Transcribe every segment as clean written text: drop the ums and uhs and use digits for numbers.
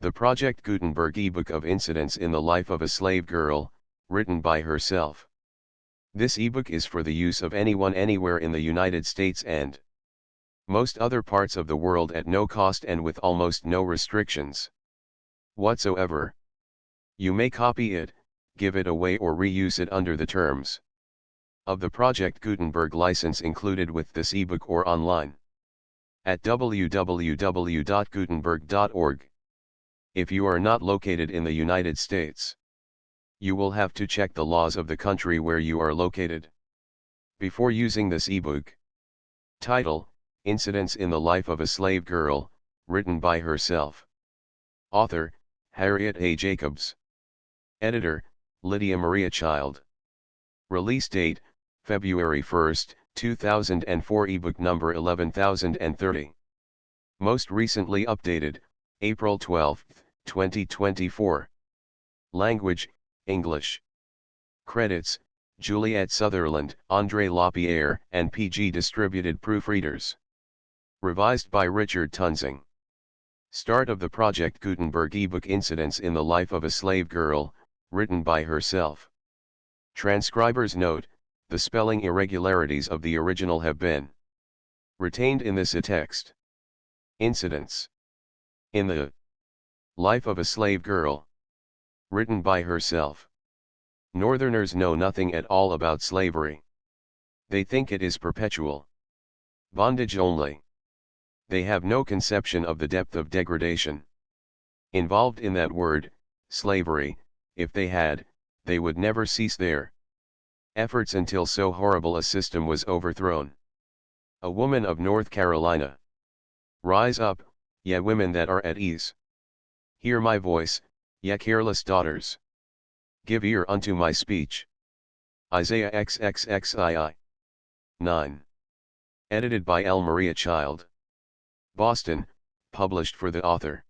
The Project Gutenberg ebook of Incidents in the Life of a Slave Girl, written by herself. This ebook is for the use of anyone anywhere in the United States and most other parts of the world at no cost and with almost no restrictions whatsoever. You may copy it, give it away or reuse it under the terms of the Project Gutenberg license included with this ebook or online at www.gutenberg.org. If you are not located in the United States, you will have to check the laws of the country where you are located before using this ebook. Title: Incidents in the Life of a Slave Girl, written by herself. Author: Harriet A. Jacobs. Editor: Lydia Maria Child. Release date: February 1, 2004. Ebook number 11030. Most recently updated, April 12, 2024. Language: English. Credits: Juliette Sutherland, André Lapierre, and PG. Distributed proofreaders. Revised by Richard Tunzing. Start of the Project Gutenberg ebook Incidents in the Life of a Slave Girl, written by herself. Transcriber's note: the spelling irregularities of the original have been retained in this text. Incidents in the Life of a Slave Girl, written by herself. Northerners know nothing at all about slavery. They think it is perpetual bondage only. They have no conception of the depth of degradation involved in that word, slavery. If they had, they would never cease their efforts until so horrible a system was overthrown. A woman of North Carolina. Rise up, ye women that are at ease. Hear my voice, ye careless daughters. Give ear unto my speech. Isaiah XXXII. 9. Edited by L. Maria Child. Boston, published for the author.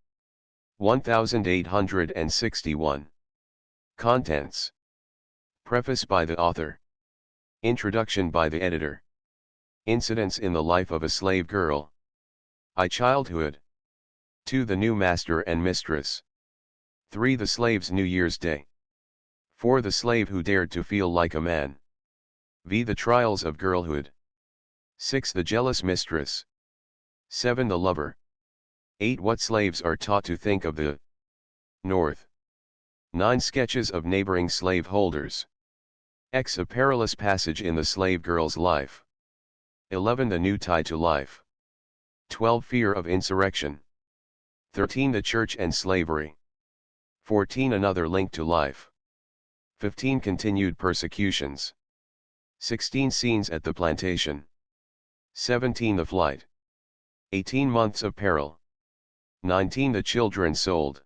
1861. Contents. Preface by the author. Introduction by the editor. Incidents in the Life of a Slave Girl. I. Childhood. 2. The New Master and Mistress. 3. The Slave's New Year's Day. 4. The Slave Who Dared to Feel Like a Man. V. The Trials of Girlhood. 6. The Jealous Mistress. 7. The Lover. 8. What Slaves Are Taught to Think of the North. 9. Sketches of Neighboring Slaveholders. X. A Perilous Passage in the Slave Girl's Life. 11. The New Tie to Life. 12. Fear of Insurrection. 13. The Church and Slavery. 14. Another Link to Life. 15. Continued Persecutions. 16. Scenes at the Plantation. 17. The Flight. 18. Months of Peril. 19. The Children Sold.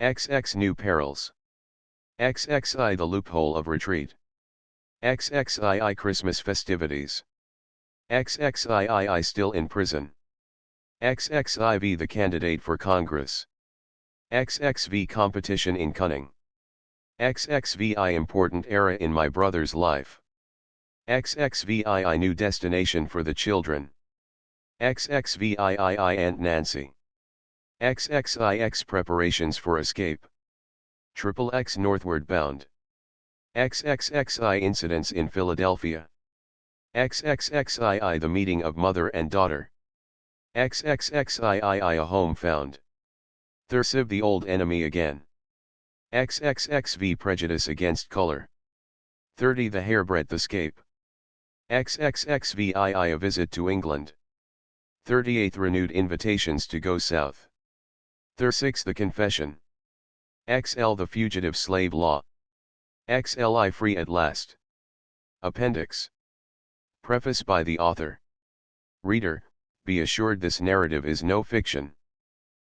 XX. New Perils. XXI. The Loophole of Retreat. XXII. Christmas Festivities. XXIII. Still in Prison. XXIV. The Candidate for Congress. XXV. Competition in Cunning. XXVI. Important Era in My Brother's Life. XXVII. New Destination for the Children. XXVIII. Aunt Nancy. XXIX. Preparations for Escape. XXX. Northward Bound. XXXI. Incidents in Philadelphia. XXXII. The Meeting of Mother and Daughter. XXXII. A Home Found. Thursive. The Old Enemy Again. XXXV. Prejudice Against Color. 30. The Hairbreadth Escape. XXXVII. A Visit to England. 38. Renewed Invitations to Go South. 36. The Confession. XL. The Fugitive Slave Law. XLI. Free at Last. Appendix. Preface by the author. Reader, be assured this narrative is no fiction.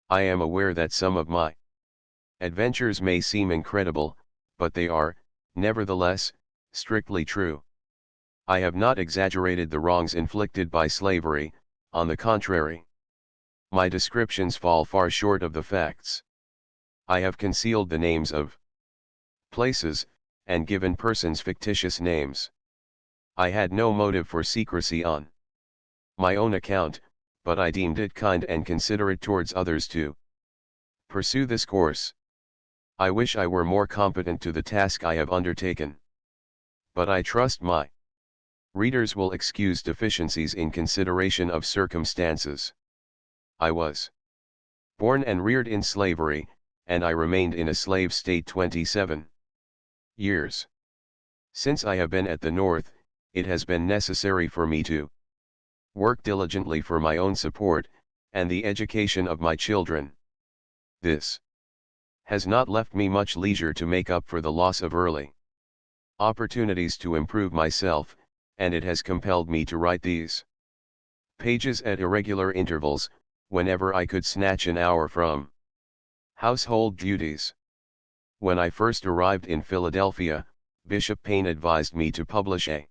I am aware that some of my adventures may seem incredible, but they are, nevertheless, strictly true. I have not exaggerated the wrongs inflicted by slavery, on the contrary. My descriptions fall far short of the facts. I have concealed the names of places, and given persons fictitious names. I had no motive for secrecy on my own account, but I deemed it kind and considerate towards others to Pursue this course. I wish I were more competent to the task I have undertaken. But I trust my readers will excuse deficiencies in consideration of circumstances. I was born and reared in slavery, and I remained in a slave state 27 years. Since I have been at the North, it has been necessary for me to work diligently for my own support, and the education of my children. This has not left me much leisure to make up for the loss of early opportunities to improve myself, and it has compelled me to write these pages at irregular intervals, whenever I could snatch an hour from household duties. When I first arrived in Philadelphia, Bishop Payne advised me to publish a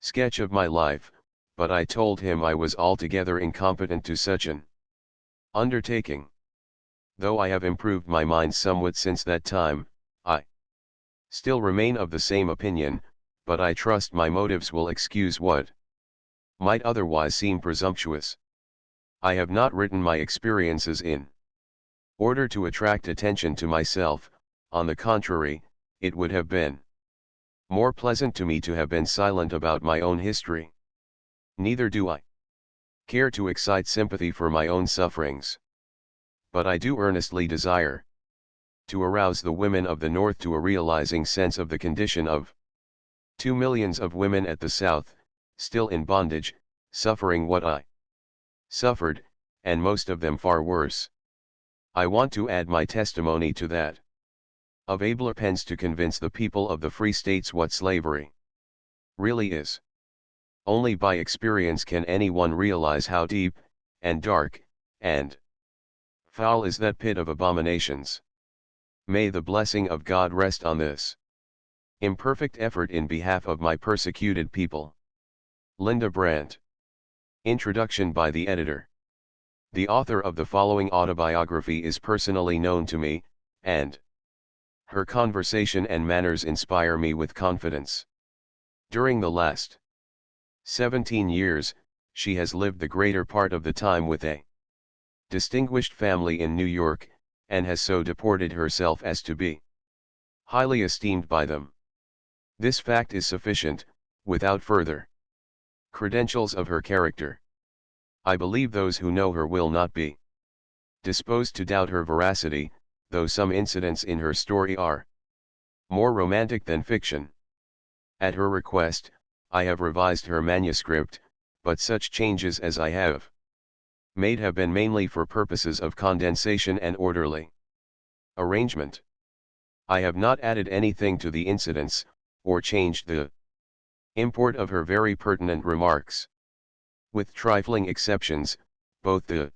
sketch of my life, but I told him I was altogether incompetent to such an undertaking. Though I have improved my mind somewhat since that time, I still remain of the same opinion, but I trust my motives will excuse what might otherwise seem presumptuous. I have not written my experiences in order to attract attention to myself. On the contrary, it would have been more pleasant to me to have been silent about my own history. Neither do I care to excite sympathy for my own sufferings. But I do earnestly desire to arouse the women of the North to a realizing sense of the condition of 2 millions of women at the South, still in bondage, suffering what I suffered, and most of them far worse. I want to add my testimony to that of abler pens to convince the people of the free states what slavery really is. Only by experience can anyone realize how deep, and dark, and foul is that pit of abominations. May the blessing of God rest on this imperfect effort in behalf of my persecuted people. Linda Brandt. Introduction by the editor. The author of the following autobiography is personally known to me, and her conversation and manners inspire me with confidence. During the last 17 years, she has lived the greater part of the time with a distinguished family in New York, and has so deported herself as to be highly esteemed by them. This fact is sufficient, without further credentials of her character. I believe those who know her will not be disposed to doubt her veracity, though some incidents in her story are more romantic than fiction. At her request, I have revised her manuscript, but such changes as I have made have been mainly for purposes of condensation and orderly arrangement. I have not added anything to the incidents, or changed the import of her very pertinent remarks. With trifling exceptions, both the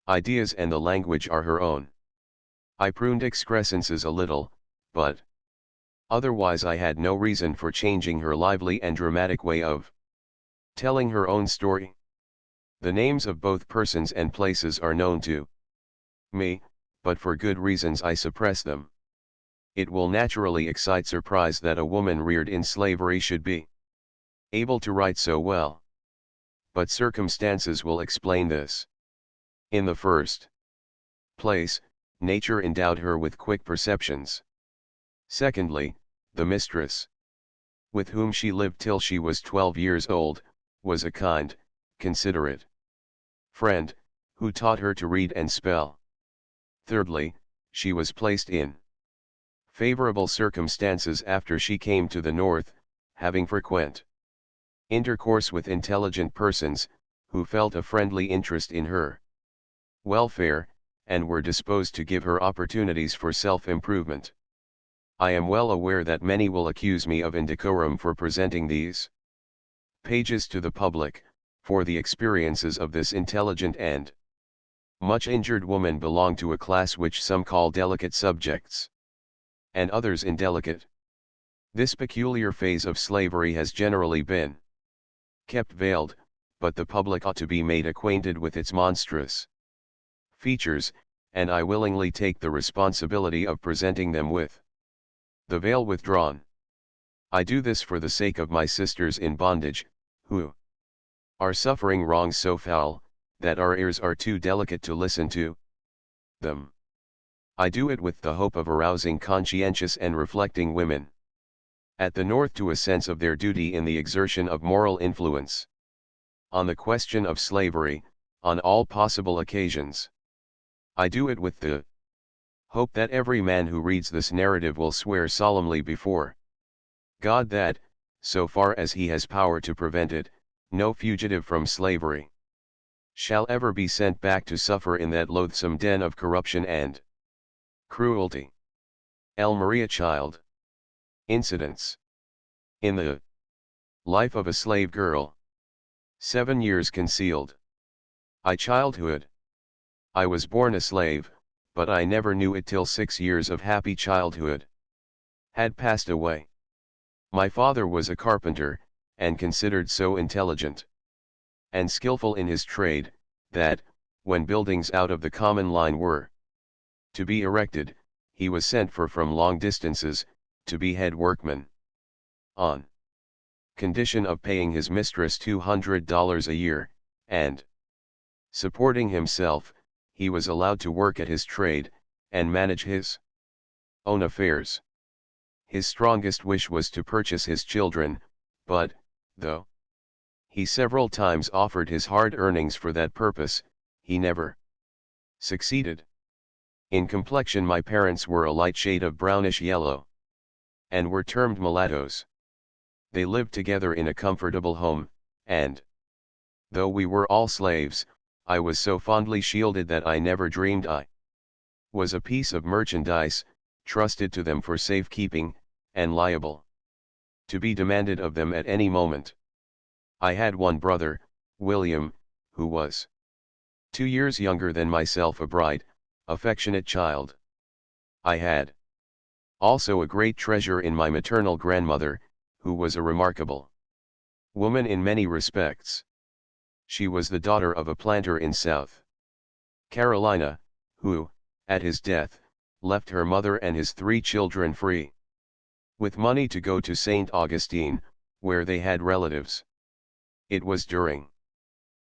ideas and the language are her own. I pruned excrescences a little, but otherwise I had no reason for changing her lively and dramatic way of telling her own story. The names of both persons and places are known to me, but for good reasons I suppress them. It will naturally excite surprise that a woman reared in slavery should be able to write so well. But circumstances will explain this. In the first place, nature endowed her with quick perceptions. Secondly, the mistress, with whom she lived till she was 12 years old, was a kind, considerate friend, who taught her to read and spell. Thirdly, she was placed in favorable circumstances after she came to the North, having frequent intercourse with intelligent persons, who felt a friendly interest in her welfare, and were disposed to give her opportunities for self-improvement. I am well aware that many will accuse me of indecorum for presenting these pages to the public, for the experiences of this intelligent and much injured woman belong to a class which some call delicate subjects, and others indelicate. This peculiar phase of slavery has generally been kept veiled, but the public ought to be made acquainted with its monstrous features, and I willingly take the responsibility of presenting them with the veil withdrawn. I do this for the sake of my sisters in bondage, who are suffering wrongs so foul, that our ears are too delicate to listen to them. I do it with the hope of arousing conscientious and reflecting women at the North to a sense of their duty in the exertion of moral influence on the question of slavery, on all possible occasions. I do it with the hope that every man who reads this narrative will swear solemnly before God that, so far as he has power to prevent it, no fugitive from slavery shall ever be sent back to suffer in that loathsome den of corruption and cruelty. L. Maria Child. Incidents in the life of a slave girl. 7 years concealed. Childhood. I was born a slave, but I never knew it till 6 years of happy childhood had passed away. My father was a carpenter, and considered so intelligent and skillful in his trade, that, when buildings out of the common line were to be erected, he was sent for from long distances, to be head workman, on condition of paying his mistress $200 a year, and supporting himself. He was allowed to work at his trade, and manage his own affairs. His strongest wish was to purchase his children, but, though he several times offered his hard earnings for that purpose, he never succeeded. In complexion my parents were a light shade of brownish yellow, and were termed mulattoes. They lived together in a comfortable home, and, though we were all slaves, I was so fondly shielded that I never dreamed I was a piece of merchandise, trusted to them for safekeeping, and liable to be demanded of them at any moment. I had one brother, William, who was 2 years younger than myself, a bright, affectionate child. I had also a great treasure in my maternal grandmother, who was a remarkable woman in many respects. She was the daughter of a planter in South Carolina, who, at his death, left her mother and his 3 children free, with money to go to St. Augustine, where they had relatives. It was during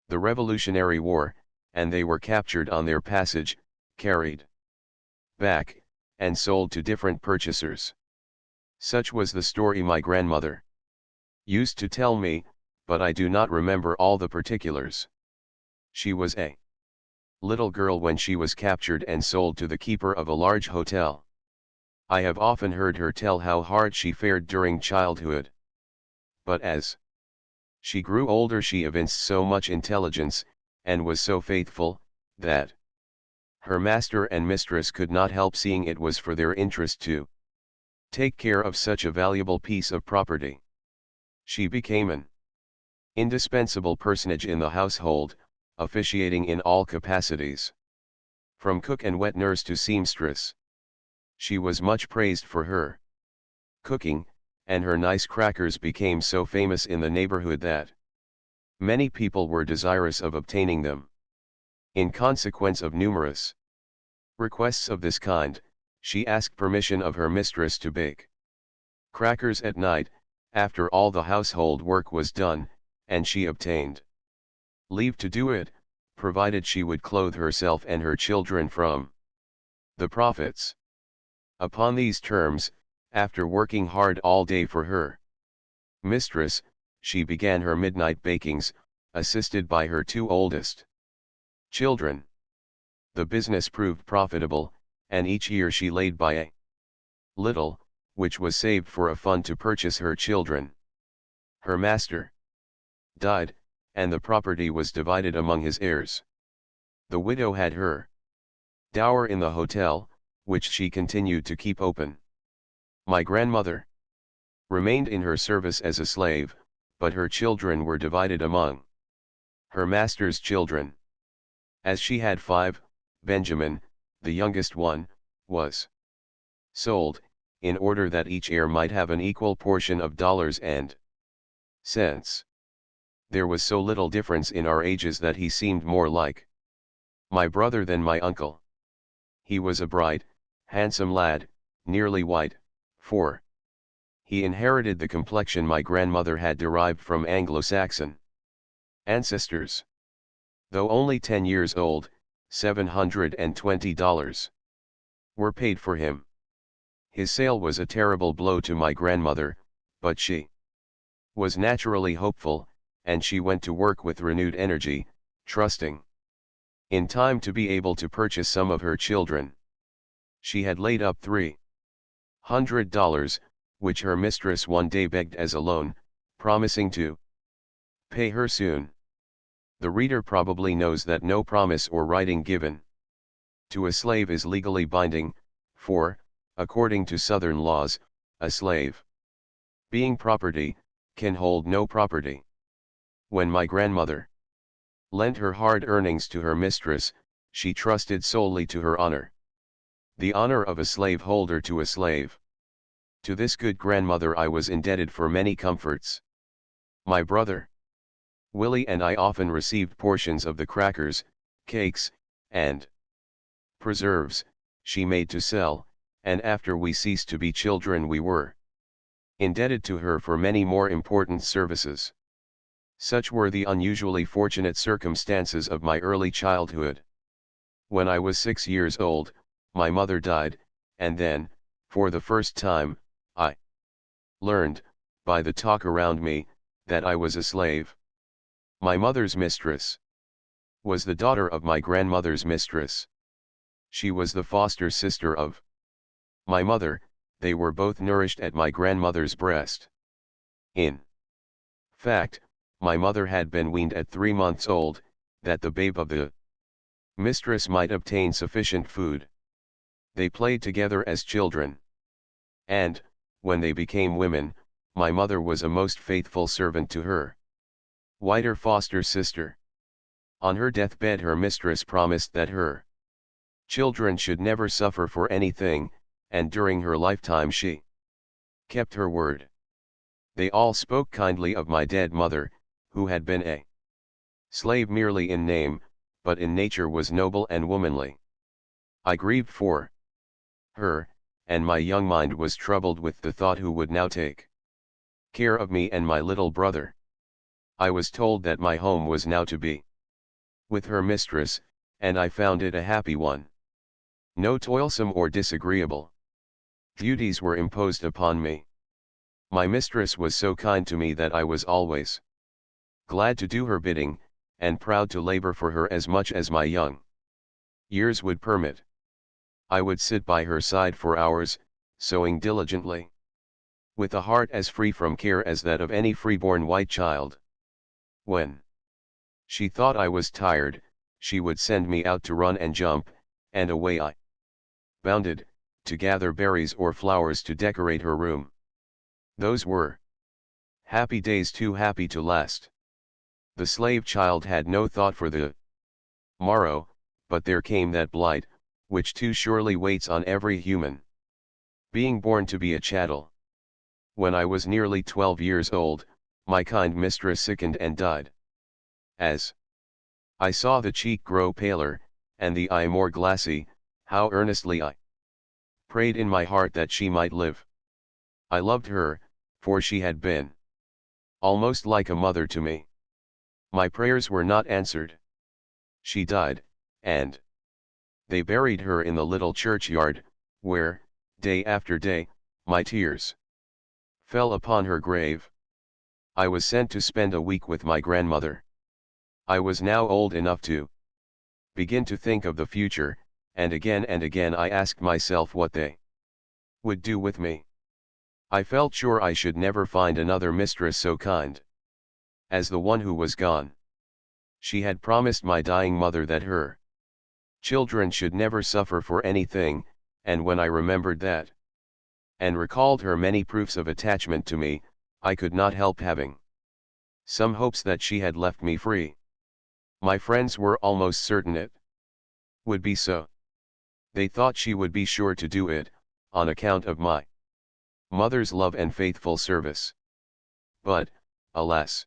the Revolutionary War, and they were captured on their passage, carried back, and sold to different purchasers. Such was the story my grandmother used to tell me, but I do not remember all the particulars. She was a little girl when she was captured and sold to the keeper of a large hotel. I have often heard her tell how hard she fared during childhood. But as she grew older she evinced so much intelligence, and was so faithful, that her master and mistress could not help seeing it was for their interest to take care of such a valuable piece of property. She became an indispensable personage in the household, officiating in all capacities, from cook and wet nurse to seamstress. She was much praised for her cooking, and her nice crackers became so famous in the neighborhood that many people were desirous of obtaining them. In consequence of numerous requests of this kind, she asked permission of her mistress to bake crackers at night, after all the household work was done, and she obtained leave to do it, provided she would clothe herself and her children from the profits. Upon these terms, after working hard all day for her mistress, she began her midnight bakings, assisted by her 2 oldest children. The business proved profitable, and each year she laid by a little, which was saved for a fund to purchase her children. Her master died, and the property was divided among his heirs. The widow had her dower in the hotel, which she continued to keep open. My grandmother remained in her service as a slave, but her children were divided among her master's children. As she had 5, Benjamin, the youngest one, was sold, in order that each heir might have an equal portion of dollars and cents. There was so little difference in our ages that he seemed more like my brother than my uncle. He was a bright, handsome lad, nearly white, for he inherited the complexion my grandmother had derived from Anglo-Saxon ancestors. Though only 10 years old, $720 were paid for him. His sale was a terrible blow to my grandmother, but she was naturally hopeful, and she went to work with renewed energy, trusting in time to be able to purchase some of her children. She had laid up $300, which her mistress one day begged as a loan, promising to pay her soon. The reader probably knows that no promise or writing given to a slave is legally binding, for, according to Southern laws, a slave, being property, can hold no property. When my grandmother lent her hard earnings to her mistress, she trusted solely to her honor. The honor of a slaveholder to a slave. To this good grandmother I was indebted for many comforts. My brother Willie and I often received portions of the crackers, cakes, and preserves she made to sell, and after we ceased to be children we were indebted to her for many more important services. Such were the unusually fortunate circumstances of my early childhood. When I was 6 years old, my mother died, and then, for the first time, I learned, by the talk around me, that I was a slave. My mother's mistress was the daughter of my grandmother's mistress. She was the foster sister of my mother. They were both nourished at my grandmother's breast. In fact, my mother had been weaned at 3 months old, that the babe of the mistress might obtain sufficient food. They played together as children. And, when they became women, my mother was a most faithful servant to her whiter foster sister. On her deathbed her mistress promised that her children should never suffer for anything, and during her lifetime she kept her word. They all spoke kindly of my dead mother, who had been a slave merely in name, but in nature was noble and womanly. I grieved for her, and my young mind was troubled with the thought who would now take care of me and my little brother. I was told that my home was now to be with her mistress, and I found it a happy one. No toilsome or disagreeable duties were imposed upon me. My mistress was so kind to me that I was always glad to do her bidding, and proud to labor for her as much as my young years would permit. I would sit by her side for hours, sewing diligently, with a heart as free from care as that of any freeborn white child. When she thought I was tired, she would send me out to run and jump, and away I bounded, to gather berries or flowers to decorate her room. Those were happy days, too happy to last. The slave child had no thought for the morrow, but there came that blight, which too surely waits on every human being born to be a chattel. When I was nearly 12 years old, my kind mistress sickened and died. As I saw the cheek grow paler, and the eye more glassy, how earnestly I prayed in my heart that she might live. I loved her, for she had been almost like a mother to me. My prayers were not answered. She died, and they buried her in the little churchyard, where, day after day, my tears fell upon her grave. I was sent to spend a week with my grandmother. I was now old enough to begin to think of the future, and again I asked myself what they would do with me. I felt sure I should never find another mistress so kind as the one who was gone. She had promised my dying mother that her children should never suffer for anything, and when I remembered that, and recalled her many proofs of attachment to me, I could not help having some hopes that she had left me free. My friends were almost certain it would be so. They thought she would be sure to do it, on account of my mother's love and faithful service. But, alas,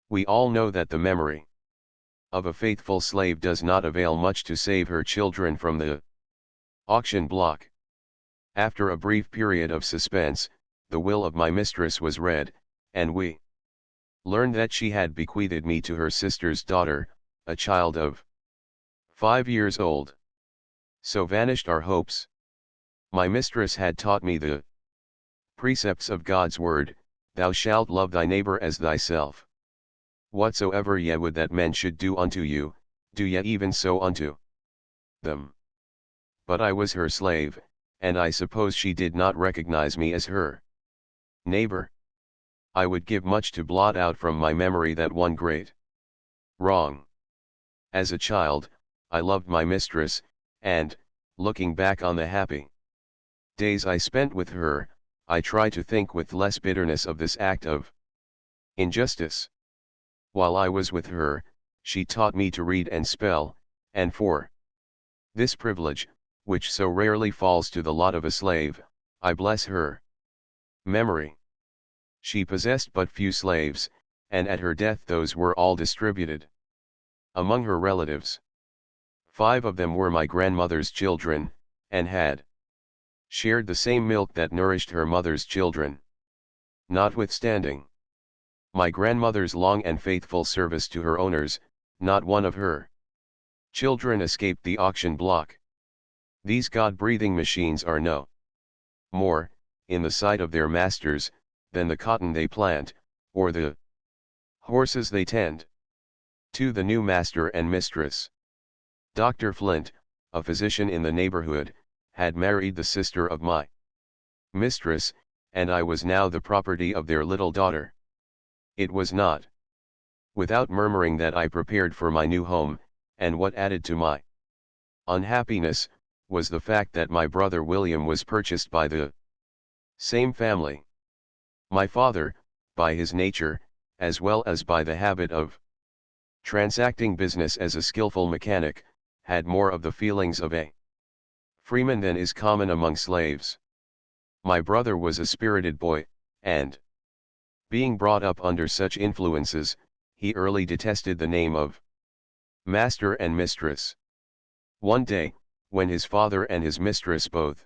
we all know that the memory of a faithful slave does not avail much to save her children from the auction block. After a brief period of suspense, the will of my mistress was read, and we learned that she had bequeathed me to her sister's daughter, a child of 5 years old. So vanished our hopes. My mistress had taught me the precepts of God's word, thou shalt love thy neighbor as thyself. Whatsoever ye would that men should do unto you, do ye even so unto them. But I was her slave, and I suppose she did not recognize me as her neighbor. I would give much to blot out from my memory that one great wrong. As a child, I loved my mistress, and, looking back on the happy days I spent with her, I try to think with less bitterness of this act of injustice. While I was with her, she taught me to read and spell, and for this privilege, which so rarely falls to the lot of a slave, I bless her memory. She possessed but few slaves, and at her death those were all distributed among her relatives. 5 of them were my grandmother's children, and had shared the same milk that nourished her mother's children. Notwithstanding my grandmother's long and faithful service to her owners, not one of her children escaped the auction block. These God-breathing machines are no more, in the sight of their masters, than the cotton they plant, or the horses they tend. To the new master and mistress. Dr. Flint, a physician in the neighborhood, had married the sister of my mistress, and I was now the property of their little daughter. It was not without murmuring that I prepared for my new home, and what added to my unhappiness, was the fact that my brother William was purchased by the same family. My father, by his nature, as well as by the habit of transacting business as a skillful mechanic, had more of the feelings of a freeman than is common among slaves. My brother was a spirited boy, and, being brought up under such influences, he early detested the name of master and mistress. One day, when his father and his mistress both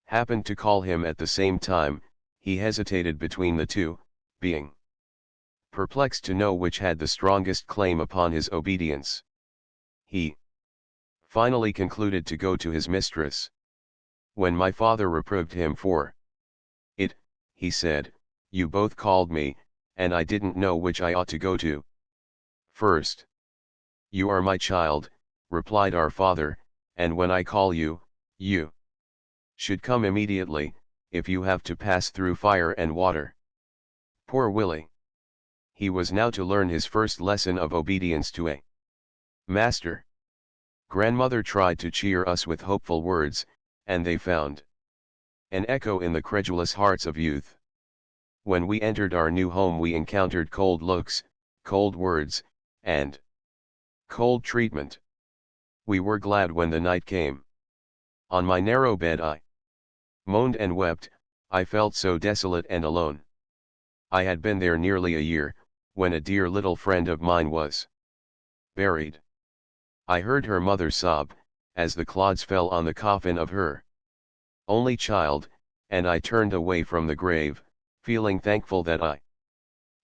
happened to call him at the same time, he hesitated between the two, being perplexed to know which had the strongest claim upon his obedience. He finally concluded to go to his mistress. When my father reproved him for it, he said, "You both called me, and I didn't know which I ought to go to first." "You are my child," replied our father, "and when I call you, you should come immediately, if you have to pass through fire and water." Poor Willie! He was now to learn his first lesson of obedience to a master. Grandmother tried to cheer us with hopeful words, and they found an echo in the credulous hearts of youth. When we entered our new home we encountered cold looks, cold words, and cold treatment. We were glad when the night came. On my narrow bed I moaned and wept, I felt so desolate and alone. I had been there nearly a year, when a dear little friend of mine was buried. I heard her mother sob, as the clods fell on the coffin of her only child, and I turned away from the grave, feeling thankful that I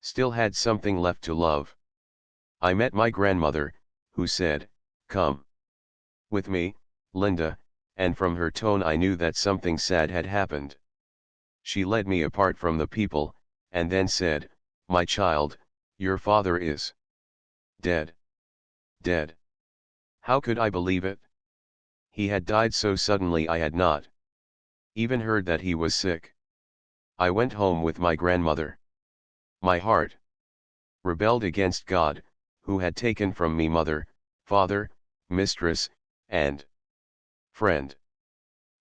still had something left to love. I met my grandmother, who said, "Come with me, Linda," and from her tone I knew that something sad had happened. She led me apart from the people, and then said, "My child, your father is dead." Dead. How could I believe it? He had died so suddenly I had not even heard that he was sick. I went home with my grandmother. My heart rebelled against God, who had taken from me mother, father, mistress, and friend.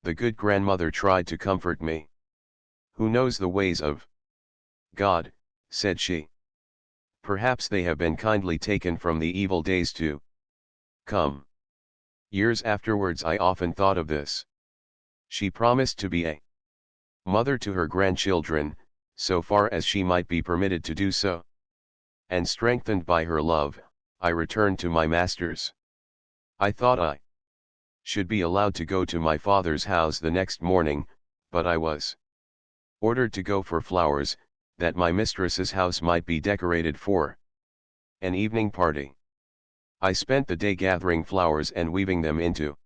The good grandmother tried to comfort me. "Who knows the ways of God?" said she. "Perhaps they have been kindly taken from the evil days to come." Years afterwards I often thought of this. She promised to be a mother to her grandchildren, so far as she might be permitted to do so. And strengthened by her love, I returned to my masters. I thought I should be allowed to go to my father's house the next morning, but I was ordered to go for flowers, that my mistress's house might be decorated for an evening party. I spent the day gathering flowers and weaving them into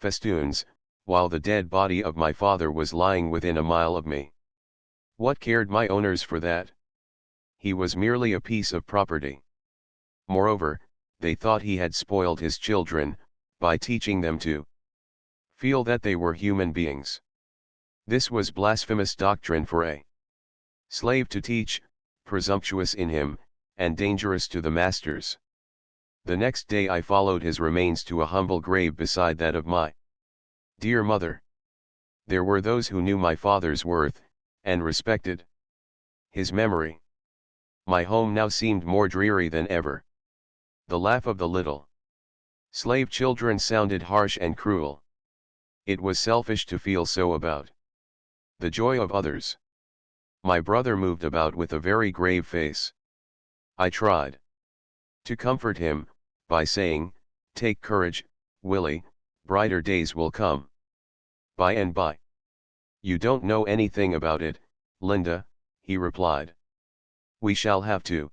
festoons, while the dead body of my father was lying within a mile of me. What cared my owners for that? He was merely a piece of property. Moreover, they thought he had spoiled his children, by teaching them to feel that they were human beings. This was blasphemous doctrine for a slave to teach, presumptuous in him, and dangerous to the masters. The next day I followed his remains to a humble grave beside that of my dear mother. There were those who knew my father's worth, and respected his memory. My home now seemed more dreary than ever. The laugh of the little slave children sounded harsh and cruel. It was selfish to feel so about the joy of others. My brother moved about with a very grave face. I tried to comfort him, by saying, "Take courage, Willie, brighter days will come by and by." "You don't know anything about it, Linda," he replied. "We shall have to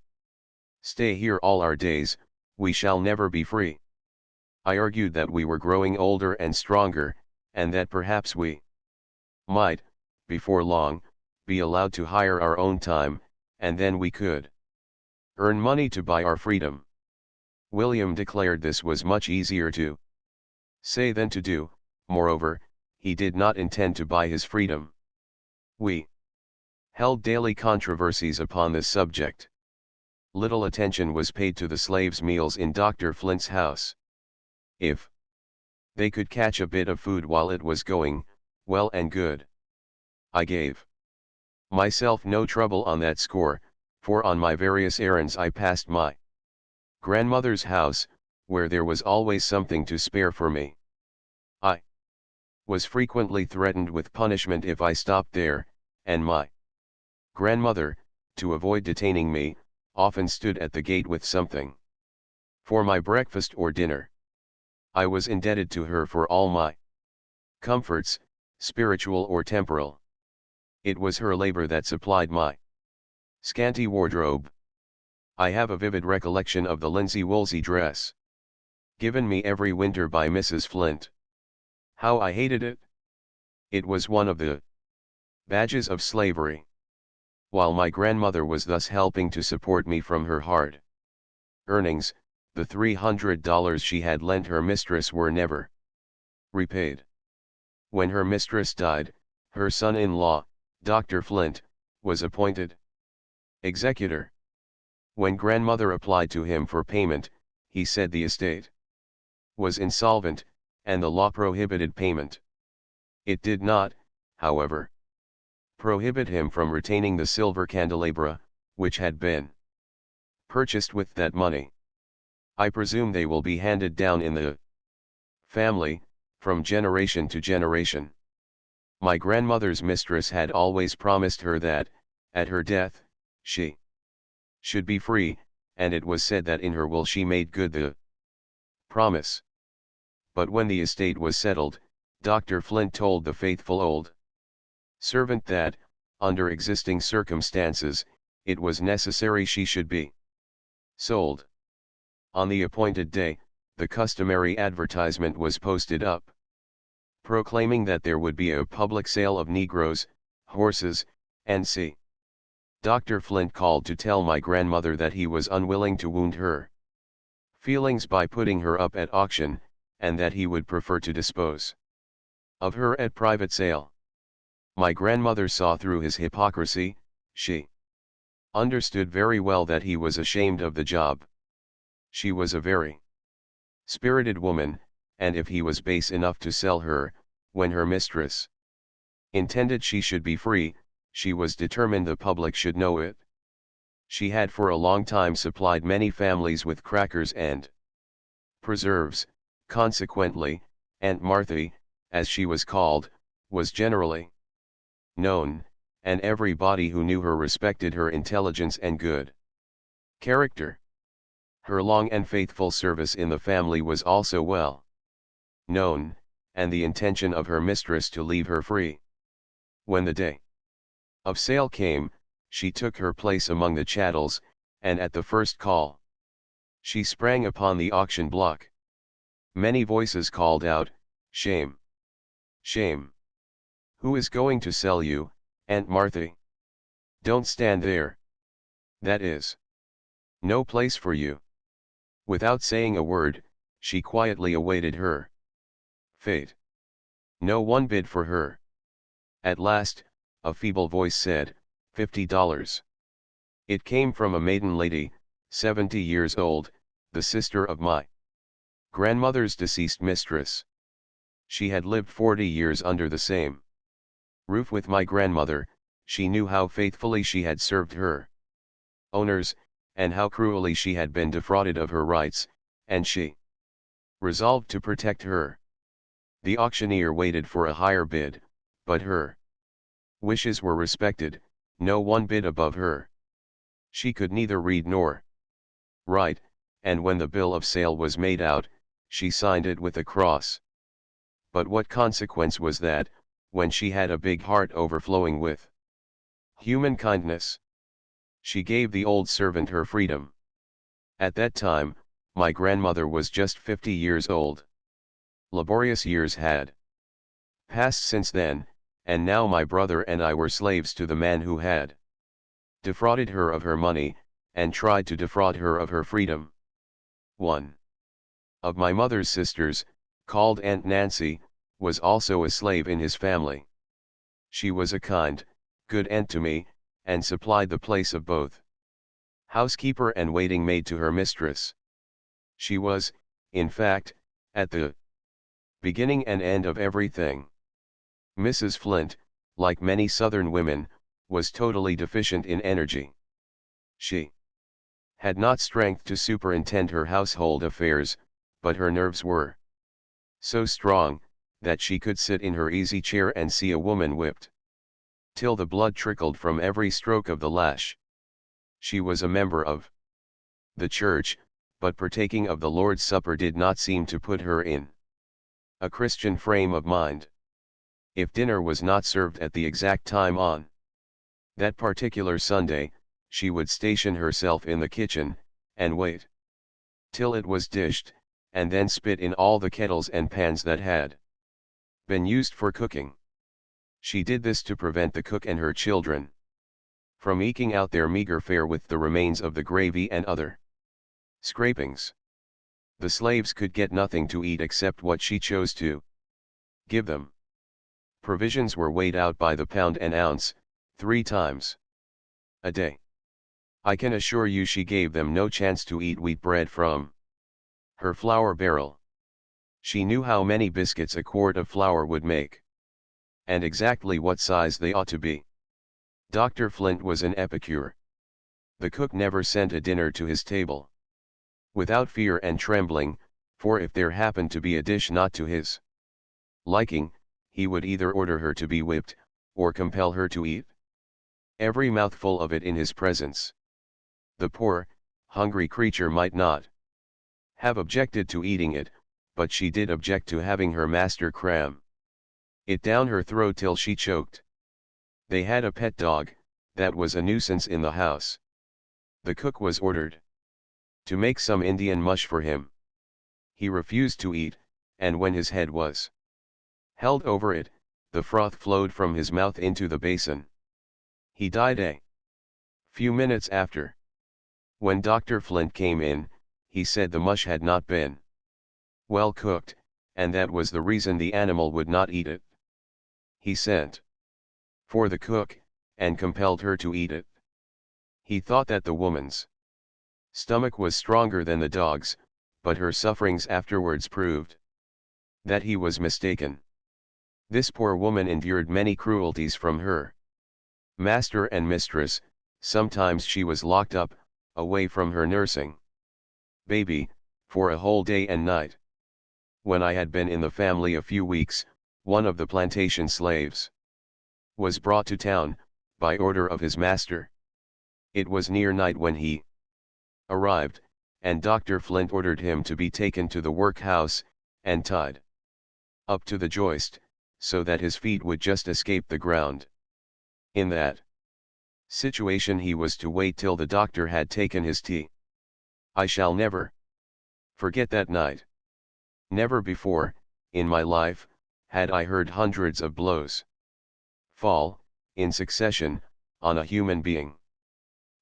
stay here all our days, we shall never be free." I argued that we were growing older and stronger, and that perhaps we might, before long, be allowed to hire our own time, and then we could earn money to buy our freedom. William declared this was much easier to say than to do. Moreover, he did not intend to buy his freedom. We held daily controversies upon this subject. Little attention was paid to the slaves' meals in Dr. Flint's house. If they could catch a bit of food while it was going, well and good. I gave myself no trouble on that score, for on my various errands I passed my grandmother's house, where there was always something to spare for me. I was frequently threatened with punishment if I stopped there, and my grandmother, to avoid detaining me, often stood at the gate with something for my breakfast or dinner. I was indebted to her for all my comforts, spiritual or temporal. It was her labor that supplied my scanty wardrobe. I have a vivid recollection of the linsey-woolsey dress given me every winter by Mrs. Flint. How I hated it! It was one of the badges of slavery. While my grandmother was thus helping to support me from her hard earnings, the $300 she had lent her mistress were never repaid. When her mistress died, her son-in-law, Dr. Flint, was appointed executor. When grandmother applied to him for payment, he said the estate was insolvent, and the law prohibited payment. It did not, however, prohibit him from retaining the silver candelabra, which had been purchased with that money. I presume they will be handed down in the family, from generation to generation. My grandmother's mistress had always promised her that, at her death, she should be free, and it was said that in her will she made good the promise. But when the estate was settled, Dr. Flint told the faithful old servant that, under existing circumstances, it was necessary she should be sold. On the appointed day, the customary advertisement was posted up, proclaiming that there would be a public sale of negroes, horses, and c. Dr. Flint called to tell my grandmother that he was unwilling to wound her feelings by putting her up at auction, and that he would prefer to dispose of her at private sale. My grandmother saw through his hypocrisy. She understood very well that he was ashamed of the job. She was a very spirited woman, and if he was base enough to sell her, when her mistress intended she should be free, she was determined the public should know it. She had for a long time supplied many families with crackers and preserves. Consequently, Aunt Marthy, as she was called, was generally known, and everybody who knew her respected her intelligence and good character. Her long and faithful service in the family was also well known, and the intention of her mistress to leave her free. When the day of sale came, she took her place among the chattels, and at the first call, she sprang upon the auction block. Many voices called out, "Shame! Shame. Who is going to sell you, Aunt Martha? Don't stand there. That is no place for you. Without saying a word, she quietly awaited her fate. No one bid for her. At last, a feeble voice said, $50. It came from a maiden lady, 70 years old, the sister of my grandmother's deceased mistress. She had lived 40 years under the same roof with my grandmother. She knew how faithfully she had served her owners, and how cruelly she had been defrauded of her rights, and she resolved to protect her. The auctioneer waited for a higher bid, but her wishes were respected. No one bid above her. She could neither read nor write, and when the bill of sale was made out, she signed it with a cross. But what consequence was that, when she had a big heart overflowing with human kindness? She gave the old servant her freedom. At that time, my grandmother was just 50 years old. Laborious years had passed since then, and now my brother and I were slaves to the man who had defrauded her of her money, and tried to defraud her of her freedom. One of my mother's sisters, called Aunt Nancy, was also a slave in his family. She was a kind, good aunt to me, and supplied the place of both housekeeper and waiting maid to her mistress. She was, in fact, at the beginning and end of everything. Mrs. Flint, like many Southern women, was totally deficient in energy. She had not strength to superintend her household affairs, but her nerves were so strong, that she could sit in her easy chair and see a woman whipped till the blood trickled from every stroke of the lash. She was a member of the church, but partaking of the Lord's Supper did not seem to put her in a Christian frame of mind. If dinner was not served at the exact time on that particular Sunday, she would station herself in the kitchen, and wait till it was dished, and then spit in all the kettles and pans that had been used for cooking. She did this to prevent the cook and her children from eking out their meager fare with the remains of the gravy and other scrapings. The slaves could get nothing to eat except what she chose to give them. Provisions were weighed out by the pound and ounce, 3 times a day. I can assure you she gave them no chance to eat wheat bread from her flour barrel. She knew how many biscuits a quart of flour would make, and exactly what size they ought to be. Dr. Flint was an epicure. The cook never sent a dinner to his table without fear and trembling, for if there happened to be a dish not to his liking, he would either order her to be whipped, or compel her to eat every mouthful of it in his presence. The poor, hungry creature might not have objected to eating it, but she did object to having her master cram it down her throat till she choked. They had a pet dog, that was a nuisance in the house. The cook was ordered to make some Indian mush for him. He refused to eat, and when his head was held over it, the froth flowed from his mouth into the basin. He died a few minutes after. When Dr. Flint came in, he said the mush had not been well cooked, and that was the reason the animal would not eat it. He sent for the cook, and compelled her to eat it. He thought that the woman's stomach was stronger than the dog's, but her sufferings afterwards proved that he was mistaken. This poor woman endured many cruelties from her master and mistress. Sometimes she was locked up, away from her nursing baby, for a whole day and night. When I had been in the family a few weeks, one of the plantation slaves was brought to town, by order of his master. It was near night when he arrived, and Dr. Flint ordered him to be taken to the workhouse, and tied up to the joist, so that his feet would just escape the ground. In that situation he was to wait till the doctor had taken his tea. I shall never forget that night. Never before, in my life, had I heard hundreds of blows fall, in succession, on a human being.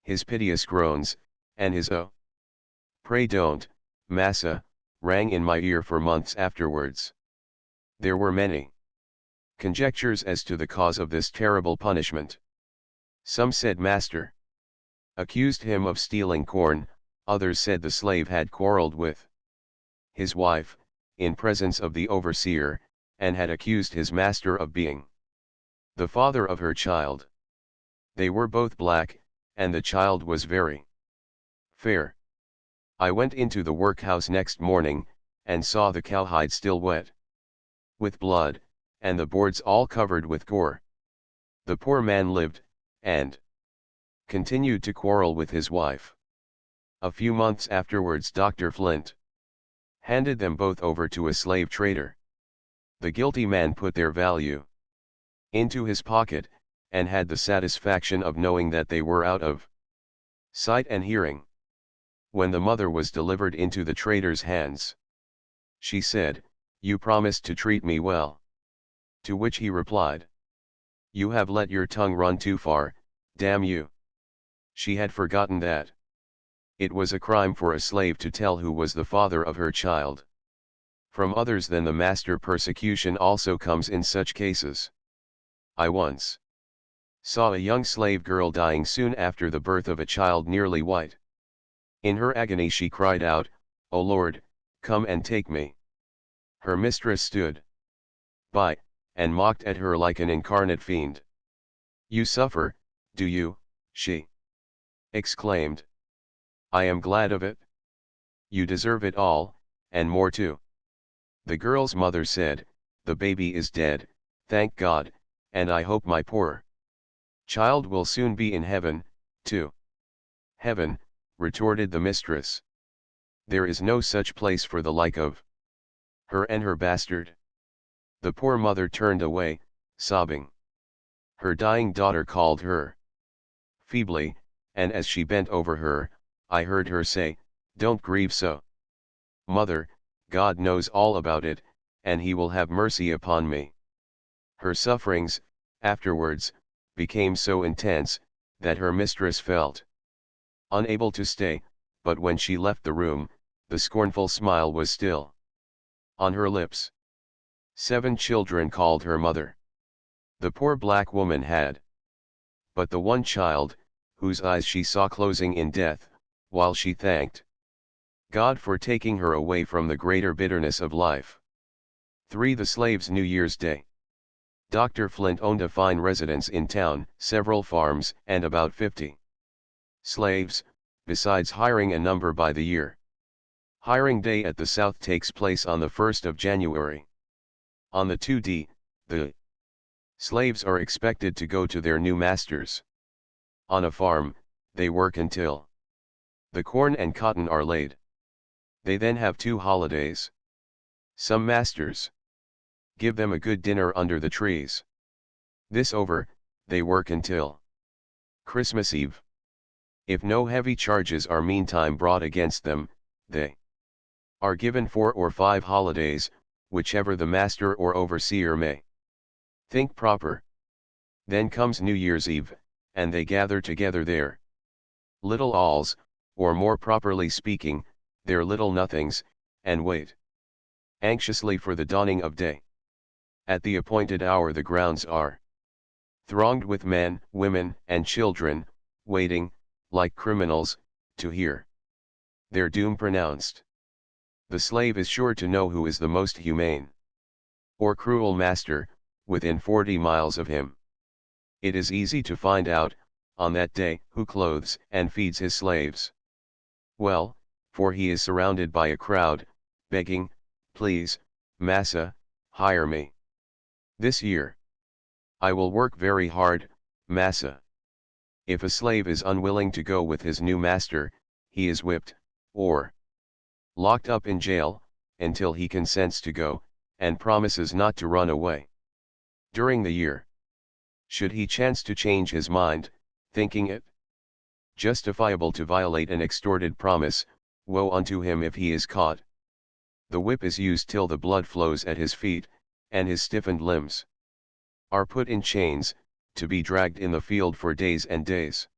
His piteous groans, and his "Oh, pray don't, massa," rang in my ear for months afterwards. There were many conjectures as to the cause of this terrible punishment. Some said master accused him of stealing corn, others said the slave had quarreled with his wife, in presence of the overseer, and had accused his master of being the father of her child. They were both black, and the child was very fair. I went into the workhouse next morning, and saw the cowhide still wet with blood, and the boards all covered with gore. The poor man lived, and continued to quarrel with his wife. A few months afterwards Dr. Flint handed them both over to a slave trader. The guilty man put their value into his pocket, and had the satisfaction of knowing that they were out of sight and hearing. When the mother was delivered into the trader's hands, she said, "You promised to treat me well." To which he replied, "You have let your tongue run too far, damn you." She had forgotten that it was a crime for a slave to tell who was the father of her child. From others than the master persecution also comes in such cases. I once saw a young slave girl dying soon after the birth of a child nearly white. In her agony she cried out, "O Lord, come and take me." Her mistress stood by, and mocked at her like an incarnate fiend. "You suffer, do you?" she exclaimed. "I am glad of it. You deserve it all, and more too." The girl's mother said, "The baby is dead, thank God, and I hope my poor child will soon be in heaven, too." "Heaven," retorted the mistress. "There is no such place for the like of her and her bastard." The poor mother turned away, sobbing. Her dying daughter called her feebly, and as she bent over her, I heard her say, "Don't grieve so, mother, God knows all about it, and He will have mercy upon me." Her sufferings, afterwards, became so intense, that her mistress felt unable to stay, but when she left the room, the scornful smile was still on her lips. 7 children called her mother. The poor black woman had but the one child, whose eyes she saw closing in death, while she thanked God for taking her away from the greater bitterness of life. 3. The Slave's New Year's Day. Dr. Flint owned a fine residence in town, several farms, and about 50 slaves, besides hiring a number by the year. Hiring day at the South takes place on the 1st of January. On the 2d, the slaves are expected to go to their new masters. On a farm, they work until the corn and cotton are laid. They then have 2 holidays. Some masters give them a good dinner under the trees. This over, they work until Christmas Eve. If no heavy charges are meantime brought against them, they are given 4 or 5 holidays, whichever the master or overseer may think proper. Then comes New Year's Eve, and they gather together their little alls, or more properly speaking, their little nothings, and wait anxiously for the dawning of day. At the appointed hour the grounds are thronged with men, women, and children, waiting, like criminals, to hear their doom pronounced. The slave is sure to know who is the most humane or cruel master, within 40 miles of him. It is easy to find out, on that day, who clothes and feeds his slaves well, for he is surrounded by a crowd, begging, "Please, massa, hire me this year. I will work very hard, massa." If a slave is unwilling to go with his new master, he is whipped, or locked up in jail, until he consents to go, and promises not to run away during the year. Should he chance to change his mind, thinking it justifiable to violate an extorted promise, woe unto him if he is caught. The whip is used till the blood flows at his feet, and his stiffened limbs are put in chains, to be dragged in the field for days and days.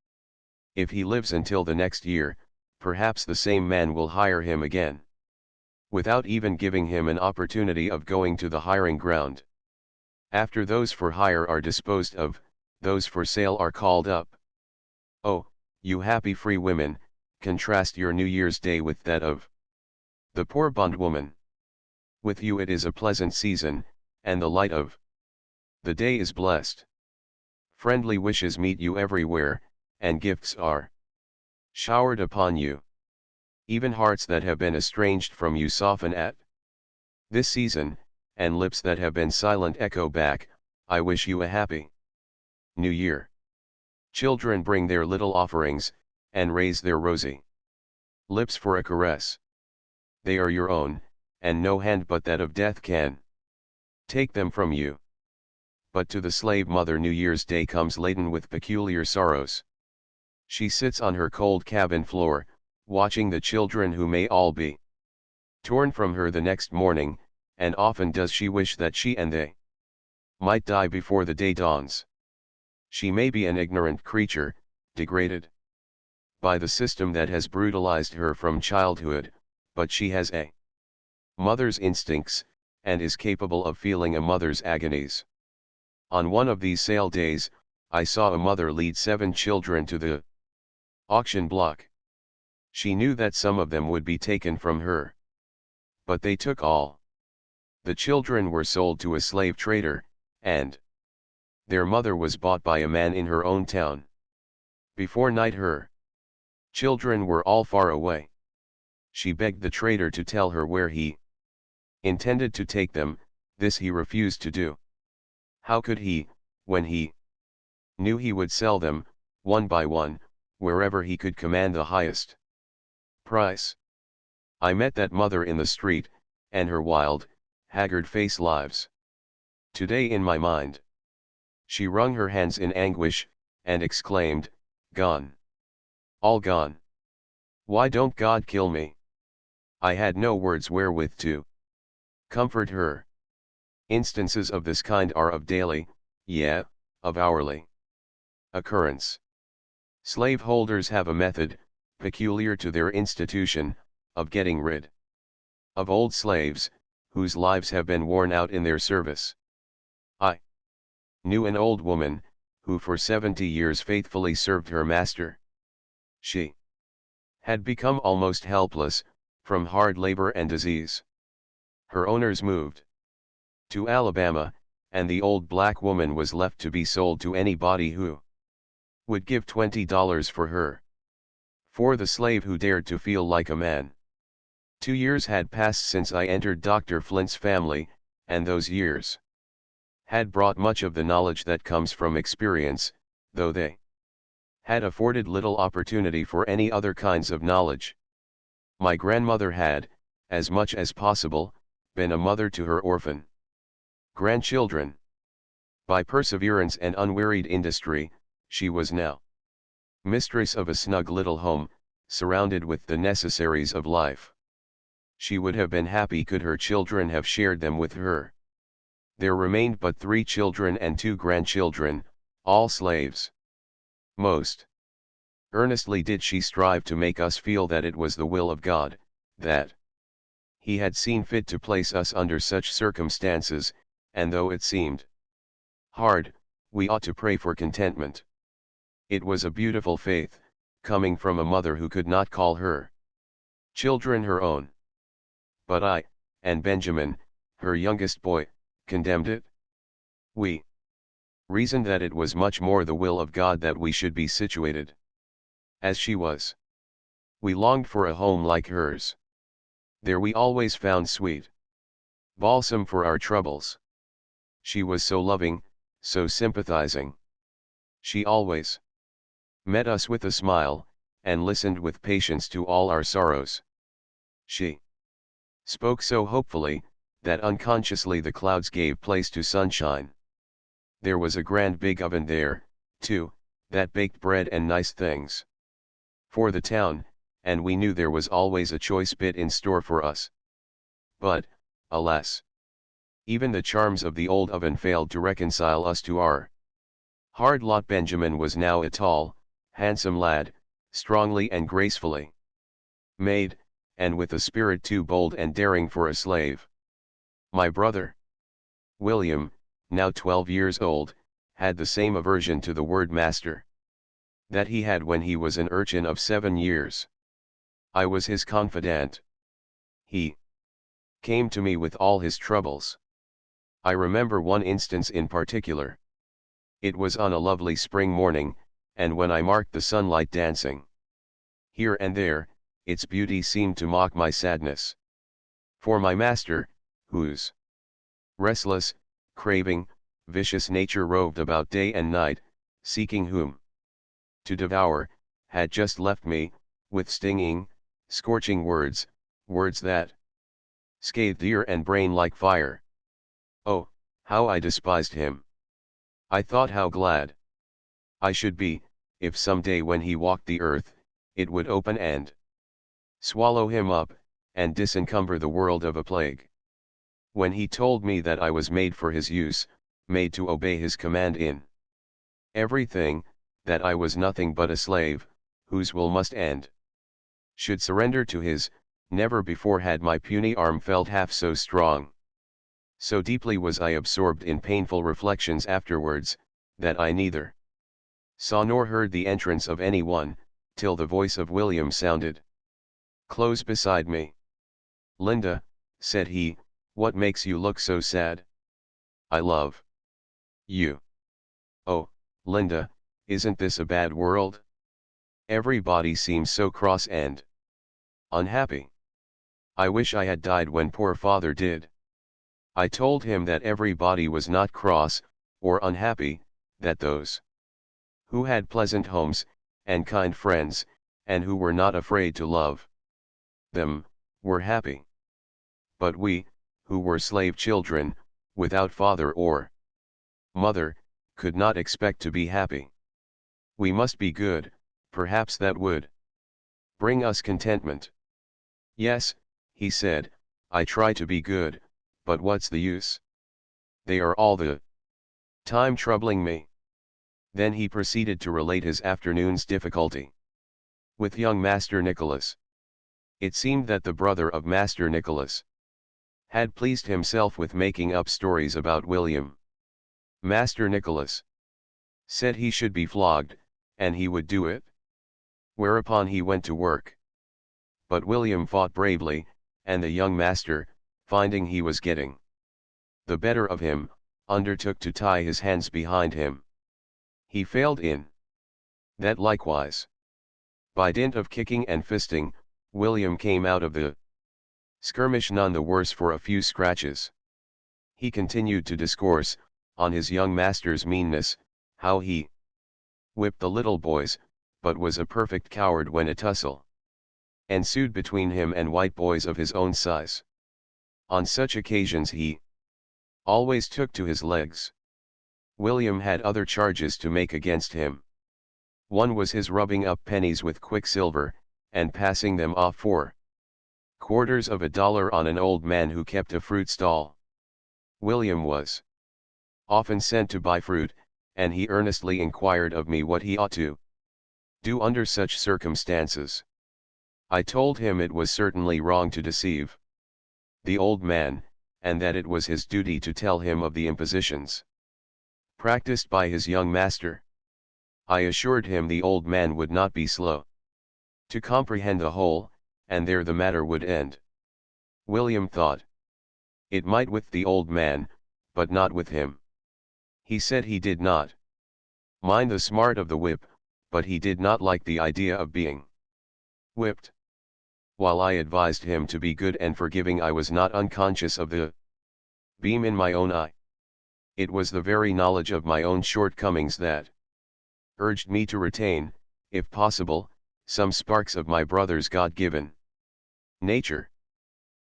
If he lives until the next year, perhaps the same man will hire him again, without even giving him an opportunity of going to the hiring ground. After those for hire are disposed of, those for sale are called up. Oh, you happy free women, contrast your New Year's Day with that of the poor bondwoman. With you it is a pleasant season, and the light of the day is blessed. Friendly wishes meet you everywhere, and gifts are showered upon you. Even hearts that have been estranged from you soften at this season, and lips that have been silent echo back, I wish you a happy New Year. Children bring their little offerings, and raise their rosy lips for a caress. They are your own, and no hand but that of death can take them from you. But to the slave mother New Year's Day comes laden with peculiar sorrows. She sits on her cold cabin floor, watching the children who may all be torn from her the next morning, and often does she wish that she and they might die before the day dawns. She may be an ignorant creature, degraded by the system that has brutalized her from childhood, but she has a mother's instincts, and is capable of feeling a mother's agonies. On one of these sale days, I saw a mother lead 7 children to the auction block. She knew that some of them would be taken from her, but they took all. The children were sold to a slave trader, and their mother was bought by a man in her own town. Before night her children were all far away. She begged the trader to tell her where he intended to take them. This he refused to do. How could he, when he knew he would sell them, one by one, wherever he could command the highest price? I met that mother in the street, and her wild, haggard face lives today in my mind. She wrung her hands in anguish, and exclaimed, "Gone. All gone. Why don't God kill me?" I had no words wherewith to comfort her. Instances of this kind are of daily, yea, of hourly occurrence. Slaveholders have a method, peculiar to their institution, of getting rid of old slaves, whose lives have been worn out in their service. I knew an old woman, who for 70 years faithfully served her master. She had become almost helpless, from hard labor and disease. Her owners moved to Alabama, and the old black woman was left to be sold to anybody who would give $20 for her. For the slave who dared to feel like a man. 2 years had passed since I entered Dr. Flint's family, and those years had brought much of the knowledge that comes from experience, though they had afforded little opportunity for any other kinds of knowledge. My grandmother had, as much as possible, been a mother to her orphan grandchildren. By perseverance and unwearied industry, she was now mistress of a snug little home, surrounded with the necessaries of life. She would have been happy could her children have shared them with her. There remained but 3 children and 2 grandchildren, all slaves. Most earnestly did she strive to make us feel that it was the will of God, that He had seen fit to place us under such circumstances, and though it seemed hard, we ought to pray for contentment. It was a beautiful faith, coming from a mother who could not call her children her own. But I, and Benjamin, her youngest boy, condemned it. We reasoned that it was much more the will of God that we should be situated as she was. We longed for a home like hers. There we always found sweet balsam for our troubles. She was so loving, so sympathizing. She always met us with a smile, and listened with patience to all our sorrows. She spoke so hopefully, that unconsciously the clouds gave place to sunshine. There was a grand big oven there, too, that baked bread and nice things for the town, and we knew there was always a choice bit in store for us. But, alas! Even the charms of the old oven failed to reconcile us to our hard lot. Benjamin was now a tall, handsome lad, strongly and gracefully made, and with a spirit too bold and daring for a slave. My brother, William, now 12 years old, had the same aversion to the word master that he had when he was an urchin of 7 years. I was his confidant. He came to me with all his troubles. I remember one instance in particular. It was on a lovely spring morning, and when I marked the sunlight dancing here and there, its beauty seemed to mock my sadness. For my master, whose restless, craving, vicious nature roved about day and night, seeking whom to devour, had just left me, with stinging, scorching words, words that scathed ear and brain like fire. Oh, how I despised him! I thought how glad I should be, if some day when he walked the earth, it would open and swallow him up, and disencumber the world of a plague. When he told me that I was made for his use, made to obey his command in everything, that I was nothing but a slave, whose will must end, should surrender to his, never before had my puny arm felt half so strong. So deeply was I absorbed in painful reflections afterwards, that I neither saw nor heard the entrance of any one, till the voice of William sounded close beside me. "Linda," said he, "what makes you look so sad?" "I love you." "Oh, Linda, isn't this a bad world? Everybody seems so cross and unhappy. I wish I had died when poor father did." I told him that everybody was not cross, or unhappy, that those who had pleasant homes, and kind friends, and who were not afraid to love them, were happy. But we, who were slave children, without father or mother, could not expect to be happy. We must be good, perhaps that would bring us contentment. "Yes," he said, "I try to be good, but what's the use? They are all the time troubling me." Then he proceeded to relate his afternoon's difficulty with young Master Nicholas. It seemed that the brother of Master Nicholas had pleased himself with making up stories about William. Master Nicholas said he should be flogged, and he would do it. Whereupon he went to work. But William fought bravely, and the young master, finding he was getting the better of him, undertook to tie his hands behind him. He failed in that likewise. By dint of kicking and fisting, William came out of the skirmish none the worse for a few scratches. He continued to discourse on his young master's meanness, how he whipped the little boys, but was a perfect coward when a tussle ensued between him and white boys of his own size. On such occasions he always took to his legs. William had other charges to make against him. One was his rubbing up pennies with quicksilver, and passing them off for quarters of a dollar on an old man who kept a fruit stall. William was often sent to buy fruit, and he earnestly inquired of me what he ought to do under such circumstances. I told him it was certainly wrong to deceive the old man, and that it was his duty to tell him of the impositions practiced by his young master. I assured him the old man would not be slow to comprehend the whole, and there the matter would end. William thought it might with the old man, but not with him. He said he did not mind the smart of the whip, but he did not like the idea of being whipped. While I advised him to be good and forgiving, I was not unconscious of the beam in my own eye. It was the very knowledge of my own shortcomings that urged me to retain, if possible, some sparks of my brother's God-given nature.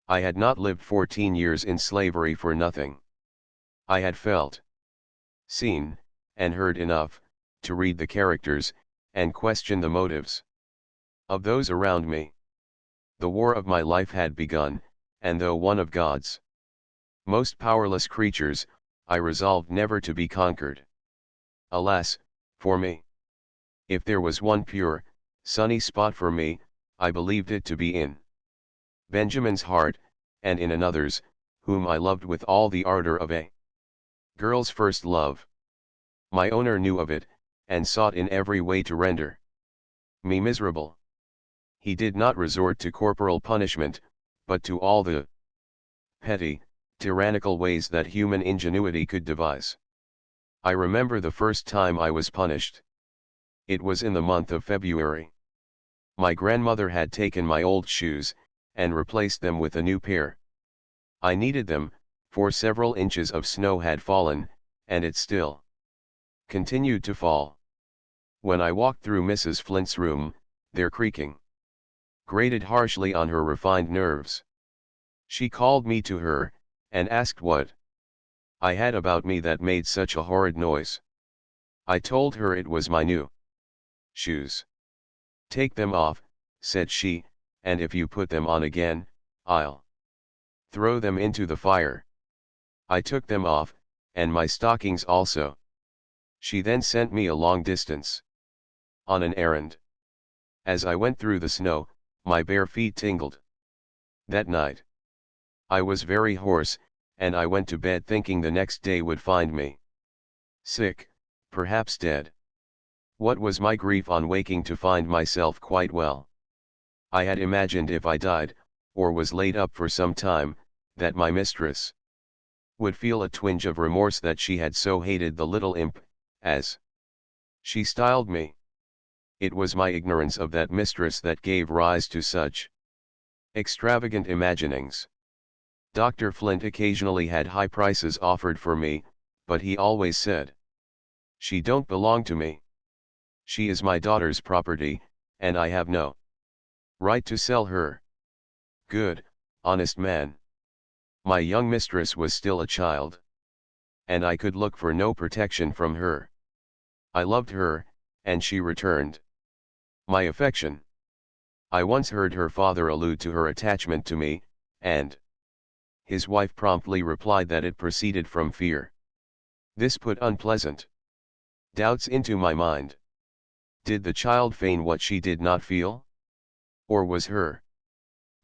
I had not lived 14 years in slavery for nothing. I had felt, seen, and heard enough, to read the characters, and question the motives of those around me. The war of my life had begun, and though one of God's Most powerless creatures, I resolved never to be conquered. Alas, for me. If there was one pure, sunny spot for me, I believed it to be in Benjamin's heart, and in another's, whom I loved with all the ardor of a girl's first love. My owner knew of it, and sought in every way to render me miserable. He did not resort to corporal punishment, but to all the petty, tyrannical ways that human ingenuity could devise. I remember the first time I was punished. It was in the month of February. My grandmother had taken my old shoes, and replaced them with a new pair. I needed them, for several inches of snow had fallen, and it still continued to fall. When I walked through Mrs. Flint's room, their creaking grated harshly on her refined nerves. She called me to her, and asked what I had about me that made such a horrid noise. I told her it was my new shoes. "Take them off," said she, "and if you put them on again, I'll throw them into the fire." I took them off, and my stockings also. She then sent me a long distance on an errand. As I went through the snow, my bare feet tingled. That night I was very hoarse, and I went to bed thinking the next day would find me sick, perhaps dead. What was my grief on waking to find myself quite well. I had imagined if I died, or was laid up for some time, that my mistress would feel a twinge of remorse that she had so hated the little imp, as she styled me. It was my ignorance of that mistress that gave rise to such extravagant imaginings. Dr. Flint occasionally had high prices offered for me, but he always said, "She don't belong to me. She is my daughter's property, and I have no right to sell her." Good, honest man. My young mistress was still a child, and I could look for no protection from her. I loved her, and she returned my affection. I once heard her father allude to her attachment to me, and his wife promptly replied that it proceeded from fear. This put unpleasant doubts into my mind. Did the child feign what she did not feel? Or was her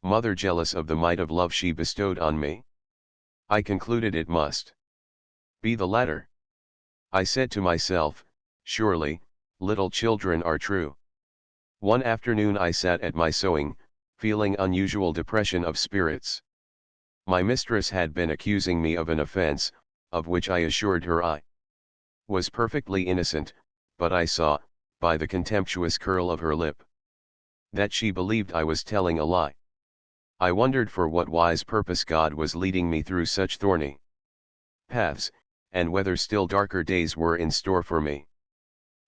mother jealous of the mite of love she bestowed on me? I concluded it must be the latter. I said to myself, surely, little children are true. One afternoon I sat at my sewing, feeling unusual depression of spirits. My mistress had been accusing me of an offense, of which I assured her I was perfectly innocent, but I saw, by the contemptuous curl of her lip, that she believed I was telling a lie. I wondered for what wise purpose God was leading me through such thorny paths, and whether still darker days were in store for me.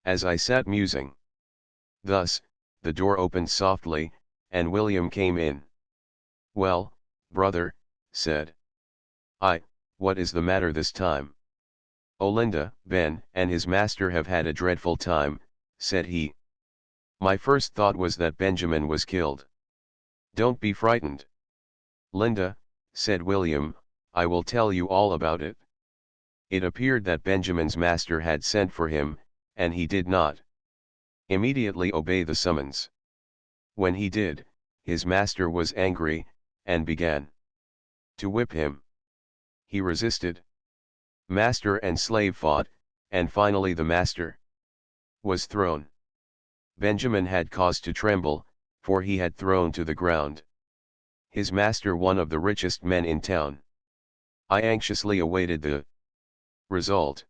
As I sat musing thus, the door opened softly, and William came in. "Well, brother," said I, "what is the matter this time?" "Olinda, Ben, and his master have had a dreadful time," said he. My first thought was that Benjamin was killed. "Don't be frightened, Linda," said William, "I will tell you all about it." It appeared that Benjamin's master had sent for him, and he did not immediately obey the summons. When he did, his master was angry, and began to whip him. He resisted. Master and slave fought, and finally the master was thrown. Benjamin had cause to tremble, for he had thrown to the ground his master, one of the richest men in town. I anxiously awaited the result.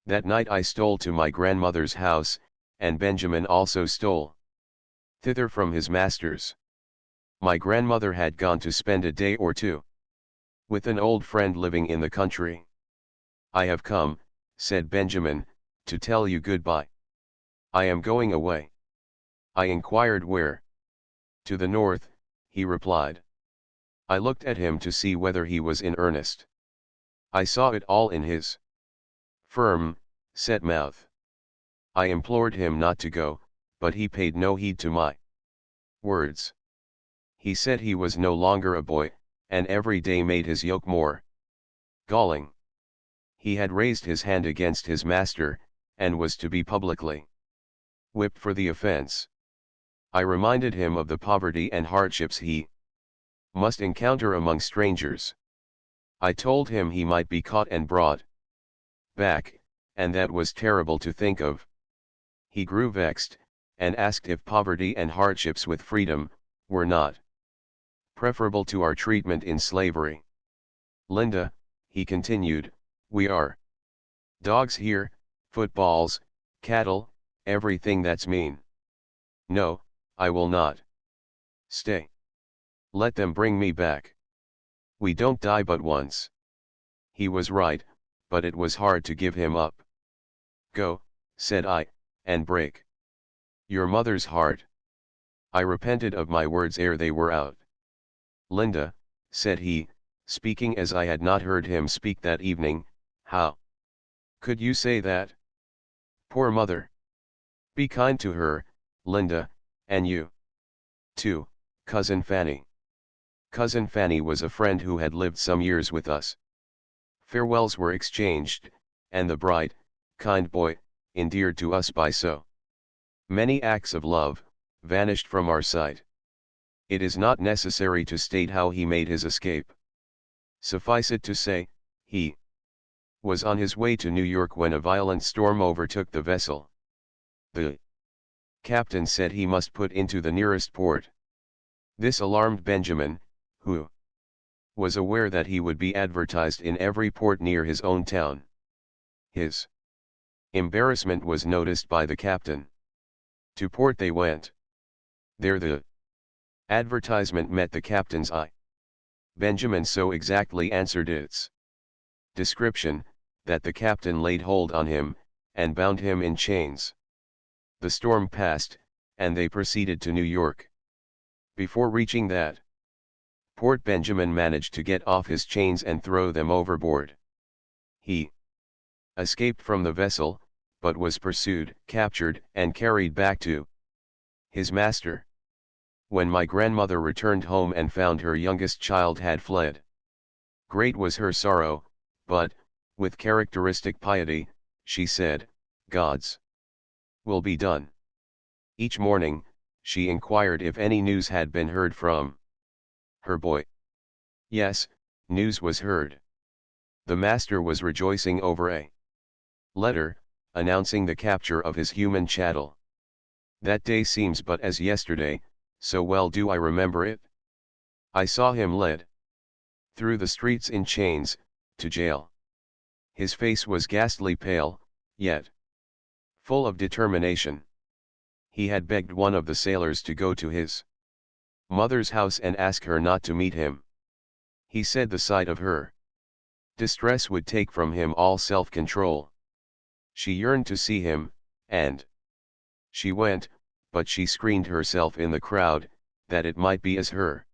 That night I stole to my grandmother's house, and Benjamin also stole thither from his master's. My grandmother had gone to spend a day or two with an old friend living in the country. "I have come," said Benjamin, "to tell you goodbye. I am going away." I inquired where. "To the north," he replied. I looked at him to see whether he was in earnest. I saw it all in his firm, set mouth. I implored him not to go, but he paid no heed to my words. He said he was no longer a boy, and every day made his yoke more Galling. He had raised his hand against his master, and was to be publicly whipped for the offense. I reminded him of the poverty and hardships he must encounter among strangers. I told him he might be caught and brought back, and that was terrible to think of. He grew vexed, and asked if poverty and hardships with freedom were not preferable to our treatment in slavery. Linda, he continued, we are dogs here, footballs, cattle, everything that's mean. No, I will not stay. Let them bring me back. We don't die but once. He was right, but it was hard to give him up. Go, said I, and break your mother's heart. I repented of my words ere they were out. Linda, said he, speaking as I had not heard him speak that evening, how could you say that? Poor mother. Be kind to her, Linda, and you, too, Cousin Fanny. Cousin Fanny was a friend who had lived some years with us. Farewells were exchanged, and the bright, kind boy, endeared to us by so many acts of love, vanished from our sight. It is not necessary to state how he made his escape. Suffice it to say, he was on his way to New York when a violent storm overtook the vessel. The captain said he must put into the nearest port. This alarmed Benjamin, who was aware that he would be advertised in every port near his own town. His embarrassment was noticed by the captain. To port they went. There the advertisement met the captain's eye. Benjamin so exactly answered its description, that the captain laid hold on him, and bound him in chains. The storm passed, and they proceeded to New York. Before reaching that port, Benjamin managed to get off his chains and throw them overboard. He escaped from the vessel, but was pursued, captured, and carried back to his master. When my grandmother returned home and found her youngest child had fled, great was her sorrow, but, with characteristic piety, she said, God's will be done. Each morning, she inquired if any news had been heard from her boy. Yes, news was heard. The master was rejoicing over a letter, announcing the capture of his human chattel. That day seems but as yesterday, so well do I remember it. I saw him led through the streets in chains, to jail. His face was ghastly pale, yet full of determination. He had begged one of the sailors to go to his mother's house and ask her not to meet him. He said the sight of her distress would take from him all self-control. She yearned to see him, and she went, but she screened herself in the crowd, that it might be as her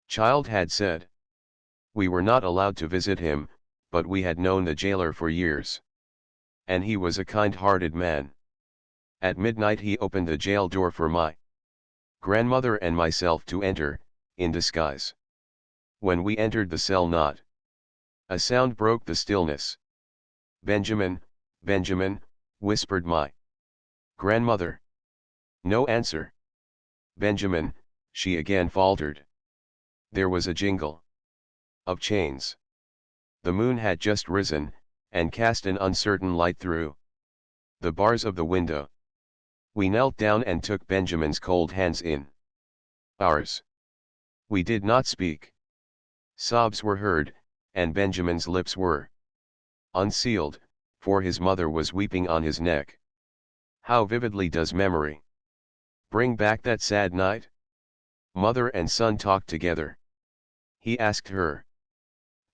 child had said. We were not allowed to visit him, but we had known the jailer for years. And he was a kind-hearted man. At midnight he opened the jail door for my grandmother and myself to enter, in disguise. When we entered the cell, not a sound broke the stillness. Benjamin, Benjamin, whispered my grandmother. No answer. Benjamin, she again faltered. There was a jingle of chains. The moon had just risen, and cast an uncertain light through the bars of the window. We knelt down and took Benjamin's cold hands in ours. We did not speak. Sobs were heard, and Benjamin's lips were unsealed, for his mother was weeping on his neck. How vividly does memory bring back that sad night? Mother and son talked together. He asked her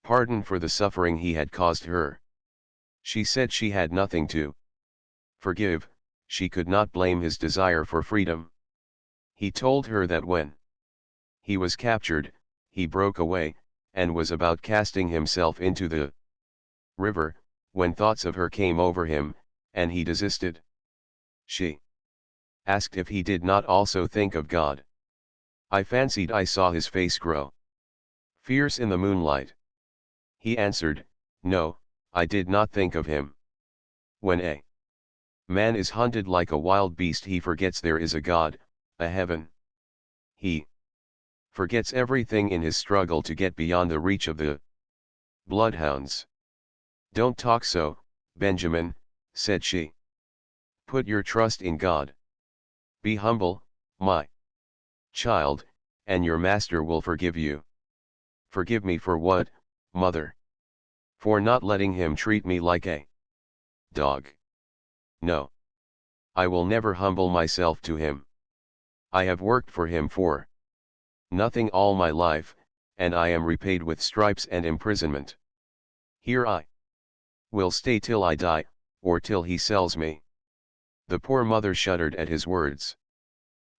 pardon for the suffering he had caused her. She said she had nothing to forgive, she could not blame his desire for freedom. He told her that when he was captured, he broke away, and was about casting himself into the river, when thoughts of her came over him, and he desisted. She asked if he did not also think of God. I fancied I saw his face grow fierce in the moonlight. He answered, No, I did not think of him. When a man is hunted like a wild beast, he forgets there is a God, a heaven. He forgets everything in his struggle to get beyond the reach of the bloodhounds. Don't talk so, Benjamin, said she. Put your trust in God. Be humble, my child, and your master will forgive you. Forgive me for what, mother? For not letting him treat me like a dog. No. I will never humble myself to him. I have worked for him for nothing all my life, and I am repaid with stripes and imprisonment. Here I will stay till I die, or till he sells me. The poor mother shuddered at his words.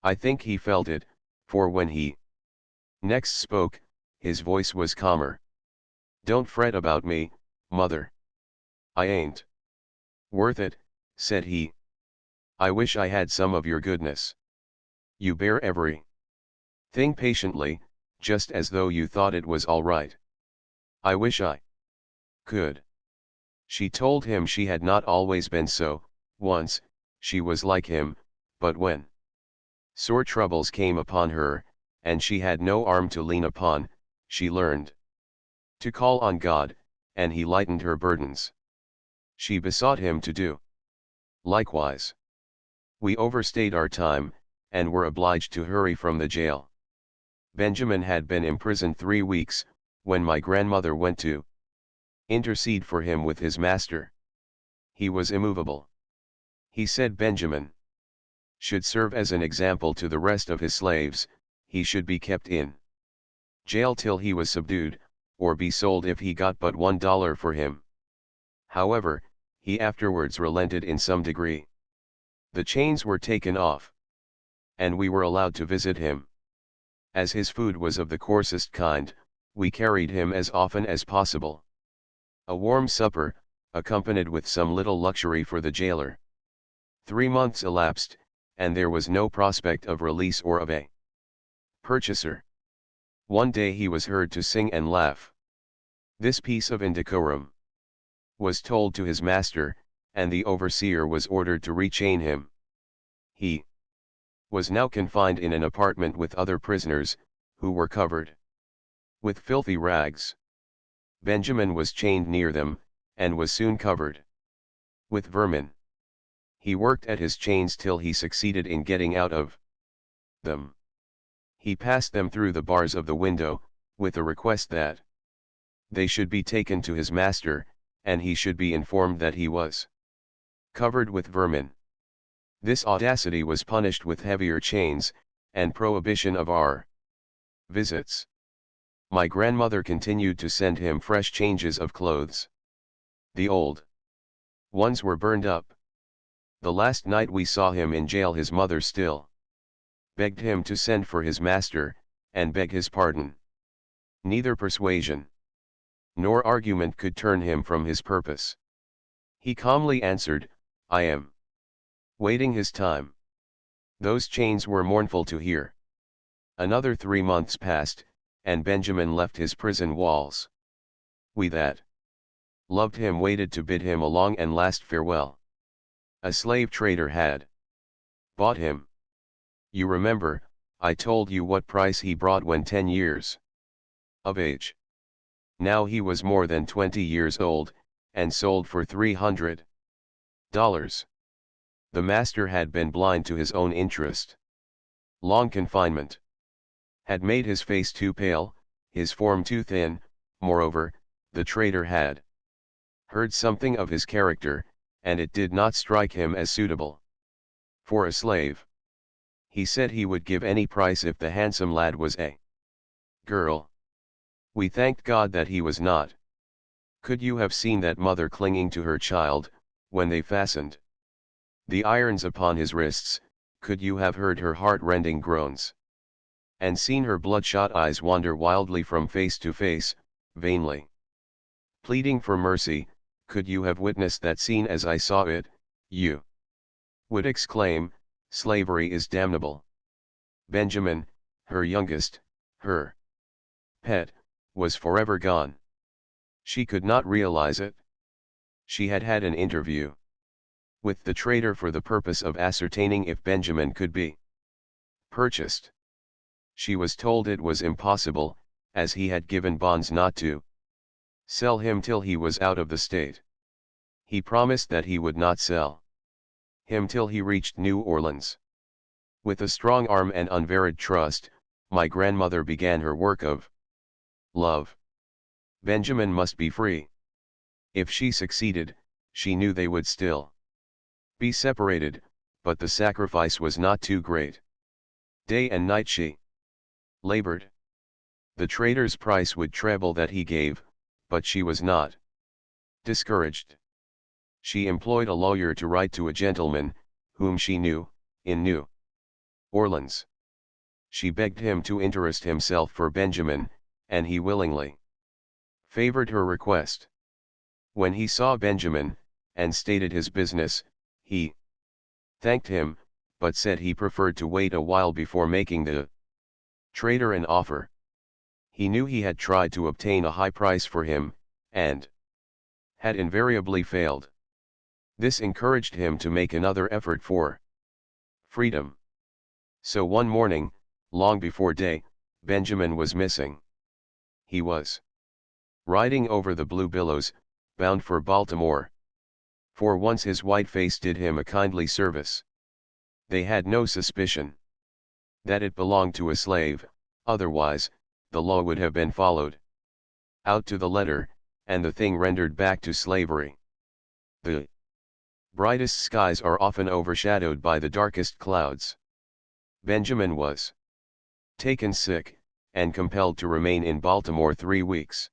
I think he felt it, for when he next spoke, his voice was calmer. Don't fret about me, mother. I ain't worth it, said he. I wish I had some of your goodness. You bear every thing patiently, just as though you thought it was all right. I wish I could. She told him she had not always been so. Once, she was like him, but when sore troubles came upon her, and she had no arm to lean upon, she learned to call on God, and he lightened her burdens. She besought him to do likewise. We overstayed our time, and were obliged to hurry from the jail. Benjamin had been imprisoned 3 weeks, when my grandmother went to intercede for him with his master. He was immovable. He said Benjamin should serve as an example to the rest of his slaves. He should be kept in jail till he was subdued, or be sold if he got but $1 for him. However, he afterwards relented in some degree. The chains were taken off, and we were allowed to visit him. As his food was of the coarsest kind, we carried him as often as possible. A warm supper, accompanied with some little luxury for the jailer. 3 months elapsed, and there was no prospect of release or of a purchaser. One day he was heard to sing and laugh. This piece of indecorum was told to his master, and the overseer was ordered to rechain him. He was now confined in an apartment with other prisoners, who were covered with filthy rags. Benjamin was chained near them, and was soon covered with vermin. He worked at his chains till he succeeded in getting out of them. He passed them through the bars of the window, with a request that they should be taken to his master, and he should be informed that he was covered with vermin. This audacity was punished with heavier chains, and prohibition of our visits. My grandmother continued to send him fresh changes of clothes. The old ones were burned up. The last night we saw him in jail, his mother still begged him to send for his master, and beg his pardon. Neither persuasion nor argument could turn him from his purpose. He calmly answered, I am waiting his time. Those chains were mournful to hear. Another 3 months passed, and Benjamin left his prison walls. We that loved him waited to bid him a long and last farewell. A slave trader had bought him. You remember, I told you what price he brought when 10 years of age. Now he was more than 20 years old, and sold for $300. The master had been blind to his own interest. Long confinement had made his face too pale, his form too thin. Moreover, the trader had heard something of his character, and it did not strike him as suitable for a slave. He said he would give any price if the handsome lad was a girl. We thanked God that he was not. Could you have seen that mother clinging to her child, when they fastened the irons upon his wrists, could you have heard her heart-rending groans, and seen her bloodshot eyes wander wildly from face to face, vainly pleading for mercy, could you have witnessed that scene as I saw it, you would exclaim, slavery is damnable. Benjamin, her youngest, her pet, was forever gone. She could not realize it. She had had an interview with the trader for the purpose of ascertaining if Benjamin could be purchased. She was told it was impossible, as he had given bonds not to sell him till he was out of the state. He promised that he would not sell him till he reached New Orleans. With a strong arm and unvaried trust, my grandmother began her work of love. Benjamin must be free. If she succeeded, she knew they would still be separated, but the sacrifice was not too great. Day and night she labored. The trader's price would treble that he gave, but she was not discouraged. She employed a lawyer to write to a gentleman, whom she knew, in New Orleans. She begged him to interest himself for Benjamin, and he willingly favored her request. When he saw Benjamin, and stated his business, he thanked him, but said he preferred to wait a while before making the trader an offer. He knew he had tried to obtain a high price for him, and had invariably failed. This encouraged him to make another effort for freedom. So one morning, long before day, Benjamin was missing. He was riding over the blue billows, bound for Baltimore. For once his white face did him a kindly service. They had no suspicion that it belonged to a slave, otherwise, the law would have been followed out to the letter, and the thing rendered back to slavery. The brightest skies are often overshadowed by the darkest clouds. Benjamin was taken sick, and compelled to remain in Baltimore 3 weeks.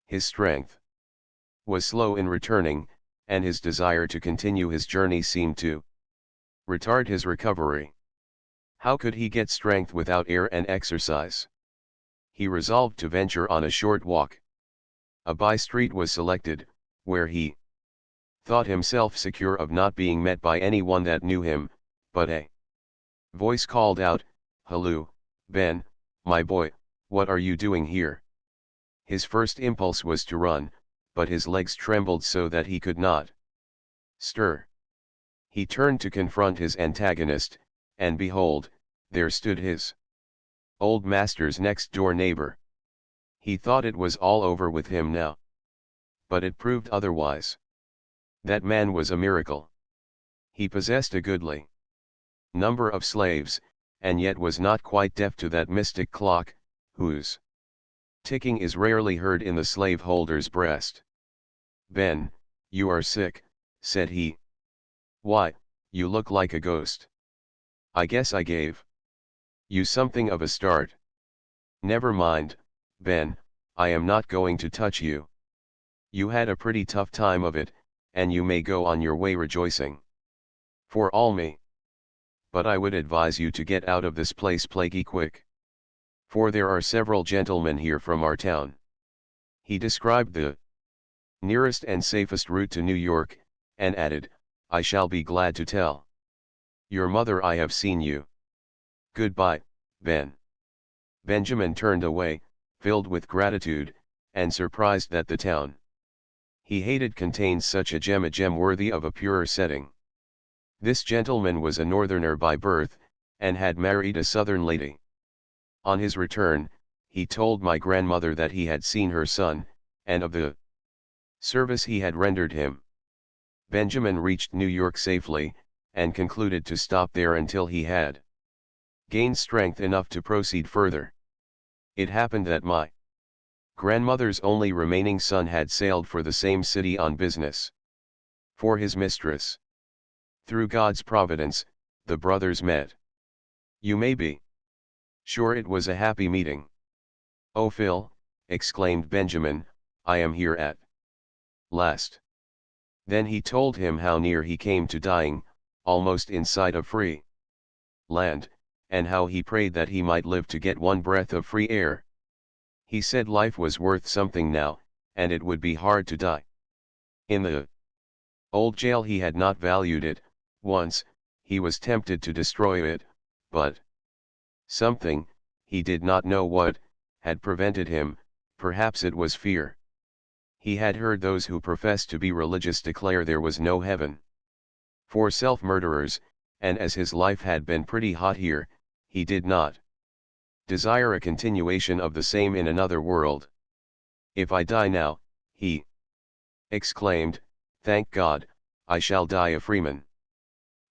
His strength was slow in returning, and his desire to continue his journey seemed to retard his recovery. How could he get strength without air and exercise? He resolved to venture on a short walk. A by-street was selected, where he thought himself secure of not being met by anyone that knew him, but a voice called out, "Halloo, Ben, my boy, what are you doing here?" His first impulse was to run, but his legs trembled so that he could not stir. He turned to confront his antagonist, and behold, there stood his old master's next-door neighbor. He thought it was all over with him now. But it proved otherwise. That man was a miracle. He possessed a goodly number of slaves, and yet was not quite deaf to that mystic clock, whose ticking is rarely heard in the slaveholder's breast. "Ben, you are sick," said he. "Why, you look like a ghost. I guess I gave you something of a start." "Never mind, Ben, I am not going to touch you. You had a pretty tough time of it, and you may go on your way rejoicing. For all me. But I would advise you to get out of this place plaguey quick. For there are several gentlemen here from our town." He described the nearest and safest route to New York, and added, "I shall be glad to tell your mother I have seen you. Goodbye, Ben." Benjamin turned away, filled with gratitude, and surprised that the town he hated contained such a gem worthy of a purer setting. This gentleman was a northerner by birth, and had married a southern lady. On his return, he told my grandmother that he had seen her son, and of the service he had rendered him. Benjamin reached New York safely, and concluded to stop there until he had gained strength enough to proceed further. It happened that my grandmother's only remaining son had sailed for the same city on business for his mistress. Through God's providence, the brothers met. You may be sure it was a happy meeting. "Oh, Phil," exclaimed Benjamin, "I am here at last." Then he told him how near he came to dying, almost in sight of free land, and how he prayed that he might live to get one breath of free air. He said life was worth something now, and it would be hard to die in the old jail. He had not valued it. Once, he was tempted to destroy it, but something, he did not know what, had prevented him. Perhaps it was fear. He had heard those who professed to be religious declare there was no heaven for self-murderers, and as his life had been pretty hot here, he did not desire a continuation of the same in another world. "If I die now," he exclaimed, "thank God, I shall die a freeman."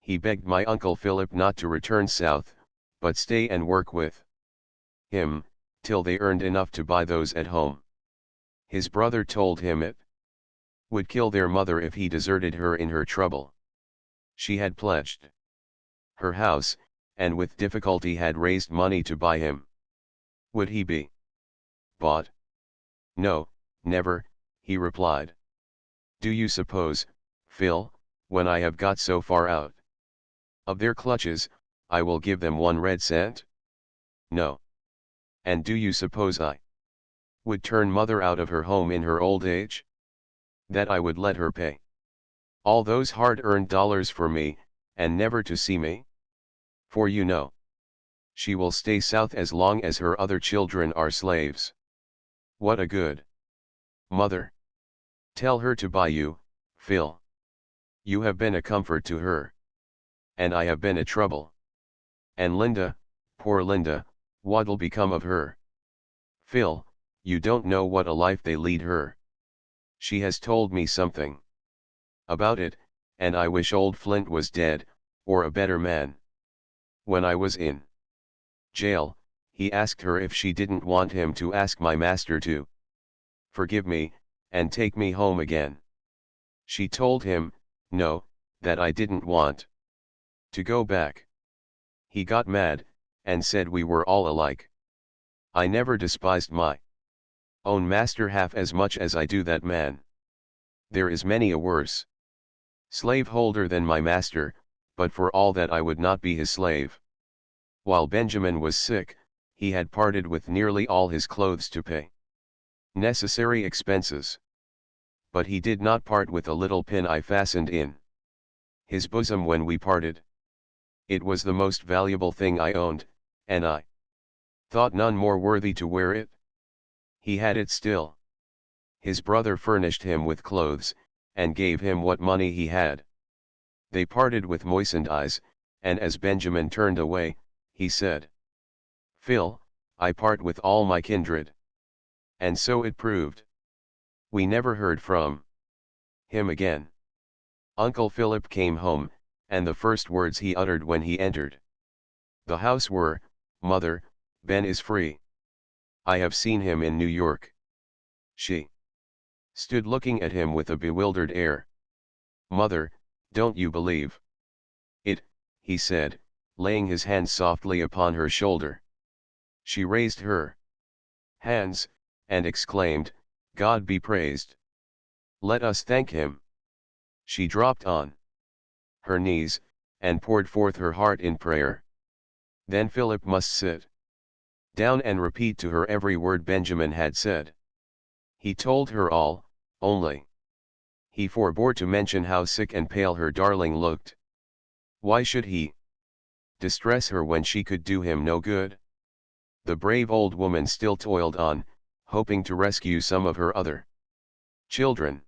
He begged my Uncle Philip not to return south, but stay and work with him, till they earned enough to buy those at home. His brother told him it would kill their mother if he deserted her in her trouble. She had pledged her house, and with difficulty had raised money to buy him. Would he be bought? "No, never," he replied. "Do you suppose, Phil, when I have got so far out of their clutches, I will give them 1 red cent? No. And do you suppose I would turn mother out of her home in her old age? That I would let her pay all those hard-earned dollars for me, and never to see me? For you know, she will stay south as long as her other children are slaves. What a good mother! Tell her to buy you, Phil. You have been a comfort to her. And I have been a trouble. And Linda, poor Linda, what'll become of her? Phil, you don't know what a life they lead her. She has told me something about it, and I wish old Flint was dead, or a better man. When I was in jail, he asked her if she didn't want him to ask my master to forgive me, and take me home again. She told him, no, that I didn't want to go back. He got mad, and said we were all alike. I never despised my own master half as much as I do that man. There is many a worse slaveholder than my master, but for all that I would not be his slave. While Benjamin was sick, he had parted with nearly all his clothes to pay necessary expenses. But he did not part with a little pin I fastened in his bosom when we parted. It was the most valuable thing I owned, and I thought none more worthy to wear it. He had it still. His brother furnished him with clothes, and gave him what money he had. They parted with moistened eyes, and as Benjamin turned away, he said, "Phil, I part with all my kindred." And so it proved. We never heard from him again. Uncle Philip came home, and the first words he uttered when he entered the house were, "Mother, Ben is free. I have seen him in New York." She stood looking at him with a bewildered air. "Mother, don't you believe it?" he said, laying his hand softly upon her shoulder. She raised her hands, and exclaimed, "God be praised. Let us thank him." She dropped on her knees, and poured forth her heart in prayer. Then Philip must sit down and repeat to her every word Benjamin had said. He told her all, only he forbore to mention how sick and pale her darling looked. Why should he distress her when she could do him no good? The brave old woman still toiled on, hoping to rescue some of her other children.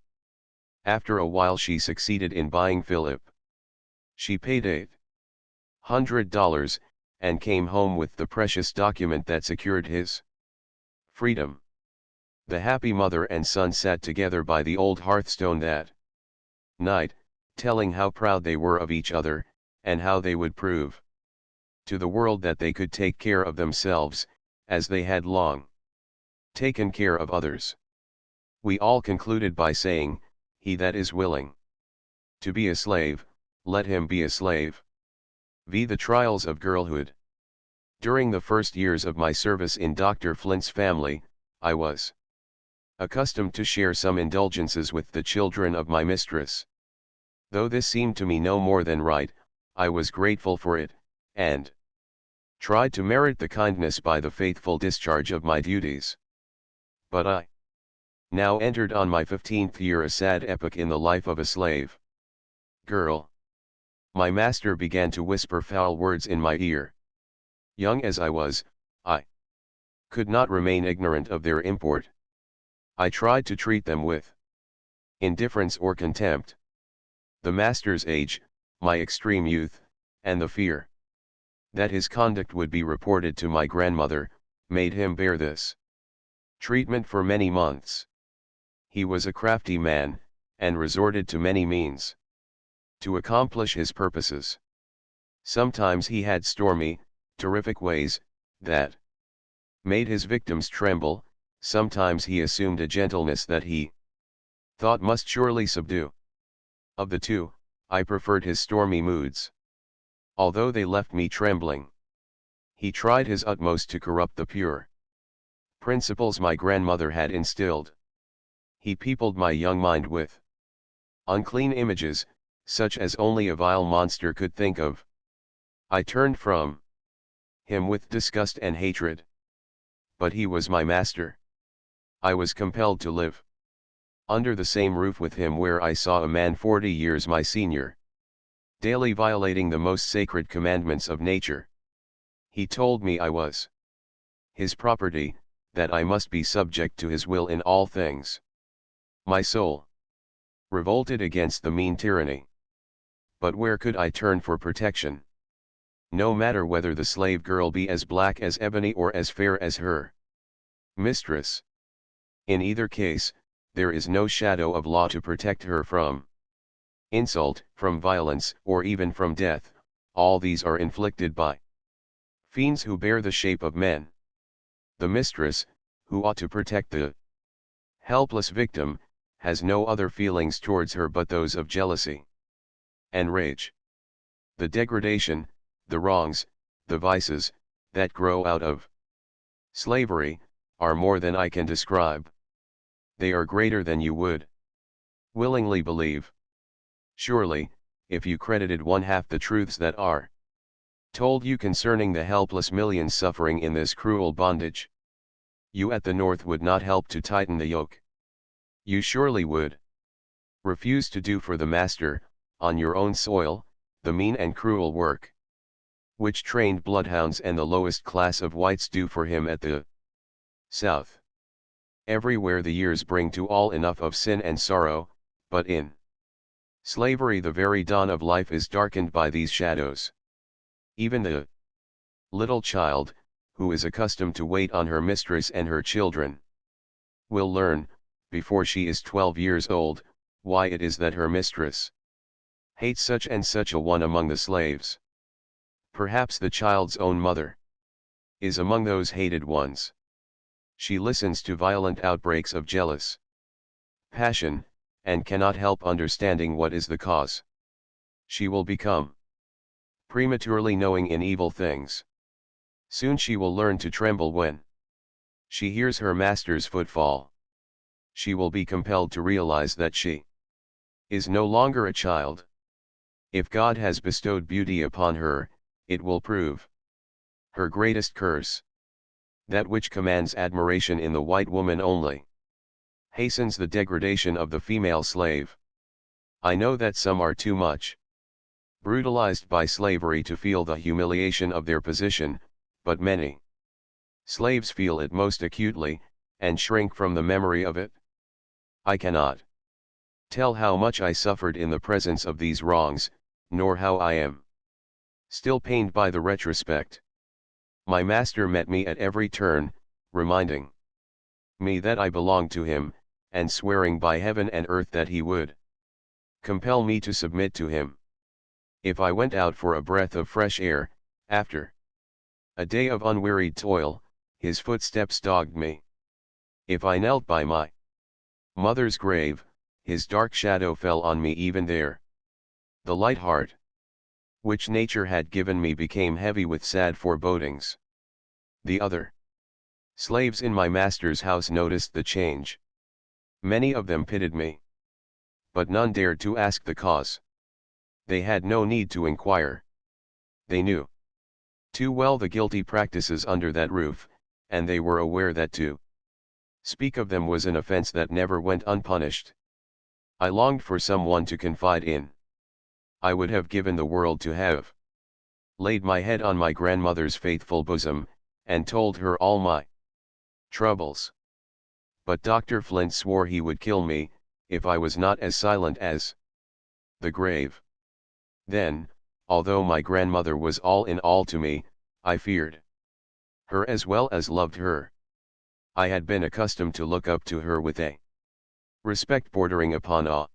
After a while she succeeded in buying Philip. She paid $800, and came home with the precious document that secured his freedom. The happy mother and son sat together by the old hearthstone that night, telling how proud they were of each other, and how they would prove to the world that they could take care of themselves, as they had long taken care of others. We all concluded by saying, "He that is willing to be a slave, let him be a slave." The trials of girlhood. During the first years of my service in Dr. Flint's family, I was accustomed to share some indulgences with the children of my mistress. Though this seemed to me no more than right, I was grateful for it, and tried to merit the kindness by the faithful discharge of my duties. But I now entered on my 15th year, a sad epoch in the life of a slave girl. My master began to whisper foul words in my ear. Young as I was, I could not remain ignorant of their import. I tried to treat them with indifference or contempt. The master's age, my extreme youth, and the fear that his conduct would be reported to my grandmother, made him bear this treatment for many months. He was a crafty man, and resorted to many means to accomplish his purposes. Sometimes he had stormy, terrific ways, that made his victims tremble, sometimes he assumed a gentleness that he thought must surely subdue. Of the two, I preferred his stormy moods. Although they left me trembling, he tried his utmost to corrupt the pure principles my grandmother had instilled. He peopled my young mind with unclean images, such as only a vile monster could think of. I turned from him with disgust and hatred. But he was my master. I was compelled to live under the same roof with him where I saw a man 40 years my senior, daily violating the most sacred commandments of nature. He told me I was his property, that I must be subject to his will in all things. My soul revolted against the mean tyranny. But where could I turn for protection? No matter whether the slave girl be as black as ebony or as fair as her mistress. In either case, there is no shadow of law to protect her from insult, from violence, or even from death. All these are inflicted by fiends who bear the shape of men. The mistress, who ought to protect the helpless victim, has no other feelings towards her but those of jealousy and rage. The degradation, the wrongs, the vices, that grow out of slavery, are more than I can describe. They are greater than you would willingly believe. Surely, if you credited one half the truths that are told you concerning the helpless millions suffering in this cruel bondage, you at the North would not help to tighten the yoke. You surely would refuse to do for the master, on your own soil, the mean and cruel work which trained bloodhounds and the lowest class of whites do for him at the South. Everywhere the years bring to all enough of sin and sorrow, but in slavery the very dawn of life is darkened by these shadows. Even the little child, who is accustomed to wait on her mistress and her children, will learn, before she is 12 years old, why it is that her mistress hates such and such a one among the slaves. Perhaps the child's own mother is among those hated ones. She listens to violent outbreaks of jealous passion, and cannot help understanding what is the cause. She will become prematurely knowing in evil things. Soon she will learn to tremble when she hears her master's footfall. She will be compelled to realize that she is no longer a child. If God has bestowed beauty upon her, it will prove her greatest curse. That which commands admiration in the white woman only hastens the degradation of the female slave. I know that some are too much brutalized by slavery to feel the humiliation of their position, but many slaves feel it most acutely, and shrink from the memory of it. I cannot tell how much I suffered in the presence of these wrongs, nor how I am still pained by the retrospect. My master met me at every turn, reminding me that I belonged to him, and swearing by heaven and earth that he would compel me to submit to him. If I went out for a breath of fresh air, after a day of unwearied toil, his footsteps dogged me. If I knelt by my mother's grave, his dark shadow fell on me even there. The light heart which nature had given me became heavy with sad forebodings. The other slaves in my master's house noticed the change. Many of them pitied me, but none dared to ask the cause. They had no need to inquire. They knew too well the guilty practices under that roof, and they were aware that to speak of them was an offense that never went unpunished. I longed for someone to confide in. I would have given the world to have laid my head on my grandmother's faithful bosom, and told her all my troubles. But Dr. Flint swore he would kill me, if I was not as silent as the grave. Then, although my grandmother was all in all to me, I feared her as well as loved her. I had been accustomed to look up to her with a respect bordering upon awe.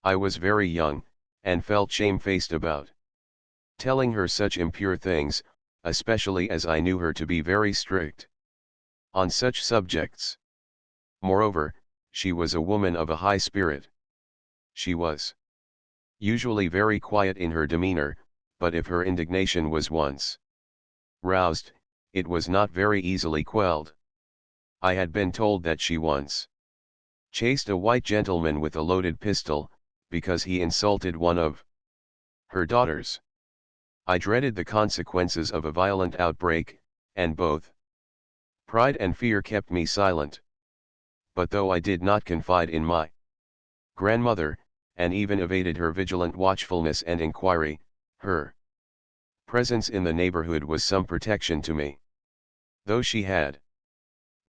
I was very young, and felt shamefaced about telling her such impure things, especially as I knew her to be very strict on such subjects. Moreover, she was a woman of a high spirit. She was usually very quiet in her demeanor, but if her indignation was once roused, it was not very easily quelled. I had been told that she once chased a white gentleman with a loaded pistol, because he insulted one of her daughters. I dreaded the consequences of a violent outbreak, and both pride and fear kept me silent. But though I did not confide in my grandmother, and even evaded her vigilant watchfulness and inquiry, her presence in the neighborhood was some protection to me. Though she had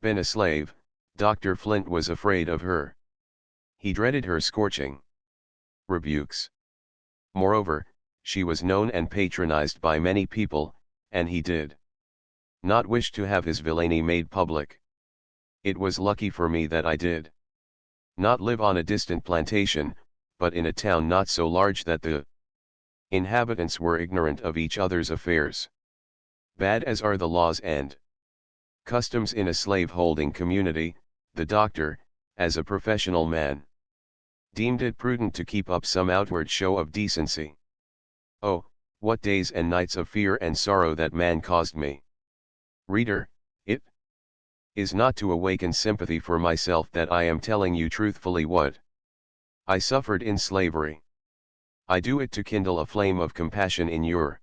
been a slave, Dr. Flint was afraid of her. He dreaded her scorching rebukes. Moreover, she was known and patronized by many people, and he did not wish to have his villainy made public. It was lucky for me that I did not live on a distant plantation, but in a town not so large that the inhabitants were ignorant of each other's affairs. Bad as are the laws and customs in a slave-holding community, the doctor, as a professional man, deemed it prudent to keep up some outward show of decency. Oh, what days and nights of fear and sorrow that man caused me! Reader, it is not to awaken sympathy for myself that I am telling you truthfully what I suffered in slavery. I do it to kindle a flame of compassion in your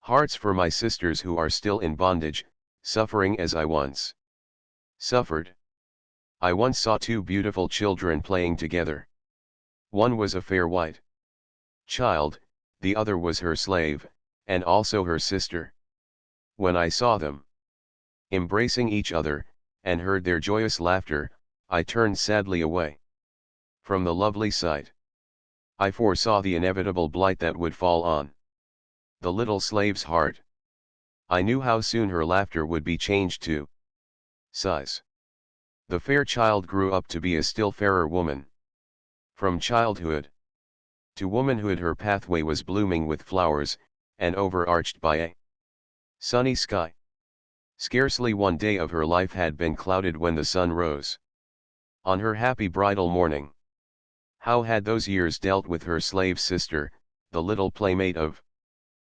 hearts for my sisters who are still in bondage, suffering as I once suffered. I once saw two beautiful children playing together. One was a fair white child, the other was her slave, and also her sister. When I saw them embracing each other, and heard their joyous laughter, I turned sadly away from the lovely sight. I foresaw the inevitable blight that would fall on the little slave's heart. I knew how soon her laughter would be changed to sighs. The fair child grew up to be a still fairer woman. From childhood to womanhood her pathway was blooming with flowers, and overarched by a sunny sky. Scarcely one day of her life had been clouded when the sun rose on her happy bridal morning. How had those years dealt with her slave sister, the little playmate of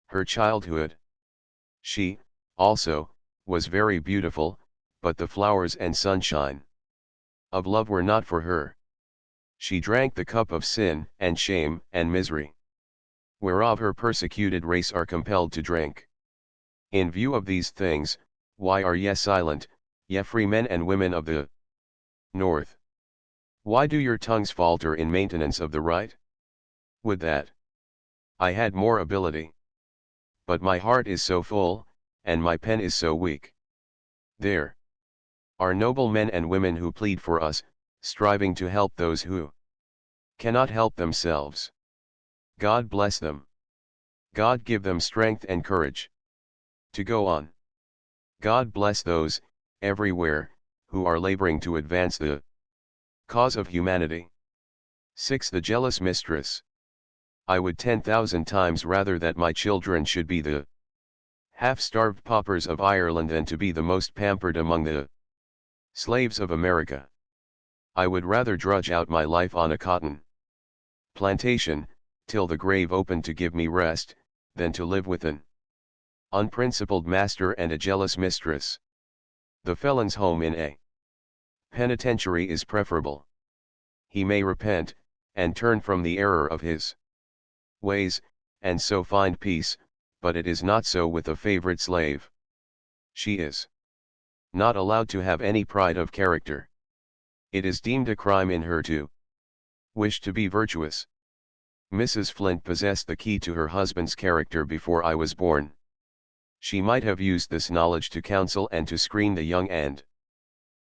her childhood? She, also, was very beautiful, but the flowers and sunshine of love were not for her. She drank the cup of sin and shame and misery, whereof her persecuted race are compelled to drink. In view of these things, why are ye silent, ye free men and women of the North? Why do your tongues falter in maintenance of the right? Would that I had more ability. But my heart is so full, and my pen is so weak. There are noble men and women who plead for us, striving to help those who cannot help themselves. God bless them. God give them strength and courage to go on. God bless those, everywhere, who are laboring to advance the cause of humanity. 6. The jealous mistress. I would 10,000 times rather that my children should be the half-starved paupers of Ireland than to be the most pampered among the slaves of America. I would rather drudge out my life on a cotton plantation, till the grave opened to give me rest, than to live with an unprincipled master and a jealous mistress. The felon's home in a penitentiary is preferable. He may repent, and turn from the error of his ways, and so find peace, but it is not so with a favorite slave. She is not allowed to have any pride of character. It is deemed a crime in her to wish to be virtuous. Mrs. Flint possessed the key to her husband's character before I was born. She might have used this knowledge to counsel and to screen the young and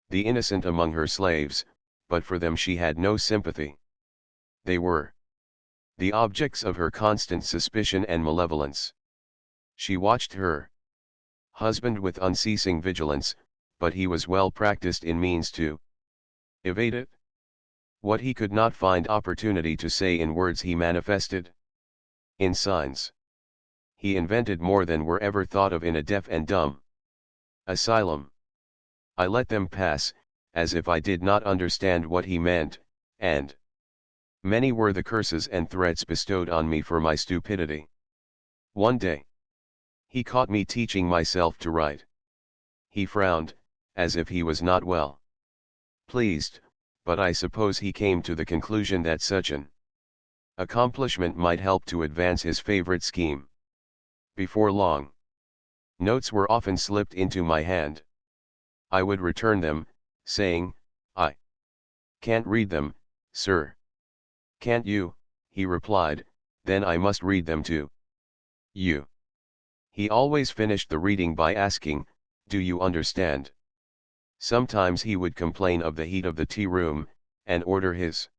the innocent among her slaves, but for them she had no sympathy. They were the objects of her constant suspicion and malevolence. She watched her husband with unceasing vigilance, but he was well practiced in means to evade it. What he could not find opportunity to say in words he manifested in signs. He invented more than were ever thought of in a deaf and dumb asylum. I let them pass, as if I did not understand what he meant, and many were the curses and threats bestowed on me for my stupidity. One day, he caught me teaching myself to write. He frowned, as if he was not well pleased, but I suppose he came to the conclusion that such an accomplishment might help to advance his favorite scheme. Before long, notes were often slipped into my hand. I would return them, saying, "I can't read them, sir." "Can't you?" he replied, "then I must read them to you." He always finished the reading by asking, "Do you understand?" Sometimes he would complain of the heat of the tea room, and order his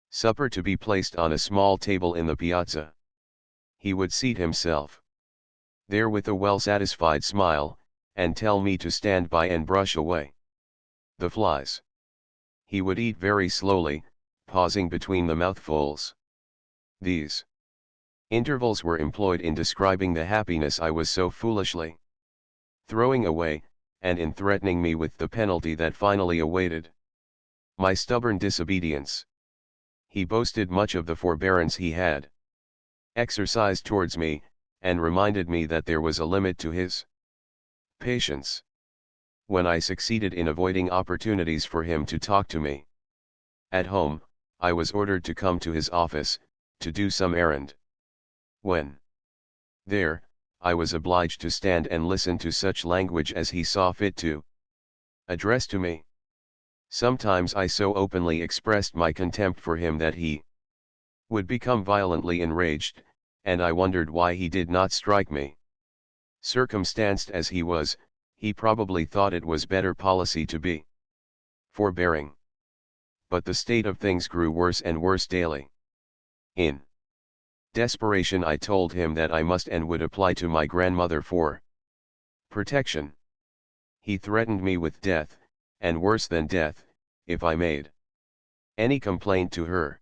supper to be placed on a small table in the piazza. He would seat himself there with a well-satisfied smile, and tell me to stand by and brush away the flies. He would eat very slowly, pausing between the mouthfuls. These intervals were employed in describing the happiness I was so foolishly throwing away, and in threatening me with the penalty that finally awaited my stubborn disobedience. He boasted much of the forbearance he had exercised towards me, and reminded me that there was a limit to his patience. When I succeeded in avoiding opportunities for him to talk to me at home, I was ordered to come to his office, to do some errand. When there, I was obliged to stand and listen to such language as he saw fit to address to me. Sometimes I so openly expressed my contempt for him that he would become violently enraged, and I wondered why he did not strike me. Circumstanced as he was, he probably thought it was better policy to be forbearing. But the state of things grew worse and worse daily. In desperation I told him that I must and would apply to my grandmother for protection. He threatened me with death, and worse than death, if I made any complaint to her.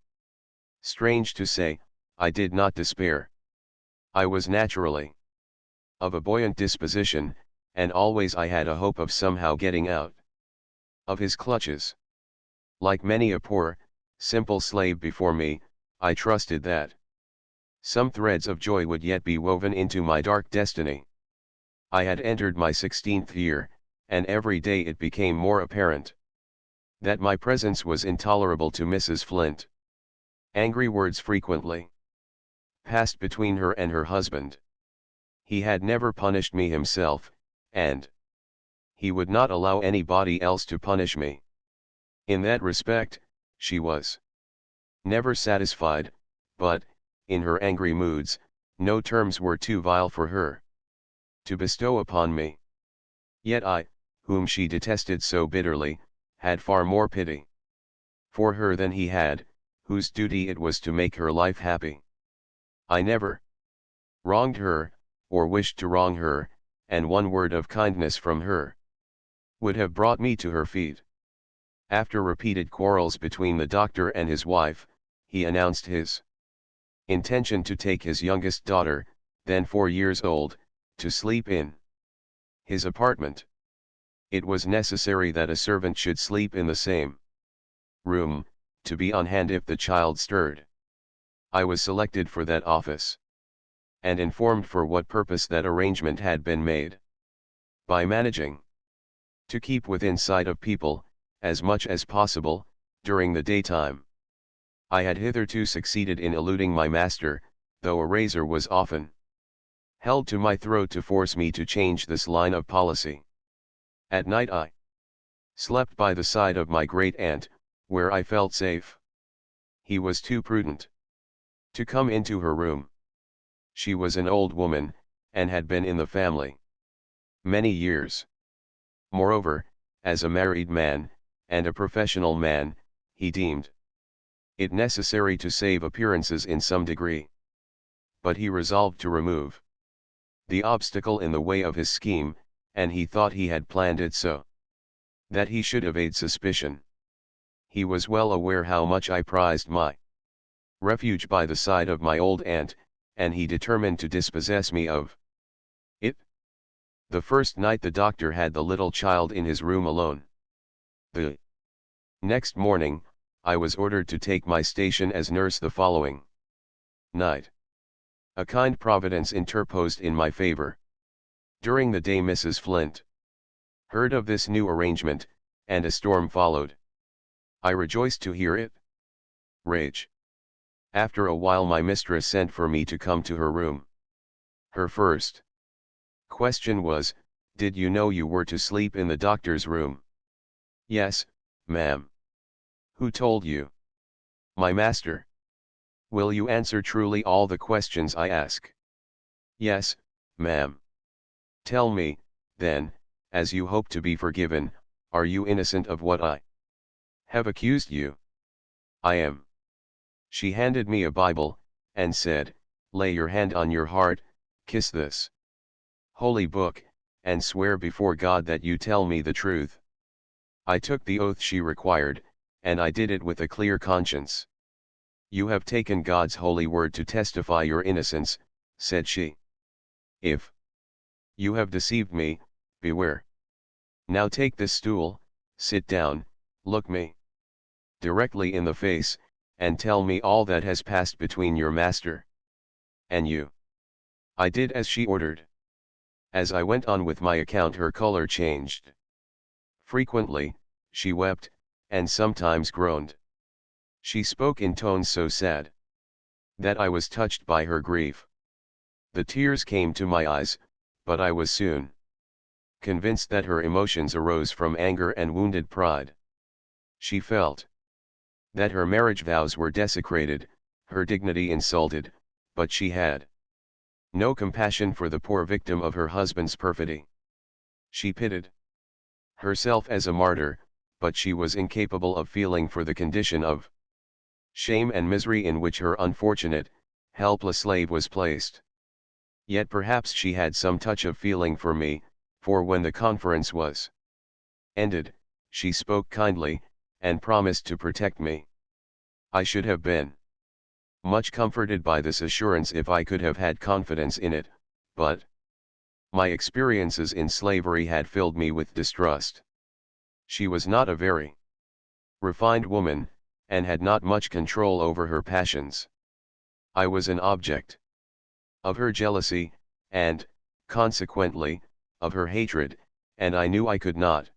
Strange to say, I did not despair. I was naturally of a buoyant disposition, and always I had a hope of somehow getting out of his clutches. Like many a poor, simple slave before me, I trusted that some threads of joy would yet be woven into my dark destiny. I had entered my 16th year, and every day it became more apparent that my presence was intolerable to Mrs. Flint. Angry words frequently passed between her and her husband. He had never punished me himself, and he would not allow anybody else to punish me. In that respect, she was never satisfied, but, in her angry moods, no terms were too vile for her to bestow upon me. Yet I, whom she detested so bitterly, had far more pity for her than he had, whose duty it was to make her life happy. I never wronged her, or wished to wrong her, and one word of kindness from her would have brought me to her feet. After repeated quarrels between the doctor and his wife, he announced his intention to take his youngest daughter, then 4 years old, to sleep in his apartment. It was necessary that a servant should sleep in the same room, to be on hand if the child stirred. I was selected for that office, and informed for what purpose that arrangement had been made. By managing to keep within sight of people, as much as possible, during the daytime, I had hitherto succeeded in eluding my master, though a razor was often held to my throat to force me to change this line of policy. At night I slept by the side of my great aunt, where I felt safe. He was too prudent to come into her room. She was an old woman, and had been in the family many years. Moreover, as a married man, and a professional man, he deemed it necessary to save appearances in some degree. But he resolved to remove the obstacle in the way of his scheme, and he thought he had planned it so that he should evade suspicion. He was well aware how much I prized my refuge by the side of my old aunt, and he determined to dispossess me of it. The first night the doctor had the little child in his room alone. The next morning, I was ordered to take my station as nurse the following night. A kind providence interposed in my favor. During the day Mrs. Flint heard of this new arrangement, and a storm followed. I rejoiced to hear it. Rage. After a while my mistress sent for me to come to her room. Her first question was, "Did you know you were to sleep in the doctor's room?" "Yes, ma'am." "Who told you?" "My master." "Will you answer truly all the questions I ask?" "Yes, ma'am." "Tell me, then, as you hope to be forgiven, are you innocent of what I have accused you?" "I am." She handed me a Bible, and said, "Lay your hand on your heart, kiss this holy book, and swear before God that you tell me the truth." I took the oath she required, and I did it with a clear conscience. "You have taken God's holy word to testify your innocence," said she. "If you have deceived me, beware. Now take this stool, sit down, look me directly in the face, and tell me all that has passed between your master and you." I did as she ordered. As I went on with my account her color changed. Frequently, she wept, and sometimes groaned. She spoke in tones so sad that I was touched by her grief. The tears came to my eyes, but I was soon convinced that her emotions arose from anger and wounded pride. She felt that her marriage vows were desecrated, her dignity insulted, but she had no compassion for the poor victim of her husband's perfidy. She pitied herself as a martyr, but she was incapable of feeling for the condition of shame and misery in which her unfortunate, helpless slave was placed. Yet perhaps she had some touch of feeling for me, for when the conference was ended, she spoke kindly, and promised to protect me. I should have been much comforted by this assurance if I could have had confidence in it, but my experiences in slavery had filled me with distrust. She was not a very refined woman, and had not much control over her passions. I was an object of her jealousy, and, consequently, of her hatred, and I knew I could not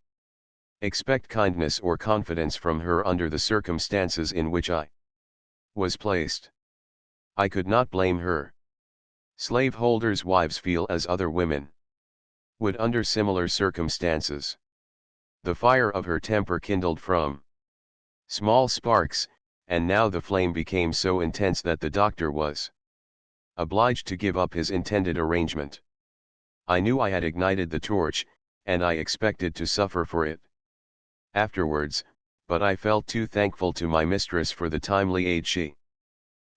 expect kindness or confidence from her under the circumstances in which I was placed. I could not blame her. Slaveholders' wives feel as other women would under similar circumstances. The fire of her temper kindled from small sparks, and now the flame became so intense that the doctor was obliged to give up his intended arrangement. I knew I had ignited the torch, and I expected to suffer for it afterwards, but I felt too thankful to my mistress for the timely aid she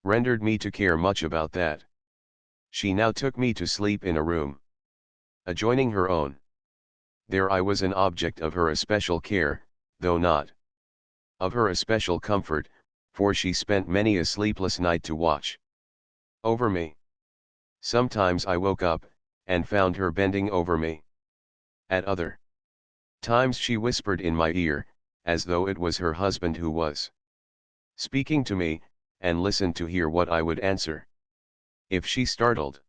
rendered me to care much about that. She now took me to sleep in a room adjoining her own. There I was an object of her especial care, though not of her especial comfort, for she spent many a sleepless night to watch over me. Sometimes I woke up, and found her bending over me. At other times she whispered in my ear, as though it was her husband who was speaking to me, and listened to hear what I would answer. If she startled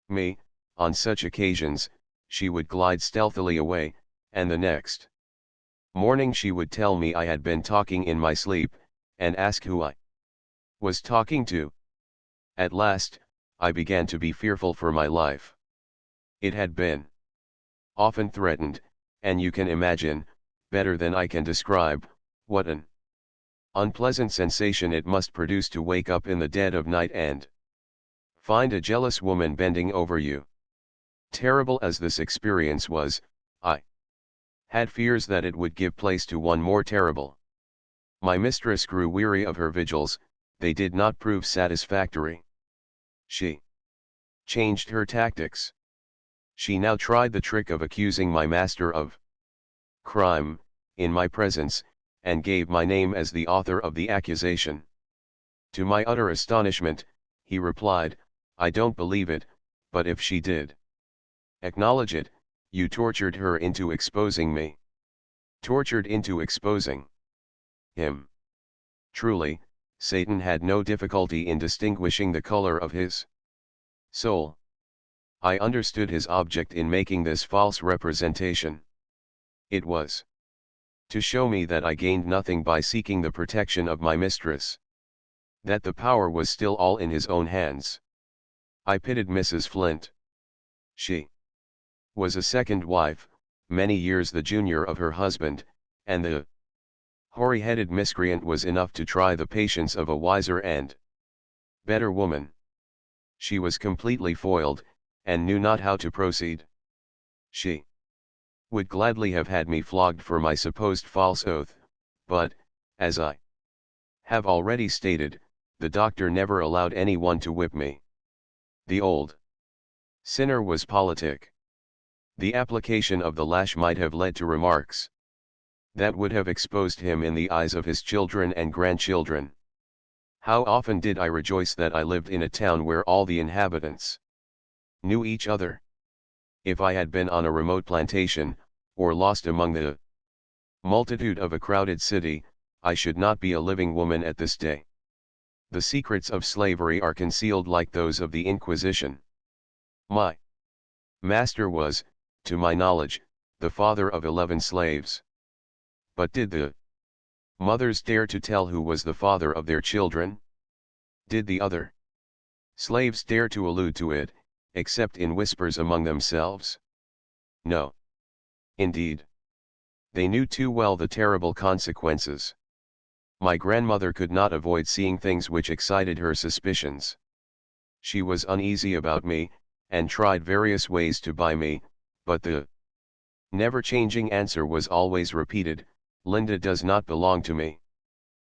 me, on such occasions, she would glide stealthily away, and the next morning she would tell me I had been talking in my sleep, and ask who I was talking to. At last, I began to be fearful for my life. It had been often threatened, and you can imagine, better than I can describe, what an unpleasant sensation it must produce to wake up in the dead of night and find a jealous woman bending over you. Terrible as this experience was, I had fears that it would give place to one more terrible. My mistress grew weary of her vigils, they did not prove satisfactory. She changed her tactics. She now tried the trick of accusing my master of crime, in my presence, and gave my name as the author of the accusation. To my utter astonishment, he replied, "I don't believe it, but if she did acknowledge it, you tortured her into exposing me." Tortured into exposing him. Truly, Satan had no difficulty in distinguishing the color of his soul. I understood his object in making this false representation. It was to show me that I gained nothing by seeking the protection of my mistress. That the power was still all in his own hands. I pitied Mrs. Flint. She was a second wife, many years the junior of her husband, and the hoary-headed miscreant was enough to try the patience of a wiser and better woman. She was completely foiled, and knew not how to proceed. She would gladly have had me flogged for my supposed false oath, but, as I have already stated, the doctor never allowed anyone to whip me. The old sinner was politic. The application of the lash might have led to remarks that would have exposed him in the eyes of his children and grandchildren. How often did I rejoice that I lived in a town where all the inhabitants knew each other. If I had been on a remote plantation, or lost among the multitude of a crowded city, I should not be a living woman at this day. The secrets of slavery are concealed like those of the Inquisition. My master was, to my knowledge, the father of 11 slaves. But did the mothers dare to tell who was the father of their children? Did the other slaves dare to allude to it, except in whispers among themselves? No. Indeed. They knew too well the terrible consequences. My grandmother could not avoid seeing things which excited her suspicions. She was uneasy about me, and tried various ways to buy me, but the never-changing answer was always repeated, "Linda does not belong to me.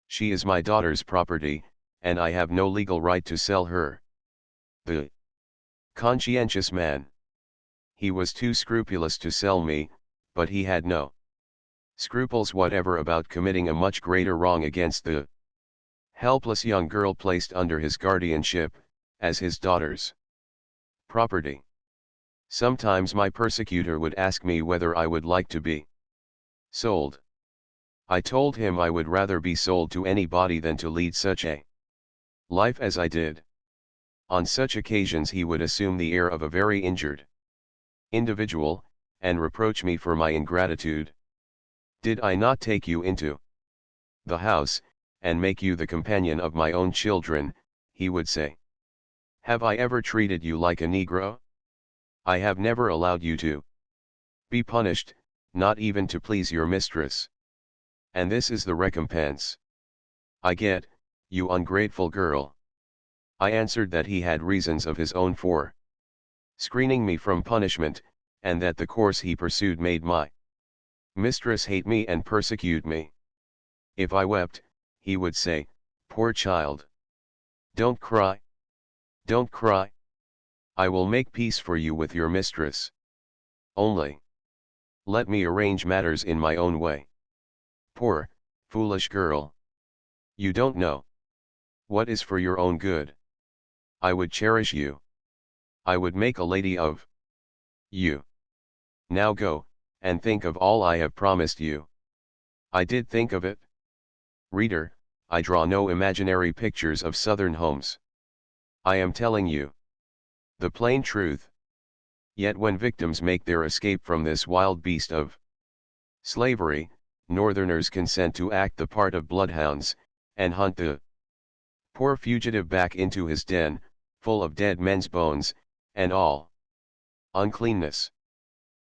She is my daughter's property, and I have no legal right to sell her." The conscientious man. He was too scrupulous to sell me, but he had no scruples whatever about committing a much greater wrong against the helpless young girl placed under his guardianship, as his daughter's property. Sometimes my persecutor would ask me whether I would like to be sold. I told him I would rather be sold to anybody than to lead such a life as I did. On such occasions he would assume the air of a very injured individual, and reproach me for my ingratitude. "Did I not take you into the house, and make you the companion of my own children," he would say. "Have I ever treated you like a Negro? I have never allowed you to be punished, not even to please your mistress. And this is the recompense I get, you ungrateful girl." I answered that he had reasons of his own for screening me from punishment, and that the course he pursued made my mistress hate me and persecute me. If I wept, he would say, "Poor child. Don't cry. Don't cry. I will make peace for you with your mistress. Only let me arrange matters in my own way. Poor, foolish girl. You don't know what is for your own good. I would cherish you. I would make a lady of you. Now go, and think of all I have promised you." I did think of it. Reader, I draw no imaginary pictures of Southern homes. I am telling you the plain truth. Yet when victims make their escape from this wild beast of slavery, Northerners consent to act the part of bloodhounds, and hunt the poor fugitive back into his den, full of dead men's bones, and all uncleanness.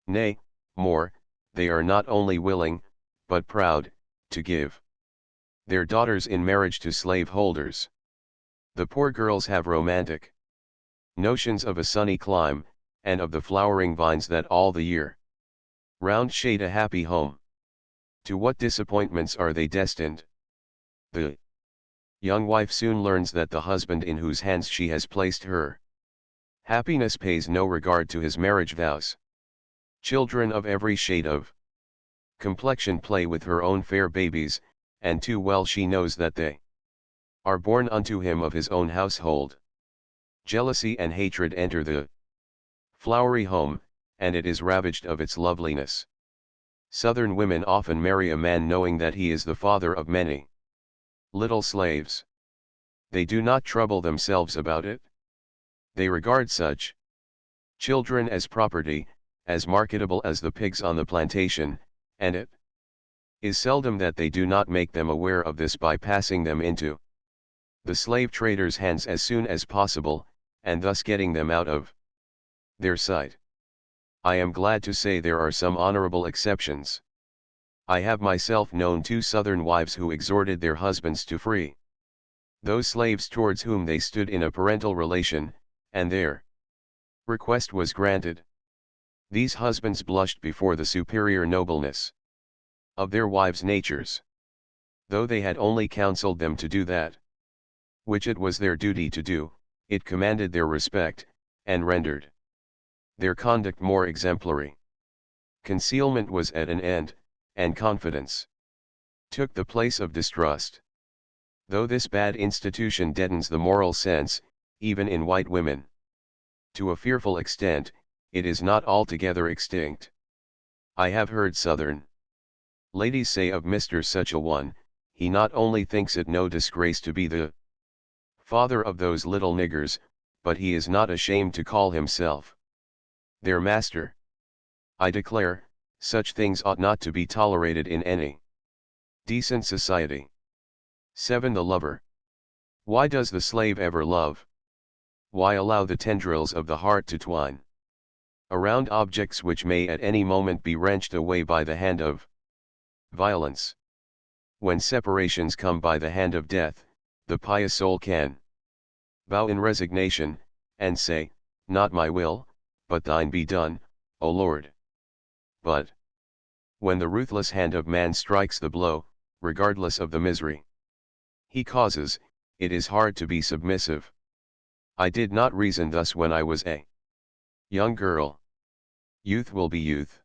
Nay, more, they are not only willing, but proud, to give their daughters in marriage to slave holders. The poor girls have romantic notions of a sunny clime, and of the flowering vines that all the year round shade a happy home. To what disappointments are they destined? The young wife soon learns that the husband in whose hands she has placed her happiness pays no regard to his marriage vows. Children of every shade of complexion play with her own fair babies, and too well she knows that they are born unto him of his own household. Jealousy and hatred enter the flowery home, and it is ravaged of its loveliness. Southern women often marry a man knowing that he is the father of many little slaves. They do not trouble themselves about it. They regard such children as property, as marketable as the pigs on the plantation, and it is seldom that they do not make them aware of this by passing them into the slave traders' hands as soon as possible, and thus getting them out of their sight. I am glad to say there are some honorable exceptions. I have myself known 2 Southern wives who exhorted their husbands to free those slaves towards whom they stood in a parental relation, and their request was granted. These husbands blushed before the superior nobleness of their wives' natures, though they had only counseled them to do that which it was their duty to do. It commanded their respect, and rendered their conduct more exemplary. Concealment was at an end, and confidence took the place of distrust. Though this bad institution deadens the moral sense, even in white women, to a fearful extent, it is not altogether extinct. I have heard Southern ladies say of Mr. Such a one, he not only thinks it no disgrace to be the father of those little niggers, but he is not ashamed to call himself their master. I declare, such things ought not to be tolerated in any decent society. 7. The lover. Why does the slave ever love? Why allow the tendrils of the heart to twine around objects which may at any moment be wrenched away by the hand of violence? When separations come by the hand of death, the pious soul can bow in resignation, and say, "Not my will, but thine be done, O Lord." But when the ruthless hand of man strikes the blow, regardless of the misery he causes, it is hard to be submissive. I did not reason thus when I was a young girl. Youth will be youth.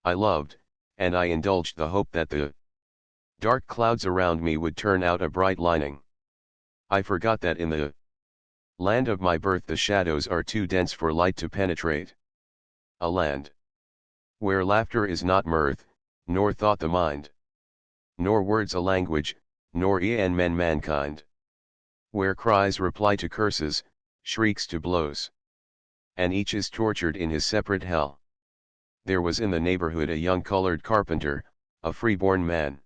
I loved, and I indulged the hope that the dark clouds around me would turn out a bright lining. I forgot that in the land of my birth the shadows are too dense for light to penetrate. A land where laughter is not mirth, nor thought the mind, nor words a language, nor e'en men mankind. Where cries reply to curses, shrieks to blows, and each is tortured in his separate hell. There was in the neighborhood a young colored carpenter, a free-born man.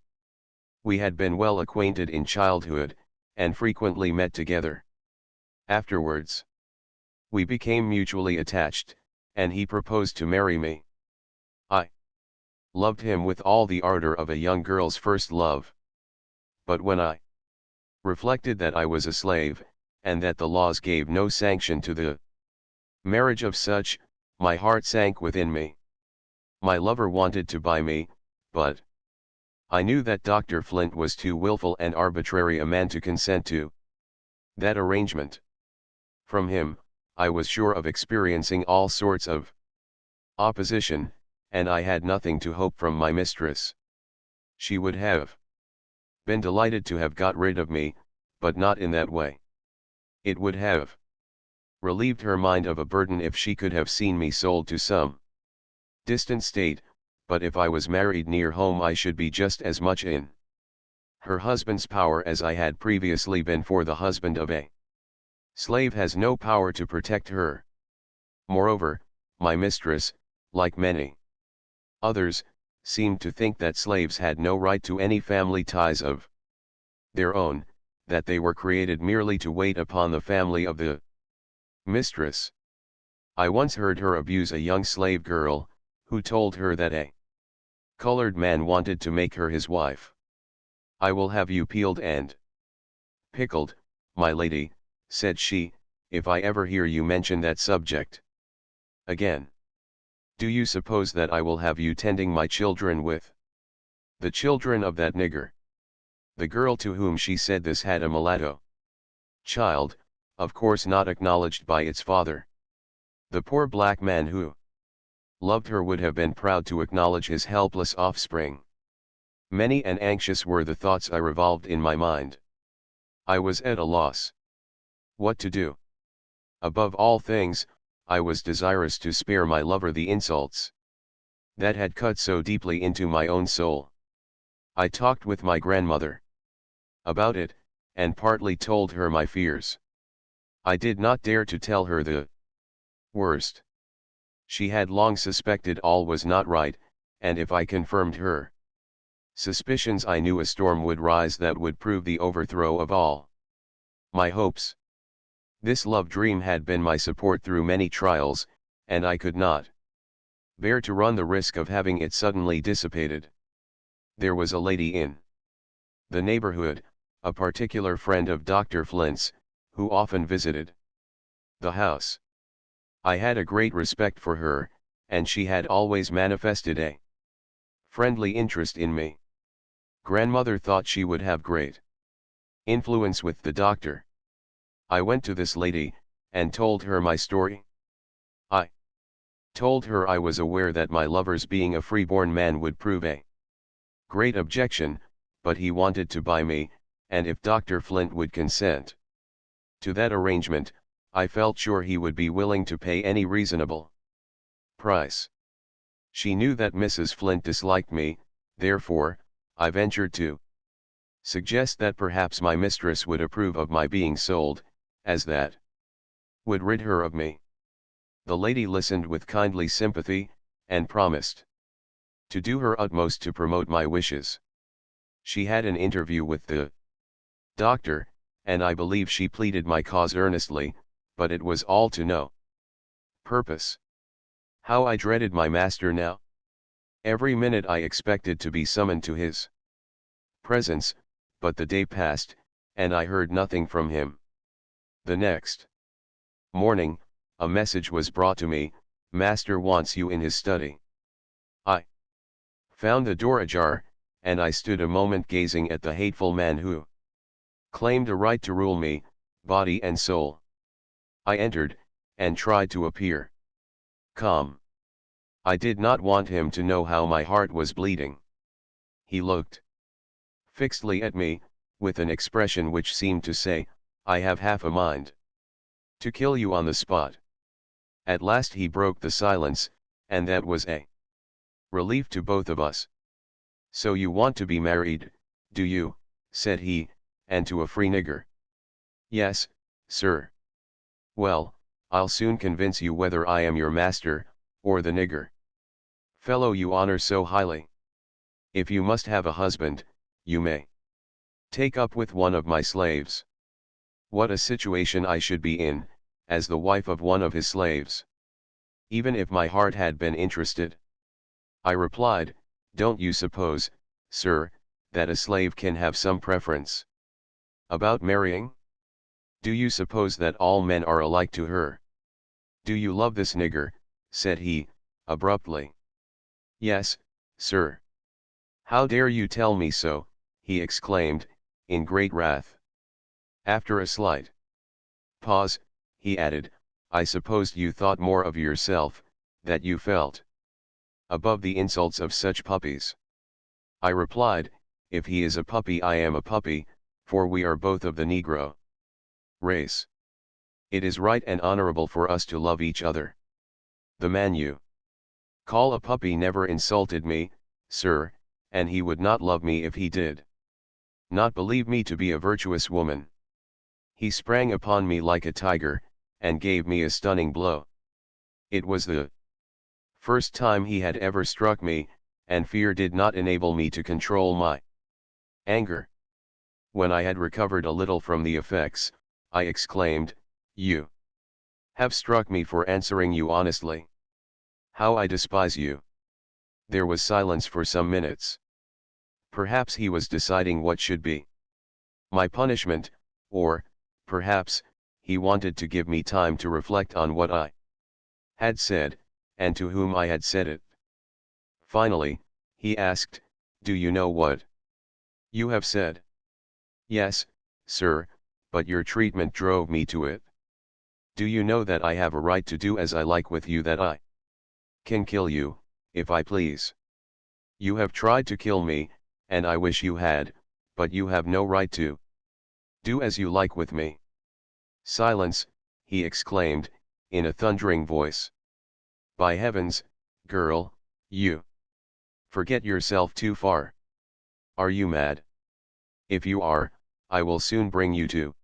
We had been well acquainted in childhood, and frequently met together. Afterwards, we became mutually attached, and he proposed to marry me. I loved him with all the ardor of a young girl's first love. But when I reflected that I was a slave, and that the laws gave no sanction to the marriage of such, my heart sank within me. My lover wanted to buy me, but I knew that Dr. Flint was too willful and arbitrary a man to consent to that arrangement. From him, I was sure of experiencing all sorts of opposition, and I had nothing to hope from my mistress. She would have been delighted to have got rid of me, but not in that way. It would have relieved her mind of a burden if she could have seen me sold to some distant state, but if I was married near home I should be just as much in her husband's power as I had previously been, for the husband of a slave has no power to protect her. Moreover, my mistress, like many others, seemed to think that slaves had no right to any family ties of their own, that they were created merely to wait upon the family of the mistress. I once heard her abuse a young slave girl, who told her that a colored man wanted to make her his wife. "I will have you peeled and pickled, my lady," said she, "if I ever hear you mention that subject again. Do you suppose that I will have you tending my children with the children of that nigger?" The girl to whom she said this had a mulatto child, of course not acknowledged by its father. The poor black man who loved her would have been proud to acknowledge his helpless offspring. Many and anxious were the thoughts I revolved in my mind. I was at a loss. What to do? Above all things, I was desirous to spare my lover the insults that had cut so deeply into my own soul. I talked with my grandmother about it, and partly told her my fears. I did not dare to tell her the worst. She had long suspected all was not right, and if I confirmed her suspicions, I knew a storm would rise that would prove the overthrow of all my hopes. This love dream had been my support through many trials, and I could not bear to run the risk of having it suddenly dissipated. There was a lady in the neighborhood, a particular friend of Dr. Flint's, who often visited the house. I had a great respect for her, and she had always manifested a friendly interest in me. Grandmother thought she would have great influence with the doctor. I went to this lady, and told her my story. I told her I was aware that my lover's being a free-born man would prove a great objection, but he wanted to buy me, and if Dr. Flint would consent to that arrangement, I felt sure he would be willing to pay any reasonable price. She knew that Mrs. Flint disliked me, therefore, I ventured to suggest that perhaps my mistress would approve of my being sold, as that would rid her of me. The lady listened with kindly sympathy, and promised to do her utmost to promote my wishes. She had an interview with the doctor, and I believe she pleaded my cause earnestly, but it was all to no purpose. How I dreaded my master now! Every minute I expected to be summoned to his presence, but the day passed, and I heard nothing from him. The next morning, a message was brought to me: "Master wants you in his study." I found the door ajar, and I stood a moment gazing at the hateful man who claimed a right to rule me, body and soul. I entered, and tried to appear calm. I did not want him to know how my heart was bleeding. He looked fixedly at me, with an expression which seemed to say, "I have half a mind to kill you on the spot." At last he broke the silence, and that was a relief to both of us. "So you want to be married, do you?" said he, "and to a free nigger?" "Yes, sir." "Well, I'll soon convince you whether I am your master, or the nigger fellow you honor so highly. If you must have a husband, you may take up with one of my slaves." What a situation I should be in, as the wife of one of his slaves! Even if my heart had been interested. I replied, "Don't you suppose, sir, that a slave can have some preference about marrying? Do you suppose that all men are alike to her? Do you love this nigger?" said he, abruptly. "Yes, sir." "How dare you tell me so?" he exclaimed, in great wrath. After a slight pause, he added, "I supposed you thought more of yourself, that you felt above the insults of such puppies." I replied, "If he is a puppy, I am a puppy, for we are both of the Negro race. It is right and honorable for us to love each other. The man you call a puppy never insulted me, sir, and he would not love me if he did not believe me to be a virtuous woman." He sprang upon me like a tiger, and gave me a stunning blow. It was the first time he had ever struck me, and fear did not enable me to control my anger. When I had recovered a little from the effects, I exclaimed, "You have struck me for answering you honestly. How I despise you!" There was silence for some minutes. Perhaps he was deciding what should be my punishment, or, perhaps, he wanted to give me time to reflect on what I had said, and to whom I had said it. Finally, he asked, "Do you know what you have said?" Yes, sir, but your treatment drove me to it. Do you know that I have a right to do as I like with you, that I can kill you, if I please? You have tried to kill me, and I wish you had, but you have no right to do as you like with me. Silence, he exclaimed, in a thundering voice. By heavens, girl, you forget yourself too far. Are you mad? If you are, I will soon bring you to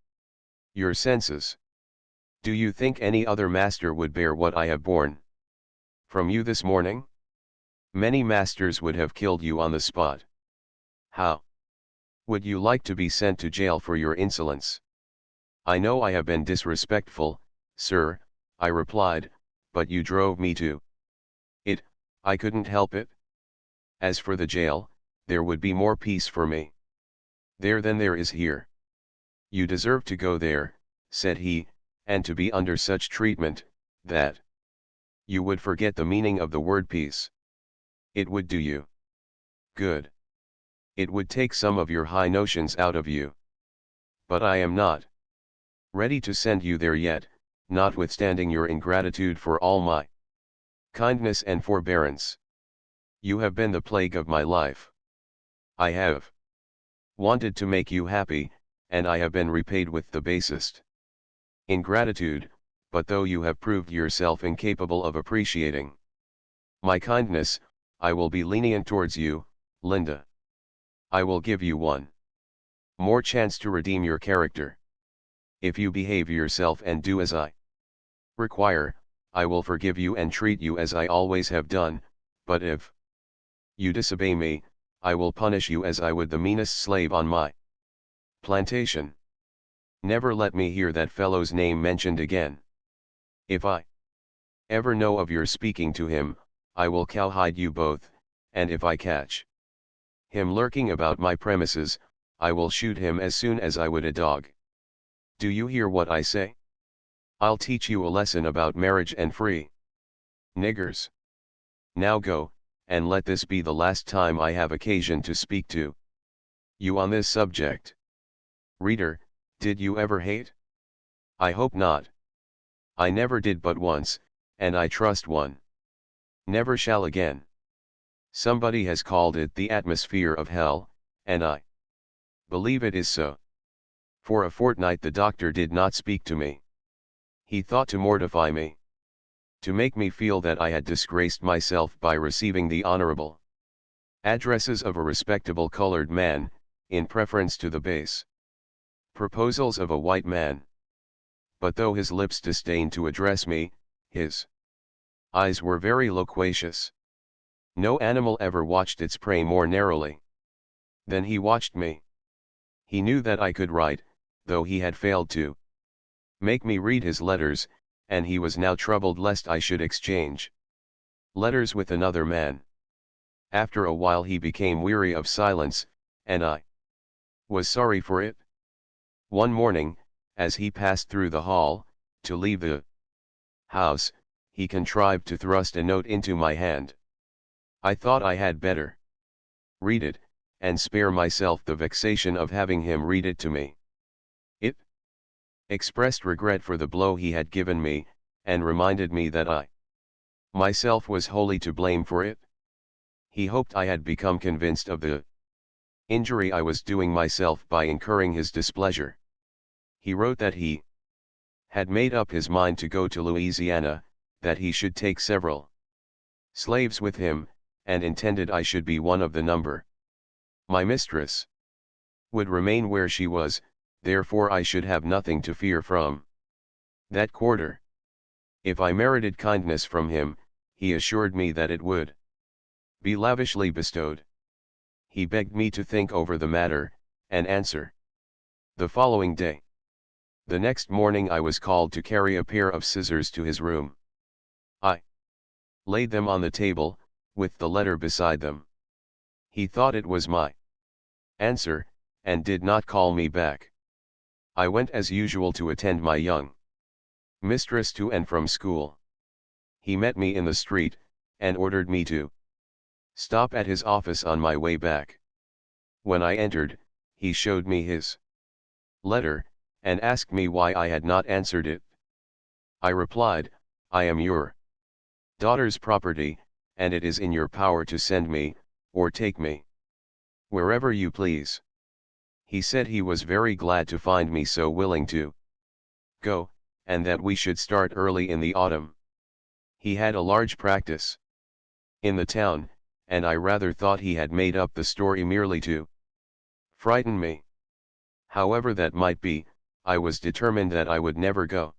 your senses. Do you think any other master would bear what I have borne from you this morning? Many masters would have killed you on the spot. How would you like to be sent to jail for your insolence? I know I have been disrespectful, sir, I replied, but you drove me to it, I couldn't help it. As for the jail, there would be more peace for me there than there is here. You deserve to go there, said he, and to be under such treatment, that you would forget the meaning of the word peace. It would do you good. It would take some of your high notions out of you. But I am not ready to send you there yet, notwithstanding your ingratitude for all my kindness and forbearance. You have been the plague of my life. I have wanted to make you happy, and I have been repaid with the basest ingratitude, but though you have proved yourself incapable of appreciating my kindness, I will be lenient towards you, Linda. I will give you one more chance to redeem your character. If you behave yourself and do as I require, I will forgive you and treat you as I always have done, but if you disobey me, I will punish you as I would the meanest slave on my plantation. Never let me hear that fellow's name mentioned again. If I ever know of your speaking to him, I will cowhide you both, and if I catch him lurking about my premises, I will shoot him as soon as I would a dog. Do you hear what I say? I'll teach you a lesson about marriage and free niggers. Now go, and let this be the last time I have occasion to speak to you on this subject. Reader, did you ever hate? I hope not. I never did but once, and I trust one never shall again. Somebody has called it the atmosphere of hell, and I believe it is so. For a fortnight the doctor did not speak to me. He thought to mortify me, to make me feel that I had disgraced myself by receiving the honorable addresses of a respectable colored man, in preference to the base proposals of a white man. But though his lips disdained to address me, his eyes were very loquacious. No animal ever watched its prey more narrowly than he watched me. He knew that I could write, though he had failed to make me read his letters, and he was now troubled lest I should exchange letters with another man. After a while he became weary of silence, and I was sorry for it. One morning, as he passed through the hall, to leave the house, he contrived to thrust a note into my hand. I thought I had better read it, and spare myself the vexation of having him read it to me. It expressed regret for the blow he had given me, and reminded me that I myself was wholly to blame for it. He hoped I had become convinced of the injury I was doing myself by incurring his displeasure. He wrote that he had made up his mind to go to Louisiana, that he should take several slaves with him, and intended I should be one of the number. My mistress would remain where she was, therefore I should have nothing to fear from that quarter. If I merited kindness from him, he assured me that it would be lavishly bestowed. He begged me to think over the matter, and answer the following day. The next morning I was called to carry a pair of scissors to his room. I laid them on the table, with the letter beside them. He thought it was my answer, and did not call me back. I went as usual to attend my young mistress to and from school. He met me in the street, and ordered me to stop at his office on my way back. When I entered, he showed me his letter, and asked me why I had not answered it. I replied, I am your daughter's property, and it is in your power to send me, or take me, wherever you please. He said he was very glad to find me so willing to go, and that we should start early in the autumn. He had a large practice in the town, and I rather thought he had made up the story merely to frighten me. However that might be, I was determined that I would never go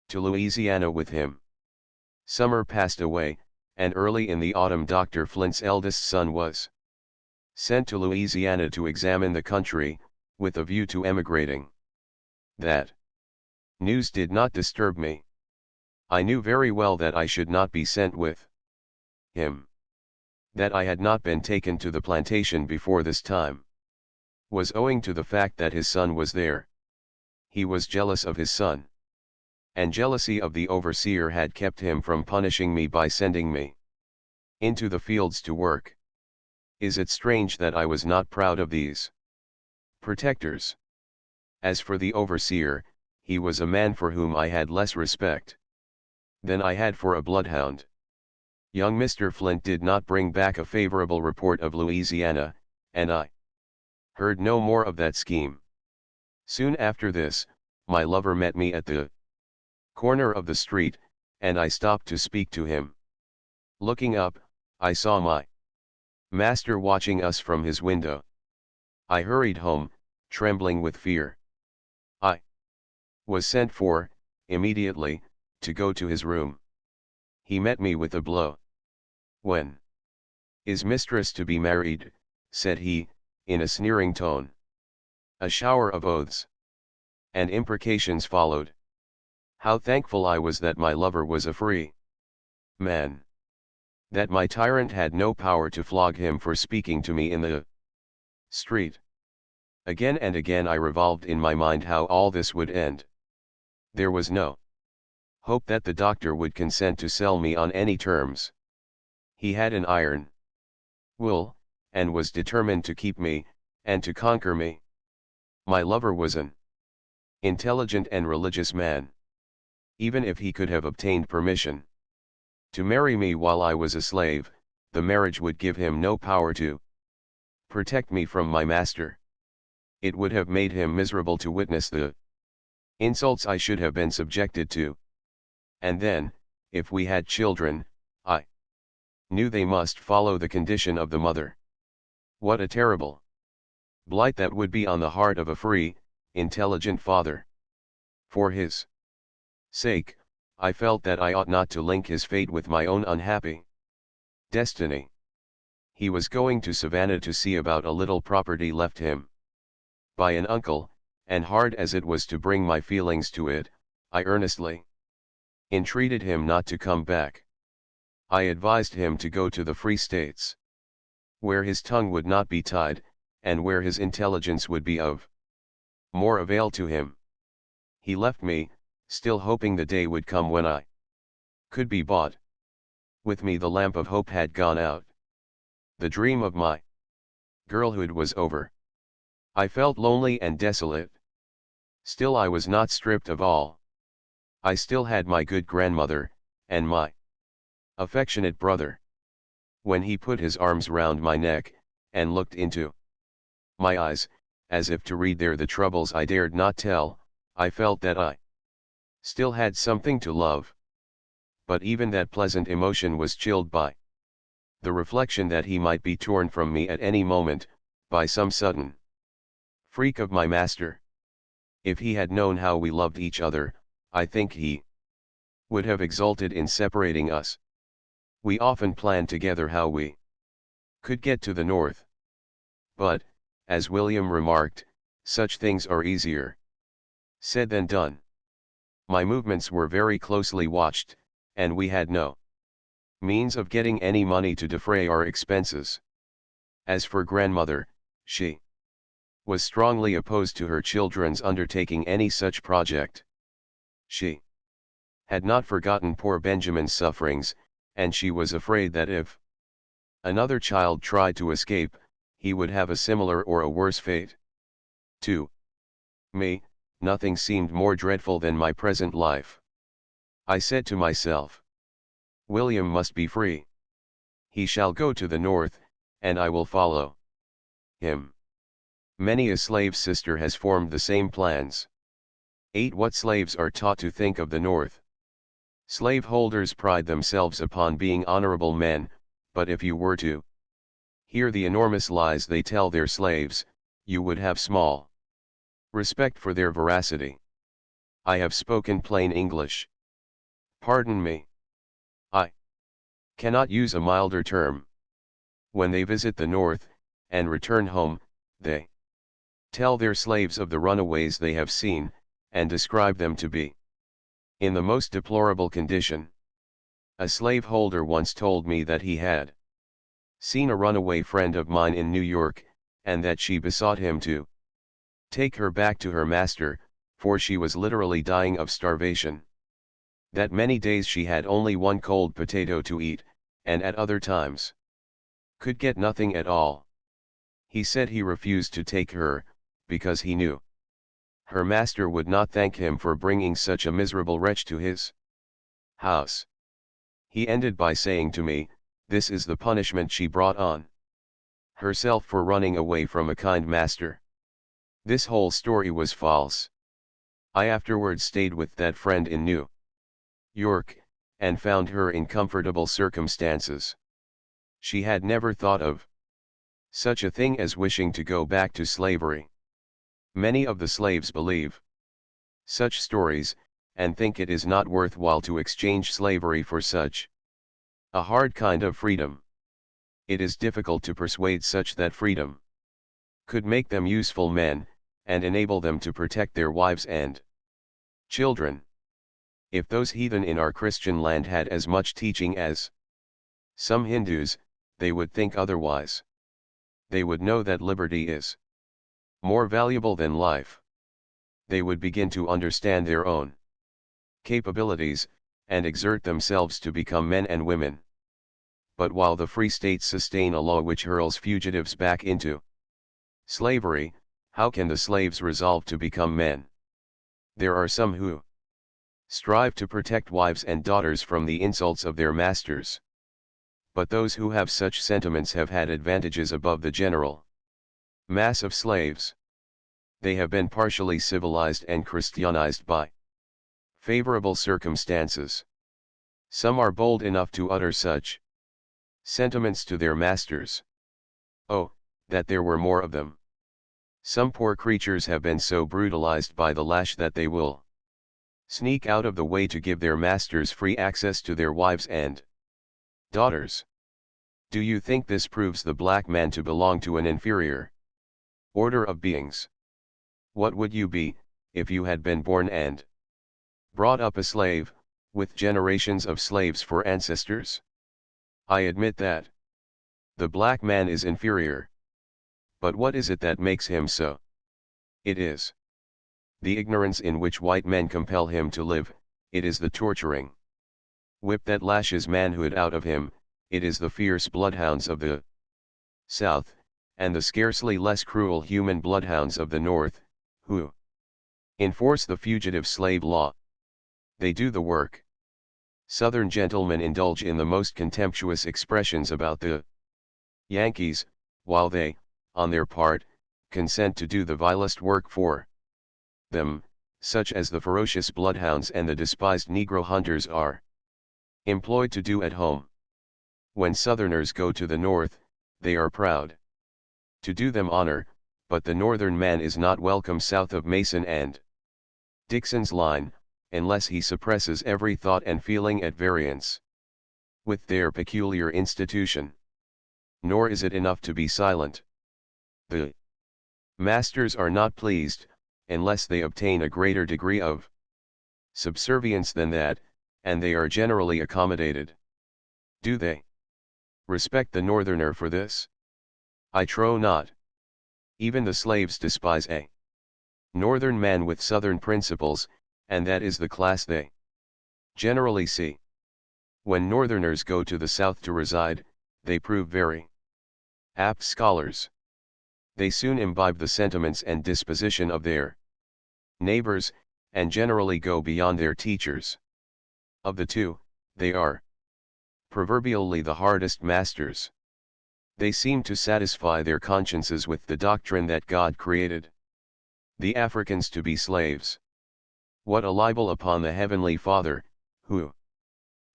to Louisiana with him. Summer passed away, and early in the autumn Dr. Flint's eldest son was sent to Louisiana to examine the country, with a view to emigrating. That news did not disturb me. I knew very well that I should not be sent with him. That I had not been taken to the plantation before this time was owing to the fact that his son was there. He was jealous of his son, and jealousy of the overseer had kept him from punishing me by sending me into the fields to work. Is it strange that I was not proud of these protectors? As for the overseer, he was a man for whom I had less respect than I had for a bloodhound. Young Mr. Flint did not bring back a favorable report of Louisiana, and I heard no more of that scheme. Soon after this, my lover met me at the corner of the street, and I stopped to speak to him. Looking up, I saw my master watching us from his window. I hurried home, trembling with fear. I was sent for, immediately, to go to his room. He met me with a blow. When is mistress to be married? Said he, in a sneering tone. A shower of oaths and imprecations followed. How thankful I was that my lover was a free man, that my tyrant had no power to flog him for speaking to me in the street. Again and again I revolved in my mind how all this would end. There was no hope that the doctor would consent to sell me on any terms. He had an iron will, and was determined to keep me, and to conquer me. My lover was an intelligent and religious man. Even if he could have obtained permission to marry me while I was a slave, the marriage would give him no power to protect me from my master. It would have made him miserable to witness the insults I should have been subjected to. And then, if we had children, I knew they must follow the condition of the mother. What a terrible blight that would be on the heart of a free, intelligent father. For his sake, I felt that I ought not to link his fate with my own unhappy destiny. He was going to Savannah to see about a little property left him by an uncle, and hard as it was to bring my feelings to it, I earnestly entreated him not to come back. I advised him to go to the Free States, where his tongue would not be tied, and where his intelligence would be of more avail to him. He left me, still hoping the day would come when I could be bought. With me the lamp of hope had gone out. The dream of my girlhood was over. I felt lonely and desolate. Still I was not stripped of all. I still had my good grandmother, and my affectionate brother. When he put his arms round my neck, and looked into my eyes, as if to read there the troubles I dared not tell, I felt that I still had something to love. But even that pleasant emotion was chilled by the reflection that he might be torn from me at any moment, by some sudden freak of my master. If he had known how we loved each other, I think he would have exulted in separating us. We often planned together how we could get to the north. But, as William remarked, such things are easier said than done. My movements were very closely watched, and we had no means of getting any money to defray our expenses. As for grandmother, she was strongly opposed to her children's undertaking any such project. She had not forgotten poor Benjamin's sufferings, and she was afraid that if another child tried to escape, he would have a similar or a worse fate. 2. Me, nothing seemed more dreadful than my present life. I said to myself, William must be free. He shall go to the north, and I will follow him. Many a slave sister has formed the same plans. 8. What slaves are taught to think of the north. Slaveholders pride themselves upon being honorable men, but if you were to hear the enormous lies they tell their slaves, you would have small respect for their veracity. I have spoken plain English. Pardon me. I cannot use a milder term. When they visit the north, and return home, they tell their slaves of the runaways they have seen, and describe them to be in the most deplorable condition. A slaveholder once told me that he had seen a runaway friend of mine in New York, and that she besought him to take her back to her master, for she was literally dying of starvation. That many days she had only one cold potato to eat, and at other times could get nothing at all. He said he refused to take her, because he knew her master would not thank him for bringing such a miserable wretch to his house. He ended by saying to me, this is the punishment she brought on herself for running away from a kind master. This whole story was false. I afterwards stayed with that friend in New York, and found her in comfortable circumstances. She had never thought of such a thing as wishing to go back to slavery. Many of the slaves believe such stories, and think it is not worthwhile to exchange slavery for such a hard kind of freedom. It is difficult to persuade such that freedom could make them useful men, and enable them to protect their wives and children. If those heathen in our Christian land had as much teaching as some Hindus, they would think otherwise. They would know that liberty is more valuable than life. They would begin to understand their own capabilities, and exert themselves to become men and women. But while the free states sustain a law which hurls fugitives back into slavery, how can the slaves resolve to become men? There are some who strive to protect wives and daughters from the insults of their masters. But those who have such sentiments have had advantages above the general mass of slaves. They have been partially civilized and Christianized by favorable circumstances. Some are bold enough to utter such sentiments to their masters. Oh, that there were more of them! Some poor creatures have been so brutalized by the lash that they will sneak out of the way to give their masters free access to their wives and daughters. Do you think this proves the black man to belong to an inferior order of beings? What would you be, if you had been born and brought up a slave, with generations of slaves for ancestors? I admit that the black man is inferior. But what is it that makes him so? It is the ignorance in which white men compel him to live, it is the torturing whip that lashes manhood out of him, it is the fierce bloodhounds of the South, and the scarcely less cruel human bloodhounds of the North, who enforce the fugitive slave law. They do the work. Southern gentlemen indulge in the most contemptuous expressions about the Yankees, while they, on their part, consent to do the vilest work for them, such as the ferocious bloodhounds and the despised Negro hunters are employed to do at home. When Southerners go to the North, they are proud to do them honor, but the Northern man is not welcome south of Mason and Dixon's line, unless he suppresses every thought and feeling at variance with their peculiar institution. Nor is it enough to be silent. The masters are not pleased, unless they obtain a greater degree of subservience than that, and they are generally accommodated. Do they respect the Northerner for this? I trow not. Even the slaves despise a Northern man with Southern principles, and that is the class they generally see. When Northerners go to the South to reside, they prove very apt scholars. They soon imbibe the sentiments and disposition of their neighbors, and generally go beyond their teachers. Of the two, they are proverbially the hardest masters. They seem to satisfy their consciences with the doctrine that God created the Africans to be slaves. What a libel upon the Heavenly Father, who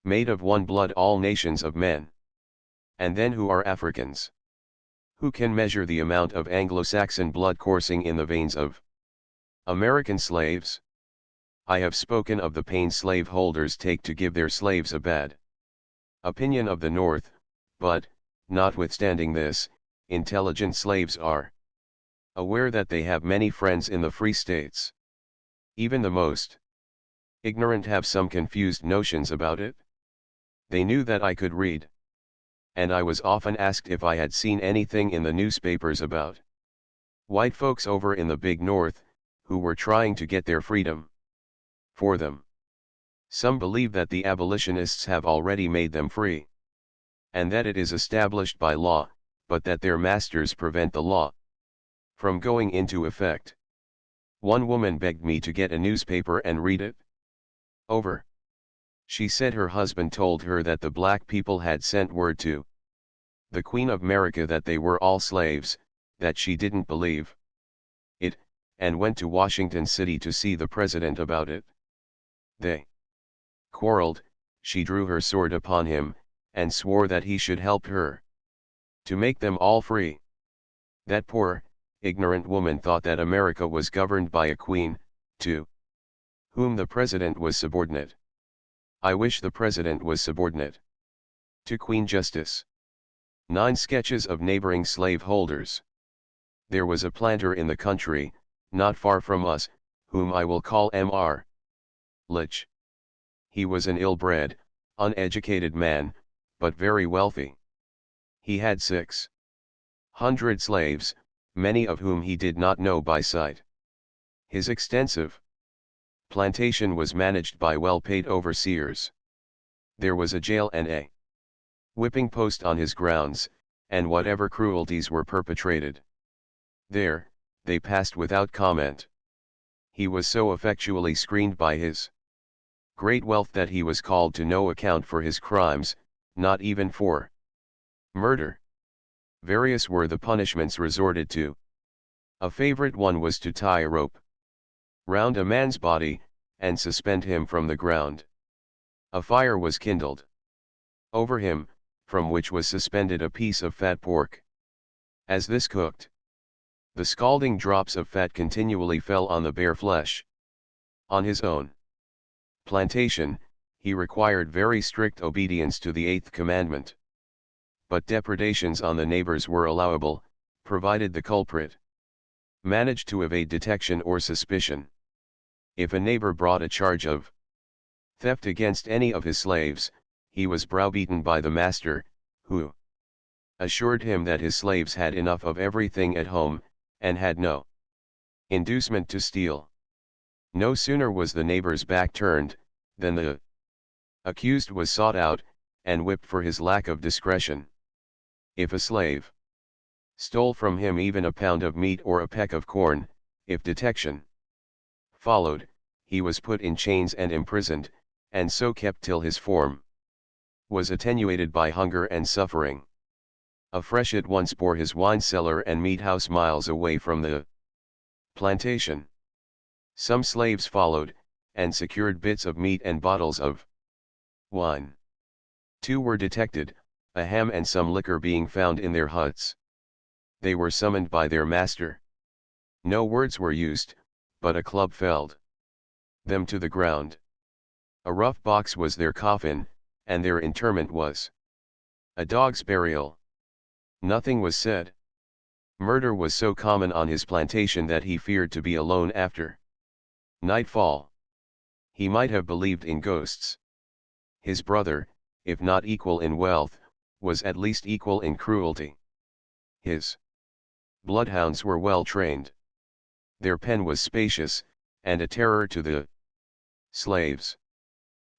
made of one blood all nations of men. And then who are Africans? Who can measure the amount of Anglo-Saxon blood coursing in the veins of American slaves? I have spoken of the pain slaveholders take to give their slaves a bad opinion of the North, but, notwithstanding this, intelligent slaves are aware that they have many friends in the free states. Even the most ignorant have some confused notions about it. They knew that I could read. And I was often asked if I had seen anything in the newspapers about white folks over in the big North, who were trying to get their freedom for them. Some believe that the abolitionists have already made them free, and that it is established by law, but that their masters prevent the law from going into effect. One woman begged me to get a newspaper and read it over. She said her husband told her that the black people had sent word to the Queen of America that they were all slaves, that she didn't believe it, and went to Washington City to see the president about it. They quarreled, she drew her sword upon him, and swore that he should help her to make them all free. That poor, ignorant woman thought that America was governed by a queen, to whom the president was subordinate. I wish the president was subordinate to Queen Justice. 9 sketches of neighboring slaveholders. There was a planter in the country, not far from us, whom I will call Mr. Litch. He was an ill-bred, uneducated man, but very wealthy. He had 600 slaves, many of whom he did not know by sight. His extensive plantation was managed by well-paid overseers. There was a jail and a whipping post on his grounds, and whatever cruelties were perpetrated there, they passed without comment. He was so effectually screened by his great wealth that he was called to no account for his crimes, not even for murder. Various were the punishments resorted to. A favorite one was to tie a rope round a man's body, and suspend him from the ground. A fire was kindled over him, from which was suspended a piece of fat pork. As this cooked, the scalding drops of fat continually fell on the bare flesh. On his own plantation, he required very strict obedience to the 8th commandment. But depredations on the neighbors were allowable, provided the culprit managed to evade detection or suspicion. If a neighbor brought a charge of theft against any of his slaves, he was browbeaten by the master, who assured him that his slaves had enough of everything at home, and had no inducement to steal. No sooner was the neighbor's back turned, than the accused was sought out, and whipped for his lack of discretion. If a slave stole from him even a pound of meat or a peck of corn, if detection followed, he was put in chains and imprisoned, and so kept till his form was attenuated by hunger and suffering. A freshet once bore his wine cellar and meat house miles away from the plantation. Some slaves followed, and secured bits of meat and bottles of wine. 2 were detected, a ham and some liquor being found in their huts. They were summoned by their master. No words were used, but a club felled them to the ground. A rough box was their coffin, and their interment was a dog's burial. Nothing was said. Murder was so common on his plantation that he feared to be alone after nightfall. He might have believed in ghosts. His brother, if not equal in wealth, was at least equal in cruelty. His bloodhounds were well trained. Their pen was spacious, and a terror to the slaves.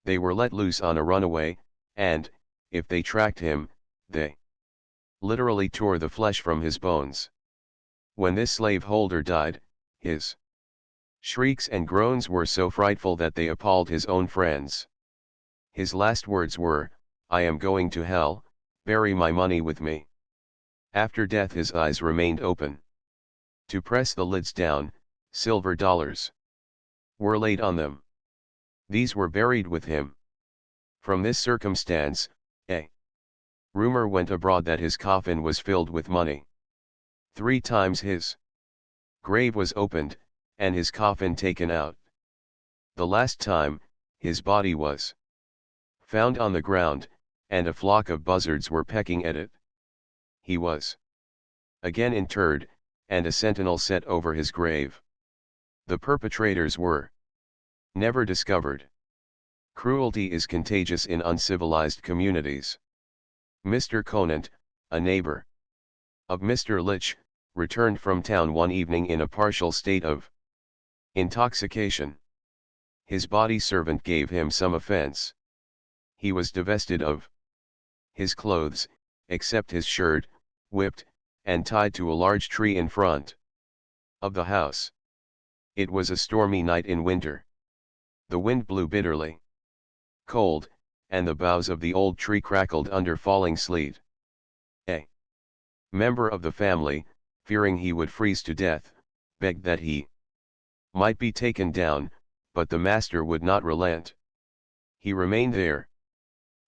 They were let loose on a runaway, and, if they tracked him, they literally tore the flesh from his bones. When this slaveholder died, his Shrieks and groans were so frightful that they appalled his own friends. His last words were, "I am going to hell, bury my money with me." After death his eyes remained open. To press the lids down, silver dollars were laid on them. These were buried with him. From this circumstance, a rumor went abroad that his coffin was filled with money. 3 times his grave was opened, and his coffin taken out. The last time, his body was found on the ground, and a flock of buzzards were pecking at it. He was again interred, and a sentinel set over his grave. The perpetrators were never discovered. Cruelty is contagious in uncivilized communities. Mr. Conant, a neighbor of Mr. Litch, returned from town one evening in a partial state of intoxication. His body servant gave him some offense. He was divested of his clothes, except his shirt, whipped, and tied to a large tree in front of the house. It was a stormy night in winter. The wind blew bitterly cold, and the boughs of the old tree crackled under falling sleet. A member of the family, fearing he would freeze to death, begged that he might be taken down, but the master would not relent. He remained there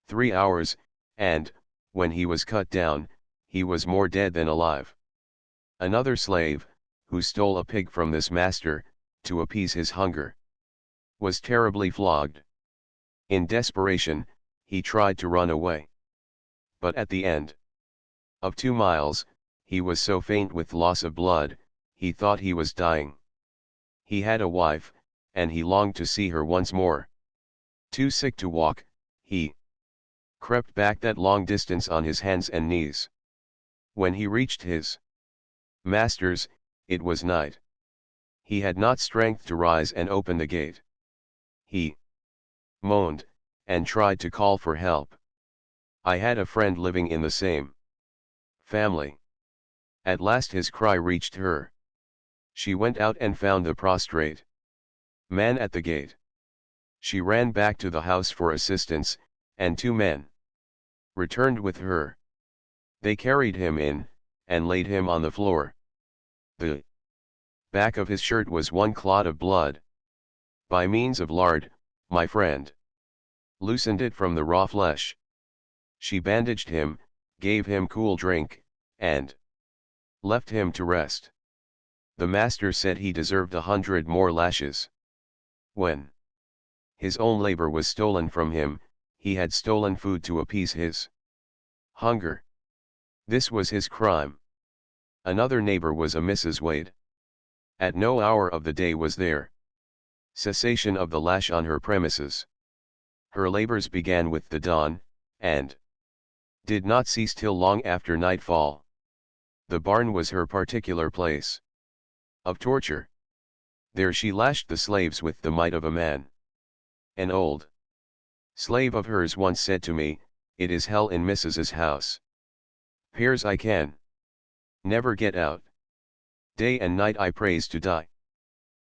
3 hours, and, when he was cut down, he was more dead than alive. Another slave, who stole a pig from this master, to appease his hunger, was terribly flogged. In desperation, he tried to run away. But at the end of 2 miles, he was so faint with loss of blood, he thought he was dying. He had a wife, and he longed to see her once more. Too sick to walk, he crept back that long distance on his hands and knees. When he reached his master's, it was night. He had not strength to rise and open the gate. He moaned, and tried to call for help. I had a friend living in the same family. At last his cry reached her. She went out and found the prostrate man at the gate. She ran back to the house for assistance, and 2 men returned with her. They carried him in, and laid him on the floor. The back of his shirt was one clot of blood. By means of lard, my friend loosened it from the raw flesh. She bandaged him, gave him cool drink, and left him to rest. The master said he deserved 100 more lashes. When his own labor was stolen from him, he had stolen food to appease his hunger. This was his crime. Another neighbor was a Mrs. Wade. At no hour of the day was there cessation of the lash on her premises. Her labors began with the dawn, and did not cease till long after nightfall. The barn was her particular place of torture. There she lashed the slaves with the might of a man. An old slave of hers once said to me, "It is hell in Mrs.'s house. Pears I can never get out. Day and night I prays to die."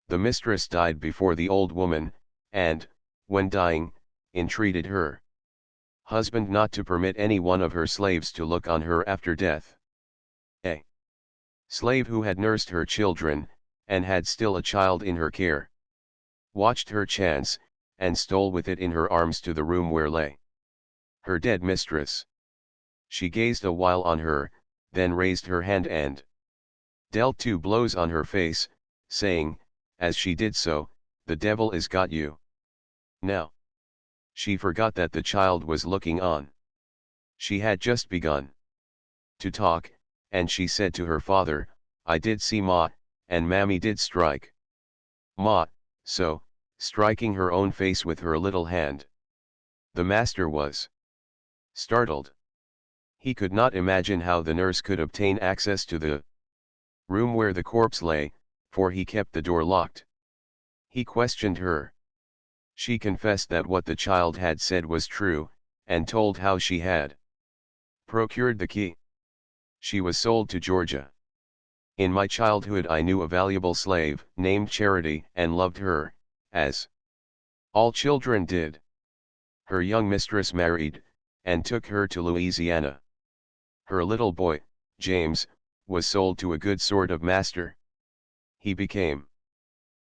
The mistress died before the old woman, and, when dying, entreated her husband not to permit any one of her slaves to look on her after death. A slave who had nursed her children, and had still a child in her care, watched her chance, and stole with it in her arms to the room where lay her dead mistress. She gazed a while on her, then raised her hand and dealt 2 blows on her face, saying, as she did so, "The devil is got you." Now she forgot that the child was looking on. She had just begun to talk, and she said to her father, "I did see Ma, and Mammy did strike Ma," so, striking her own face with her little hand. The master was startled. He could not imagine how the nurse could obtain access to the room where the corpse lay, for he kept the door locked. He questioned her. She confessed that what the child had said was true, and told how she had procured the key. She was sold to Georgia. In my childhood I knew a valuable slave, named Charity, and loved her, as all children did. Her young mistress married, and took her to Louisiana. Her little boy, James, was sold to a good sort of master. He became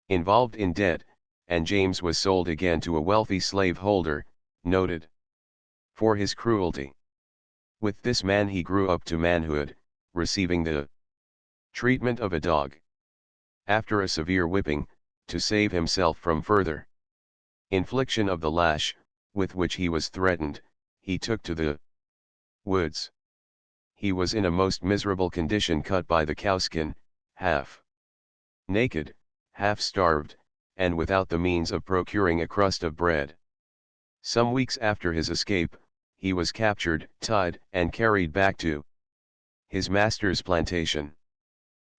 involved in debt, and James was sold again to a wealthy slave holder, noted for his cruelty. With this man he grew up to manhood, receiving the treatment of a dog. After a severe whipping, to save himself from further infliction of the lash, with which he was threatened, he took to the woods. He was in a most miserable condition, cut by the cowskin, half naked, half starved, and without the means of procuring a crust of bread. Some weeks after his escape, he was captured, tied, and carried back to his master's plantation.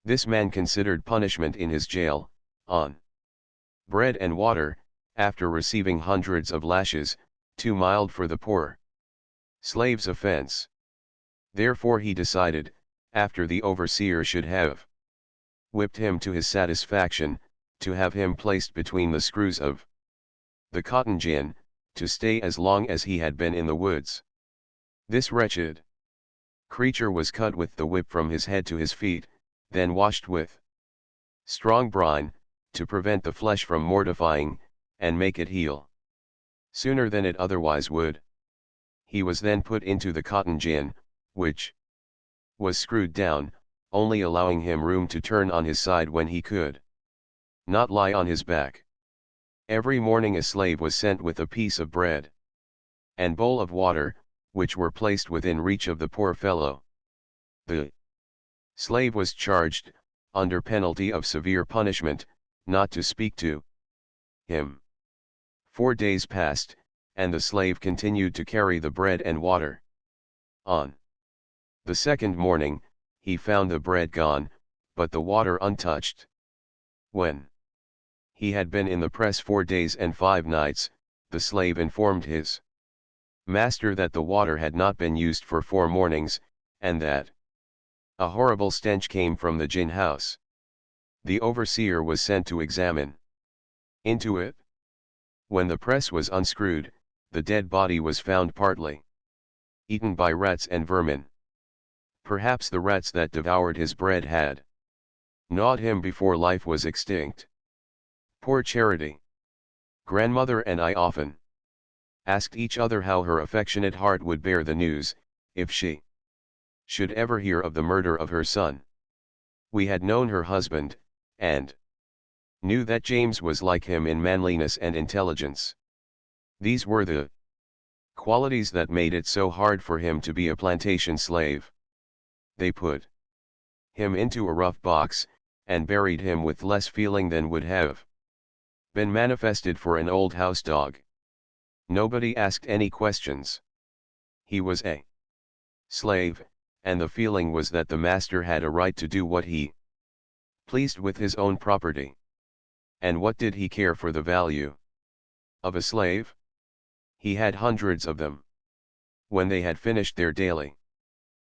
This man considered punishment in his jail, on bread and water, after receiving hundreds of lashes, too mild for the poor slave's offense. Therefore he decided, after the overseer should have whipped him to his satisfaction, to have him placed between the screws of the cotton gin, to stay as long as he had been in the woods. This wretched creature was cut with the whip from his head to his feet, then washed with strong brine, to prevent the flesh from mortifying, and make it heal sooner than it otherwise would. He was then put into the cotton gin, which was screwed down, only allowing him room to turn on his side when he could not lie on his back. Every morning a slave was sent with a piece of bread and bowl of water, which were placed within reach of the poor fellow. The slave was charged, under penalty of severe punishment, not to speak to him. 4 days passed, and the slave continued to carry the bread and water. On the second morning, he found the bread gone, but the water untouched. When he had been in the press 4 days and 5 nights, the slave informed his master that the water had not been used for 4 mornings, and that a horrible stench came from the gin house. The overseer was sent to examine into it. When the press was unscrewed, the dead body was found partly eaten by rats and vermin. Perhaps the rats that devoured his bread had gnawed him before life was extinct. Poor Charity. Grandmother and I often asked each other how her affectionate heart would bear the news, if she should ever hear of the murder of her son. We had known her husband, and knew that James was like him in manliness and intelligence. These were the qualities that made it so hard for him to be a plantation slave. They put him into a rough box, and buried him with less feeling than would have been manifested for an old house dog. Nobody asked any questions. He was a slave, and the feeling was that the master had a right to do what he pleased with his own property. And what did he care for the value of a slave? He had hundreds of them. When they had finished their daily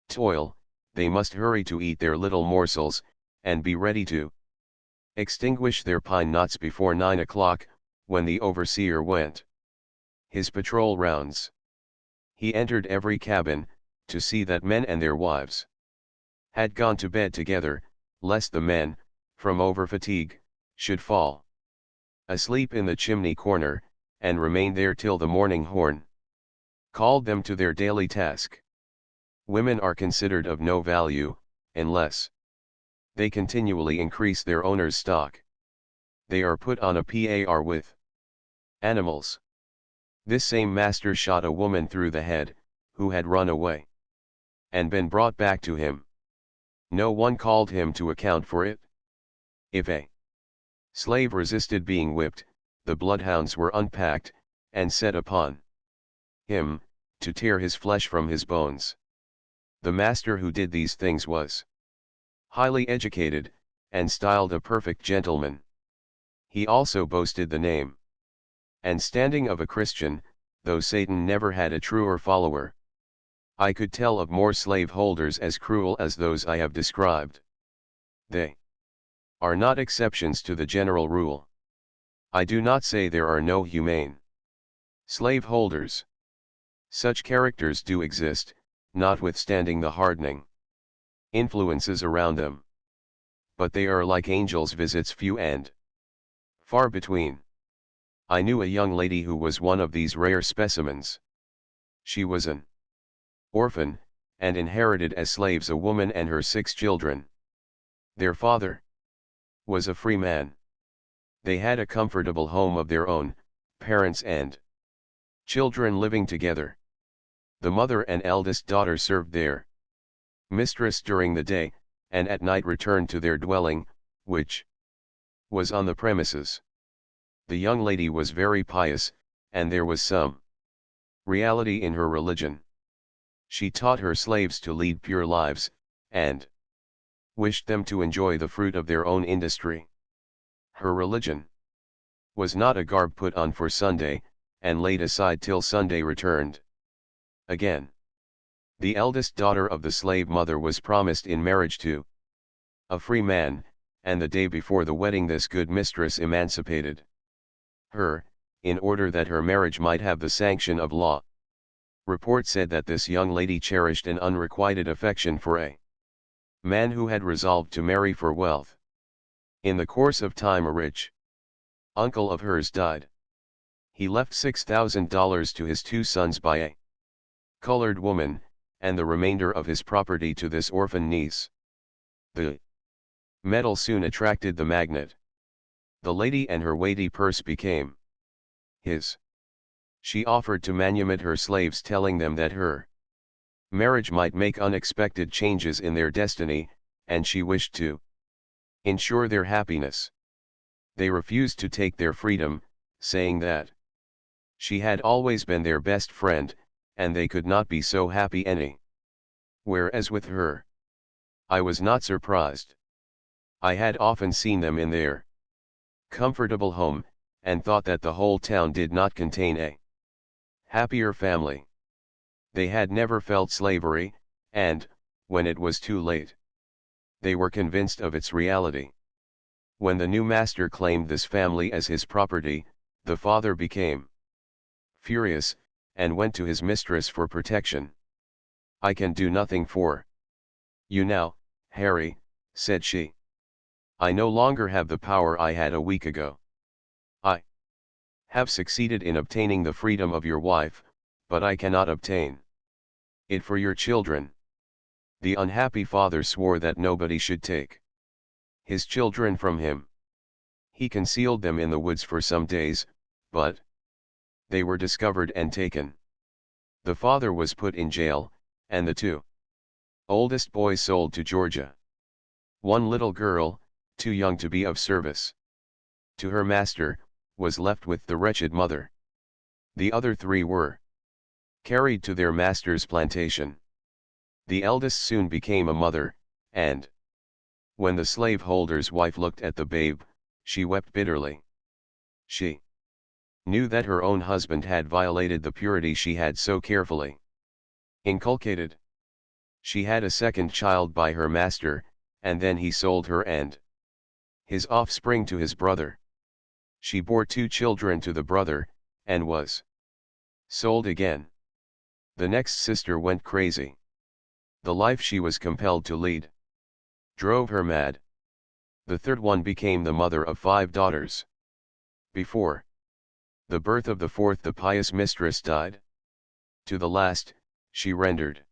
toil, they must hurry to eat their little morsels, and be ready to extinguish their pine knots before 9 o'clock, when the overseer went his patrol rounds. He entered every cabin, to see that men and their wives had gone to bed together, lest the men, from over-fatigue, should fall asleep in the chimney corner, and remain there till the morning horn called them to their daily task. Women are considered of no value, unless they continually increase their owner's stock. They are put on a par with animals. This same master shot a woman through the head, who had run away and been brought back to him. No one called him to account for it. If a slave resisted being whipped, the bloodhounds were unpacked, and set upon him, to tear his flesh from his bones. The master who did these things was highly educated, and styled a perfect gentleman. He also boasted the name and standing of a Christian, though Satan never had a truer follower. I could tell of more slave holders as cruel as those I have described. They are not exceptions to the general rule. I do not say there are no humane slave holders. Such characters do exist, notwithstanding the hardening influences around them. But they are like angels' visits, few and far between. I knew a young lady who was one of these rare specimens. She was an orphan, and inherited as slaves a woman and her 6 children. Their father was a free man. They had a comfortable home of their own, parents and children living together. The mother and eldest daughter served their mistress during the day, and at night returned to their dwelling, which was on the premises. The young lady was very pious, and there was some reality in her religion. She taught her slaves to lead pure lives, and wished them to enjoy the fruit of their own industry. Her religion was not a garb put on for Sunday, and laid aside till Sunday returned again. The eldest daughter of the slave mother was promised in marriage to a free man, and the day before the wedding this good mistress emancipated her, in order that her marriage might have the sanction of law. Report said that this young lady cherished an unrequited affection for a man who had resolved to marry for wealth. In the course of time a rich uncle of hers died. He left $6,000 to his 2 sons by a colored woman, and the remainder of his property to this orphan niece. The metal soon attracted the magnate. The lady and her weighty purse became his. She offered to manumit her slaves, telling them that her marriage might make unexpected changes in their destiny, and she wished to ensure their happiness. They refused to take their freedom, saying that she had always been their best friend, and they could not be so happy any whereas with her. I was not surprised. I had often seen them in their comfortable home, and thought that the whole town did not contain a happier family. They had never felt slavery, and, when it was too late, they were convinced of its reality. When the new master claimed this family as his property, the father became furious, and went to his mistress for protection. "I can do nothing for you now, Harry," said she. "I no longer have the power I had a week ago. I have succeeded in obtaining the freedom of your wife, but I cannot obtain it for your children." The unhappy father swore that nobody should take his children from him. He concealed them in the woods for some days, but they were discovered and taken. The father was put in jail, and the 2 oldest boys sold to Georgia. One little girl, too young to be of service to her master, was left with the wretched mother. The other 3 were carried to their master's plantation. The eldest soon became a mother, and when the slaveholder's wife looked at the babe, she wept bitterly. She knew that her own husband had violated the purity she had so carefully inculcated. She had a second child by her master, and then he sold her and his offspring to his brother. She bore 2 children to the brother, and was sold again. The next sister went crazy. The life she was compelled to lead drove her mad. The third one became the mother of 5 daughters. Before the birth of the 4th the pious mistress died. To the last, she rendered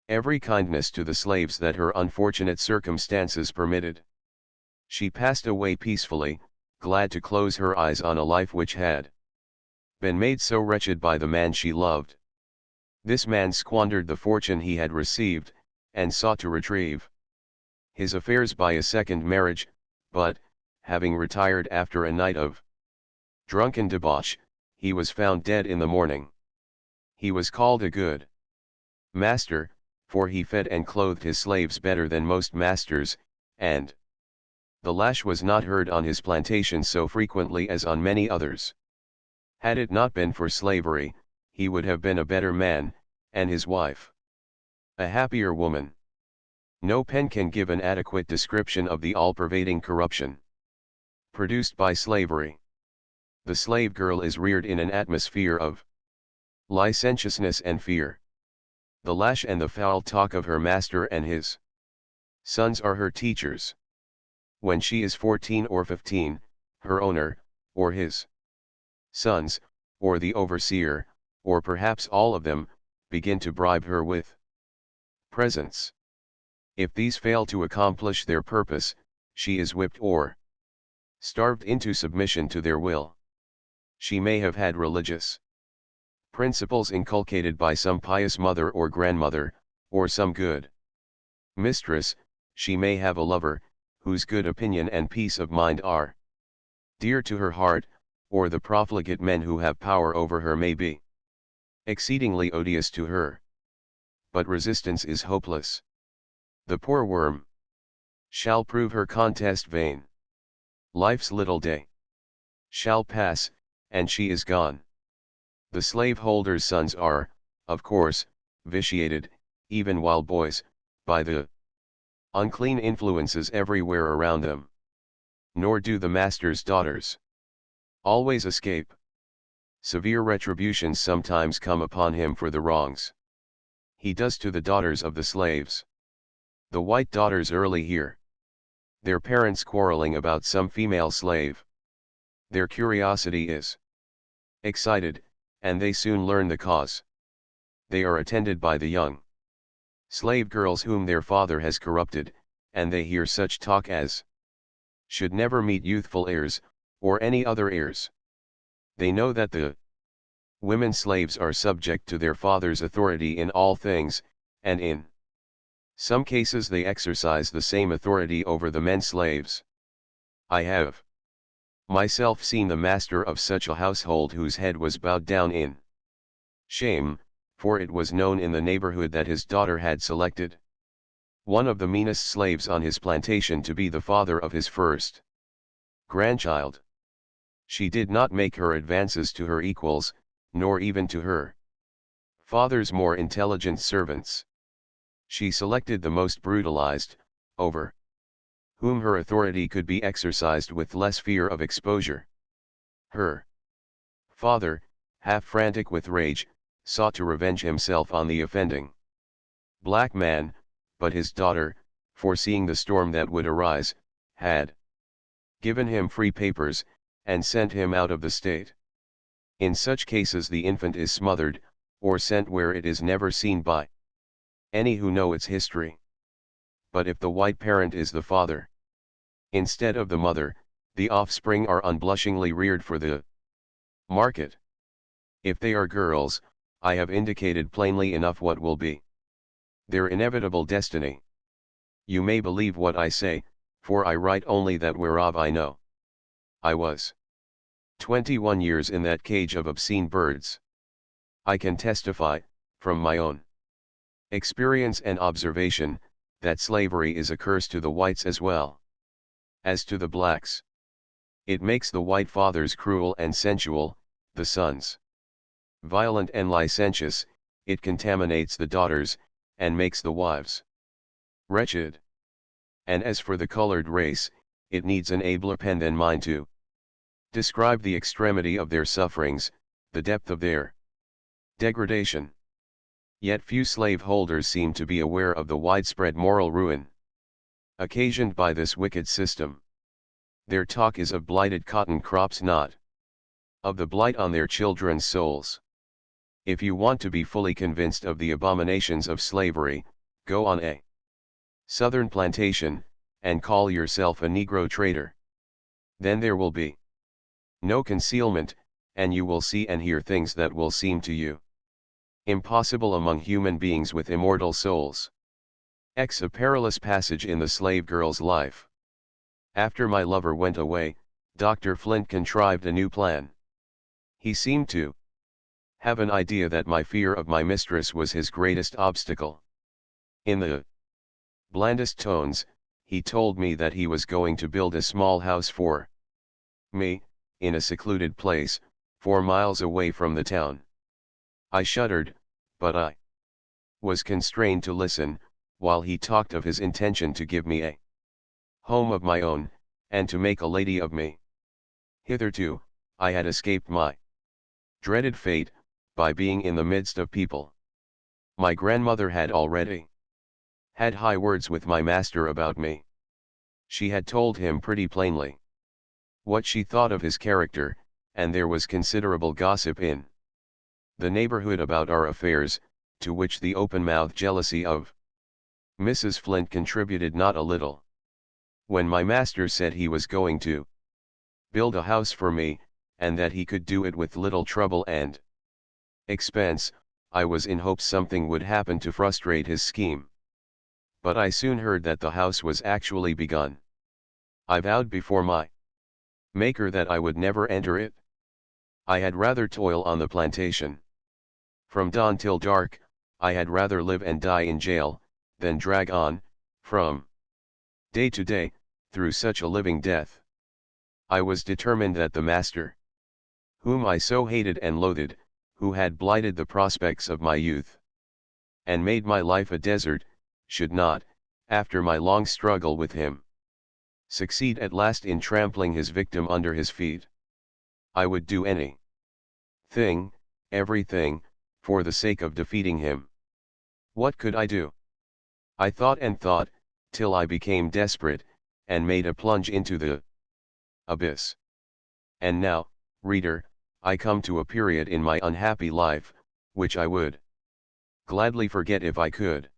every kindness to the slaves that her unfortunate circumstances permitted. She passed away peacefully, glad to close her eyes on a life which had been made so wretched by the man she loved. This man squandered the fortune he had received, and sought to retrieve his affairs by a second marriage, but, having retired after a night of drunken debauch, he was found dead in the morning. He was called a good master, for he fed and clothed his slaves better than most masters, and the lash was not heard on his plantation so frequently as on many others. Had it not been for slavery, he would have been a better man, and his wife a happier woman. No pen can give an adequate description of the all-pervading corruption produced by slavery. The slave girl is reared in an atmosphere of licentiousness and fear. The lash and the foul talk of her master and his sons are her teachers. When she is 14 or 15, her owner, or his sons, or the overseer, or perhaps all of them, begin to bribe her with presents. If these fail to accomplish their purpose, she is whipped or starved into submission to their will. She may have had religious principles inculcated by some pious mother or grandmother, or some good mistress. She may have a lover, whose good opinion and peace of mind are dear to her heart, or the profligate men who have power over her may be exceedingly odious to her. But resistance is hopeless. The poor worm shall prove her contest vain. Life's little day shall pass, and she is gone. The slaveholder's sons are, of course, vitiated, even while boys, by the unclean influences everywhere around them. Nor do the master's daughters always escape. Severe retributions sometimes come upon him for the wrongs he does to the daughters of the slaves. The white daughters early hear their parents quarreling about some female slave. Their curiosity is excited, and they soon learn the cause. They are attended by the young slave girls whom their father has corrupted, and they hear such talk as should never meet youthful heirs, or any other heirs. They know that the women slaves are subject to their father's authority in all things, and in some cases they exercise the same authority over the men slaves. I have myself seen the master of such a household whose head was bowed down in shame, for it was known in the neighborhood that his daughter had selected one of the meanest slaves on his plantation to be the father of his first grandchild. She did not make her advances to her equals, nor even to her father's more intelligent servants. She selected the most brutalized, over whom her authority could be exercised with less fear of exposure. Her father, half frantic with rage, sought to revenge himself on the offending black man, but his daughter, foreseeing the storm that would arise, had given him free papers, and sent him out of the state. In such cases the infant is smothered, or sent where it is never seen by any who know its history. But if the white parent is the father instead of the mother, the offspring are unblushingly reared for the market. If they are girls, I have indicated plainly enough what will be their inevitable destiny. You may believe what I say, for I write only that whereof I know. I was 21 years in that cage of obscene birds. I can testify, from my own experience and observation, that slavery is a curse to the whites as well as to the blacks. It makes the white fathers cruel and sensual, the sons violent and licentious. It contaminates the daughters, and makes the wives wretched. And as for the colored race, it needs an abler pen than mine to describe the extremity of their sufferings, the depth of their degradation. Yet few slaveholders seem to be aware of the widespread moral ruin occasioned by this wicked system. Their talk is of blighted cotton crops, not of the blight on their children's souls. If you want to be fully convinced of the abominations of slavery, go on a southern plantation, and call yourself a Negro trader. Then there will be no concealment, and you will see and hear things that will seem to you impossible among human beings with immortal souls. A perilous passage in the slave girl's life. After my lover went away, Dr. Flint contrived a new plan. He seemed to have an idea that my fear of my mistress was his greatest obstacle. In the blandest tones, he told me that he was going to build a small house for me, in a secluded place, 4 miles away from the town. I shuddered, but I was constrained to listen, while he talked of his intention to give me a home of my own, and to make a lady of me. Hitherto, I had escaped my dreaded fate, by being in the midst of people. My grandmother had already had high words with my master about me. She had told him pretty plainly what she thought of his character, and there was considerable gossip in the neighborhood about our affairs, to which the open-mouthed jealousy of Mrs. Flint contributed not a little. When my master said he was going to build a house for me, and that he could do it with little trouble and expense, I was in hopes something would happen to frustrate his scheme. But I soon heard that the house was actually begun. I vowed before my Maker that I would never enter it. I had rather toil on the plantation. From dawn till dark, I had rather live and die in jail, than drag on, from day to day, through such a living death. I was determined that the master, whom I so hated and loathed, who had blighted the prospects of my youth, and made my life a desert, should not, after my long struggle with him, succeed at last in trampling his victim under his feet. I would do any thing, everything, for the sake of defeating him. What could I do? I thought and thought, till I became desperate, and made a plunge into the abyss. And now, reader, I come to a period in my unhappy life, which I would gladly forget if I could.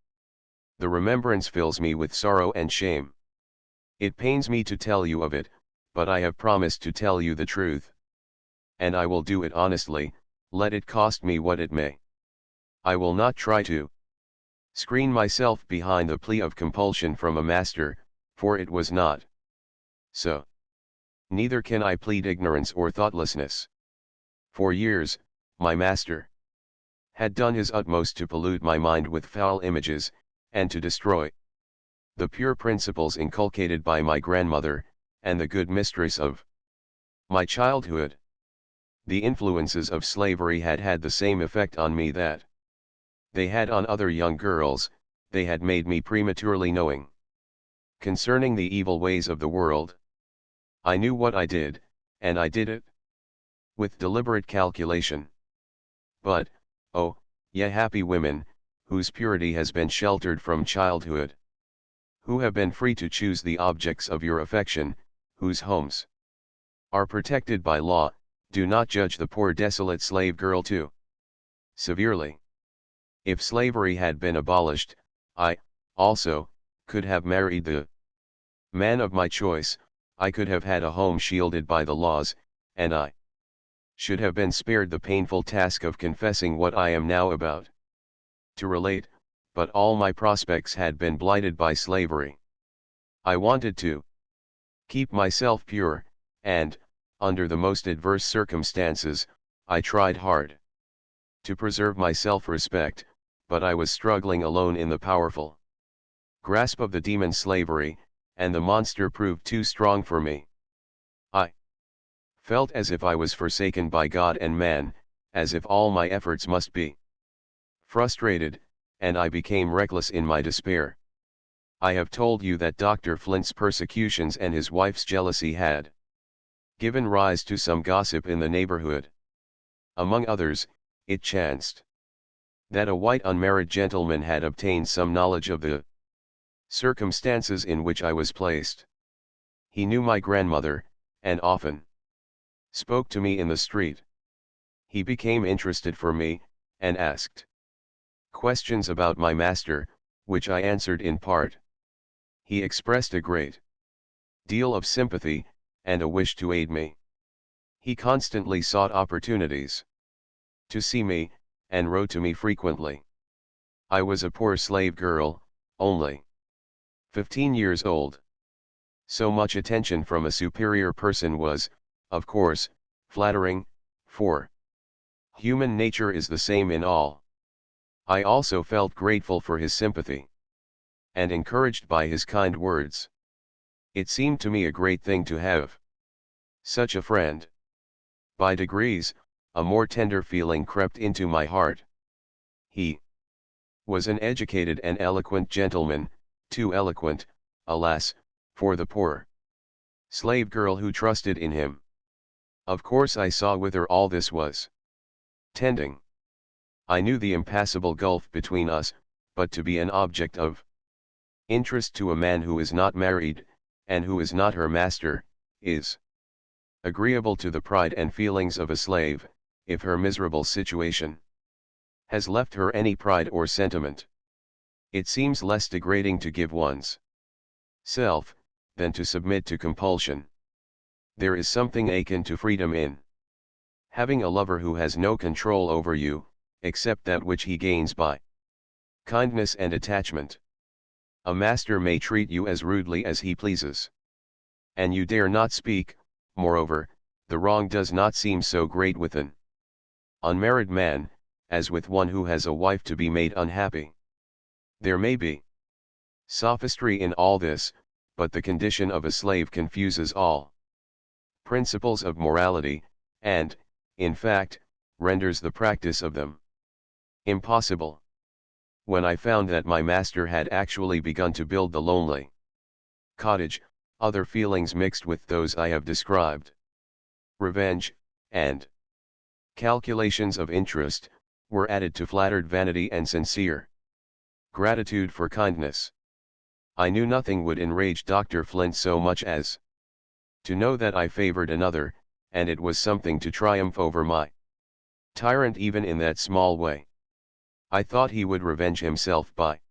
The remembrance fills me with sorrow and shame. It pains me to tell you of it, but I have promised to tell you the truth. And I will do it honestly, let it cost me what it may. I will not try to screen myself behind the plea of compulsion from a master, for it was not so. Neither can I plead ignorance or thoughtlessness. For years, my master had done his utmost to pollute my mind with foul images, and to destroy the pure principles inculcated by my grandmother, and the good mistress of my childhood. The influences of slavery had had the same effect on me that they had on other young girls. They had made me prematurely knowing concerning the evil ways of the world. I knew what I did, and I did it with deliberate calculation. But, oh, ye happy women, whose purity has been sheltered from childhood, who have been free to choose the objects of your affection, whose homes are protected by law, do not judge the poor desolate slave girl too severely. If slavery had been abolished, I, also, could have married the man of my choice. I could have had a home shielded by the laws, and I should have been spared the painful task of confessing what I am now about to relate, but all my prospects had been blighted by slavery. I wanted to keep myself pure, and, under the most adverse circumstances, I tried hard to preserve my self-respect, but I was struggling alone in the powerful grasp of the demon slavery, and the monster proved too strong for me. I felt as if I was forsaken by God and man, as if all my efforts must be frustrated, and I became reckless in my despair. I have told you that Dr. Flint's persecutions and his wife's jealousy had given rise to some gossip in the neighborhood. Among others, it chanced that a white unmarried gentleman had obtained some knowledge of the circumstances in which I was placed. He knew my grandmother, and often spoke to me in the street. He became interested for me, and asked questions about my master, which I answered in part. He expressed a great deal of sympathy, and a wish to aid me. He constantly sought opportunities to see me, and wrote to me frequently. I was a poor slave girl, only 15 years old. So much attention from a superior person was, of course, flattering, for human nature is the same in all. I also felt grateful for his sympathy, and encouraged by his kind words. It seemed to me a great thing to have such a friend. By degrees, a more tender feeling crept into my heart. He was an educated and eloquent gentleman, too eloquent, alas, for the poor slave girl who trusted in him. Of course I saw whither all this was tending. I knew the impassable gulf between us, but to be an object of interest to a man who is not married, and who is not her master, is agreeable to the pride and feelings of a slave, if her miserable situation has left her any pride or sentiment. It seems less degrading to give one's self, than to submit to compulsion. There is something akin to freedom in having a lover who has no control over you, except that which he gains by kindness and attachment. A master may treat you as rudely as he pleases, and you dare not speak. Moreover, the wrong does not seem so great with an unmarried man, as with one who has a wife to be made unhappy. There may be sophistry in all this, but the condition of a slave confuses all principles of morality, and, in fact, renders the practice of them impossible. When I found that my master had actually begun to build the lonely cottage, other feelings mixed with those I have described, revenge, and calculations of interest, were added to flattered vanity and sincere gratitude for kindness. I knew nothing would enrage Dr. Flint so much as to know that I favored another, and it was something to triumph over my tyrant even in that small way. I thought he would revenge himself by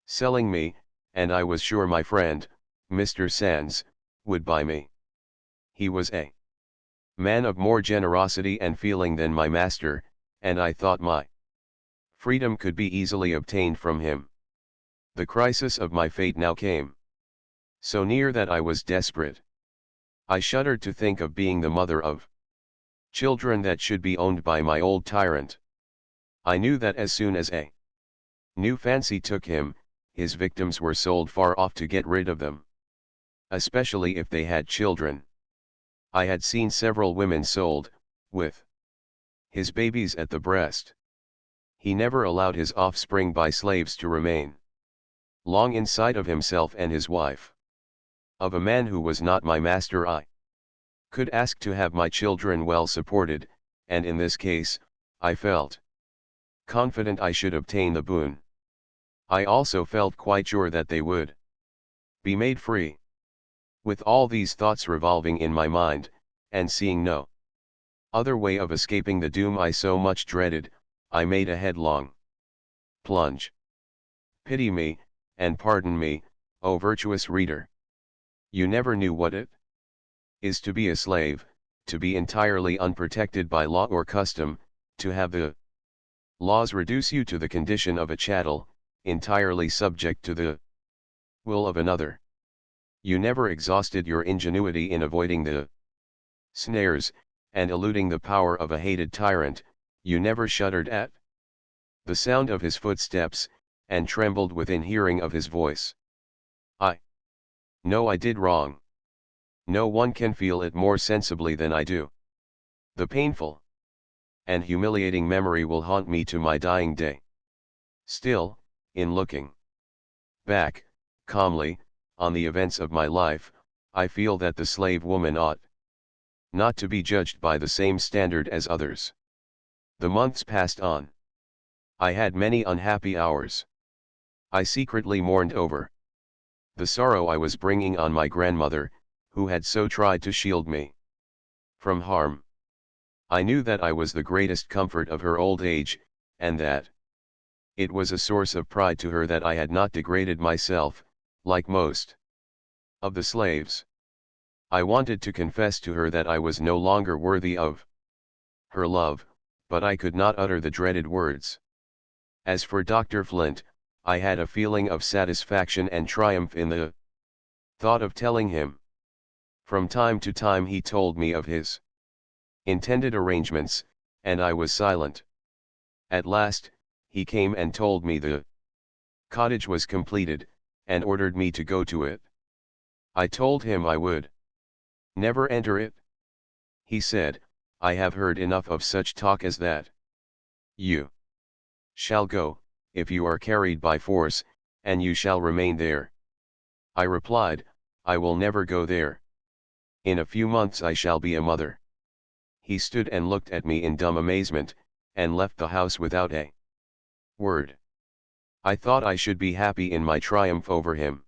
selling me, and I was sure my friend, Mr. Sands, would buy me. He was a man of more generosity and feeling than my master, and I thought my freedom could be easily obtained from him. The crisis of my fate now came so near that I was desperate. I shuddered to think of being the mother of children that should be owned by my old tyrant. I knew that as soon as a new fancy took him, his victims were sold far off to get rid of them, especially if they had children. I had seen several women sold, with his babies at the breast. He never allowed his offspring by slaves to remain long in sight of himself and his wife. Of a man who was not my master I could ask to have my children well supported, and in this case, I felt confident I should obtain the boon. I also felt quite sure that they would be made free. With all these thoughts revolving in my mind, and seeing no other way of escaping the doom I so much dreaded, I made a headlong plunge. Pity me, and pardon me, O virtuous reader. You never knew what it is to be a slave, to be entirely unprotected by law or custom, to have the laws reduce you to the condition of a chattel, entirely subject to the will of another. You never exhausted your ingenuity in avoiding the snares, and eluding the power of a hated tyrant. You never shuddered at the sound of his footsteps, and trembled within hearing of his voice. I know I did wrong. No one can feel it more sensibly than I do. The painful and humiliating memory will haunt me to my dying day. Still, in looking back, calmly, on the events of my life, I feel that the slave woman ought not to be judged by the same standard as others. The months passed on. I had many unhappy hours. I secretly mourned over the sorrow I was bringing on my grandmother, who had so tried to shield me from harm. I knew that I was the greatest comfort of her old age, and that it was a source of pride to her that I had not degraded myself, like most of the slaves. I wanted to confess to her that I was no longer worthy of her love, but I could not utter the dreaded words. As for Dr. Flint, I had a feeling of satisfaction and triumph in the thought of telling him. From time to time he told me of his intended arrangements, and I was silent. At last, he came and told me the cottage was completed, and ordered me to go to it. I told him I would never enter it. He said, I have heard enough of such talk as that. You shall go, if you are carried by force, and you shall remain there. I replied, I will never go there. In a few months I shall be a mother. He stood and looked at me in dumb amazement, and left the house without a word. I thought I should be happy in my triumph over him.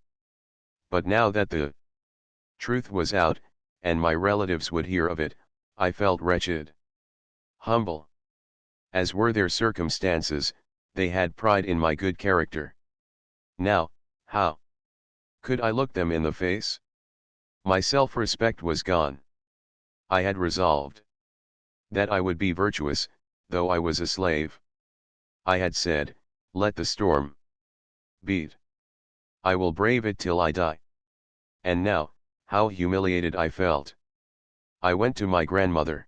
But now that the truth was out, and my relatives would hear of it, I felt wretched. Humble as were their circumstances, they had pride in my good character. Now, how could I look them in the face? My self-respect was gone. I had resolved that I would be virtuous, though I was a slave. I had said, let the storm beat. I will brave it till I die. And now, how humiliated I felt. I went to my grandmother.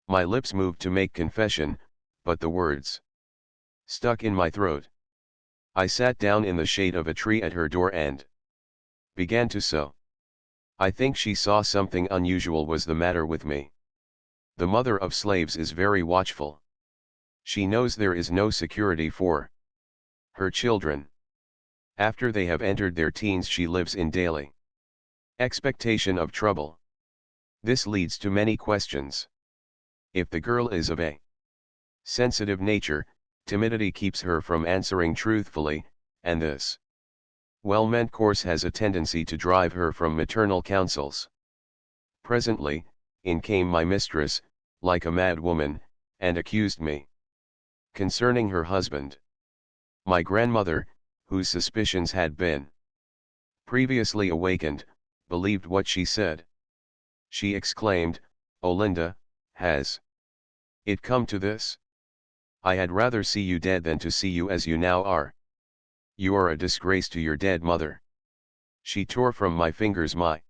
My lips moved to make confession, but the words stuck in my throat. I sat down in the shade of a tree at her door and began to sew. I think she saw something unusual was the matter with me. The mother of slaves is very watchful. She knows there is no security for her children. After they have entered their teens, she lives in daily expectation of trouble. This leads to many questions. If the girl is of a sensitive nature, timidity keeps her from answering truthfully, and this well-meant course has a tendency to drive her from maternal counsels. Presently, in came my mistress, like a mad woman, and accused me concerning her husband. My grandmother, whose suspicions had been previously awakened, believed what she said. She exclaimed, Olinda, has it come to this? I had rather see you dead than to see you as you now are. You are a disgrace to your dead mother. She tore from my fingers my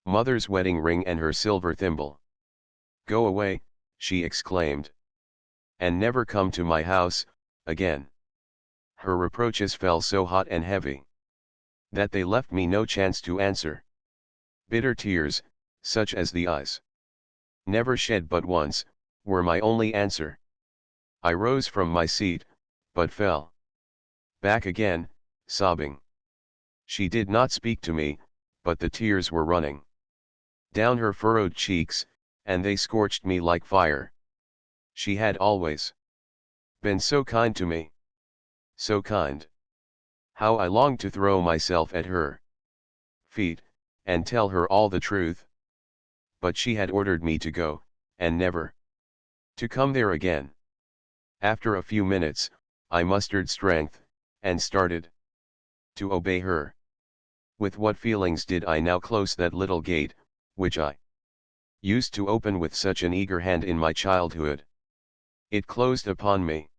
mother's wedding ring and her silver thimble. Go away, she exclaimed, and never come to my house again. Her reproaches fell so hot and heavy that they left me no chance to answer. Bitter tears, such as the eyes never shed but once, were my only answer. I rose from my seat, but fell back again, sobbing. She did not speak to me, but the tears were running down her furrowed cheeks, and they scorched me like fire. She had always been so kind to me. So kind. How I longed to throw myself at her feet, and tell her all the truth. But she had ordered me to go, and never to come there again. After a few minutes, I mustered strength, and started to obey her. With what feelings did I now close that little gate, which I used to open with such an eager hand in my childhood. It closed upon me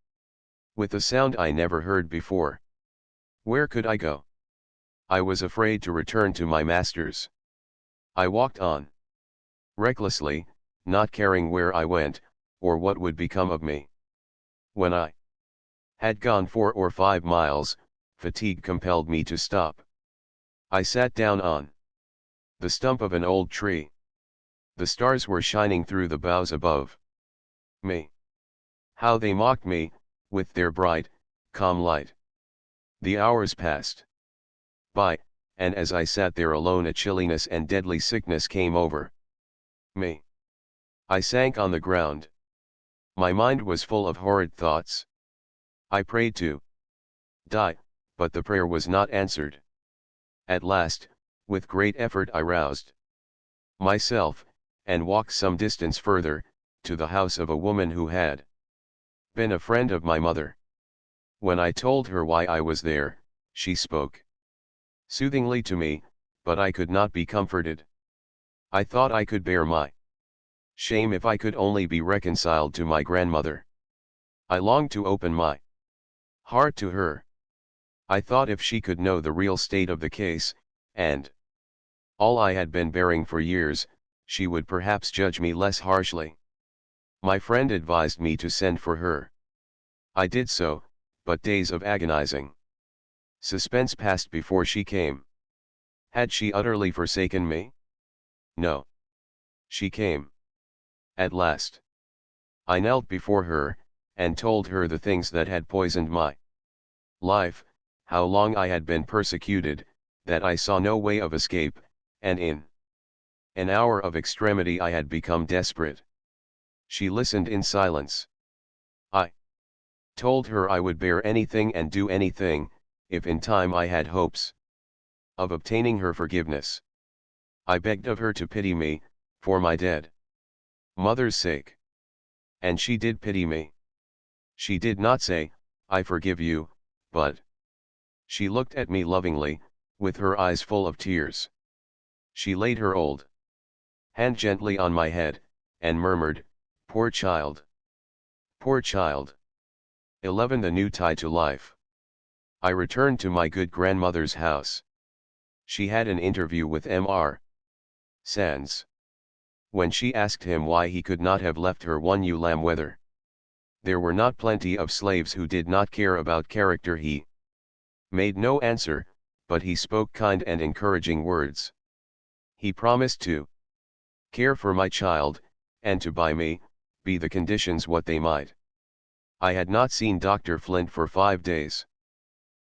with a sound I never heard before. Where could I go? I was afraid to return to my masters. I walked on recklessly, not caring where I went, or what would become of me. When I had gone 4 or 5 miles, fatigue compelled me to stop. I sat down on the stump of an old tree. The stars were shining through the boughs above me. How they mocked me, with their bright, calm light. The hours passed by, and as I sat there alone, a chilliness and deadly sickness came over me. I sank on the ground. My mind was full of horrid thoughts. I prayed to die, but the prayer was not answered. At last, with great effort I roused myself, and walked some distance further, to the house of a woman who had been a friend of my mother. When I told her why I was there, she spoke soothingly to me, but I could not be comforted. I thought I could bear my shame if I could only be reconciled to my grandmother. I longed to open my heart to her. I thought if she could know the real state of the case, and all I had been bearing for years, she would perhaps judge me less harshly. My friend advised me to send for her. I did so, but days of agonizing suspense passed before she came. Had she utterly forsaken me? No. She came. At last. I knelt before her, and told her the things that had poisoned my life, how long I had been persecuted, that I saw no way of escape, and in an hour of extremity I had become desperate. She listened in silence. I told her I would bear anything and do anything, if in time I had hopes of obtaining her forgiveness. I begged of her to pity me, for my dead mother's sake. And she did pity me. She did not say, "I forgive you," but she looked at me lovingly, with her eyes full of tears. She laid her old hand gently on my head, and murmured, "Poor child! Poor child!" 11. The new tie to life. I returned to my good grandmother's house. She had an interview with Mr. Sands. When she asked him why he could not have left her one ewe lamb, whether there were not plenty of slaves who did not care about character, he made no answer, but he spoke kind and encouraging words. He promised to care for my child, and to buy me, be the conditions what they might. I had not seen Dr. Flint for 5 days.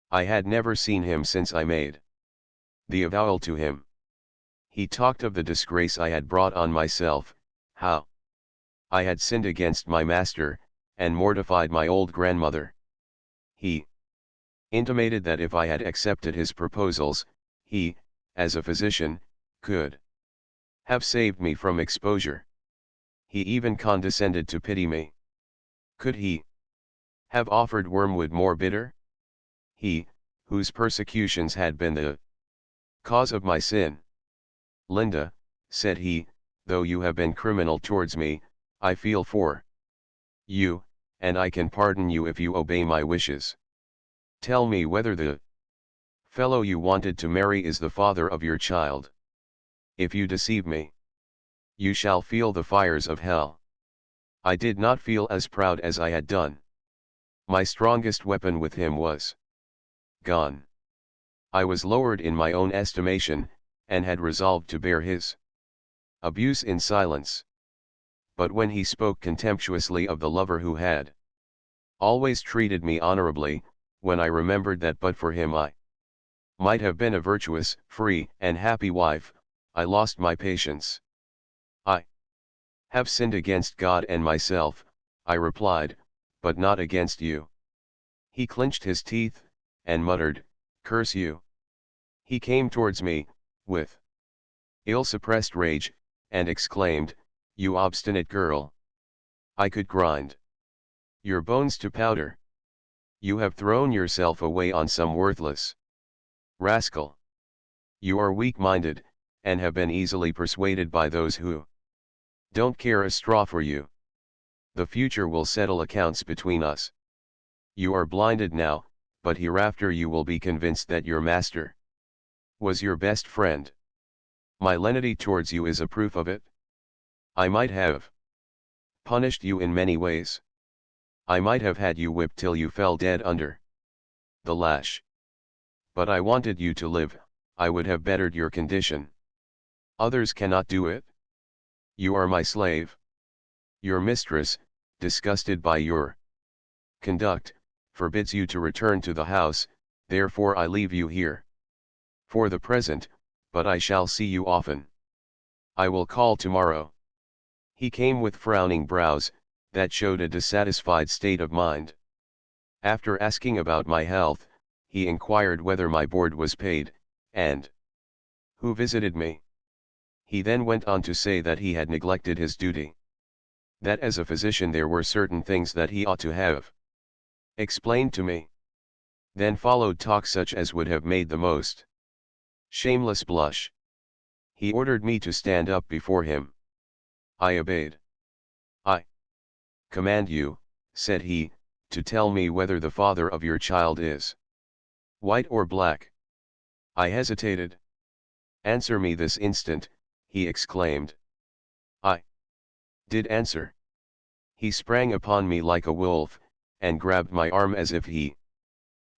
I had never seen him since I made the avowal to him. He talked of the disgrace I had brought on myself, how I had sinned against my master, and mortified my old grandmother. He intimated that if I had accepted his proposals, he, as a physician, could have saved me from exposure. He even condescended to pity me. Could he have offered wormwood more bitter? He, whose persecutions had been the cause of my sin. "Linda," said he, "though you have been criminal towards me, I feel for you, and I can pardon you if you obey my wishes. Tell me whether the fellow you wanted to marry is the father of your child. If you deceive me, you shall feel the fires of hell." I did not feel as proud as I had done. My strongest weapon with him was gone. I was lowered in my own estimation, and had resolved to bear his abuse in silence. But when he spoke contemptuously of the lover who had always treated me honorably, when I remembered that but for him I might have been a virtuous, free, and happy wife, I lost my patience. "I have sinned against God and myself," I replied, "but not against you." He clenched his teeth, and muttered, "Curse you." He came towards me, with ill-suppressed rage, and exclaimed, "You obstinate girl! I could grind your bones to powder. You have thrown yourself away on some worthless rascal. You are weak-minded, and have been easily persuaded by those who don't care a straw for you. The future will settle accounts between us. You are blinded now, but hereafter you will be convinced that your master was your best friend. My lenity towards you is a proof of it. I might have punished you in many ways. I might have had you whipped till you fell dead under the lash. But I wanted you to live. I would have bettered your condition. Others cannot do it. You are my slave. Your mistress, disgusted by your conduct, forbids you to return to the house, therefore I leave you here for the present, but I shall see you often. I will call tomorrow." He came with frowning brows, that showed a dissatisfied state of mind. After asking about my health, he inquired whether my board was paid, and who visited me. He then went on to say that he had neglected his duty. That as a physician there were certain things that he ought to have explained to me. Then followed talk such as would have made the most shameless blush. He ordered me to stand up before him. I obeyed. "I command you," said he, "to tell me whether the father of your child is white or black." I hesitated. "Answer me this instant," he exclaimed. I did answer. He sprang upon me like a wolf, and grabbed my arm as if he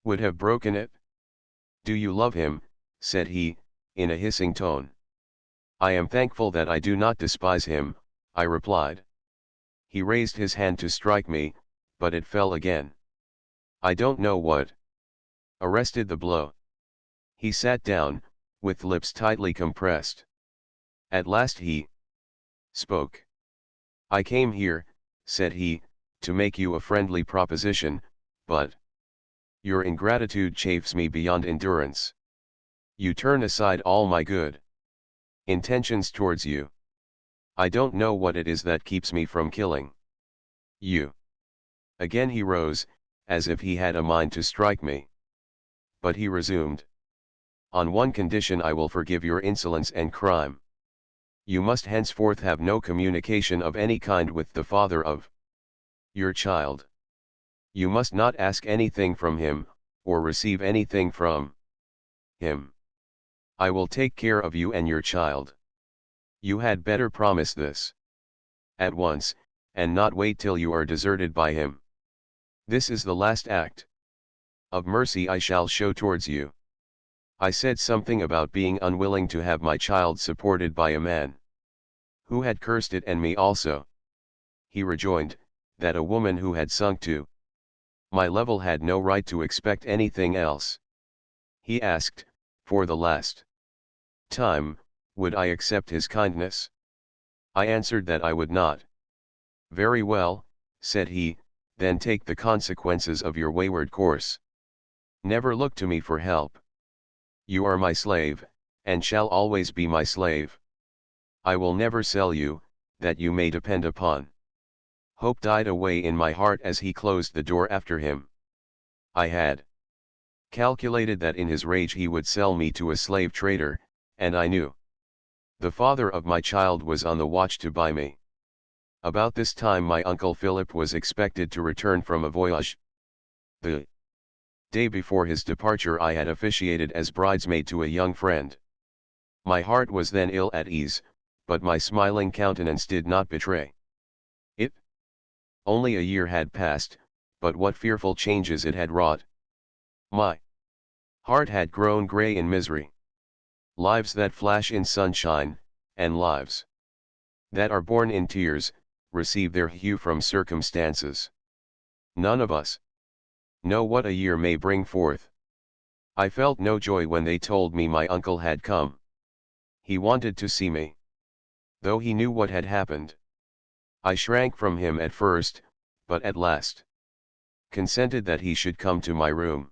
would have broken it. "Do you love him?" said he, in a hissing tone. "I am thankful that I do not despise him," I replied. He raised his hand to strike me, but it fell again. "I don't know what arrested the blow. He sat down, with lips tightly compressed. At last he spoke. "I came here," said he, "to make you a friendly proposition, but your ingratitude chafes me beyond endurance. You turn aside all my good intentions towards you. I don't know what it is that keeps me from killing you." Again he rose, as if he had a mind to strike me. But he resumed. "On one condition I will forgive your insolence and crime. You must henceforth have no communication of any kind with the father of your child. You must not ask anything from him, or receive anything from him. I will take care of you and your child. You had better promise this at once, and not wait till you are deserted by him. This is the last act of mercy I shall show towards you." I said something about being unwilling to have my child supported by a man who had cursed it and me also. He rejoined, that a woman who had sunk to my level had no right to expect anything else. He asked, for the last time, would I accept his kindness? I answered that I would not. "Very well," said he, "then take the consequences of your wayward course. Never look to me for help. You are my slave, and shall always be my slave. I will never sell you, that you may depend upon." Hope died away in my heart as he closed the door after him. I had calculated that in his rage he would sell me to a slave trader, and I knew the father of my child was on the watch to buy me. About this time my uncle Philip was expected to return from a voyage. The day before his departure I had officiated as bridesmaid to a young friend. My heart was then ill at ease, but my smiling countenance did not betray it. Only a year had passed, but what fearful changes it had wrought. My heart had grown grey in misery. Lives that flash in sunshine, and lives that are born in tears, receive their hue from circumstances. None of us know what a year may bring forth. I felt no joy when they told me my uncle had come. He wanted to see me, though he knew what had happened. I shrank from him at first, but at last consented that he should come to my room.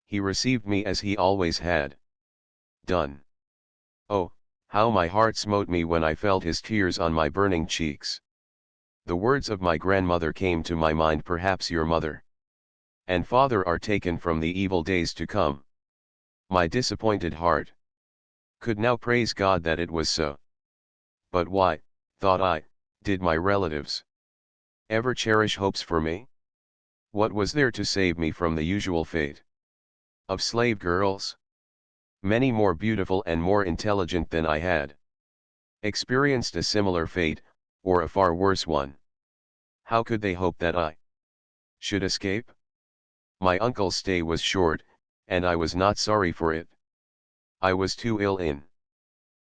He received me as he always had done. Oh, how my heart smote me when I felt his tears on my burning cheeks. The words of my grandmother came to my mind, "Perhaps your mother and father are taken from the evil days to come." My disappointed heart could now praise God that it was so. But why, thought I, did my relatives ever cherish hopes for me? What was there to save me from the usual fate of slave girls? Many more beautiful and more intelligent than I had experienced a similar fate, or a far worse one. How could they hope that I should escape? My uncle's stay was short, and I was not sorry for it. I was too ill in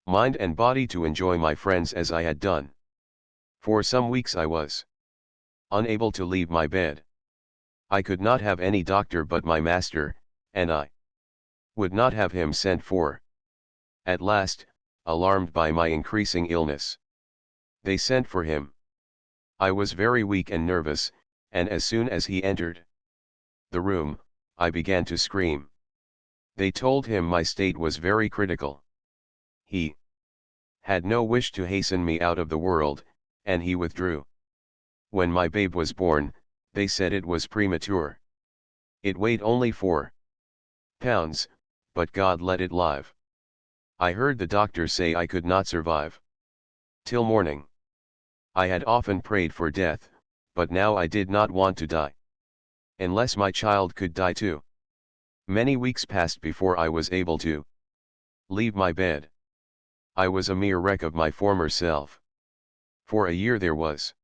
mind and body to enjoy my friends as I had done. For some weeks I was unable to leave my bed. I could not have any doctor but my master, and I would not have him sent for. At last, alarmed by my increasing illness, they sent for him. I was very weak and nervous, and as soon as he entered the room, I began to scream. They told him my state was very critical. He had no wish to hasten me out of the world, and he withdrew. When my babe was born, they said it was premature. It weighed only 4 pounds, but God let it live. I heard the doctor say I could not survive till morning. I had often prayed for death, but now I did not want to die unless my child could die too. Many weeks passed before I was able to leave my bed. I was a mere wreck of my former self. For a year there was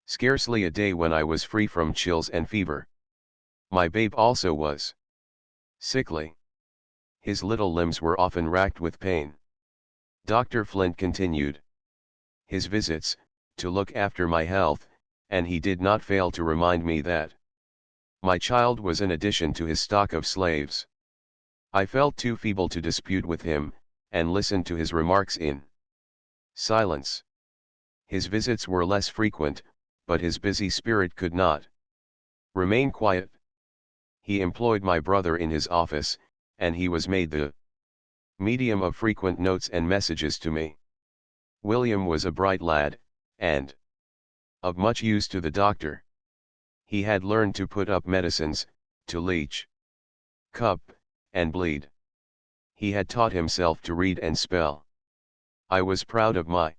scarcely a day when I was free from chills and fever. My babe also was sickly. His little limbs were often racked with pain. Dr. Flint continued his visits, to look after my health, and he did not fail to remind me that My child was an addition to his stock of slaves. I felt too feeble to dispute with him, and listened to his remarks in silence. His visits were less frequent, but his busy spirit could not remain quiet. He employed my brother in his office, and he was made the medium of frequent notes and messages to me. William was a bright lad, and of much use to the doctor. He had learned to put up medicines, to leech, cup, and bleed. He had taught himself to read and spell. I was proud of my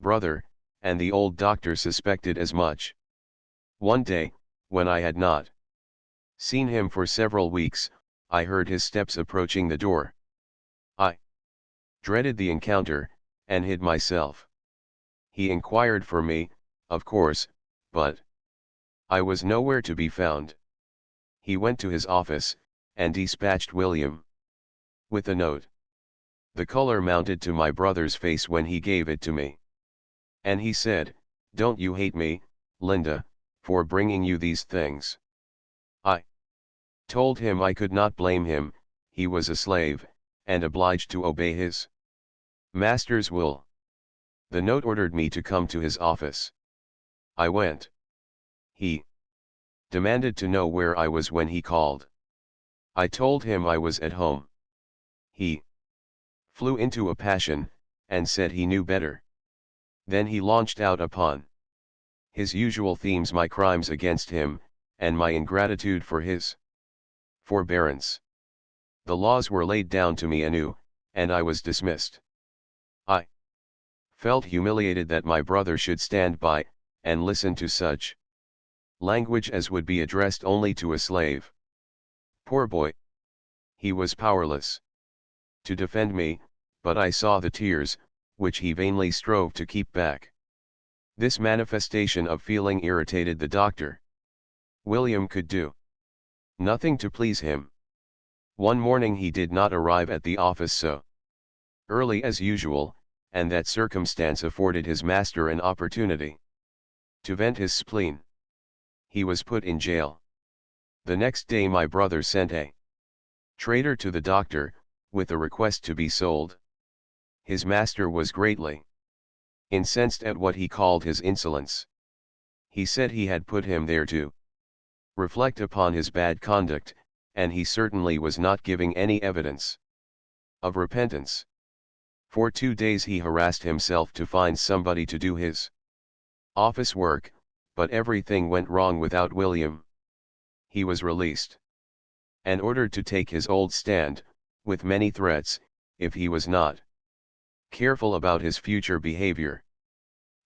brother, and the old doctor suspected as much. One day, when I had not seen him for several weeks, I heard his steps approaching the door. I dreaded the encounter, and hid myself. He inquired for me, of course, but I was nowhere to be found. He went to his office, and dispatched William with a note. The color mounted to my brother's face when he gave it to me. And he said, "Don't you hate me, Linda, for bringing you these things?" I told him I could not blame him, he was a slave, and obliged to obey his master's will. The note ordered me to come to his office. I went. He demanded to know where I was when he called. I told him I was at home. He flew into a passion, and said he knew better. Then he launched out upon his usual themes: my crimes against him, and my ingratitude for his forbearance. The laws were laid down to me anew, and I was dismissed. I felt humiliated that my brother should stand by, and listen to such language as would be addressed only to a slave. Poor boy! He was powerless to defend me, but I saw the tears, which he vainly strove to keep back. This manifestation of feeling irritated the doctor. William could do nothing to please him. One morning he did not arrive at the office so early as usual, and that circumstance afforded his master an opportunity to vent his spleen. He was put in jail. The next day my brother sent a trader to the doctor, with a request to be sold. His master was greatly incensed at what he called his insolence. He said he had put him there to reflect upon his bad conduct, and he certainly was not giving any evidence of repentance. For 2 days he harassed himself to find somebody to do his office work, but everything went wrong without William. He was released and ordered to take his old stand, with many threats, if he was not careful about his future behavior.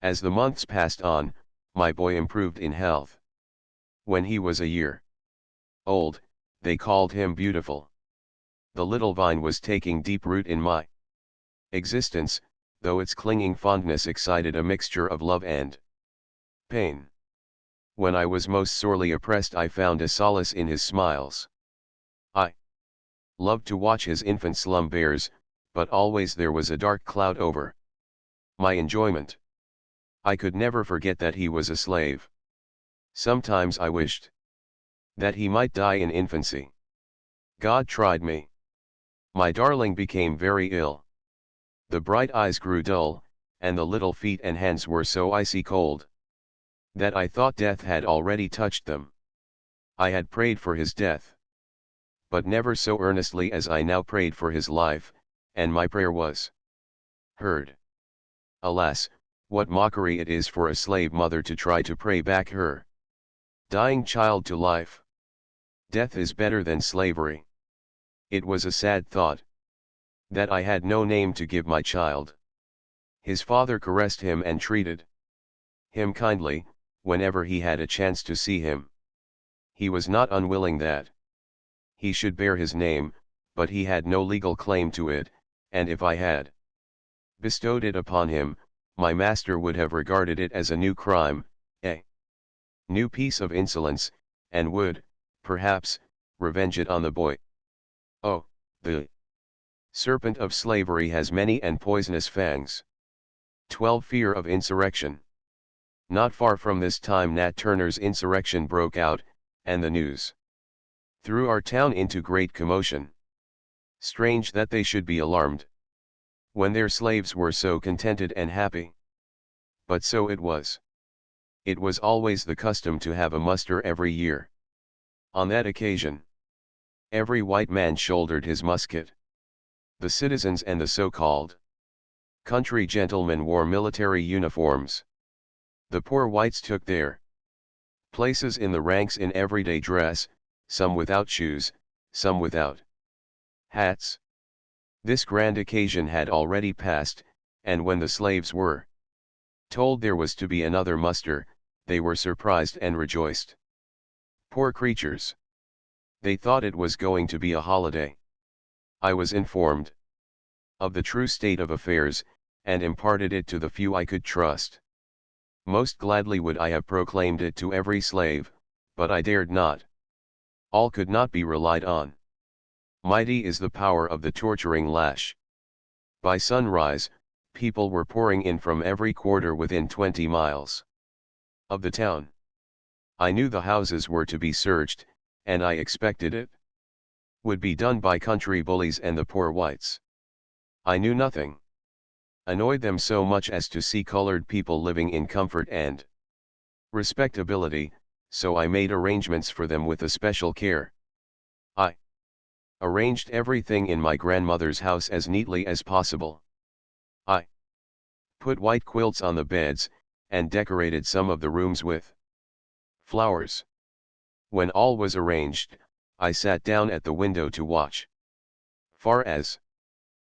As the months passed on, my boy improved in health. When he was a year old, they called him beautiful. The little vine was taking deep root in my existence, though its clinging fondness excited a mixture of love and pain. When I was most sorely oppressed, I found a solace in his smiles. I loved to watch his infant slumbers, but always there was a dark cloud over my enjoyment. I could never forget that he was a slave. Sometimes I wished that he might die in infancy. God tried me. My darling became very ill. The bright eyes grew dull, and the little feet and hands were so icy cold that I thought death had already touched them. I had prayed for his death, but never so earnestly as I now prayed for his life, and my prayer was heard. Alas, what mockery it is for a slave mother to try to pray back her dying child to life. Death is better than slavery. It was a sad thought that I had no name to give my child. His father caressed him and treated him kindly, whenever he had a chance to see him. He was not unwilling that he should bear his name, but he had no legal claim to it, and if I had bestowed it upon him, my master would have regarded it as a new crime, a new piece of insolence, and would, perhaps, revenge it on the boy. Oh, the serpent of slavery has many and poisonous fangs. 12. Fear of insurrection. Not far from this time Nat Turner's insurrection broke out, and the news threw our town into great commotion. Strange that they should be alarmed, when their slaves were so contented and happy. But so it was. It was always the custom to have a muster every year. On that occasion, every white man shouldered his musket. The citizens and the so-called country gentlemen wore military uniforms. The poor whites took their places in the ranks in everyday dress, some without shoes, some without hats. This grand occasion had already passed, and when the slaves were told there was to be another muster, they were surprised and rejoiced. Poor creatures! They thought it was going to be a holiday. I was informed of the true state of affairs, and imparted it to the few I could trust. Most gladly would I have proclaimed it to every slave, but I dared not. All could not be relied on. Mighty is the power of the torturing lash. By sunrise, people were pouring in from every quarter within 20 miles of the town. I knew the houses were to be searched, and I expected it would be done by country bullies and the poor whites. I knew nothing annoyed them so much as to see colored people living in comfort and respectability, so I made arrangements for them with especial care. I arranged everything in my grandmother's house as neatly as possible. I put white quilts on the beds, and decorated some of the rooms with flowers. When all was arranged, I sat down at the window to watch. Far as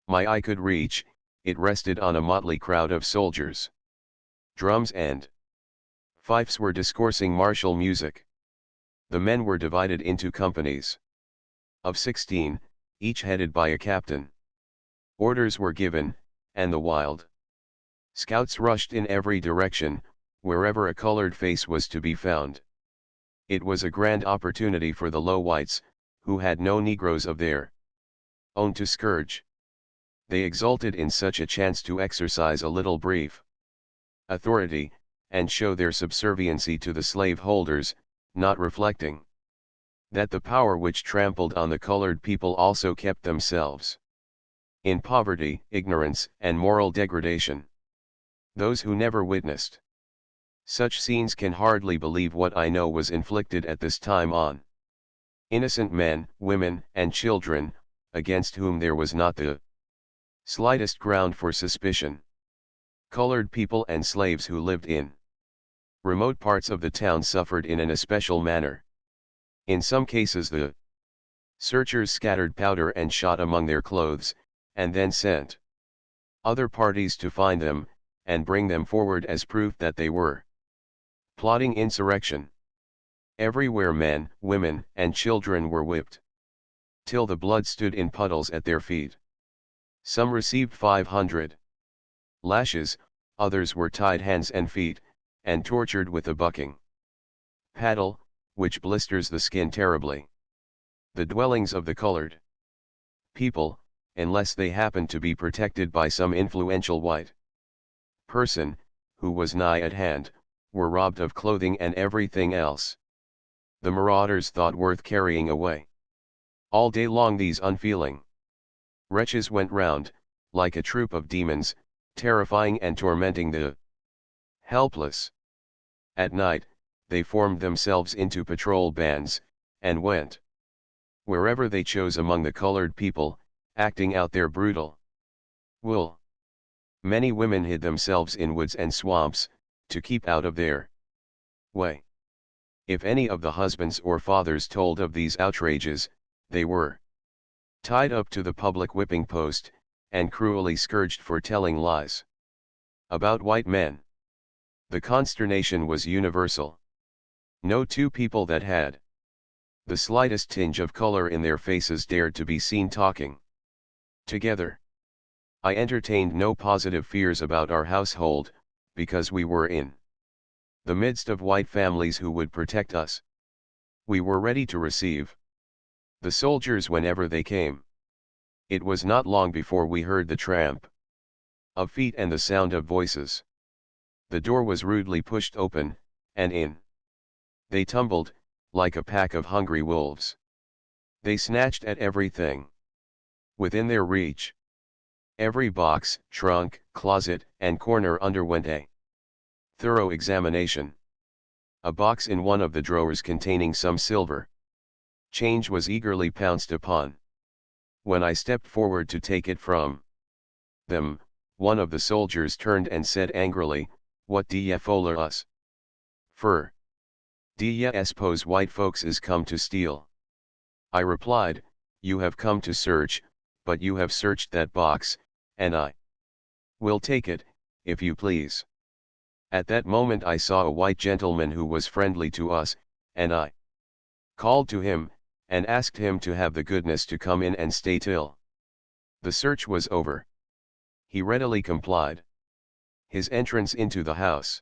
my eye could reach, it rested on a motley crowd of soldiers. Drums and fifes were discoursing martial music. The men were divided into companies of 16, each headed by a captain. Orders were given, and the wild scouts rushed in every direction, wherever a colored face was to be found. It was a grand opportunity for the low whites, who had no Negroes of their own to scourge. They exulted in such a chance to exercise a little brief authority, and show their subserviency to the slave holders, not reflecting that the power which trampled on the colored people also kept themselves in poverty, ignorance, and moral degradation. Those who never witnessed such scenes can hardly believe what I know was inflicted at this time on innocent men, women, and children, against whom there was not the slightest ground for suspicion. Colored people and slaves who lived in remote parts of the town suffered in an especial manner. In some cases the searchers scattered powder and shot among their clothes, and then sent other parties to find them, and bring them forward as proof that they were plotting insurrection. Everywhere men, women, and children were whipped, till the blood stood in puddles at their feet. Some received 500 lashes, others were tied hands and feet, and tortured with a bucking paddle, which blisters the skin terribly. The dwellings of the colored people, unless they happened to be protected by some influential white person, who was nigh at hand, were robbed of clothing and everything else the marauders thought worth carrying away. All day long these unfeeling wretches went round, like a troop of demons, terrifying and tormenting the helpless. At night, they formed themselves into patrol bands, and went wherever they chose among the colored people, acting out their brutal will. Many women hid themselves in woods and swamps, to keep out of their way. If any of the husbands or fathers told of these outrages, they were tied up to the public whipping post, and cruelly scourged for telling lies about white men. The consternation was universal. No two people that had the slightest tinge of color in their faces dared to be seen talking together. I entertained no positive fears about our household, because we were in the midst of white families who would protect us. We were ready to receive the soldiers whenever they came. It was not long before we heard the tramp of feet and the sound of voices. The door was rudely pushed open, and in they tumbled, like a pack of hungry wolves. They snatched at everything within their reach. Every box, trunk, closet, and corner underwent a thorough examination. A box in one of the drawers containing some silver change was eagerly pounced upon. When I stepped forward to take it from them, one of the soldiers turned and said angrily, "What d'ye foller us fur? D'ye suppose white folks is come to steal?" I replied, "You have come to search, but you have searched that box, and I will take it, if you please." At that moment I saw a white gentleman who was friendly to us, and I called to him, and asked him to have the goodness to come in and stay till the search was over. He readily complied. His entrance into the house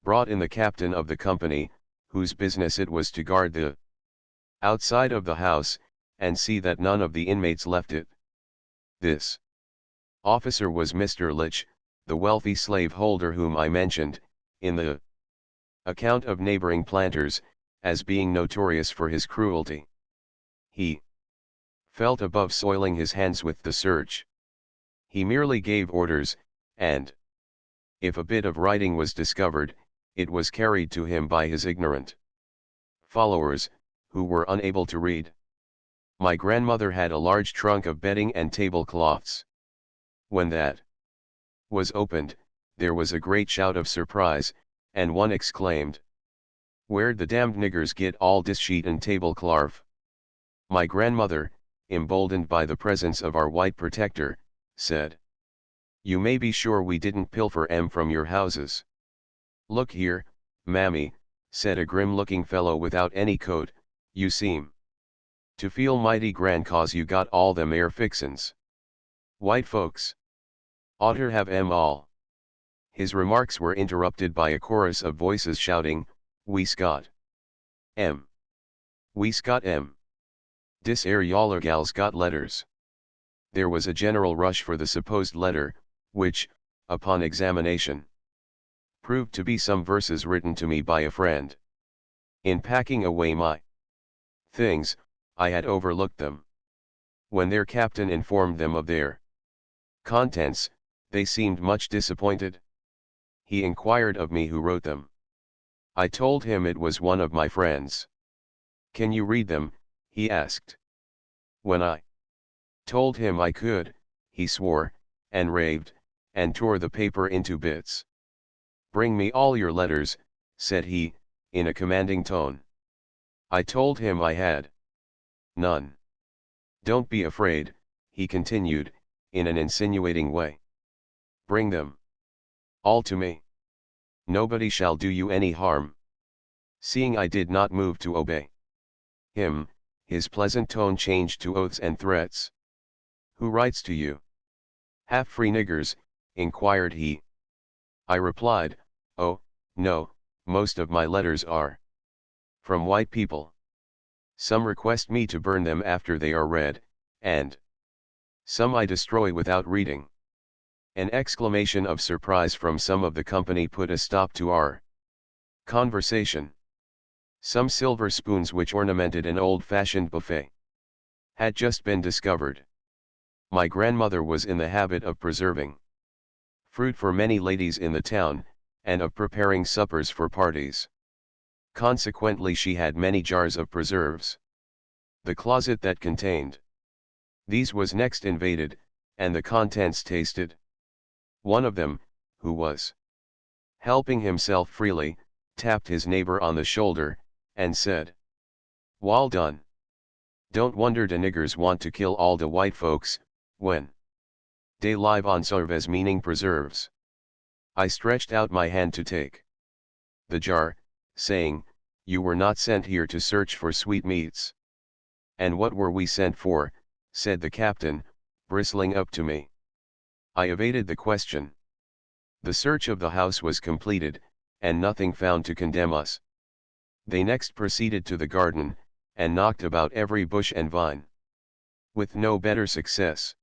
brought in the captain of the company, whose business it was to guard the outside of the house, and see that none of the inmates left it. This officer was Mr. Litch, the wealthy slave-holder whom I mentioned, in the account of neighboring planters, as being notorious for his cruelty. He felt above soiling his hands with the search. He merely gave orders, and if a bit of writing was discovered, it was carried to him by his ignorant followers, who were unable to read. My grandmother had a large trunk of bedding and tablecloths. When that was opened, there was a great shout of surprise, and one exclaimed, "Where'd the damned niggers get all dis sheet and tablecloth?" My grandmother, emboldened by the presence of our white protector, said, "You may be sure we didn't pilfer 'em from your houses." "Look here, mammy," said a grim-looking fellow without any coat, "you seem to feel mighty grand 'cause you got all them air fixin's. White folks oughter have 'em all." His remarks were interrupted by a chorus of voices shouting, "We Scott 'em! We Scott 'em! Dis air yaller gals got letters." There was a general rush for the supposed letter, which, upon examination, proved to be some verses written to me by a friend. In packing away my things, I had overlooked them. When their captain informed them of their contents, they seemed much disappointed. He inquired of me who wrote them. I told him it was one of my friends. "Can you read them?" he asked. When I told him I could, he swore, and raved, and tore the paper into bits. "Bring me all your letters," said he, in a commanding tone. I told him I had none. "Don't be afraid," he continued, in an insinuating way. "Bring them all to me. Nobody shall do you any harm." Seeing I did not move to obey him, his pleasant tone changed to oaths and threats. "Who writes to you? Half-free niggers?" inquired he. I replied, "Oh, no, most of my letters are from white people. Some request me to burn them after they are read, and some I destroy without reading." An exclamation of surprise from some of the company put a stop to our conversation. Some silver spoons which ornamented an old-fashioned buffet had just been discovered. My grandmother was in the habit of preserving fruit for many ladies in the town, and of preparing suppers for parties. Consequently she had many jars of preserves. The closet that contained these was next invaded, and the contents tasted. One of them, who was helping himself freely, tapped his neighbor on the shoulder, and said, "Wall done. Don't wonder de niggers want to kill all de white folks, when dey live on sarves, meaning preserves." I stretched out my hand to take the jar, saying, "You were not sent here to search for sweetmeats." "And what were we sent for?" said the captain, bristling up to me. I evaded the question. The search of the house was completed, and nothing found to condemn us. They next proceeded to the garden, and knocked about every bush and vine. With no better success.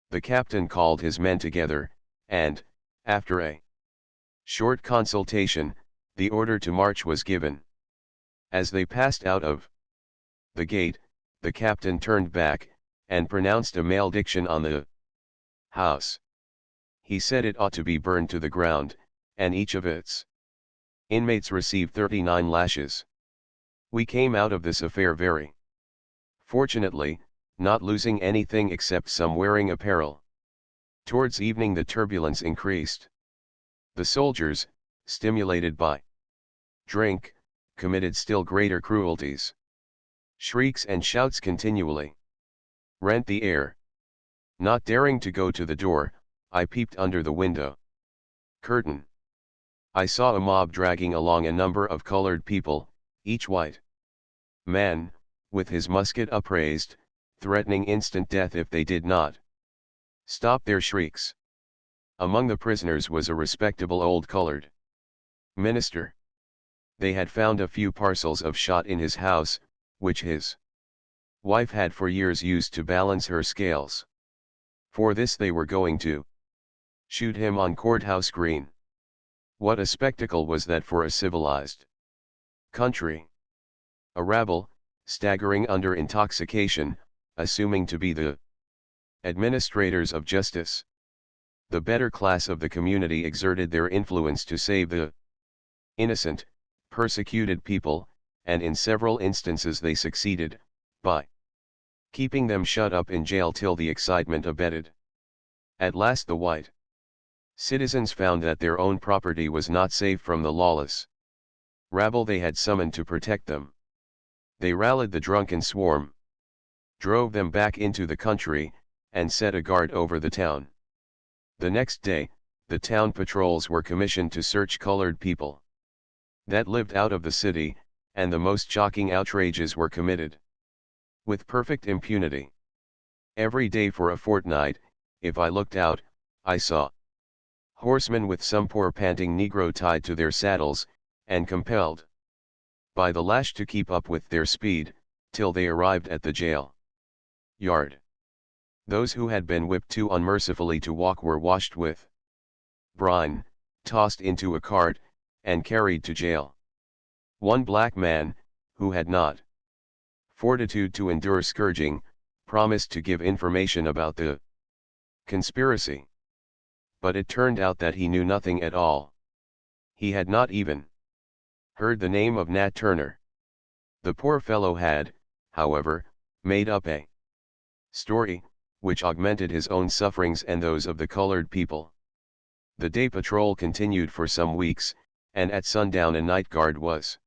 The captain called his men together, and, after a short consultation, the order to march was given. As they passed out of the gate, the captain turned back, and pronounced a malediction on the house. He said it ought to be burned to the ground, and each of its inmates received 39 lashes. We came out of this affair very fortunately, not losing anything except some wearing apparel. Towards evening the turbulence increased. The soldiers, stimulated by drink, committed still greater cruelties. Shrieks and shouts continually rent the air. Not daring to go to the door, I peeped under the window curtain. I saw a mob dragging along a number of colored people, each white man, with his musket upraised, threatening instant death if they did not stop their shrieks. Among the prisoners was a respectable old colored minister. They had found a few parcels of shot in his house, which his wife had for years used to balance her scales. For this they were going to shoot him on Courthouse Green. What a spectacle was that for a civilized country! A rabble, staggering under intoxication, assuming to be the administrators of justice. The better class of the community exerted their influence to save the innocent, persecuted people, and in several instances they succeeded, by keeping them shut up in jail till the excitement abated. At last the white citizens found that their own property was not safe from the lawless rabble they had summoned to protect them. They rallied the drunken swarm, drove them back into the country, and set a guard over the town. The next day, the town patrols were commissioned to search colored people that lived out of the city, and the most shocking outrages were committed with perfect impunity. Every day for a fortnight, if I looked out, I saw horsemen with some poor panting Negro tied to their saddles, and compelled by the lash to keep up with their speed, till they arrived at the jail yard. Those who had been whipped too unmercifully to walk were washed with brine, tossed into a cart, and carried to jail. One black man, who had not fortitude to endure scourging, promised to give information about the conspiracy. But it turned out that he knew nothing at all. He had not even heard the name of Nat Turner. The poor fellow had, however, made up a story, which augmented his own sufferings and those of the colored people. The day patrol continued for some weeks, and at sundown a night guard was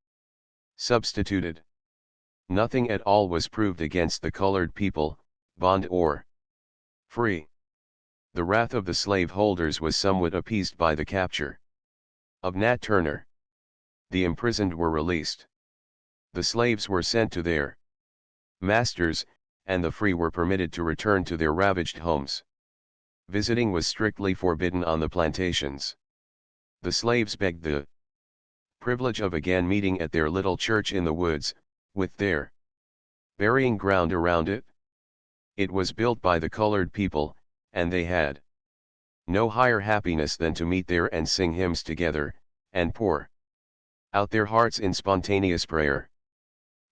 substituted. Nothing at all was proved against the colored people, bond or free. The wrath of the slave holders was somewhat appeased by the capture of Nat Turner. The imprisoned were released. The slaves were sent to their masters, and the free were permitted to return to their ravaged homes. Visiting was strictly forbidden on the plantations. The slaves begged the privilege of again meeting at their little church in the woods, with their burying ground around it. It was built by the colored people, and they had no higher happiness than to meet there and sing hymns together, and pour out their hearts in spontaneous prayer.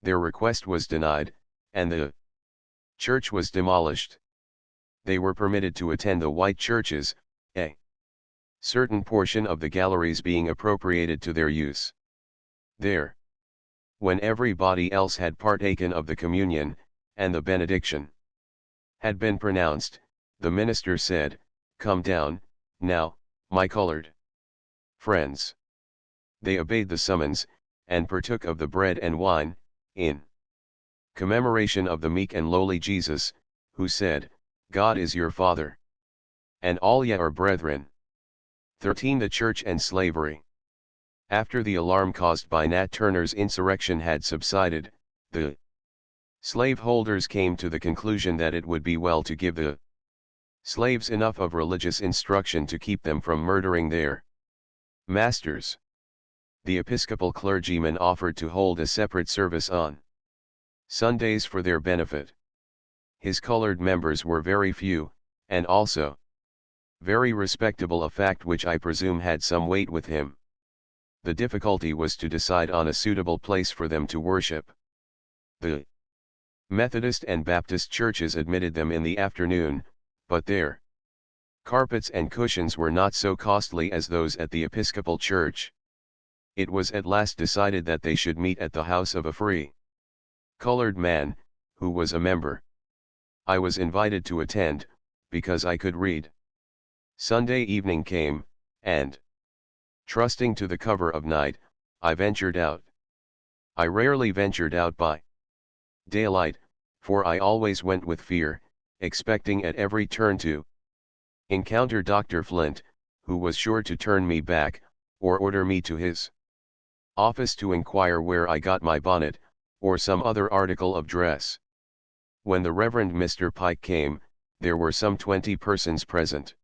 Their request was denied, and the church was demolished. They were permitted to attend the white churches, a certain portion of the galleries being appropriated to their use. There, when everybody else had partaken of the communion, and the benediction had been pronounced, the minister said, "Come down, now, my colored friends." They obeyed the summons, and partook of the bread and wine, in commemoration of the meek and lowly Jesus, who said, "God is your Father, and all ye are brethren." 13. The Church and Slavery. After the alarm caused by Nat Turner's insurrection had subsided, the slaveholders came to the conclusion that it would be well to give the slaves enough of religious instruction to keep them from murdering their masters. The Episcopal clergyman offered to hold a separate service on Sundays for their benefit. His colored members were very few, and also very respectable, a fact which I presume had some weight with him. The difficulty was to decide on a suitable place for them to worship. The Methodist and Baptist churches admitted them in the afternoon, but their carpets and cushions were not so costly as those at the Episcopal Church. It was at last decided that they should meet at the house of a free colored man, who was a member. I was invited to attend, because I could read. Sunday evening came, and, trusting to the cover of night, I ventured out. I rarely ventured out by daylight, for I always went with fear, expecting at every turn to encounter Dr. Flint, who was sure to turn me back, or order me to his office to inquire where I got my bonnet, or some other article of dress. When the Reverend Mr. Pike came, there were some 20 persons present.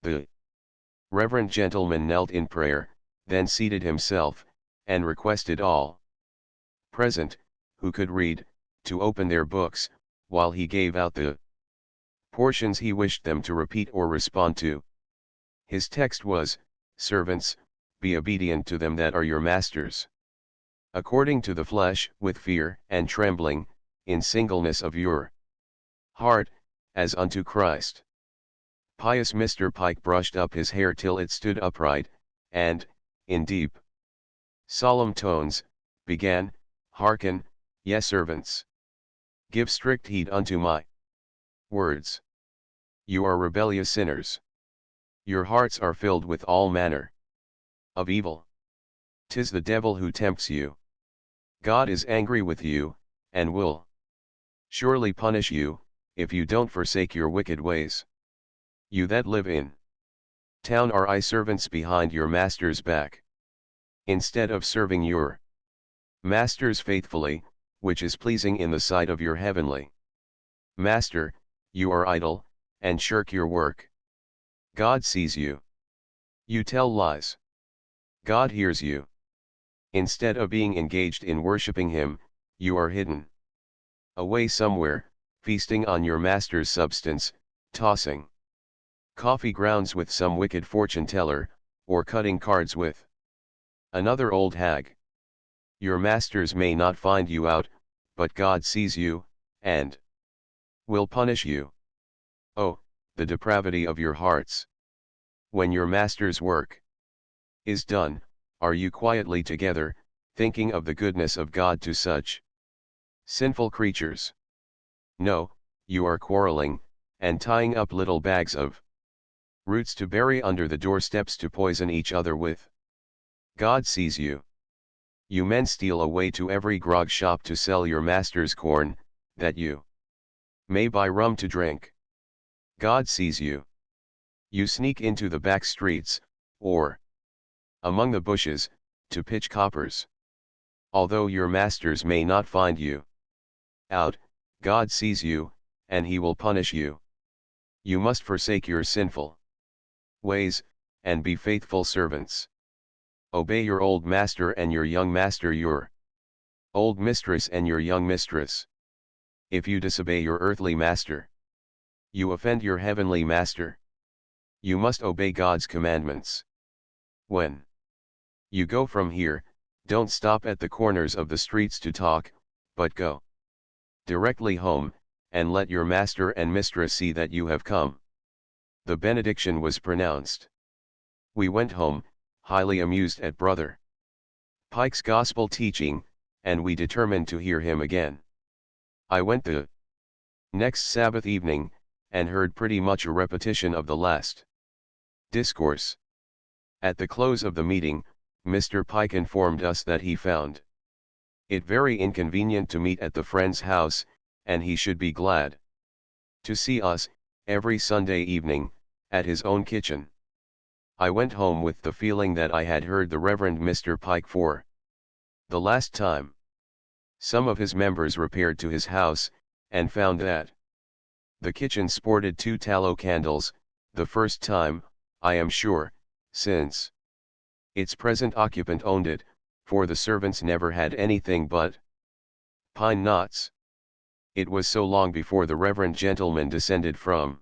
The Reverend gentleman knelt in prayer, then seated himself, and requested all present, who could read, to open their books, while he gave out the portions he wished them to repeat or respond to. His text was, "Servants, be obedient to them that are your masters, according to the flesh, with fear and trembling, in singleness of your heart, as unto Christ." Pious Mr. Pike brushed up his hair till it stood upright, and, in deep, solemn tones, began, "Hearken, ye servants. Give strict heed unto my words. You are rebellious sinners. Your hearts are filled with all manner of evil. 'Tis the devil who tempts you. God is angry with you, and will surely punish you, if you don't forsake your wicked ways. You that live in town are eye servants behind your master's back. Instead of serving your masters faithfully, which is pleasing in the sight of your heavenly master, you are idle, and shirk your work. God sees you. You tell lies. God hears you. Instead of being engaged in worshipping him, you are hidden away somewhere, feasting on your master's substance, tossing coffee grounds with some wicked fortune-teller, or cutting cards with another old hag. Your masters may not find you out, but God sees you, and will punish you. Oh, the depravity of your hearts! When your master's work is done, are you quietly together, thinking of the goodness of God to such sinful creatures? No, you are quarreling, and tying up little bags of roots to bury under the doorsteps to poison each other with. God sees you. You men steal away to every grog shop to sell your master's corn, that you may buy rum to drink. God sees you. You sneak into the back streets, or among the bushes, to pitch coppers. Although your masters may not find you out, God sees you, and he will punish you. You must forsake your sinful ways, and be faithful servants. Obey your old master and your young master, your old mistress and your young mistress. If you disobey your earthly master, you offend your heavenly master. You must obey God's commandments. When you go from here, don't stop at the corners of the streets to talk, but go directly home, and let your master and mistress see that you have come. The benediction was pronounced. We went home, highly amused at Brother Pike's gospel teaching, and we determined to hear him again. I went the next Sabbath evening, and heard pretty much a repetition of the last discourse. At the close of the meeting, Mr. Pike informed us that he found it very inconvenient to meet at the friend's house, and he should be glad to see us, every Sunday evening, at his own kitchen. I went home with the feeling that I had heard the Reverend Mr. Pike for the last time. Some of his members repaired to his house, and found that the kitchen sported 2 tallow candles, the first time, I am sure, since its present occupant owned it, for the servants never had anything but pine knots. It was so long before the reverend gentleman descended from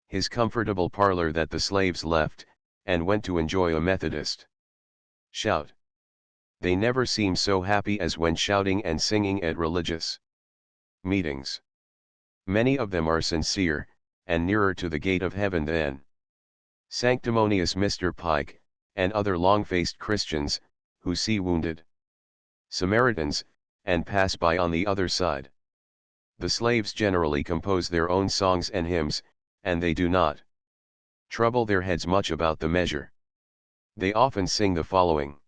his comfortable parlor that the slaves left, and went to enjoy a Methodist Shout. They never seem so happy as when shouting and singing at religious meetings. Many of them are sincere, and nearer to the gate of heaven than sanctimonious Mr. Pike, and other long-faced Christians, who see wounded Samaritans, and pass by on the other side. The slaves generally compose their own songs and hymns, and they do not trouble their heads much about the measure. They often sing the following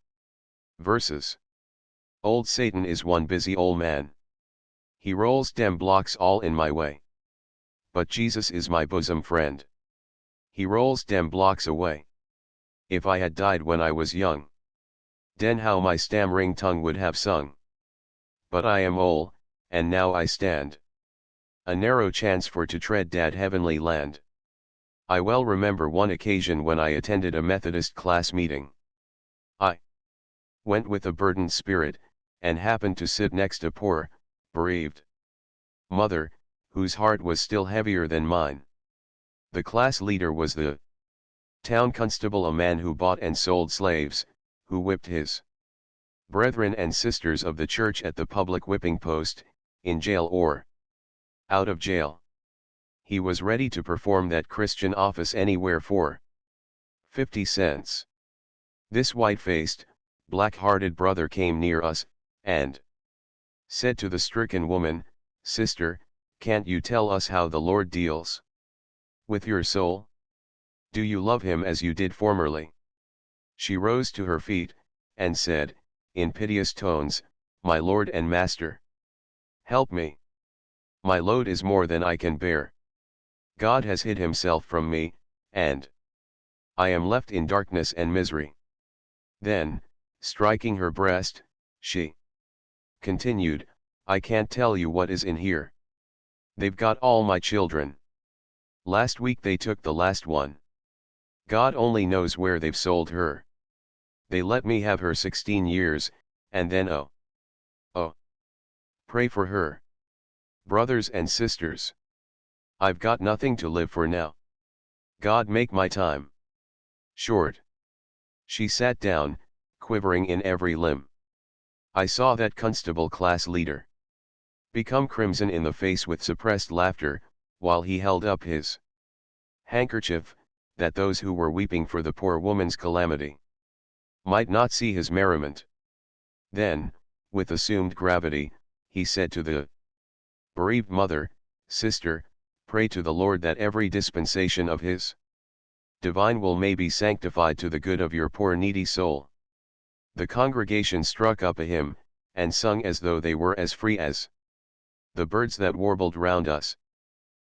verses. Old Satan is one busy old man. He rolls dem blocks all in my way. But Jesus is my bosom friend. He rolls dem blocks away. If I had died when I was young, den how my stammering tongue would have sung. But I am old, and now I stand a narrow chance for to tread that heavenly land. I well remember one occasion when I attended a Methodist class meeting. I went with a burdened spirit, and happened to sit next a poor, bereaved mother, whose heart was still heavier than mine. The class leader was the town constable, a man who bought and sold slaves, who whipped his brethren and sisters of the church at the public whipping post, in jail or out of jail. He was ready to perform that Christian office anywhere for 50 cents. This white-faced, black-hearted brother came near us, and said to the stricken woman, "Sister, can't you tell us how the Lord deals with your soul? Do you love him as you did formerly?" She rose to her feet, and said, in piteous tones, "My Lord and Master, help me. My load is more than I can bear. God has hid himself from me, and I am left in darkness and misery." Then, striking her breast, she continued, "I can't tell you what is in here. They've got all my children. Last week they took the last one. God only knows where they've sold her. They let me have her 16 years, and then oh, pray for her. Brothers and sisters, I've got nothing to live for now. God make my time short." She sat down, quivering in every limb. I saw that constable class leader become crimson in the face with suppressed laughter, while he held up his handkerchief, that those who were weeping for the poor woman's calamity might not see his merriment. Then, with assumed gravity, he said to the bereaved mother, "Sister, pray to the Lord that every dispensation of his divine will may be sanctified to the good of your poor needy soul." The congregation struck up a hymn, and sung as though they were as free as the birds that warbled round us.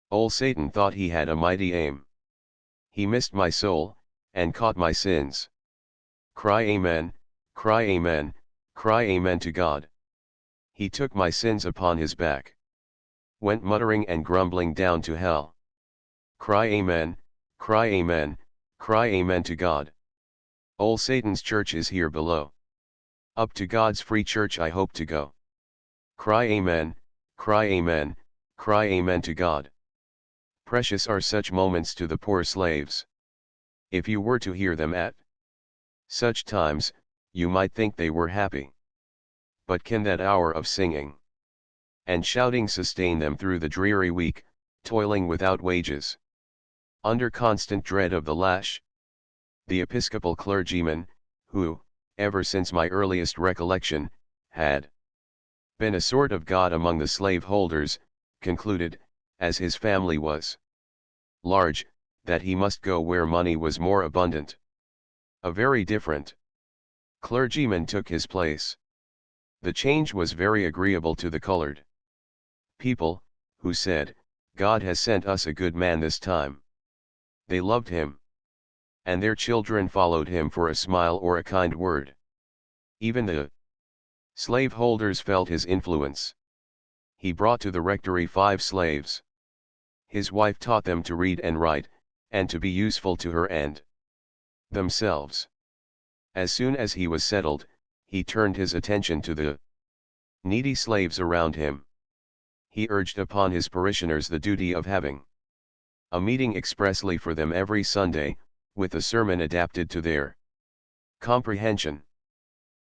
Old Satan thought he had a mighty aim. He missed my soul, and caught my sins. Cry amen, cry amen, cry amen to God. He took my sins upon his back, went muttering and grumbling down to hell. Cry amen, cry amen, cry amen to God. Old Satan's church is here below. Up to God's free church I hope to go. Cry amen, cry amen, cry amen to God. Precious are such moments to the poor slaves. If you were to hear them at such times, you might think they were happy. But can that hour of singing and shouting sustain them through the dreary week, toiling without wages, under constant dread of the lash? The Episcopal clergyman, who, ever since my earliest recollection, had been a sort of god among the slave holders, concluded, as his family was large, that he must go where money was more abundant. A very different clergyman took his place. The change was very agreeable to the colored people, who said, "God has sent us a good man this time." They loved him, and their children followed him for a smile or a kind word. Even the slaveholders felt his influence. He brought to the rectory 5 slaves. His wife taught them to read and write, and to be useful to her and themselves. As soon as he was settled, he turned his attention to the needy slaves around him. He urged upon his parishioners the duty of having a meeting expressly for them every Sunday, with a sermon adapted to their comprehension.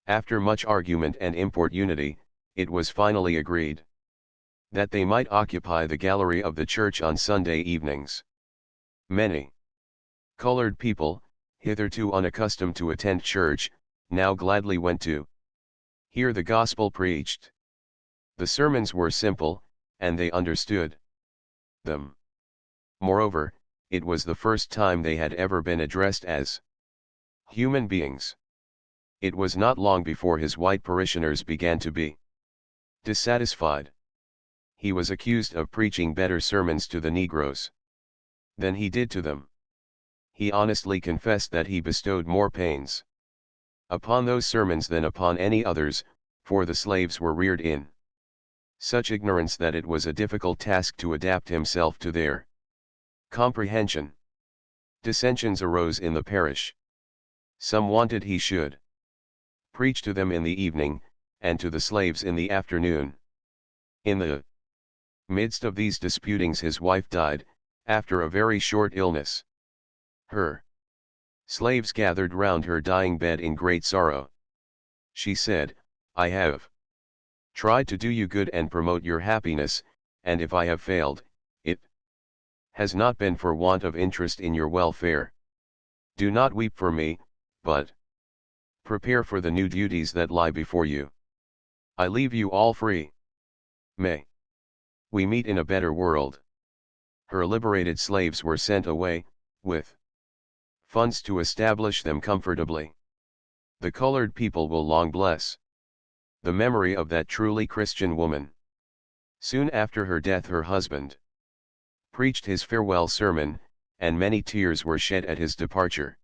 After much argument and importunity, it was finally agreed that they might occupy the gallery of the church on Sunday evenings. Many colored people, hitherto unaccustomed to attend church, now gladly went to hear the gospel preached. The sermons were simple, and they understood them. Moreover, it was the first time they had ever been addressed as human beings. It was not long before his white parishioners began to be dissatisfied. He was accused of preaching better sermons to the Negroes than he did to them. He honestly confessed that he bestowed more pains upon those sermons than upon any others, for the slaves were reared in such ignorance that it was a difficult task to adapt himself to their comprehension. Dissensions arose in the parish. Some wanted he should preach to them in the evening, and to the slaves in the afternoon. In the midst of these disputings his wife died, after a very short illness. Her slaves gathered round her dying bed in great sorrow. She said, "I have tried to do you good and promote your happiness, and if I have failed, it has not been for want of interest in your welfare. Do not weep for me, but prepare for the new duties that lie before you. I leave you all free. May we meet in a better world." Her liberated slaves were sent away, with funds to establish them comfortably. The colored people will long bless the memory of that truly Christian woman. Soon after her death her husband preached his farewell sermon, and many tears were shed at his departure.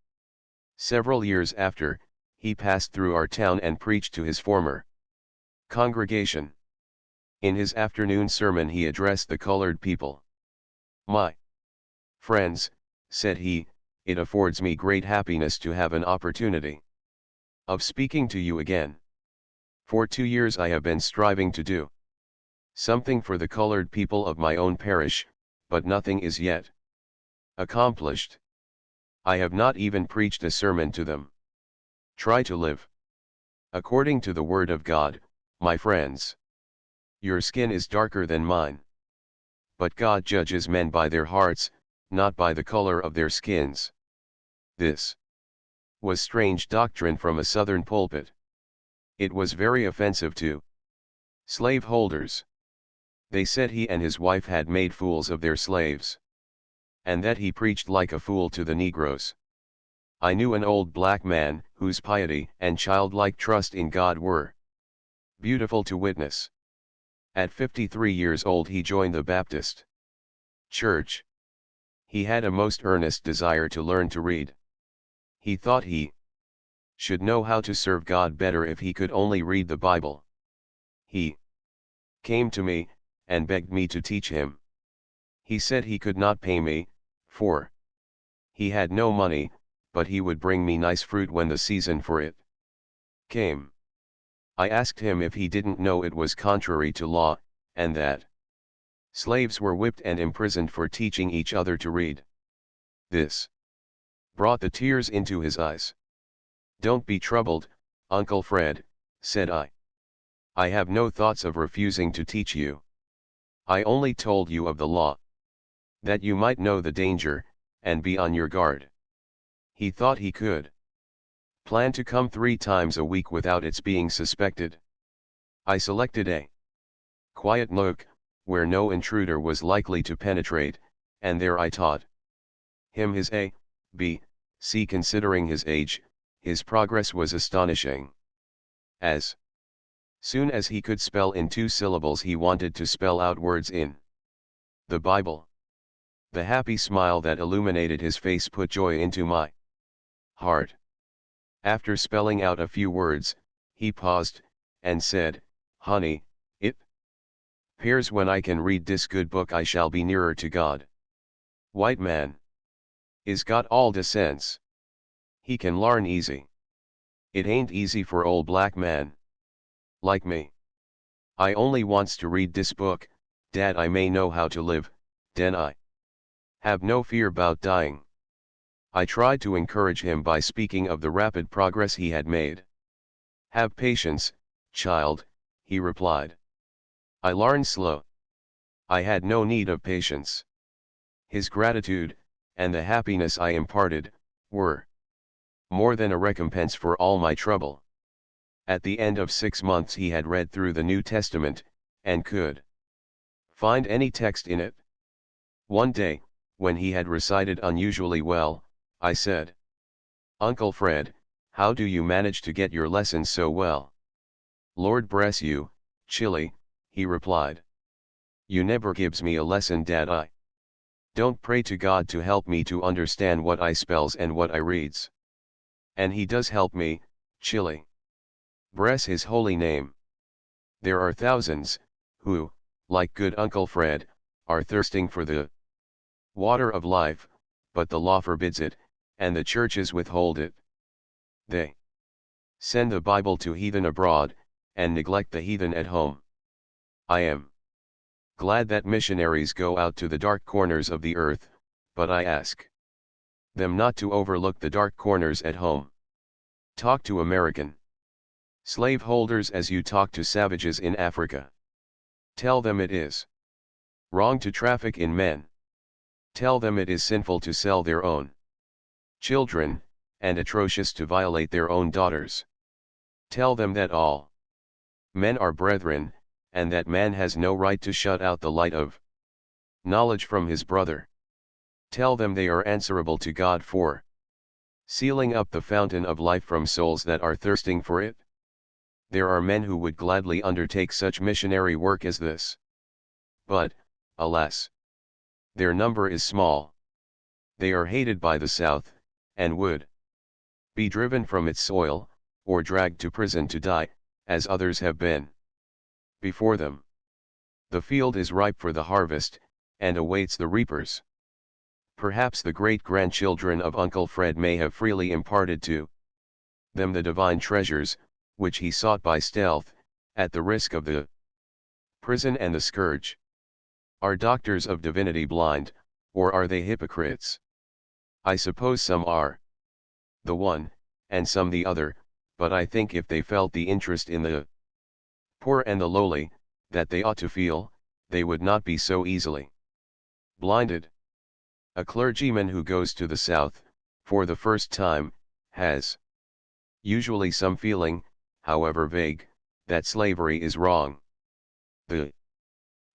Several years after, he passed through our town and preached to his former congregation. In his afternoon sermon he addressed the colored people. "My friends," said he, "it affords me great happiness to have an opportunity of speaking to you again. For 2 years I have been striving to do something for the colored people of my own parish, but nothing is yet accomplished. I have not even preached a sermon to them. Try to live according to the word of God, my friends. Your skin is darker than mine. But God judges men by their hearts, not by the color of their skins." This was strange doctrine from a southern pulpit. It was very offensive to slaveholders. They said he and his wife had made fools of their slaves, and that he preached like a fool to the Negroes. I knew an old black man, whose piety and childlike trust in God were beautiful to witness. At 53 years old he joined the Baptist Church. He had a most earnest desire to learn to read. He thought he should know how to serve God better if he could only read the Bible. He came to me, and begged me to teach him. He said he could not pay me, for he had no money, but he would bring me nice fruit when the season for it came. I asked him if he didn't know it was contrary to law, and that slaves were whipped and imprisoned for teaching each other to read. This brought the tears into his eyes. "Don't be troubled, Uncle Fred," said I. "I have no thoughts of refusing to teach you. I only told you of the law, that you might know the danger, and be on your guard." He thought he could plan to come 3 times a week without its being suspected. I selected a quiet nook, where no intruder was likely to penetrate, and there I taught him his A, B, C. Considering his age, his progress was astonishing. As soon as he could spell in 2 syllables he wanted to spell out words in the Bible. The happy smile that illuminated his face put joy into my heart. After spelling out a few words, he paused, and said, "Honey, it 'pears when I can read this good book I shall be nearer to God. White man is got all de sense. He can larn easy. It ain't easy for old black man like me. I only wants to read this book, dat I may know how to live, den I have no fear 'bout dying." I tried to encourage him by speaking of the rapid progress he had made. Have patience, child, he replied. I learned slow. I had no need of patience. His gratitude, and the happiness I imparted, were more than a recompense for all my trouble. At the end of 6 months he had read through the New Testament, and could find any text in it. One day, when he had recited unusually well, I said, Uncle Fred, how do you manage to get your lessons so well? Lord bless you, Chilly, he replied. You never gives me a lesson, Dad. I don't pray to God to help me to understand what I spells and what I reads. And he does help me, Chilly. Bless his holy name. There are thousands, who, like good Uncle Fred, are thirsting for the water of life, but the law forbids it, and the churches withhold it. They send the Bible to heathen abroad, and neglect the heathen at home. I am glad that missionaries go out to the dark corners of the earth, but I ask them not to overlook the dark corners at home. Talk to American slaveholders as you talk to savages in Africa. Tell them it is wrong to traffic in men. Tell them it is sinful to sell their own children, and atrocious to violate their own daughters. Tell them that all men are brethren, and that man has no right to shut out the light of knowledge from his brother. Tell them they are answerable to God for sealing up the fountain of life from souls that are thirsting for it. There are men who would gladly undertake such missionary work as this. But, alas, their number is small. They are hated by the South, and would be driven from its soil, or dragged to prison to die, as others have been before them. The field is ripe for the harvest, and awaits the reapers. Perhaps the great-grandchildren of Uncle Fred may have freely imparted to them the divine treasures, which he sought by stealth, at the risk of the prison and the scourge. Are doctors of divinity blind, or are they hypocrites? I suppose some are the one, and some the other, but I think if they felt the interest in the poor and the lowly, that they ought to feel, they would not be so easily blinded. A clergyman who goes to the South, for the first time, has usually some feeling, however vague, that slavery is wrong. The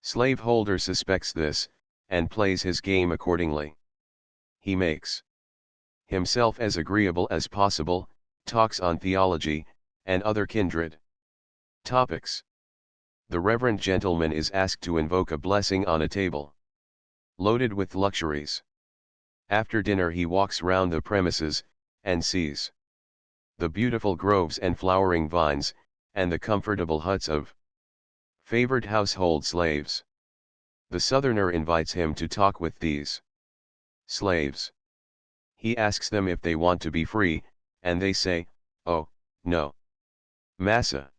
slaveholder suspects this, and plays his game accordingly. He makes himself as agreeable as possible, talks on theology, and other kindred topics. The reverend gentleman is asked to invoke a blessing on a table loaded with luxuries. After dinner he walks round the premises, and sees the beautiful groves and flowering vines, and the comfortable huts of favored household slaves. The southerner invites him to talk with these slaves. He asks them if they want to be free, and they say, "Oh, no, massa."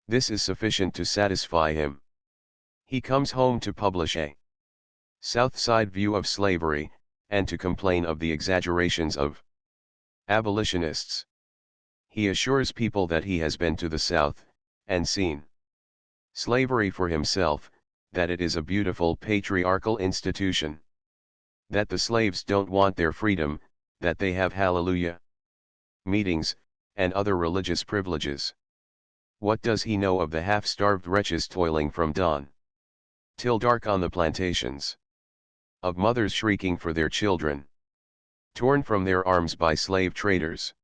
This is sufficient to satisfy him. He comes home to publish a South Side view of slavery, and to complain of the exaggerations of abolitionists. He assures people that he has been to the South, and seen slavery for himself, that it is a beautiful patriarchal institution. That the slaves don't want their freedom, that they have hallelujah meetings, and other religious privileges. What does he know of the half-starved wretches toiling from dawn till dark on the plantations? Of mothers shrieking for their children, torn from their arms by slave traders?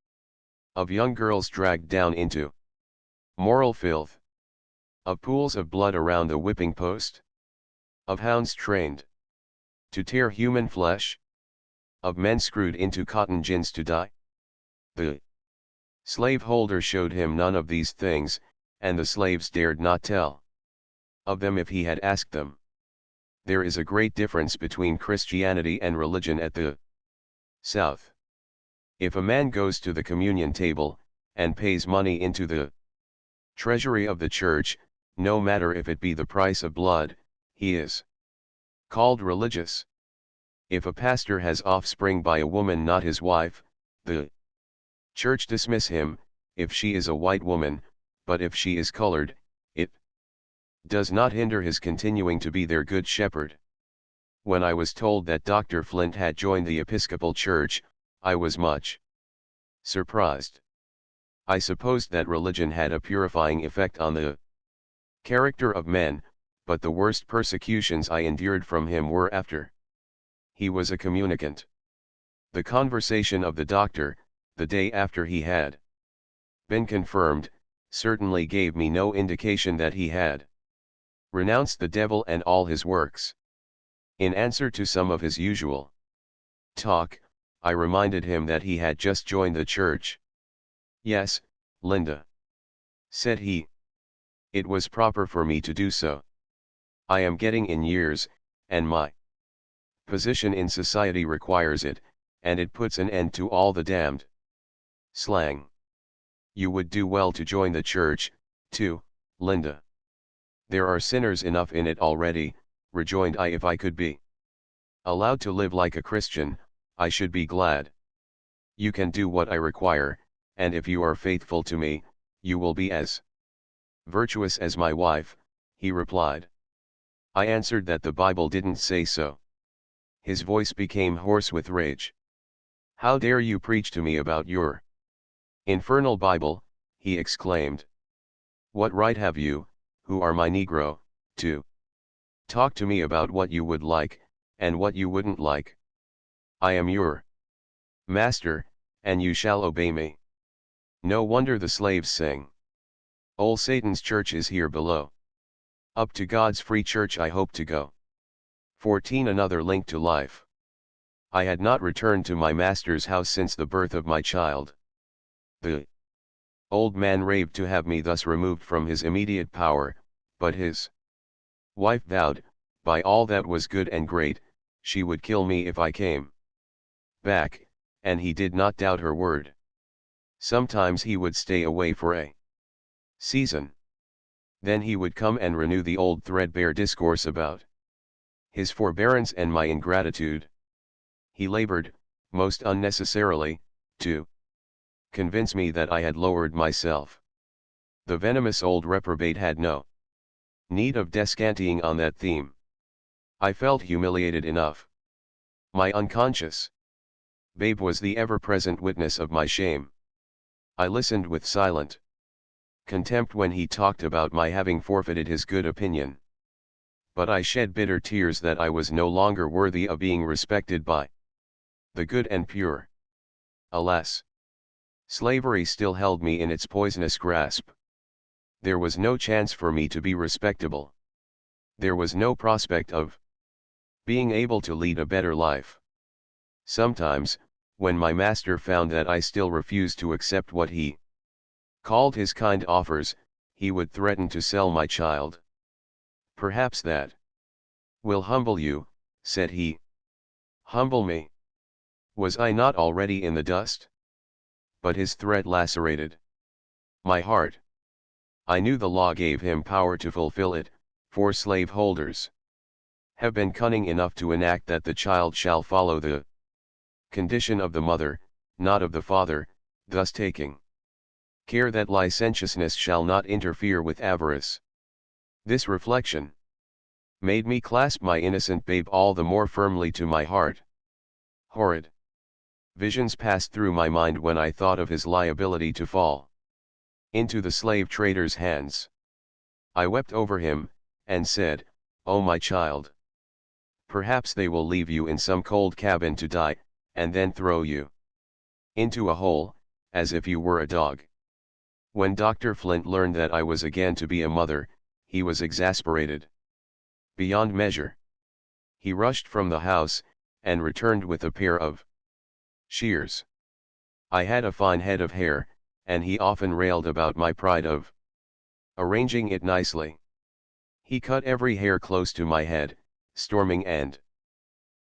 Of young girls dragged down into moral filth? Of pools of blood around the whipping post? Of hounds trained to tear human flesh? Of men screwed into cotton gins to die? The slaveholder showed him none of these things, and the slaves dared not tell of them if he had asked them. There is a great difference between Christianity and religion at the South. If a man goes to the communion table, and pays money into the treasury of the church, no matter if it be the price of blood, he is called religious. If a pastor has offspring by a woman not his wife, the church dismiss him, if she is a white woman, but if she is colored, it does not hinder his continuing to be their good shepherd. When I was told that Dr. Flint had joined the Episcopal Church, I was much surprised. I supposed that religion had a purifying effect on the character of men, but the worst persecutions I endured from him were after he was a communicant. The conversation of the doctor, the day after he had been confirmed, certainly gave me no indication that he had renounced the devil and all his works. In answer to some of his usual talk, I reminded him that he had just joined the church. "Yes, Linda," said he. "It was proper for me to do so. I am getting in years, and my position in society requires it, and it puts an end to all the damned slang. You would do well to join the church, too, Linda." "There are sinners enough in it already," rejoined I. "If I could be allowed to live like a Christian, I should be glad." "You can do what I require, and if you are faithful to me, you will be as virtuous as my wife," he replied. I answered that the Bible didn't say so. His voice became hoarse with rage. "How dare you preach to me about your infernal Bible," he exclaimed. "What right have you, who are my Negro, to talk to me about what you would like, and what you wouldn't like? I am your master, and you shall obey me." No wonder the slaves sing, "Ol' Satan's church is here below. Up to God's free church I hope to go." 14. Another link to life. I had not returned to my master's house since the birth of my child. The old man raved to have me thus removed from his immediate power, but his wife vowed, by all that was good and great, she would kill me if I came back, and he did not doubt her word. Sometimes he would stay away for a season. Then he would come and renew the old threadbare discourse about his forbearance and my ingratitude. He labored, most unnecessarily, to convince me that I had lowered myself. The venomous old reprobate had no need of descanting on that theme. I felt humiliated enough. My unconscious babe was the ever-present witness of my shame. I listened with silent contempt when he talked about my having forfeited his good opinion. But I shed bitter tears that I was no longer worthy of being respected by the good and pure. Alas! Slavery still held me in its poisonous grasp. There was no chance for me to be respectable. There was no prospect of being able to lead a better life. Sometimes, when my master found that I still refused to accept what he called his kind offers, he would threaten to sell my child. "Perhaps that will humble you," said he. Humble me? Was I not already in the dust? But his threat lacerated my heart. I knew the law gave him power to fulfill it, for slaveholders have been cunning enough to enact that the child shall follow the condition of the mother, not of the father, thus taking care that licentiousness shall not interfere with avarice. This reflection made me clasp my innocent babe all the more firmly to my heart. Horrid visions passed through my mind when I thought of his liability to fall into the slave trader's hands. I wept over him, and said, "Oh my child! Perhaps they will leave you in some cold cabin to die, and then throw you into a hole, as if you were a dog." When Dr. Flint learned that I was again to be a mother, he was exasperated beyond measure. He rushed from the house, and returned with a pair of shears. I had a fine head of hair, and he often railed about my pride of arranging it nicely. He cut every hair close to my head, storming and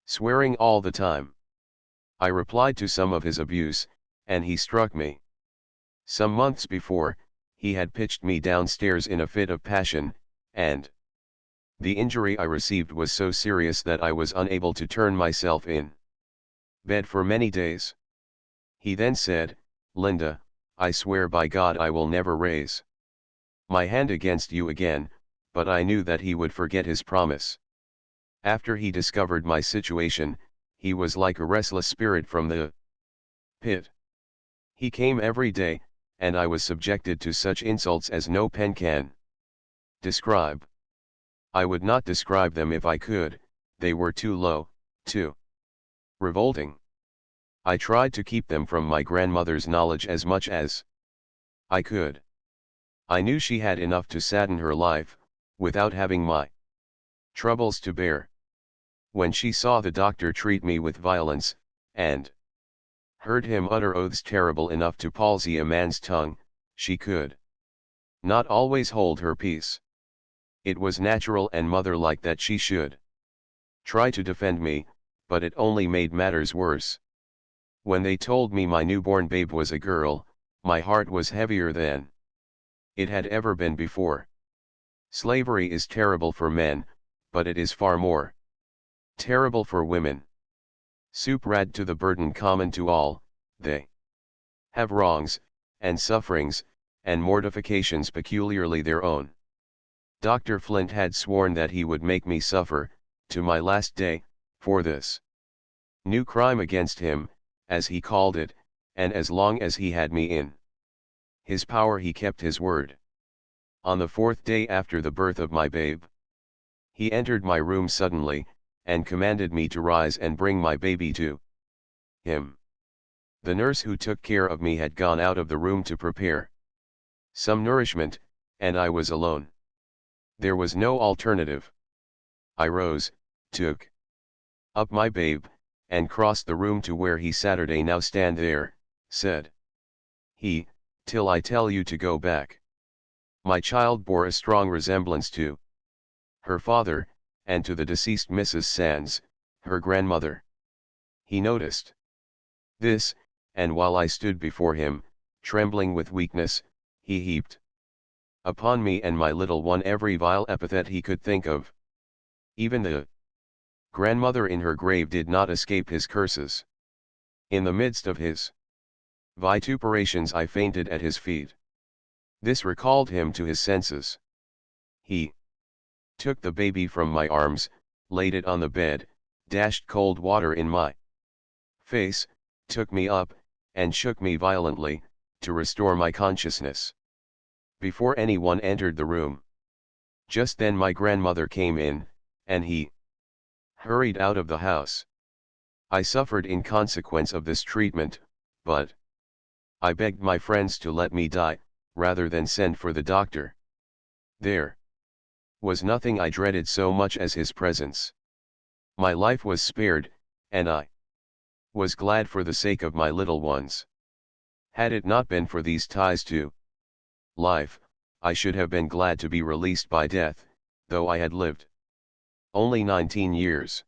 swearing all the time. I replied to some of his abuse, and he struck me. Some months before, he had pitched me downstairs in a fit of passion, and the injury I received was so serious that I was unable to turn myself in bed for many days. He then said, "Linda, I swear by God I will never raise my hand against you again, but I knew that he would forget his promise. After he discovered my situation, he was like a restless spirit from the pit. He came every day, and I was subjected to such insults as no pen can describe. I would not describe them if I could, they were too low, too revolting. I tried to keep them from my grandmother's knowledge as much as I could. I knew she had enough to sadden her life, without having my troubles to bear. When she saw the doctor treat me with violence, and heard him utter oaths terrible enough to palsy a man's tongue, she could not always hold her peace. It was natural and mother-like that she should try to defend me, but it only made matters worse. When they told me my newborn babe was a girl, my heart was heavier than it had ever been before. Slavery is terrible for men, but it is far more terrible for women. Suprad to the burden common to all, they have wrongs, and sufferings, and mortifications peculiarly their own. Dr. Flint had sworn that he would make me suffer, to my last day, for this new crime against him, as he called it, and as long as he had me in his power he kept his word. On the 4th day after the birth of my babe, he entered my room suddenly, and commanded me to rise and bring my baby to him. The nurse who took care of me had gone out of the room to prepare some nourishment, and I was alone. There was no alternative. I rose, took up my babe, and crossed the room to where he Saturday now stand there, said he, till I tell you to go back. My child bore a strong resemblance to her father, and to the deceased Mrs. Sands, her grandmother. He noticed this, and while I stood before him, trembling with weakness, he heaped upon me and my little one every vile epithet he could think of. Even the grandmother in her grave did not escape his curses. In the midst of his vituperations I fainted at his feet. This recalled him to his senses. He took the baby from my arms, laid it on the bed, dashed cold water in my face, took me up, and shook me violently, to restore my consciousness. Before anyone entered the room. Just then my grandmother came in, and he hurried out of the house. I suffered in consequence of this treatment, but I begged my friends to let me die, rather than send for the doctor. There was nothing I dreaded so much as his presence. My life was spared, and I was glad for the sake of my little ones. Had it not been for these ties to life, I should have been glad to be released by death, though I had lived only 19 years.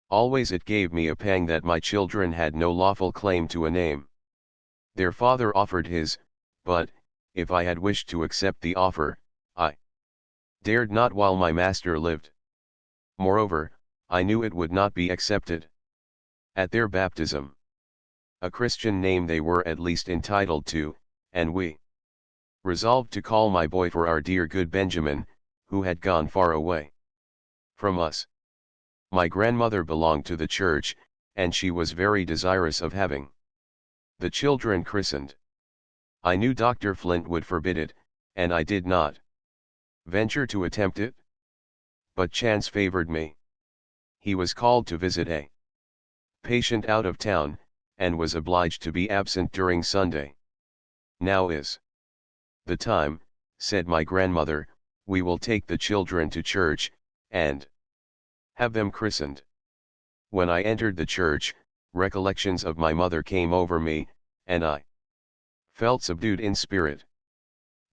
Always it gave me a pang that my children had no lawful claim to a name. Their father offered his, but, if I had wished to accept the offer, I dared not while my master lived. Moreover, I knew it would not be accepted. At their baptism, a Christian name they were at least entitled to, and we resolved to call my boy for our dear good Benjamin, who had gone far away from us. My grandmother belonged to the church, and she was very desirous of having the children christened. I knew Dr. Flint would forbid it, and I did not venture to attempt it. But chance favored me. He was called to visit a patient out of town, and was obliged to be absent during Sunday. Now is the time, said my grandmother, we will take the children to church, and have them christened. When I entered the church, recollections of my mother came over me, and I felt subdued in spirit.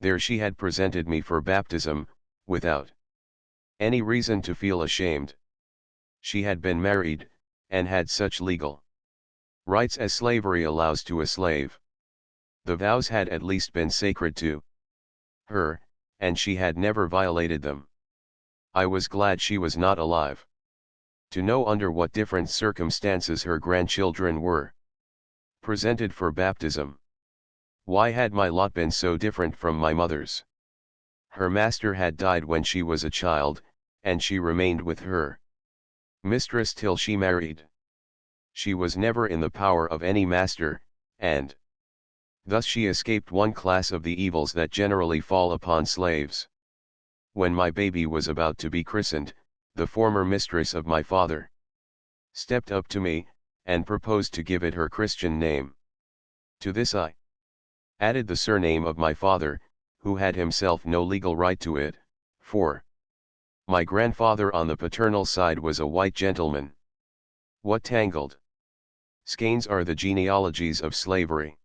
There she had presented me for baptism, without any reason to feel ashamed. She had been married, and had such legal rights as slavery allows to a slave. The vows had at least been sacred to her, and she had never violated them. I was glad she was not alive to know under what different circumstances her grandchildren were presented for baptism. Why had my lot been so different from my mother's? Her master had died when she was a child, and she remained with her mistress till she married. She was never in the power of any master, and thus she escaped one class of the evils that generally fall upon slaves. When my baby was about to be christened, the former mistress of my father stepped up to me, and proposed to give it her Christian name. To this I added the surname of my father, who had himself no legal right to it, for my grandfather on the paternal side was a white gentleman. What tangled skeins are the genealogies of slavery!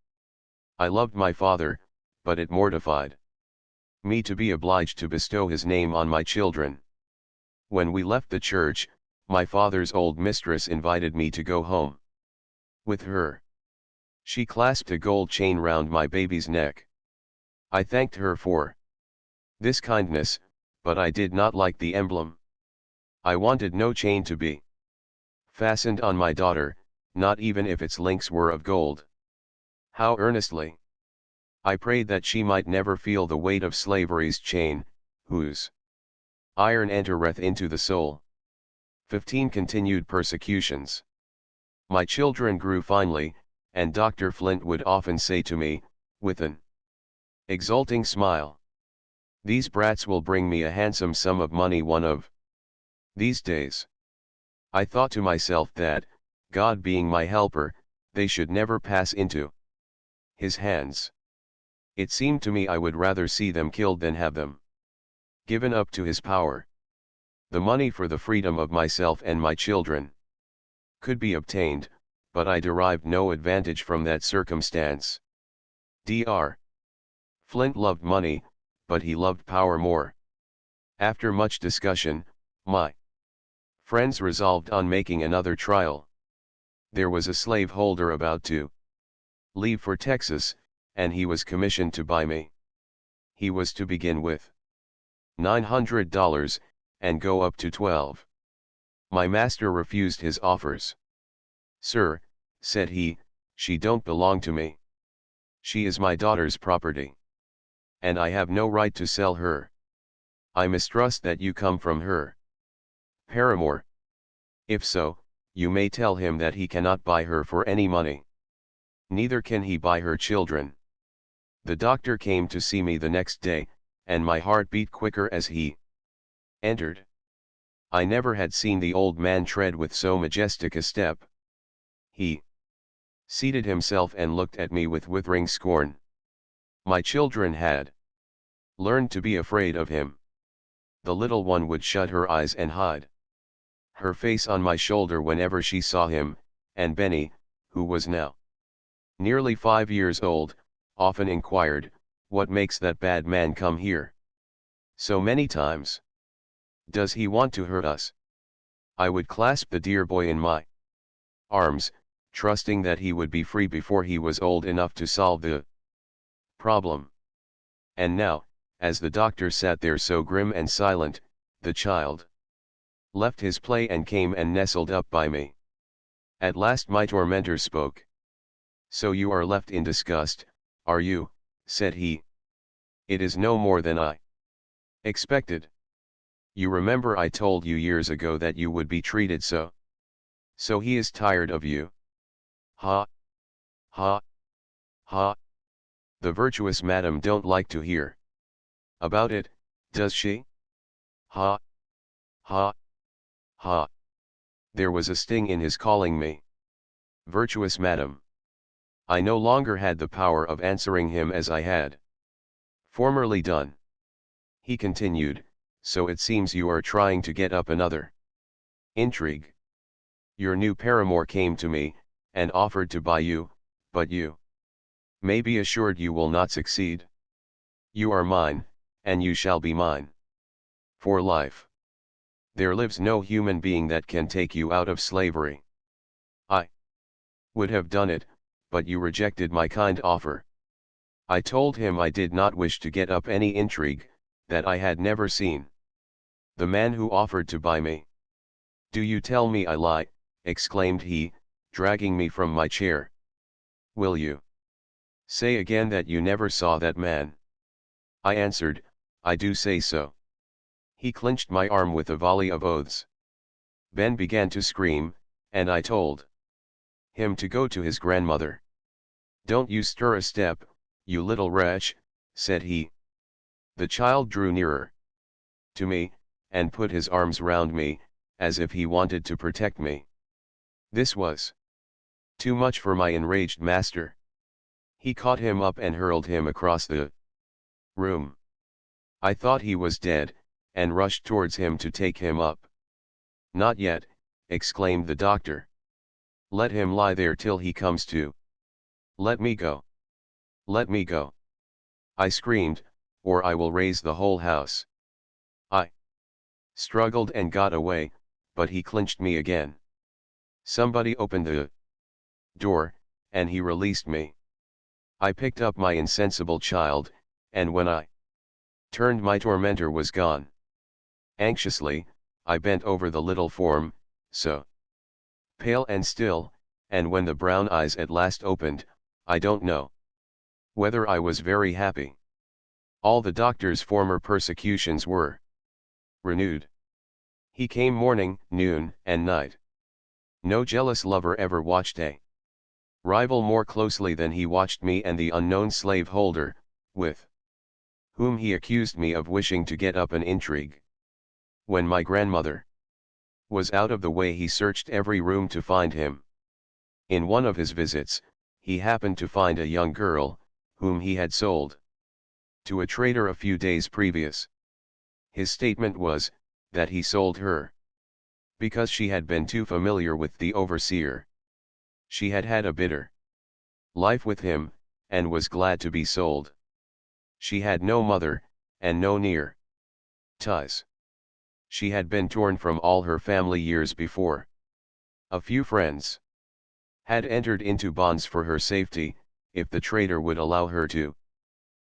I loved my father, but it mortified me to be obliged to bestow his name on my children. When we left the church, my father's old mistress invited me to go home with her. She clasped a gold chain round my baby's neck. I thanked her for this kindness, but I did not like the emblem. I wanted no chain to be fastened on my daughter, not even if its links were of gold. How earnestly I prayed that she might never feel the weight of slavery's chain, whose iron entereth into the soul. 15 Continued persecutions. My children grew finely, and Dr. Flint would often say to me, with an exulting smile, "These brats will bring me a handsome sum of money one of these days." I thought to myself that, God being my helper, they should never pass into his hands. It seemed to me I would rather see them killed than have them given up to his power. The money for the freedom of myself and my children could be obtained, but I derived no advantage from that circumstance. Dr. Flint loved money, but he loved power more. After much discussion, my friends resolved on making another trial. There was a slave holder about to leave for Texas, and he was commissioned to buy me. He was to begin with $900, and go up to 12. My master refused his offers. "Sir," said he, "she don't belong to me. She is my daughter's property, and I have no right to sell her. I mistrust that you come from her paramour. If so, you may tell him that he cannot buy her for any money. Neither can he buy her children." The doctor came to see me the next day, and my heart beat quicker as he entered. I never had seen the old man tread with so majestic a step. He seated himself and looked at me with withering scorn. My children had learned to be afraid of him. The little one would shut her eyes and hide her face on my shoulder whenever she saw him, and Benny, who was now nearly 5 years old, often inquired, "What makes that bad man come here so many times? Does he want to hurt us?" I would clasp the dear boy in my arms, trusting that he would be free before he was old enough to solve the problem. And now, as the doctor sat there so grim and silent, the child left his play and came and nestled up by me. At last my tormentor spoke. "So you are left in disgust, are you?" said he. "It is no more than I expected. You remember I told you years ago that you would be treated so. So he is tired of you. Ha! Ha! Ha! The virtuous madam don't like to hear about it, does she? Ha! Ha! Ha!" There was a sting in his calling me virtuous madam. I no longer had the power of answering him as I had formerly done. He continued, "So it seems you are trying to get up another intrigue. Your new paramour came to me, and offered to buy you, but you may be assured you will not succeed. You are mine, and you shall be mine for life. There lives no human being that can take you out of slavery. I would have done it, but you rejected my kind offer." I told him I did not wish to get up any intrigue, that I had never seen the man who offered to buy me. "Do you tell me I lie?" exclaimed he, dragging me from my chair. "Will you Say again that you never saw that man. I answered, I do say so. He clinched my arm with a volley of oaths. Ben began to scream, and I told him to go to his grandmother. Don't you stir a step, you little wretch, said he. The child drew nearer to me, and put his arms round me, as if he wanted to protect me. This was too much for my enraged master. He caught him up and hurled him across the room. I thought he was dead, and rushed towards him to take him up. Not yet, exclaimed the doctor. Let him lie there till he comes to. Let me go. Let me go. I screamed, or I will raise the whole house. I struggled and got away, but he clinched me again. Somebody opened the door, and he released me. I picked up my insensible child, and when I turned, my tormentor was gone. Anxiously, I bent over the little form, so pale and still, and when the brown eyes at last opened, I don't know whether I was very happy. All the doctor's former persecutions were renewed. He came morning, noon, and night. No jealous lover ever watched a rival more closely than he watched me and the unknown slave holder, with whom he accused me of wishing to get up an intrigue. When my grandmother was out of the way, he searched every room to find him. In one of his visits, he happened to find a young girl, whom he had sold to a trader a few days previous. His statement was, that he sold her because she had been too familiar with the overseer. She had had a bitter life with him, and was glad to be sold. She had no mother, and no near ties. She had been torn from all her family years before. A few friends had entered into bonds for her safety, if the trader would allow her to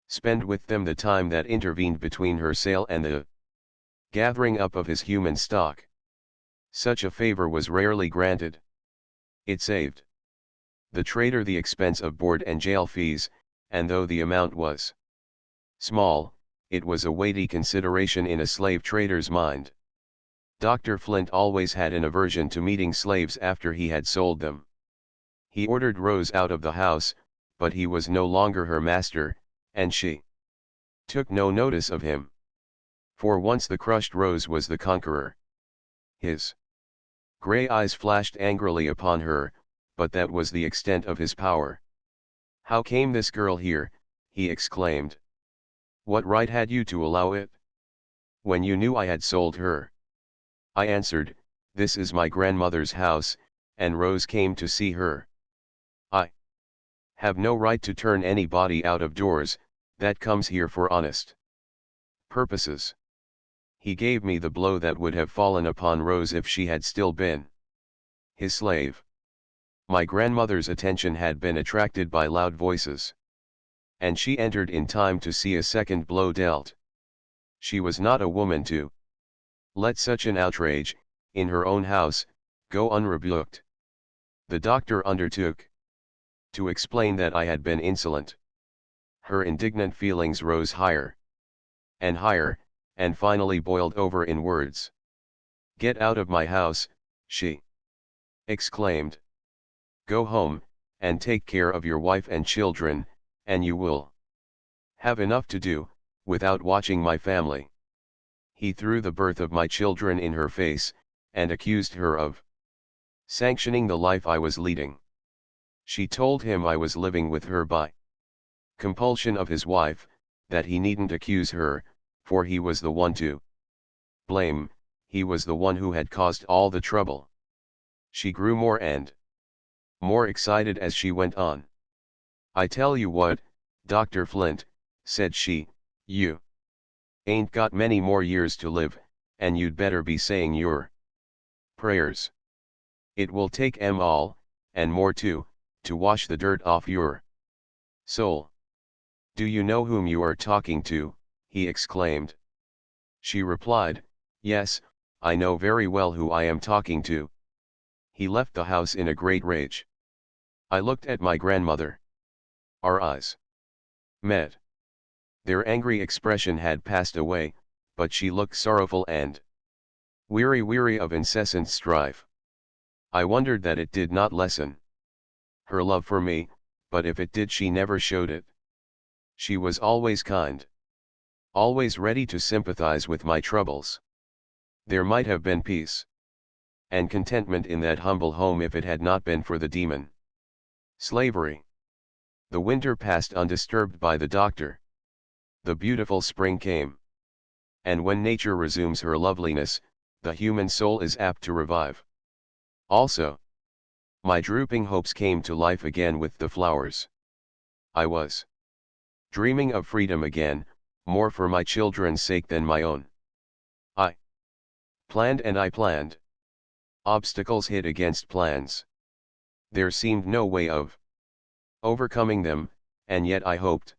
spend with them the time that intervened between her sale and the gathering up of his human stock. Such a favor was rarely granted. It saved the trader the expense of board and jail fees, and though the amount was small, it was a weighty consideration in a slave trader's mind. Dr. Flint always had an aversion to meeting slaves after he had sold them. He ordered Rose out of the house, but he was no longer her master, and she took no notice of him. For once the crushed Rose was the conqueror. His gray eyes flashed angrily upon her, but that was the extent of his power. How came this girl here? He exclaimed. What right had you to allow it? When you knew I had sold her? I answered, this is my grandmother's house, and Rose came to see her. I have no right to turn anybody out of doors, that comes here for honest purposes. He gave me the blow that would have fallen upon Rose if she had still been his slave. My grandmother's attention had been attracted by loud voices, and she entered in time to see a second blow dealt. She was not a woman to let such an outrage, in her own house, go unrebuked. The doctor undertook to explain that I had been insolent. Her indignant feelings rose higher and higher, and finally boiled over in words. Get out of my house, she exclaimed. Go home, and take care of your wife and children, and you will have enough to do, without watching my family. He threw the birth of my children in her face, and accused her of sanctioning the life I was leading. She told him I was living with her by compulsion of his wife, that he needn't accuse her, for he was the one to blame, he was the one who had caused all the trouble. She grew more and more excited as she went on. I tell you what, Dr. Flint, said she, you ain't got many more years to live, and you'd better be saying your prayers. It will take 'em all, and more too, to wash the dirt off your soul. Do you know whom you are talking to? He exclaimed. She replied, yes, I know very well who I am talking to. He left the house in a great rage. I looked at my grandmother. Our eyes met. Their angry expression had passed away, but she looked sorrowful and weary of incessant strife. I wondered that it did not lessen her love for me, but if it did she never showed it. She was always kind, always ready to sympathize with my troubles. There might have been peace and contentment in that humble home if it had not been for the demon slavery. The winter passed undisturbed by the doctor. The beautiful spring came. And when nature resumes her loveliness, the human soul is apt to revive. Also, my drooping hopes came to life again with the flowers. I was dreaming of freedom again, more for my children's sake than my own. I planned and I planned. Obstacles hit against plans. There seemed no way of overcoming them, and yet I hoped.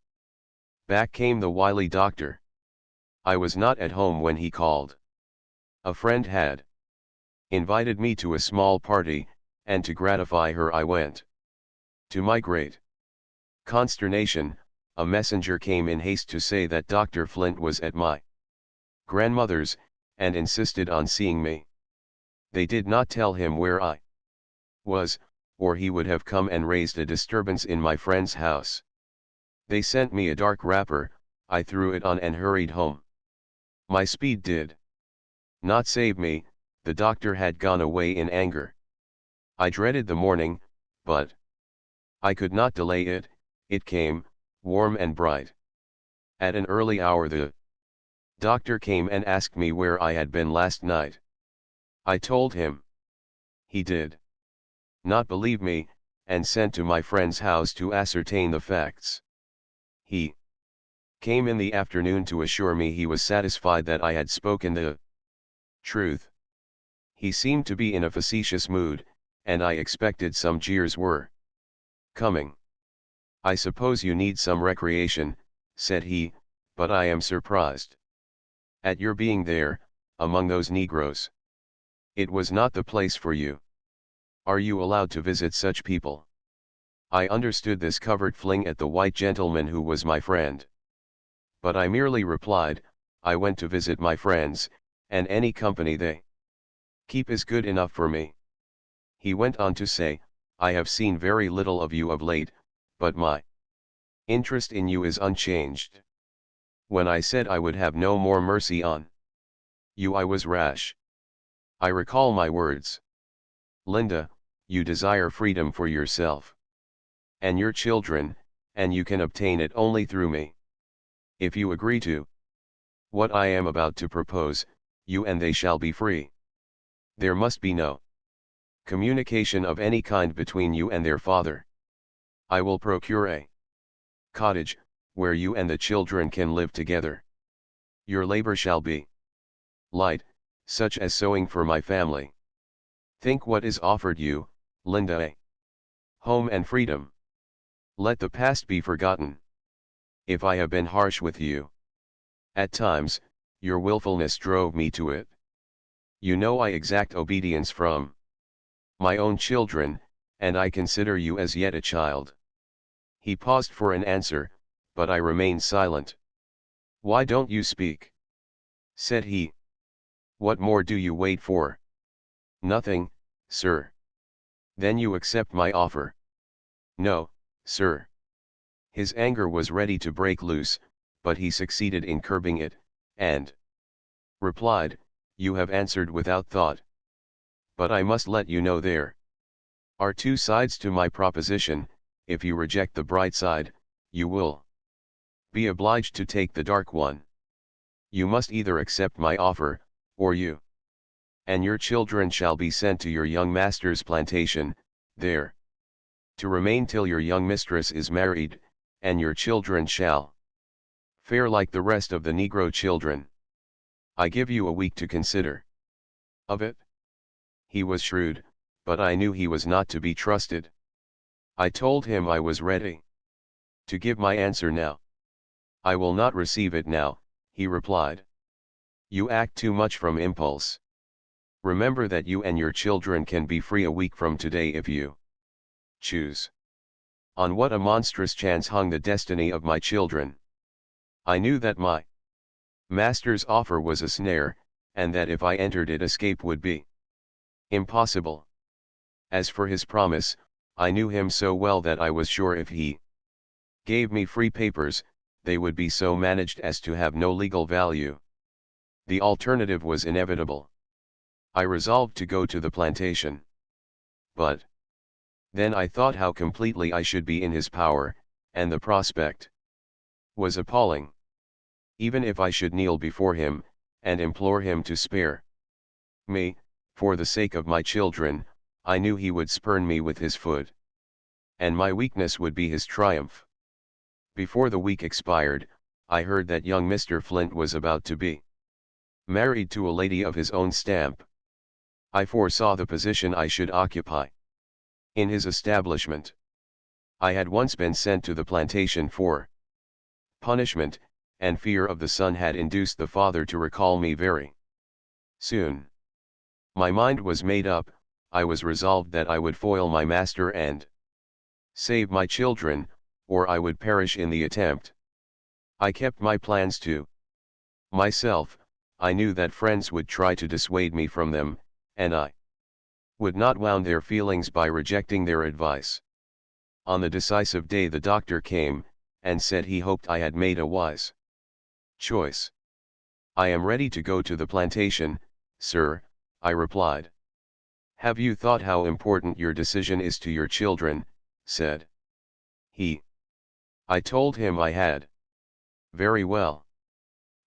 Back came the wily doctor. I was not at home when he called. A friend had invited me to a small party, and to gratify her I went. To my great consternation, a messenger came in haste to say that Dr. Flint was at my grandmother's, and insisted on seeing me. They did not tell him where I was, or he would have come and raised a disturbance in my friend's house. They sent me a dark wrapper, I threw it on and hurried home. My speed did not save me, the doctor had gone away in anger. I dreaded the morning, but I could not delay it. It came, warm and bright. At an early hour the doctor came and asked me where I had been last night. I told him. He did not believe me, and sent to my friend's house to ascertain the facts. He came in the afternoon to assure me he was satisfied that I had spoken the truth. He seemed to be in a facetious mood, and I expected some jeers were coming. I suppose you need some recreation, said he, but I am surprised at your being there, among those Negroes. It was not the place for you. Are you allowed to visit such people? I understood this covert fling at the white gentleman who was my friend. But I merely replied, I went to visit my friends, and any company they keep is good enough for me. He went on to say, I have seen very little of you of late, but my interest in you is unchanged. When I said I would have no more mercy on you I was rash. I recall my words. Linda, you desire freedom for yourself and your children, and you can obtain it only through me. If you agree to what I am about to propose, you and they shall be free. There must be no communication of any kind between you and their father. I will procure a cottage, where you and the children can live together. Your labor shall be light, such as sewing for my family. Think what is offered you, Linda, a home and freedom. Let the past be forgotten. If I have been harsh with you at times, your willfulness drove me to it. You know I exact obedience from my own children, and I consider you as yet a child. He paused for an answer, but I remained silent. Why don't you speak? Said he. What more do you wait for? Nothing, sir. Then you accept my offer? No, sir. His anger was ready to break loose, but he succeeded in curbing it, and replied, you have answered without thought. But I must let you know there are two sides to my proposition. If you reject the bright side, you will be obliged to take the dark one. You must either accept my offer, or you and your children shall be sent to your young master's plantation, there to remain till your young mistress is married, and your children shall fare like the rest of the Negro children. I give you a week to consider of it. He was shrewd, but I knew he was not to be trusted. I told him I was ready to give my answer now. I will not receive it now, he replied. You act too much from impulse. Remember that you and your children can be free a week from today if you choose. On what a monstrous chance hung the destiny of my children. I knew that my master's offer was a snare, and that if I entered it escape would be impossible. As for his promise, I knew him so well that I was sure if he gave me free papers, they would be so managed as to have no legal value. The alternative was inevitable. I resolved to go to the plantation. But then I thought how completely I should be in his power, and the prospect was appalling. Even if I should kneel before him, and implore him to spare me, for the sake of my children, I knew he would spurn me with his foot. And my weakness would be his triumph. Before the week expired, I heard that young Mr. Flint was about to be married to a lady of his own stamp. I foresaw the position I should occupy in his establishment. I had once been sent to the plantation for punishment, and fear of the son had induced the father to recall me very soon. My mind was made up. I was resolved that I would foil my master and save my children, or I would perish in the attempt. I kept my plans to myself. I knew that friends would try to dissuade me from them, and I would not wound their feelings by rejecting their advice. On the decisive day the doctor came, and said he hoped I had made a wise choice. "I am ready to go to the plantation, sir," I replied. "Have you thought how important your decision is to your children?" said he. I told him I had. "Very well.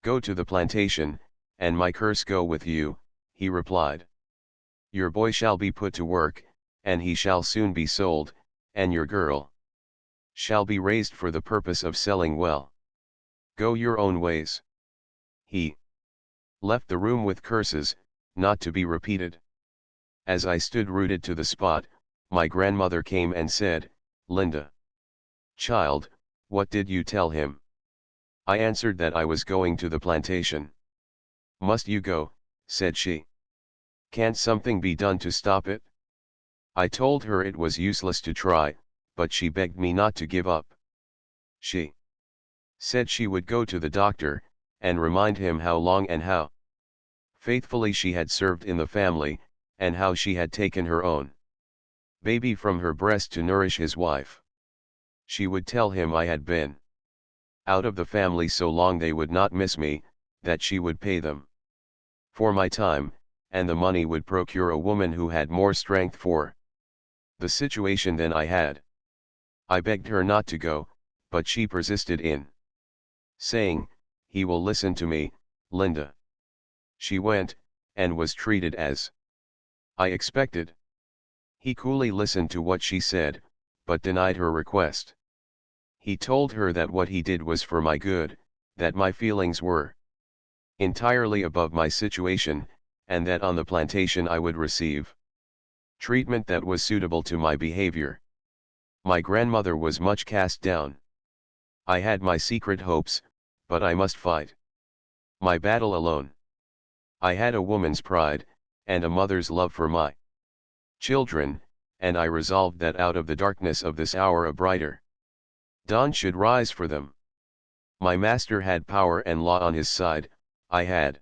Go to the plantation, and my curse go with you," he replied. "Your boy shall be put to work, and he shall soon be sold, and your girl shall be raised for the purpose of selling well. Go your own ways." He left the room with curses, not to be repeated. As I stood rooted to the spot, my grandmother came and said, "Linda, child, what did you tell him?" I answered that I was going to the plantation. "Must you go?" said she. "Can't something be done to stop it?" I told her it was useless to try, but she begged me not to give up. She said she would go to the doctor, and remind him how long and how faithfully she had served in the family, and how she had taken her own baby from her breast to nourish his wife. She would tell him I had been out of the family so long they would not miss me, that she would pay them for my time, and the money would procure a woman who had more strength for the situation than I had. I begged her not to go, but she persisted in saying, "He will listen to me, Linda." She went, and was treated as I expected. He coolly listened to what she said, but denied her request. He told her that what he did was for my good, that my feelings were entirely above my situation, and that on the plantation I would receive treatment that was suitable to my behavior. My grandmother was much cast down. I had my secret hopes, but I must fight my battle alone. I had a woman's pride, and a mother's love for my children, and I resolved that out of the darkness of this hour a brighter dawn should rise for them. My master had power and law on his side, I had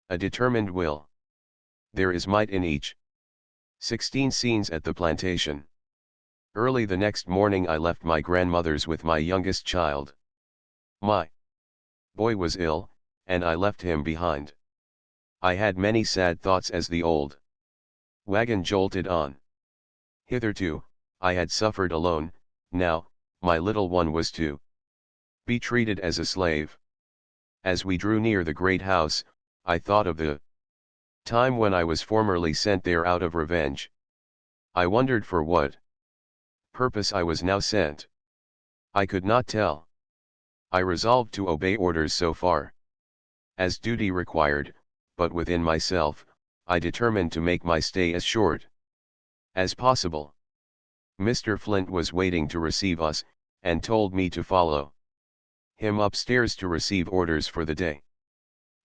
a determined will. There is might in each. 16 Scenes at the plantation. Early the next morning I left my grandmother's with my youngest child. My boy was ill, and I left him behind. I had many sad thoughts as the old wagon jolted on. Hitherto, I had suffered alone, now, my little one was to be treated as a slave. As we drew near the great house, I thought of the time when I was formerly sent there out of revenge. I wondered for what purpose I was now sent. I could not tell. I resolved to obey orders so far as duty required, but within myself, I determined to make my stay as short as possible. Mr. Flint was waiting to receive us, and told me to follow him upstairs to receive orders for the day.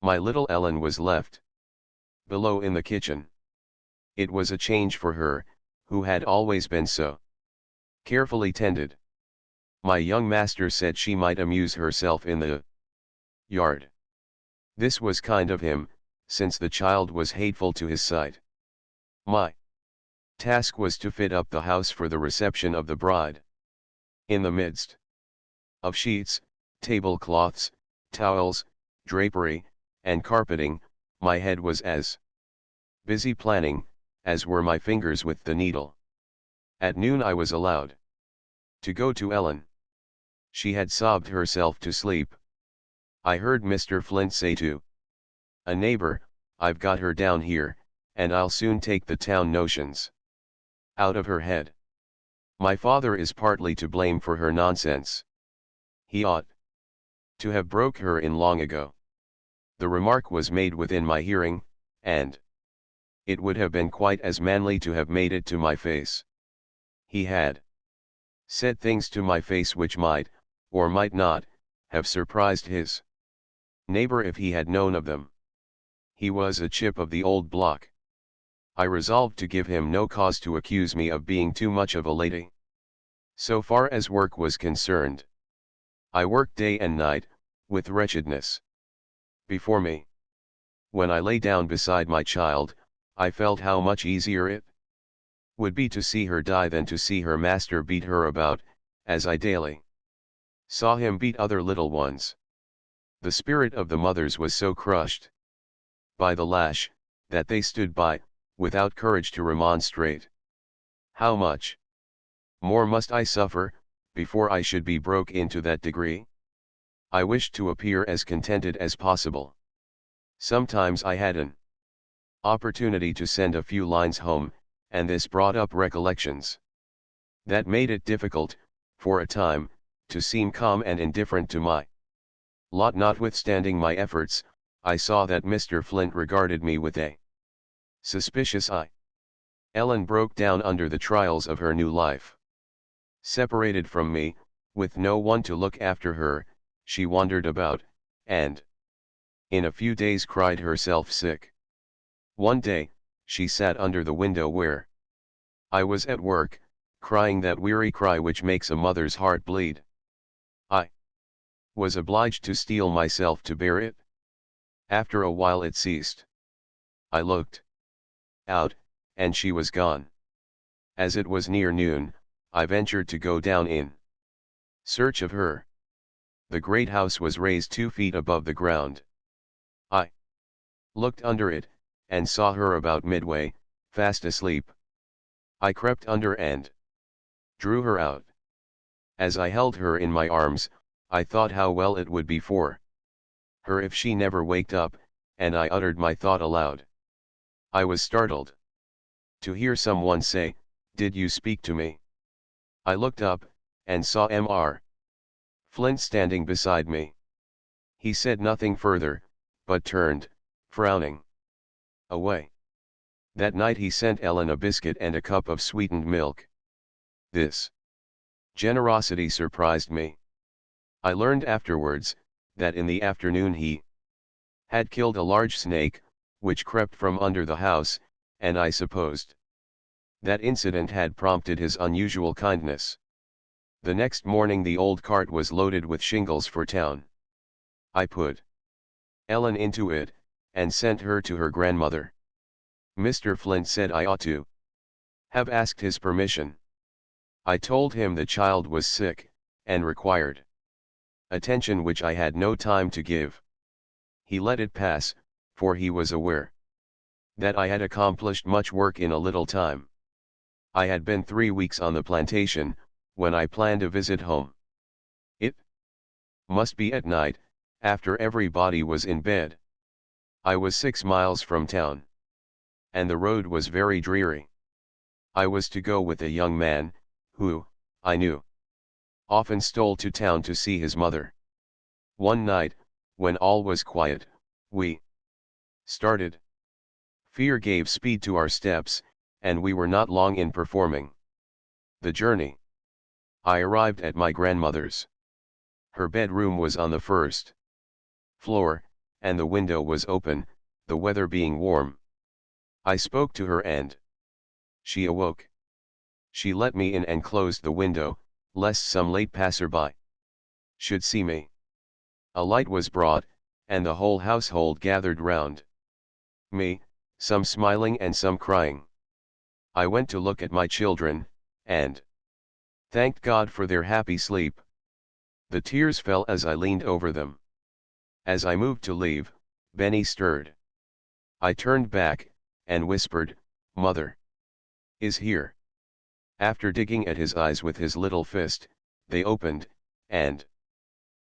My little Ellen was left below in the kitchen. It was a change for her, who had always been so carefully tended. My young master said she might amuse herself in the yard. This was kind of him, since the child was hateful to his sight. My task was to fit up the house for the reception of the bride. In the midst of sheets, tablecloths, towels, drapery, and carpeting, my head was as busy planning, as were my fingers with the needle. At noon I was allowed to go to Ellen. She had sobbed herself to sleep. I heard Mr. Flint say to a neighbor, "I've got her down here, and I'll soon take the town notions out of her head. My father is partly to blame for her nonsense. He ought to have broke her in long ago." The remark was made within my hearing, and it would have been quite as manly to have made it to my face. He had said things to my face which might, or might not, have surprised his neighbor if he had known of them. He was a chip of the old block. I resolved to give him no cause to accuse me of being too much of a lady. So far as work was concerned, I worked day and night, with wretchedness before me. When I lay down beside my child, I felt how much easier it would be to see her die than to see her master beat her about, as I daily saw him beat other little ones. The spirit of the mothers was so crushed by the lash, that they stood by, without courage to remonstrate. How much more must I suffer, before I should be broke into that degree? I wished to appear as contented as possible. Sometimes I had an opportunity to send a few lines home, and this brought up recollections that made it difficult, for a time, to seem calm and indifferent to my lot. Notwithstanding my efforts, I saw that Mr. Flint regarded me with a suspicious eye. Ellen broke down under the trials of her new life. Separated from me, with no one to look after her, she wandered about, and in a few days cried herself sick. One day, she sat under the window where I was at work, crying that weary cry which makes a mother's heart bleed. I was obliged to steel myself to bear it. After a while it ceased. I looked out, and she was gone. As it was near noon, I ventured to go down in search of her. The great house was raised 2 feet above the ground. I looked under it, and saw her about midway, fast asleep. I crept under and drew her out. As I held her in my arms, I thought how well it would be for her if she never waked up, and I uttered my thought aloud. I was startled to hear someone say, "Did you speak to me?" I looked up, and saw Mr. Flint standing beside me. He said nothing further, but turned, frowning, away. That night he sent Ellen a biscuit and a cup of sweetened milk. This generosity surprised me. I learned afterwards, that in the afternoon he had killed a large snake, which crept from under the house, and I supposed that incident had prompted his unusual kindness. The next morning the old cart was loaded with shingles for town. I put Ellen into it, and sent her to her grandmother. Mr. Flint said I ought to have asked his permission. I told him the child was sick, and required attention which I had no time to give. He let it pass, for he was aware that I had accomplished much work in a little time. I had been 3 weeks on the plantation, when I planned a visit home. It must be at night, after everybody was in bed. I was 6 miles from town, and the road was very dreary. I was to go with a young man, who, I knew, often stole to town to see his mother. One night, when all was quiet, we started. Fear gave speed to our steps, and we were not long in performing the journey. I arrived at my grandmother's. Her bedroom was on the first floor, and the window was open, the weather being warm. I spoke to her and she awoke. She let me in and closed the window, lest some late passerby should see me. A light was brought, and the whole household gathered round me, some smiling and some crying. I went to look at my children, and thanked God for their happy sleep. The tears fell as I leaned over them. As I moved to leave, Benny stirred. I turned back, and whispered, "Mother is here." After digging at his eyes with his little fist, they opened, and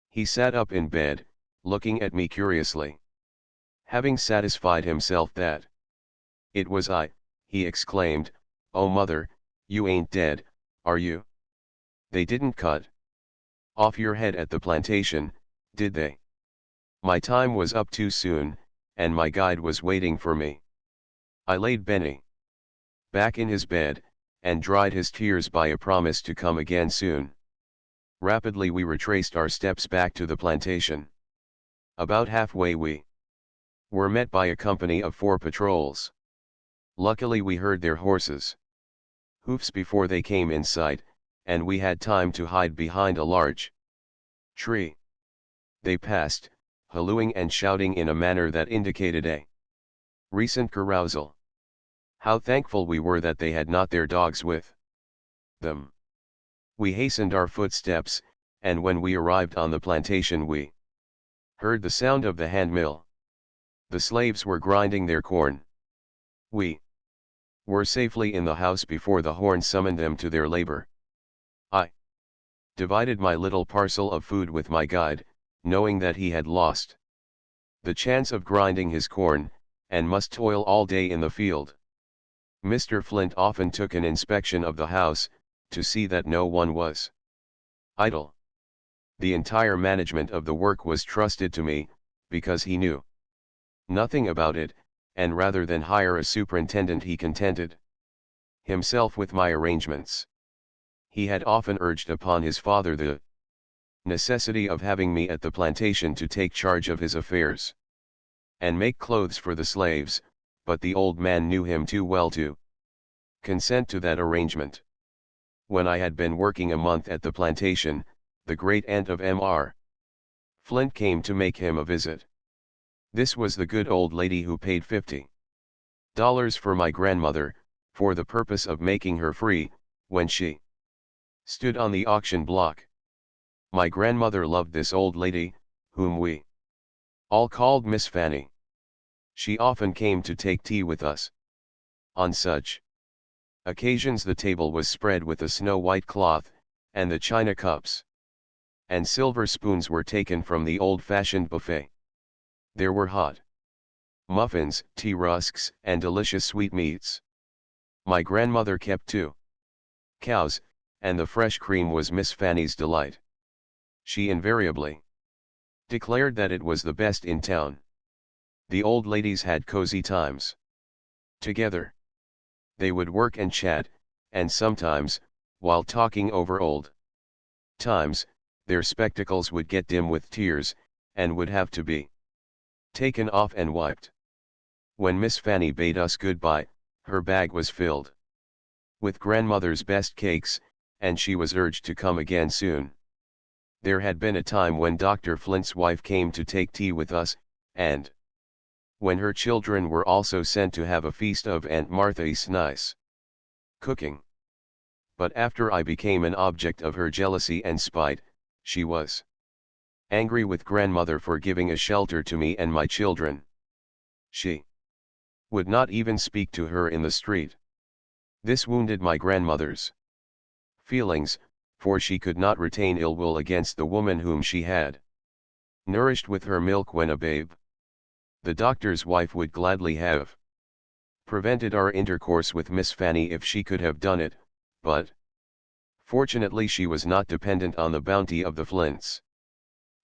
he sat up in bed, looking at me curiously. Having satisfied himself that it was I, he exclaimed, "Oh mother, you ain't dead, are you? They didn't cut off your head at the plantation, did they?" My time was up too soon, and my guide was waiting for me. I laid Benny back in his bed, and dried his tears by a promise to come again soon. Rapidly we retraced our steps back to the plantation. About halfway we were met by a company of 4 patrols. Luckily we heard their horses' hoofs before they came in sight, and we had time to hide behind a large tree. They passed, hallooing and shouting in a manner that indicated a recent carousal. How thankful we were that they had not their dogs with them. We hastened our footsteps, and when we arrived on the plantation we heard the sound of the hand mill. The slaves were grinding their corn. We were safely in the house before the horn summoned them to their labor. I divided my little parcel of food with my guide, knowing that he had lost the chance of grinding his corn, and must toil all day in the field. Mr. Flint often took an inspection of the house, to see that no one was idle. The entire management of the work was trusted to me, because he knew nothing about it, and rather than hire a superintendent he contented himself with my arrangements. He had often urged upon his father the necessity of having me at the plantation to take charge of his affairs and make clothes for the slaves, but the old man knew him too well to consent to that arrangement. When I had been working a month at the plantation, the great aunt of Mr. Flint came to make him a visit. This was the good old lady who paid $50 for my grandmother, for the purpose of making her free, when she stood on the auction block. My grandmother loved this old lady, whom we all called Miss Fanny. She often came to take tea with us. On such occasions the table was spread with a snow-white cloth, and the china cups and silver spoons were taken from the old-fashioned buffet. There were hot muffins, tea rusks, and delicious sweetmeats. My grandmother kept 2 cows, and the fresh cream was Miss Fanny's delight. She invariably declared that it was the best in town. The old ladies had cozy times together. They would work and chat, and sometimes, while talking over old times, their spectacles would get dim with tears, and would have to be taken off and wiped. When Miss Fanny bade us goodbye, her bag was filled with grandmother's best cakes, and she was urged to come again soon. There had been a time when Dr. Flint's wife came to take tea with us, and when her children were also sent to have a feast of Aunt Martha's nice cooking. But after I became an object of her jealousy and spite, she was angry with grandmother for giving a shelter to me and my children. She would not even speak to her in the street. This wounded my grandmother's feelings, for she could not retain ill will against the woman whom she had nourished with her milk when a babe. The doctor's wife would gladly have prevented our intercourse with Miss Fanny if she could have done it, but fortunately she was not dependent on the bounty of the Flints.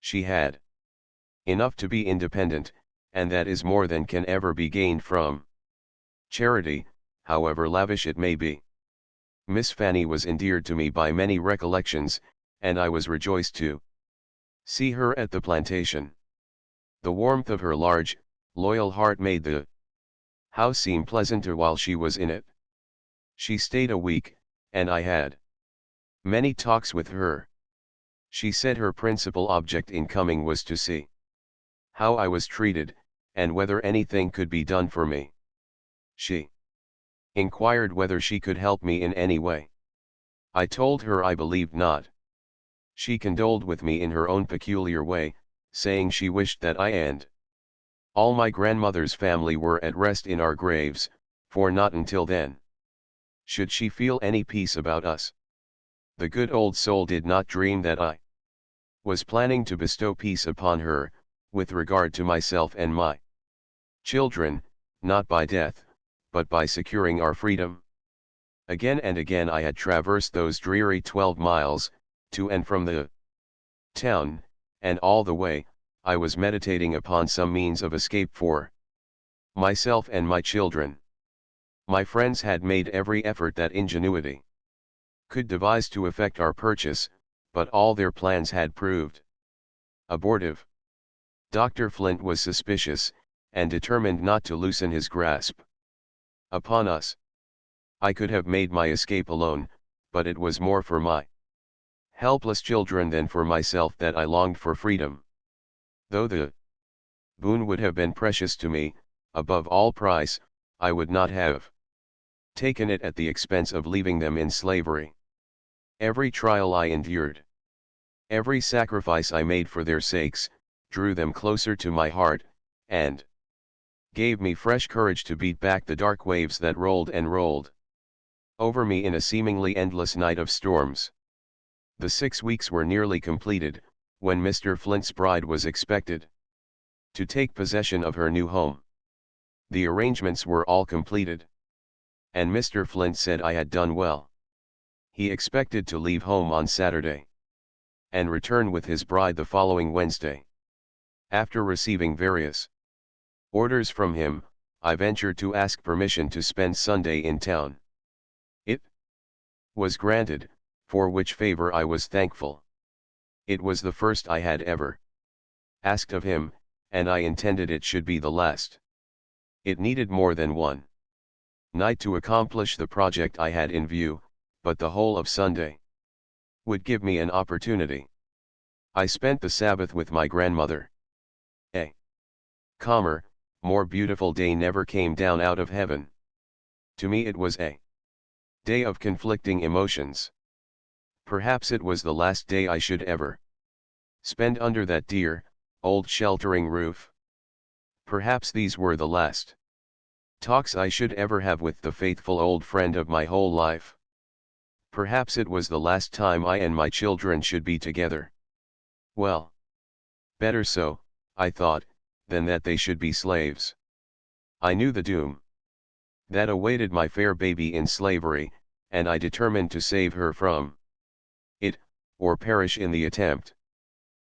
She had enough to be independent, and that is more than can ever be gained from charity, however lavish it may be. Miss Fanny was endeared to me by many recollections, and I was rejoiced to see her at the plantation. The warmth of her large, loyal heart made the house seem pleasanter while she was in it. She stayed a week, and I had many talks with her. She said her principal object in coming was to see how I was treated, and whether anything could be done for me. She inquired whether she could help me in any way. I told her I believed not. She condoled with me in her own peculiar way, saying she wished that I and all my grandmother's family were at rest in our graves, for not until then should she feel any peace about us. The good old soul did not dream that I was planning to bestow peace upon her, with regard to myself and my children, not by death, but by securing our freedom. Again and again I had traversed those dreary 12 miles, to and from the town, and all the way, I was meditating upon some means of escape for myself and my children. My friends had made every effort that ingenuity could devise to effect our purchase, but all their plans had proved abortive. Dr. Flint was suspicious, and determined not to loosen his grasp upon us. I could have made my escape alone, but it was more for my helpless children than for myself that I longed for freedom. Though the boon would have been precious to me, above all price, I would not have taken it at the expense of leaving them in slavery. Every trial I endured, every sacrifice I made for their sakes, drew them closer to my heart, and gave me fresh courage to beat back the dark waves that rolled and rolled over me in a seemingly endless night of storms. The 6 weeks were nearly completed, when Mr. Flint's bride was expected to take possession of her new home. The arrangements were all completed, and Mr. Flint said I had done well. He expected to leave home on Saturday and return with his bride the following Wednesday. After receiving various orders from him, I ventured to ask permission to spend Sunday in town. It was granted, for which favor I was thankful. It was the first I had ever asked of him, and I intended it should be the last. It needed more than one night to accomplish the project I had in view, but the whole of Sunday would give me an opportunity. I spent the Sabbath with my grandmother. A calmer, more beautiful day never came down out of heaven. To me it was a day of conflicting emotions. Perhaps it was the last day I should ever spend under that dear, old sheltering roof. Perhaps these were the last talks I should ever have with the faithful old friend of my whole life. Perhaps it was the last time I and my children should be together. Well, better so, I thought, than that they should be slaves. I knew the doom that awaited my fair baby in slavery, and I determined to save her from it, or perish in the attempt.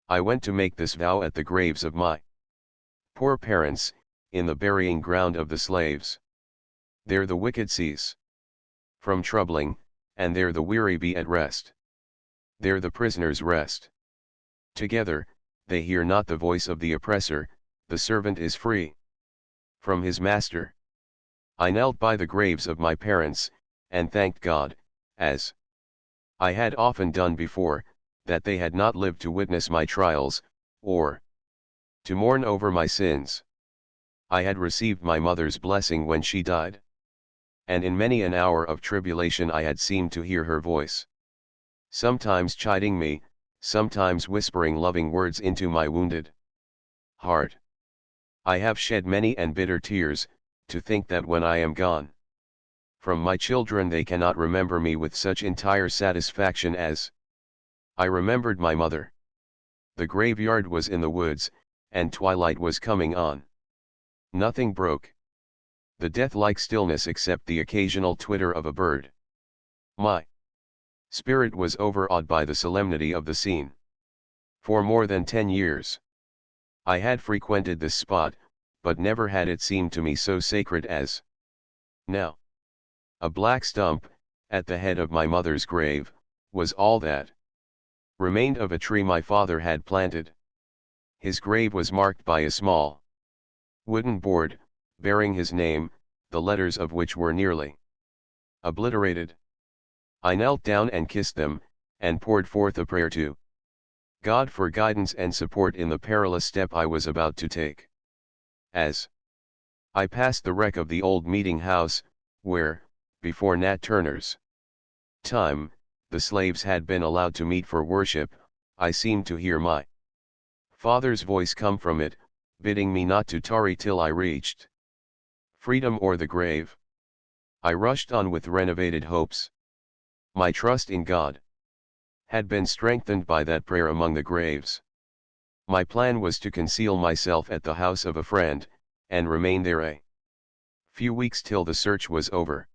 I went to make this vow at the graves of my poor parents, in the burying ground of the slaves. There the wicked cease from troubling, and there the weary be at rest. There the prisoners rest together, they hear not the voice of the oppressor, the servant is free from his master. I knelt by the graves of my parents, and thanked God, as I had often done before, that they had not lived to witness my trials, or to mourn over my sins. I had received my mother's blessing when she died, and in many an hour of tribulation I had seemed to hear her voice, sometimes chiding me, sometimes whispering loving words into my wounded heart. I have shed many and bitter tears, to think that when I am gone from my children they cannot remember me with such entire satisfaction as I remembered my mother. The graveyard was in the woods, and twilight was coming on. Nothing broke the death-like stillness except the occasional twitter of a bird. My spirit was overawed by the solemnity of the scene. For more than 10 years I had frequented this spot, but never had it seemed to me so sacred as now. A black stump, at the head of my mother's grave, was all that remained of a tree my father had planted. His grave was marked by a small wooden board, bearing his name, the letters of which were nearly obliterated. I knelt down and kissed them, and poured forth a prayer to God for guidance and support in the perilous step I was about to take. As I passed the wreck of the old meeting house, where, before Nat Turner's time, the slaves had been allowed to meet for worship, I seemed to hear my Father's voice come from it, bidding me not to tarry till I reached freedom or the grave. I rushed on with renovated hopes. My trust in God had been strengthened by that prayer among the graves. My plan was to conceal myself at the house of a friend, and remain there a few weeks till the search was over.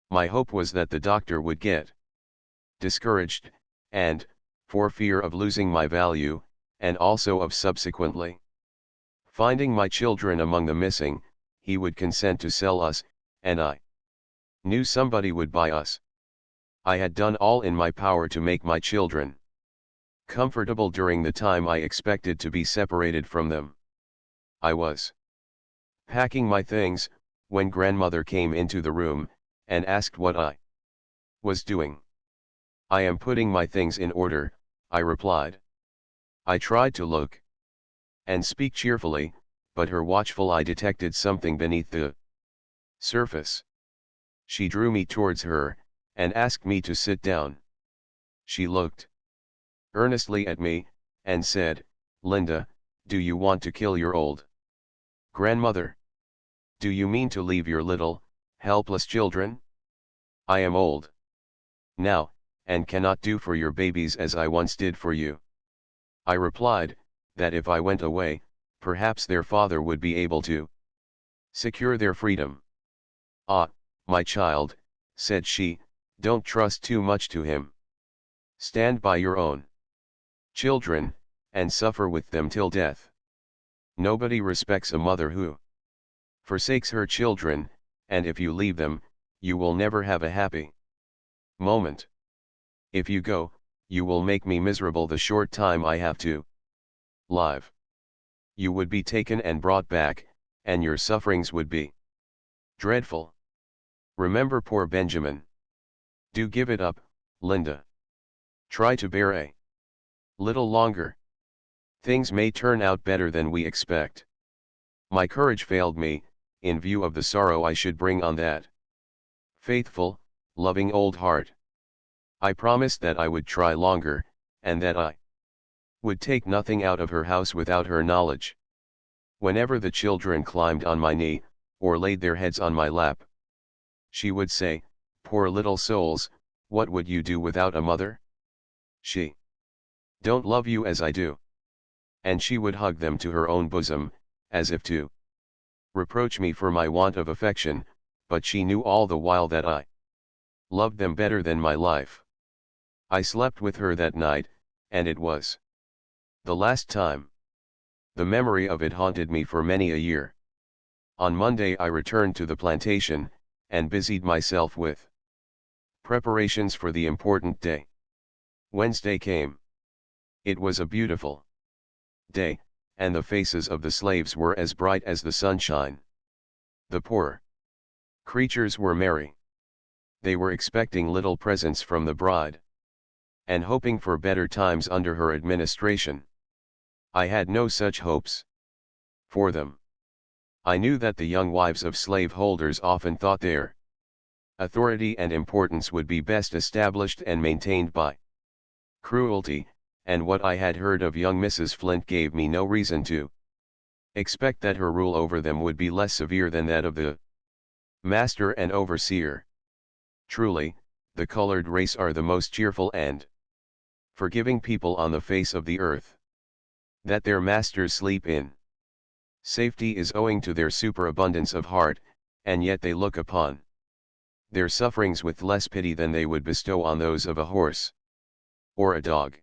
My hope was that the doctor would get discouraged, and, for fear of losing my value, and also of subsequently finding my children among the missing, he would consent to sell us, and I knew somebody would buy us. I had done all in my power to make my children comfortable during the time I expected to be separated from them. I was packing my things, when grandmother came into the room, and asked what I was doing. I am putting my things in order, I replied. I tried to look and speak cheerfully, but her watchful eye detected something beneath the surface. She drew me towards her, and asked me to sit down. She looked earnestly at me, and said, "Linda, do you want to kill your old grandmother? Do you mean to leave your little, helpless children? I am old now, and cannot do for your babies as I once did for you." I replied, that if I went away, perhaps their father would be able to secure their freedom. "Ah, my child," said she, "don't trust too much to him. Stand by your own children, and suffer with them till death. Nobody respects a mother who forsakes her children, and if you leave them, you will never have a happy moment. If you go, you will make me miserable the short time I have to live. You would be taken and brought back, and your sufferings would be dreadful. Remember poor Benjamin. Do give it up, Linda. Try to bear a little longer. Things may turn out better than we expect." My courage failed me, in view of the sorrow I should bring on that faithful, loving old heart. I promised that I would try longer, and that I would take nothing out of her house without her knowledge. Whenever the children climbed on my knee, or laid their heads on my lap, she would say, "Poor little souls, what would you do without a mother? She don't love you as I do." And she would hug them to her own bosom, as if to reproach me for my want of affection, but she knew all the while that I loved them better than my life. I slept with her that night, and it was the last time. The memory of it haunted me for many a year. On Monday I returned to the plantation, and busied myself with preparations for the important day. Wednesday came. It was a beautiful day, and the faces of the slaves were as bright as the sunshine. The poor creatures were merry. They were expecting little presents from the bride, and hoping for better times under her administration. I had no such hopes for them. I knew that the young wives of slaveholders often thought their authority and importance would be best established and maintained by cruelty, and what I had heard of young Mrs. Flint gave me no reason to expect that her rule over them would be less severe than that of the master and overseer. Truly, the colored race are the most cheerful and forgiving people on the face of the earth. That their masters sleep in safety is owing to their superabundance of heart, and yet they look upon their sufferings with less pity than they would bestow on those of a horse or a dog.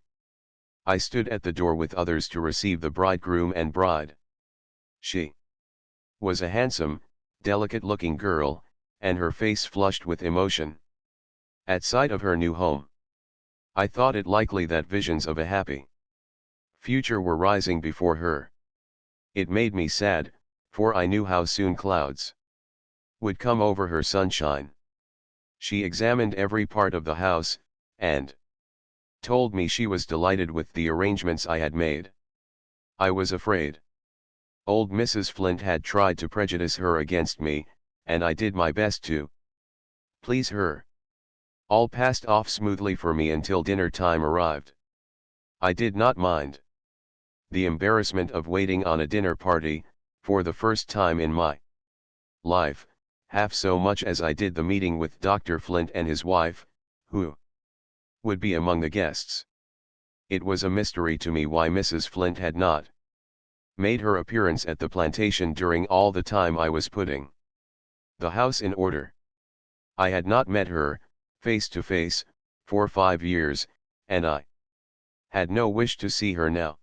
I stood at the door with others to receive the bridegroom and bride. She was a handsome, delicate-looking girl, and her face flushed with emotion at sight of her new home. I thought it likely that visions of a happy future were rising before her. It made me sad, for I knew how soon clouds would come over her sunshine. She examined every part of the house, and told me she was delighted with the arrangements I had made. I was afraid. Old Mrs. Flint had tried to prejudice her against me, and I did my best to please her. All passed off smoothly for me until dinner time arrived. I did not mind the embarrassment of waiting on a dinner party, for the first time in my life, half so much as I did the meeting with Dr. Flint and his wife, who would be among the guests. It was a mystery to me why Mrs. Flint had not made her appearance at the plantation during all the time I was putting the house in order. I had not met her, face to face, for 5 years, and I had no wish to see her now.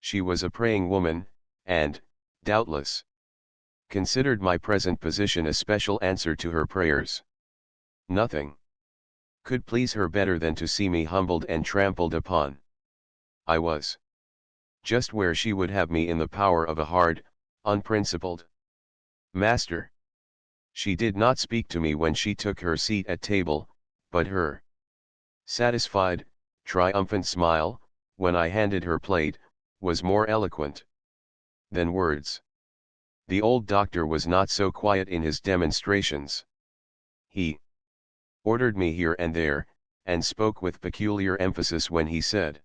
She was a praying woman, and, doubtless, considered my present position a special answer to her prayers. Nothing could please her better than to see me humbled and trampled upon. I was just where she would have me, in the power of a hard, unprincipled master. She did not speak to me when she took her seat at table, but her satisfied, triumphant smile, when I handed her plate, was more eloquent than words. The old doctor was not so quiet in his demonstrations. He ordered me here and there, and spoke with peculiar emphasis when he said,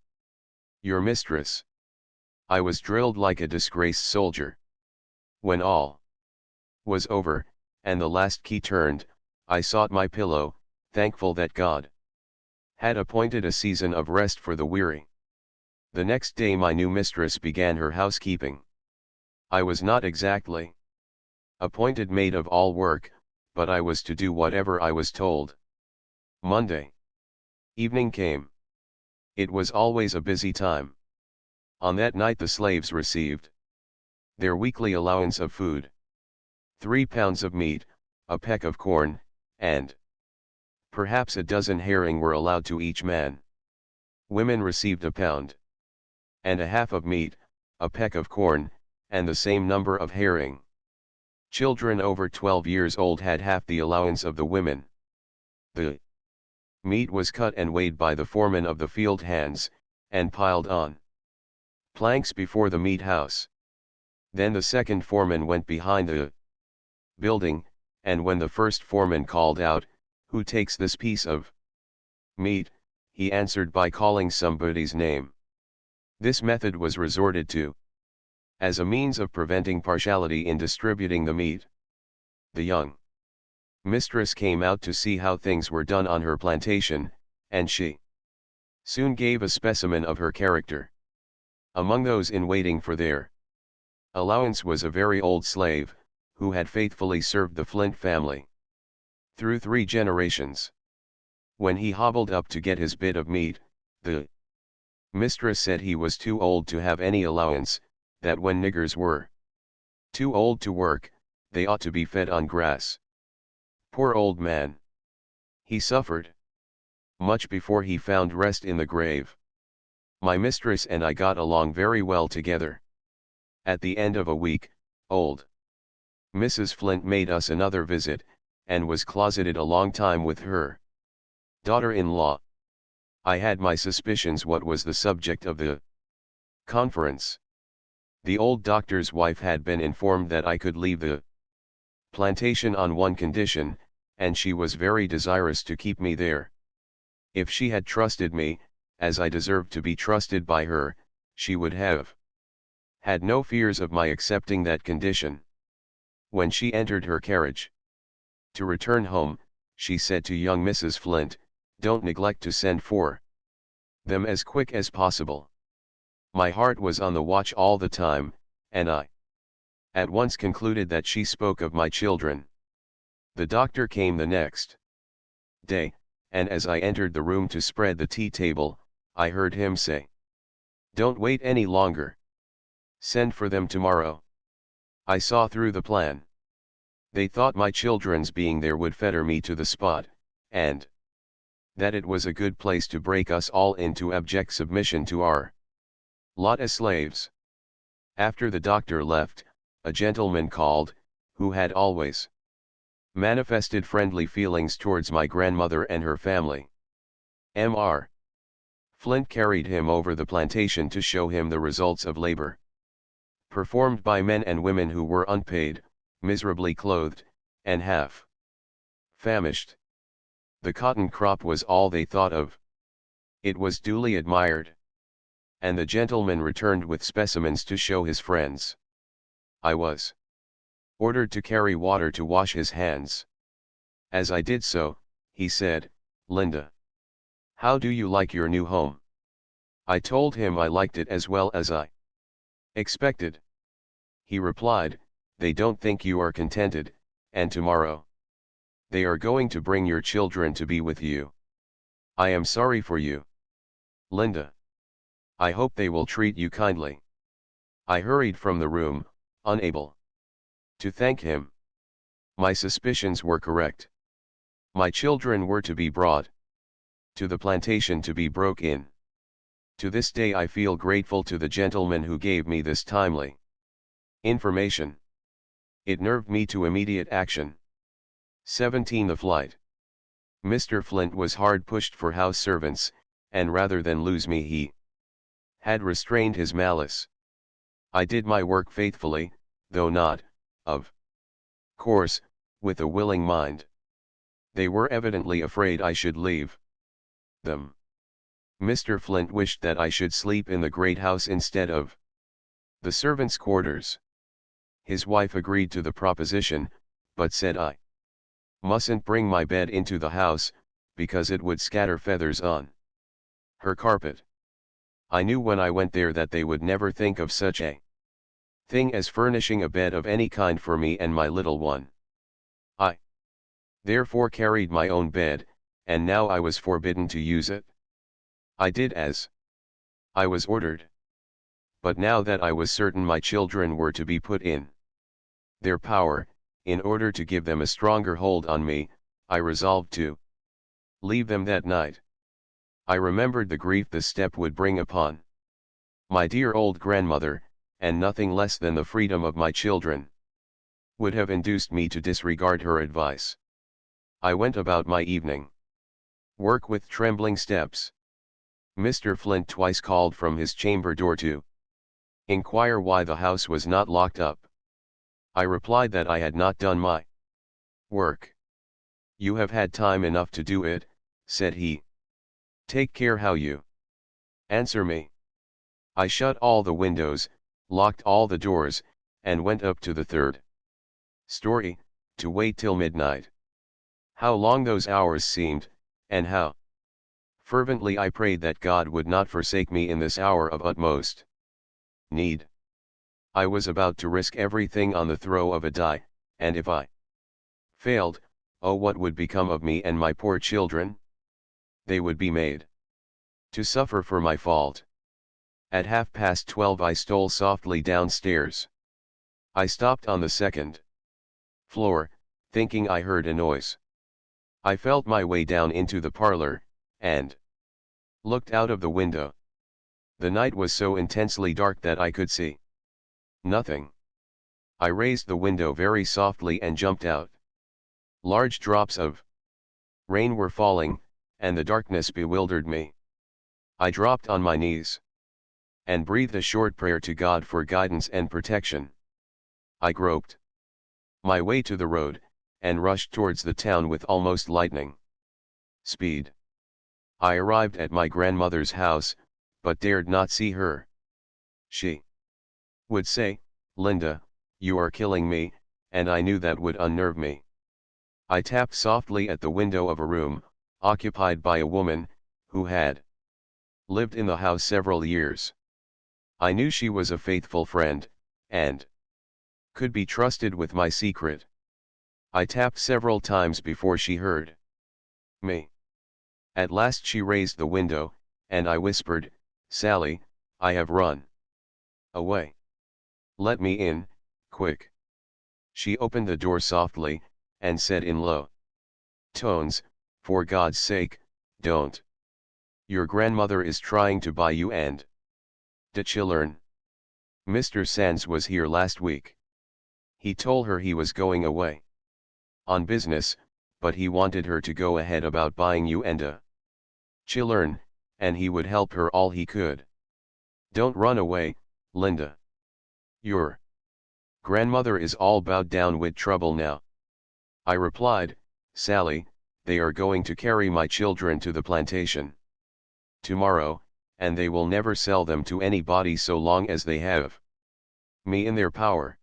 "Your mistress." I was drilled like a disgraced soldier. When all was over, and the last key turned, I sought my pillow, thankful that God had appointed a season of rest for the weary. The next day my new mistress began her housekeeping. I was not exactly appointed maid of all work, but I was to do whatever I was told. Monday evening came. It was always a busy time. On that night the slaves received their weekly allowance of food. 3 pounds of meat, a peck of corn, and perhaps a dozen herring were allowed to each man. Women received 1 pound and a half of meat, a peck of corn, and the same number of herring. Children over 12 years old had half the allowance of the women. The meat was cut and weighed by the foreman of the field hands, and piled on planks before the meat house. Then the second foreman went behind the building, and when the first foreman called out, "Who takes this piece of meat?" he answered by calling somebody's name. This method was resorted to as a means of preventing partiality in distributing the meat. The young mistress came out to see how things were done on her plantation, and she soon gave a specimen of her character. Among those in waiting for their allowance was a very old slave, who had faithfully served the Flint family through 3 generations. When he hobbled up to get his bit of meat, the mistress said he was too old to have any allowance, that when niggers were too old to work, they ought to be fed on grass. Poor old man! He suffered much before he found rest in the grave. My mistress and I got along very well together. At the end of a week, old Mrs. Flint made us another visit, and was closeted a long time with her daughter-in-law. I had my suspicions what was the subject of the conference. The old doctor's wife had been informed that I could leave the plantation on one condition, and she was very desirous to keep me there. If she had trusted me, as I deserved to be trusted by her, she would have had no fears of my accepting that condition. When she entered her carriage to return home, she said to young Mrs. Flint, "Don't neglect to send for them as quick as possible." My heart was on the watch all the time, and I at once concluded that she spoke of my children. The doctor came the next day, and as I entered the room to spread the tea table, I heard him say, "Don't wait any longer. Send for them tomorrow." I saw through the plan. They thought my children's being there would fetter me to the spot, and that it was a good place to break us all into abject submission to our lot as slaves. After the doctor left, a gentleman called, who had always manifested friendly feelings towards my grandmother and her family. Mr. Flint carried him over the plantation to show him the results of labor performed by men and women who were unpaid, miserably clothed, and half famished. The cotton crop was all they thought of. It was duly admired. And the gentleman returned with specimens to show his friends. I was ordered to carry water to wash his hands. As I did so, he said, "Linda, how do you like your new home?" I told him I liked it as well as I expected. He replied, "They don't think you are contented, and tomorrow they are going to bring your children to be with you. I am sorry for you, Linda. I hope they will treat you kindly." I hurried from the room, unable to thank him. My suspicions were correct. My children were to be brought to the plantation to be broke in. To this day I feel grateful to the gentleman who gave me this timely information. It nerved me to immediate action. 17. The flight. Mr. Flint was hard pushed for house servants, and rather than lose me he had restrained his malice. I did my work faithfully, though not, of course, with a willing mind. They were evidently afraid I should leave them. Mr. Flint wished that I should sleep in the great house instead of the servants' quarters. His wife agreed to the proposition, but said I mustn't bring my bed into the house, because it would scatter feathers on her carpet. I knew when I went there that they would never think of such a thing as furnishing a bed of any kind for me and my little one. I therefore carried my own bed, and now I was forbidden to use it. I did as I was ordered. But now that I was certain my children were to be put in their power, in order to give them a stronger hold on me, I resolved to leave them that night. I remembered the grief the step would bring upon my dear old grandmother, and nothing less than the freedom of my children would have induced me to disregard her advice. I went about my evening work with trembling steps. Mr. Flint twice called from his chamber door to inquire why the house was not locked up. I replied that I had not done my work. "You have had time enough to do it," said he. "Take care how you answer me." I shut all the windows, locked all the doors, and went up to the third story, to wait till midnight. How long those hours seemed, and how fervently I prayed that God would not forsake me in this hour of utmost need. I was about to risk everything on the throw of a die, and if I failed, oh, what would become of me and my poor children? They would be made to suffer for my fault. At 12:30 I stole softly downstairs. I stopped on the second floor, thinking I heard a noise. I felt my way down into the parlor, and looked out of the window. The night was so intensely dark that I could see nothing. I raised the window very softly and jumped out. Large drops of rain were falling, and the darkness bewildered me. I dropped on my knees and breathed a short prayer to God for guidance and protection. I groped my way to the road, and rushed towards the town with almost lightning speed. I arrived at my grandmother's house, but dared not see her. She would say, "Linda, you are killing me," and I knew that would unnerve me. I tapped softly at the window of a room, occupied by a woman, who had lived in the house several years. I knew she was a faithful friend, and could be trusted with my secret. I tapped several times before she heard me. At last she raised the window, and I whispered, "Sally, I have run away. Let me in, quick." She opened the door softly, and said in low tones, "For God's sake, don't. Your grandmother is trying to buy you, and the children. Mr. Sands was here last week. He told her he was going away. on business, but he wanted her to go ahead about buying you and children, and he would help her all he could. Don't run away, Linda. Your grandmother is all bowed down with trouble now. I replied, Sally, they are going to carry my children to the plantation tomorrow, and they will never sell them to anybody so long as they have me in their power.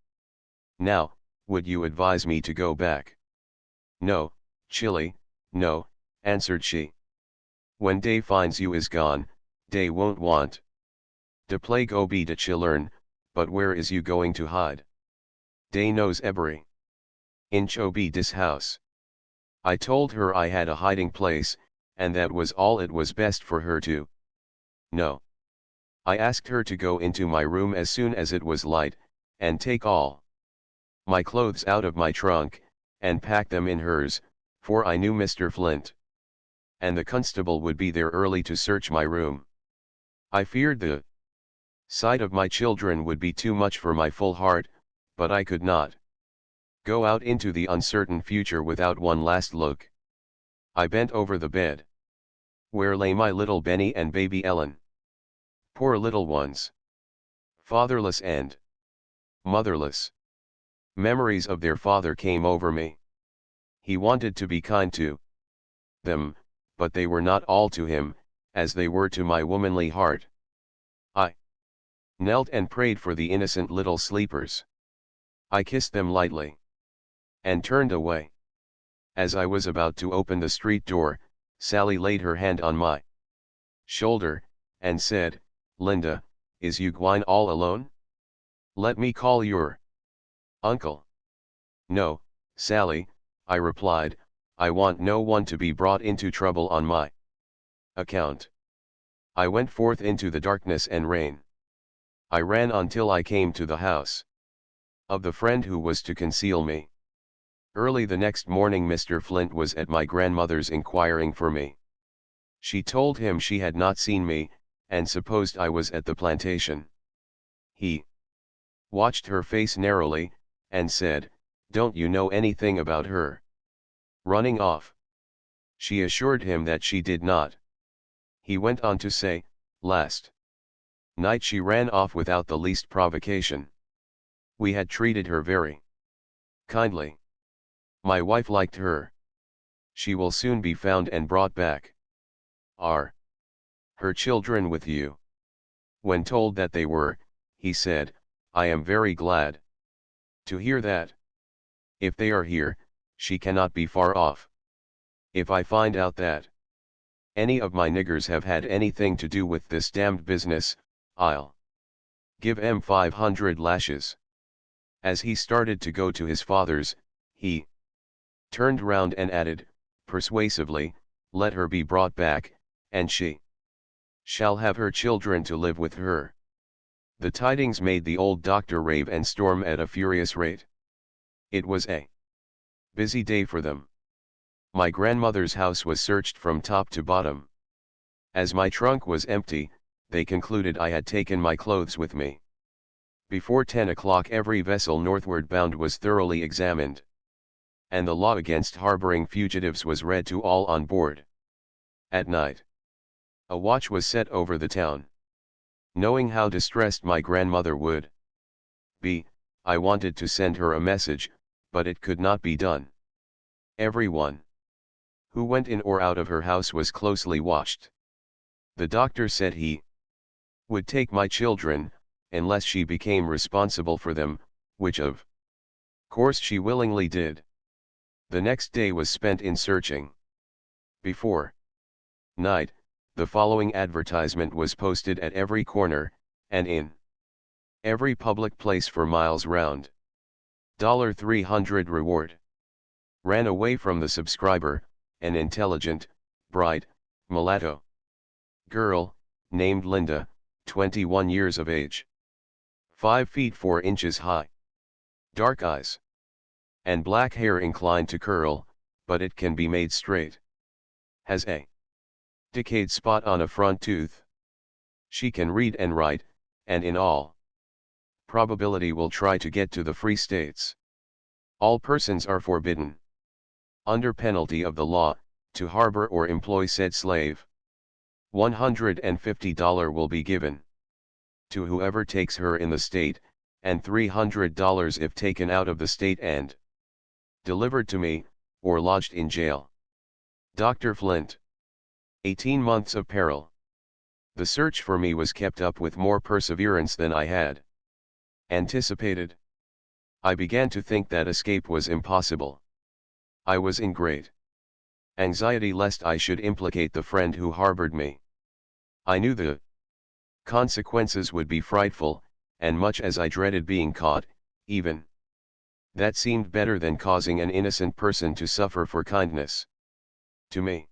Now, would you advise me to go back? No, Chilly, no, answered she. When day finds you is gone, day won't want de plague obi de chillern, but where is you going to hide? Day knows every inch obi dis house. I told her I had a hiding place, and that was all it was best for her to know. I asked her to go into my room as soon as it was light, and take all my clothes out of my trunk, and pack them in hers, for I knew Mr. Flint and the constable would be there early to search my room. I feared the sight of my children would be too much for my full heart, but I could not go out into the uncertain future without one last look. I bent over the bed, where lay my little Benny and baby Ellen. Poor little ones. Fatherless and motherless. Memories of their father came over me. He wanted to be kind to them, but they were not all to him, as they were to my womanly heart. I knelt and prayed for the innocent little sleepers. I kissed them lightly and turned away. As I was about to open the street door, Sally laid her hand on my shoulder, and said, Linda, is you gwine all alone? Let me call your uncle. No, Sally, I replied, I want no one to be brought into trouble on my account. I went forth into the darkness and rain. I ran until I came to the house of the friend who was to conceal me. Early the next morning Mr. Flint was at my grandmother's inquiring for me. She told him she had not seen me, and supposed I was at the plantation. He watched her face narrowly, and said, Don't you know anything about her running off? She assured him that she did not. He went on to say, Last night she ran off without the least provocation. We had treated her very kindly. My wife liked her. She will soon be found and brought back. Are her children with you? When told that they were, he said, I am very glad to hear that. If they are here, she cannot be far off. If I find out that any of my niggers have had anything to do with this damned business, I'll give 'em 500 lashes. As he started to go to his father's, he turned round and added, persuasively, let her be brought back, and she shall have her children to live with her. The tidings made the old doctor rave and storm at a furious rate. It was a busy day for them. My grandmother's house was searched from top to bottom. As my trunk was empty, they concluded I had taken my clothes with me. Before 10 o'clock every vessel northward bound was thoroughly examined, and the law against harboring fugitives was read to all on board. At night, a watch was set over the town. Knowing how distressed my grandmother would be, I wanted to send her a message, but it could not be done. Everyone who went in or out of her house was closely watched. The doctor said he would take my children, unless she became responsible for them, which of course she willingly did. The next day was spent in searching. Before night, the following advertisement was posted at every corner, and in every public place for miles round. $300 reward. Ran away from the subscriber, an intelligent, bright, mulatto girl, named Linda, 21 years of age. 5 feet 4 inches high. Dark eyes. And black hair inclined to curl, but it can be made straight. Has a decayed spot on a front tooth. She can read and write, and in all probability will try to get to the Free States. All persons are forbidden under penalty of the law, to harbor or employ said slave. $150 will be given to whoever takes her in the state, and $300 if taken out of the state and delivered to me, or lodged in jail. Dr. Flint. 18 months of peril. The search for me was kept up with more perseverance than I had anticipated. I began to think that escape was impossible. I was in great anxiety lest I should implicate the friend who harbored me. I knew the consequences would be frightful, and much as I dreaded being caught, even that seemed better than causing an innocent person to suffer for kindness to me.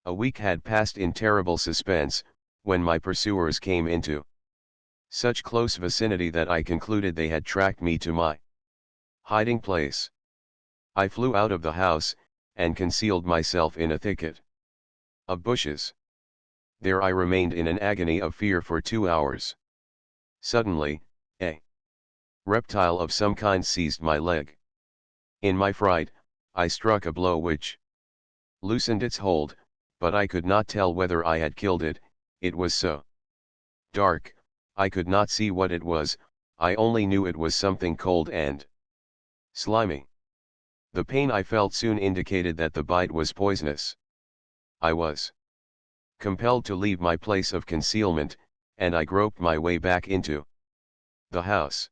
A week had passed in terrible suspense, when my pursuers came into such close vicinity that I concluded they had tracked me to my hiding place. I flew out of the house, and concealed myself in a thicket of bushes. There I remained in an agony of fear for 2 hours. Suddenly, a reptile of some kind seized my leg. In my fright, I struck a blow which loosened its hold, but I could not tell whether I had killed it. It was so dark, I could not see what it was. I only knew it was something cold and slimy. The pain I felt soon indicated that the bite was poisonous. I was compelled to leave my place of concealment, and I groped my way back into the house.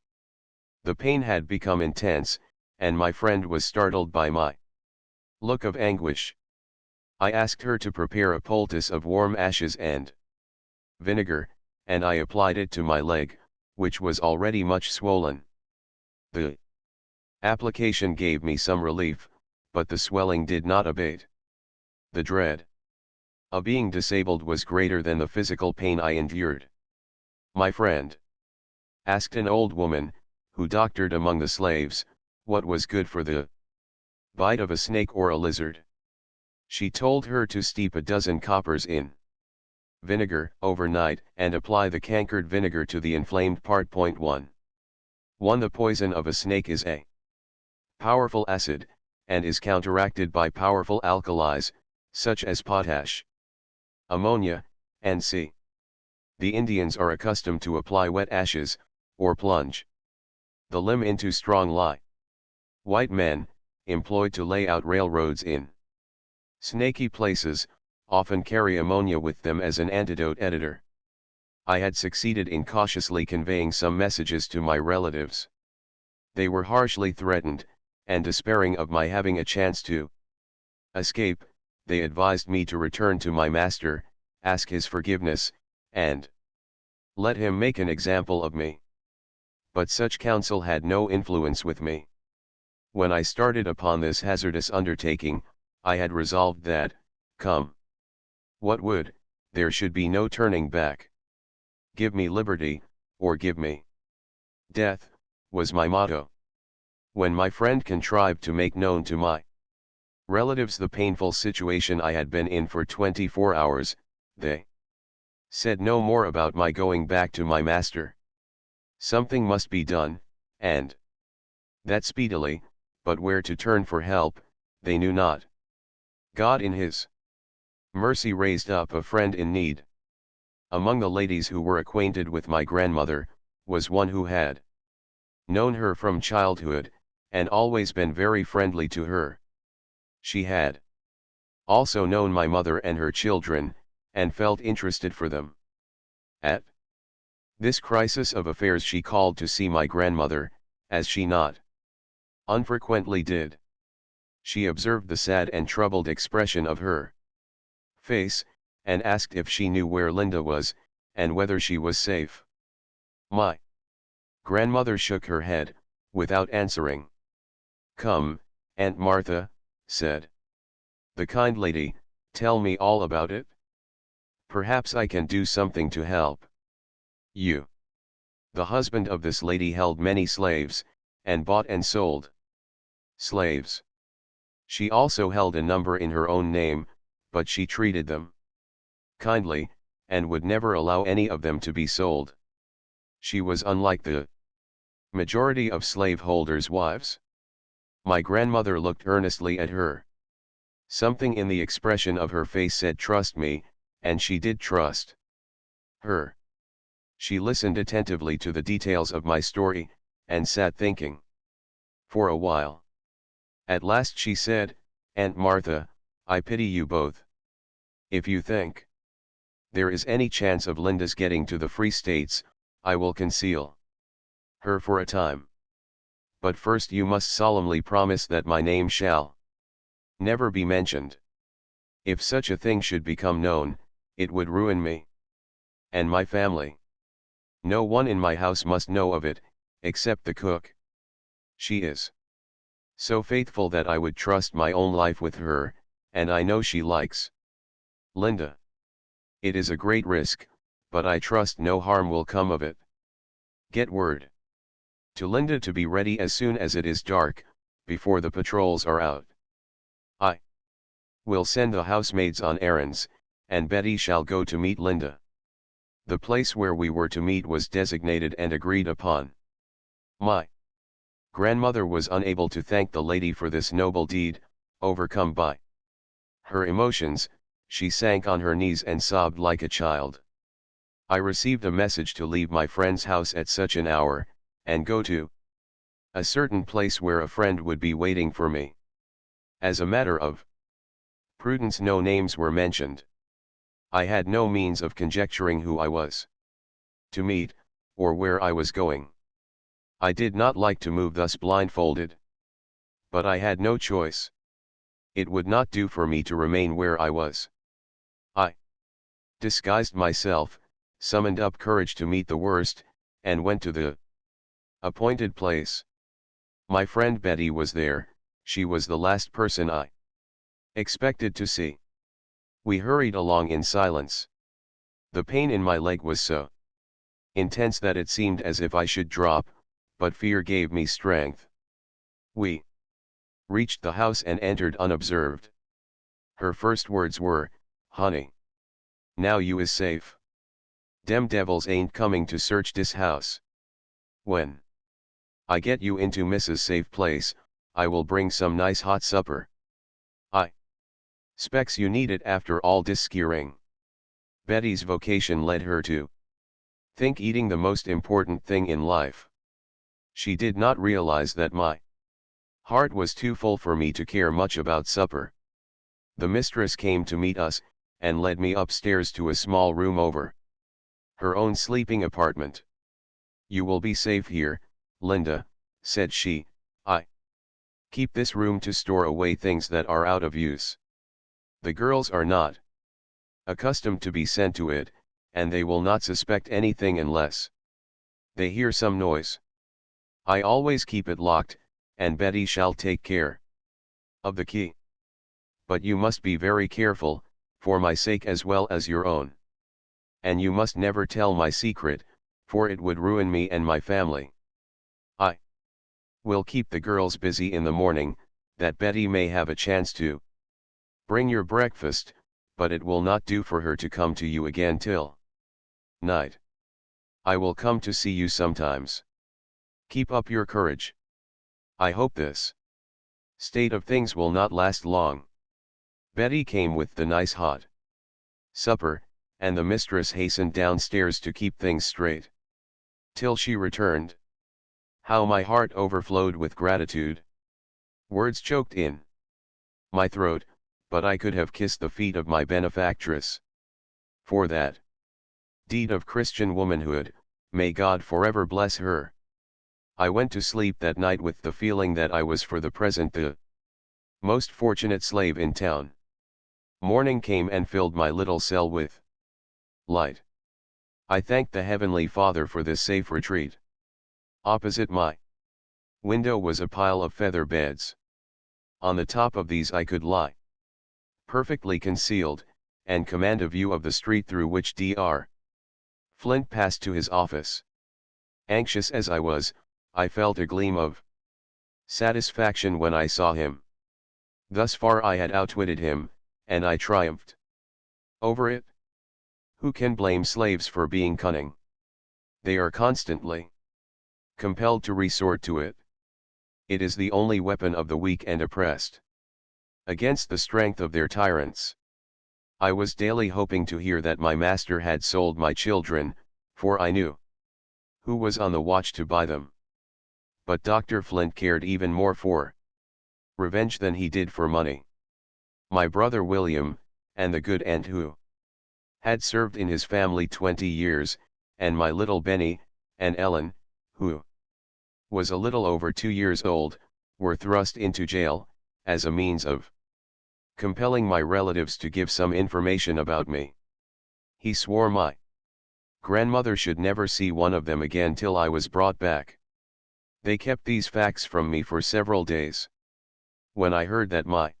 The pain had become intense, and my friend was startled by my look of anguish. I asked her to prepare a poultice of warm ashes and vinegar, and I applied it to my leg, which was already much swollen. The application gave me some relief, but the swelling did not abate. The dread of being disabled was greater than the physical pain I endured. My friend asked an old woman, who doctored among the slaves, what was good for the bite of a snake or a lizard. She told her to steep a dozen coppers in vinegar overnight, and apply the cankered vinegar to the inflamed part. 1. The poison of a snake is a powerful acid, and is counteracted by powerful alkalis, such as potash, ammonia, and C. The Indians are accustomed to apply wet ashes, or plunge the limb into strong lye. White men, employed to lay out railroads in snaky places, often carry ammonia with them as an antidote. Editor. I had succeeded in cautiously conveying some messages to my relatives. They were harshly threatened, and despairing of my having a chance to escape, they advised me to return to my master, ask his forgiveness, and let him make an example of me. But such counsel had no influence with me. When I started upon this hazardous undertaking, I had resolved that, come what would, there should be no turning back. Give me liberty, or give me death, was my motto. When my friend contrived to make known to my relatives the painful situation I had been in for 24 hours, they said no more about my going back to my master. Something must be done, and that speedily, but where to turn for help, they knew not. God in his mercy raised up a friend in need. Among the ladies who were acquainted with my grandmother, was one who had known her from childhood, and always been very friendly to her. She had also known my mother and her children, and felt interested for them. At this crisis of affairs she called to see my grandmother, as she not unfrequently did. She observed the sad and troubled expression of her face, and asked if she knew where Linda was, and whether she was safe. My grandmother shook her head, without answering. "Come, Aunt Martha," said the kind lady, "tell me all about it. Perhaps I can do something to help you." The husband of this lady held many slaves, and bought and sold slaves. She also held a number in her own name, but she treated them kindly, and would never allow any of them to be sold. She was unlike the majority of slaveholders' wives. My grandmother looked earnestly at her. Something in the expression of her face said trust me, and she did trust her. She listened attentively to the details of my story, and sat thinking for a while. At last she said, Aunt Martha, I pity you both. If you think there is any chance of Linda's getting to the Free States, I will conceal her for a time. But first you must solemnly promise that my name shall never be mentioned. If such a thing should become known, it would ruin me and my family. No one in my house must know of it, except the cook. She is so faithful that I would trust my own life with her, and I know she likes Linda. It is a great risk, but I trust no harm will come of it. Get word to Linda to be ready as soon as it is dark, before the patrols are out. I will send the housemaids on errands, and Betty shall go to meet Linda. The place where we were to meet was designated and agreed upon. My grandmother was unable to thank the lady for this noble deed. Overcome by her emotions, she sank on her knees and sobbed like a child. I received a message to leave my friend's house at such an hour, and go to a certain place where a friend would be waiting for me. As a matter of prudence, no names were mentioned. I had no means of conjecturing who I was to meet, or where I was going. I did not like to move thus blindfolded. But I had no choice. It would not do for me to remain where I was. I disguised myself, summoned up courage to meet the worst, and went to the appointed place. My friend Betty was there. She was the last person I expected to see. We hurried along in silence. The pain in my leg was so intense that it seemed as if I should drop, but fear gave me strength. We reached the house and entered unobserved. Her first words were, "Honey, now you is safe. Dem devils ain't coming to search dis house. When I get you into Mrs. Safe Place, I will bring some nice hot supper. I specs you need it after all dis skeering." Betty's vocation led her to think eating the most important thing in life. She did not realize that my heart was too full for me to care much about supper. The mistress came to meet us, and led me upstairs to a small room over her own sleeping apartment. "You will be safe here, Linda," said she. "I keep this room to store away things that are out of use. The girls are not accustomed to be sent to it, and they will not suspect anything unless they hear some noise. I always keep it locked, and Betty shall take care of the key. But you must be very careful, for my sake as well as your own. And you must never tell my secret, for it would ruin me and my family. I will keep the girls busy in the morning, that Betty may have a chance to bring your breakfast, but it will not do for her to come to you again till night. I will come to see you sometimes. Keep up your courage. I hope this state of things will not last long." Betty came with the nice hot supper, and the mistress hastened downstairs to keep things straight. Till she returned. How my heart overflowed with gratitude. Words choked in my throat, but I could have kissed the feet of my benefactress. For that deed of Christian womanhood, may God forever bless her. I went to sleep that night with the feeling that I was for the present the most fortunate slave in town. Morning came and filled my little cell with light. I thanked the Heavenly Father for this safe retreat. Opposite my window was a pile of feather beds. On the top of these I could lie, perfectly concealed, and command a view of the street through which Dr. Flint passed to his office. Anxious as I was, I felt a gleam of satisfaction when I saw him. Thus far I had outwitted him, and I triumphed over it. Who can blame slaves for being cunning? They are constantly compelled to resort to it. It is the only weapon of the weak and oppressed. against the strength of their tyrants. I was daily hoping to hear that my master had sold my children, for I knew who was on the watch to buy them. But Dr. Flint cared even more for revenge than he did for money. My brother William, and the good aunt who had served in his family 20 years, and my little Benny, and Ellen, who was a little over 2 years old, were thrust into jail, as a means of compelling my relatives to give some information about me. He swore my grandmother should never see one of them again till I was brought back. They kept these facts from me for several days. When I heard that my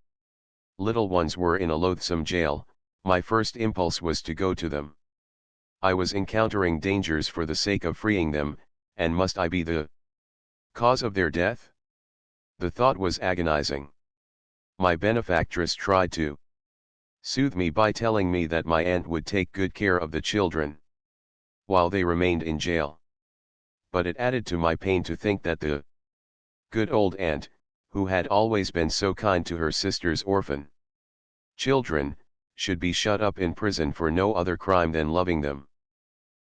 little ones were in a loathsome jail, my first impulse was to go to them. I was encountering dangers for the sake of freeing them, and must I be the cause of their death? The thought was agonizing. My benefactress tried to soothe me by telling me that my aunt would take good care of the children while they remained in jail. But it added to my pain to think that the good old aunt, who had always been so kind to her sister's orphan children, should be shut up in prison for no other crime than loving them.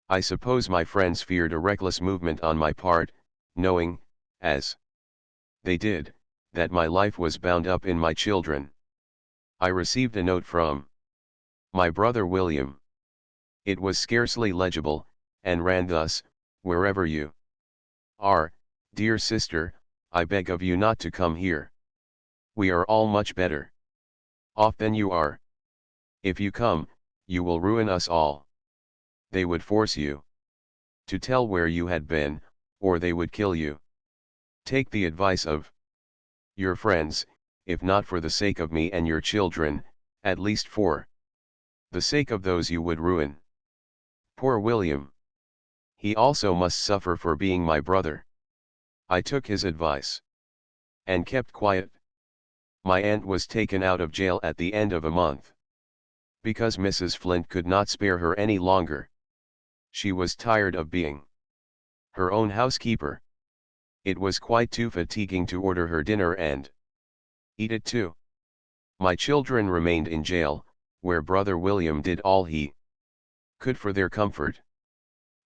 I suppose my friends feared a reckless movement on my part, knowing, as they did, that my life was bound up in my children. I received a note from my brother William. It was scarcely legible, and ran thus: "Wherever you are, dear sister, I beg of you not to come here. We are all much better off than you are. If you come, you will ruin us all. They would force you to tell where you had been, or they would kill you. Take the advice of your friends, if not for the sake of me and your children, at least for the sake of those you would ruin." Poor William! He also must suffer for being my brother. I took his advice and kept quiet. My aunt was taken out of jail at the end of a month, because Mrs. Flint could not spare her any longer. She was tired of being her own housekeeper. It was quite too fatiguing to order her dinner and eat it too. My children remained in jail, where brother William did all he could for their comfort.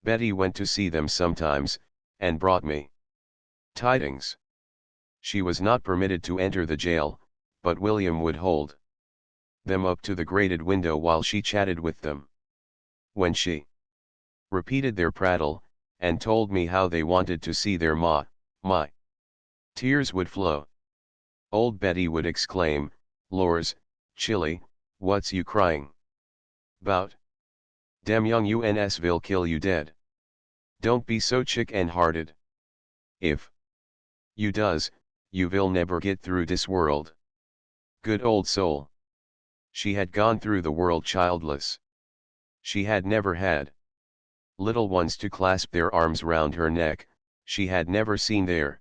Betty went to see them sometimes, and brought me tidings. She was not permitted to enter the jail, but William would hold them up to the grated window while she chatted with them. When she repeated their prattle, and told me how they wanted to see their ma, my tears would flow. Old Betty would exclaim, "Lors, Chilly, what's you crying 'bout? Dem young uns will kill you dead. Don't be so chick and hearted. If you does, you will never get through this world." Good old soul! She had gone through the world childless. She had never had little ones to clasp their arms round her neck. She had never seen their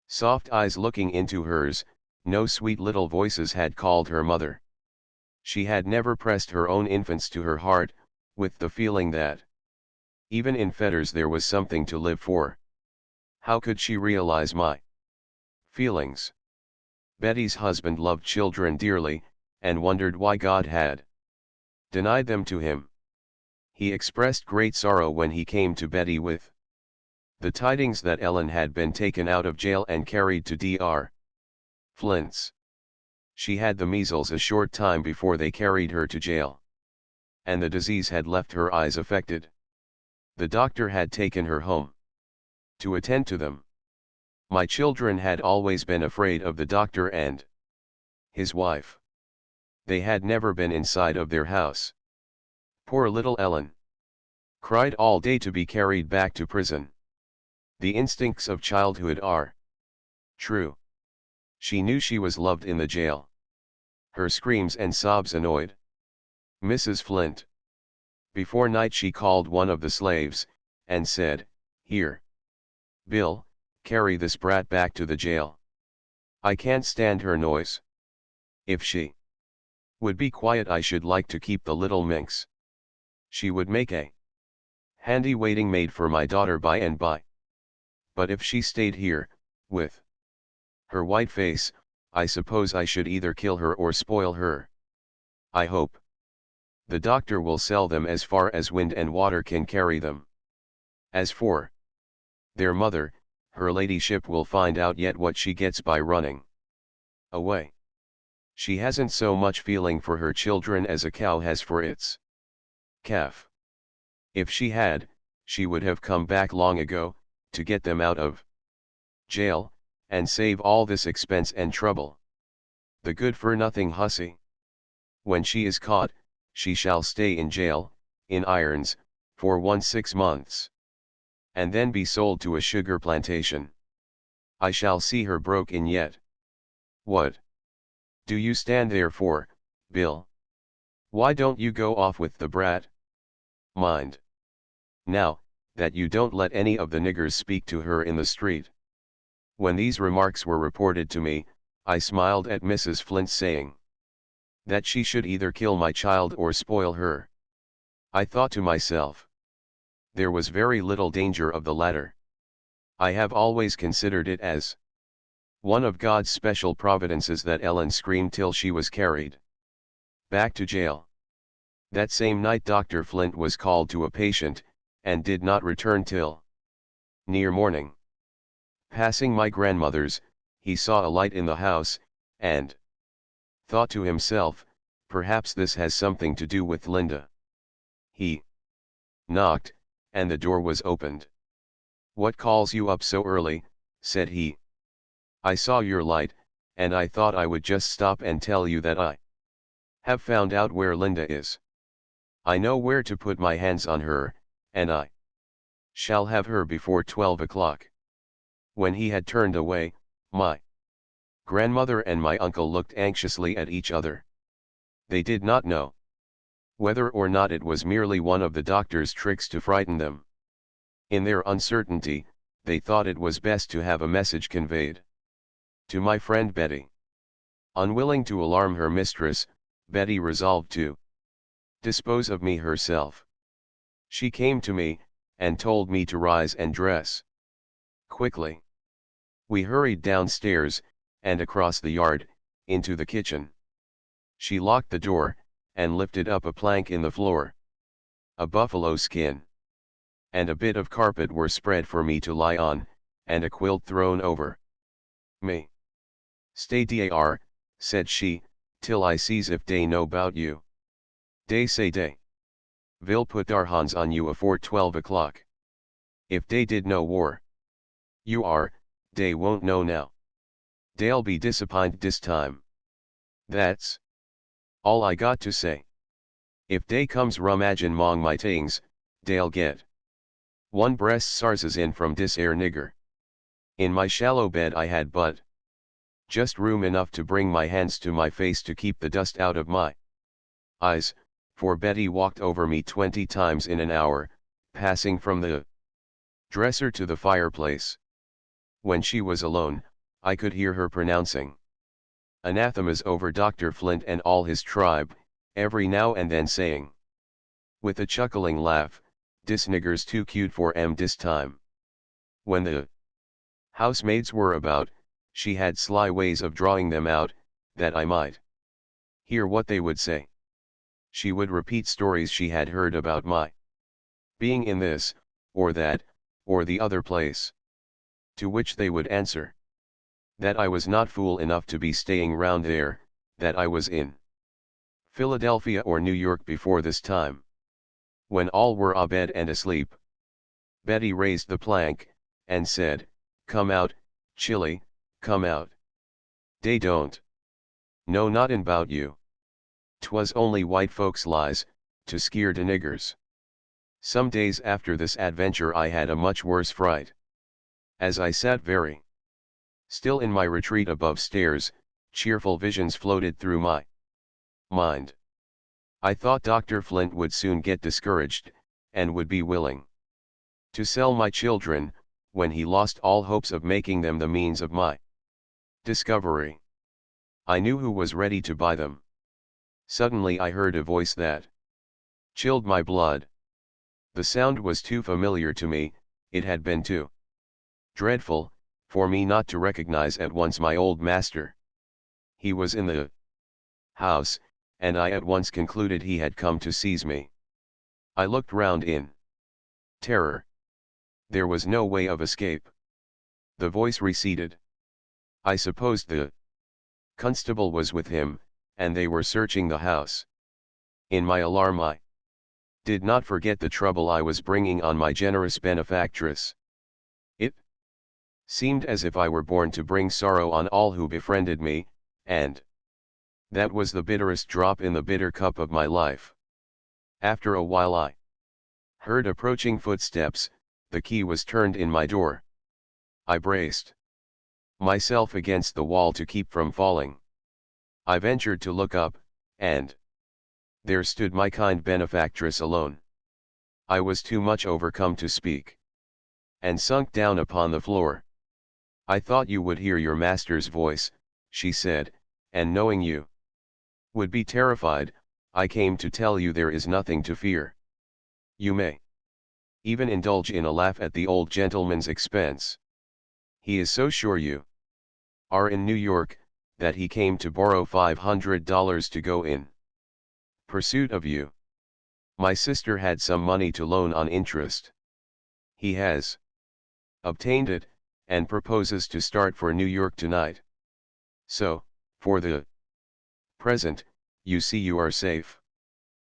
soft eyes looking into hers. No sweet little voices had called her mother. She had never pressed her own infants to her heart, with the feeling that even in fetters there was something to live for. How could she realize my feelings? Betty's husband loved children dearly, and wondered why God had denied them to him. He expressed great sorrow when he came to Betty with the tidings that Ellen had been taken out of jail and carried to Dr. Flint's. She had the measles a short time before they carried her to jail, and the disease had left her eyes affected. The doctor had taken her home to attend to them. My children had always been afraid of the doctor and his wife. They had never been inside of their house. Poor little Ellen cried all day to be carried back to prison. The instincts of childhood are true. She knew she was loved in the jail. Her screams and sobs annoyed Mrs. Flint. Before night she called one of the slaves, and said, "Here, Bill, carry this brat back to the jail. I can't stand her noise. If she would be quiet I should like to keep the little minx. She would make a handy waiting maid for my daughter by and by. But if she stayed here, with her white face, I suppose I should either kill her or spoil her. I hope the doctor will sell them as far as wind and water can carry them. As for their mother, her ladyship will find out yet what she gets by running away. She hasn't so much feeling for her children as a cow has for its calf. If she had, she would have come back long ago, to get them out of jail, and save all this expense and trouble. The good-for-nothing hussy. When she is caught, she shall stay in jail, in irons, for 6 months. And then be sold to a sugar plantation. I shall see her broke in yet. What do you stand there for, Bill? Why don't you go off with the brat? Mind now, that you don't let any of the niggers speak to her in the street. When these remarks were reported to me, I smiled at Mrs. Flint, saying that she should either kill my child or spoil her. I thought to myself, there was very little danger of the latter. I have always considered it as one of God's special providences that Ellen screamed till she was carried back to jail. That same night Dr. Flint was called to a patient, and did not return till near morning. Passing my grandmother's, he saw a light in the house, and thought to himself, perhaps this has something to do with Linda. He knocked, and the door was opened. "What calls you up so early?" said he. "I saw your light, and I thought I would just stop and tell you that I have found out where Linda is. I know where to put my hands on her, and I shall have her before 12 o'clock. When he had turned away, my grandmother and my uncle looked anxiously at each other. They did not know whether or not it was merely one of the doctor's tricks to frighten them. In their uncertainty, they thought it was best to have a message conveyed to my friend Betty. Unwilling to alarm her mistress, Betty resolved to dispose of me herself. She came to me, and told me to rise and dress quickly. We hurried downstairs, and across the yard, into the kitchen. She locked the door, and lifted up a plank in the floor. A buffalo skin and a bit of carpet were spread for me to lie on, and a quilt thrown over me. "Stay dar," said she, "till I sees if dey know 'bout you. Dey say dey vill put dar hands on you afore 12 o'clock. If dey did know war you are, dey won't know now. Dey'll be disappointed dis time. That's all I got to say. If dey comes rummagin' 'mong my tings, dey'll get one breast sarses in from dis air nigger." In my shallow bed I had but just room enough to bring my hands to my face to keep the dust out of my eyes, for Betty walked over me 20 times in an hour, passing from the dresser to the fireplace. When she was alone, I could hear her pronouncing anathemas over Dr. Flint and all his tribe, every now and then saying, with a chuckling laugh, "Dis nigger's too cute for dis time." When the housemaids were about, she had sly ways of drawing them out, that I might hear what they would say. She would repeat stories she had heard about my being in this, or that, or the other place. To which they would answer that I was not fool enough to be staying round there, that I was in Philadelphia or New York before this time. When all were abed and asleep, Betty raised the plank, and said, "Come out, Chilly, come out. Dey don't know notin' 'bout you. 'Twas only white folks' lies, to skeer de niggers." Some days after this adventure I had a much worse fright. As I sat very still in my retreat above stairs, cheerful visions floated through my mind. I thought Dr. Flint would soon get discouraged, and would be willing to sell my children, when he lost all hopes of making them the means of my discovery. I knew who was ready to buy them. Suddenly I heard a voice that chilled my blood. The sound was too familiar to me, it had been too dreadful for me not to recognize at once my old master. He was in the house, and I at once concluded he had come to seize me. I looked round in terror. There was no way of escape. The voice receded. I supposed the constable was with him, and they were searching the house. In my alarm I did not forget the trouble I was bringing on my generous benefactress. It seemed as if I were born to bring sorrow on all who befriended me, and that was the bitterest drop in the bitter cup of my life. After a while I heard approaching footsteps. The key was turned in my door. I braced myself against the wall to keep from falling. I ventured to look up, and there stood my kind benefactress alone. I was too much overcome to speak, and sunk down upon the floor. I thought you would hear your master's voice, she said, and knowing you would be terrified, I came to tell you there is nothing to fear. You may even indulge in a laugh at the old gentleman's expense. He is so sure you are in New York, that he came to borrow $500 to go in pursuit of you. My sister had some money to loan on interest. He has obtained it, and proposes to start for New York tonight. So, for the present, you see you are safe.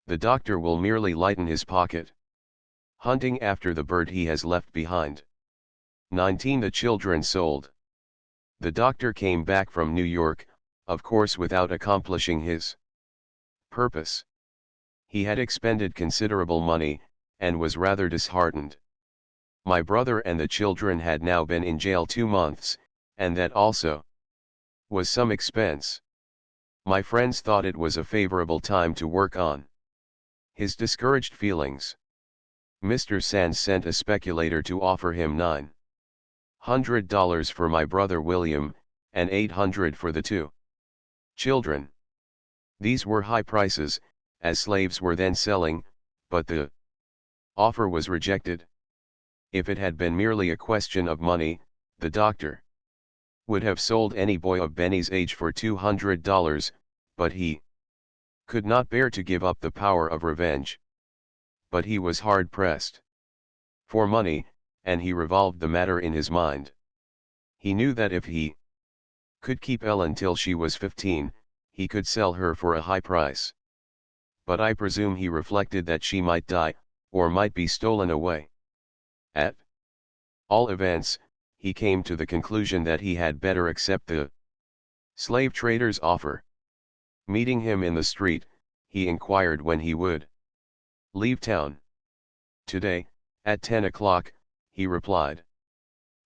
The doctor will merely lighten his pocket, hunting after the bird he has left behind. 19. The children sold. The doctor came back from New York, of course without accomplishing his purpose. He had expended considerable money, and was rather disheartened. My brother and the children had now been in jail 2 months, and that also was some expense. My friends thought it was a favorable time to work on his discouraged feelings. Mr. Sands sent a speculator to offer him $900 for my brother William, and $800 for the 2 children. These were high prices, as slaves were then selling, but the offer was rejected. If it had been merely a question of money, the doctor would have sold any boy of Benny's age for $200, but he could not bear to give up the power of revenge. But he was hard pressed for money, and he revolved the matter in his mind. He knew that if he could keep Ellen till she was 15, he could sell her for a high price. But I presume he reflected that she might die, or might be stolen away. At all events, he came to the conclusion that he had better accept the slave trader's offer. Meeting him in the street, he inquired when he would leave town. Today, at 10 o'clock, he replied.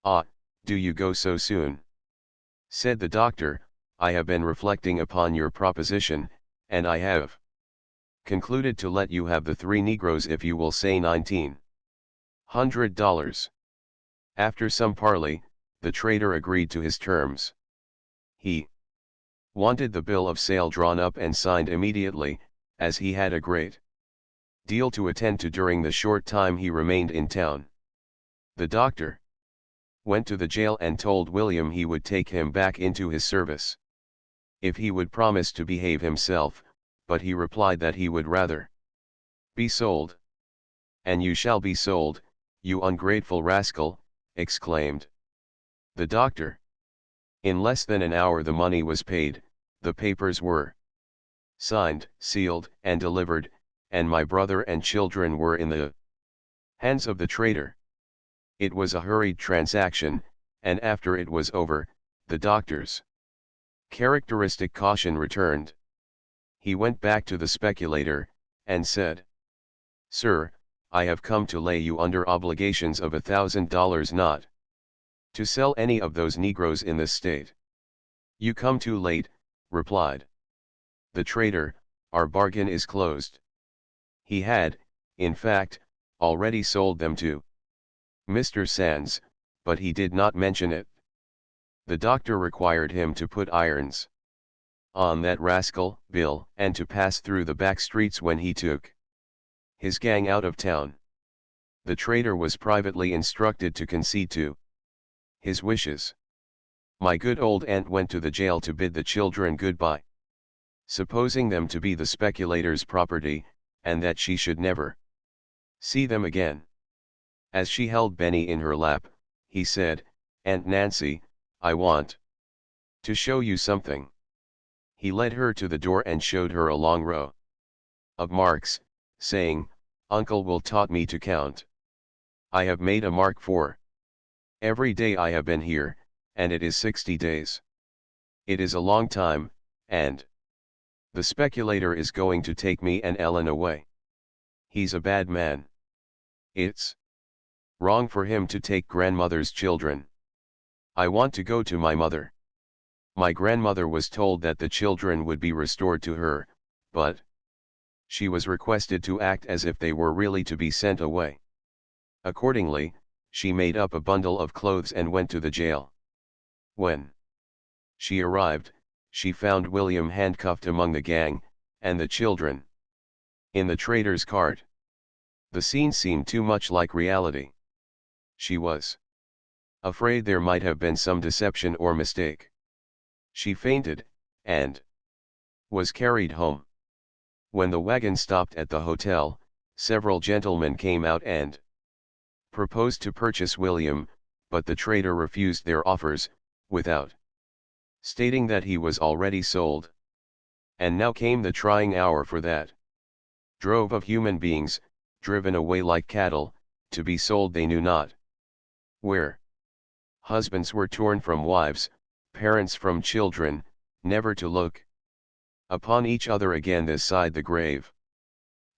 Ah, do you go so soon? Said the doctor, I have been reflecting upon your proposition, and I have concluded to let you have the 3 Negroes if you will say $1,900. After some parley, the trader agreed to his terms. He wanted the bill of sale drawn up and signed immediately, as he had a great deal to attend to during the short time he remained in town. The doctor went to the jail and told William he would take him back into his service if he would promise to behave himself, but he replied that he would rather be sold. And you shall be sold, you ungrateful rascal, exclaimed the doctor. In less than an hour the money was paid, the papers were signed, sealed, and delivered, and my brother and children were in the hands of the trader. It was a hurried transaction, and after it was over, the doctor's characteristic caution returned. He went back to the speculator, and said, Sir, I have come to lay you under obligations of $1,000 not to sell any of those Negroes in this state. You come too late, replied the trader, our bargain is closed. He had, in fact, already sold them to Mr. Sands, but he did not mention it. The doctor required him to put irons on that rascal, Bill, and to pass through the back streets when he took his gang out of town. The trader was privately instructed to concede to his wishes. My good old aunt went to the jail to bid the children goodbye, supposing them to be the speculator's property, and that she should never see them again. As she held Benny in her lap, he said, "Aunt Nancy, I want to show you something." He led her to the door and showed her a long row of marks, saying, "Uncle will taught me to count. I have made a mark for every day I have been here, and it is 60 days. It is a long time, and the speculator is going to take me and Ellen away. He's a bad man. It's wrong for him to take grandmother's children. I want to go to my mother." My grandmother was told that the children would be restored to her, but she was requested to act as if they were really to be sent away. Accordingly, she made up a bundle of clothes and went to the jail. When she arrived, she found William handcuffed among the gang, and the children in the trader's cart. The scene seemed too much like reality. She was afraid there might have been some deception or mistake. She fainted, and was carried home. When the wagon stopped at the hotel, several gentlemen came out and proposed to purchase William, but the trader refused their offers, without stating that he was already sold. And now came the trying hour for that drove of human beings, driven away like cattle, to be sold they knew not where. Husbands were torn from wives, parents from children, never to look upon each other again this side the grave.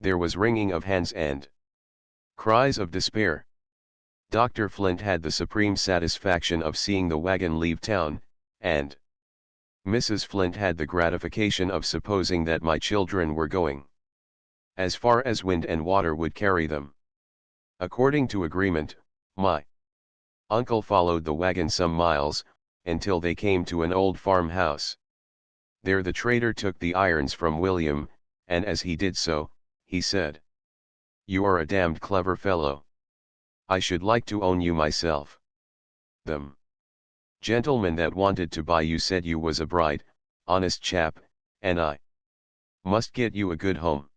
There was wringing of hands and cries of despair. Dr. Flint had the supreme satisfaction of seeing the wagon leave town, and Mrs. Flint had the gratification of supposing that my children were going as far as wind and water would carry them. According to agreement, my uncle followed the wagon some miles, until they came to an old farmhouse. There the trader took the irons from William, and as he did so, he said, "You are a damned clever fellow. I should like to own you myself. Them gentlemen that wanted to buy you said you was a bright, honest chap, and I must get you a good home.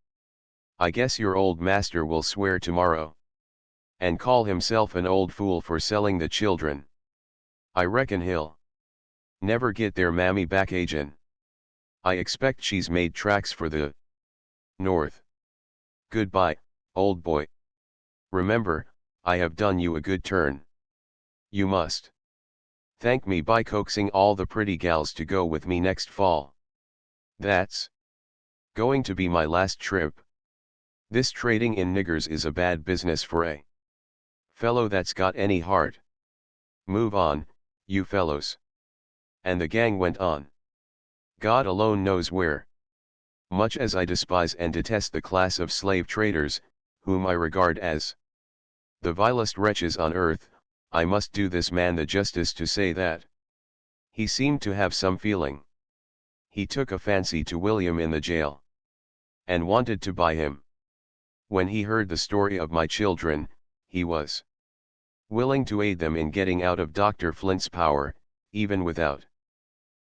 I guess your old master will swear tomorrow, and call himself an old fool for selling the children. I reckon he'll never get their mammy back again. I expect she's made tracks for the north. Goodbye, old boy. Remember, I have done you a good turn. You must thank me by coaxing all the pretty gals to go with me next fall. That's going to be my last trip. This trading in niggers is a bad business for a fellow that's got any heart. Move on, you fellows." And the gang went on. God alone knows where. Much as I despise and detest the class of slave traders, whom I regard as the vilest wretches on earth, I must do this man the justice to say that he seemed to have some feeling. He took a fancy to William in the jail, and wanted to buy him. When he heard the story of my children, he was willing to aid them in getting out of Dr. Flint's power, even without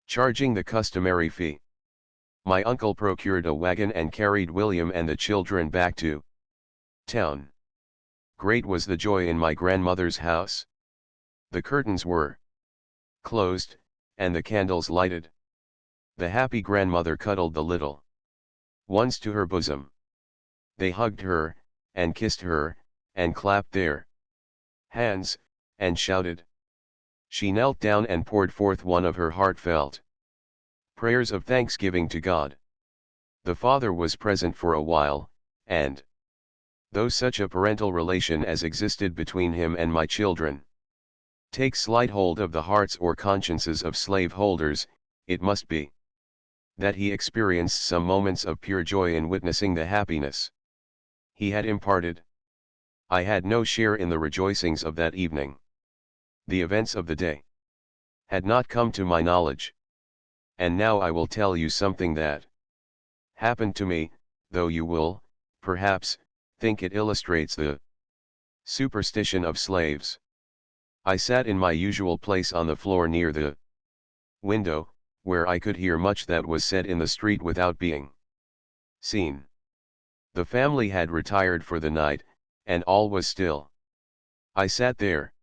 charging the customary fee. My uncle procured a wagon and carried William and the children back to town. Great was the joy in my grandmother's house. The curtains were closed, and the candles lighted. The happy grandmother cuddled the little ones to her bosom. They hugged her, and kissed her, and clapped their hands, and shouted. She knelt down and poured forth one of her heartfelt prayers of thanksgiving to God. The father was present for a while, and though such a parental relation as existed between him and my children takes slight hold of the hearts or consciences of slaveholders, it must be that he experienced some moments of pure joy in witnessing the happiness he had imparted. I had no share in the rejoicings of that evening. The events of the day had not come to my knowledge. And now I will tell you something that happened to me, though you will, perhaps, think it illustrates the superstition of slaves. I sat in my usual place on the floor near the window, where I could hear much that was said in the street without being seen. The family had retired for the night, and all was still. I sat there,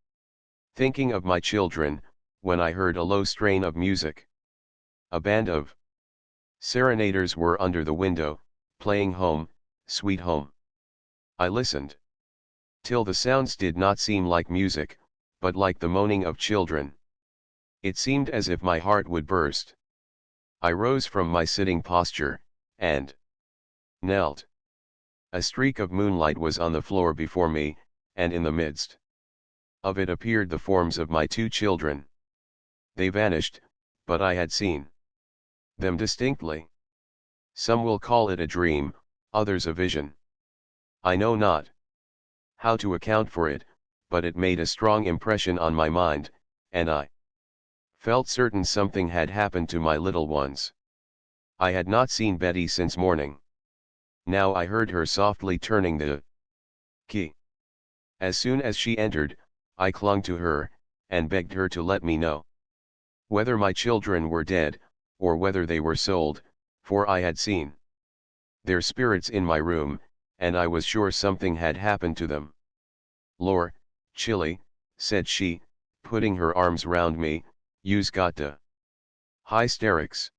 thinking of my children, when I heard a low strain of music. A band of serenaders were under the window, playing Home, Sweet Home. I listened, till the sounds did not seem like music, but like the moaning of children. It seemed as if my heart would burst. I rose from my sitting posture, and knelt. A streak of moonlight was on the floor before me, and in the midst of it appeared the forms of my two children. They vanished, but I had seen them distinctly. Some will call it a dream, others a vision. I know not how to account for it, but it made a strong impression on my mind, and I felt certain something had happened to my little ones. I had not seen Betty since morning. Now I heard her softly turning the key. As soon as she entered, I clung to her, and begged her to let me know whether my children were dead, or whether they were sold, for I had seen their spirits in my room, and I was sure something had happened to them. "Lor, Chilly," said she, putting her arms round me, "you's got de hysterics.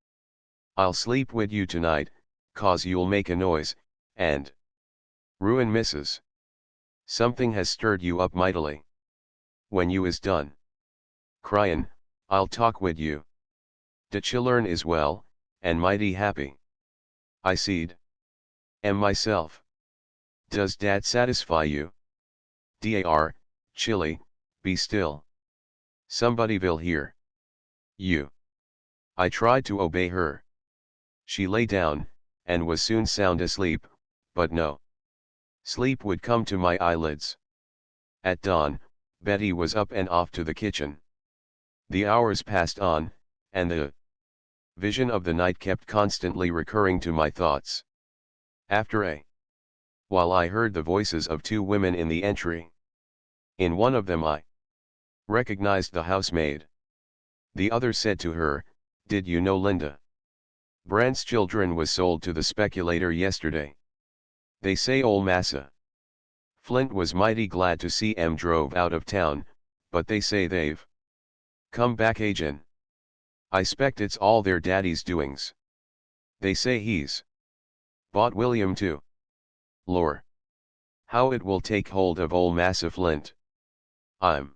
I'll sleep wid you tonight, 'cause you'll make a noise, and ruin missus. Something has stirred you up mightily. When you is done cryin', I'll talk wid you. De chillern is well, and mighty happy. I seed 'em myself. Does dat satisfy you? Dar, Chilly, be still. Somebody will hear you." I tried to obey her. She lay down, and was soon sound asleep, but no sleep would come to my eyelids. At dawn, Betty was up and off to the kitchen. The hours passed on, and the vision of the night kept constantly recurring to my thoughts. After a while I heard the voices of two women in the entry. In one of them I recognized the housemaid. The other said to her, "Did you know Linda Brandt's children was sold to the speculator yesterday? They say ol' Massa Flint was mighty glad to see 'em drove out of town, but they say they've come back agin. I 'spect it's all their daddy's doings. They say he's bought William too. Lor, how it will take hold of ol' Massa Flint. I'm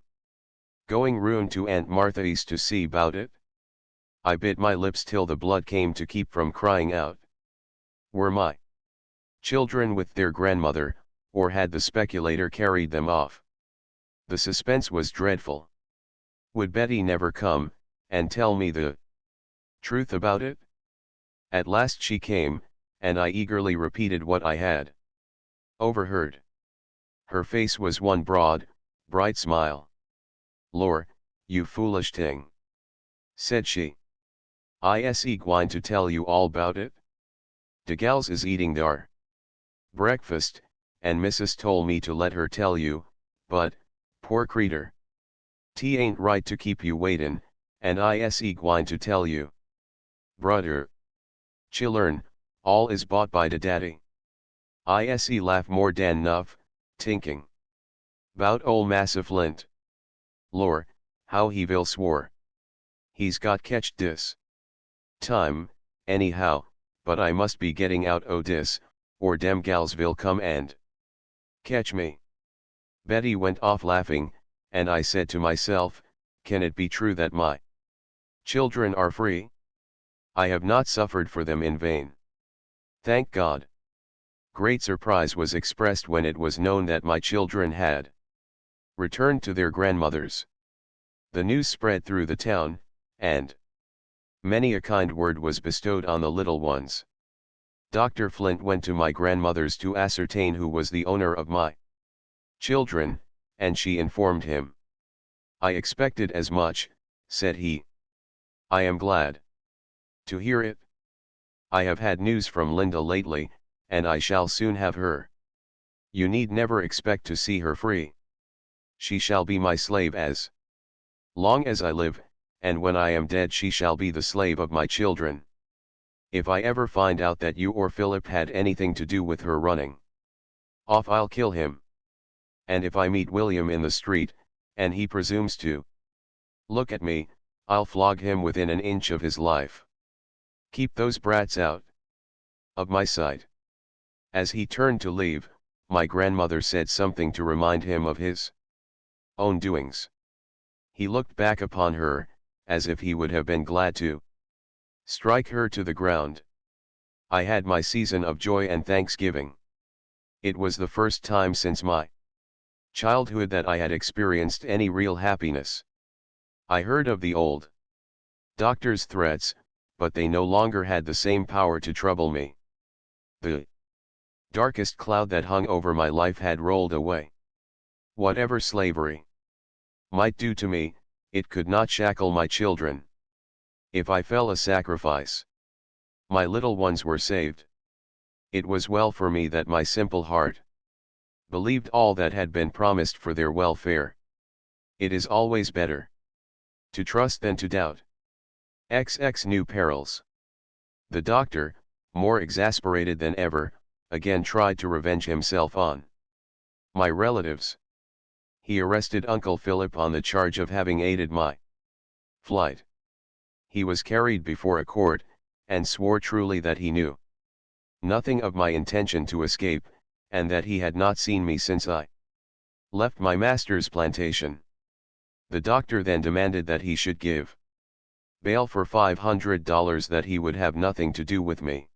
going roon to Aunt Martha East to see 'bout it." I bit my lips till the blood came to keep from crying out. Were my children with their grandmother, or had the speculator carried them off? The suspense was dreadful. Would Betty never come, and tell me the truth about it? At last she came, and I eagerly repeated what I had overheard. Her face was one broad, bright smile. "Lor, you foolish ting," said she. "Is gwine to tell you all 'bout it? De gals is eating dar breakfast, and missus tole me to let her tell you, but, poor creeter, 't ain't right to keep you waitin', and is gwine to tell you. Brudder, chillern, all is bought by de daddy. Is laugh more dan nuff, tinking 'bout ol' Massa Flint. Lor, how he vil swore. He's got catched dis time, anyhow, but I must be getting out o' dis, or dem gals vil come and catch me." Betty went off laughing, and I said to myself, "Can it be true that my children are free? I have not suffered for them in vain. Thank God." Great surprise was expressed when it was known that my children had returned to their grandmothers. The news spread through the town, and many a kind word was bestowed on the little ones. Dr. Flint went to my grandmother's to ascertain who was the owner of my children, and she informed him. "I expected as much," said he. "I am glad to hear it. I have had news from Linda lately, and I shall soon have her. You need never expect to see her free. She shall be my slave as long as I live, and when I am dead she shall be the slave of my children. If I ever find out that you or Philip had anything to do with her running off, I'll kill him. And if I meet William in the street, and he presumes to look at me, I'll flog him within an inch of his life. Keep those brats out of my sight." As he turned to leave, my grandmother said something to remind him of his own doings. He looked back upon her, as if he would have been glad to strike her to the ground. I had my season of joy and thanksgiving. It was the first time since my childhood that I had experienced any real happiness. I heard of the old doctor's threats, but they no longer had the same power to trouble me. The darkest cloud that hung over my life had rolled away. Whatever slavery might do to me, it could not shackle my children. If I fell a sacrifice, my little ones were saved. It was well for me that my simple heart believed all that had been promised for their welfare. It is always better to trust than to doubt. XX New perils. The doctor, more exasperated than ever, again tried to revenge himself on my relatives. He arrested Uncle Philip on the charge of having aided my flight. He was carried before a court, and swore truly that he knew nothing of my intention to escape, and that he had not seen me since I left my master's plantation. The doctor then demanded that he should give bail for $500 that he would have nothing to do with me.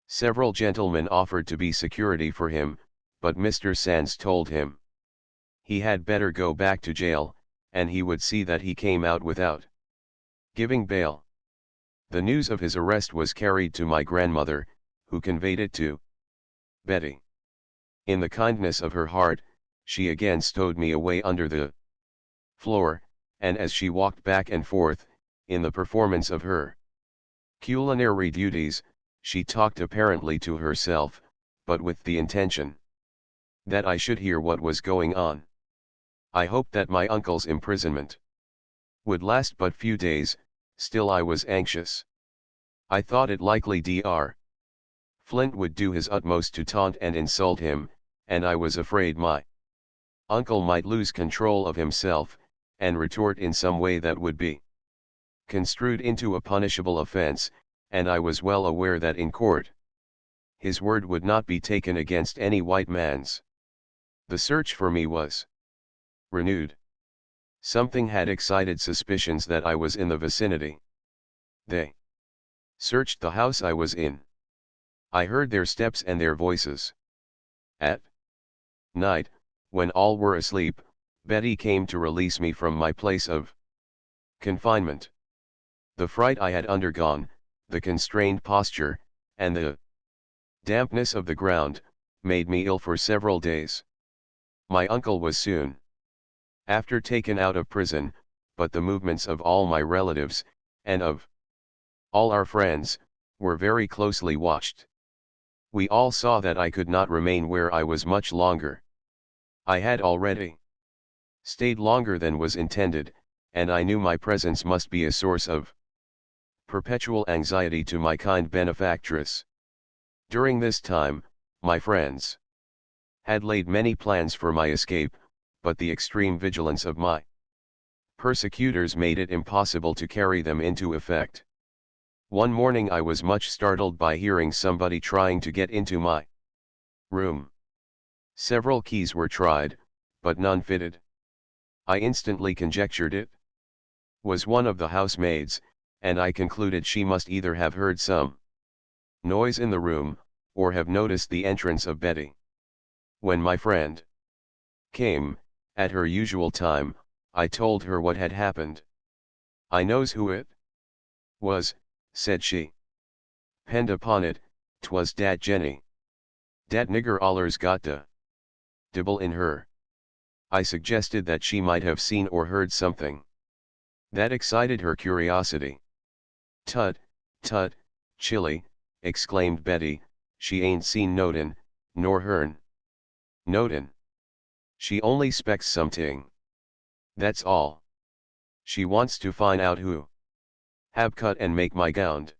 Several gentlemen offered to be security for him, but Mr. Sands told him he had better go back to jail, and he would see that he came out without giving bail. The news of his arrest was carried to my grandmother, who conveyed it to Betty. In the kindness of her heart, she again stowed me away under the floor, and as she walked back and forth, in the performance of her culinary duties, she talked apparently to herself, but with the intention that I should hear what was going on. I hoped that my uncle's imprisonment would last but few days, still I was anxious. I thought it likely Dr. Flint would do his utmost to taunt and insult him, and I was afraid my uncle might lose control of himself, and retort in some way that would be construed into a punishable offense, and I was well aware that in court his word would not be taken against any white man's. The search for me was renewed. Something had excited suspicions that I was in the vicinity. They searched the house I was in. I heard their steps and their voices. At night, when all were asleep, Betty came to release me from my place of confinement. The fright I had undergone, the constrained posture, and the dampness of the ground, made me ill for several days. My uncle was soon after taken out of prison, but the movements of all my relatives, and of all our friends, were very closely watched. We all saw that I could not remain where I was much longer. I had already stayed longer than was intended, and I knew my presence must be a source of perpetual anxiety to my kind benefactress. During this time, my friends had laid many plans for my escape, but the extreme vigilance of my persecutors made it impossible to carry them into effect. One morning I was much startled by hearing somebody trying to get into my room. Several keys were tried, but none fitted. I instantly conjectured it was one of the housemaids, and I concluded she must either have heard some noise in the room, or have noticed the entrance of Betty. When my friend came, at her usual time, I told her what had happened. "I knows who it was," said she. "'Pend upon it, 'twas dat Jenny. Dat nigger allers got de dibble in her." I suggested that she might have seen or heard something that excited her curiosity. "Tut, tut, chilly," exclaimed Betty, "she ain't seen notin', nor hern notin'. She only spects someting. That's all." She wants to find out who have cut and make my gown.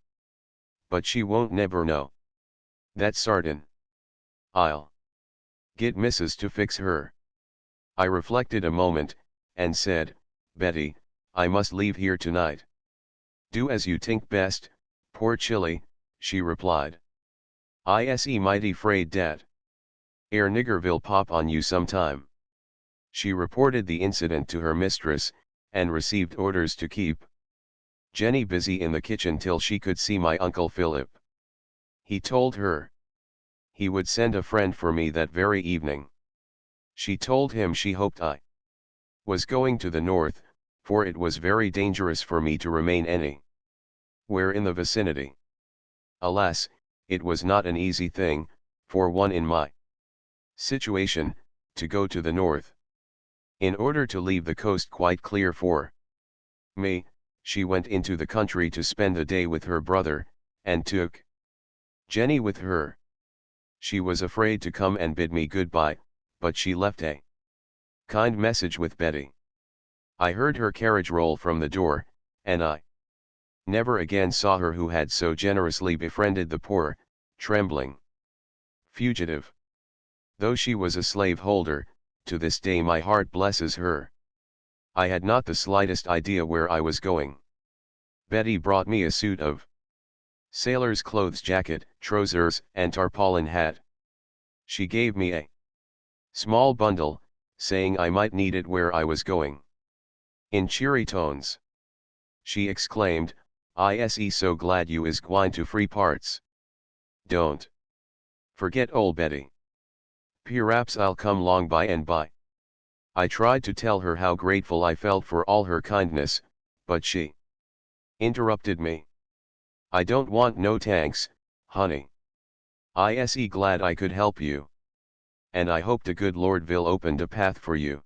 But she won't never know. That's certain. I'll get Mrs. to fix her. I reflected a moment, and said, Betty, I must leave here tonight. Do as you think best, poor Chilly, she replied. I mighty fraid dat nigger will pop on you sometime. She reported the incident to her mistress, and received orders to keep Jenny busy in the kitchen till she could see my Uncle Philip. He told her he would send a friend for me that very evening. She told him she hoped I was going to the north, for it was very dangerous for me to remain anywhere in the vicinity. Alas, it was not an easy thing, for one in my situation, to go to the north. In order to leave the coast quite clear for me, she went into the country to spend a day with her brother, and took Jenny with her. She was afraid to come and bid me goodbye, but she left a kind message with Betty. I heard her carriage roll from the door, and I never again saw her who had so generously befriended the poor, trembling fugitive. Though she was a slaveholder, to this day my heart blesses her. I had not the slightest idea where I was going. Betty brought me a suit of sailor's clothes, jacket, trousers, and tarpaulin hat. She gave me a small bundle, saying I might need it where I was going. In cheery tones, she exclaimed, "I so glad you is gwine to free parts. Don't forget old Betty. Perhaps I'll come long by and by." I tried to tell her how grateful I felt for all her kindness, but she interrupted me. "I don't want no thanks, honey. I glad I could help you. And I hope the good Lord will open a path for you.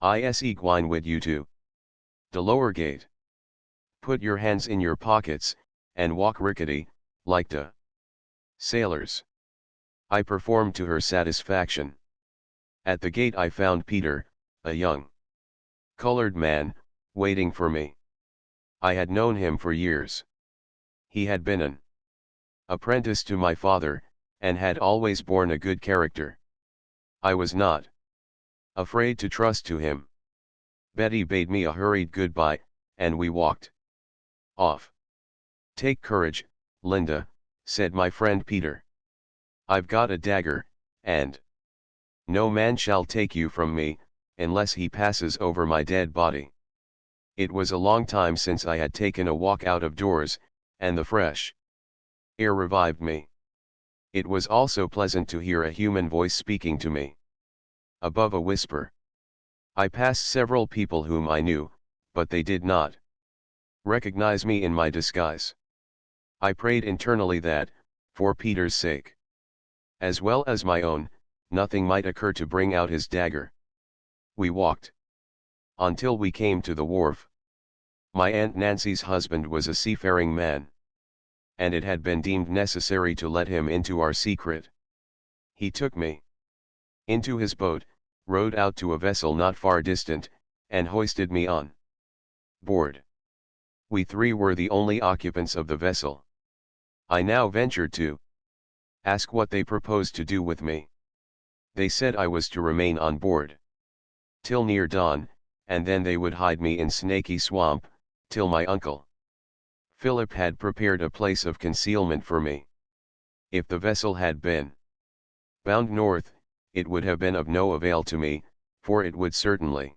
I gwine wid you to the lower gate. Put your hands in your pockets, and walk rickety, like the sailors." I performed to her satisfaction. At the gate I found Peter, a young colored man, waiting for me. I had known him for years. He had been an apprentice to my father, and had always borne a good character. I was not afraid to trust to him. Betty bade me a hurried goodbye, and we walked off. "Take courage, Linda," said my friend Peter. "I've got a dagger, and no man shall take you from me, unless he passes over my dead body." It was a long time since I had taken a walk out of doors, and the fresh air revived me. It was also pleasant to hear a human voice speaking to me above a whisper. I passed several people whom I knew, but they did not recognize me in my disguise. I prayed internally that, for Peter's sake, as well as my own, nothing might occur to bring out his dagger. We walked until we came to the wharf. My Aunt Nancy's husband was a seafaring man, and it had been deemed necessary to let him into our secret. He took me into his boat, rowed out to a vessel not far distant, and hoisted me on board. We three were the only occupants of the vessel. I now ventured to ask what they proposed to do with me. They said I was to remain on board till near dawn, and then they would hide me in Snaky Swamp, till my uncle Philip had prepared a place of concealment for me. If the vessel had been bound north, it would have been of no avail to me, for it would certainly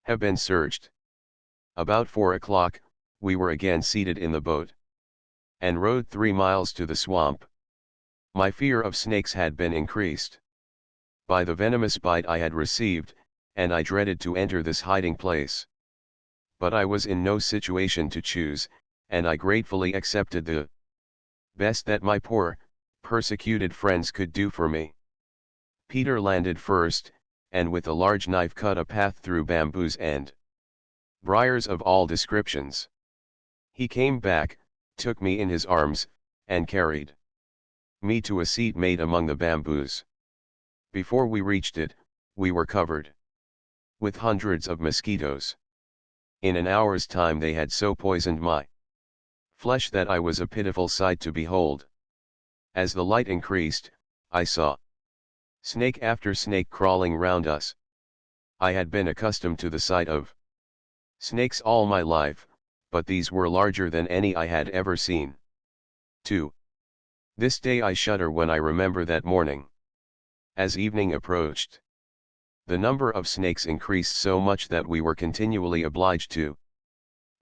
have been searched. About 4 o'clock, we were again seated in the boat, and rowed 3 miles to the swamp. My fear of snakes had been increased by the venomous bite I had received, and I dreaded to enter this hiding place. But I was in no situation to choose, and I gratefully accepted the best that my poor, persecuted friends could do for me. Peter landed first, and with a large knife cut a path through bamboos and briars of all descriptions. He came back, took me in his arms, and carried me to a seat made among the bamboos. Before we reached it, we were covered with hundreds of mosquitoes. In an hour's time they had so poisoned my flesh that I was a pitiful sight to behold. As the light increased, I saw snake after snake crawling round us. I had been accustomed to the sight of snakes all my life, but these were larger than any I had ever seen. 2. This day I shudder when I remember that morning. As evening approached, the number of snakes increased so much that we were continually obliged to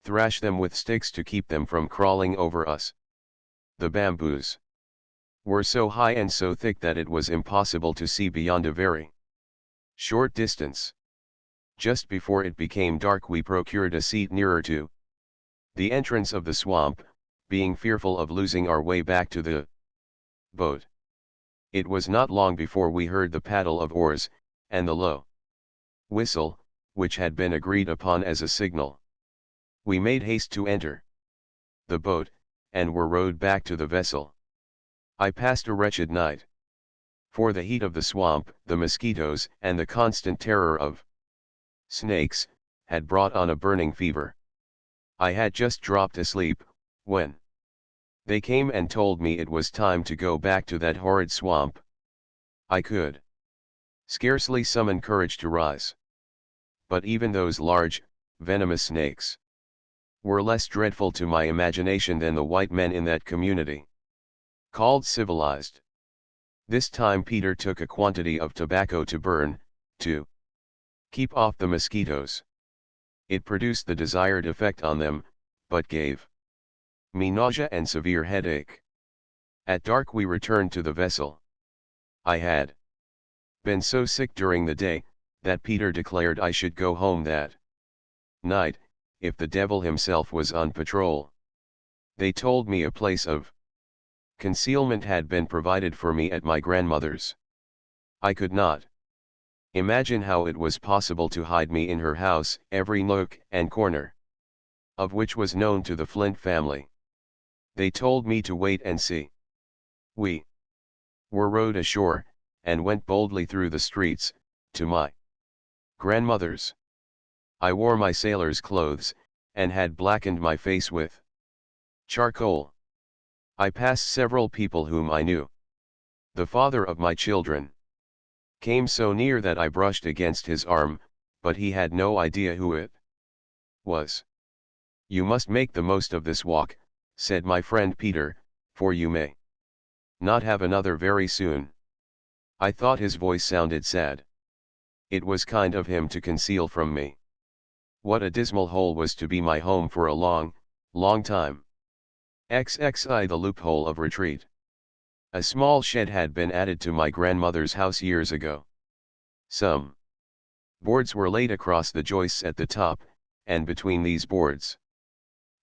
thrash them with sticks to keep them from crawling over us. The bamboos were so high and so thick that it was impossible to see beyond a very short distance. Just before it became dark we procured a seat nearer to the entrance of the swamp, being fearful of losing our way back to the boat. It was not long before we heard the paddle of oars, and the low whistle, which had been agreed upon as a signal. We made haste to enter the boat, and were rowed back to the vessel. I passed a wretched night. For the heat of the swamp, the mosquitoes, and the constant terror of snakes, had brought on a burning fever. I had just dropped asleep, when they came and told me it was time to go back to that horrid swamp. I could scarcely summon courage to rise. But even those large, venomous snakes were less dreadful to my imagination than the white men in that community, called civilized. This time Peter took a quantity of tobacco to burn, to keep off the mosquitoes. It produced the desired effect on them, but gave me nausea and severe headache. At dark we returned to the vessel. I had been so sick during the day, that Peter declared I should go home that night, if the devil himself was on patrol. They told me a place of concealment had been provided for me at my grandmother's. I could not imagine how it was possible to hide me in her house, every nook and corner of which was known to the Flint family. They told me to wait and see. We were rowed ashore, and went boldly through the streets, to my grandmother's. I wore my sailor's clothes, and had blackened my face with charcoal. I passed several people whom I knew. The father of my children came so near that I brushed against his arm, but he had no idea who it was. You must make the most of this walk, said my friend Peter, for you may not have another very soon. I thought his voice sounded sad. It was kind of him to conceal from me what a dismal hole was to be my home for a long, long time. XXI the loophole of retreat. A small shed had been added to my grandmother's house years ago. Some boards were laid across the joists at the top, and between these boards.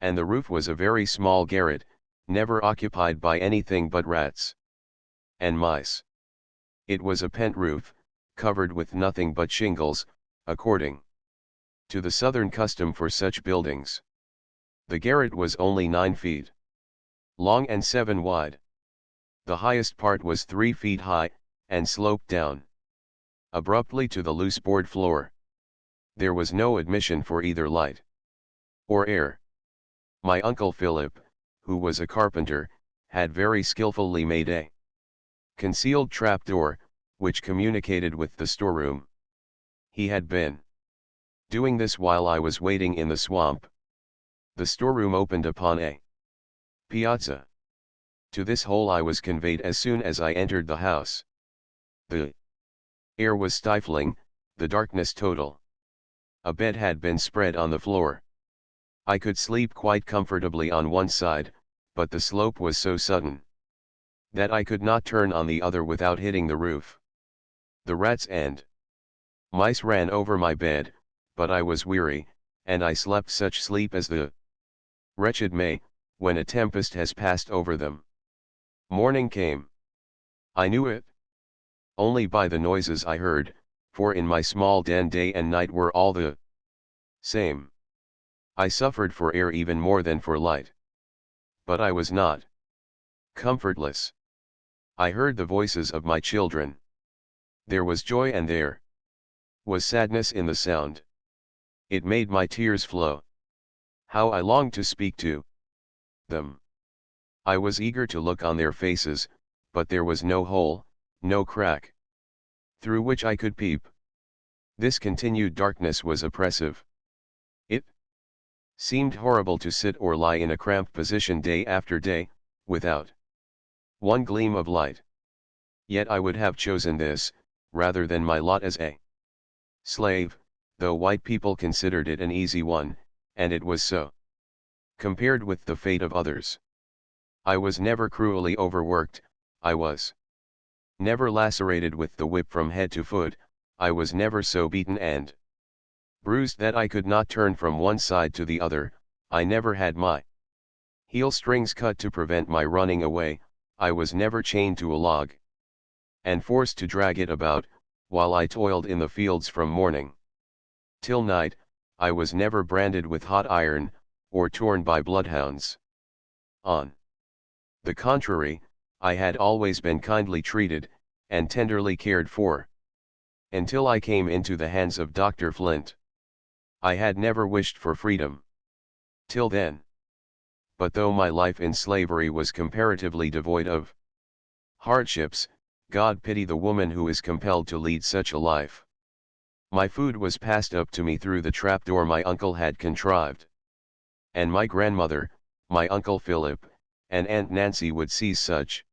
And the roof was a very small garret, never occupied by anything but rats and mice. It was a pent roof, covered with nothing but shingles, according to the southern custom for such buildings. The garret was only 9 feet long and 7 wide. The highest part was 3 feet high, and sloped down abruptly to the loose board floor. There was no admission for either light or air. My uncle Philip, who was a carpenter, had very skillfully made a concealed trapdoor, which communicated with the storeroom. He had been doing this while I was waiting in the swamp. The storeroom opened upon a piazza. To this hole I was conveyed as soon as I entered the house. The air was stifling, the darkness total. A bed had been spread on the floor. I could sleep quite comfortably on one side, but the slope was so sudden that I could not turn on the other without hitting the roof. The rats and mice ran over my bed, but I was weary, and I slept such sleep as the wretched may, when a tempest has passed over them. Morning came. I knew it only by the noises I heard, for in my small den day and night were all the same. I suffered for air even more than for light. But I was not comfortless. I heard the voices of my children. There was joy and there was sadness in the sound. It made my tears flow. How I longed to speak to them. I was eager to look on their faces, but there was no hole, no crack, through which I could peep. This continued darkness was oppressive. It seemed horrible to sit or lie in a cramped position day after day, without one gleam of light. Yet I would have chosen this, rather than my lot as a slave, though white people considered it an easy one, and it was so, compared with the fate of others. I was never cruelly overworked, I was never lacerated with the whip from head to foot, I was never so beaten and bruised that I could not turn from one side to the other, I never had my heel strings cut to prevent my running away, I was never chained to a log and forced to drag it about, while I toiled in the fields from morning till night, I was never branded with hot iron, or torn by bloodhounds. On the contrary, I had always been kindly treated, and tenderly cared for. Until I came into the hands of Dr. Flint. I had never wished for freedom till then. But though my life in slavery was comparatively devoid of hardships, God pity the woman who is compelled to lead such a life. My food was passed up to me through the trapdoor my uncle had contrived. And my grandmother, my Uncle Philip, and Aunt Nancy would seize such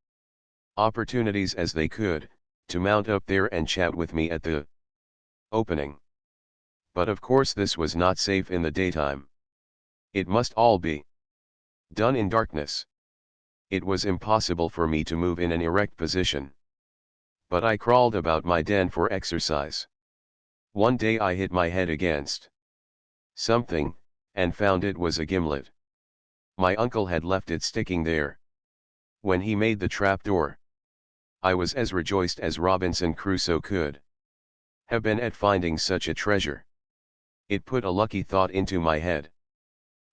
opportunities as they could, to mount up there and chat with me at the opening. But of course this was not safe in the daytime. It must all be done in darkness. It was impossible for me to move in an erect position. But I crawled about my den for exercise. One day I hit my head against something, and found it was a gimlet. My uncle had left it sticking there when he made the trapdoor. I was as rejoiced as Robinson Crusoe could have been at finding such a treasure. It put a lucky thought into my head.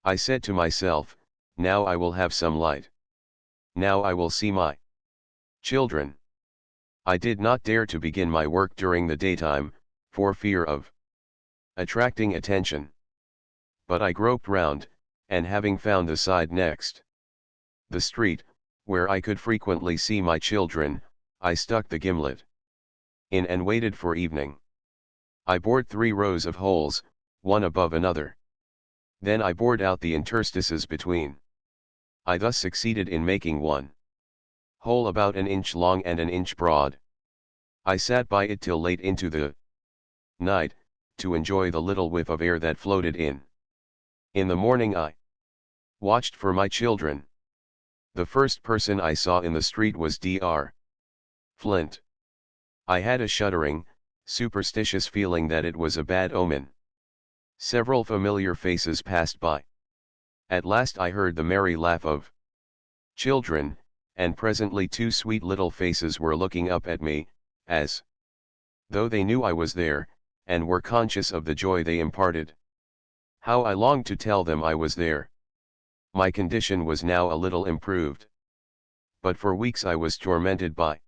I said to myself, now I will have some light. Now I will see my children. I did not dare to begin my work during the daytime, for fear of attracting attention. But I groped round, and having found the side next the street, where I could frequently see my children, I stuck the gimlet in and waited for evening. I bored 3 rows of holes, one above another. Then I bored out the interstices between. I thus succeeded in making one hole about an inch long and an inch broad. I sat by it till late into the night, to enjoy the little whiff of air that floated in. In the morning I watched for my children. The first person I saw in the street was Dr. Flint. I had a shuddering, superstitious feeling that it was a bad omen. Several familiar faces passed by. At last I heard the merry laugh of children, and presently 2 sweet little faces were looking up at me, as though they knew I was there, and were conscious of the joy they imparted. How I longed to tell them I was there. My condition was now a little improved. But for weeks I was tormented by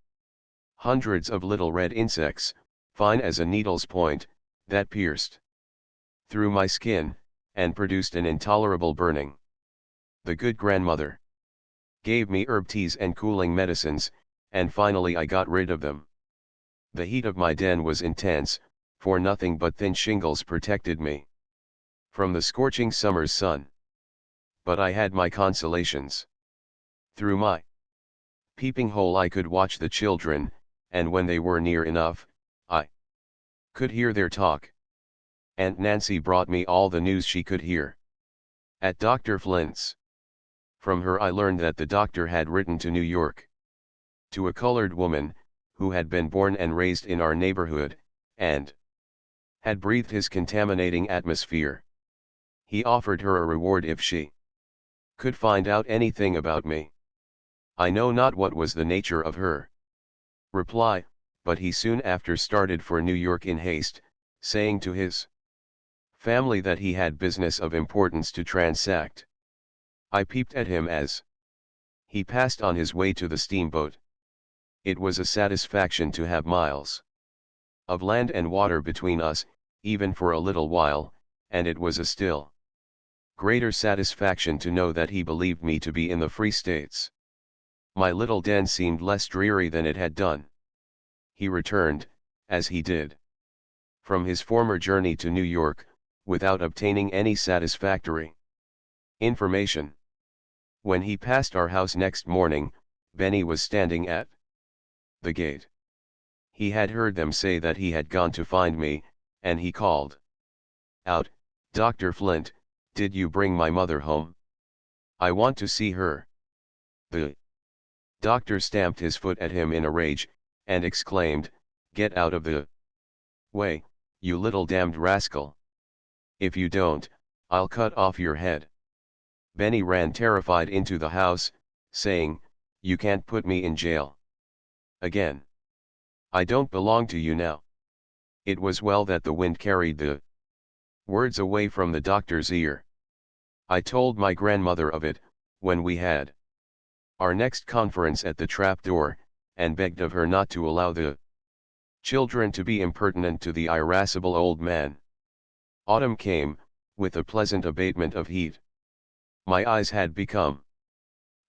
hundreds of little red insects, fine as a needle's point, that pierced through my skin, and produced an intolerable burning. The good grandmother gave me herb teas and cooling medicines, and finally I got rid of them. The heat of my den was intense, for nothing but thin shingles protected me from the scorching summer's sun. But I had my consolations. Through my peeping hole I could watch the children, and when they were near enough, I could hear their talk. Aunt Nancy brought me all the news she could hear at Dr. Flint's. From her I learned that the doctor had written to New York to a colored woman, who had been born and raised in our neighborhood, and had breathed his contaminating atmosphere. He offered her a reward if she could find out anything about me. I know not what was the nature of her reply, but he soon after started for New York in haste, saying to his family that he had business of importance to transact. I peeped at him as he passed on his way to the steamboat. It was a satisfaction to have miles of land and water between us, even for a little while, and it was a still Greater satisfaction to know that he believed me to be in the Free States. My little den seemed less dreary than it had done. He returned, as he did from his former journey to New York, without obtaining any satisfactory information. When he passed our house next morning, Benny was standing at the gate. He had heard them say that he had gone to find me, and he called out, "Dr. Flint, did you bring my mother home? I want to see her." The doctor stamped his foot at him in a rage, and exclaimed, "Get out of the way, you little damned rascal. If you don't, I'll cut off your head." Benny ran terrified into the house, saying, "You can't put me in jail again. I don't belong to you now." It was well that the wind carried the words away from the doctor's ear. I told my grandmother of it, when we had our next conference at the trapdoor, and begged of her not to allow the children to be impertinent to the irascible old man. Autumn came, with a pleasant abatement of heat. My eyes had become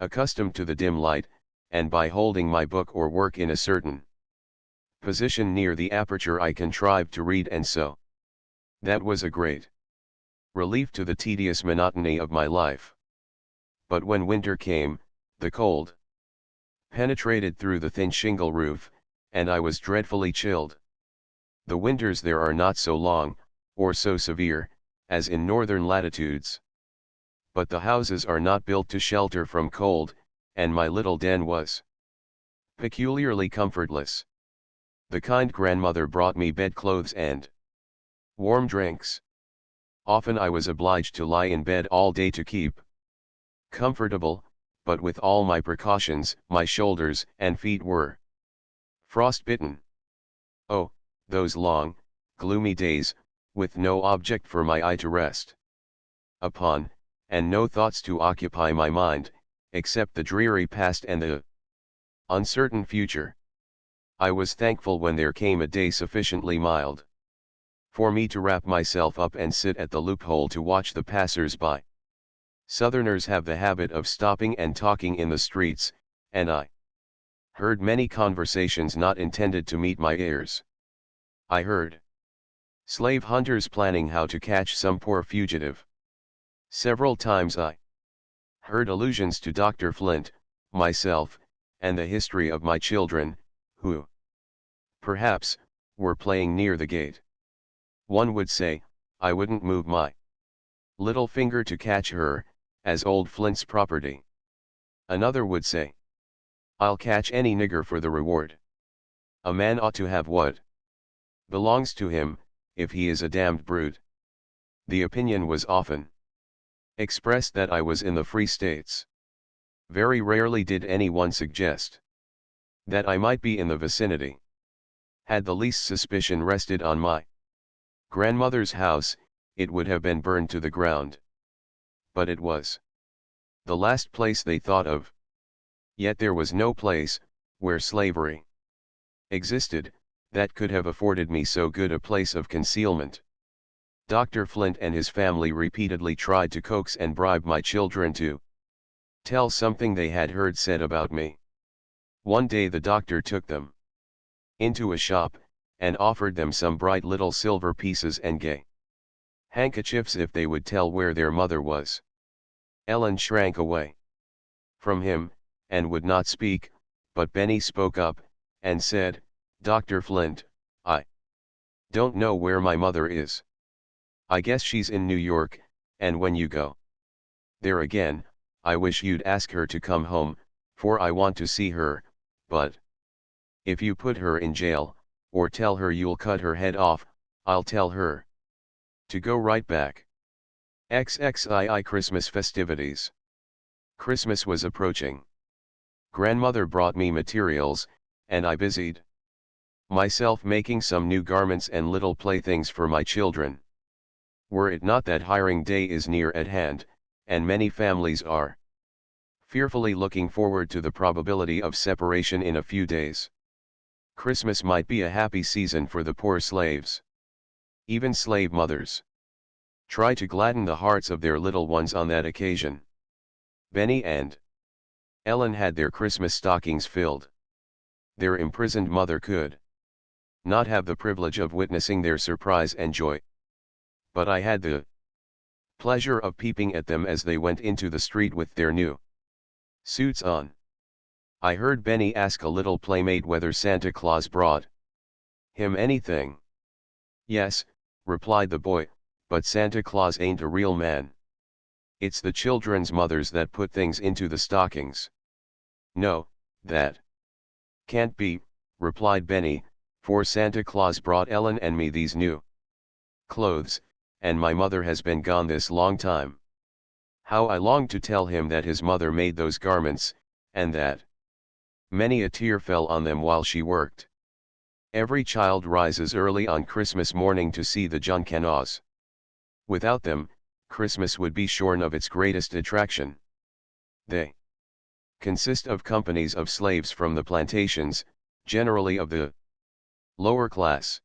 accustomed to the dim light, and by holding my book or work in a certain position near the aperture I contrived to read and sew. That was a great relief to the tedious monotony of my life. But when winter came, the cold penetrated through the thin shingle roof, and I was dreadfully chilled. The winters there are not so long, or so severe, as in northern latitudes. But the houses are not built to shelter from cold, and my little den was peculiarly comfortless. The kind grandmother brought me bedclothes and warm drinks. Often I was obliged to lie in bed all day to keep comfortable, but with all my precautions, my shoulders and feet were frostbitten. Oh, those long, gloomy days, with no object for my eye to rest upon, and no thoughts to occupy my mind, except the dreary past and the uncertain future. I was thankful when there came a day sufficiently mild for me to wrap myself up and sit at the loophole to watch the passers-by. Southerners have the habit of stopping and talking in the streets, and I heard many conversations not intended to meet my ears. I heard slave hunters planning how to catch some poor fugitive. Several times I heard allusions to Dr. Flint, myself, and the history of my children, who, perhaps, were playing near the gate. One would say, I wouldn't move my little finger to catch her, as old Flint's property. Another would say, I'll catch any nigger for the reward. A man ought to have what belongs to him, if he is a damned brute. The opinion was often expressed that I was in the Free States. Very rarely did anyone suggest that I might be in the vicinity. Had the least suspicion rested on my grandmother's house, it would have been burned to the ground. But it was the last place they thought of. Yet there was no place, where slavery existed, that could have afforded me so good a place of concealment. Dr. Flint and his family repeatedly tried to coax and bribe my children to tell something they had heard said about me. One day the doctor took them into a shop, and offered them some bright little silver pieces and gay handkerchiefs if they would tell where their mother was. Ellen shrank away from him, and would not speak, but Benny spoke up, and said, Dr. Flint, I don't know where my mother is. I guess she's in New York, and when you go there again, I wish you'd ask her to come home, for I want to see her, but if you put her in jail, or tell her you'll cut her head off, I'll tell her to go right back. XXII Christmas festivities. Christmas was approaching. Grandmother brought me materials, and I busied myself making some new garments and little playthings for my children. Were it not that hiring day is near at hand, and many families are fearfully looking forward to the probability of separation in a few days, Christmas might be a happy season for the poor slaves. Even slave mothers Try to gladden the hearts of their little ones on that occasion. Benny and Ellen had their Christmas stockings filled. Their imprisoned mother could not have the privilege of witnessing their surprise and joy. But I had the pleasure of peeping at them as they went into the street with their new suits on. I heard Benny ask a little playmate whether Santa Claus brought him anything. "Yes," replied the boy, "but Santa Claus ain't a real man. It's the children's mothers that put things into the stockings." "No, that can't be," replied Benny, "for Santa Claus brought Ellen and me these new clothes, and my mother has been gone this long time." How I longed to tell him that his mother made those garments, and that many a tear fell on them while she worked. Every child rises early on Christmas morning to see the Junkanahs. Without them, Christmas would be shorn of its greatest attraction. They consist of companies of slaves from the plantations, generally of the lower class.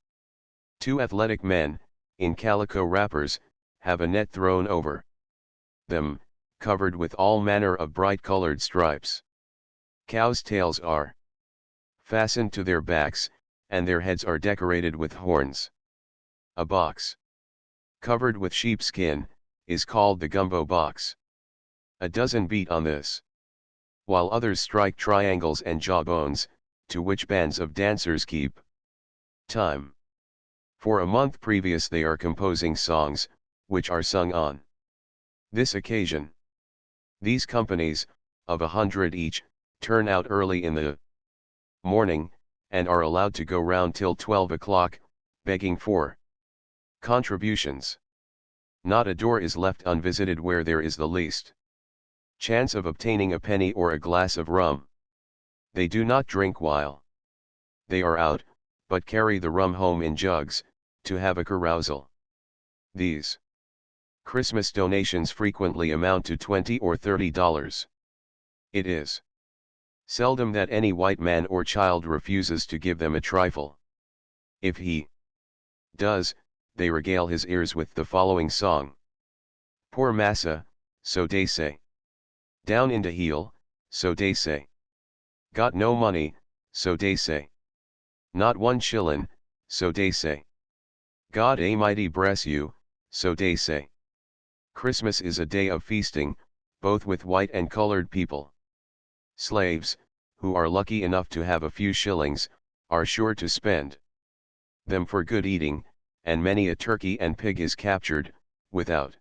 Two athletic men, in calico wrappers, have a net thrown over them, covered with all manner of bright-colored stripes. Cows' tails are fastened to their backs, and their heads are decorated with horns. A box covered with sheepskin is called the gumbo box. A dozen beat on this, while others strike triangles and jawbones, to which bands of dancers keep time. For a month previous they are composing songs, which are sung on this occasion. These companies, of 100 each, turn out early in the morning, and are allowed to go round till 12 o'clock, begging for contributions. Not a door is left unvisited where there is the least chance of obtaining a penny or a glass of rum. They do not drink while they are out, but carry the rum home in jugs, to have a carousal. These Christmas donations frequently amount to $20 or $30. It is seldom that any white man or child refuses to give them a trifle. If he does, they regale his ears with the following song. "Poor massa, so dey say. Down in de heel, so dey say. Got no money, so dey say. Not one shillin', so dey say. God a mighty bless you, so dey say." Christmas is a day of feasting, both with white and colored people. Slaves, who are lucky enough to have a few shillings, are sure to spend them for good eating, and many a turkey and pig is captured, without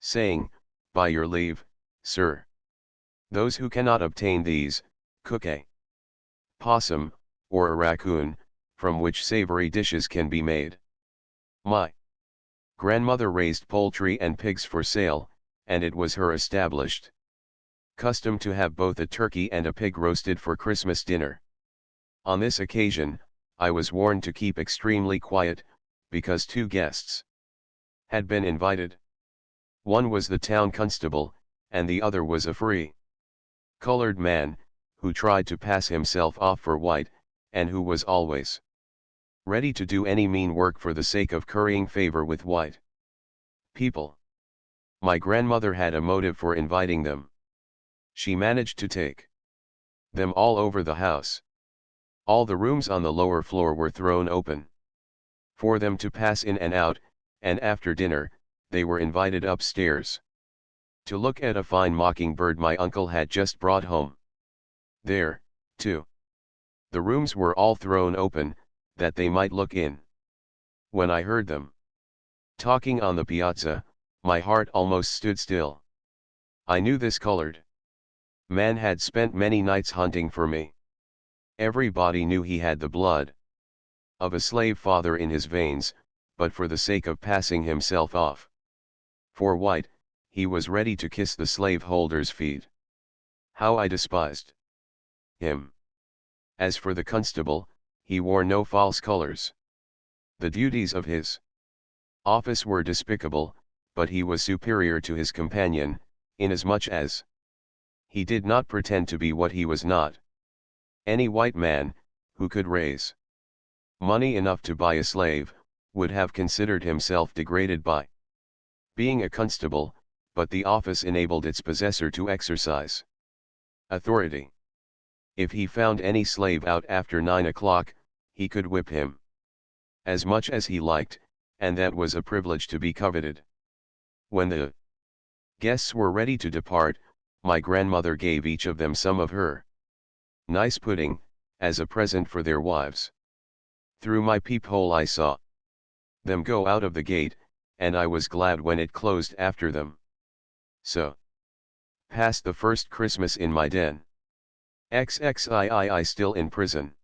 saying, "By your leave, sir." Those who cannot obtain these, cook a possum, or a raccoon, from which savory dishes can be made. My grandmother raised poultry and pigs for sale, and it was her established custom to have both a turkey and a pig roasted for Christmas dinner. On this occasion, I was warned to keep extremely quiet, because 2 guests had been invited. One was the town constable, and the other was a free colored man, who tried to pass himself off for white, and who was always ready to do any mean work for the sake of currying favor with white people. My grandmother had a motive for inviting them. She managed to take them all over the house. All the rooms on the lower floor were thrown open for them to pass in and out, and after dinner, they were invited upstairs to look at a fine mockingbird my uncle had just brought home. There, too, the rooms were all thrown open, that they might look in. When I heard them talking on the piazza, my heart almost stood still. I knew this colored man had spent many nights hunting for me. Everybody knew he had the blood of a slave father in his veins, but for the sake of passing himself off for white, he was ready to kiss the slaveholder's feet. How I despised him! As for the constable, he wore no false colors. The duties of his office were despicable, but he was superior to his companion, inasmuch as he did not pretend to be what he was not. Any white man, who could raise money enough to buy a slave, would have considered himself degraded by being a constable, but the office enabled its possessor to exercise authority. If he found any slave out after 9 o'clock, he could whip him as much as he liked, and that was a privilege to be coveted. When the guests were ready to depart, my grandmother gave each of them some of her nice pudding, as a present for their wives. Through my peephole I saw them go out of the gate, and I was glad when it closed after them. So passed the first Christmas in my den. XXII still in prison.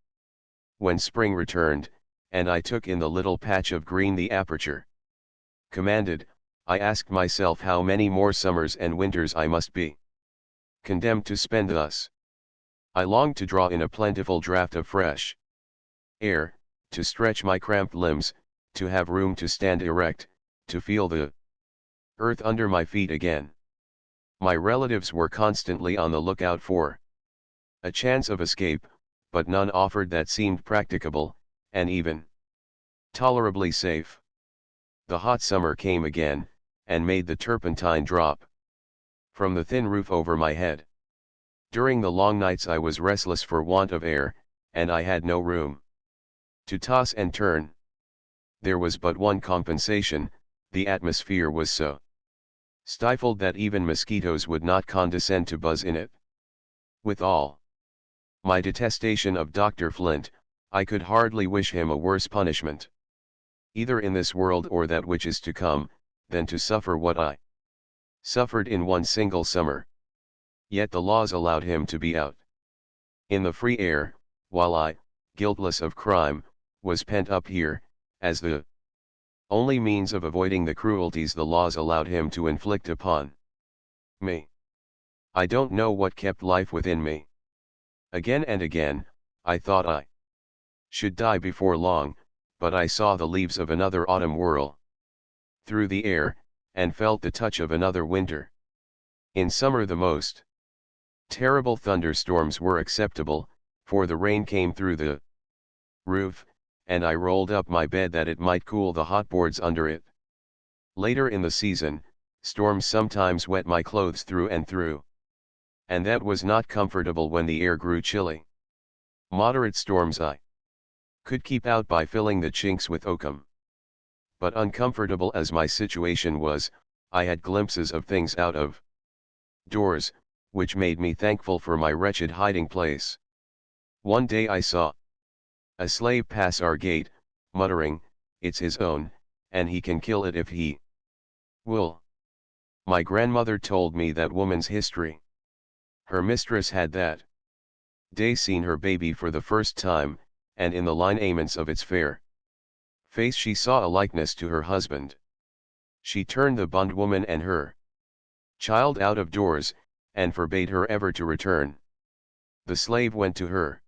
When spring returned, and I took in the little patch of green the aperture commanded, I asked myself how many more summers and winters I must be condemned to spend thus. I longed to draw in a plentiful draught of fresh air, to stretch my cramped limbs, to have room to stand erect, to feel the earth under my feet again. My relatives were constantly on the lookout for a chance of escape, but none offered that seemed practicable, and even tolerably safe. The hot summer came again, and made the turpentine drop from the thin roof over my head. During the long nights I was restless for want of air, and I had no room to toss and turn. There was but one compensation: the atmosphere was so stifled that even mosquitoes would not condescend to buzz in it. With all my detestation of Dr. Flint, I could hardly wish him a worse punishment, either in this world or that which is to come, than to suffer what I suffered in one single summer. Yet the laws allowed him to be out in the free air, while I, guiltless of crime, was pent up here, as the only means of avoiding the cruelties the laws allowed him to inflict upon me. I don't know what kept life within me. Again and again, I thought I should die before long, but I saw the leaves of another autumn whirl through the air, and felt the touch of another winter. In summer the most terrible thunderstorms were acceptable, for the rain came through the roof, and I rolled up my bed that it might cool the hot boards under it. Later in the season, storms sometimes wet my clothes through and through, and that was not comfortable when the air grew chilly. Moderate storms I could keep out by filling the chinks with oakum. But uncomfortable as my situation was, I had glimpses of things out of doors, which made me thankful for my wretched hiding place. One day I saw a slave pass our gate, muttering, "It's his own, and he can kill it if he will." My grandmother told me that woman's history. Her mistress had that day seen her baby for the first time, and in the lineaments of its fair face she saw a likeness to her husband. She turned the bondwoman and her child out of doors, and forbade her ever to return. The slave went to her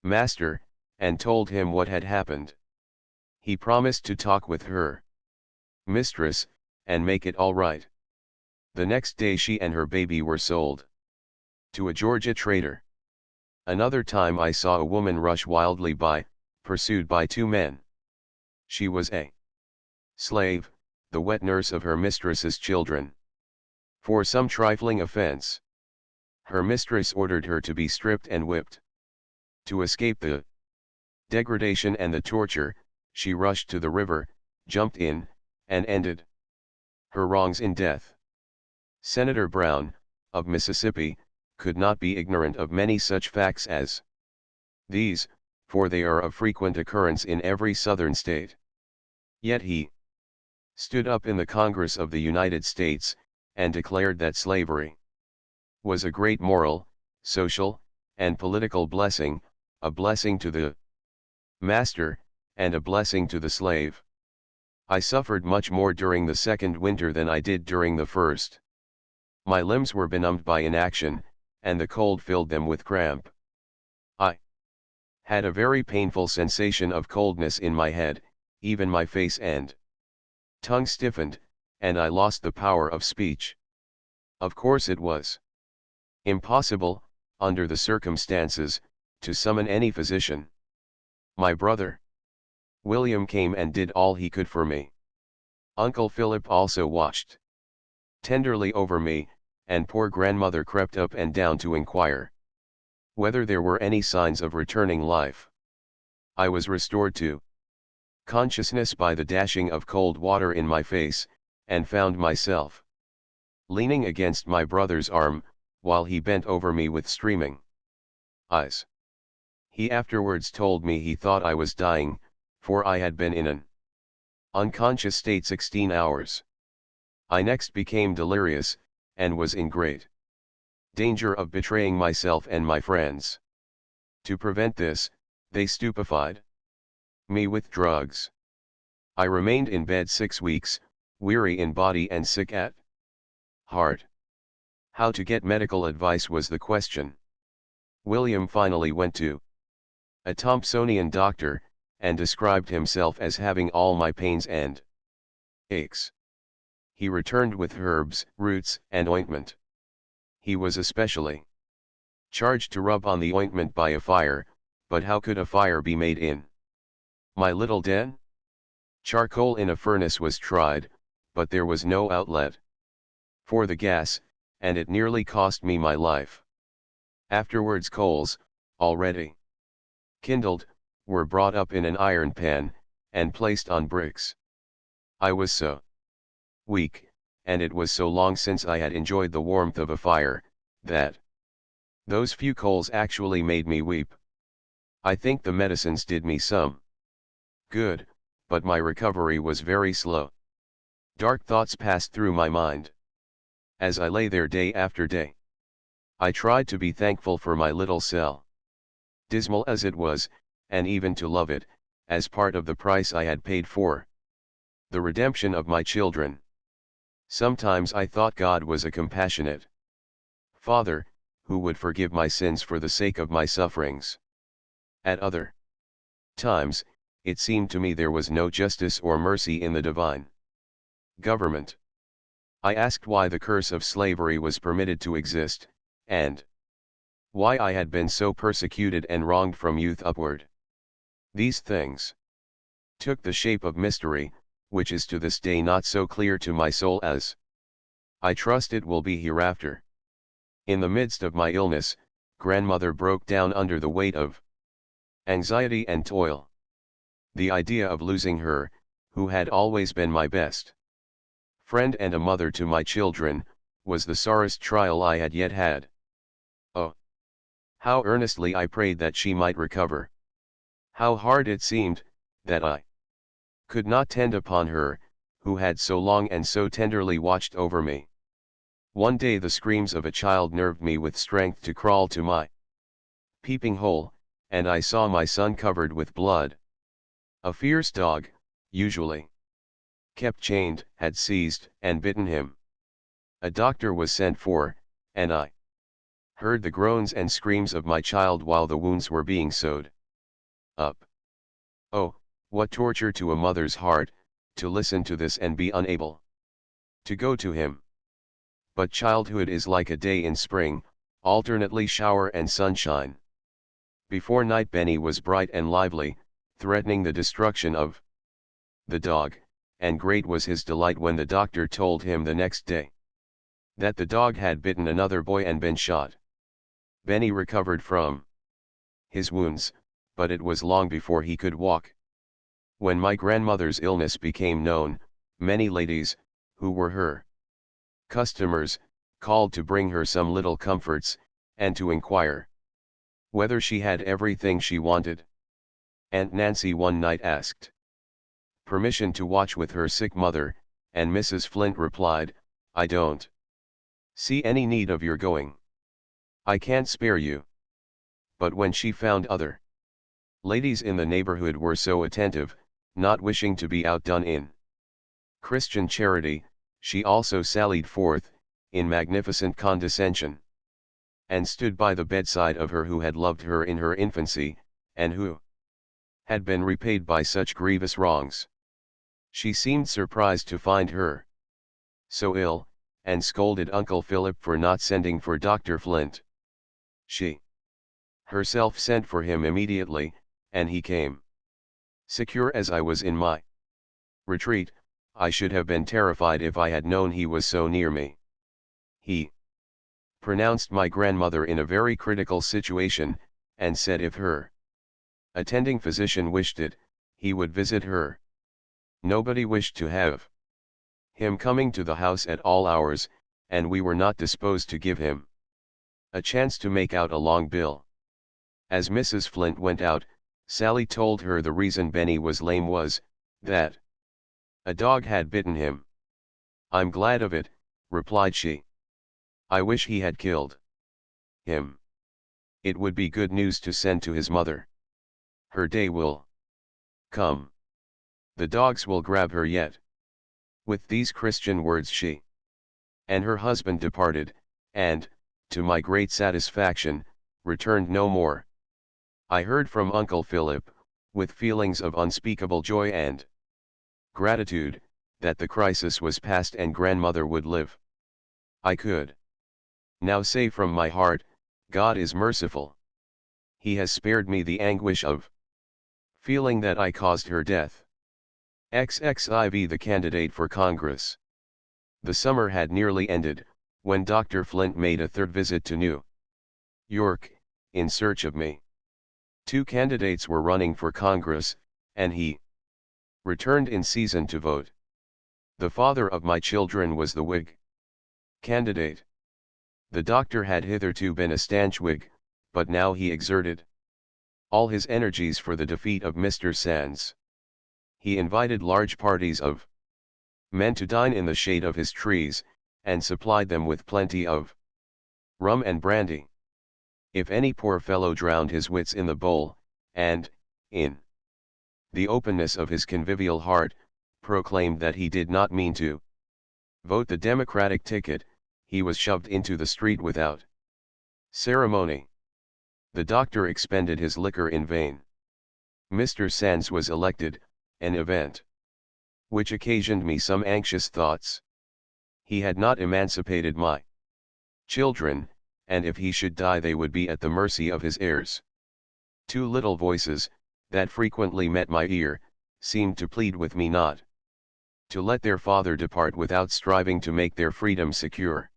master, and told him what had happened. He promised to talk with her mistress, and make it all right. The next day she and her baby were sold to a Georgia trader. Another time I saw a woman rush wildly by, pursued by two men. She was a slave, the wet nurse of her mistress's children. For some trifling offense, her mistress ordered her to be stripped and whipped. To escape the degradation and the torture, she rushed to the river, jumped in, and ended her wrongs in death. Senator Brown, of Mississippi, could not be ignorant of many such facts as these, for they are of frequent occurrence in every Southern state. Yet he stood up in the Congress of the United States, and declared that slavery was a great moral, social, and political blessing, a blessing to the master, and a blessing to the slave. I suffered much more during the second winter than I did during the first. My limbs were benumbed by inaction, and the cold filled them with cramp. I had a very painful sensation of coldness in my head, even my face and tongue stiffened, and I lost the power of speech. Of course it was impossible, under the circumstances, to summon any physician. My brother William came and did all he could for me. Uncle Philip also watched tenderly over me, and poor grandmother crept up and down to inquire whether there were any signs of returning life. I was restored to consciousness by the dashing of cold water in my face, and found myself leaning against my brother's arm, while he bent over me with streaming eyes. He afterwards told me he thought I was dying, for I had been in an unconscious state 16 hours. I next became delirious, and was in great danger of betraying myself and my friends. To prevent this, they stupefied me with drugs. I remained in bed 6 weeks, weary in body and sick at heart. How to get medical advice was the question. William finally went to a Thompsonian doctor, and described himself as having all my pains and aches. He returned with herbs, roots, and ointment. He was especially charged to rub on the ointment by a fire, but how could a fire be made in my little den? Charcoal in a furnace was tried, but there was no outlet for the gas, and it nearly cost me my life. Afterwards coals, already kindled, were brought up in an iron pan, and placed on bricks. I was so weak, and it was so long since I had enjoyed the warmth of a fire, that those few coals actually made me weep. I think the medicines did me some good, but my recovery was very slow. Dark thoughts passed through my mind as I lay there day after day. I tried to be thankful for my little cell, dismal as it was, and even to love it, as part of the price I had paid for the redemption of my children. Sometimes I thought God was a compassionate Father, who would forgive my sins for the sake of my sufferings. At other times, it seemed to me there was no justice or mercy in the divine government. I asked why the curse of slavery was permitted to exist, and why I had been so persecuted and wronged from youth upward. These things took the shape of mystery, which is to this day not so clear to my soul as I trust it will be hereafter. In the midst of my illness, grandmother broke down under the weight of anxiety and toil. The idea of losing her, who had always been my best friend and a mother to my children, was the sorest trial I had yet had. Oh, how earnestly I prayed that she might recover! How hard it seemed, that I could not tend upon her, who had so long and so tenderly watched over me. One day the screams of a child nerved me with strength to crawl to my peeping hole, and I saw my son covered with blood. A fierce dog, usually kept chained, had seized and bitten him. A doctor was sent for, and I heard the groans and screams of my child while the wounds were being sewed up. Oh, what torture to a mother's heart, to listen to this and be unable to go to him. But childhood is like a day in spring, alternately shower and sunshine. Before night Benny was bright and lively, threatening the destruction of the dog, and great was his delight when the doctor told him the next day that the dog had bitten another boy and been shot. Benny recovered from his wounds, but it was long before he could walk. When my grandmother's illness became known, many ladies, who were her customers, called to bring her some little comforts, and to inquire whether she had everything she wanted. Aunt Nancy one night asked permission to watch with her sick mother, and Mrs. Flint replied, "I don't see any need of your going. I can't spare you." But when she found other ladies in the neighborhood were so attentive, not wishing to be outdone in Christian charity, she also sallied forth, in magnificent condescension, and stood by the bedside of her who had loved her in her infancy, and who had been repaid by such grievous wrongs. She seemed surprised to find her so ill, and scolded Uncle Philip for not sending for Dr. Flint. She herself sent for him immediately, and he came. Secure as I was in my retreat, I should have been terrified if I had known he was so near me. He pronounced my grandmother in a very critical situation, and said if her attending physician wished it, he would visit her. Nobody wished to have him coming to the house at all hours, and we were not disposed to give him a chance to make out a long bill. As Mrs. Flint went out, Sally told her the reason Benny was lame was, that a dog had bitten him. "I'm glad of it," replied she. "I wish he had killed him. It would be good news to send to his mother. Her day will come. The dogs will grab her yet." With these Christian words she and her husband departed, and, to my great satisfaction, returned no more. I heard from Uncle Philip, with feelings of unspeakable joy and gratitude, that the crisis was past and grandmother would live. I could now say from my heart, God is merciful. He has spared me the anguish of feeling that I caused her death. XXIV. The candidate for Congress. The summer had nearly ended, when Dr. Flint made a third visit to New York, in search of me. 2 candidates were running for Congress, and he returned in season to vote. The father of my children was the Whig candidate. The doctor had hitherto been a stanch Whig, but now he exerted all his energies for the defeat of Mr. Sands. He invited large parties of men to dine in the shade of his trees, and supplied them with plenty of rum and brandy. If any poor fellow drowned his wits in the bowl, and, in the openness of his convivial heart, proclaimed that he did not mean to vote the Democratic ticket, he was shoved into the street without ceremony. The doctor expended his liquor in vain. Mr. Sands was elected, an event which occasioned me some anxious thoughts. He had not emancipated my children, and if he should die they would be at the mercy of his heirs. 2 little voices, that frequently met my ear, seemed to plead with me not to let their father depart without striving to make their freedom secure.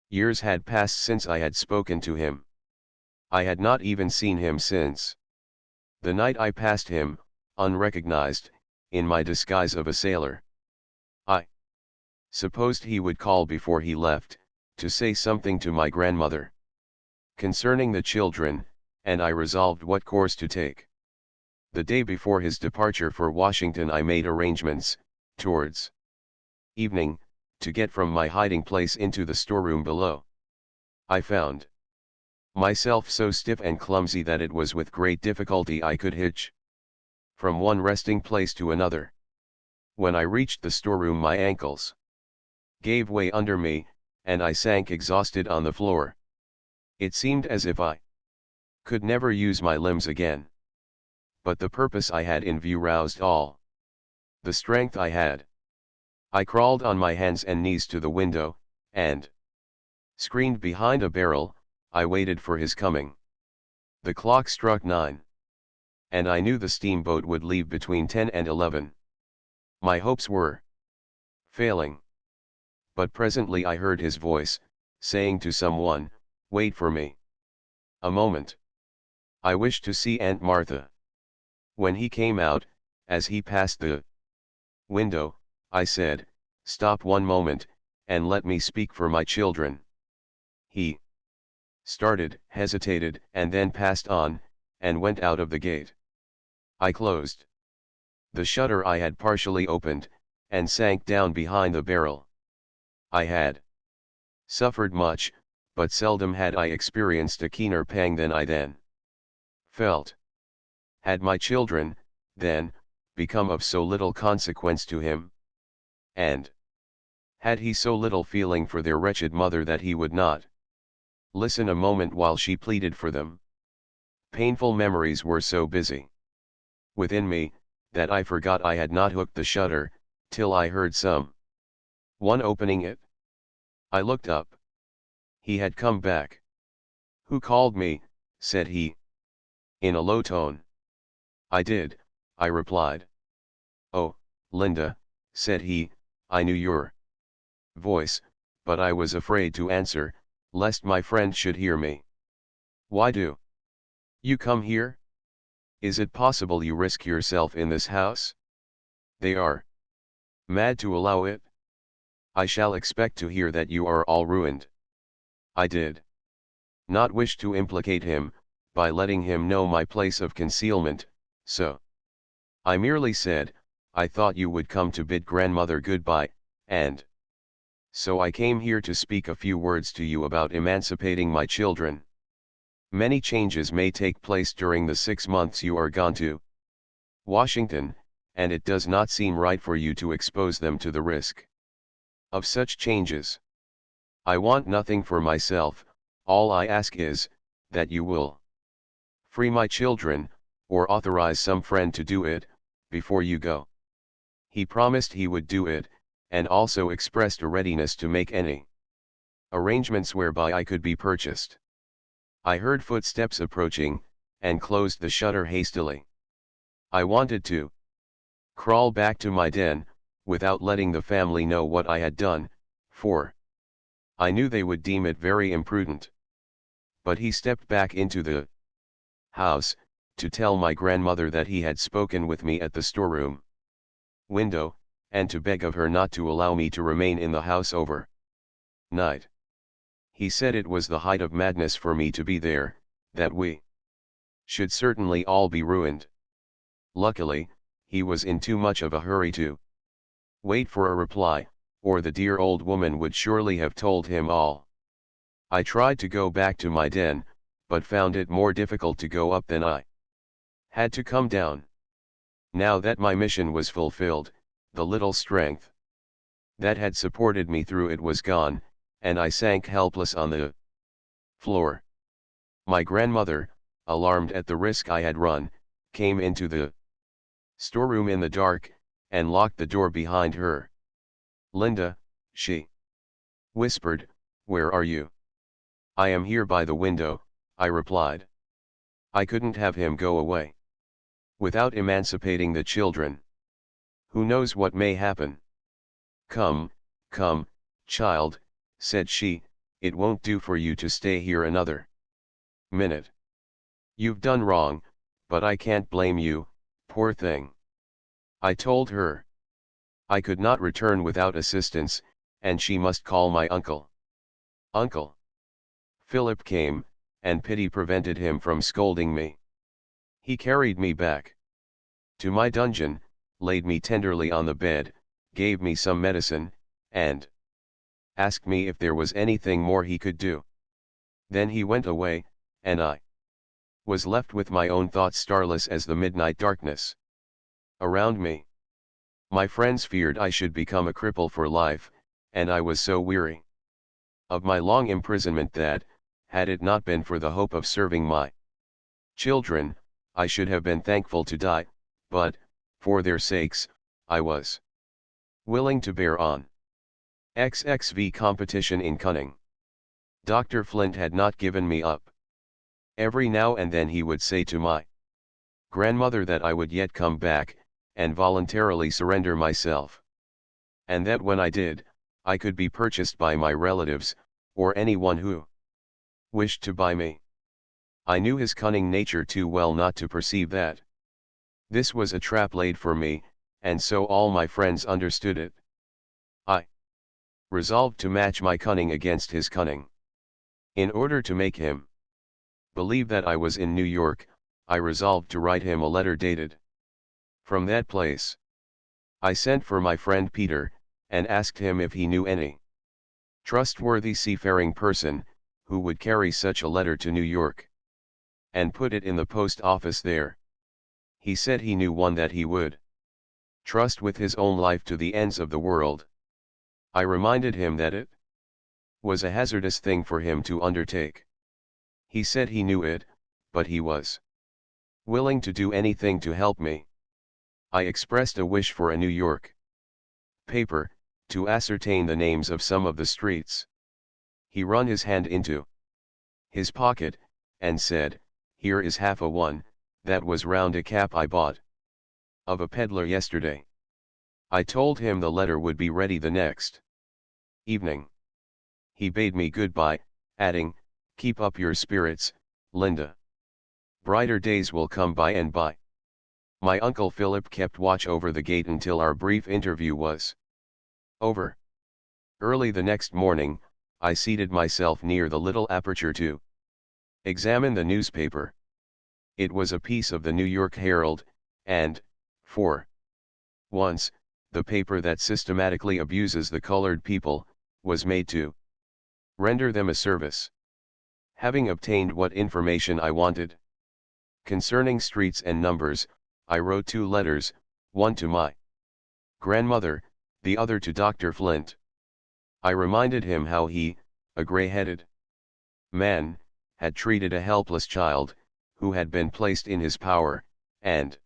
Years had passed since I had spoken to him. I had not even seen him since the night I passed him, unrecognized, in my disguise of a sailor. I supposed he would call before he left, to say something to my grandmother concerning the children, and I resolved what course to take. The day before his departure for Washington I made arrangements, towards evening, to get from my hiding place into the storeroom below. I found myself so stiff and clumsy that it was with great difficulty I could hitch from one resting place to another. When I reached the storeroom my ankles gave way under me, and I sank exhausted on the floor. It seemed as if I could never use my limbs again. But the purpose I had in view roused all the strength I had. I crawled on my hands and knees to the window, and, screened behind a barrel, I waited for his coming. The clock struck 9. And I knew the steamboat would leave between 10 and 11. My hopes were failing. But presently I heard his voice, saying to someone, "Wait for me a moment. I wish to see Aunt Martha." When he came out, as he passed the window, I said, "Stop one moment, and let me speak for my children." He started, hesitated, and then passed on, and went out of the gate. I closed the shutter I had partially opened, and sank down behind the barrel. I had suffered much, but seldom had I experienced a keener pang than I then felt. Had my children, then, become of so little consequence to him? And had he so little feeling for their wretched mother that he would not listen a moment while she pleaded for them? Painful memories were so busy within me, that I forgot I had not hooked the shutter, till I heard some one opening it. I looked up. He had come back. "Who called me?" said he, in a low tone. "I did," I replied. "Oh, Linda, said he. I knew your voice, but I was afraid to answer, lest my friend should hear me. Why do you come here? Is it possible you risk yourself in this house? They are mad to allow it. I shall expect to hear that you are all ruined. I did not wish to implicate him, by letting him know my place of concealment, so I merely said, I thought you would come to bid grandmother goodbye, and so I came here to speak a few words to you about emancipating my children. Many changes may take place during the 6 months you are gone to Washington, and it does not seem right for you to expose them to the risk of such changes. I want nothing for myself, all I ask is, that you will free my children, or authorize some friend to do it, before you go. He promised he would do it, and also expressed a readiness to make any arrangements whereby I could be purchased. I heard footsteps approaching, and closed the shutter hastily. I wanted to crawl back to my den, without letting the family know what I had done, for I knew they would deem it very imprudent. But he stepped back into the house, to tell my grandmother that he had spoken with me at the storeroom window, and to beg of her not to allow me to remain in the house over night. He said it was the height of madness for me to be there, that we should certainly all be ruined. Luckily, he was in too much of a hurry to wait for a reply, or the dear old woman would surely have told him all. I tried to go back to my den, but found it more difficult to go up than I had to come down. Now that my mission was fulfilled, the little strength that had supported me through it was gone, and I sank helpless on the floor. My grandmother, alarmed at the risk I had run, came into the storeroom in the dark, and locked the door behind her. Linda, she whispered, where are you? I am here by the window, I replied. I couldn't have him go away without emancipating the children. Who knows what may happen? Come, come, child, said she, it won't do for you to stay here another minute. You've done wrong, but I can't blame you, poor thing. I told her I could not return without assistance, and she must call my uncle. Uncle Philip came, and pity prevented him from scolding me. He carried me back to my dungeon, laid me tenderly on the bed, gave me some medicine, and asked me if there was anything more he could do. Then he went away, and I was left with my own thoughts starless as the midnight darkness around me. My friends feared I should become a cripple for life, and I was so weary of my long imprisonment that, had it not been for the hope of serving my children, I should have been thankful to die, but, for their sakes, I was willing to bear on. XXV competition in cunning. Dr. Flint had not given me up. Every now and then he would say to my grandmother that I would yet come back, and voluntarily surrender myself. And that when I did, I could be purchased by my relatives, or anyone who wished to buy me. I knew his cunning nature too well not to perceive that this was a trap laid for me, and so all my friends understood it. I resolved to match my cunning against his cunning. In order to make him believe that I was in New York, I resolved to write him a letter dated from that place. I sent for my friend Peter, and asked him if he knew any trustworthy seafaring person, who would carry such a letter to New York, and put it in the post office there. He said he knew one that he would trust with his own life to the ends of the world. I reminded him that it was a hazardous thing for him to undertake. He said he knew it, but he was willing to do anything to help me. I expressed a wish for a New York paper, to ascertain the names of some of the streets. He run his hand into his pocket, and said, here is half a one, that was round a cap I bought of a peddler yesterday. I told him the letter would be ready the next evening. He bade me goodbye, adding, "Keep up your spirits, Linda. Brighter days will come by and by." My Uncle Philip kept watch over the gate until our brief interview was over. Early the next morning, I seated myself near the little aperture to examine the newspaper. It was a piece of the New York Herald, and, for once, the paper that systematically abuses the colored people, was made to render them a service. Having obtained what information I wanted concerning streets and numbers, I wrote 2 letters, one to my grandmother, the other to Dr. Flint. I reminded him how he, a gray-headed man, had treated a helpless child, who had been placed in his power, and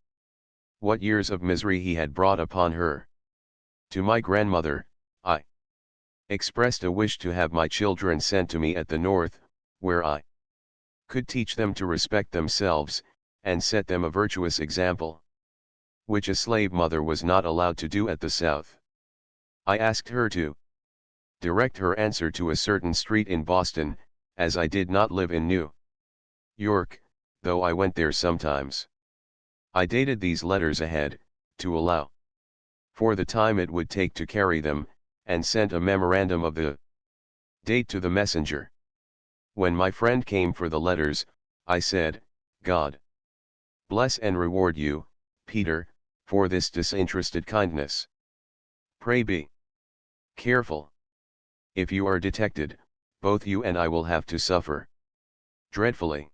what years of misery he had brought upon her. To my grandmother, I expressed a wish to have my children sent to me at the North, where I could teach them to respect themselves, and set them a virtuous example, which a slave mother was not allowed to do at the South. I asked her to direct her answer to a certain street in Boston, as I did not live in New York, though I went there sometimes. I dated these letters ahead, to allow for the time it would take to carry them, and sent a memorandum of the date to the messenger. When my friend came for the letters, I said, "God bless and reward you, Peter, for this disinterested kindness. Pray be careful. If you are detected, both you and I will have to suffer dreadfully.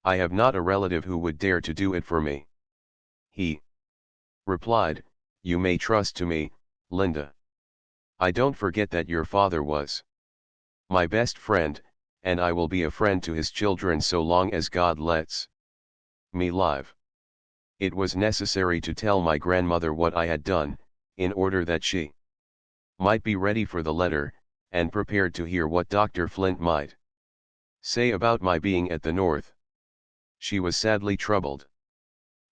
I have not a relative who would dare to do it for me." He replied, "You may trust to me, Linda. I don't forget that your father was my best friend, and I will be a friend to his children so long as God lets me live." It was necessary to tell my grandmother what I had done, in order that she might be ready for the letter, and prepared to hear what Dr. Flint might say about my being at the North. She was sadly troubled.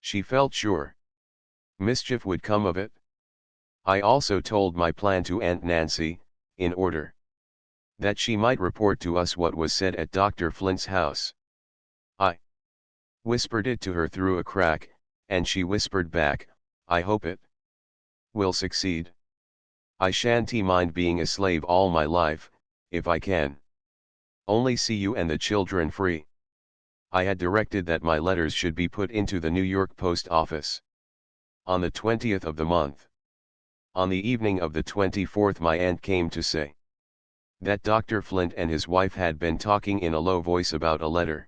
She felt sure mischief would come of it. I also told my plan to Aunt Nancy, in order that she might report to us what was said at Dr. Flint's house. I whispered it to her through a crack, and she whispered back, "I hope it will succeed. I shan't mind being a slave all my life, if I can only see you and the children free." I had directed that my letters should be put into the New York post office on the 20th of the month. On the evening of the 24th my aunt came to say that Dr. Flint and his wife had been talking in a low voice about a letter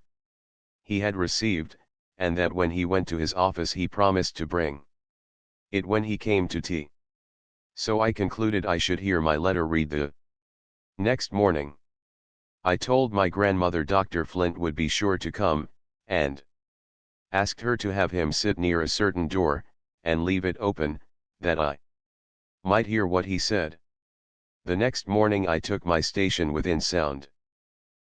he had received, and that when he went to his office he promised to bring it when he came to tea. So I concluded I should hear my letter read the next morning. I told my grandmother Dr. Flint would be sure to come, and asked her to have him sit near a certain door, and leave it open, that I might hear what he said. The next morning I took my station within sound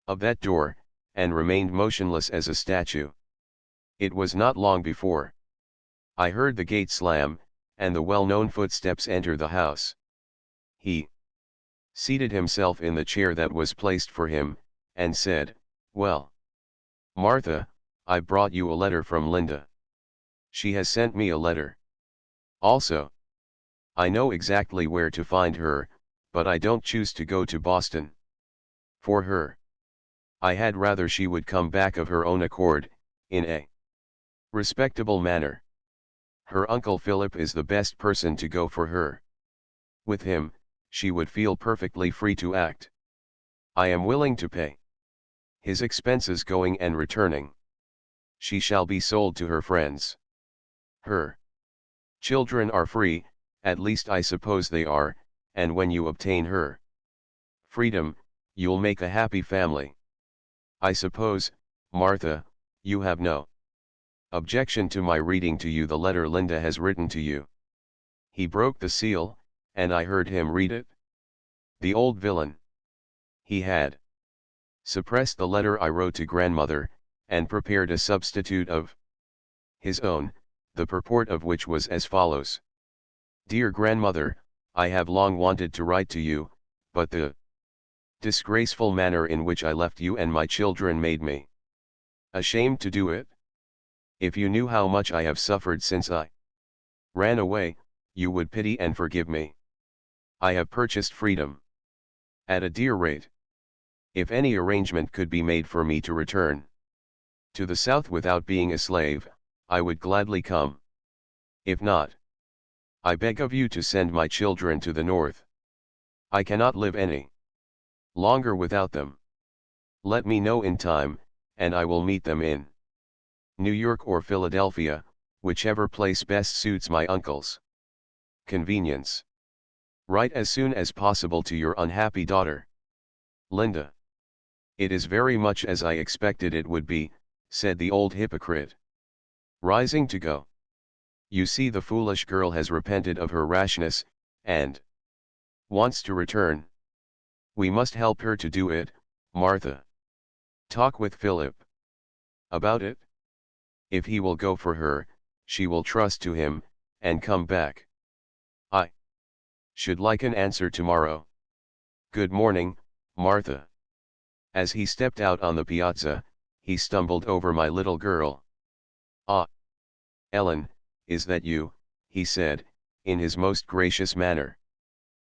of that door, and remained motionless as a statue. It was not long before I heard the gate slam, and the well-known footsteps enter the house. He seated himself in the chair that was placed for him, and said, "Well, Martha, I brought you a letter from Linda. She has sent me a letter. Also, I know exactly where to find her, but I don't choose to go to Boston for her. I had rather she would come back of her own accord, in a respectable manner. Her Uncle Philip is the best person to go for her. With him, she would feel perfectly free to act. I am willing to pay his expenses going and returning. She shall be sold to her friends. Her children are free, at least I suppose they are, and when you obtain her freedom, you'll make a happy family. I suppose, Martha, you have no objection to my reading to you the letter Linda has written to you." He broke the seal, and I heard him read it. The old villain! He had suppressed the letter I wrote to grandmother, and prepared a substitute of his own, the purport of which was as follows. Dear grandmother, I have long wanted to write to you, but the disgraceful manner in which I left you and my children made me ashamed to do it. If you knew how much I have suffered since I ran away, you would pity and forgive me. I have purchased freedom at a dear rate. If any arrangement could be made for me to return to the South without being a slave, I would gladly come. If not, I beg of you to send my children to the North. I cannot live any longer without them. Let me know in time, and I will meet them in New York or Philadelphia, whichever place best suits my uncle's convenience. Write as soon as possible to your unhappy daughter, Linda. It is very much as I expected it would be, said the old hypocrite, rising to go. You see, the foolish girl has repented of her rashness, and wants to return. We must help her to do it, Martha. Talk with Philip about it. If he will go for her, she will trust to him, and come back. I should like an answer tomorrow. Good morning, Martha. As he stepped out on the piazza, he stumbled over my little girl. Ah, Ellen, is that you? He said, in his most gracious manner.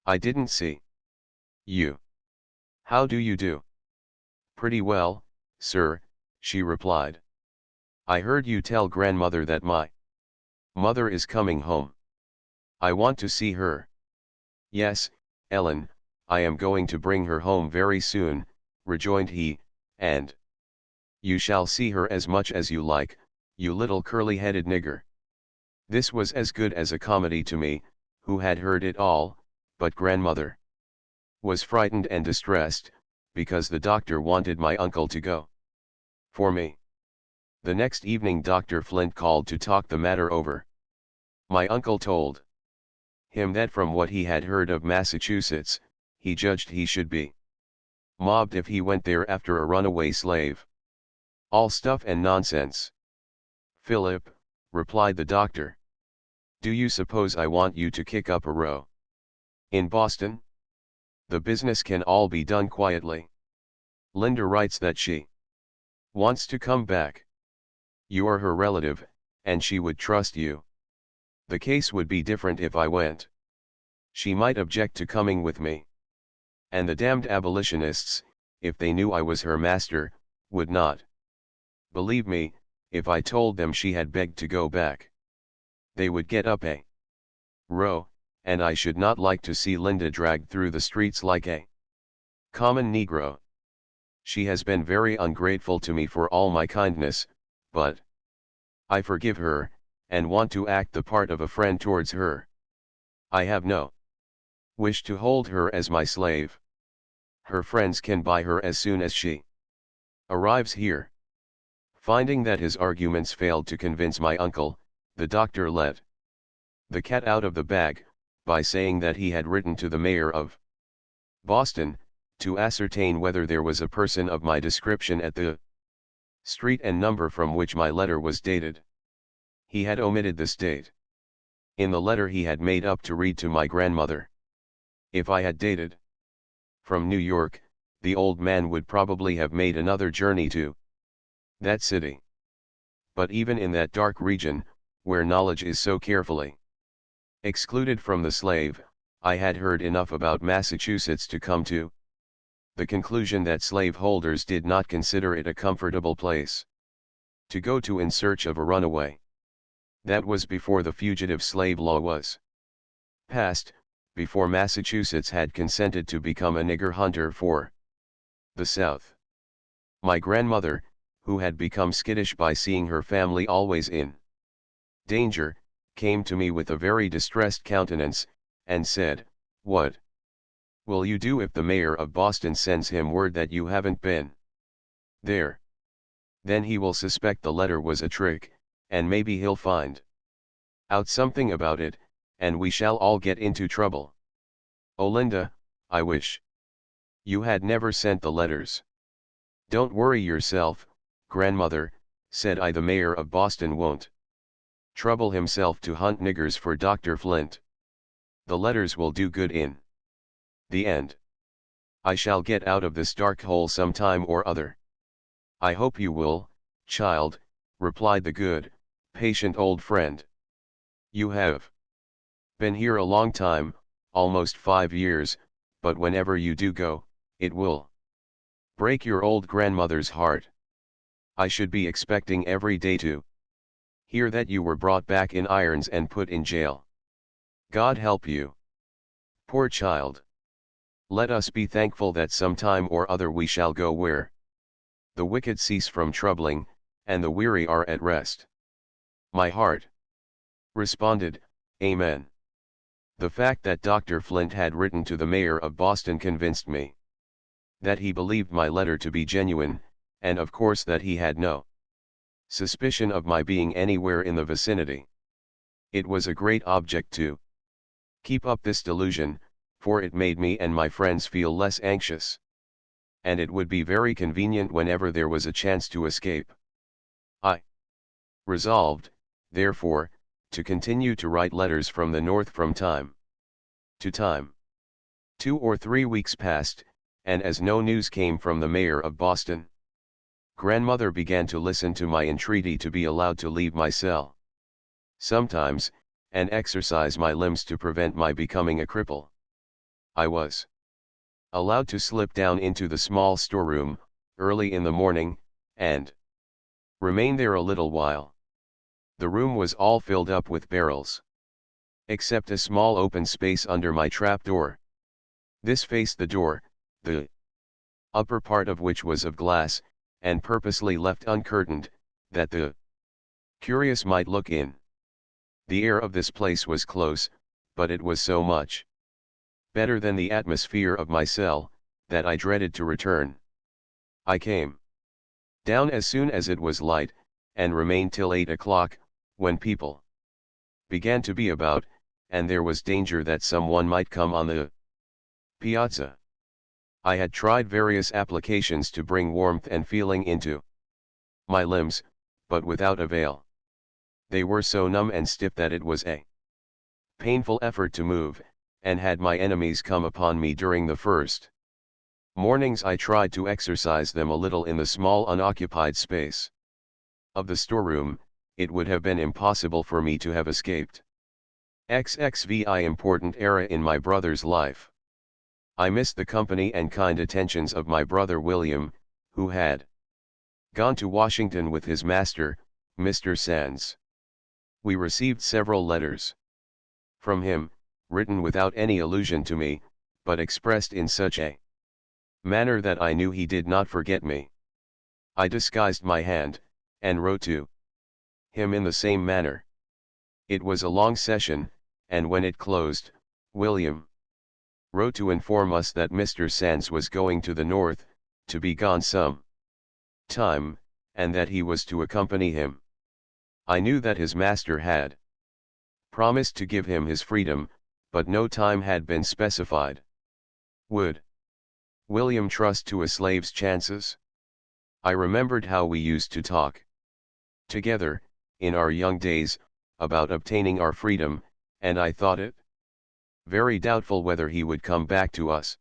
I didn't see you. How do you do? Pretty well, sir, she replied. I heard you tell grandmother that my mother is coming home. I want to see her. Yes, Ellen, I am going to bring her home very soon, rejoined he, and you shall see her as much as you like, you little curly-headed nigger. This was as good as a comedy to me, who had heard it all, but grandmother was frightened and distressed, because the doctor wanted my uncle to go for me. The next evening Dr. Flint called to talk the matter over. My uncle told him that from what he had heard of Massachusetts, he judged he should be mobbed if he went there after a runaway slave. All stuff and nonsense. Philip, replied the doctor. Do you suppose I want you to kick up a row in Boston? The business can all be done quietly. Linda writes that she wants to come back. You are her relative, and she would trust you. The case would be different if I went. She might object to coming with me. And the damned abolitionists, if they knew I was her master, would not believe me, if I told them she had begged to go back. They would get up a row, and I should not like to see Linda dragged through the streets like a common Negro. She has been very ungrateful to me for all my kindness, but I forgive her, and want to act the part of a friend towards her. I have no wish to hold her as my slave. Her friends can buy her as soon as she arrives here. Finding that his arguments failed to convince my uncle, the doctor let the cat out of the bag, by saying that he had written to the mayor of Boston, to ascertain whether there was a person of my description at the street and number from which my letter was dated. He had omitted the state in the letter he had made up to read to my grandmother. If I had dated from New York, the old man would probably have made another journey to that city. But even in that dark region, where knowledge is so carefully excluded from the slave, I had heard enough about Massachusetts to come to the conclusion that slaveholders did not consider it a comfortable place to go to in search of a runaway. That was before the fugitive slave law was passed, before Massachusetts had consented to become a nigger hunter for the South. My grandmother, who had become skittish by seeing her family always in danger, came to me with a very distressed countenance, and said, "What will you do if the mayor of Boston sends him word that you haven't been there? Then he will suspect the letter was a trick, and maybe he'll find out something about it, and we shall all get into trouble. Oh Linda, I wish you had never sent the letters." "Don't worry yourself, grandmother," said I. "The mayor of Boston won't trouble himself to hunt niggers for Dr. Flint. The letters will do good in the end. I shall get out of this dark hole some time or other. I hope you will, child, replied the good, patient old friend. You have been here a long time, almost 5 years, but whenever you do go, it will break your old grandmother's heart. I should be expecting every day to hear that you were brought back in irons and put in jail. God help you. Poor child. Let us be thankful that some time or other we shall go where the wicked cease from troubling, and the weary are at rest. My heart responded, Amen. The fact that Dr. Flint had written to the mayor of Boston convinced me that he believed my letter to be genuine, and of course that he had no suspicion of my being anywhere in the vicinity. It was a great object to keep up this delusion, for it made me and my friends feel less anxious. And it would be very convenient whenever there was a chance to escape. I resolved, therefore, to continue to write letters from the north from time to time. 2 or 3 weeks passed, and as no news came from the mayor of Boston, grandmother began to listen to my entreaty to be allowed to leave my cell sometimes, and exercise my limbs to prevent my becoming a cripple. I was allowed to slip down into the small storeroom, early in the morning, and remain there a little while. The room was all filled up with barrels, except a small open space under my trapdoor. This faced the door, the upper part of which was of glass, and purposely left uncurtained, that the curious might look in. The air of this place was close, but it was so much better than the atmosphere of my cell, that I dreaded to return. I came down as soon as it was light, and remained till 8 o'clock, when people began to be about, and there was danger that some one might come on the piazza. I had tried various applications to bring warmth and feeling into my limbs, but without avail. They were so numb and stiff that it was a painful effort to move, and had my enemies come upon me during the first mornings I tried to exercise them a little in the small unoccupied space of the storeroom, it would have been impossible for me to have escaped. XXVI important era in my brother's life. I missed the company and kind attentions of my brother William, who had gone to Washington with his master, Mr. Sands. We received several letters from him, written without any allusion to me, but expressed in such a manner that I knew he did not forget me. I disguised my hand, and wrote to him in the same manner. It was a long session, and when it closed, William wrote to inform us that Mr. Sands was going to the north, to be gone some time, and that he was to accompany him. I knew that his master had promised to give him his freedom, but no time had been specified. Would William trust to a slave's chances? I remembered how we used to talk together, in our young days, about obtaining our freedom, and I thought it very doubtful whether he would come back to us.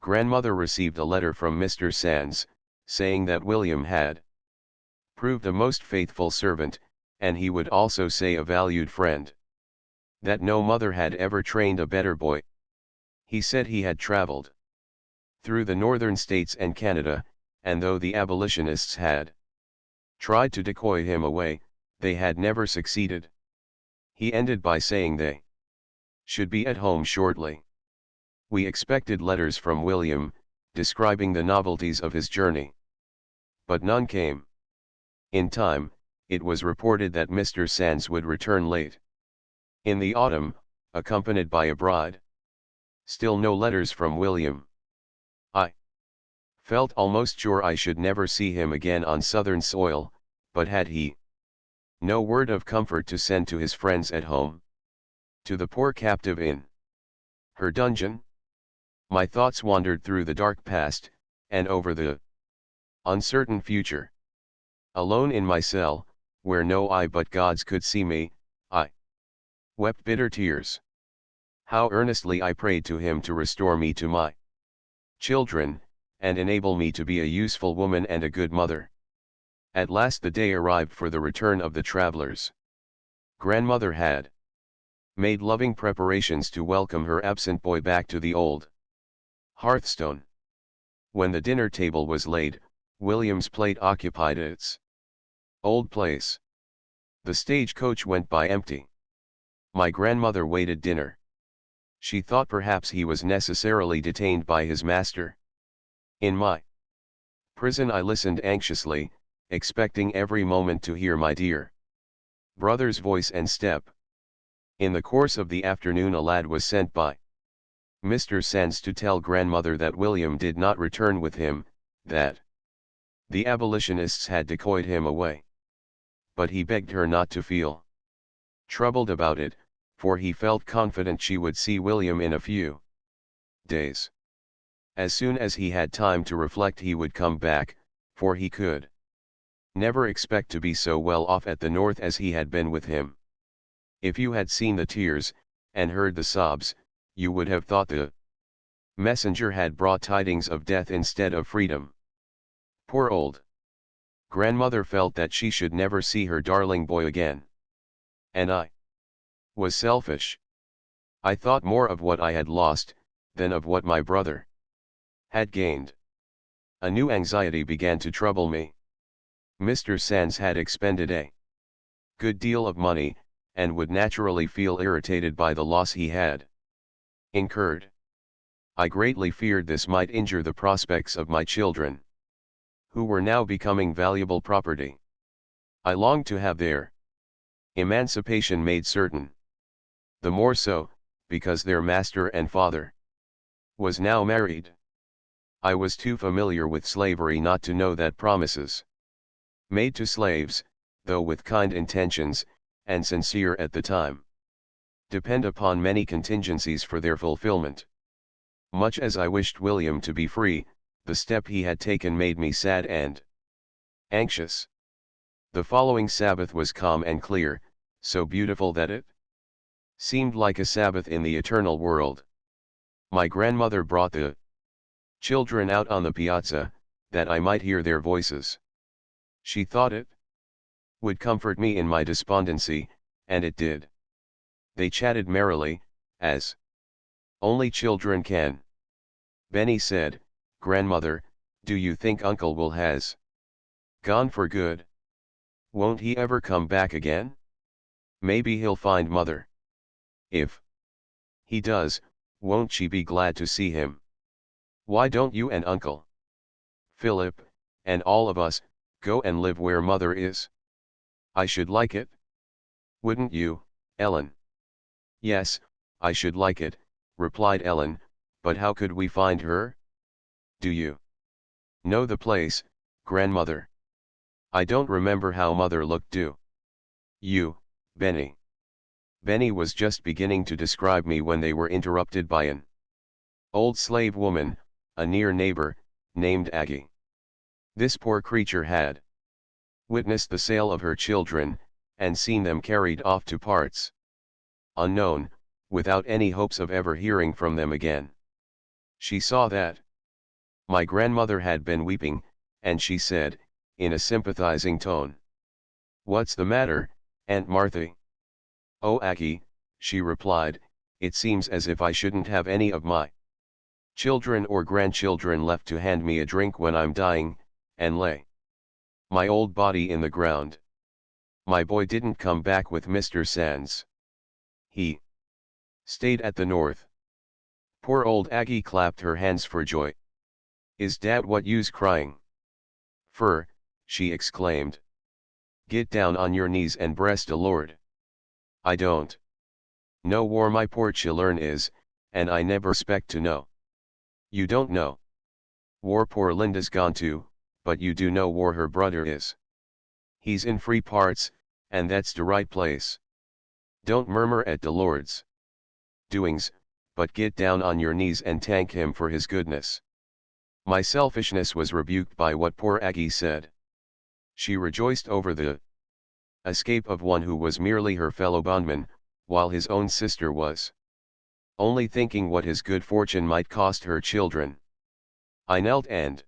Grandmother received a letter from Mr. Sands, saying that William had proved a most faithful servant, and he would also say a valued friend. That no mother had ever trained a better boy. He said he had traveled through the northern states and Canada, and though the abolitionists had tried to decoy him away, they had never succeeded. He ended by saying they should be at home shortly. We expected letters from William, describing the novelties of his journey. But none came. In time, it was reported that Mr. Sands would return late in the autumn, accompanied by a bride. Still no letters from William. I felt almost sure I should never see him again on southern soil, but had he no word of comfort to send to his friends at home? To the poor captive in her dungeon? My thoughts wandered through the dark past, and over the uncertain future. Alone in my cell, where no eye but God's could see me, I wept bitter tears. How earnestly I prayed to him to restore me to my children, and enable me to be a useful woman and a good mother. At last the day arrived for the return of the travelers. Grandmother had made loving preparations to welcome her absent boy back to the old hearthstone. When the dinner table was laid, William's plate occupied its old place. The stagecoach went by empty. My grandmother waited dinner. She thought perhaps he was necessarily detained by his master. In my prison I listened anxiously, expecting every moment to hear my dear brother's voice and step. In the course of the afternoon a lad was sent by Mr. Sands to tell grandmother that William did not return with him, that the abolitionists had decoyed him away. But he begged her not to feel troubled about it, for he felt confident she would see William in a few days. As soon as he had time to reflect he would come back, for he could never expect to be so well off at the north as he had been with him. If you had seen the tears, and heard the sobs, you would have thought the messenger had brought tidings of death instead of freedom. Poor old grandmother felt that she should never see her darling boy again. And I was selfish. I thought more of what I had lost, than of what my brother had gained. A new anxiety began to trouble me. Mr. Sands had expended a good deal of money, and would naturally feel irritated by the loss he had incurred. I greatly feared this might injure the prospects of my children, who were now becoming valuable property. I longed to have their emancipation made certain. The more so, because their master and father was now married. I was too familiar with slavery not to know that promises made to slaves, though with kind intentions, and sincere at the time, depend upon many contingencies for their fulfillment. Much as I wished William to be free, the step he had taken made me sad and anxious. The following Sabbath was calm and clear, so beautiful that it seemed like a Sabbath in the eternal world. My grandmother brought the children out on the piazza, that I might hear their voices. She thought it would comfort me in my despondency, and it did. They chatted merrily, as only children can. Benny said, "Grandmother, do you think Uncle will has gone for good? Won't he ever come back again? Maybe he'll find Mother. If he does, won't she be glad to see him? Why don't you and Uncle Philip, and all of us, go and live where Mother is? I should like it. Wouldn't you, Ellen?" "Yes, I should like it," replied Ellen, "but how could we find her? Do you know the place, grandmother?" "I don't remember how Mother looked, do you, Benny?" Benny was just beginning to describe me when they were interrupted by an old slave woman, a near neighbor, named Aggie. This poor creature had witnessed the sale of her children, and seen them carried off to parts unknown, without any hopes of ever hearing from them again. She saw that my grandmother had been weeping, and she said, in a sympathizing tone, "What's the matter, Aunt Marthy?" "Oh, Aggie," she replied, "it seems as if I shouldn't have any of my children or grandchildren left to hand me a drink when I'm dying, and lay my old body in the ground. My boy didn't come back with Mr. Sands. He stayed at the north." Poor old Aggie clapped her hands for joy. "Is dat what you's crying fur?" she exclaimed. "Get down on your knees and breast a Lord. I don't know whar my poor chilern is, and I never spect to know." "You don't know whar poor Linda's gone to, but you do know whar her brother is. He's in free parts, and that's de right place. Don't murmur at de Lord's doings, but get down on your knees and thank him for his goodness." My selfishness was rebuked by what poor Aggie said. She rejoiced over the escape of one who was merely her fellow bondman, while his own sister was only thinking what his good fortune might cost her children. I knelt and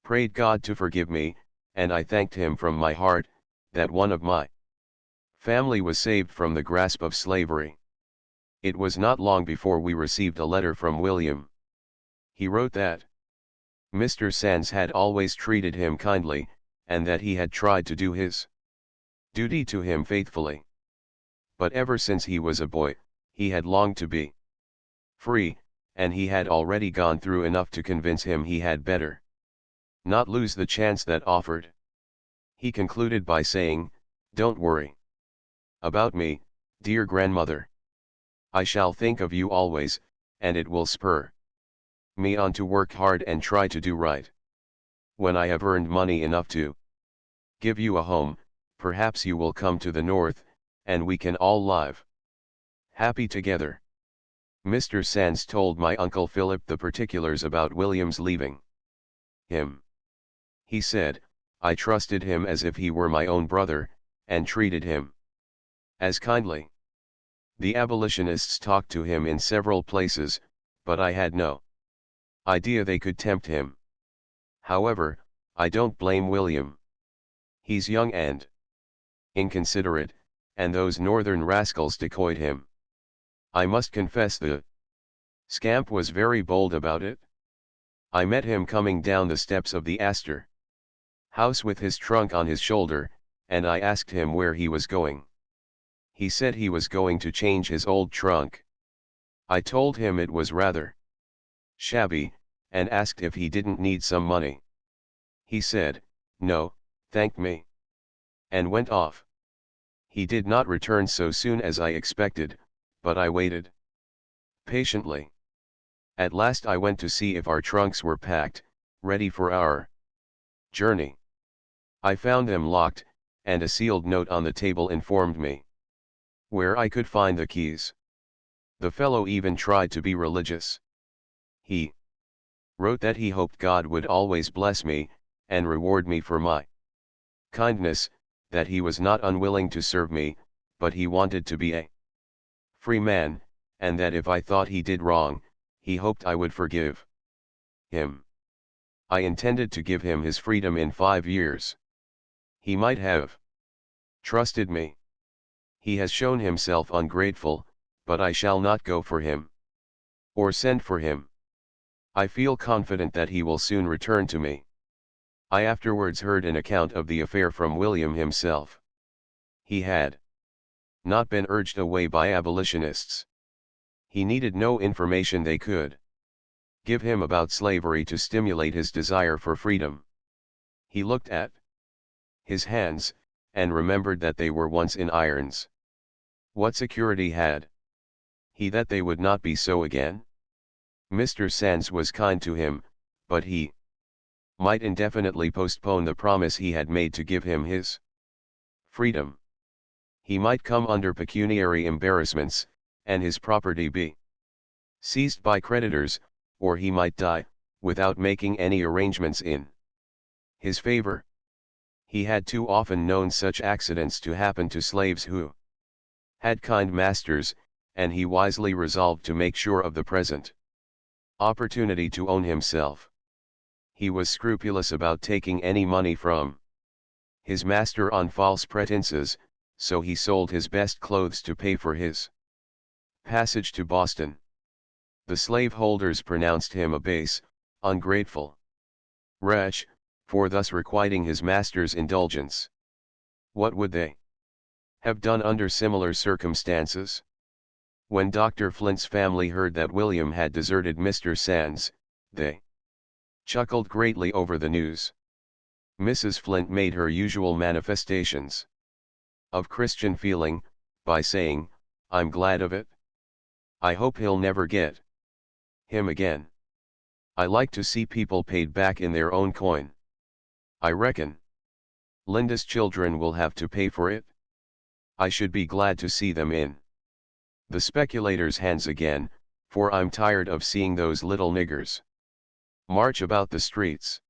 prayed God to forgive me, and I thanked him from my heart, that one of my family was saved from the grasp of slavery. It was not long before we received a letter from William. He wrote that Mr. Sands had always treated him kindly, and that he had tried to do his duty to him faithfully. But ever since he was a boy, he had longed to be free, and he had already gone through enough to convince him he had better not lose the chance that offered. He concluded by saying, "Don't worry about me, dear grandmother. I shall think of you always, and it will spur me on to work hard and try to do right. When I have earned money enough to give you a home, perhaps you will come to the north, and we can all live happy together." Mr. Sands told my Uncle Philip the particulars about William's leaving him. He said, "I trusted him as if he were my own brother, and treated him as kindly." The abolitionists talked to him in several places, but I had no idea they could tempt him. However, I don't blame William. He's young and inconsiderate, and those northern rascals decoyed him. I must confess the scamp was very bold about it. I met him coming down the steps of the Astor House with his trunk on his shoulder, and I asked him where he was going. He said he was going to change his old trunk. I told him it was rather shabby, and asked if he didn't need some money. He said, "No, thank me," and went off. He did not return so soon as I expected, but I waited patiently. At last I went to see if our trunks were packed, ready for our journey. I found them locked, and a sealed note on the table informed me where I could find the keys. The fellow even tried to be religious. He wrote that he hoped God would always bless me, and reward me for my kindness, that he was not unwilling to serve me, but he wanted to be a free man, and that if I thought he did wrong, he hoped I would forgive him. I intended to give him his freedom in 5 years. He might have trusted me. He has shown himself ungrateful, but I shall not go for him, or send for him. I feel confident that he will soon return to me. I afterwards heard an account of the affair from William himself. He had not been urged away by abolitionists. He needed no information they could give him about slavery to stimulate his desire for freedom. He looked at his hands, and remembered that they were once in irons. What security had he that they would not be so again? Mr. Sands was kind to him, but he might indefinitely postpone the promise he had made to give him his freedom. He might come under pecuniary embarrassments, and his property be seized by creditors, or he might die, without making any arrangements in his favor. He had too often known such accidents to happen to slaves who had kind masters, and he wisely resolved to make sure of the present opportunity to own himself. He was scrupulous about taking any money from his master on false pretenses, so he sold his best clothes to pay for his passage to Boston. The slaveholders pronounced him a base, ungrateful wretch, for thus requiting his master's indulgence. What would they have done under similar circumstances? When Dr. Flint's family heard that William had deserted Mr. Sands, they chuckled greatly over the news. Mrs. Flint made her usual manifestations of Christian feeling, by saying, "I'm glad of it. I hope he'll never get him again. I like to see people paid back in their own coin. I reckon Linda's children will have to pay for it. I should be glad to see them in the speculators' hands again, for I'm tired of seeing those little niggers march about the streets."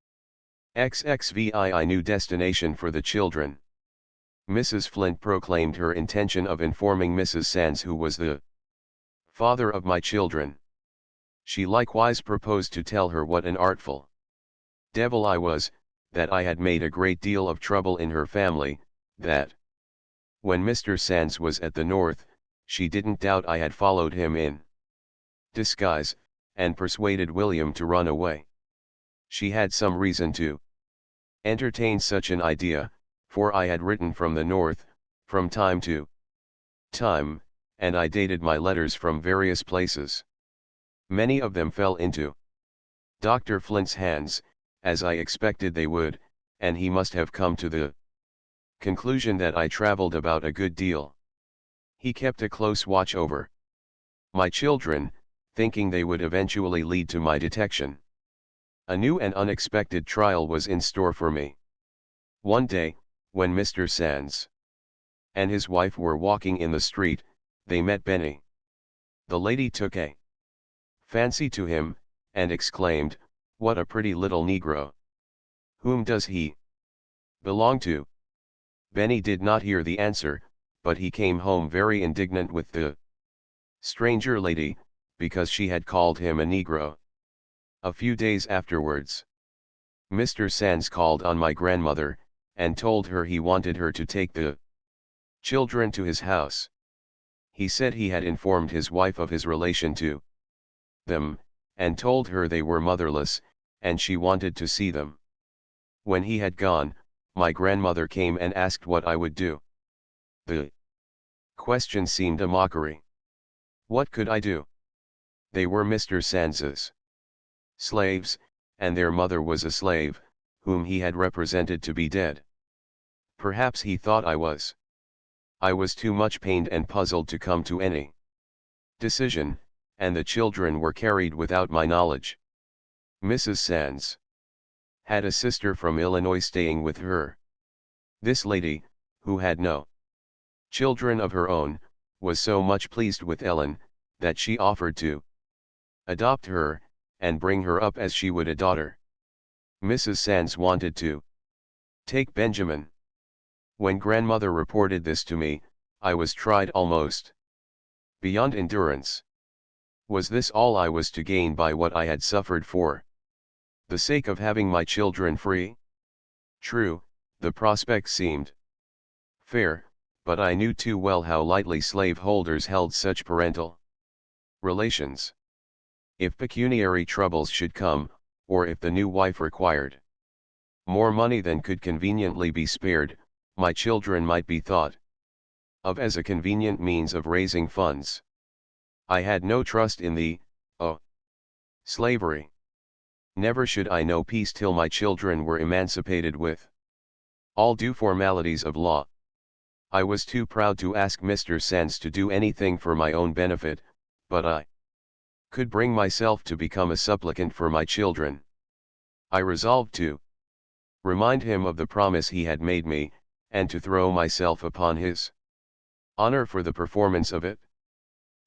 XXVII new destination for the children. Mrs. Flint proclaimed her intention of informing Mrs. Sands, who was the father of my children. She likewise proposed to tell her what an artful devil I was, that I had made a great deal of trouble in her family, that when Mr. Sands was at the north, she didn't doubt I had followed him in disguise, and persuaded William to run away. She had some reason to entertain such an idea, for I had written from the north, from time to time, and I dated my letters from various places. Many of them fell into Dr. Flint's hands, as I expected they would, and he must have come to the conclusion that I traveled about a good deal. He kept a close watch over my children, thinking they would eventually lead to my detection. A new and unexpected trial was in store for me. One day, when Mr. Sands and his wife were walking in the street, they met Benny. The lady took a fancy to him, and exclaimed, "What a pretty little Negro! Whom does he belong to?" Benny did not hear the answer, but he came home very indignant with the stranger lady, because she had called him a Negro. A few days afterwards, Mr. Sands called on my grandmother, and told her he wanted her to take the children to his house. He said he had informed his wife of his relation to them, and told her they were motherless, and she wanted to see them. When he had gone, my grandmother came and asked what I would do. The question seemed a mockery. What could I do? They were Mr. Sands's slaves, and their mother was a slave, whom he had represented to be dead. Perhaps he thought I was. I was too much pained and puzzled to come to any decision, and the children were carried without my knowledge. Mrs. Sands had a sister from Illinois staying with her. This lady, who had no children of her own, was so much pleased with Ellen, that she offered to adopt her, and bring her up as she would a daughter. Mrs. Sands wanted to take Benjamin. When grandmother reported this to me, I was tried almost beyond endurance. Was this all I was to gain by what I had suffered for the sake of having my children free? True, the prospect seemed fair, but I knew too well how lightly slaveholders held such parental relations. If pecuniary troubles should come, or if the new wife required more money than could conveniently be spared, my children might be thought of as a convenient means of raising funds. I had no trust in the slavery. Never should I know peace till my children were emancipated with all due formalities of law. I was too proud to ask Mr. Sands to do anything for my own benefit, but I could bring myself to become a supplicant for my children. I resolved to remind him of the promise he had made me, and to throw myself upon his honor for the performance of it.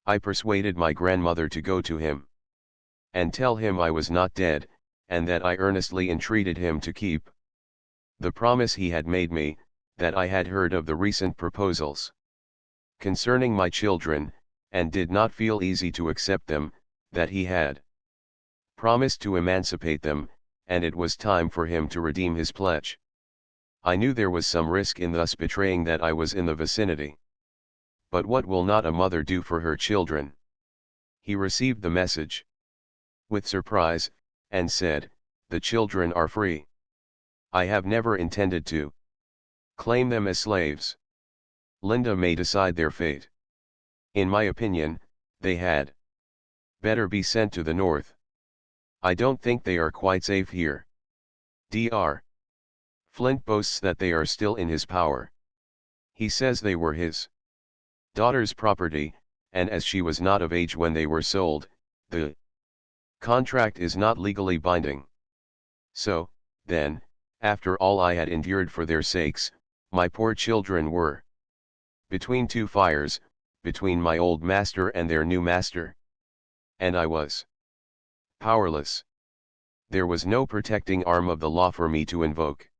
I persuaded my grandmother to go to him and tell him I was not dead, and that I earnestly entreated him to keep the promise he had made me, that I had heard of the recent proposals concerning my children, and did not feel easy to accept them, that he had promised to emancipate them, and it was time for him to redeem his pledge. I knew there was some risk in thus betraying that I was in the vicinity. But what will not a mother do for her children? He received the message with surprise, and said, "The children are free. I have never intended to claim them as slaves. Linda may decide their fate. In my opinion, they had better be sent to the north. I don't think they are quite safe here. Dr. Flint boasts that they are still in his power. He says they were his daughter's property, and as she was not of age when they were sold, the contract is not legally binding. So, then, after all I had endured for their sakes, my poor children were between two fires, between my old master and their new master. And I was powerless. There was no protecting arm of the law for me to invoke.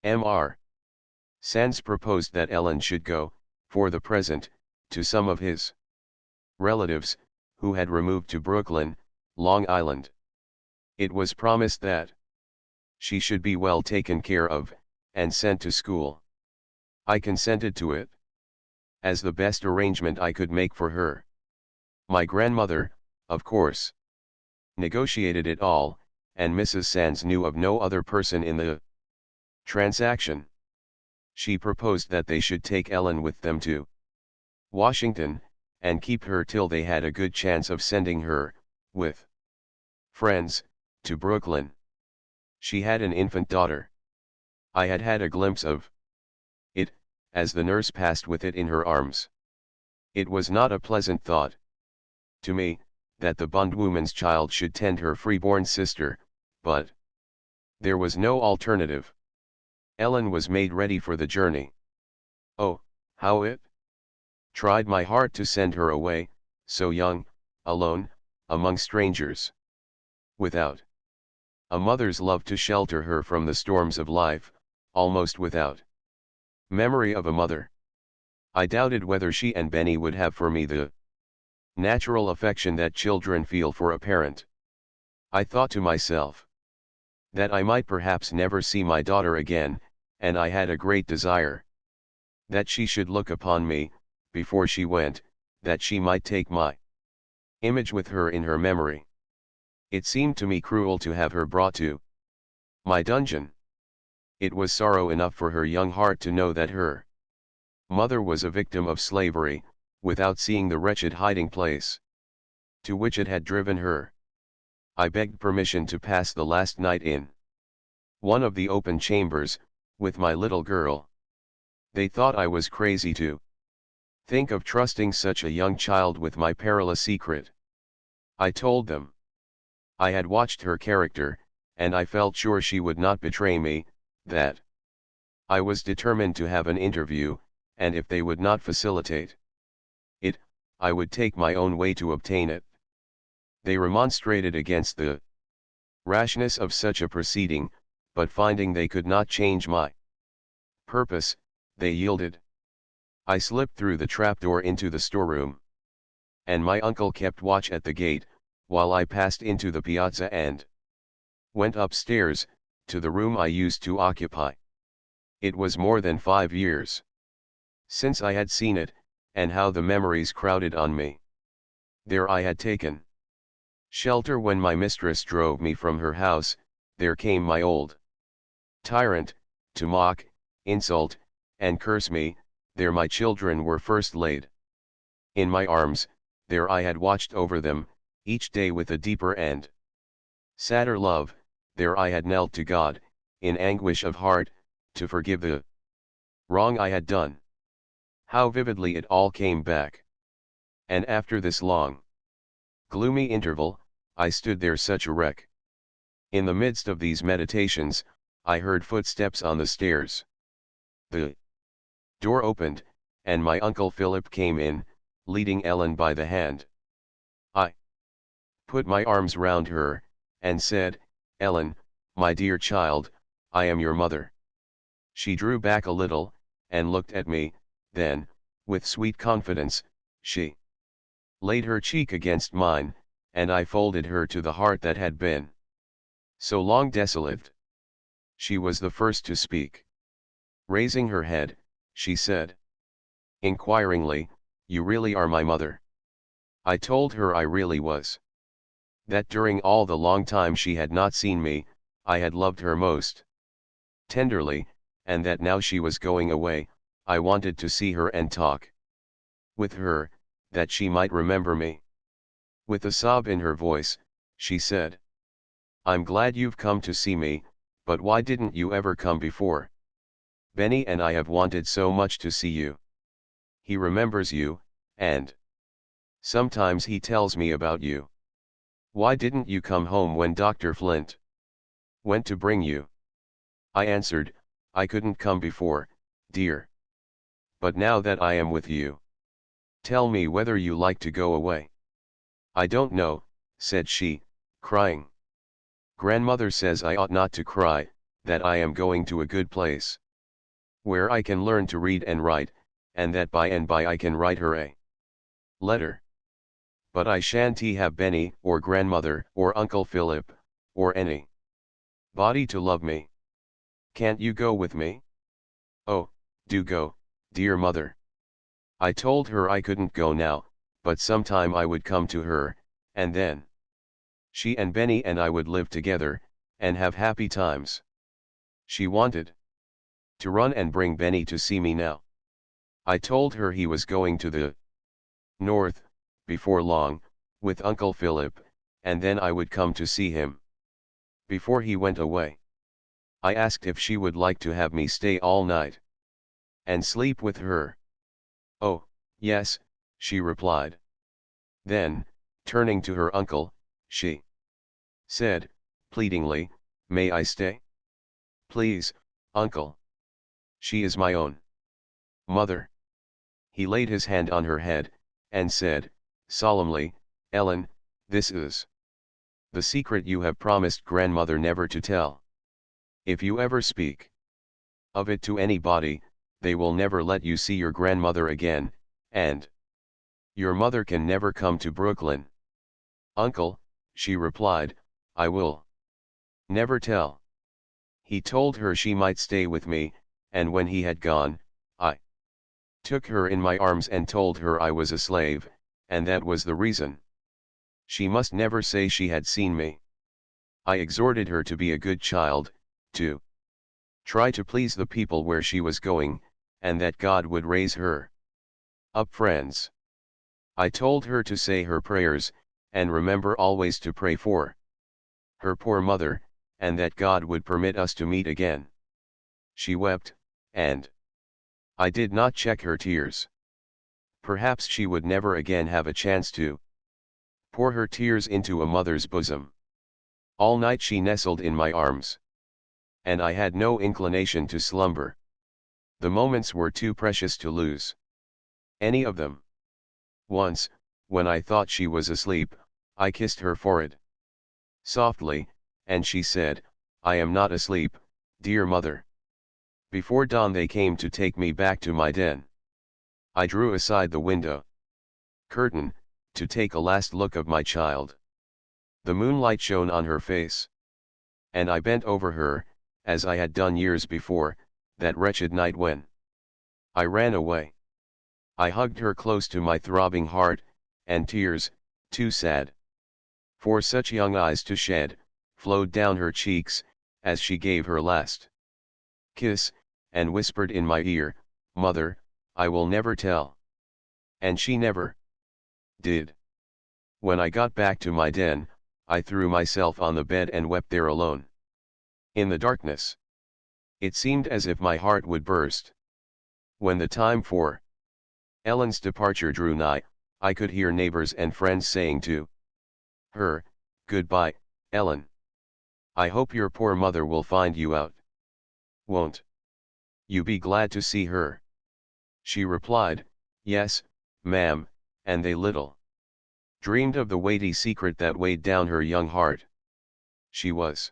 Mr. Sands proposed that Ellen should go, for the present, to some of his relatives, who had removed to Brooklyn, Long Island. It was promised that she should be well taken care of, and sent to school. I consented to it, as the best arrangement I could make for her. My grandmother, of course, negotiated it all, and Mrs. Sands knew of no other person in the transaction. She proposed that they should take Ellen with them to Washington, and keep her till they had a good chance of sending her, with friends, to Brooklyn. She had an infant daughter. I had had a glimpse of it, as the nurse passed with it in her arms. It was not a pleasant thought to me, that the bondwoman's child should tend her freeborn sister, but there was no alternative. Ellen was made ready for the journey. Oh, how it tried my heart to send her away, so young, alone, among strangers, without a mother's love to shelter her from the storms of life, almost without memory of a mother. I doubted whether she and Benny would have for me the natural affection that children feel for a parent. I thought to myself that I might perhaps never see my daughter again, and I had a great desire that she should look upon me, before she went, that she might take my image with her in her memory. It seemed to me cruel to have her brought to my dungeon. It was sorrow enough for her young heart to know that her mother was a victim of slavery, without seeing the wretched hiding place to which it had driven her. I begged permission to pass the last night in one of the open chambers, with my little girl. They thought I was crazy to think of trusting such a young child with my perilous secret. I told them I had watched her character, and I felt sure she would not betray me, that I was determined to have an interview, and if they would not facilitate it, I would take my own way to obtain it. They remonstrated against the rashness of such a proceeding, but finding they could not change my purpose, they yielded. I slipped through the trapdoor into the storeroom, and my uncle kept watch at the gate, while I passed into the piazza and went upstairs, to the room I used to occupy. It was more than 5 years since I had seen it, and how the memories crowded on me. There I had taken shelter when my mistress drove me from her house. There came my old tyrant, to mock, insult, and curse me. There my children were first laid in my arms. There I had watched over them, each day with a deeper and sadder love. There I had knelt to God, in anguish of heart, to forgive the wrong I had done. How vividly it all came back. And after this long, gloomy interval, I stood there such a wreck. In the midst of these meditations, I heard footsteps on the stairs. The door opened, and my Uncle Philip came in, leading Ellen by the hand. I put my arms round her, and said, "Ellen, my dear child, I am your mother." She drew back a little, and looked at me. Then, with sweet confidence, she laid her cheek against mine, and I folded her to the heart that had been so long desolate. She was the first to speak. Raising her head, she said inquiringly, "You really are my mother?" I told her I really was. That during all the long time she had not seen me, I had loved her most tenderly, and that now she was going away, I wanted to see her and talk with her, that she might remember me. With a sob in her voice, she said, "I'm glad you've come to see me, but why didn't you ever come before? Benny and I have wanted so much to see you. He remembers you, and sometimes he tells me about you. Why didn't you come home when Dr. Flint went to bring you?" I answered, "I couldn't come before, dear. But now that I am with you, tell me whether you like to go away." "I don't know," said she, crying. "Grandmother says I ought not to cry, that I am going to a good place, where I can learn to read and write, and that by and by I can write her a letter. But I shan't have Benny, or grandmother, or Uncle Philip, or any body to love me. Can't you go with me? Oh, do go, dear mother. I told her I couldn't go now, but sometime I would come to her, and then she and Benny and I would live together, and have happy times. She wanted to run and bring Benny to see me now. I told her he was going to the north, before long, with Uncle Philip, and then I would come to see him. Before he went away, I asked if she would like to have me stay all night and sleep with her. Oh, yes, she replied. Then, turning to her uncle, she said, pleadingly, may I stay? Please, uncle. She is my own mother. He laid his hand on her head, and said, solemnly, Ellen, this is the secret you have promised grandmother never to tell. If you ever speak of it to anybody, they will never let you see your grandmother again, and your mother can never come to Brooklyn. Uncle, she replied, I will never tell. He told her she might stay with me, and when he had gone, I took her in my arms and told her I was a slave, and that was the reason. She must never say she had seen me. I exhorted her to be a good child, to try to please the people where she was going, and that God would raise her up friends. I told her to say her prayers, and remember always to pray for her poor mother, and that God would permit us to meet again. She wept, and I did not check her tears. Perhaps she would never again have a chance to pour her tears into a mother's bosom. All night she nestled in my arms, and I had no inclination to slumber. The moments were too precious to lose any of them. Once, when I thought she was asleep, I kissed her forehead softly, and she said, I am not asleep, dear mother. Before dawn they came to take me back to my den. I drew aside the window curtain, to take a last look of my child. The moonlight shone on her face, and I bent over her, as I had done years before, that wretched night when I ran away. I hugged her close to my throbbing heart, and tears, too sad for such young eyes to shed, flowed down her cheeks, as she gave her last kiss, and whispered in my ear, Mother, I will never tell. And she never did. When I got back to my den, I threw myself on the bed and wept there alone. In the darkness, it seemed as if my heart would burst. When the time for Ellen's departure drew nigh, I could hear neighbors and friends saying to her, Goodbye, Ellen. I hope your poor mother will find you out. Won't you be glad to see her? She replied, Yes, ma'am, and they little dreamed of the weighty secret that weighed down her young heart. She was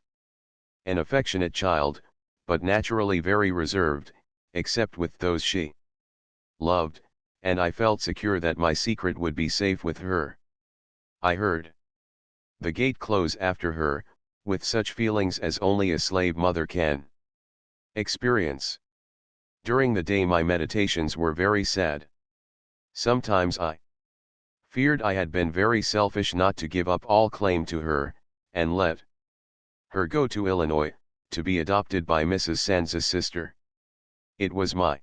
an affectionate child, but naturally very reserved, except with those she loved, and I felt secure that my secret would be safe with her. I heard the gate close after her, with such feelings as only a slave mother can experience. During the day my meditations were very sad. Sometimes I feared I had been very selfish not to give up all claim to her, and let her go to Illinois, to be adopted by Mrs. Sands's sister. It was my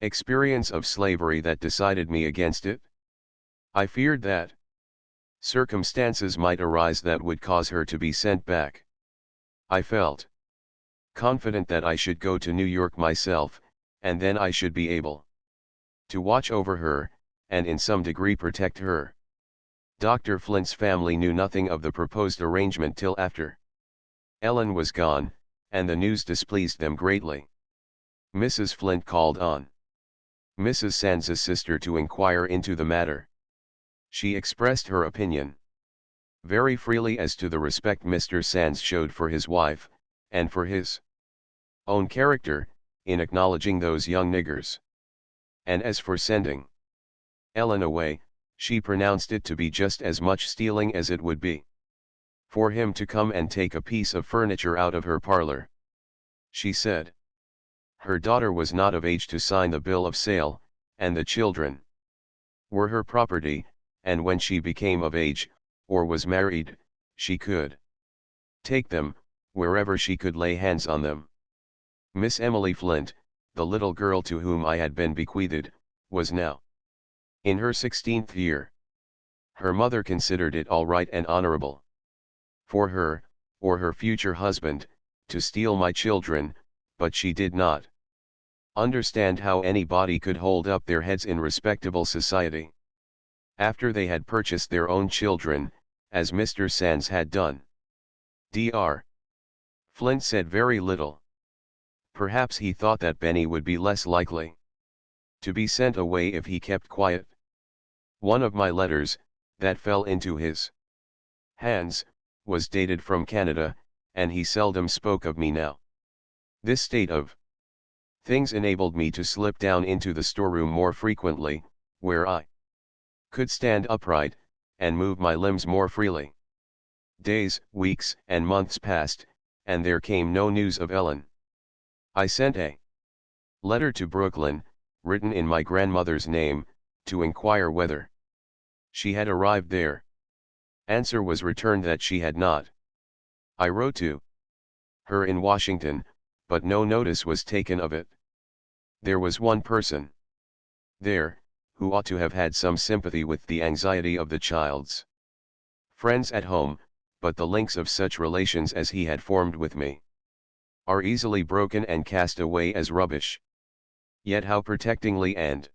experience of slavery that decided me against it. I feared that circumstances might arise that would cause her to be sent back. I felt confident that I should go to New York myself, and then I should be able to watch over her, and in some degree protect her. Dr. Flint's family knew nothing of the proposed arrangement till after Ellen was gone, and the news displeased them greatly. Mrs. Flint called on Mrs. Sands's sister to inquire into the matter. She expressed her opinion very freely as to the respect Mr. Sands showed for his wife, and for his own character, in acknowledging those young niggers. And as for sending Ellen away, She pronounced it to be just as much stealing as it would be for him to come and take a piece of furniture out of her parlor. She said her daughter was not of age to sign the bill of sale, and the children were her property, and when she became of age, or was married, she could take them, wherever she could lay hands on them. Miss Emily Flint, the little girl to whom I had been bequeathed, was now in her 16th year. Her mother considered it all right and honorable for her, or her future husband, to steal my children, but she did not understand how anybody could hold up their heads in respectable society after they had purchased their own children, as Mr. Sands had done. Dr. Flint said very little. Perhaps he thought that Benny would be less likely to be sent away if he kept quiet. One of my letters, that fell into his hands, was dated from Canada, and he seldom spoke of me now. This state of things enabled me to slip down into the storeroom more frequently, where I could stand upright, and move my limbs more freely. Days, weeks, and months passed, and there came no news of Ellen. I sent a letter to Brooklyn, written in my grandmother's name, to inquire whether she had arrived there. Answer was returned that she had not. I wrote to her in Washington, but no notice was taken of it. There was one person there, who ought to have had some sympathy with the anxiety of the child's friends at home, but the links of such relations as he had formed with me are easily broken and cast away as rubbish. Yet how protectingly and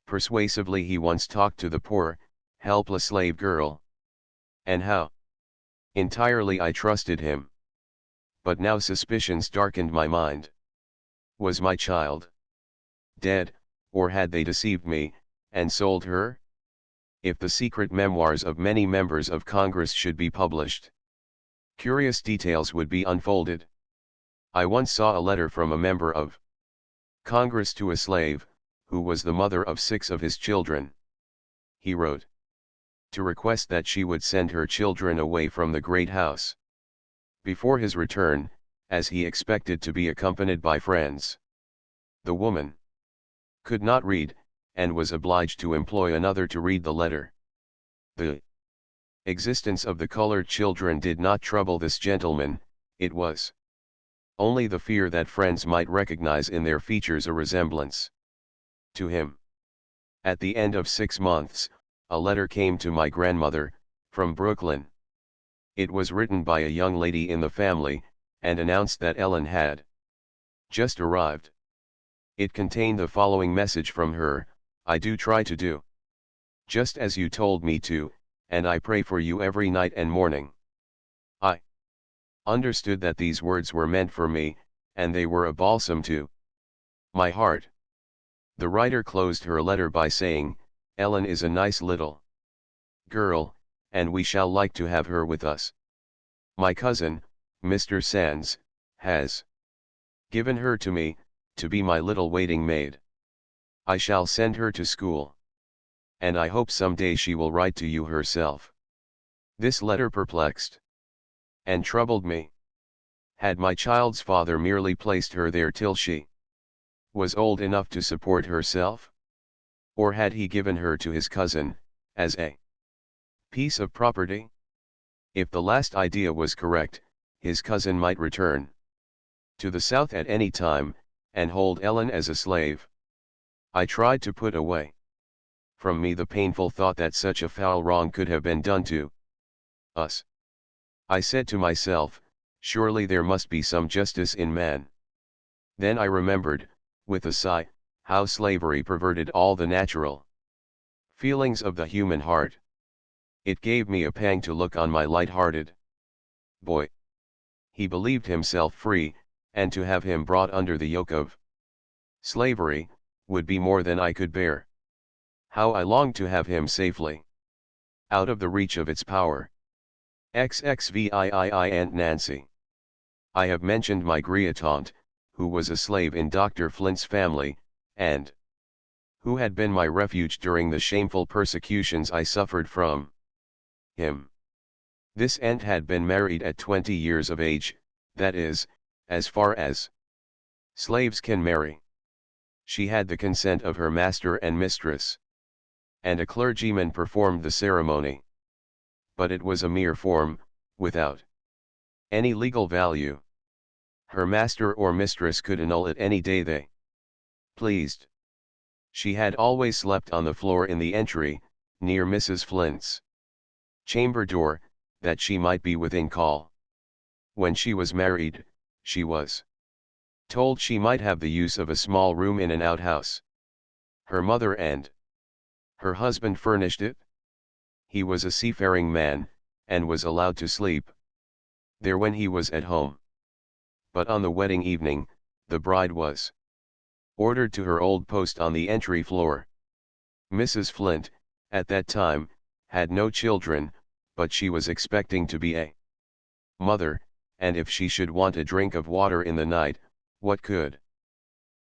persuasively he once talked to the poor, helpless slave girl. And how entirely I trusted him. But now suspicions darkened my mind. Was my child dead, or had they deceived me, and sold her? If the secret memoirs of many members of Congress should be published, curious details would be unfolded. I once saw a letter from a member of Congress to a slave, who was the mother of 6 of his children. He wrote to request that she would send her children away from the great house before his return, as he expected to be accompanied by friends. The woman could not read, and was obliged to employ another to read the letter. The existence of the colored children did not trouble this gentleman, it was only the fear that friends might recognize in their features a resemblance to him. At the end of 6 months, a letter came to my grandmother, from Brooklyn. It was written by a young lady in the family, and announced that Ellen had just arrived. It contained the following message from her: I do try to do just as you told me to, and I pray for you every night and morning. I understood that these words were meant for me, and they were a balsam to my heart. The writer closed her letter by saying, Ellen is a nice little girl, and we shall like to have her with us. My cousin, Mr. Sands, has given her to me, to be my little waiting maid. I shall send her to school, and I hope some day she will write to you herself. This letter perplexed and troubled me. Had my child's father merely placed her there till she was old enough to support herself? Or had he given her to his cousin, as a piece of property? If the last idea was correct, his cousin might return to the South at any time, and hold Ellen as a slave. I tried to put away from me the painful thought that such a foul wrong could have been done to us. I said to myself, surely there must be some justice in man. Then I remembered, with a sigh, how slavery perverted all the natural feelings of the human heart. It gave me a pang to look on my light-hearted boy. He believed himself free, and to have him brought under the yoke of slavery, would be more than I could bear. How I longed to have him safely out of the reach of its power. XXVIII Aunt Nancy. I have mentioned my griotant, who was a slave in Dr. Flint's family, and who had been my refuge during the shameful persecutions I suffered from him. This aunt had been married at 20 years of age, that is, as far as slaves can marry. She had the consent of her master and mistress, and a clergyman performed the ceremony. But it was a mere form, without any legal value. Her master or mistress could annul it any day they pleased. She had always slept on the floor in the entry, near Mrs. Flint's chamber door, that she might be within call. When she was married, she was told she might have the use of a small room in an outhouse. Her mother and her husband furnished it. He was a seafaring man, and was allowed to sleep there when he was at home. But on the wedding evening, the bride was ordered to her old post on the entry floor. Mrs. Flint, at that time, had no children, but she was expecting to be a mother, and if she should want a drink of water in the night, what could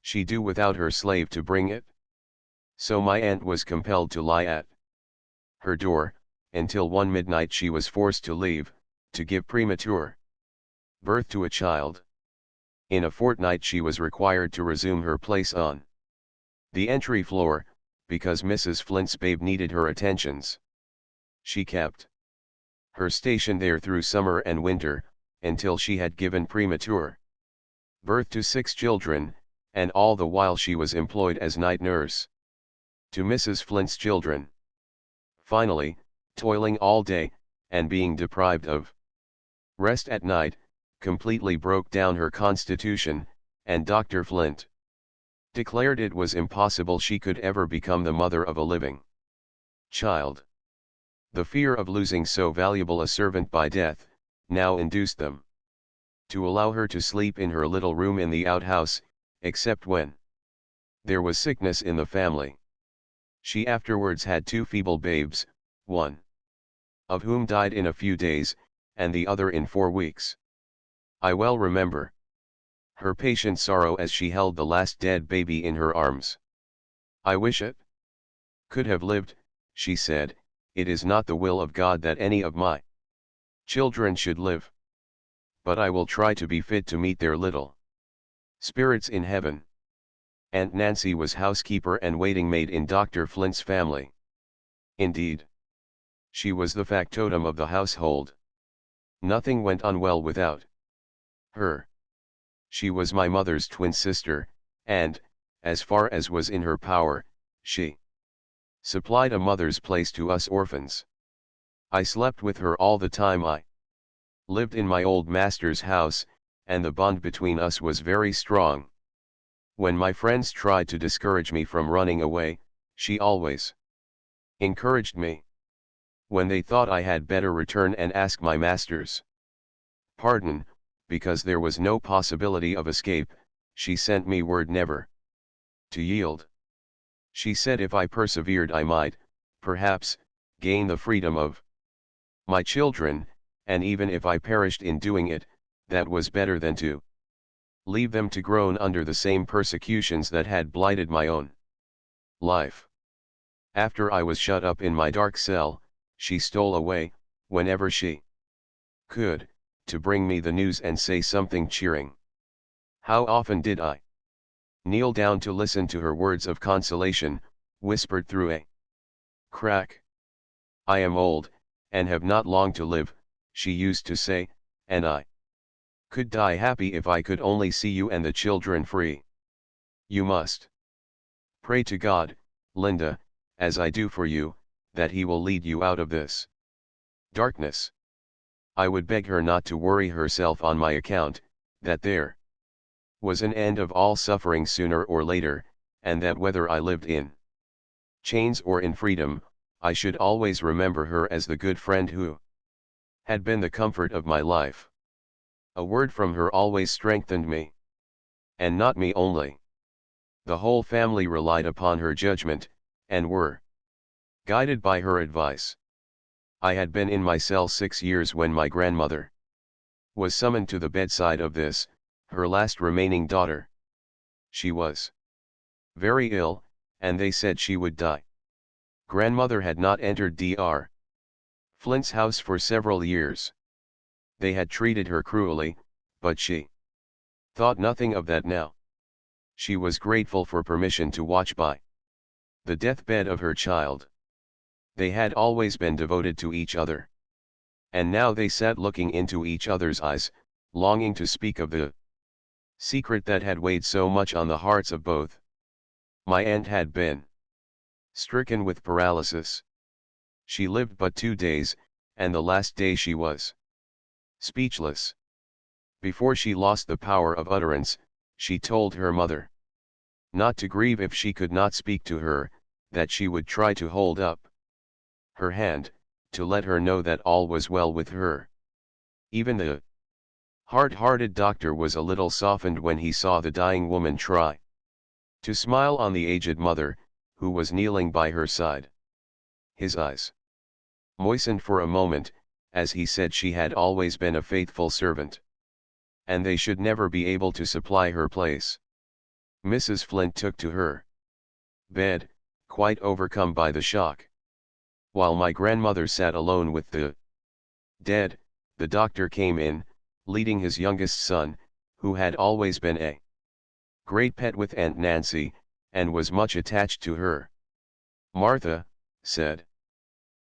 she do without her slave to bring it? So my aunt was compelled to lie at her door, until one midnight she was forced to leave, to give premature birth to a child. In a fortnight she was required to resume her place on the entry floor, because Mrs. Flint's babe needed her attentions. She kept her station there through summer and winter, until she had given premature birth to 6 children, and all the while she was employed as night nurse to Mrs. Flint's children. Finally, toiling all day, and being deprived of rest at night, completely broke down her constitution, and Dr. Flint declared it was impossible she could ever become the mother of a living child. The fear of losing so valuable a servant by death, now induced them to allow her to sleep in her little room in the outhouse, except when there was sickness in the family. She afterwards had 2 feeble babes, one of whom died in a few days, and the other in 4 weeks. I well remember her patient sorrow as she held the last dead baby in her arms. "I wish it could have lived," she said. "It is not the will of God that any of my children should live. But I will try to be fit to meet their little spirits in heaven." Aunt Nancy was housekeeper and waiting maid in Dr. Flint's family. Indeed, she was the factotum of the household. Nothing went on well without her. She was my mother's twin sister, and, as far as was in her power, she supplied a mother's place to us orphans. I slept with her all the time I lived in my old master's house, and the bond between us was very strong. When my friends tried to discourage me from running away, she always encouraged me. When they thought I had better return and ask my master's pardon, because there was no possibility of escape, she sent me word never to yield. She said if I persevered I might, perhaps, gain the freedom of my children, and even if I perished in doing it, that was better than to leave them to groan under the same persecutions that had blighted my own life. After I was shut up in my dark cell, she stole away, whenever she could, to bring me the news and say something cheering. How often did I kneel down to listen to her words of consolation, whispered through a crack. "I am old, and have not long to live," she used to say, "and I could die happy if I could only see you and the children free. You must pray to God, Linda, as I do for you, that He will lead you out of this darkness." I would beg her not to worry herself on my account, that there was an end of all suffering sooner or later, and that whether I lived in chains or in freedom, I should always remember her as the good friend who had been the comfort of my life. A word from her always strengthened me. And not me only. The whole family relied upon her judgment, and were guided by her advice. I had been in my cell 6 years when my grandmother was summoned to the bedside of this, her last remaining daughter. She was very ill, and they said she would die. Grandmother had not entered Dr. Flint's house for several years. They had treated her cruelly, but she thought nothing of that now. She was grateful for permission to watch by the deathbed of her child. They had always been devoted to each other. And now they sat looking into each other's eyes, longing to speak of the secret that had weighed so much on the hearts of both. My aunt had been stricken with paralysis. She lived but 2 days, and the last day she was speechless. Before she lost the power of utterance, she told her mother not to grieve if she could not speak to her, that she would try to hold up her hand, to let her know that all was well with her. Even the hard-hearted doctor was a little softened when he saw the dying woman try to smile on the aged mother, who was kneeling by her side. His eyes moistened for a moment, as he said she had always been a faithful servant, and they should never be able to supply her place. Mrs. Flint took to her bed, quite overcome by the shock. While my grandmother sat alone with the dead, the doctor came in, leading his youngest son, who had always been a great pet with Aunt Nancy, and was much attached to her. "Martha," said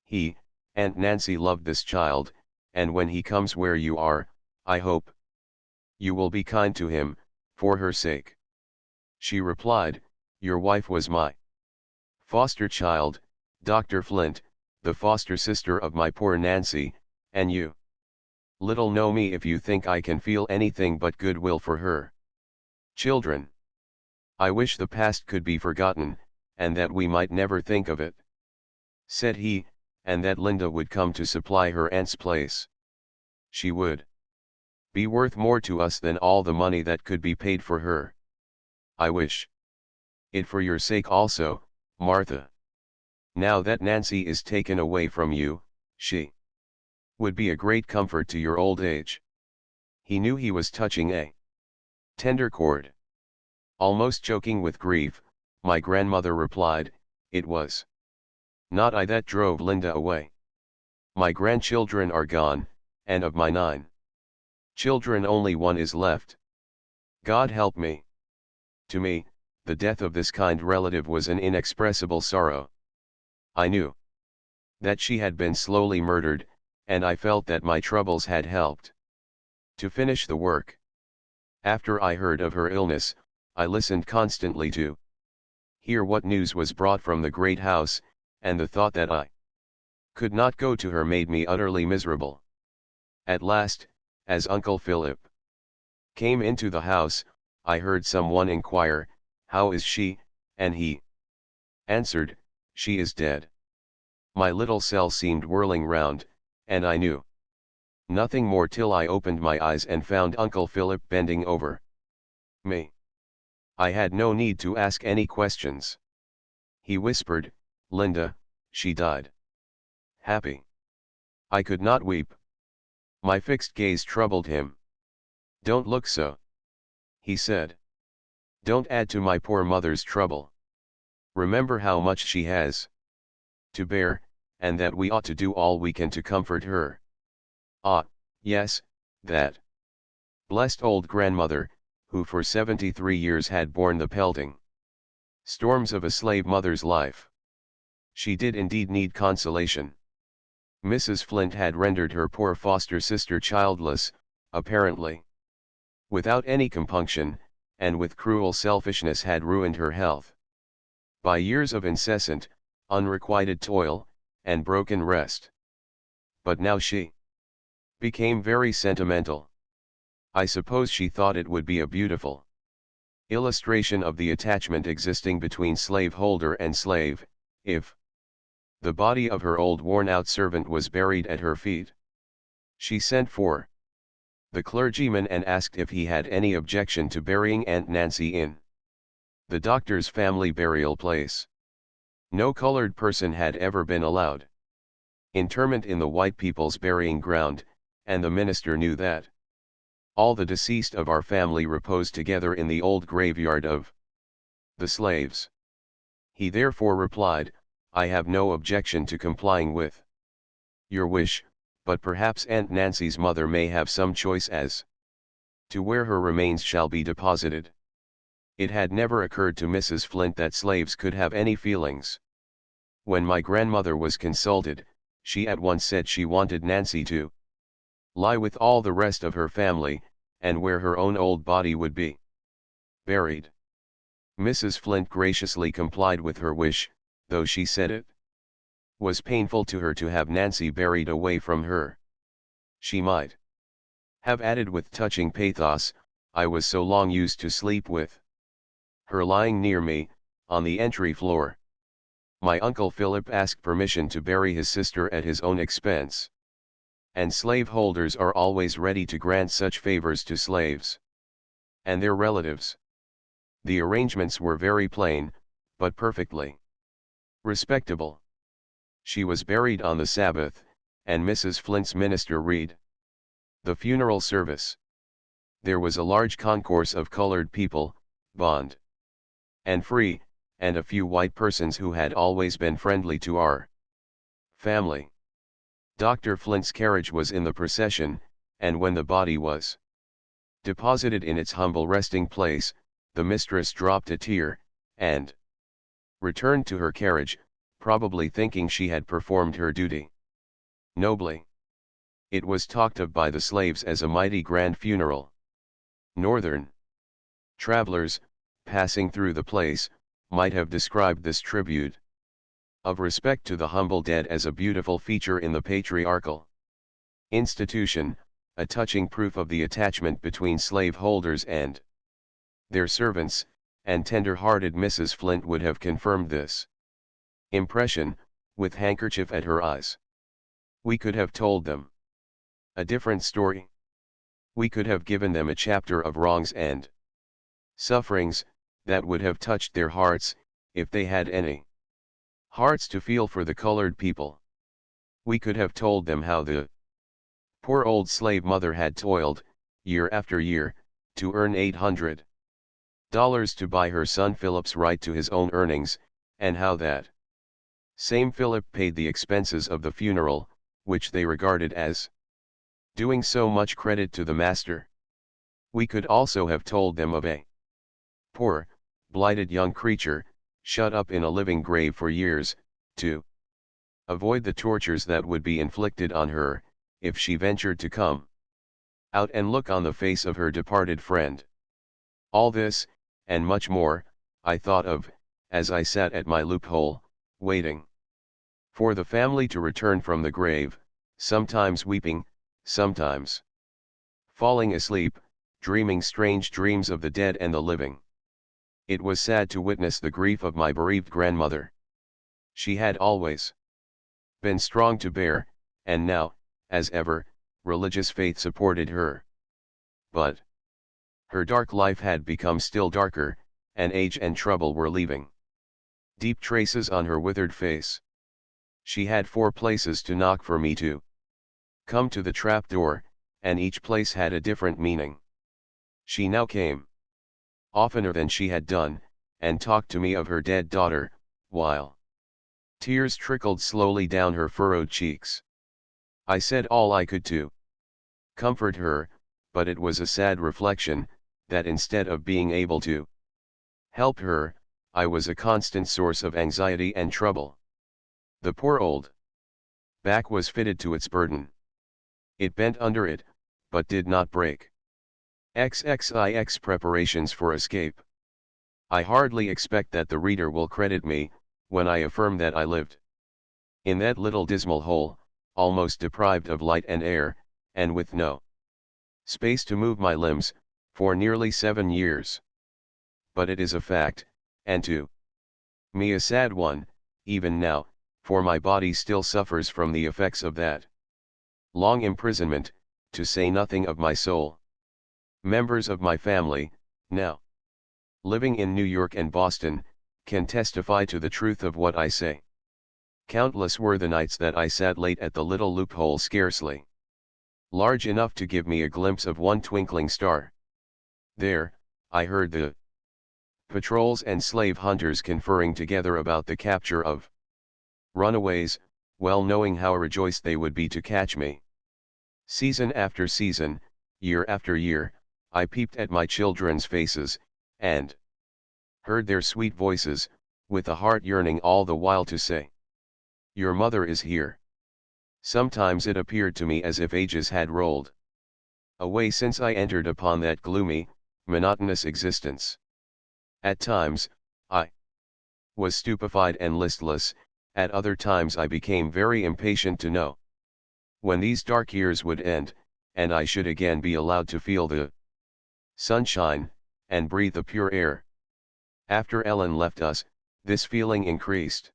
he, "Aunt Nancy loved this child, and when he comes where you are, I hope you will be kind to him, for her sake." She replied, "Your wife was my foster child, Dr. Flint, the foster sister of my poor Nancy, and you little know me if you think I can feel anything but goodwill for her. Children, I wish the past could be forgotten, and that we might never think of it," said he, "and that Linda would come to supply her aunt's place. She would be worth more to us than all the money that could be paid for her. I wish it for your sake also, Martha. Now that Nancy is taken away from you, she would be a great comfort to your old age." He knew he was touching a tender chord. Almost choking with grief, my grandmother replied, "It was not I that drove Linda away. My grandchildren are gone, and of my 9 children only one is left. God help me. To me, the death of this kind relative was an inexpressible sorrow. I knew that she had been slowly murdered, and I felt that my troubles had helped to finish the work. After I heard of her illness, I listened constantly to hear what news was brought from the great house, and the thought that I could not go to her made me utterly miserable. At last, as Uncle Philip came into the house, I heard someone inquire, "How is she?" and he answered, "She is dead." My little cell seemed whirling round, and I knew nothing more till I opened my eyes and found Uncle Philip bending over me. I had no need to ask any questions. He whispered, "Linda, she died." Happy. I could not weep. My fixed gaze troubled him. "Don't look so," he said. "Don't add to my poor mother's trouble. Remember how much she has to bear, and that we ought to do all we can to comfort her." Ah, yes, that blessed old grandmother, who for 73 years had borne the pelting storms of a slave mother's life. She did indeed need consolation. Mrs. Flint had rendered her poor foster sister childless, apparently without any compunction, and with cruel selfishness had ruined her health. By years of incessant, unrequited toil, and broken rest. But now she became very sentimental. I suppose she thought it would be a beautiful illustration of the attachment existing between slaveholder and slave, if the body of her old worn-out servant was buried at her feet. She sent for the clergyman and asked if he had any objection to burying Aunt Nancy in the doctor's family burial place. No colored person had ever been allowed interment in the white people's burying ground, and the minister knew that all the deceased of our family reposed together in the old graveyard of the slaves. He therefore replied, "I have no objection to complying with your wish, but perhaps Aunt Nancy's mother may have some choice as to where her remains shall be deposited." It had never occurred to Mrs. Flint that slaves could have any feelings. When my grandmother was consulted, she at once said she wanted Nancy to lie with all the rest of her family, and where her own old body would be buried. Mrs. Flint graciously complied with her wish, though she said it was painful to her to have Nancy buried away from her. She might have added with touching pathos, "I was so long used to sleep with her lying near me, on the entry floor." My Uncle Philip asked permission to bury his sister at his own expense. And slaveholders are always ready to grant such favors to slaves and their relatives. The arrangements were very plain, but perfectly respectable. She was buried on the Sabbath, and Mrs. Flint's minister read the funeral service. There was a large concourse of colored people, bond and free, and a few white persons who had always been friendly to our family. Dr. Flint's carriage was in the procession, and when the body was deposited in its humble resting place, the mistress dropped a tear, and returned to her carriage, probably thinking she had performed her duty nobly. It was talked of by the slaves as a mighty grand funeral. Northern travelers, passing through the place, might have described this tribute of respect to the humble dead as a beautiful feature in the patriarchal institution, a touching proof of the attachment between slaveholders and their servants, and tender-hearted Mrs. Flint would have confirmed this impression, with handkerchief at her eyes. We could have told them a different story. We could have given them a chapter of wrongs and sufferings, that would have touched their hearts, if they had any hearts to feel for the colored people. We could have told them how the poor old slave mother had toiled, year after year, to earn $800 to buy her son Philip's right to his own earnings, and how that same Philip paid the expenses of the funeral, which they regarded as doing so much credit to the master. We could also have told them of a poor, blighted young creature, shut up in a living grave for years, to avoid the tortures that would be inflicted on her, if she ventured to come out and look on the face of her departed friend. All this, and much more, I thought of, as I sat at my loophole, waiting for the family to return from the grave, sometimes weeping, sometimes falling asleep, dreaming strange dreams of the dead and the living. It was sad to witness the grief of my bereaved grandmother. She had always been strong to bear, and now, as ever, religious faith supported her. But her dark life had become still darker, and age and trouble were leaving deep traces on her withered face. She had 4 places to knock for me to come to the trap door, and each place had a different meaning. She now came oftener than she had done, and talked to me of her dead daughter, while tears trickled slowly down her furrowed cheeks. I said all I could to comfort her, but it was a sad reflection, that instead of being able to help her, I was a constant source of anxiety and trouble. The poor old back was fitted to its burden. It bent under it, but did not break. XXIX preparations for escape. I hardly expect that the reader will credit me, when I affirm that I lived in that little dismal hole, almost deprived of light and air, and with no space to move my limbs, for nearly 7 years. But it is a fact, and to me a sad one, even now, for my body still suffers from the effects of that long imprisonment, to say nothing of my soul. Members of my family, now living in New York and Boston, can testify to the truth of what I say. Countless were the nights that I sat late at the little loophole, scarcely large enough to give me a glimpse of one twinkling star. There, I heard the Patrols and slave hunters conferring together about the capture of runaways, well knowing how rejoiced they would be to catch me. Season after season, year after year, I peeped at my children's faces, and heard their sweet voices, with a heart yearning all the while to say, "Your mother is here." Sometimes it appeared to me as if ages had rolled away since I entered upon that gloomy, monotonous existence. At times, I was stupefied and listless, at other times I became very impatient to know when these dark years would end, and I should again be allowed to feel the sunshine, and breathe the pure air. After Ellen left us, this feeling increased.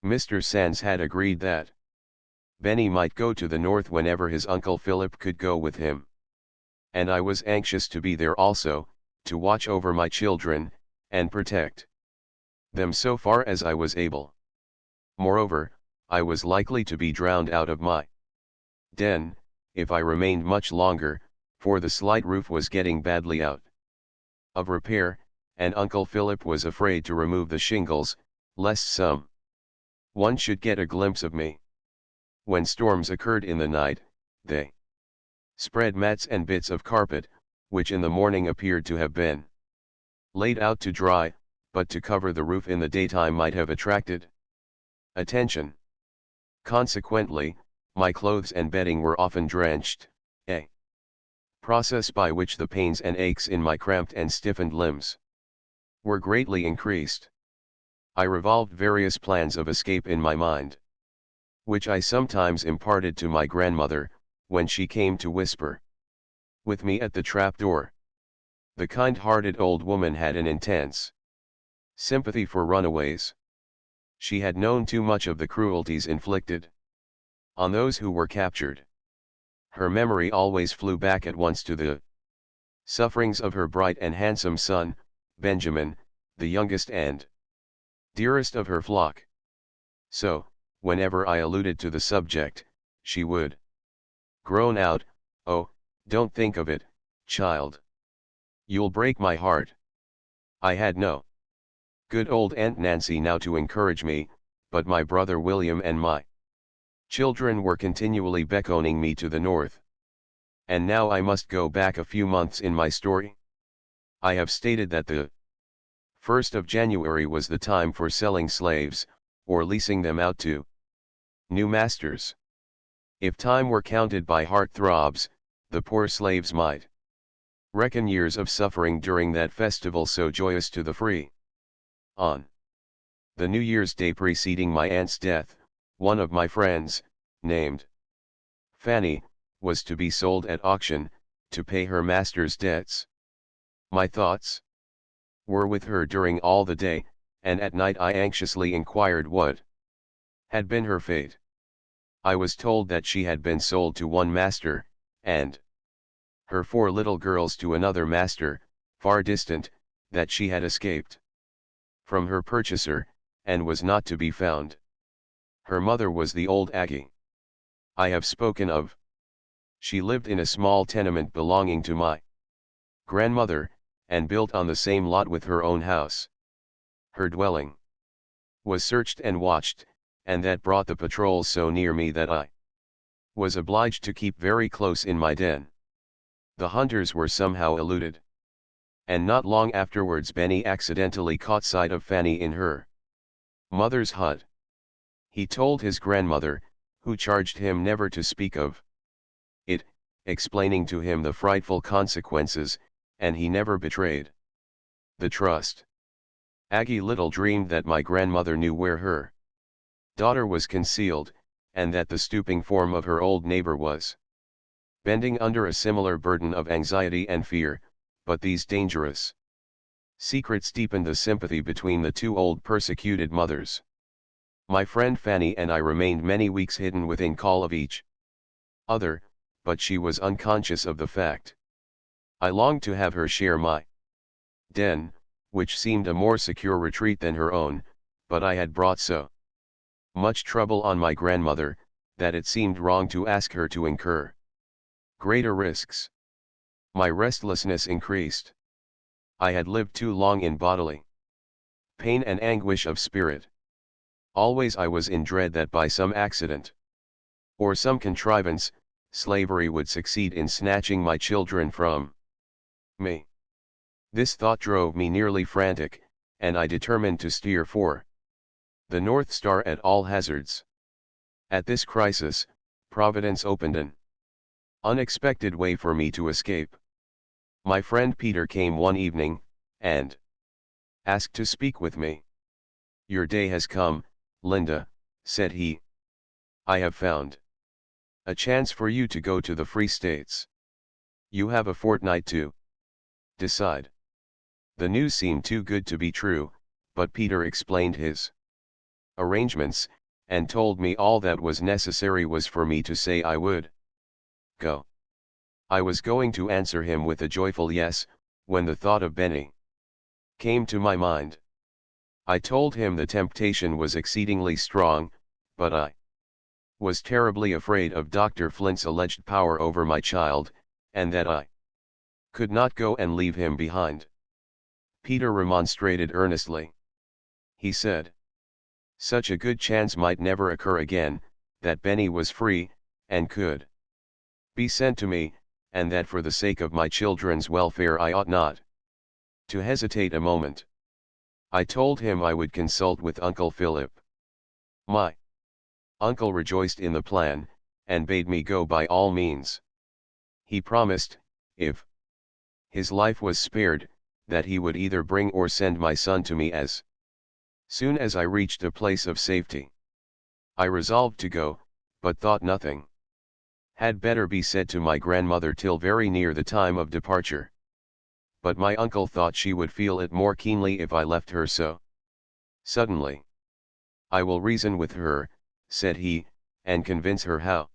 Mr. Sands had agreed that Benny might go to the north whenever his uncle Philip could go with him. And I was anxious to be there also, to watch over my children, and protect them so far as I was able. Moreover, I was likely to be drowned out of my den, if I remained much longer, for the slight roof was getting badly out of repair, and Uncle Philip was afraid to remove the shingles, lest some one should get a glimpse of me. When storms occurred in the night, they spread mats and bits of carpet, which in the morning appeared to have been laid out to dry, but to cover the roof in the daytime might have attracted attention. Consequently, my clothes and bedding were often drenched, a process by which the pains and aches in my cramped and stiffened limbs were greatly increased. I revolved various plans of escape in my mind, which I sometimes imparted to my grandmother, when she came to whisper with me at the trap-door. The kind-hearted old woman had an intense sympathy for runaways. She had known too much of the cruelties inflicted on those who were captured. Her memory always flew back at once to the sufferings of her bright and handsome son, Benjamin, the youngest and dearest of her flock. So, whenever I alluded to the subject, she would groan out, "Oh, don't think of it, child. You'll break my heart." I had no good old Aunt Nancy now to encourage me, but my brother William and my children were continually beckoning me to the north. And now I must go back a few months in my story. I have stated that the 1st of January was the time for selling slaves, or leasing them out to new masters. If time were counted by heart-throbs, the poor slaves might reckon years of suffering during that festival so joyous to the free. On the New Year's Day preceding my aunt's death, one of my friends, named Fanny, was to be sold at auction, to pay her master's debts. My thoughts were with her during all the day, and at night I anxiously inquired what had been her fate. I was told that she had been sold to one master, and her 4 little girls to another master, far distant, that she had escaped from her purchaser, and was not to be found. Her mother was the old Aggie I have spoken of. She lived in a small tenement belonging to my grandmother, and built on the same lot with her own house. Her dwelling was searched and watched, and that brought the patrols so near me that I was obliged to keep very close in my den. The hunters were somehow eluded, and not long afterwards Benny accidentally caught sight of Fanny in her mother's hut. He told his grandmother, who charged him never to speak of it, explaining to him the frightful consequences, and he never betrayed the trust. Aggie little dreamed that my grandmother knew where her daughter was concealed, and that the stooping form of her old neighbor was bending under a similar burden of anxiety and fear, but these dangerous secrets deepened the sympathy between the 2 old persecuted mothers. My friend Fanny and I remained many weeks hidden within call of each other, but she was unconscious of the fact. I longed to have her share my den, which seemed a more secure retreat than her own, but I had brought so much trouble on my grandmother, that it seemed wrong to ask her to incur greater risks. My restlessness increased. I had lived too long in bodily pain and anguish of spirit. Always I was in dread that by some accident, or some contrivance, slavery would succeed in snatching my children from me. This thought drove me nearly frantic, and I determined to steer for the North Star at all hazards. At this crisis, Providence opened an unexpected way for me to escape. My friend Peter came one evening, and asked to speak with me. "Your day has come, Linda," said he. "I have found a chance for you to go to the Free States. You have a fortnight to decide." The news seemed too good to be true, but Peter explained his arrangements, and told me all that was necessary was for me to say I would go. I was going to answer him with a joyful yes, when the thought of Benny came to my mind. I told him the temptation was exceedingly strong, but I was terribly afraid of Dr. Flint's alleged power over my child, and that I could not go and leave him behind. Peter remonstrated earnestly. He said such a good chance might never occur again, that Benny was free, and could be sent to me, and that for the sake of my children's welfare I ought not to hesitate a moment. I told him I would consult with Uncle Philip. My uncle rejoiced in the plan, and bade me go by all means. He promised, if his life was spared, that he would either bring or send my son to me as soon as I reached a place of safety. I resolved to go, but thought nothing had better be said to my grandmother till very near the time of departure. But my uncle thought she would feel it more keenly if I left her so suddenly. "I will reason with her," said he, "and convince her how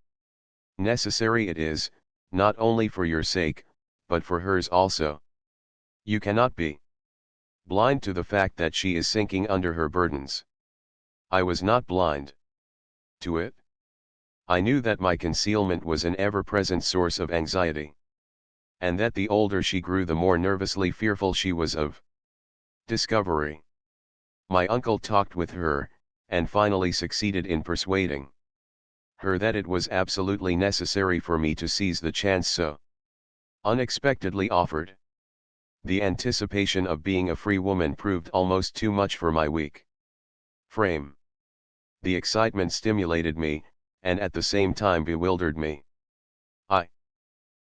necessary it is, not only for your sake, but for hers also. You cannot be blind to the fact that she is sinking under her burdens." I was not blind to it. I knew that my concealment was an ever-present source of anxiety, and that the older she grew the more nervously fearful she was of discovery. My uncle talked with her, and finally succeeded in persuading her that it was absolutely necessary for me to seize the chance so unexpectedly offered. The anticipation of being a free woman proved almost too much for my weak frame. The excitement stimulated me, and at the same time bewildered me. I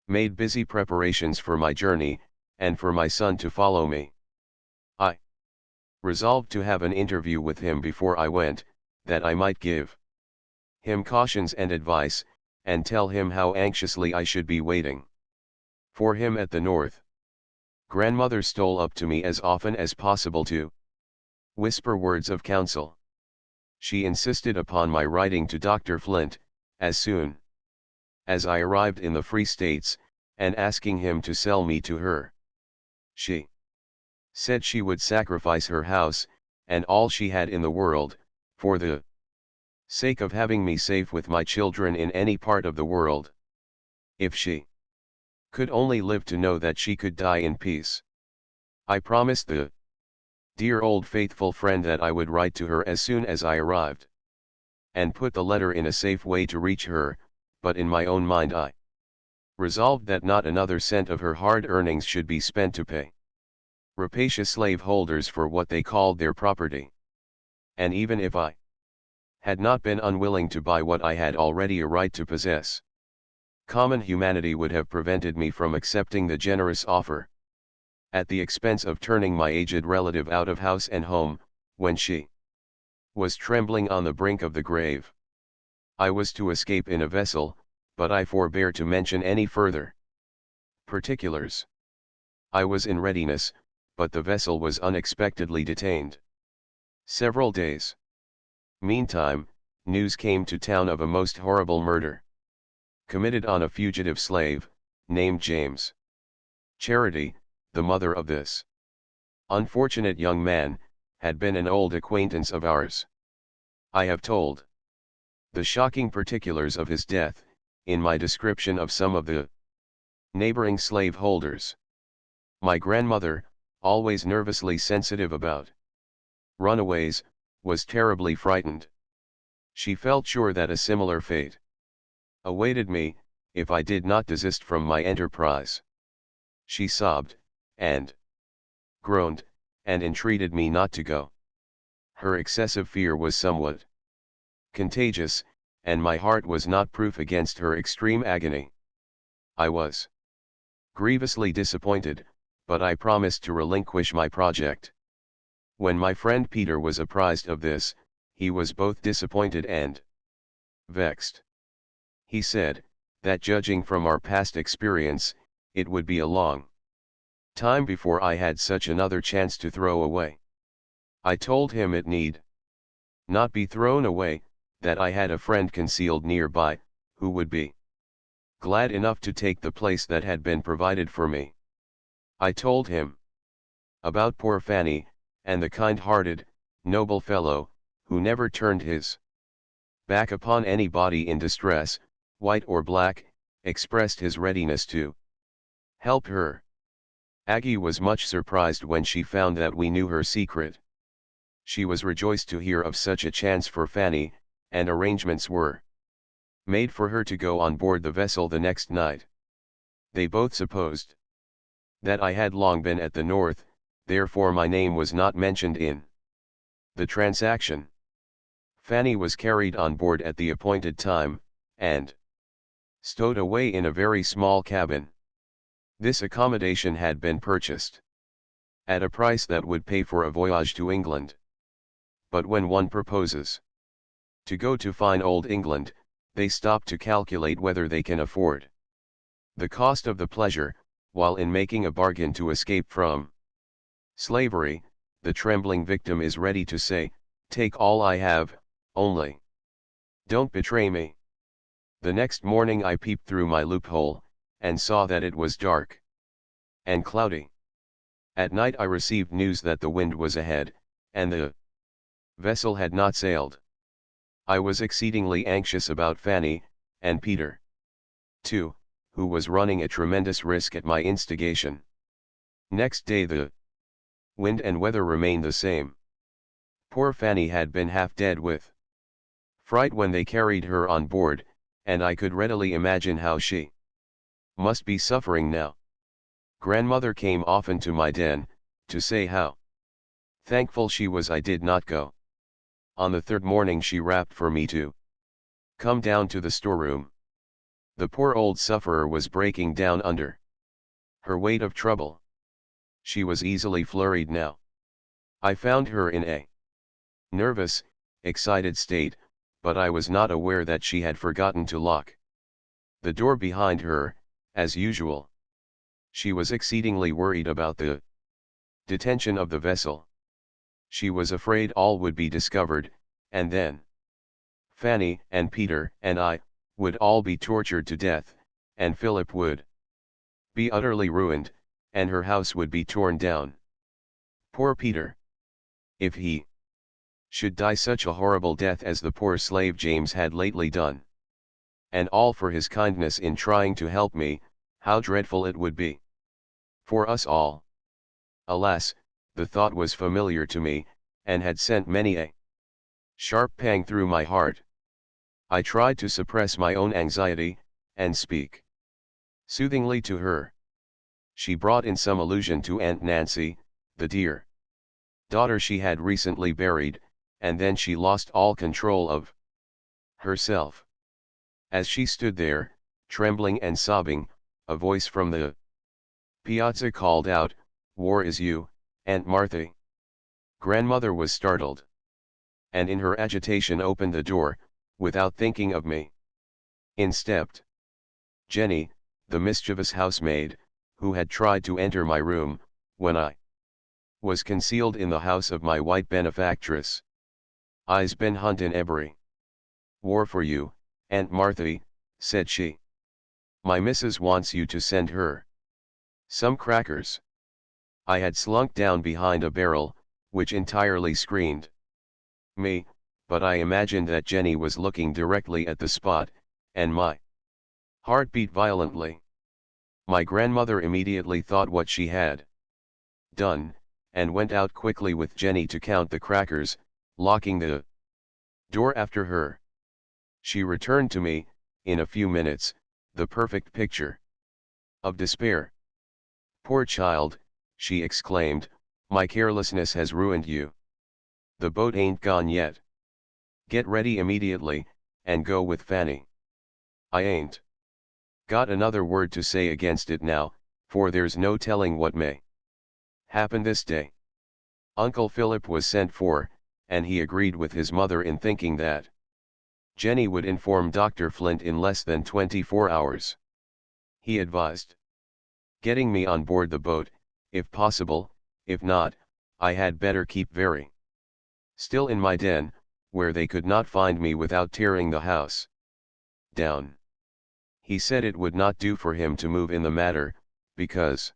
made busy preparations for my journey, and for my son to follow me. I resolved to have an interview with him before I went, that I might give him cautions and advice, and tell him how anxiously I should be waiting for him at the north. Grandmother stole up to me as often as possible to whisper words of counsel. She insisted upon my writing to Dr. Flint, as soon as I arrived in the Free States, and asking him to sell me to her. She said she would sacrifice her house, and all she had in the world, for the sake of having me safe with my children in any part of the world. If she could only live to know that she could die in peace. I promised the dear old faithful friend that I would write to her as soon as I arrived, and put the letter in a safe way to reach her, but in my own mind I resolved that not another cent of her hard earnings should be spent to pay rapacious slave holders for what they called their property. And even if I had not been unwilling to buy what I had already a right to possess, common humanity would have prevented me from accepting the generous offer. At the expense of turning my aged relative out of house and home, when she was trembling on the brink of the grave. I was to escape in a vessel, but I forbear to mention any further particulars. I was in readiness, but the vessel was unexpectedly detained several days. Meantime, news came to town of a most horrible murder committed on a fugitive slave, named James. Charity, the mother of this unfortunate young man, had been an old acquaintance of ours. I have told the shocking particulars of his death, in my description of some of the neighboring slave holders. My grandmother, always nervously sensitive about runaways, was terribly frightened. She felt sure that a similar fate awaited me, if I did not desist from my enterprise. She sobbed, and groaned, and entreated me not to go. Her excessive fear was somewhat contagious, and my heart was not proof against her extreme agony. I was grievously disappointed, but I promised to relinquish my project. When my friend Peter was apprised of this, he was both disappointed and vexed. He said, that judging from our past experience, it would be a long time before I had such another chance to throw away. I told him it need not be thrown away, that I had a friend concealed nearby, who would be glad enough to take the place that had been provided for me. I told him about poor Fanny, and the kind-hearted, noble fellow, who never turned his back upon anybody in distress, white or black, expressed his readiness to help her. Aggie was much surprised when she found that we knew her secret. She was rejoiced to hear of such a chance for Fanny, and arrangements were made for her to go on board the vessel the next night. They both supposed that I had long been at the North, therefore my name was not mentioned in the transaction. Fanny was carried on board at the appointed time, and stowed away in a very small cabin. This accommodation had been purchased at a price that would pay for a voyage to England. But when one proposes to go to fine old England, they stop to calculate whether they can afford the cost of the pleasure, while in making a bargain to escape from slavery, the trembling victim is ready to say, "Take all I have, only don't betray me." The next morning I peeped through my loophole, and saw that it was dark and cloudy. At night I received news that the wind was ahead, and the vessel had not sailed. I was exceedingly anxious about Fanny, and Peter, too, who was running a tremendous risk at my instigation. Next day the wind and weather remained the same. Poor Fanny had been half dead with fright when they carried her on board, and I could readily imagine how she must be suffering now. Grandmother came often to my den, to say how thankful she was I did not go. On the third morning she rapped for me to come down to the storeroom. The poor old sufferer was breaking down under her weight of trouble. She was easily flurried now. I found her in a nervous, excited state, but I was not aware that she had forgotten to lock the door behind her, as usual. She was exceedingly worried about the detention of the vessel. She was afraid all would be discovered, and then Fanny and Peter and I would all be tortured to death, and Philip would be utterly ruined, and her house would be torn down. Poor Peter! If he should die such a horrible death as the poor slave James had lately done, and all for his kindness in trying to help me, how dreadful it would be for us all. Alas, the thought was familiar to me, and had sent many a sharp pang through my heart. I tried to suppress my own anxiety, and speak soothingly to her. She brought in some allusion to Aunt Nancy, the dear daughter she had recently buried, and then she lost all control of herself. As she stood there, trembling and sobbing, a voice from the piazza called out, "War is you, Aunt Martha." Grandmother was startled, and in her agitation opened the door, without thinking of me. In stepped Jenny, the mischievous housemaid, who had tried to enter my room, when I was concealed in the house of my white benefactress. "I's been huntin' every war for you, Aunt Martha," said she. "My missus wants you to send her some crackers." I had slunk down behind a barrel, which entirely screened me, but I imagined that Jenny was looking directly at the spot, and my heart beat violently. My grandmother immediately thought what she had Done, and went out quickly with Jenny to count the crackers, locking the door after her. She returned to me, in a few minutes, the perfect picture of despair. "Poor child," she exclaimed, "my carelessness has ruined you. The boat ain't gone yet. Get ready immediately, and go with Fanny." I ain't got another word to say against it now, for there's no telling what may happen this day. Uncle Philip was sent for, and he agreed with his mother in thinking that Jenny would inform Dr. Flint in less than 24 hours. He advised getting me on board the boat, if possible. If not, I had better keep very still in my den, where they could not find me without tearing the house down. He said it would not do for him to move in the matter, because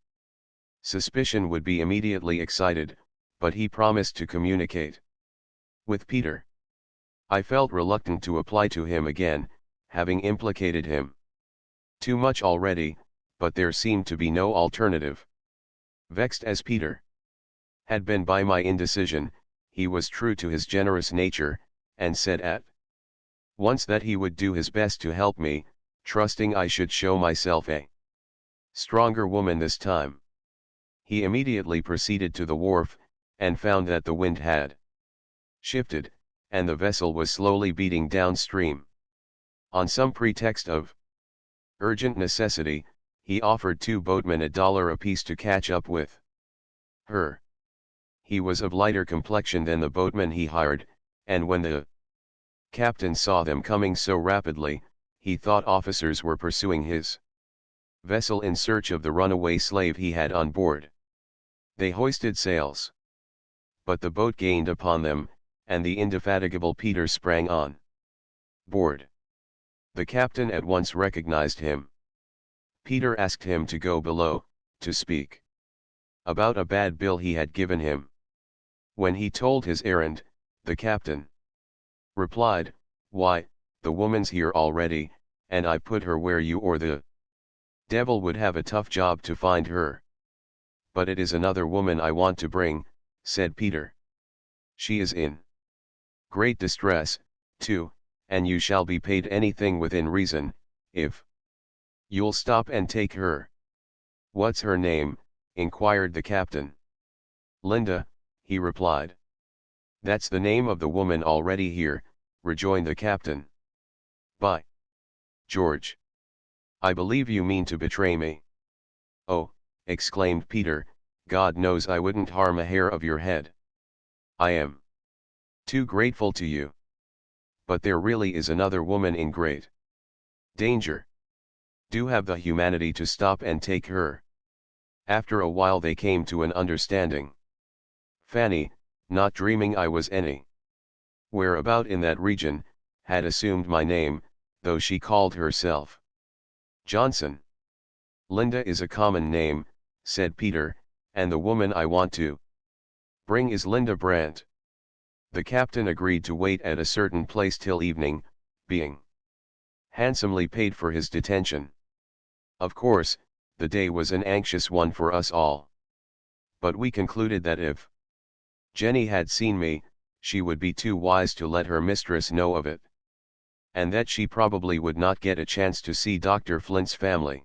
suspicion would be immediately excited, but he promised to communicate with Peter. I felt reluctant to apply to him again, having implicated him too much already, but there seemed to be no alternative. Vexed as Peter had been by my indecision, he was true to his generous nature, and said at once that he would do his best to help me, trusting I should show myself a stronger woman this time. He immediately proceeded to the wharf, and found that the wind had shifted, and the vessel was slowly beating downstream. On some pretext of urgent necessity, he offered 2 boatmen $1 apiece to catch up with her. He was of lighter complexion than the boatmen he hired, and when the captain saw them coming so rapidly, he thought officers were pursuing his vessel in search of the runaway slave he had on board. They hoisted sails. But the boat gained upon them, and the indefatigable Peter sprang on board. The captain at once recognized him. Peter asked him to go below, to speak about a bad bill he had given him. When he told his errand, the captain replied, "Why, the woman's here already, and I put her where you or the devil would have a tough job to find her." "But it is another woman I want to bring," said Peter. "She is in great distress, too, and you shall be paid anything within reason, if you'll stop and take her." "What's her name?" inquired the captain. "Linda," he replied. "That's the name of the woman already here," rejoined the captain. "By George! I believe you mean to betray me." "Oh," exclaimed Peter, "God knows I wouldn't harm a hair of your head. I am too grateful to you. But there really is another woman in great danger. Do have the humanity to stop and take her." After a while they came to an understanding. Fanny, not dreaming I was any whereabout in that region, had assumed my name, though she called herself Johnson. "Linda is a common name," said Peter, "and the woman I want to bring is Linda Brandt." The captain agreed to wait at a certain place till evening, being handsomely paid for his detention. Of course, the day was an anxious one for us all. But we concluded that if Jenny had seen me, she would be too wise to let her mistress know of it. And that she probably would not get a chance to see Dr. Flint's family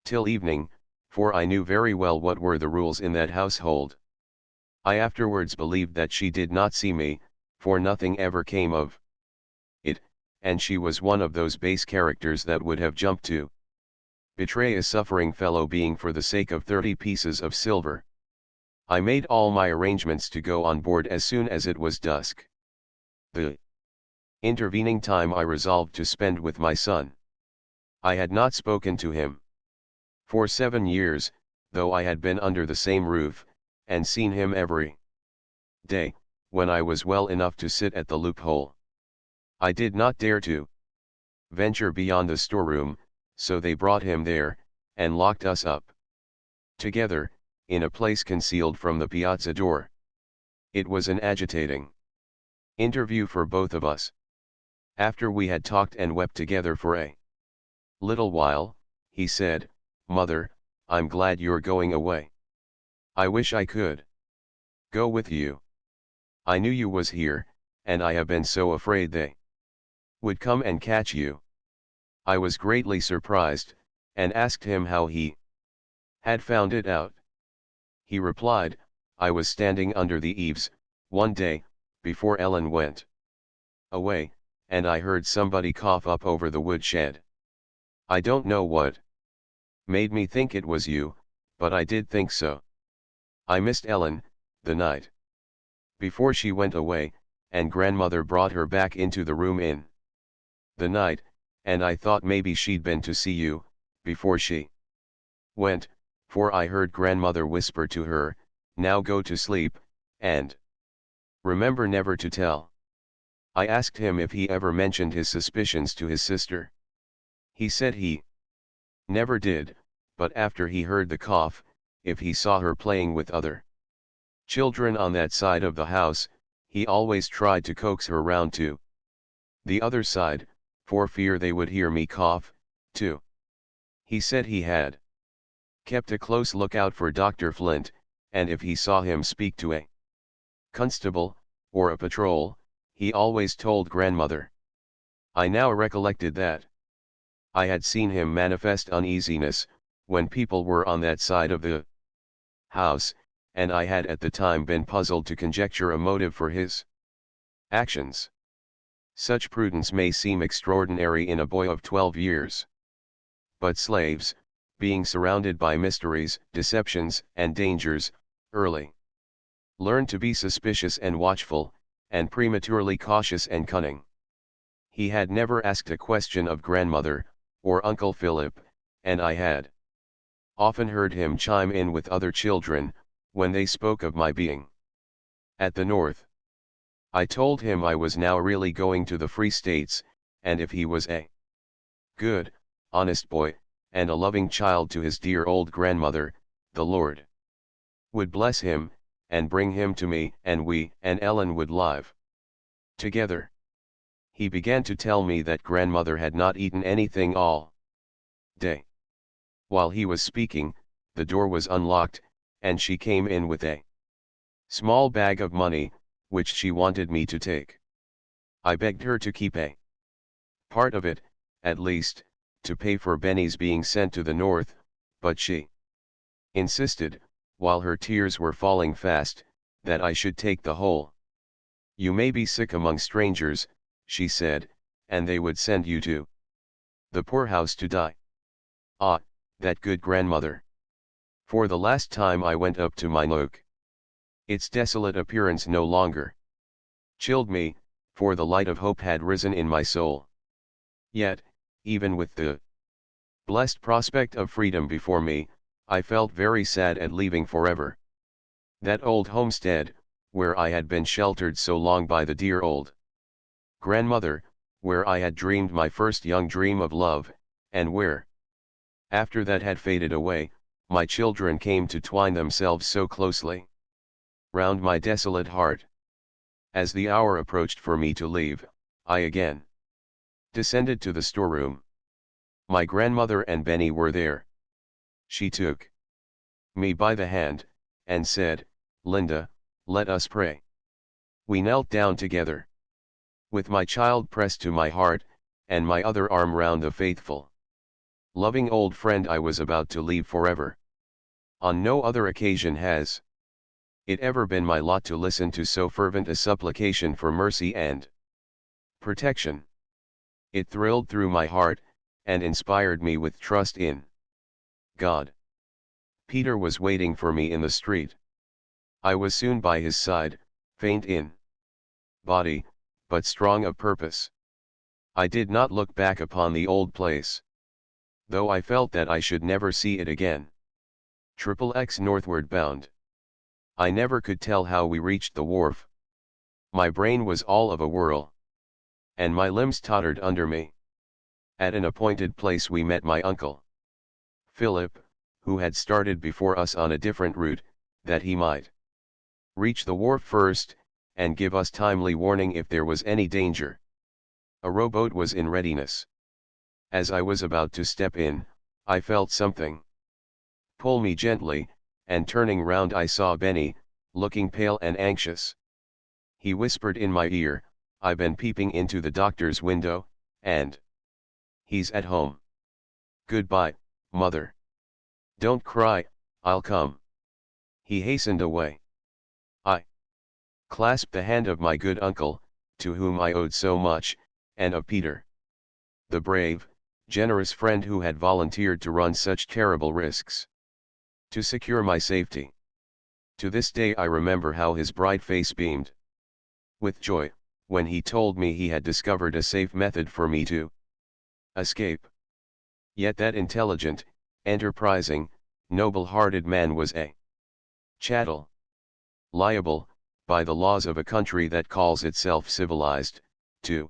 till evening, for I knew very well what were the rules in that household. I afterwards believed that she did not see me, for nothing ever came of it, and she was one of those base characters that would have jumped to betray a suffering fellow being for the sake of 30 pieces of silver. I made all my arrangements to go on board as soon as it was dusk. The intervening time I resolved to spend with my son. I had not spoken to him for 7 years, though I had been under the same roof, and seen him every day, when I was well enough to sit at the loophole. I did not dare to venture beyond the storeroom, so they brought him there, and locked us up together, in a place concealed from the piazza door. It was an agitating interview for both of us. After we had talked and wept together for a little while, he said, "Mother, I'm glad you're going away. I wish I could go with you. I knew you was here, and I have been so afraid they would come and catch you. I was greatly surprised, and asked him how he had found it out. He replied, I was standing under the eaves, one day, before Ellen went away, and I heard somebody cough up over the woodshed. I don't know what made me think it was you, but I did think so. I missed Ellen, the night before she went away, and grandmother brought her back into the room in the night, and I thought maybe she'd been to see you, before she went, for I heard grandmother whisper to her, now go to sleep, and remember never to tell. I asked him if he ever mentioned his suspicions to his sister. He said he never did, but after he heard the cough, if he saw her playing with other children on that side of the house, he always tried to coax her round to the other side, for fear they would hear me cough, too. He said he had kept a close lookout for Dr. Flint, and if he saw him speak to a constable, or a patrol, he always told grandmother. I now recollected that I had seen him manifest uneasiness, when people were on that side of the house, and I had at the time been puzzled to conjecture a motive for his actions. Such prudence may seem extraordinary in a boy of 12 years. But slaves, being surrounded by mysteries, deceptions, and dangers, early learn to be suspicious and watchful, and prematurely cautious and cunning. He had never asked a question of grandmother, or Uncle Philip, and I had often heard him chime in with other children, when they spoke of my being at the North. I told him I was now really going to the Free States, and if he was a good, honest boy, and a loving child to his dear old grandmother, the Lord would bless him, and bring him to me, and we and Ellen would live together. He began to tell me that grandmother had not eaten anything all day. While he was speaking, the door was unlocked, and she came in with a small bag of money, which she wanted me to take. I begged her to keep a part of it, at least, to pay for Benny's being sent to the North, but she insisted, while her tears were falling fast, that I should take the whole. You may be sick among strangers, she said, and they would send you to the poorhouse to die. Ah, that good grandmother! For the last time I went up to my nook. Its desolate appearance no longer chilled me, for the light of hope had risen in my soul. Yet, even with the blessed prospect of freedom before me, I felt very sad at leaving forever that old homestead, where I had been sheltered so long by the dear old grandmother, where I had dreamed my first young dream of love, and where, after that had faded away, my children came to twine themselves so closely round my desolate heart. As the hour approached for me to leave, I again descended to the storeroom. My grandmother and Benny were there. She took me by the hand, and said, Linda, let us pray. We knelt down together. With my child pressed to my heart, and my other arm round the faithful, loving old friend I was about to leave forever. On no other occasion has it ever been my lot to listen to so fervent a supplication for mercy and protection. It thrilled through my heart, and inspired me with trust in God. Peter was waiting for me in the street. I was soon by his side, faint in body, but strong of purpose. I did not look back upon the old place, though I felt that I should never see it again. XXX northward bound. I never could tell how we reached the wharf. My brain was all of a whirl, and my limbs tottered under me. At an appointed place we met my uncle Philip, who had started before us on a different route, that he might reach the wharf first, and give us timely warning if there was any danger. A rowboat was in readiness. As I was about to step in, I felt something pull me gently, and turning round I saw Benny, looking pale and anxious. He whispered in my ear, "I've been peeping into the doctor's window, and he's at home. Goodbye, mother. Don't cry, I'll come." He hastened away. I clasped the hand of my good uncle, to whom I owed so much, and of Peter, the brave, generous friend who had volunteered to run such terrible risks to secure my safety. To this day I remember how his bright face beamed with joy when he told me he had discovered a safe method for me to escape. Yet that intelligent, enterprising, noble-hearted man was a chattel, liable, by the laws of a country that calls itself civilized, to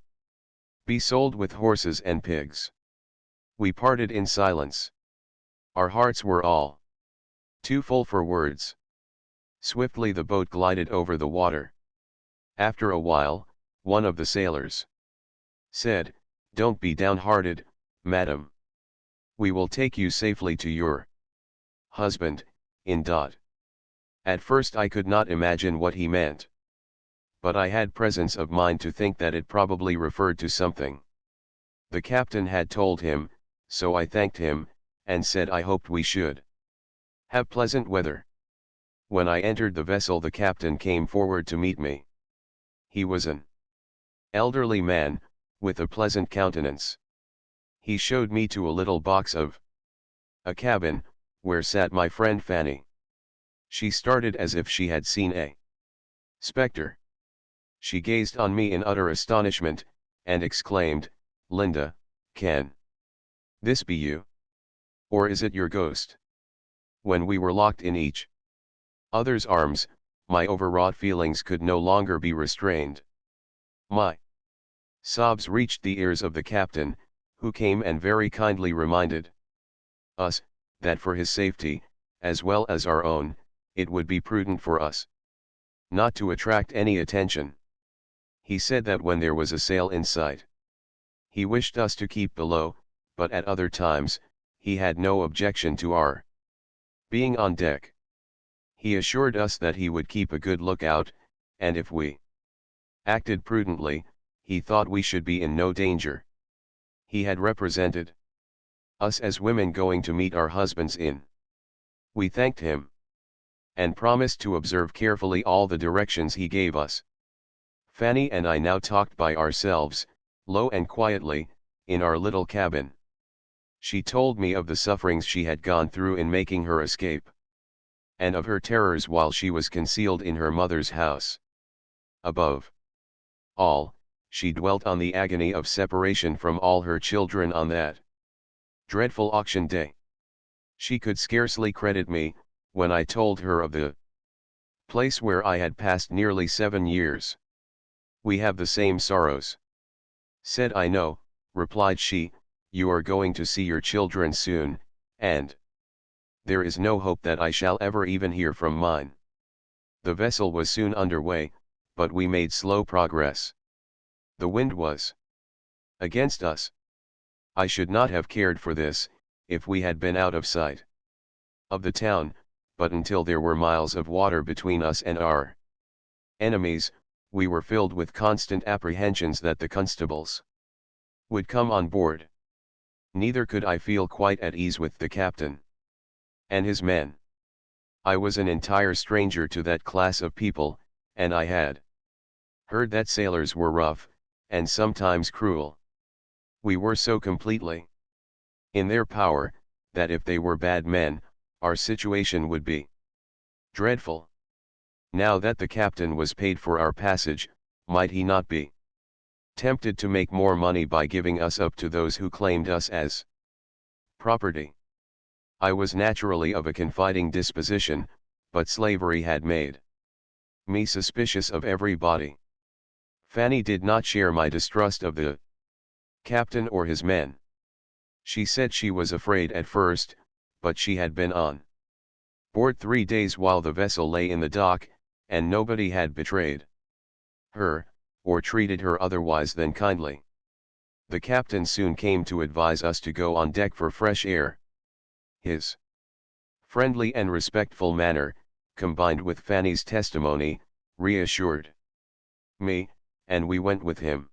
be sold with horses and pigs. We parted in silence. Our hearts were all too full for words. Swiftly the boat glided over the water. After a while, one of the sailors said, "Don't be downhearted, madam. We will take you safely to your husband, in Dot." At first I could not imagine what he meant. But I had presence of mind to think that it probably referred to something the captain had told him, so I thanked him, and said I hoped we should have pleasant weather. When I entered the vessel the captain came forward to meet me. He was an elderly man, with a pleasant countenance. He showed me to a little box of a cabin, where sat my friend Fanny. She started as if she had seen a spectre. She gazed on me in utter astonishment, and exclaimed, "Linda, can this be you? Or is it your ghost?" When we were locked in each other's arms, my overwrought feelings could no longer be restrained. My sobs reached the ears of the captain, who came and very kindly reminded us, that for his safety, as well as our own, it would be prudent for us not to attract any attention. He said that when there was a sail in sight, he wished us to keep below, but at other times, he had no objection to our being on deck. He assured us that he would keep a good lookout, and if we acted prudently, he thought we should be in no danger. He had represented us as women going to meet our husbands in. We thanked him, and promised to observe carefully all the directions he gave us. Fanny and I now talked by ourselves, low and quietly, in our little cabin. She told me of the sufferings she had gone through in making her escape, and of her terrors while she was concealed in her mother's house. Above all, she dwelt on the agony of separation from all her children on that dreadful auction day. She could scarcely credit me, when I told her of the place where I had passed nearly 7 years. "We have the same sorrows," said I. "No," replied she, "you are going to see your children soon, and there is no hope that I shall ever even hear from mine." The vessel was soon under way, but we made slow progress. The wind was against us. I should not have cared for this, if we had been out of sight of the town, but until there were miles of water between us and our enemies, we were filled with constant apprehensions that the constables would come on board. Neither could I feel quite at ease with the captain and his men. I was an entire stranger to that class of people, and I had heard that sailors were rough, and sometimes cruel. We were so completely in their power, that if they were bad men, our situation would be dreadful. Now that the captain was paid for our passage, might he not be tempted to make more money by giving us up to those who claimed us as property? I was naturally of a confiding disposition, but slavery had made me suspicious of everybody. Fanny did not share my distrust of the captain or his men. She said she was afraid at first, but she had been on board 3 days while the vessel lay in the dock, and nobody had betrayed her, or treated her otherwise than kindly. The captain soon came to advise us to go on deck for fresh air. His Friendly and respectful manner, combined with Fanny's testimony, reassured me, and we went with him.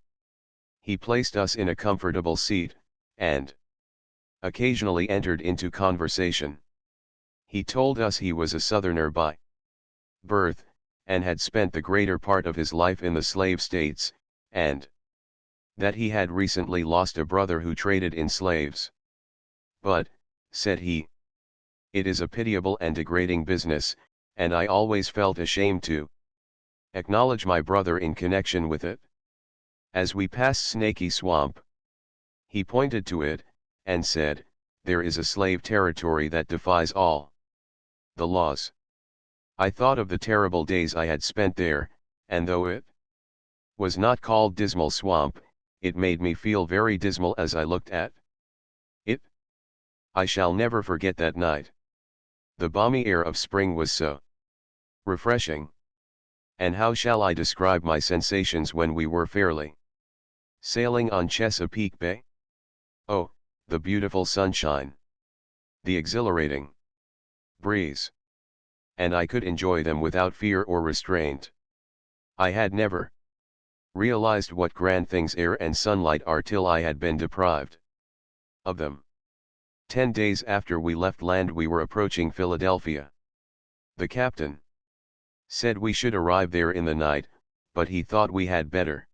He placed us in a comfortable seat, and occasionally entered into conversation. He told us he was a Southerner by birth, and had spent the greater part of his life in the slave states, and that he had recently lost a brother who traded in slaves. But, said he, it is a pitiable and degrading business, and I always felt ashamed to acknowledge my brother in connection with it. As we passed Snaky Swamp, he pointed to it, and said, there is a slave territory that defies all the laws. I thought of the terrible days I had spent there, and though it was not called Dismal Swamp, it made me feel very dismal as I looked at it. I shall never forget that night. The balmy air of spring was so refreshing. And how shall I describe my sensations when we were fairly sailing on Chesapeake Bay? Oh, the beautiful sunshine, the exhilarating breeze, and I could enjoy them without fear or restraint. I had never realized what grand things air and sunlight are till I had been deprived of them. 10 days after we left land we were approaching Philadelphia. The captain said we should arrive there in the night, but he thought we had better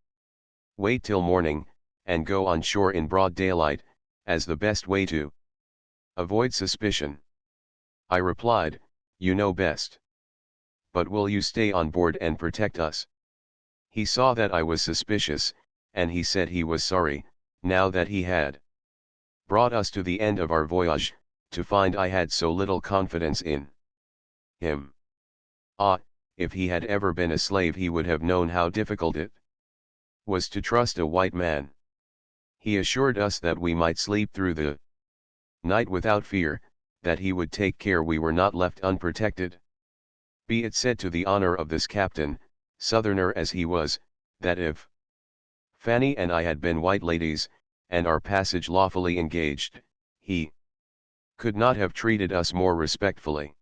wait till morning, and go on shore in broad daylight, as the best way to avoid suspicion. I replied, you know best. But will you stay on board and protect us? He saw that I was suspicious, and he said he was sorry, now that he had brought us to the end of our voyage, to find I had so little confidence in him. Ah, if he had ever been a slave he would have known how difficult it was to trust a white man. He assured us that we might sleep through the night without fear, that he would take care we were not left unprotected. Be it said to the honor of this captain, Southerner as he was, that if Fanny and I had been white ladies, and our passage lawfully engaged, he could not have treated us more respectfully.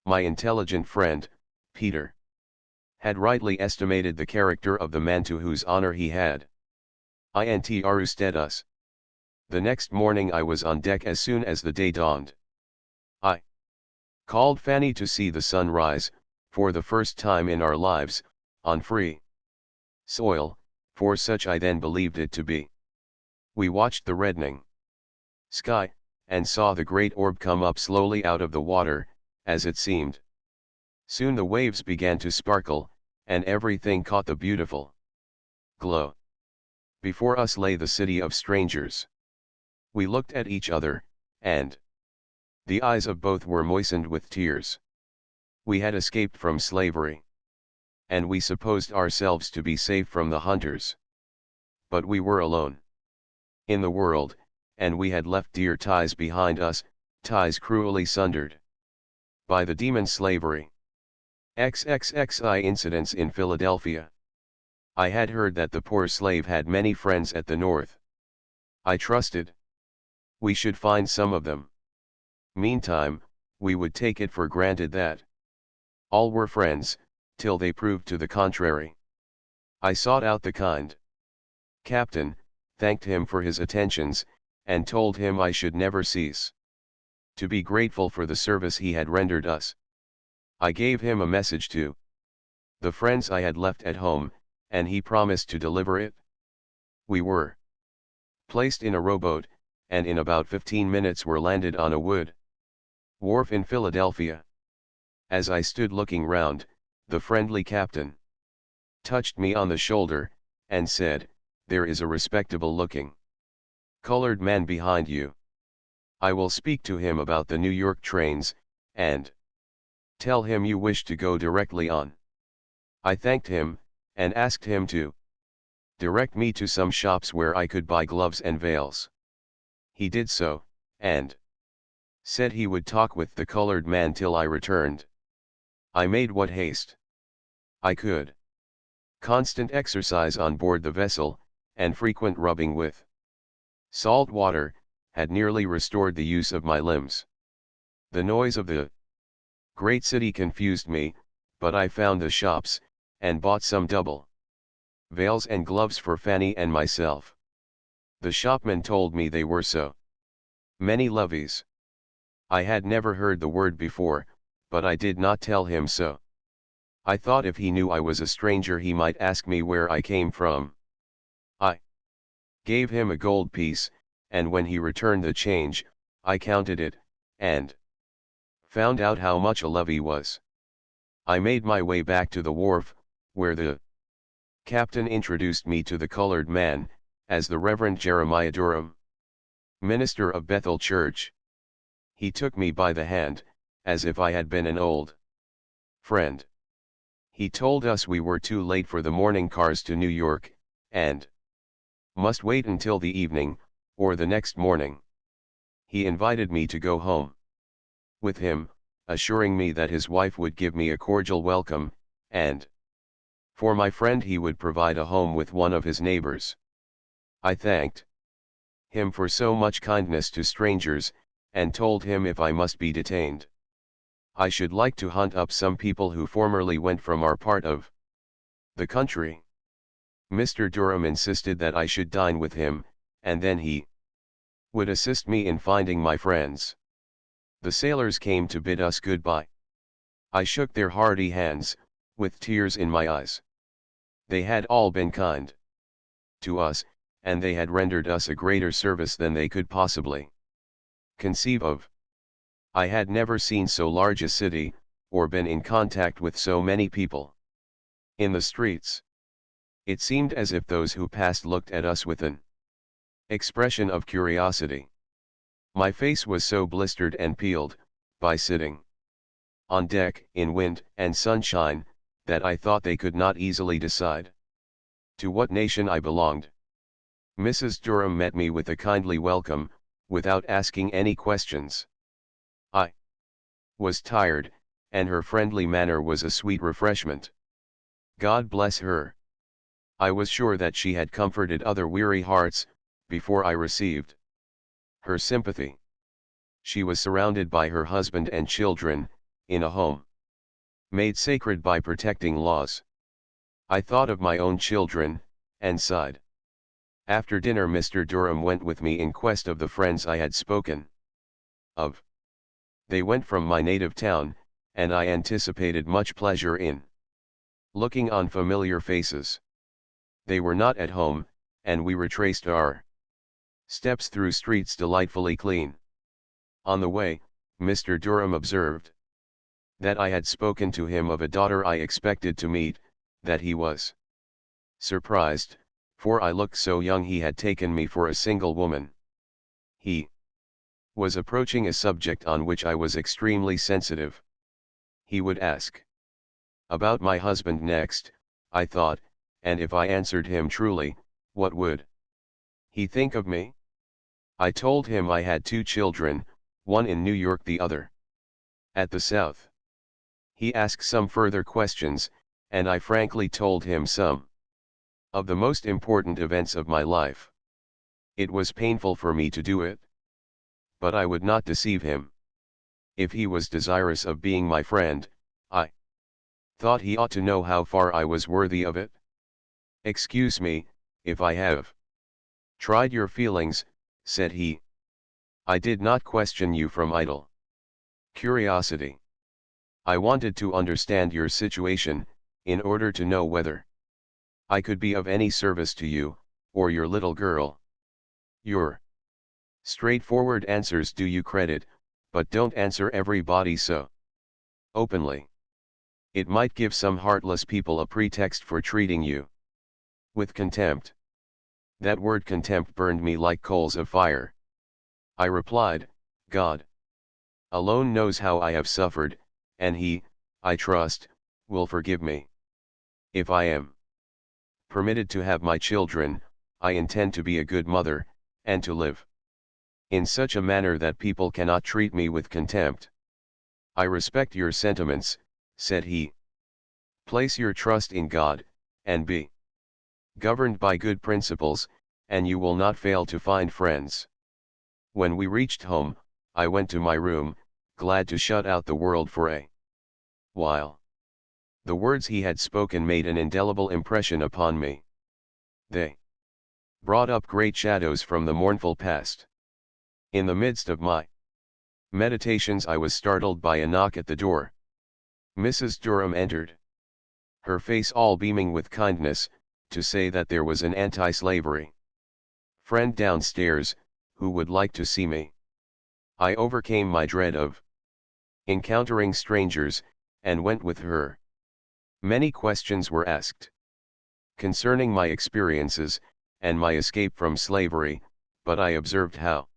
My intelligent friend, Peter, had rightly estimated the character of the man to whose honor he had intrusted us. The next morning I was on deck as soon as the day dawned. I called Fanny to see the sun rise, for the first time in our lives, on free soil, for such I then believed it to be. We watched the reddening sky, and saw the great orb come up slowly out of the water, as it seemed. Soon the waves began to sparkle, and everything caught the beautiful glow. Before us lay the city of strangers. We looked at each other, and the eyes of both were moistened with tears. We had escaped from slavery, and we supposed ourselves to be safe from the hunters. But we were alone in the world, and we had left dear ties behind us, ties cruelly sundered by the demon slavery. XXXI incidents in Philadelphia. I had heard that the poor slave had many friends at the North. I trusted we should find some of them. Meantime, we would take it for granted that all were friends, till they proved to the contrary. I sought out the kind captain, thanked him for his attentions, and told him I should never cease to be grateful for the service he had rendered us. I gave him a message to the friends I had left at home, and he promised to deliver it. We were placed in a rowboat, and in about 15 minutes were landed on a wood wharf in Philadelphia. As I stood looking round, the friendly captain touched me on the shoulder, and said, there is a respectable-looking colored man behind you. I will speak to him about the New York trains, and tell him you wish to go directly on. I thanked him, and asked him to direct me to some shops where I could buy gloves and veils. He did so, and said he would talk with the colored man till I returned. I made what haste I could. Constant exercise on board the vessel, and frequent rubbing with salt water, had nearly restored the use of my limbs. The noise of the great city confused me, but I found the shops, and bought some double veils and gloves for Fanny and myself. The shopman told me they were so many levies. I had never heard the word before, but I did not tell him so. I thought if he knew I was a stranger he might ask me where I came from. I gave him a gold piece, and when he returned the change, I counted it, and found out how much a levy was. I made my way back to the wharf, where the captain introduced me to the colored man, as the Reverend Jeremiah Durham, minister of Bethel Church. He took me by the hand, as if I had been an old friend. He told us we were too late for the morning cars to New York, and must wait until the evening, or the next morning. He invited me to go home with him, assuring me that his wife would give me a cordial welcome, and for my friend he would provide a home with one of his neighbors. I thanked him for so much kindness to strangers, and told him if I must be detained, I should like to hunt up some people who formerly went from our part of the country. Mr. Durham insisted that I should dine with him, and then he would assist me in finding my friends. The sailors came to bid us goodbye. I shook their hearty hands, with tears in my eyes. They had all been kind to us, and they had rendered us a greater service than they could possibly conceive of. I had never seen so large a city, or been in contact with so many people. In the streets, it seemed as if those who passed looked at us with an expression of curiosity. My face was so blistered and peeled, by sitting on deck in wind and sunshine, that I thought they could not easily decide to what nation I belonged. Mrs. Durham met me with a kindly welcome, without asking any questions. I was tired, and her friendly manner was a sweet refreshment. God bless her. I was sure that she had comforted other weary hearts, before I received her sympathy. She was surrounded by her husband and children, in a home made sacred by protecting laws. I thought of my own children, and sighed. After dinner Mr. Durham went with me in quest of the friends I had spoken of. They went from my native town, and I anticipated much pleasure in looking on familiar faces. They were not at home, and we retraced our steps through streets delightfully clean. On the way, Mr. Durham observed that I had spoken to him of a daughter I expected to meet, that he was surprised, for I looked so young he had taken me for a single woman. He was approaching a subject on which I was extremely sensitive. He would ask about my husband next, I thought, and if I answered him truly, what would he think of me? I told him I had 2 children, one in New York, the other at the South. He asked some further questions, and I frankly told him some of the most important events of my life. It was painful for me to do it, but I would not deceive him. If he was desirous of being my friend, I thought he ought to know how far I was worthy of it. Excuse me, if I have tried your feelings, said he. I did not question you from idle curiosity. I wanted to understand your situation, in order to know whether I could be of any service to you, or your little girl. Your straightforward answers do you credit, but don't answer everybody so openly. It might give some heartless people a pretext for treating you with contempt. That word contempt burned me like coals of fire. I replied, God alone knows how I have suffered, and He, I trust, will forgive me. If I am permitted to have my children, I intend to be a good mother, and to live in such a manner that people cannot treat me with contempt. I respect your sentiments, said he. Place your trust in God, and be governed by good principles, and you will not fail to find friends. When we reached home, I went to my room, glad to shut out the world for a while. The words he had spoken made an indelible impression upon me. They brought up great shadows from the mournful past. In the midst of my meditations I was startled by a knock at the door. Mrs. Durham entered, her face all beaming with kindness, to say that there was an anti-slavery friend downstairs, who would like to see me. I overcame my dread of encountering strangers, and went with her. Many questions were asked concerning my experiences, and my escape from slavery, but I observed how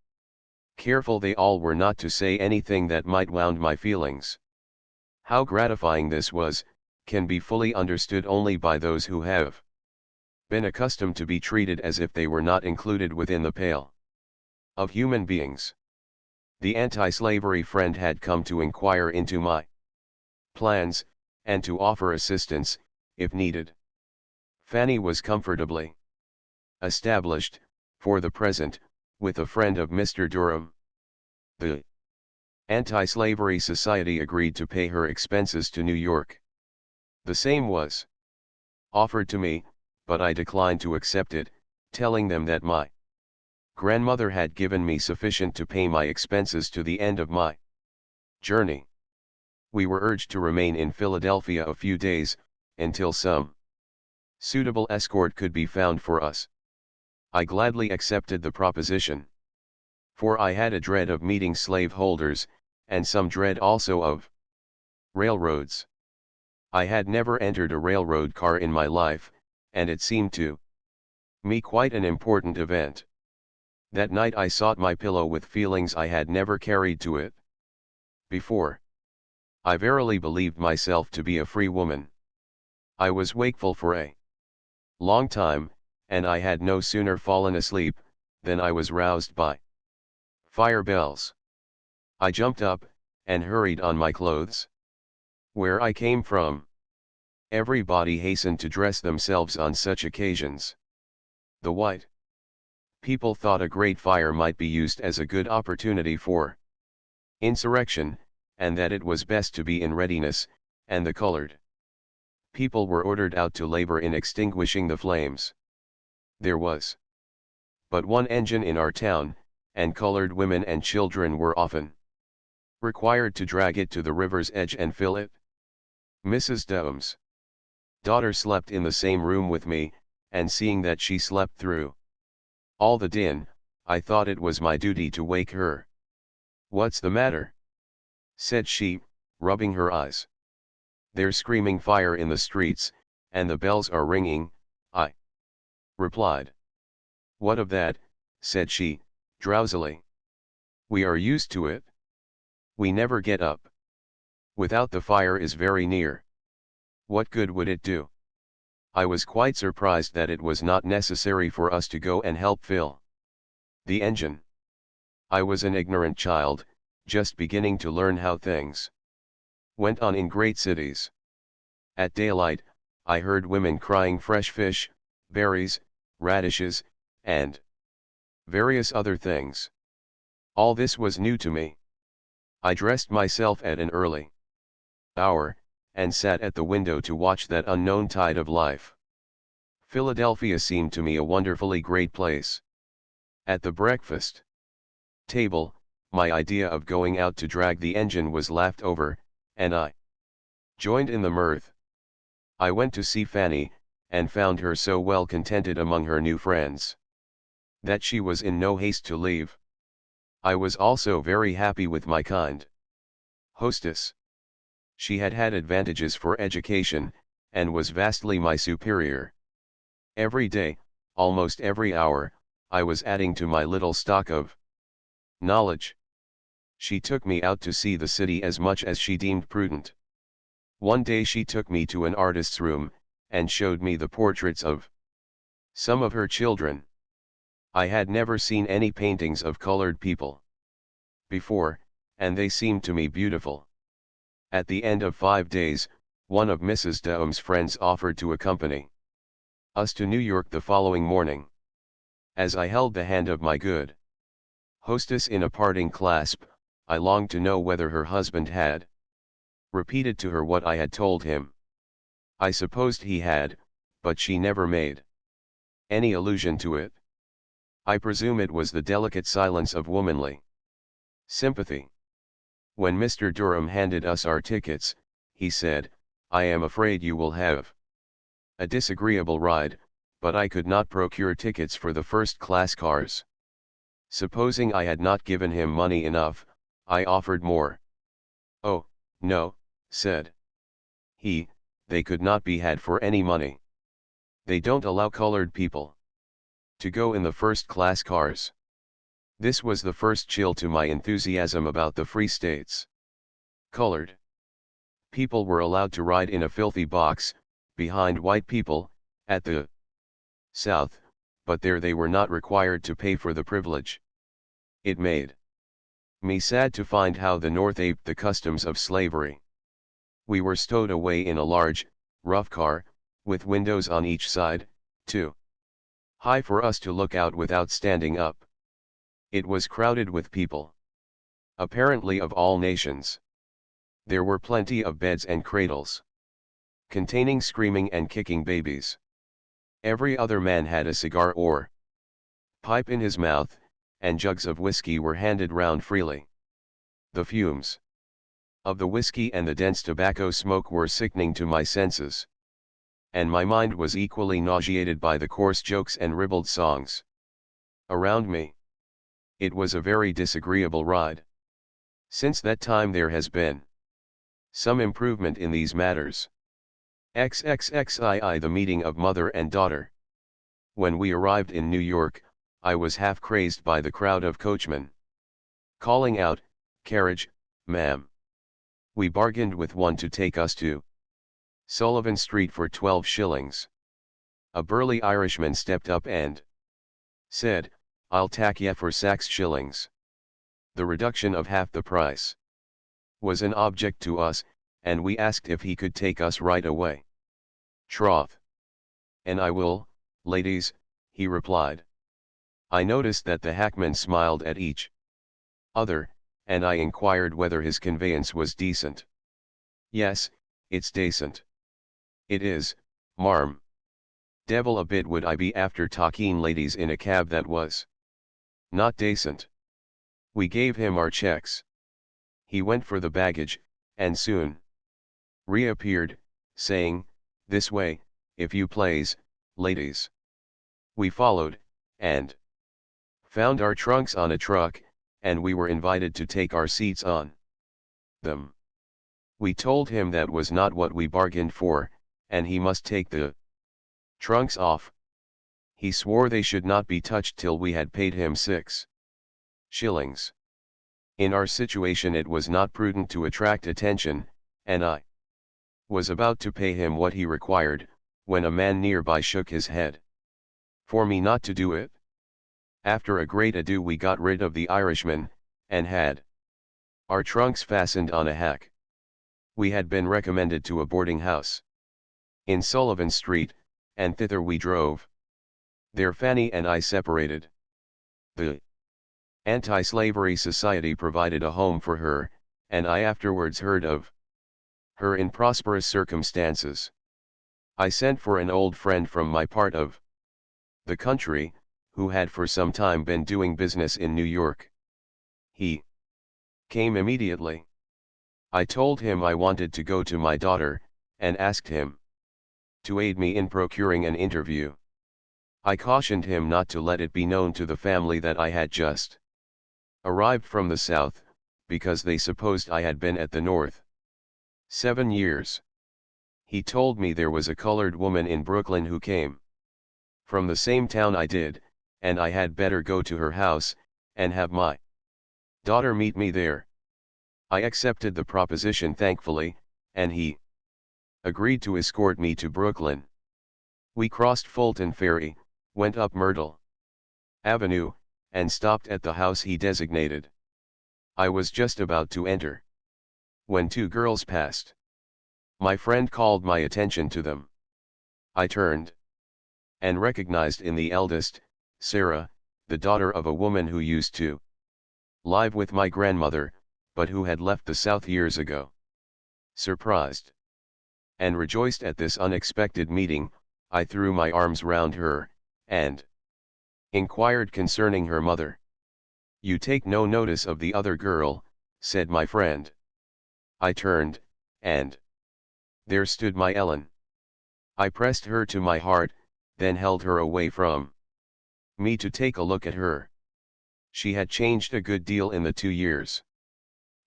careful they all were not to say anything that might wound my feelings. How gratifying this was, can be fully understood only by those who have been accustomed to be treated as if they were not included within the pale of human beings. The anti-slavery friend had come to inquire into my plans, and to offer assistance, if needed. Fanny was comfortably established, for the present, with a friend of Mr. Durham. The Anti-Slavery Society agreed to pay her expenses to New York. The same was offered to me, but I declined to accept it, telling them that my grandmother had given me sufficient to pay my expenses to the end of my journey. We were urged to remain in Philadelphia a few days, until some suitable escort could be found for us. I gladly accepted the proposition, for I had a dread of meeting slaveholders, and some dread also of railroads. I had never entered a railroad car in my life, and it seemed to me quite an important event. That night I sought my pillow with feelings I had never carried to it before. I verily believed myself to be a free woman. I was wakeful for a long time, and I had no sooner fallen asleep, than I was roused by fire bells. I jumped up, and hurried on my clothes. Where I came from, everybody hastened to dress themselves on such occasions. The white people thought a great fire might be used as a good opportunity for insurrection, and that it was best to be in readiness, and the colored people were ordered out to labor in extinguishing the flames. There was but one engine in our town, and colored women and children were often required to drag it to the river's edge and fill it. Mrs. Durham's daughter slept in the same room with me, and seeing that she slept through all the din, I thought it was my duty to wake her. "What's the matter?" said she, rubbing her eyes. "There's screaming fire in the streets, and the bells are ringing," I replied. "What of that?" said she, drowsily. "We are used to it. We never get up. Without the fire is very near. What good would it do?" I was quite surprised that it was not necessary for us to go and help fill the engine. I was an ignorant child, just beginning to learn how things went on in great cities. At daylight, I heard women crying fresh fish, berries, radishes, and various other things. All this was new to me. I dressed myself at an early hour, and sat at the window to watch that unknown tide of life. Philadelphia seemed to me a wonderfully great place. At the breakfast table, my idea of going out to drag the engine was laughed over, and I joined in the mirth. I went to see Fanny, and found her so well contented among her new friends that she was in no haste to leave. I was also very happy with my kind hostess. She had had advantages for education, and was vastly my superior. Every day, almost every hour, I was adding to my little stock of knowledge. She took me out to see the city as much as she deemed prudent. One day she took me to an artist's room, and showed me the portraits of some of her children. I had never seen any paintings of colored people before, and they seemed to me beautiful. At the end of 5 days, one of Mrs. Durham's friends offered to accompany us to New York the following morning. As I held the hand of my good hostess in a parting clasp, I longed to know whether her husband had repeated to her what I had told him. I supposed he had, but she never made any allusion to it. I presume it was the delicate silence of womanly sympathy. When Mr. Durham handed us our tickets, he said, "I am afraid you will have a disagreeable ride, but I could not procure tickets for the first-class cars." Supposing I had not given him money enough, I offered more. "Oh, no," said he, "they could not be had for any money. They don't allow colored people to go in the first-class cars." This was the first chill to my enthusiasm about the Free States. Colored people were allowed to ride in a filthy box, behind white people, at the South, but there they were not required to pay for the privilege. It made me sad to find how the North aped the customs of slavery. We were stowed away in a large, rough car, with windows on each side, too high for us to look out without standing up. It was crowded with people, apparently of all nations. There were plenty of beds and cradles, containing screaming and kicking babies. Every other man had a cigar or pipe in his mouth, and jugs of whiskey were handed round freely. The fumes of the whiskey and the dense tobacco smoke were sickening to my senses, and my mind was equally nauseated by the coarse jokes and ribald songs around me. It was a very disagreeable ride. Since that time there has been some improvement in these matters. XXXII The meeting of mother and daughter. When we arrived in New York, I was half crazed by the crowd of coachmen calling out, "Carriage, ma'am." We bargained with one to take us to Sullivan Street for 12 shillings. A burly Irishman stepped up and said, "I'll tack ye for 6 shillings." The reduction of half the price was an object to us, and we asked if he could take us right away. "Troth. And I will, ladies," he replied. I noticed that the hackmen smiled at each other, and I inquired whether his conveyance was decent. "Yes, it's decent. It is, marm. Devil a bit would I be after talking ladies in a cab that was not decent." We gave him our checks. He went for the baggage, and soon reappeared, saying, "This way, if you please, ladies." We followed, and found our trunks on a truck, and we were invited to take our seats on them. We told him that was not what we bargained for, and he must take the trunks off. He swore they should not be touched till we had paid him 6 shillings. In our situation it was not prudent to attract attention, and I was about to pay him what he required, when a man nearby shook his head for me not to do it. After a great ado we got rid of the Irishman, and had our trunks fastened on a hack. We had been recommended to a boarding house in Sullivan Street, and thither we drove. There Fanny and I separated. The Anti-Slavery Society provided a home for her, and I afterwards heard of her in prosperous circumstances. I sent for an old friend from my part of the country, who had for some time been doing business in New York. He came immediately. I told him I wanted to go to my daughter, and asked him to aid me in procuring an interview. I cautioned him not to let it be known to the family that I had just arrived from the South, because they supposed I had been at the North 7 years. He told me there was a colored woman in Brooklyn who came from the same town I did, and I had better go to her house, and have my daughter meet me there. I accepted the proposition thankfully, and he agreed to escort me to Brooklyn. We crossed Fulton Ferry, went up Myrtle Avenue, and stopped at the house he designated. I was just about to enter, when 2 girls passed. My friend called my attention to them. I turned, and recognized in the eldest, Sarah, the daughter of a woman who used to live with my grandmother, but who had left the South years ago. Surprised and rejoiced at this unexpected meeting, I threw my arms round her, and inquired concerning her mother. "You take no notice of the other girl," said my friend. I turned, and there stood my Ellen. I pressed her to my heart, then held her away from me to take a look at her. She had changed a good deal in the 2 years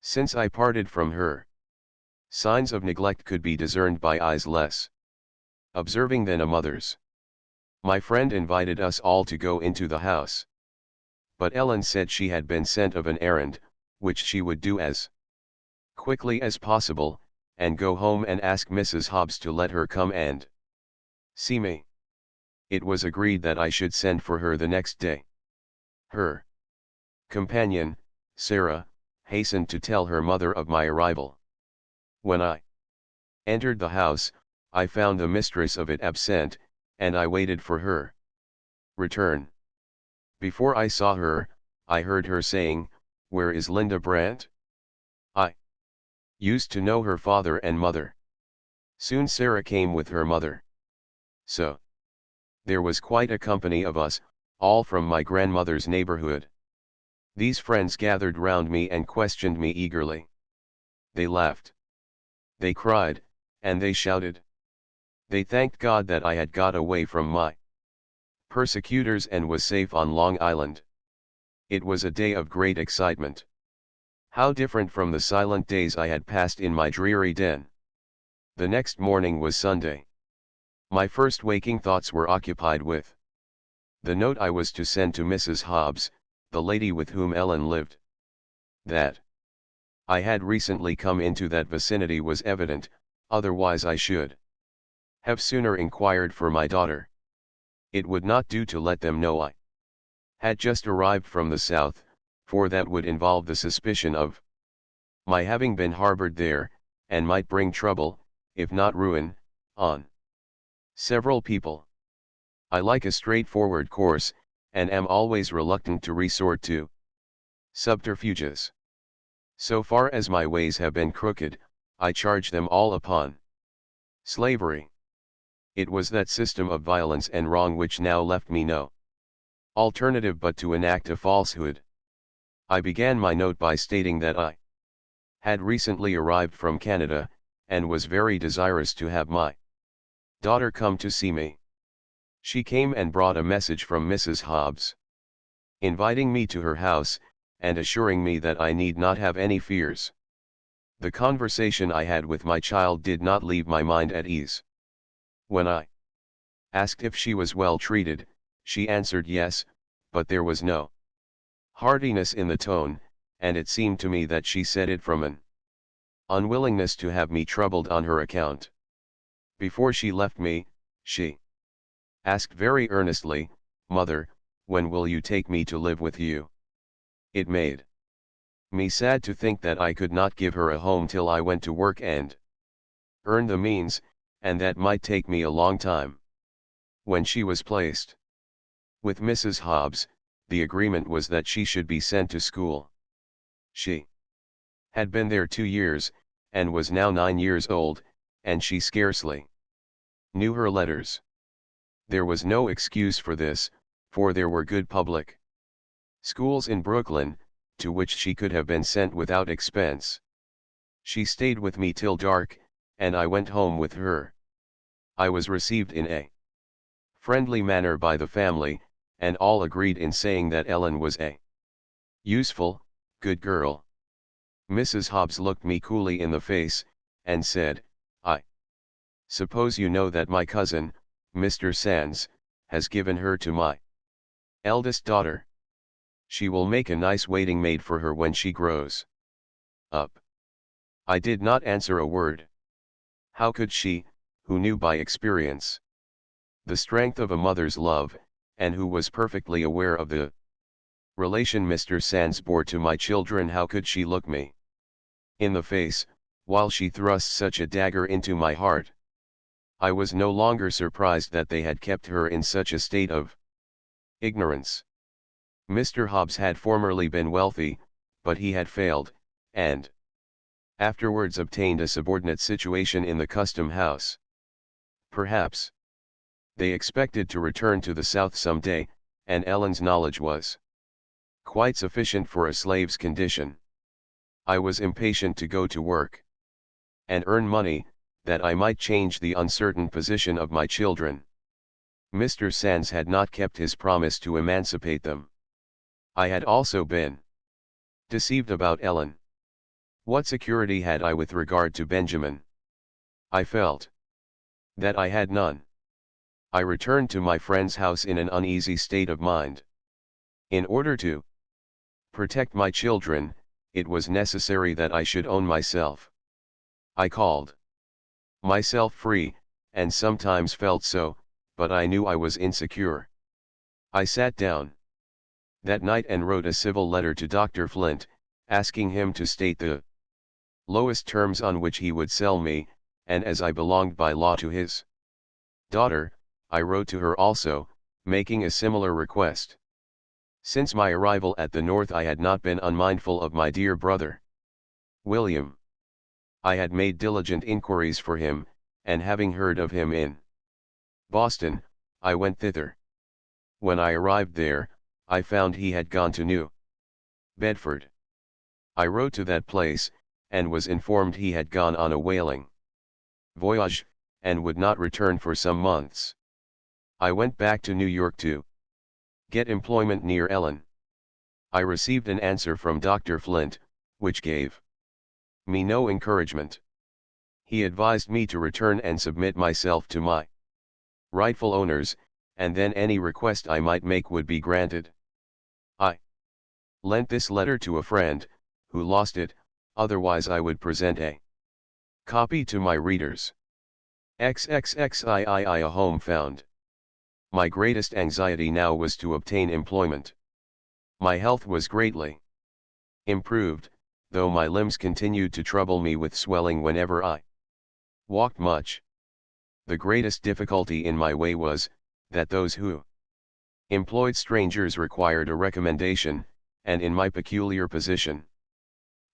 since I parted from her. Signs of neglect could be discerned by eyes less observing than a mother's. My friend invited us all to go into the house. But Ellen said she had been sent of an errand, which she would do as quickly as possible, and go home and ask Mrs. Hobbs to let her come and see me. It was agreed that I should send for her the next day. Her companion, Sarah, hastened to tell her mother of my arrival. When I entered the house, I found the mistress of it absent, and I waited for her return. Before I saw her, I heard her saying, "Where is Linda Brandt? I used to know her father and mother." Soon Sarah came with her mother. So there was quite a company of us, all from my grandmother's neighborhood. These friends gathered round me and questioned me eagerly. They laughed. They cried, and they shouted. They thanked God that I had got away from my persecutors and was safe on Long Island. It was a day of great excitement. How different from the silent days I had passed in my dreary den. The next morning was Sunday. My first waking thoughts were occupied with the note I was to send to Mrs. Hobbs, the lady with whom Ellen lived. That I had recently come into that vicinity was evident, otherwise I should have sooner inquired for my daughter. It would not do to let them know I had just arrived from the south, for that would involve the suspicion of my having been harbored there, and might bring trouble, if not ruin, on several people. I like a straightforward course, and am always reluctant to resort to subterfuges. So far as my ways have been crooked, I charge them all upon slavery. It was that system of violence and wrong which now left me no alternative but to enact a falsehood. I began my note by stating that I had recently arrived from Canada, and was very desirous to have my daughter come to see me. She came and brought a message from Mrs. Hobbs, inviting me to her house, and assuring me that I need not have any fears. The conversation I had with my child did not leave my mind at ease. When I asked if she was well treated, she answered yes, but there was no heartiness in the tone, and it seemed to me that she said it from an unwillingness to have me troubled on her account. Before she left me, she asked very earnestly, "Mother, when will you take me to live with you?" It made me sad to think that I could not give her a home till I went to work and earn the means, and that might take me a long time. When she was placed with Mrs. Hobbs, the agreement was that she should be sent to school. She had been there 2 years, and was now 9 years old, and she scarcely knew her letters. There was no excuse for this, for there were good public schools in Brooklyn, to which she could have been sent without expense. She stayed with me till dark, and I went home with her. I was received in a friendly manner by the family, and all agreed in saying that Ellen was a useful, good girl. Mrs. Hobbs looked me coolly in the face, and said, "I suppose you know that my cousin, Mr. Sands, has given her to my eldest daughter. She will make a nice waiting maid for her when she grows up." I did not answer a word. How could she, who knew by experience the strength of a mother's love, and who was perfectly aware of the relation Mr. Sands bore to my children, how could she look me in the face, while she thrust such a dagger into my heart? I was no longer surprised that they had kept her in such a state of ignorance. Mr. Hobbs had formerly been wealthy, but he had failed, and afterwards obtained a subordinate situation in the custom house. Perhaps they expected to return to the South some day, and Ellen's knowledge was quite sufficient for a slave's condition. I was impatient to go to work and earn money, that I might change the uncertain position of my children. Mr. Sands had not kept his promise to emancipate them. I had also been deceived about Ellen. What security had I with regard to Benjamin? I felt that I had none. I returned to my friend's house in an uneasy state of mind. In order to protect my children, it was necessary that I should own myself. I called myself free, and sometimes felt so, but I knew I was insecure. I sat down that night and wrote a civil letter to Dr. Flint, asking him to state the lowest terms on which he would sell me, and as I belonged by law to his daughter, I wrote to her also, making a similar request. Since my arrival at the North I had not been unmindful of my dear brother William. I had made diligent inquiries for him, and having heard of him in Boston, I went thither. When I arrived there, I found he had gone to New Bedford. I wrote to that place, and was informed he had gone on a whaling voyage, and would not return for some months. I went back to New York to get employment near Ellen. I received an answer from Dr. Flint, which gave me no encouragement. He advised me to return and submit myself to my rightful owners, and then any request I might make would be granted. I lent this letter to a friend, who lost it, otherwise I would present a copy to my readers. XXXIII a home found. My greatest anxiety now was to obtain employment. My health was greatly improved, though my limbs continued to trouble me with swelling whenever I walked much. The greatest difficulty in my way was, that those who employed strangers required a recommendation, and in my peculiar position,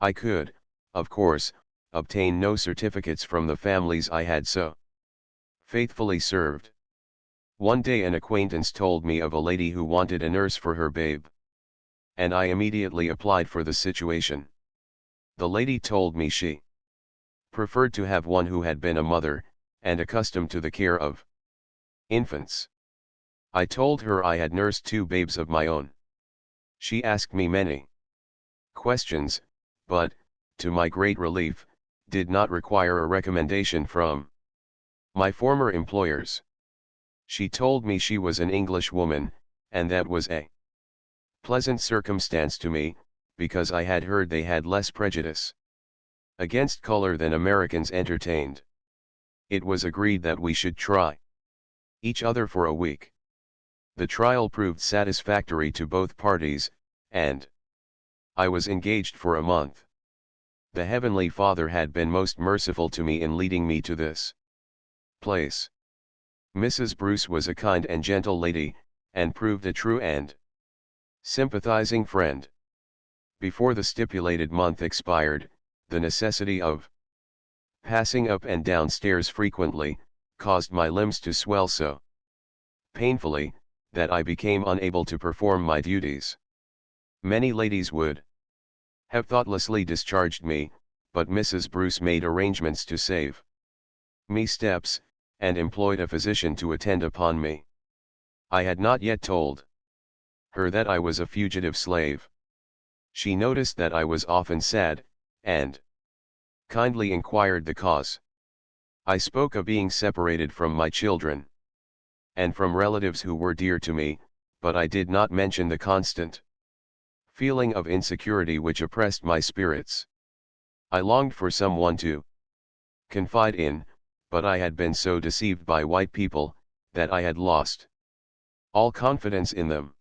I could, of course, obtain no certificates from the families I had so faithfully served. One day an acquaintance told me of a lady who wanted a nurse for her babe, and I immediately applied for the situation. The lady told me she preferred to have one who had been a mother, and accustomed to the care of infants. I told her I had nursed 2 babes of my own. She asked me many questions, but, to my great relief, did not require a recommendation from my former employers. She told me she was an English woman, and that was a pleasant circumstance to me, because I had heard they had less prejudice against color than Americans entertained. It was agreed that we should try each other for a week. The trial proved satisfactory to both parties, and I was engaged for a month. The Heavenly Father had been most merciful to me in leading me to this place. Mrs. Bruce was a kind and gentle lady, and proved a true and sympathizing friend. Before the stipulated month expired, the necessity of passing up and down stairs frequently, caused my limbs to swell so painfully, that I became unable to perform my duties. Many ladies would have thoughtlessly discharged me, but Mrs. Bruce made arrangements to save me steps, and employed a physician to attend upon me. I had not yet told her that I was a fugitive slave. She noticed that I was often sad, and kindly inquired the cause. I spoke of being separated from my children, and from relatives who were dear to me, but I did not mention the constant feeling of insecurity which oppressed my spirits. I longed for someone to confide in, but I had been so deceived by white people, that I had lost all confidence in them.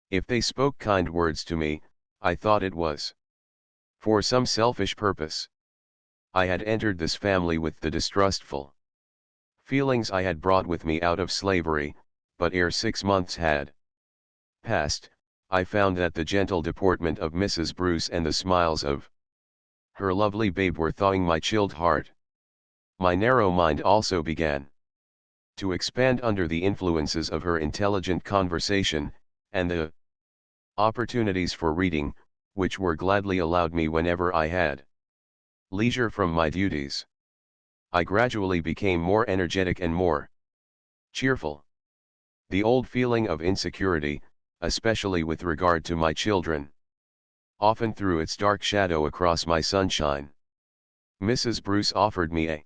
If they spoke kind words to me, I thought it was for some selfish purpose. I had entered this family with the distrustful feelings I had brought with me out of slavery, but ere 6 months had passed, I found that the gentle deportment of Mrs. Bruce and the smiles of Her lovely babe were thawing my chilled heart. My narrow mind also began to expand under the influences of her intelligent conversation, and the opportunities for reading, which were gladly allowed me whenever I had leisure from my duties. I gradually became more energetic and more cheerful. The old feeling of insecurity, especially with regard to my children, often threw its dark shadow across my sunshine. Mrs. Bruce offered me a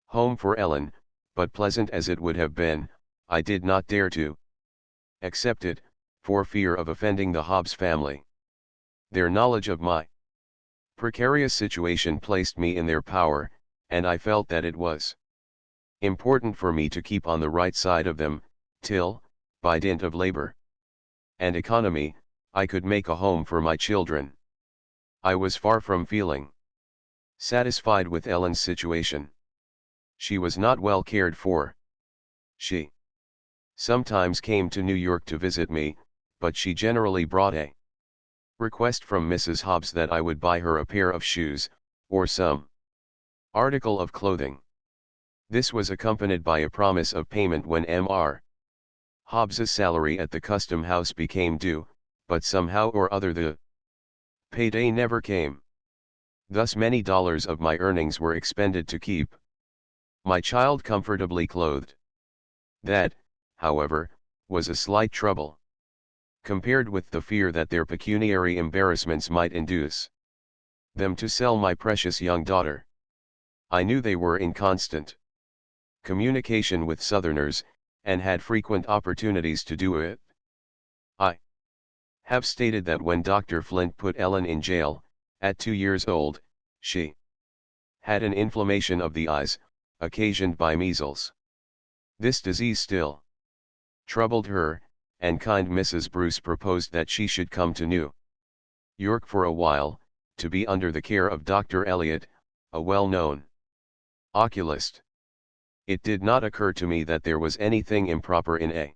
home for Ellen, but pleasant as it would have been, I did not dare to accept it, for fear of offending the Hobbs family. Their knowledge of my precarious situation placed me in their power, and I felt that it was important for me to keep on the right side of them, till, by dint of labor and economy, I could make a home for my children. I was far from feeling satisfied with Ellen's situation. She was not well cared for. She sometimes came to New York to visit me, but she generally brought a request from Mrs. Hobbs that I would buy her a pair of shoes, or some article of clothing. This was accompanied by a promise of payment when Mr. Hobbs's salary at the custom house became due, but somehow or other the payday never came. Thus many dollars of my earnings were expended to keep my child comfortably clothed. That, however, was a slight trouble, compared with the fear that their pecuniary embarrassments might induce them to sell my precious young daughter. I knew they were in constant communication with Southerners, and had frequent opportunities to do it. I have stated that when Dr. Flint put Ellen in jail, at 2 years old, she had an inflammation of the eyes, occasioned by measles. This disease still troubled her, and kind Mrs. Bruce proposed that she should come to New York for a while, to be under the care of Dr. Elliot, a well-known oculist. It did not occur to me that there was anything improper in a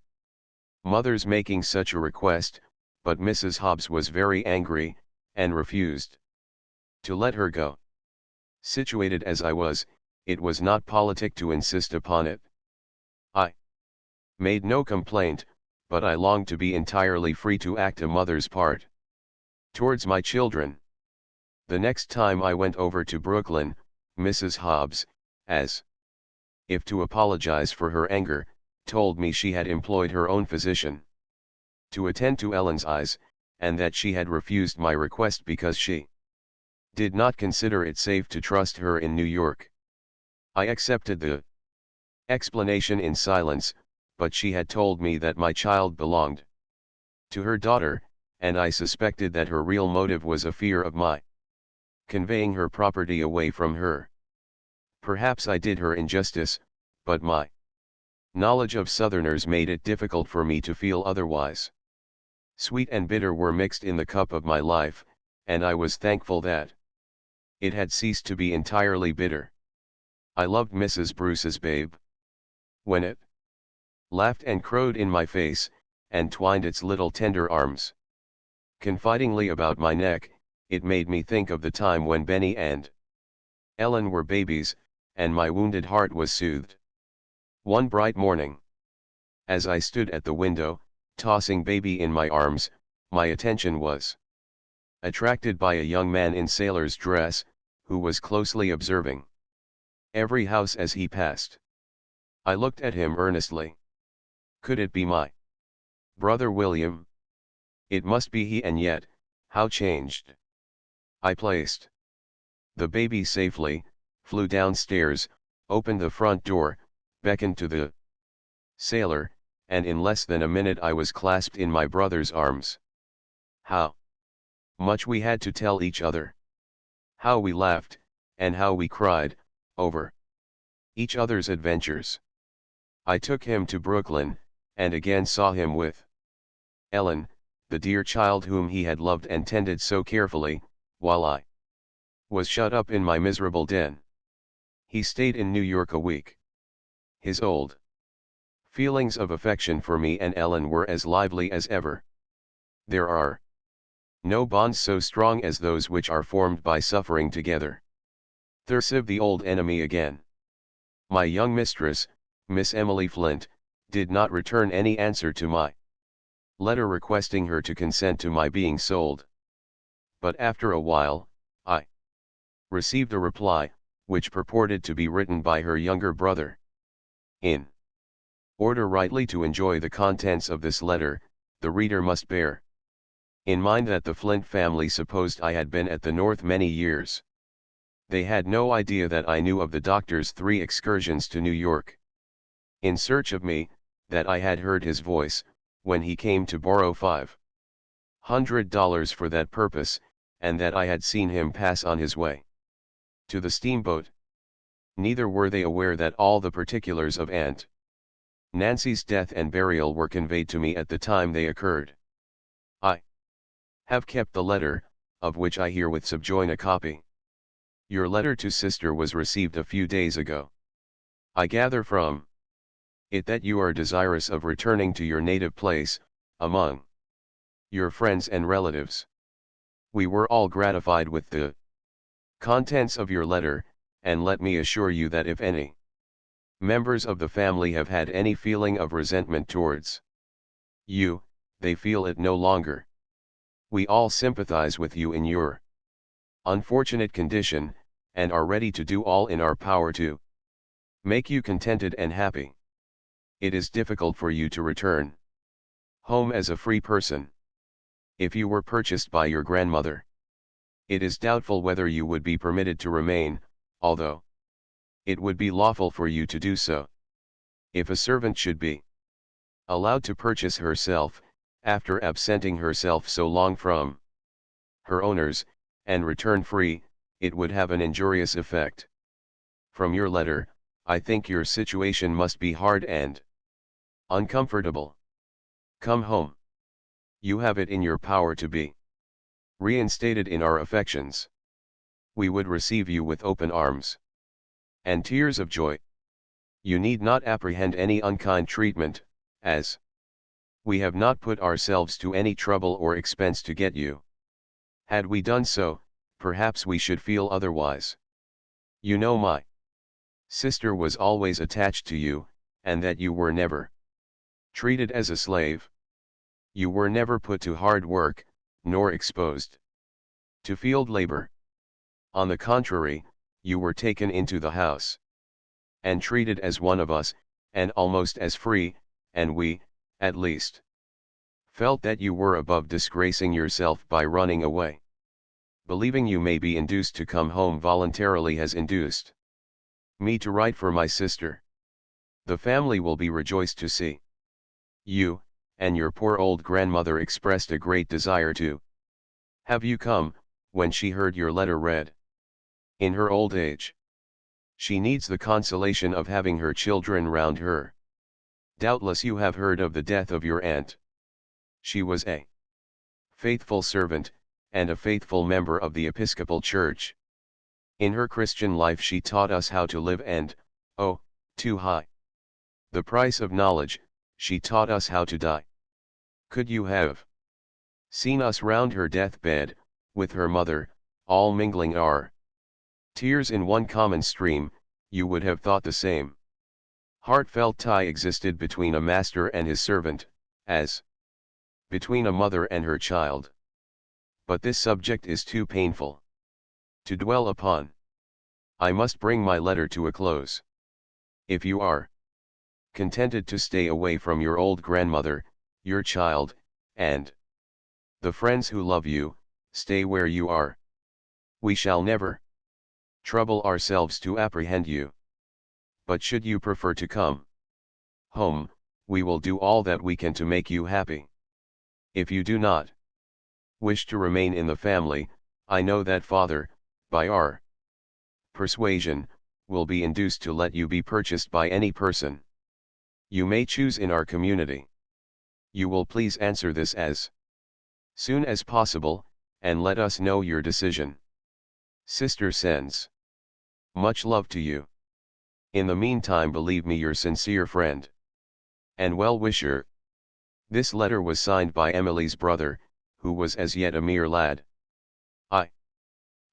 mother's making such a request, but Mrs. Hobbs was very angry, and refused to let her go. Situated as I was, it was not politic to insist upon it. I made no complaint, but I longed to be entirely free to act a mother's part towards my children. The next time I went over to Brooklyn, Mrs. Hobbs, as if to apologize for her anger, told me she had employed her own physician to attend to Ellen's eyes, and that she had refused my request because she did not consider it safe to trust her in New York. I accepted the explanation in silence, but she had told me that my child belonged to her daughter, and I suspected that her real motive was a fear of my conveying her property away from her. Perhaps I did her injustice, but my knowledge of Southerners made it difficult for me to feel otherwise. Sweet and bitter were mixed in the cup of my life, and I was thankful that it had ceased to be entirely bitter. I loved Mrs. Bruce's babe. When it laughed and crowed in my face, and twined its little tender arms confidingly about my neck, it made me think of the time when Benny and Ellen were babies, and my wounded heart was soothed. One bright morning, as I stood at the window, tossing baby in my arms, my attention was attracted by a young man in sailor's dress, who was closely observing every house as he passed. I looked at him earnestly. Could it be my brother William? It must be he, and yet, how changed. I placed the baby safely, flew downstairs, opened the front door, beckoned to the sailor, and in less than a minute I was clasped in my brother's arms. How much we had to tell each other! How we laughed, and how we cried, over each other's adventures. I took him to Brooklyn, and again saw him with Ellen, the dear child whom he had loved and tended so carefully, while I was shut up in my miserable den. He stayed in New York a week. His old feelings of affection for me and Ellen were as lively as ever. There are No bonds so strong as those which are formed by suffering together. Thursive the old enemy again. My young mistress, Miss Emily Flint, did not return any answer to my letter requesting her to consent to my being sold. But after a while, I received a reply, which purported to be written by her younger brother. In order rightly to enjoy the contents of this letter, the reader must bear in mind that the Flint family supposed I had been at the North many years. They had no idea that I knew of the doctor's 3 excursions to New York in search of me, that I had heard his voice, when he came to borrow $500 for that purpose, and that I had seen him pass on his way to the steamboat. Neither were they aware that all the particulars of Aunt Nancy's death and burial were conveyed to me at the time they occurred. I have kept the letter, of which I herewith subjoin a copy. Your letter to sister was received a few days ago. I gather from it that you are desirous of returning to your native place, among your friends and relatives. We were all gratified with the contents of your letter, and let me assure you that if any members of the family have had any feeling of resentment towards you, they feel it no longer. We all sympathize with you in your unfortunate condition, and are ready to do all in our power to make you contented and happy. It is difficult for you to return home as a free person. If you were purchased by your grandmother, it is doubtful whether you would be permitted to remain, although it would be lawful for you to do so. If a servant should be allowed to purchase herself, after absenting herself so long from her owners, and return free, it would have an injurious effect. From your letter, I think your situation must be hard and uncomfortable. Come home. You have it in your power to be reinstated in our affections. We would receive you with open arms and tears of joy. You need not apprehend any unkind treatment, as we have not put ourselves to any trouble or expense to get you. Had we done so, perhaps we should feel otherwise. You know my sister was always attached to you, and that you were never treated as a slave. You were never put to hard work, nor exposed to field labor. On the contrary, you were taken into the house and treated as one of us, and almost as free, and we, at least, felt that you were above disgracing yourself by running away. Believing you may be induced to come home voluntarily has induced me to write for my sister. The family will be rejoiced to see you, and your poor old grandmother expressed a great desire to have you come, when she heard your letter read. In her old age, she needs the consolation of having her children round her. Doubtless you have heard of the death of your aunt. She was a faithful servant, and a faithful member of the Episcopal Church. In her Christian life she taught us how to live and, oh, too high the price of knowledge, she taught us how to die. Could you have seen us round her deathbed, with her mother, all mingling our tears in one common stream, you would have thought the same heartfelt tie existed between a master and his servant, as between a mother and her child. But this subject is too painful to dwell upon. I must bring my letter to a close. If you are contented to stay away from your old grandmother, your child, and the friends who love you, stay where you are. We shall never trouble ourselves to apprehend you. But should you prefer to come home, we will do all that we can to make you happy. If you do not wish to remain in the family, I know that father, by our persuasion, will be induced to let you be purchased by any person you may choose in our community. You will please answer this as soon as possible, and let us know your decision. Sister sends much love to you. In the meantime, believe me your sincere friend and well-wisher. This letter was signed by Emily's brother, who was as yet a mere lad. I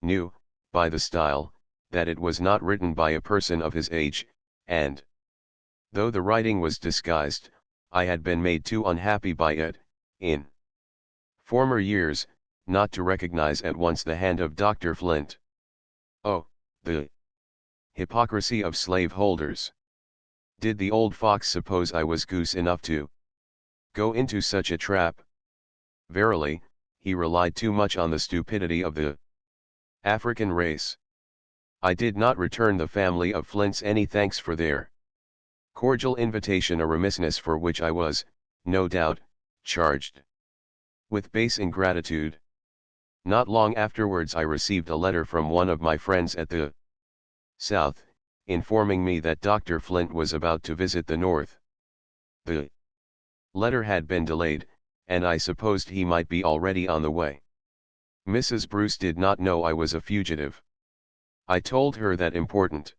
knew, by the style, that it was not written by a person of his age, and, though the writing was disguised, I had been made too unhappy by it, in former years, not to recognize at once the hand of Dr. Flint. Oh, the hypocrisy of slave-holders! Did the old fox suppose I was goose enough to go into such a trap? Verily, he relied too much on the stupidity of the African race. I did not return the family of Flints any thanks for their cordial invitation, a remissness for which I was, no doubt, charged with base ingratitude. Not long afterwards I received a letter from one of my friends at the South, informing me that Dr. Flint was about to visit the North. The letter had been delayed, and I supposed he might be already on the way. Mrs. Bruce did not know I was a fugitive. I told her that important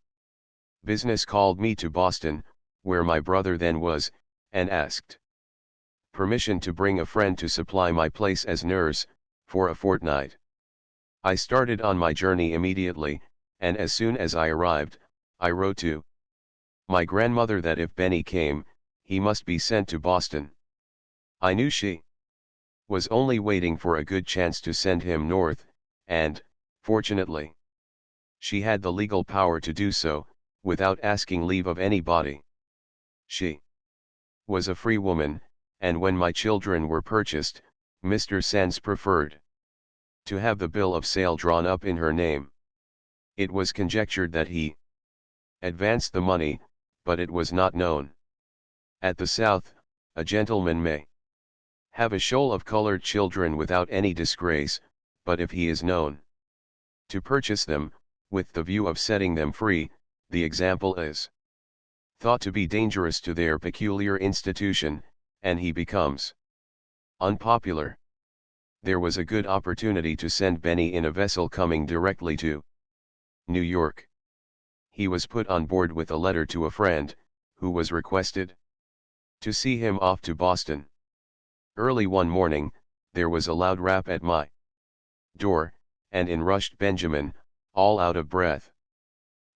business called me to Boston, where my brother then was, and asked permission to bring a friend to supply my place as nurse, for a fortnight. I started on my journey immediately, and as soon as I arrived, I wrote to my grandmother that if Benny came, he must be sent to Boston. I knew she was only waiting for a good chance to send him north, and, fortunately, she had the legal power to do so, without asking leave of anybody. She was a free woman, and when my children were purchased, Mr. Sands preferred to have the bill of sale drawn up in her name. It was conjectured that he advanced the money, but it was not known. At the South, a gentleman may have a shoal of colored children without any disgrace, but if he is known to purchase them, with the view of setting them free, the example is thought to be dangerous to their peculiar institution, and he becomes unpopular. There was a good opportunity to send Benny in a vessel coming directly to New York. He was put on board with a letter to a friend, who was requested to see him off to Boston. Early one morning, there was a loud rap at my door, and in rushed Benjamin, all out of breath.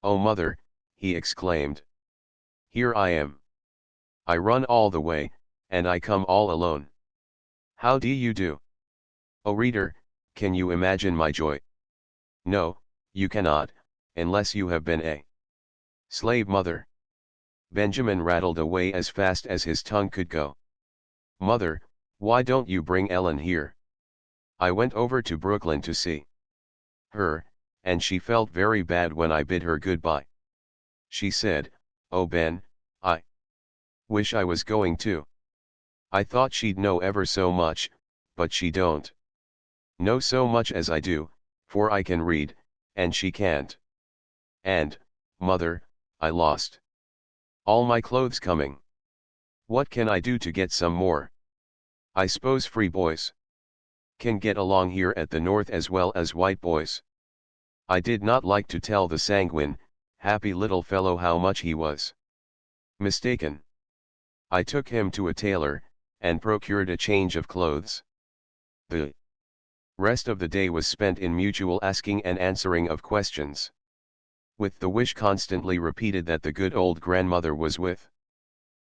"Oh, mother," he exclaimed. "Here I am. I run all the way, and I come all alone. How do you do?" Oh, reader, can you imagine my joy? No, you cannot, unless you have been a slave mother. Benjamin rattled away as fast as his tongue could go. "Mother, why don't you bring Ellen here? I went over to Brooklyn to see her, and she felt very bad when I bid her goodbye. She said, 'Oh Ben, I wish I was going too. I thought she'd know ever so much, but she don't know so much as I do, for I can read, and she can't. And, mother, I lost all my clothes coming. What can I do to get some more? I suppose free boys can get along here at the North as well as white boys.' I did not like to tell the sanguine, happy little fellow how much he was mistaken. I took him to a tailor, and procured a change of clothes. The rest of the day was spent in mutual asking and answering of questions, with the wish constantly repeated that the good old grandmother was with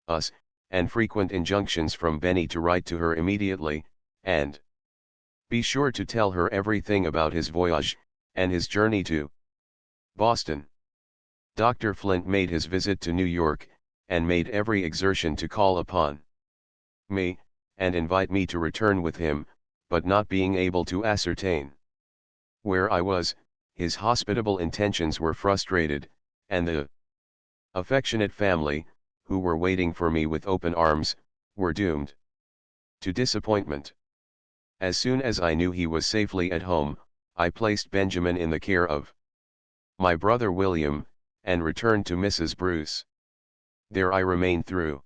us, and frequent injunctions from Benny to write to her immediately, and be sure to tell her everything about his voyage, and his journey to Boston. Dr. Flint made his visit to New York, and made every exertion to call upon me, and invite me to return with him, but not being able to ascertain where I was, his hospitable intentions were frustrated, and the affectionate family, who were waiting for me with open arms, were doomed to disappointment. As soon as I knew he was safely at home, I placed Benjamin in the care of my brother William, and returned to Mrs. Bruce. There I remained through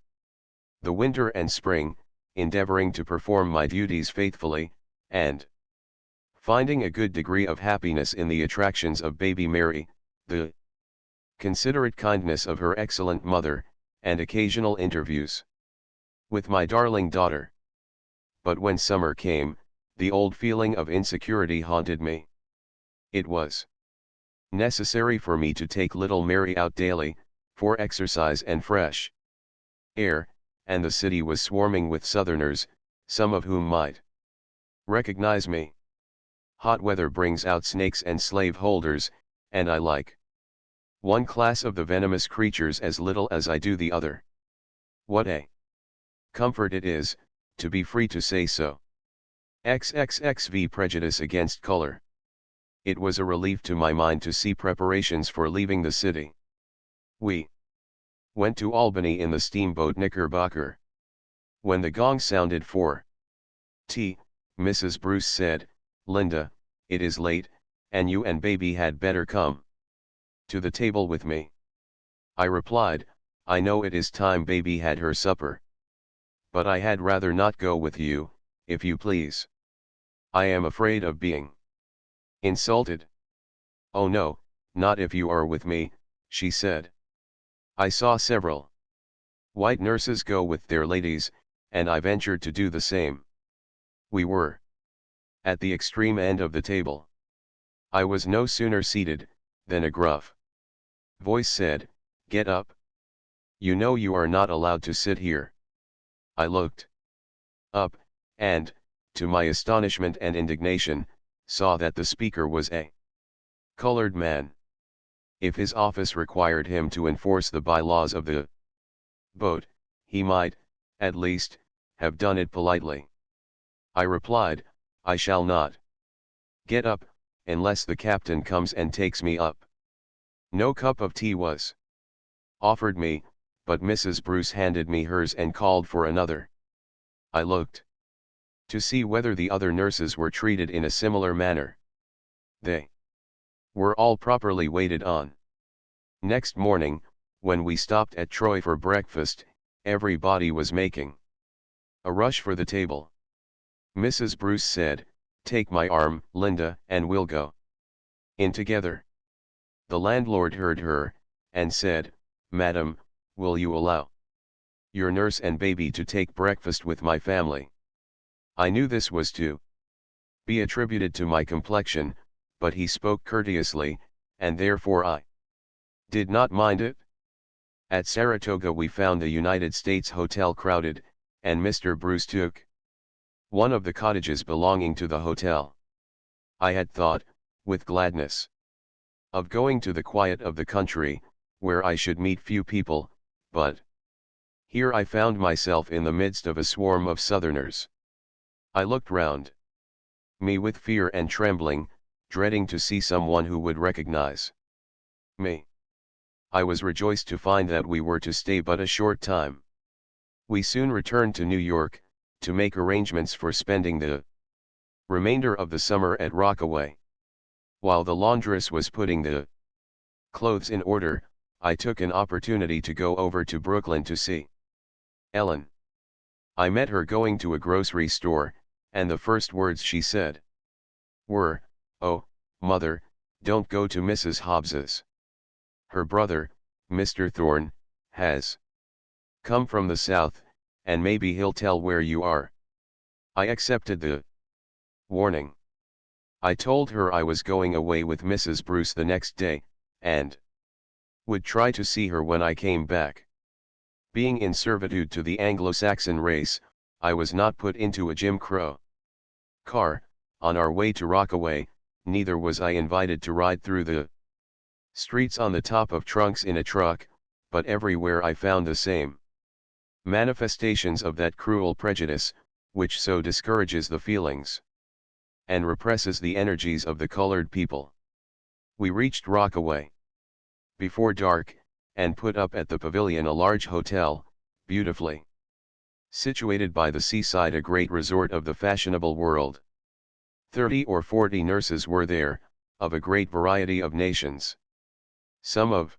the winter and spring, endeavoring to perform my duties faithfully, and finding a good degree of happiness in the attractions of baby Mary, the considerate kindness of her excellent mother, and occasional interviews with my darling daughter. But when summer came, The old feeling of insecurity haunted me. It was necessary for me to take little Mary out daily, for exercise and fresh air, and the city was swarming with Southerners, some of whom might recognize me. Hot weather brings out snakes and slave holders, and I like one class of the venomous creatures as little as I do the other. What a comfort it is, to be free to say so. XXXV prejudice against color. It was a relief to my mind to see preparations for leaving the city. We went to Albany in the steamboat Knickerbocker. When the gong sounded for tea, Mrs. Bruce said, "Linda, it is late, and you and baby had better come to the table with me." I replied, "I know it is time baby had her supper. But I had rather not go with you, if you please. I am afraid of being insulted." "Oh no, not if you are with me," she said. I saw several white nurses go with their ladies, and I ventured to do the same. We were at the extreme end of the table. I was no sooner seated, than a gruff voice said, "Get up. You know you are not allowed to sit here." I looked up, and, to my astonishment and indignation, saw that the speaker was a colored man. If his office required him to enforce the bylaws of the boat, he might, at least, have done it politely. I replied, "I shall not get up, unless the captain comes and takes me up." No cup of tea was offered me, but Mrs. Bruce handed me hers and called for another. I looked to see whether the other nurses were treated in a similar manner. They were all properly waited on. Next morning, when we stopped at Troy for breakfast, everybody was making a rush for the table. Mrs. Bruce said, "Take my arm, Linda, and we'll go in together." The landlord heard her, and said, "Madam, will you allow your nurse and baby to take breakfast with my family?" I knew this was to be attributed to my complexion, but he spoke courteously, and therefore I did not mind it. At Saratoga we found the United States Hotel crowded, and Mr. Bruce took one of the cottages belonging to the hotel. I had thought, with gladness, of going to the quiet of the country, where I should meet few people, but here I found myself in the midst of a swarm of Southerners. I looked round me with fear and trembling, dreading to see someone who would recognize me. I was rejoiced to find that we were to stay but a short time. We soon returned to New York, to make arrangements for spending the remainder of the summer at Rockaway. While the laundress was putting the clothes in order, I took an opportunity to go over to Brooklyn to see Ellen. I met her going to a grocery store, and the first words she said were, "Oh, mother, don't go to Mrs. Hobbs's. Her brother, Mr. Thorne, has come from the South, and maybe he'll tell where you are." I accepted the warning. I told her I was going away with Mrs. Bruce the next day, and would try to see her when I came back. Being in servitude to the Anglo-Saxon race, I was not put into a Jim Crow car. On our way to Rockaway, neither was I invited to ride through the streets on the top of trunks in a truck, but everywhere I found the same manifestations of that cruel prejudice, which so discourages the feelings and represses the energies of the colored people. We reached Rockaway before dark, and put up at the Pavilion, a large hotel, beautifully situated by the seaside, a great resort of the fashionable world. 30 or 40 nurses were there, of a great variety of nations. Some of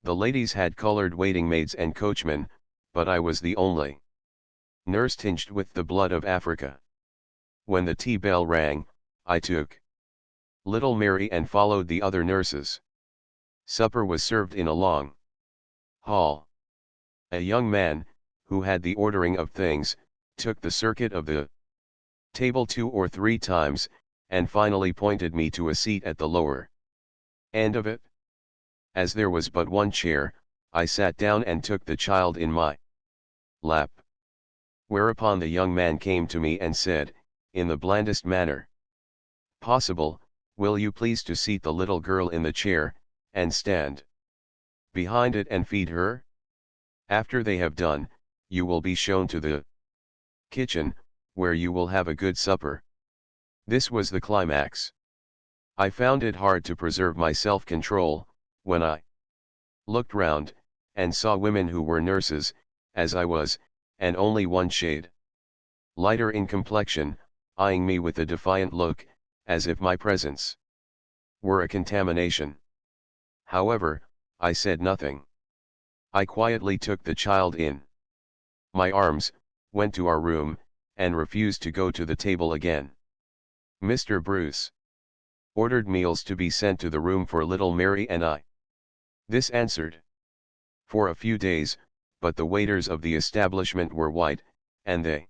the ladies had colored waiting maids and coachmen, but I was the only nurse tinged with the blood of Africa. When the tea bell rang, I took little Mary and followed the other nurses. Supper was served in a long hall. A young man, who had the ordering of things, took the circuit of the table 2 or 3 times, and finally pointed me to a seat at the lower end of it. As there was but one chair, I sat down and took the child in my lap. Whereupon the young man came to me and said, in the blandest manner possible, will you please to seat the little girl in the chair, and stand behind it and feed her? After they have done, you will be shown to the kitchen, where you will have a good supper. This was the climax. I found it hard to preserve my self-control, when I looked round, and saw women who were nurses, as I was, and only one shade lighter in complexion, eyeing me with a defiant look, as if my presence were a contamination. However, I said nothing. I quietly took the child in my arms, went to our room, and refused to go to the table again. Mr. Bruce ordered meals to be sent to the room for little Mary and I. This answered for a few days, but the waiters of the establishment were white, and they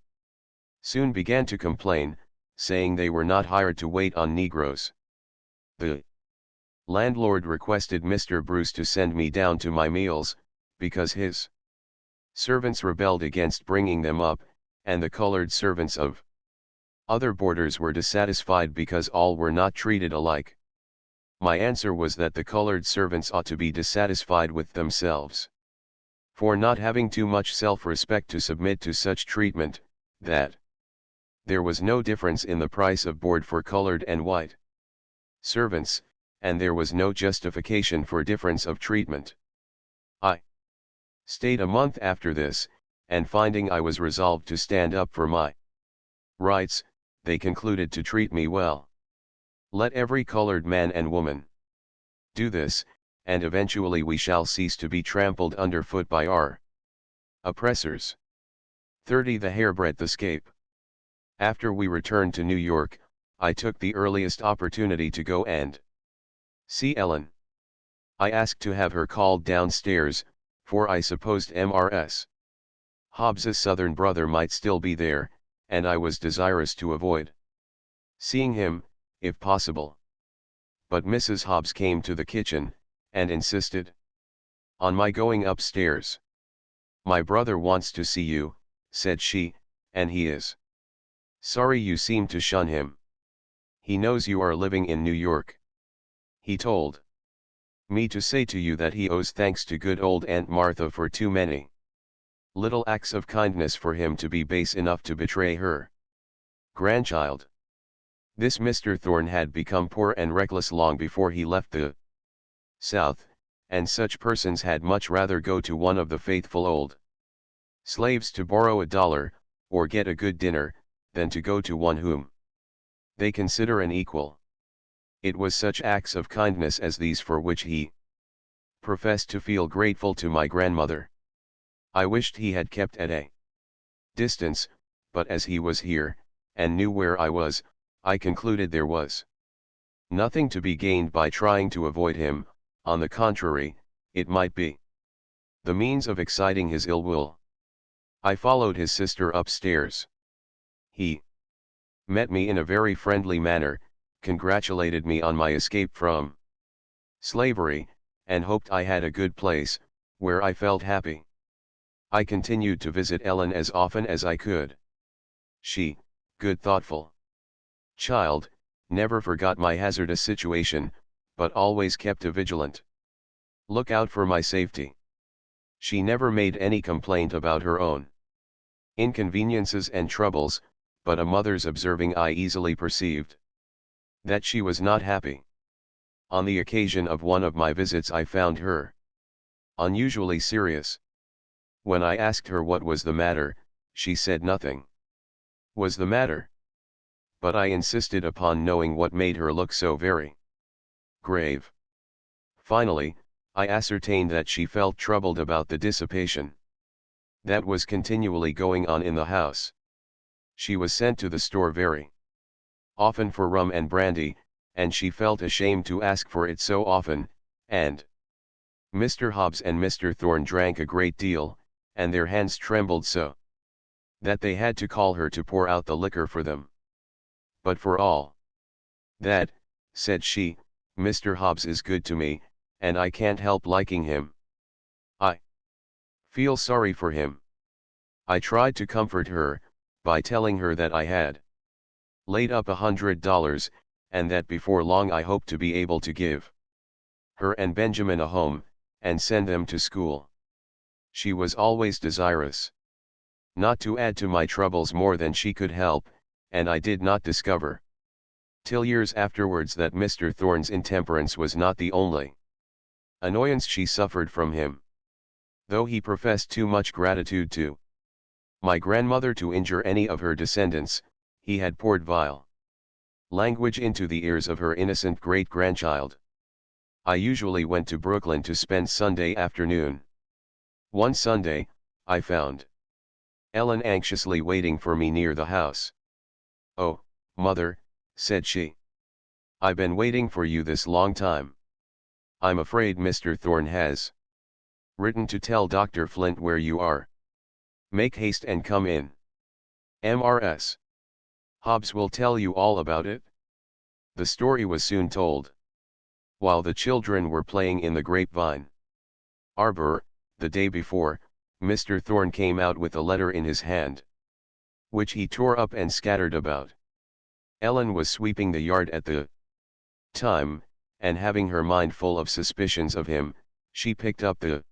soon began to complain, saying they were not hired to wait on Negroes. The landlord requested Mr. Bruce to send me down to my meals, because his servants rebelled against bringing them up, and the colored servants of other boarders were dissatisfied because all were not treated alike. My answer was that the colored servants ought to be dissatisfied with themselves for not having too much self-respect to submit to such treatment, that there was no difference in the price of board for colored and white servants, and there was no justification for difference of treatment. I stayed a month after this, and finding I was resolved to stand up for my rights, they concluded to treat me well. Let every colored man and woman do this, and eventually we shall cease to be trampled underfoot by our oppressors. 30. The hairbreadth escape. After we returned to New York, I took the earliest opportunity to go and see Ellen. I asked to have her called downstairs, for I supposed Mrs. Hobbs's southern brother might still be there, and I was desirous to avoid seeing him, if possible. But Mrs. Hobbs came to the kitchen, and insisted on my going upstairs. My brother wants to see you, said she, and he is sorry you seem to shun him. He knows you are living in New York. He told me to say to you that he owes thanks to good old Aunt Martha for too many little acts of kindness for him to be base enough to betray her grandchild. This Mr. Thorne had become poor and reckless long before he left the South, and such persons had much rather go to one of the faithful old slaves to borrow $1, or get a good dinner, than to go to one whom they consider an equal. It was such acts of kindness as these for which he professed to feel grateful to my grandmother. I wished he had kept at a distance, but as he was here, and knew where I was, I concluded there was nothing to be gained by trying to avoid him. On the contrary, it might be the means of exciting his ill will. I followed his sister upstairs. He met me in a very friendly manner, congratulated me on my escape from slavery, and hoped I had a good place, where I felt happy. I continued to visit Ellen as often as I could. She, good thoughtful child, never forgot my hazardous situation, but always kept a vigilant lookout for my safety. She never made any complaint about her own inconveniences and troubles, but a mother's observing eye easily perceived that she was not happy. On the occasion of one of my visits I found her unusually serious. When I asked her what was the matter, she said nothing was the matter. But I insisted upon knowing what made her look so very grave. Finally, I ascertained that she felt troubled about the dissipation that was continually going on in the house. She was sent to the store very often for rum and brandy, and she felt ashamed to ask for it so often, and Mr. Hobbs and Mr. Thorne drank a great deal, and their hands trembled so that they had to call her to pour out the liquor for them. But for all that, said she, Mr. Hobbs is good to me, and I can't help liking him. I feel sorry for him. I tried to comfort her, by telling her that I had laid up $100, and that before long I hoped to be able to give her and Benjamin a home, and send them to school. She was always desirous not to add to my troubles more than she could help, and I did not discover till years afterwards that Mr. Thorne's intemperance was not the only annoyance she suffered from him. Though he professed too much gratitude to my grandmother to injure any of her descendants, he had poured vile language into the ears of her innocent great-grandchild. I usually went to Brooklyn to spend Sunday afternoon. One Sunday, I found Ellen anxiously waiting for me near the house. "Oh, mother," said she. "I've been waiting for you this long time. I'm afraid Mr. Thorne has written to tell Dr. Flint where you are. Make haste and come in. Mrs. Hobbs will tell you all about it." The story was soon told. While the children were playing in the grapevine arbor, the day before, Mr. Thorne came out with a letter in his hand, which he tore up and scattered about. Ellen was sweeping the yard at the time, and having her mind full of suspicions of him, she picked up the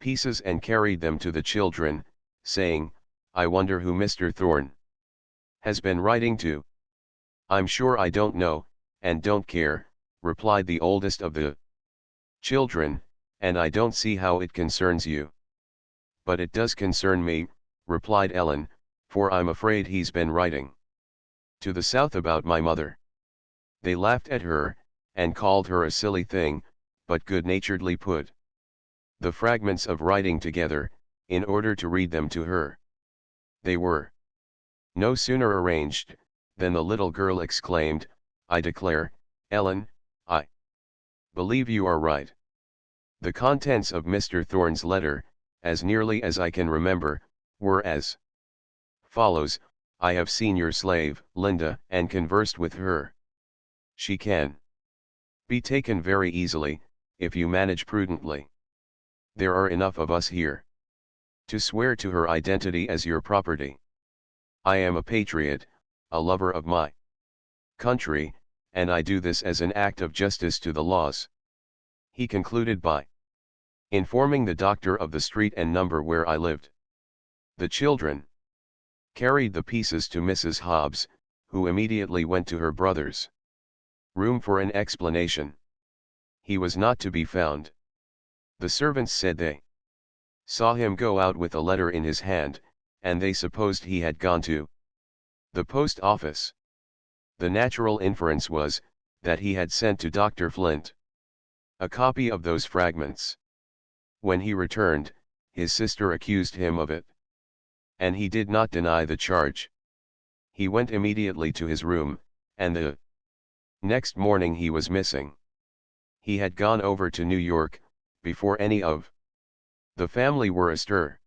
pieces and carried them to the children, saying, "I wonder who Mr. Thorne has been writing to." "I'm sure I don't know, and don't care," replied the oldest of the children, "and I don't see how it concerns you." "But it does concern me," replied Ellen, "for I'm afraid he's been writing to the South about my mother." They laughed at her, and called her a silly thing, but good-naturedly put the fragments of writing together, in order to read them to her. They were no sooner arranged, than the little girl exclaimed, "I declare, Ellen, I believe you are right." The contents of Mr. Thorne's letter, as nearly as I can remember, were as follows: "I have seen your slave, Linda, and conversed with her. She can be taken very easily, if you manage prudently. There are enough of us here to swear to her identity as your property. I am a patriot, a lover of my country, and I do this as an act of justice to the laws." He concluded by informing the doctor of the street and number where I lived. The children carried the pieces to Mrs. Hobbs, who immediately went to her brother's room for an explanation. He was not to be found. The servants said they saw him go out with a letter in his hand, and they supposed he had gone to the post office. The natural inference was, that he had sent to Dr. Flint a copy of those fragments. When he returned, his sister accused him of it, and he did not deny the charge. He went immediately to his room, and the next morning he was missing. He had gone over to New York, before any of the family were astir.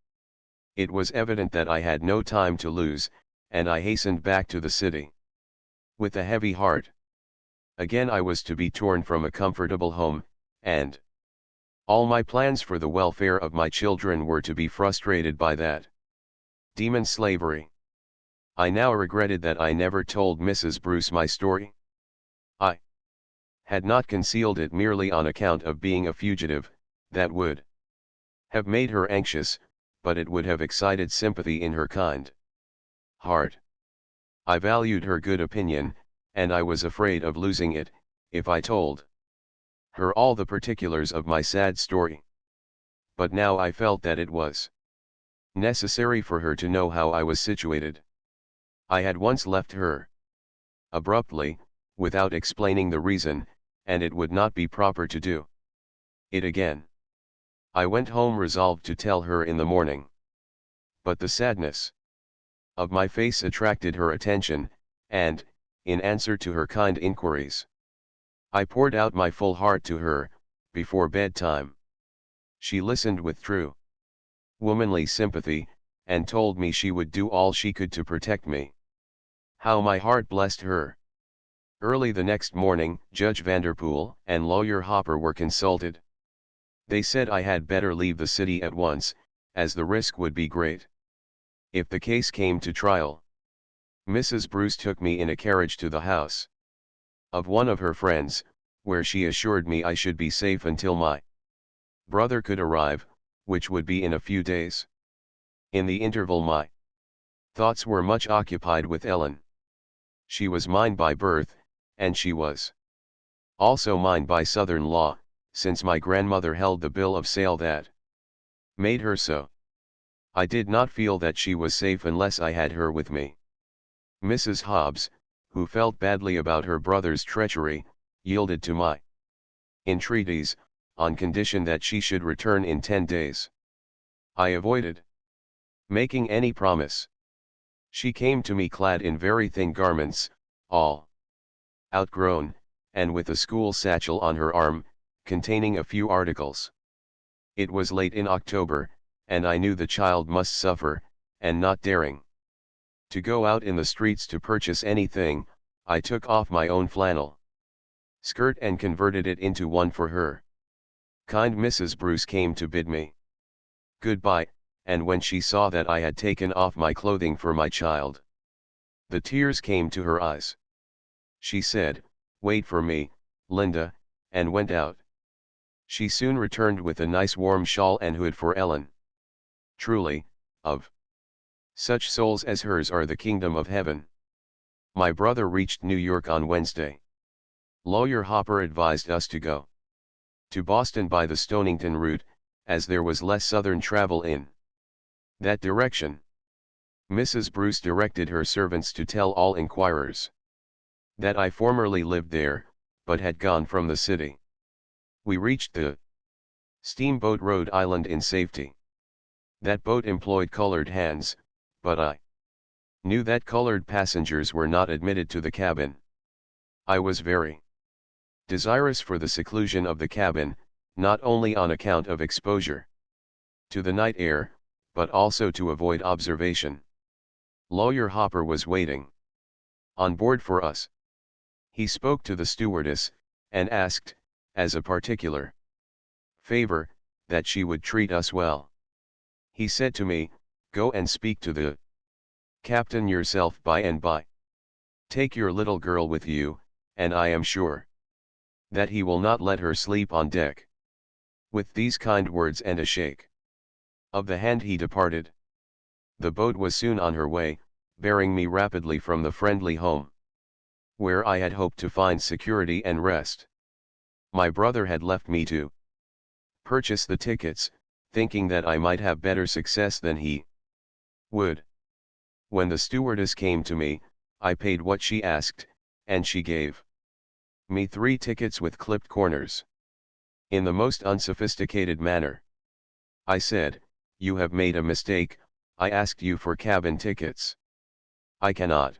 It was evident that I had no time to lose, and I hastened back to the city with a heavy heart. Again I was to be torn from a comfortable home, and all my plans for the welfare of my children were to be frustrated by that demon slavery. I now regretted that I never told Mrs. Bruce my story. I had not concealed it merely on account of being a fugitive. That would have made her anxious, but it would have excited sympathy in her kind heart. I valued her good opinion, and I was afraid of losing it, if I told her all the particulars of my sad story. But now I felt that it was necessary for her to know how I was situated. I had once left her abruptly, without explaining the reason, and it would not be proper to do it again. I went home resolved to tell her in the morning. But the sadness of my face attracted her attention, and, in answer to her kind inquiries, I poured out my full heart to her, before bedtime. She listened with true womanly sympathy, and told me she would do all she could to protect me. How my heart blessed her. Early the next morning, Judge Vanderpool and Lawyer Hopper were consulted. They said I had better leave the city at once, as the risk would be great if the case came to trial. Mrs. Bruce took me in a carriage to the house of one of her friends, where she assured me I should be safe until my brother could arrive, which would be in a few days. In the interval my thoughts were much occupied with Ellen. She was mine by birth, and she was also mine by Southern law, since my grandmother held the bill of sale that made her so. I did not feel that she was safe unless I had her with me. Mrs. Hobbs, who felt badly about her brother's treachery, yielded to my entreaties, on condition that she should return in 10 days. I avoided making any promise. She came to me clad in very thin garments, all outgrown, and with a school satchel on her arm, containing a few articles. It was late in October, and I knew the child must suffer, and not daring to go out in the streets to purchase anything, I took off my own flannel skirt and converted it into one for her. Kind Mrs. Bruce came to bid me goodbye, and when she saw that I had taken off my clothing for my child, the tears came to her eyes. She said, "Wait for me, Linda," and went out. She soon returned with a nice warm shawl and hood for Ellen. Truly, of such souls as hers are the kingdom of heaven. My brother reached New York on Wednesday. Lawyer Hopper advised us to go to Boston by the Stonington route, as there was less southern travel in that direction. Mrs. Bruce directed her servants to tell all inquirers that I formerly lived there, but had gone from the city. We reached the steamboat Rhode Island in safety. That boat employed colored hands, but I knew that colored passengers were not admitted to the cabin. I was very desirous for the seclusion of the cabin, not only on account of exposure to the night air, but also to avoid observation. Lawyer Hopper was waiting on board for us. He spoke to the stewardess, and asked, as a particular favor, that she would treat us well. He said to me, "Go and speak to the captain yourself by and by. Take your little girl with you, and I am sure that he will not let her sleep on deck." With these kind words and a shake of the hand he departed. The boat was soon on her way, bearing me rapidly from the friendly home where I had hoped to find security and rest. My brother had left me to purchase the tickets, thinking that I might have better success than he would. When the stewardess came to me, I paid what she asked, and she gave me 3 tickets with clipped corners. In the most unsophisticated manner, I said, "You have made a mistake, I asked you for cabin tickets. I cannot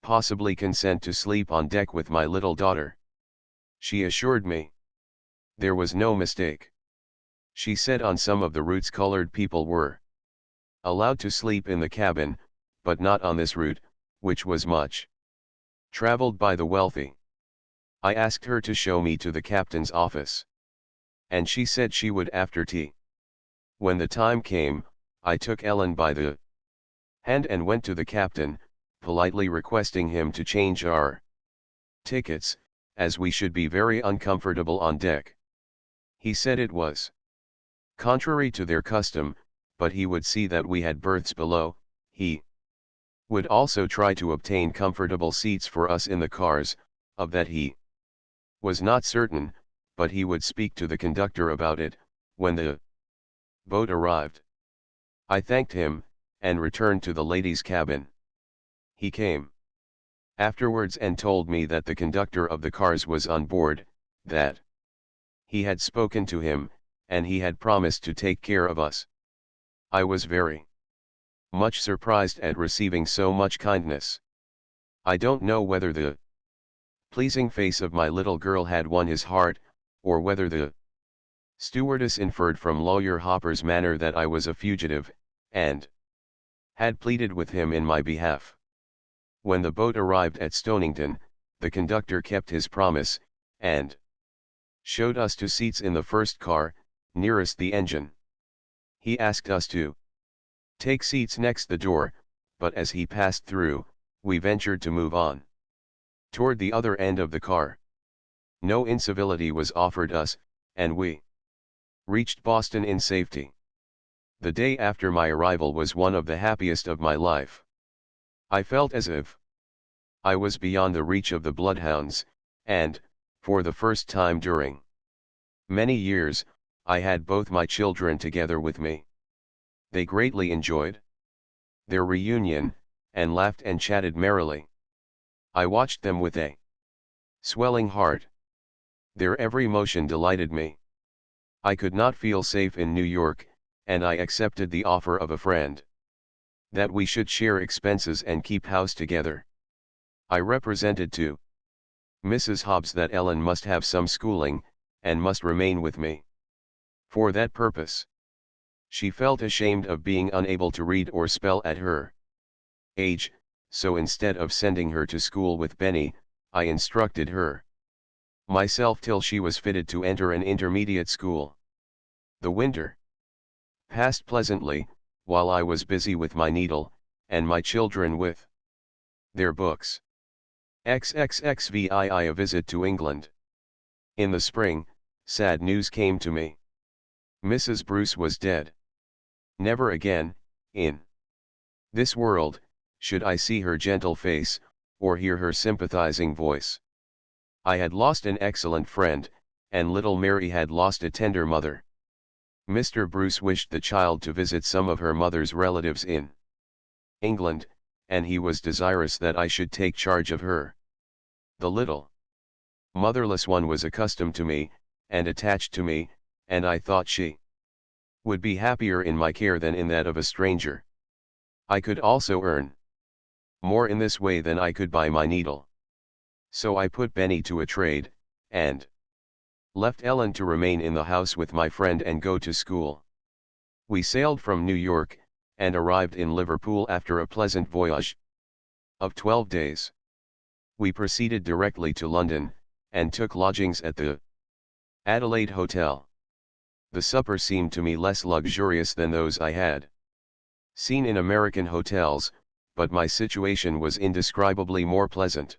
possibly consent to sleep on deck with my little daughter." She assured me there was no mistake. She said on some of the routes colored people were allowed to sleep in the cabin, but not on this route, which was much traveled by the wealthy. I asked her to show me to the captain's office, and she said she would after tea. When the time came, I took Ellen by the hand and went to the captain, politely requesting him to change our tickets, as we should be very uncomfortable on deck. He said it was contrary to their custom, but he would see that we had berths below. He would also try to obtain comfortable seats for us in the cars. Of that he was not certain, but he would speak to the conductor about it, when the boat arrived. I thanked him, and returned to the ladies' cabin. He came afterwards and told me that the conductor of the cars was on board, that he had spoken to him, and he had promised to take care of us. I was very much surprised at receiving so much kindness. I don't know whether the pleasing face of my little girl had won his heart, or whether the stewardess inferred from Lawyer Hopper's manner that I was a fugitive, and had pleaded with him in my behalf. When the boat arrived at Stonington, the conductor kept his promise, and showed us to seats in the first car, nearest the engine. He asked us to take seats next the door, but as he passed through, we ventured to move on toward the other end of the car. No incivility was offered us, and we reached Boston in safety. The day after my arrival was one of the happiest of my life. I felt as if I was beyond the reach of the bloodhounds, and, for the first time during many years, I had both my children together with me. They greatly enjoyed their reunion, and laughed and chatted merrily. I watched them with a swelling heart. Their every motion delighted me. I could not feel safe in New York, and I accepted the offer of a friend that we should share expenses and keep house together. I represented to Mrs. Hobbs that Ellen must have some schooling, and must remain with me for that purpose. She felt ashamed of being unable to read or spell at her age, so instead of sending her to school with Benny, I instructed her myself till she was fitted to enter an intermediate school. The winter passed pleasantly, while I was busy with my needle, and my children with their books. XXXVII a visit to England. In the spring, sad news came to me. Mrs. Bruce was dead. Never again, in this world, should I see her gentle face, or hear her sympathizing voice. I had lost an excellent friend, and little Mary had lost a tender mother. Mr. Bruce wished the child to visit some of her mother's relatives in England, and he was desirous that I should take charge of her. The little motherless one was accustomed to me, and attached to me, and I thought she would be happier in my care than in that of a stranger. I could also earn more in this way than I could by my needle. So I put Benny to a trade, and left Ellen to remain in the house with my friend and go to school. We sailed from New York, and arrived in Liverpool after a pleasant voyage of 12 days. We proceeded directly to London, and took lodgings at the Adelaide Hotel. The supper seemed to me less luxurious than those I had seen in American hotels, but my situation was indescribably more pleasant.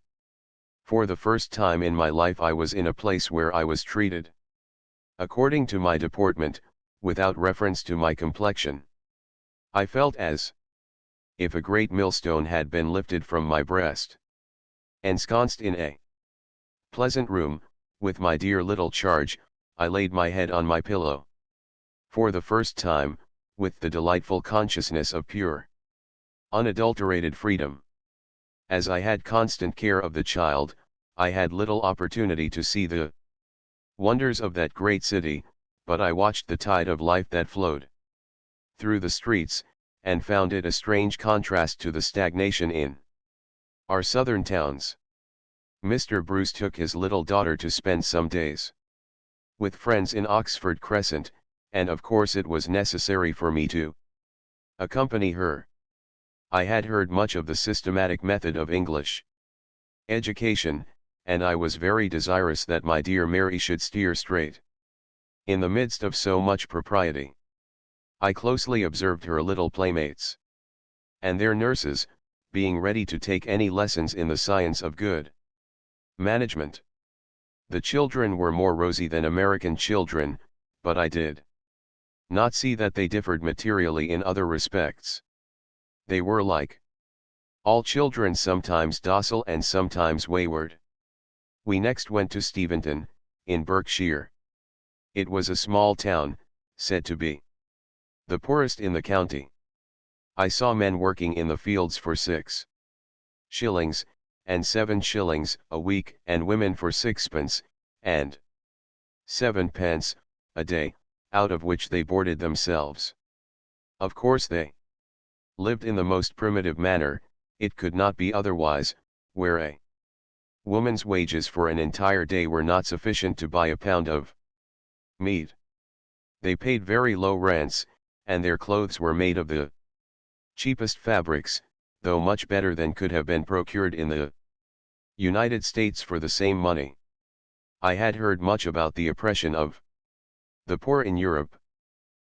For the first time in my life I was in a place where I was treated according to my deportment, without reference to my complexion. I felt as if a great millstone had been lifted from my breast. Ensconced in a pleasant room, with my dear little charge, I laid my head on my pillow. For the first time, with the delightful consciousness of pure, unadulterated freedom. As I had constant care of the child, I had little opportunity to see the wonders of that great city, but I watched the tide of life that flowed through the streets, and found it a strange contrast to the stagnation in our southern towns. Mr. Bruce took his little daughter to spend some days with friends in Oxford Crescent, and of course it was necessary for me to accompany her. I had heard much of the systematic method of English education, and I was very desirous that my dear Mary should steer straight in the midst of so much propriety. I closely observed her little playmates and their nurses, being ready to take any lessons in the science of good management. The children were more rosy than American children, but I did not see that they differed materially in other respects. They were like all children, sometimes docile and sometimes wayward. We next went to Steventon, in Berkshire. It was a small town, said to be the poorest in the county. I saw men working in the fields for 6 shillings, and 7 shillings a week, and women for 6 pence, and 7 pence, a day, out of which they boarded themselves. Of course they lived in the most primitive manner, it could not be otherwise, where a woman's wages for an entire day were not sufficient to buy a pound of meat. They paid very low rents, and their clothes were made of the cheapest fabrics, though much better than could have been procured in the United States for the same money. I had heard much about the oppression of the poor in Europe.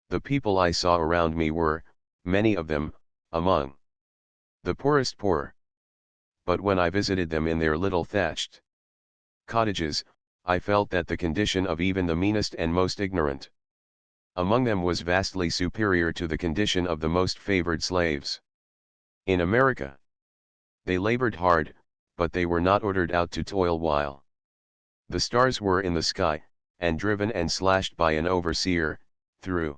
The people I saw around me were, many of them, among the poorest poor. But when I visited them in their little thatched cottages, I felt that the condition of even the meanest and most ignorant among them was vastly superior to the condition of the most favored slaves. In America, they labored hard, but they were not ordered out to toil while the stars were in the sky, and driven and slashed by an overseer, through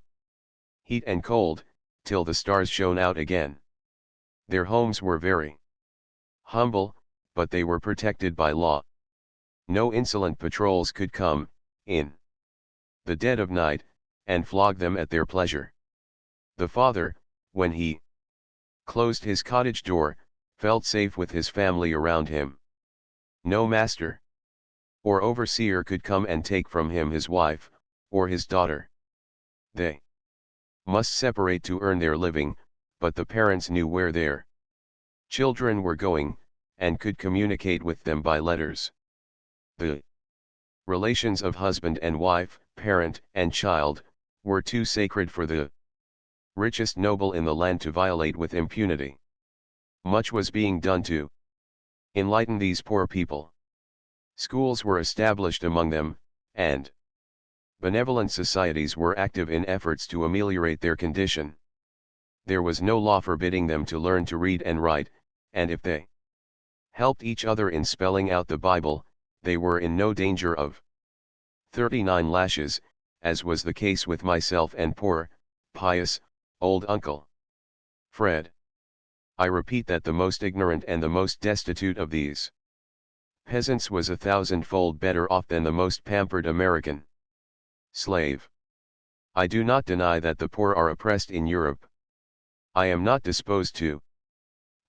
heat and cold, till the stars shone out again. Their homes were very humble, but they were protected by law. No insolent patrols could come, in the dead of night, and flog them at their pleasure. The father, when he closed his cottage door, felt safe with his family around him. No master or overseer could come and take from him his wife, or his daughter. They must separate to earn their living, but the parents knew where their children were going, and could communicate with them by letters. The relations of husband and wife, parent and child, were too sacred for the richest noble in the land to violate with impunity. Much was being done to enlighten these poor people. Schools were established among them, and benevolent societies were active in efforts to ameliorate their condition. There was no law forbidding them to learn to read and write, and if they helped each other in spelling out the Bible, they were in no danger of 39 lashes, as was the case with myself and poor, pious, old Uncle Fred. I repeat that the most ignorant and the most destitute of these peasants was 1,000-fold better off than the most pampered American slave. I do not deny that the poor are oppressed in Europe. I am not disposed to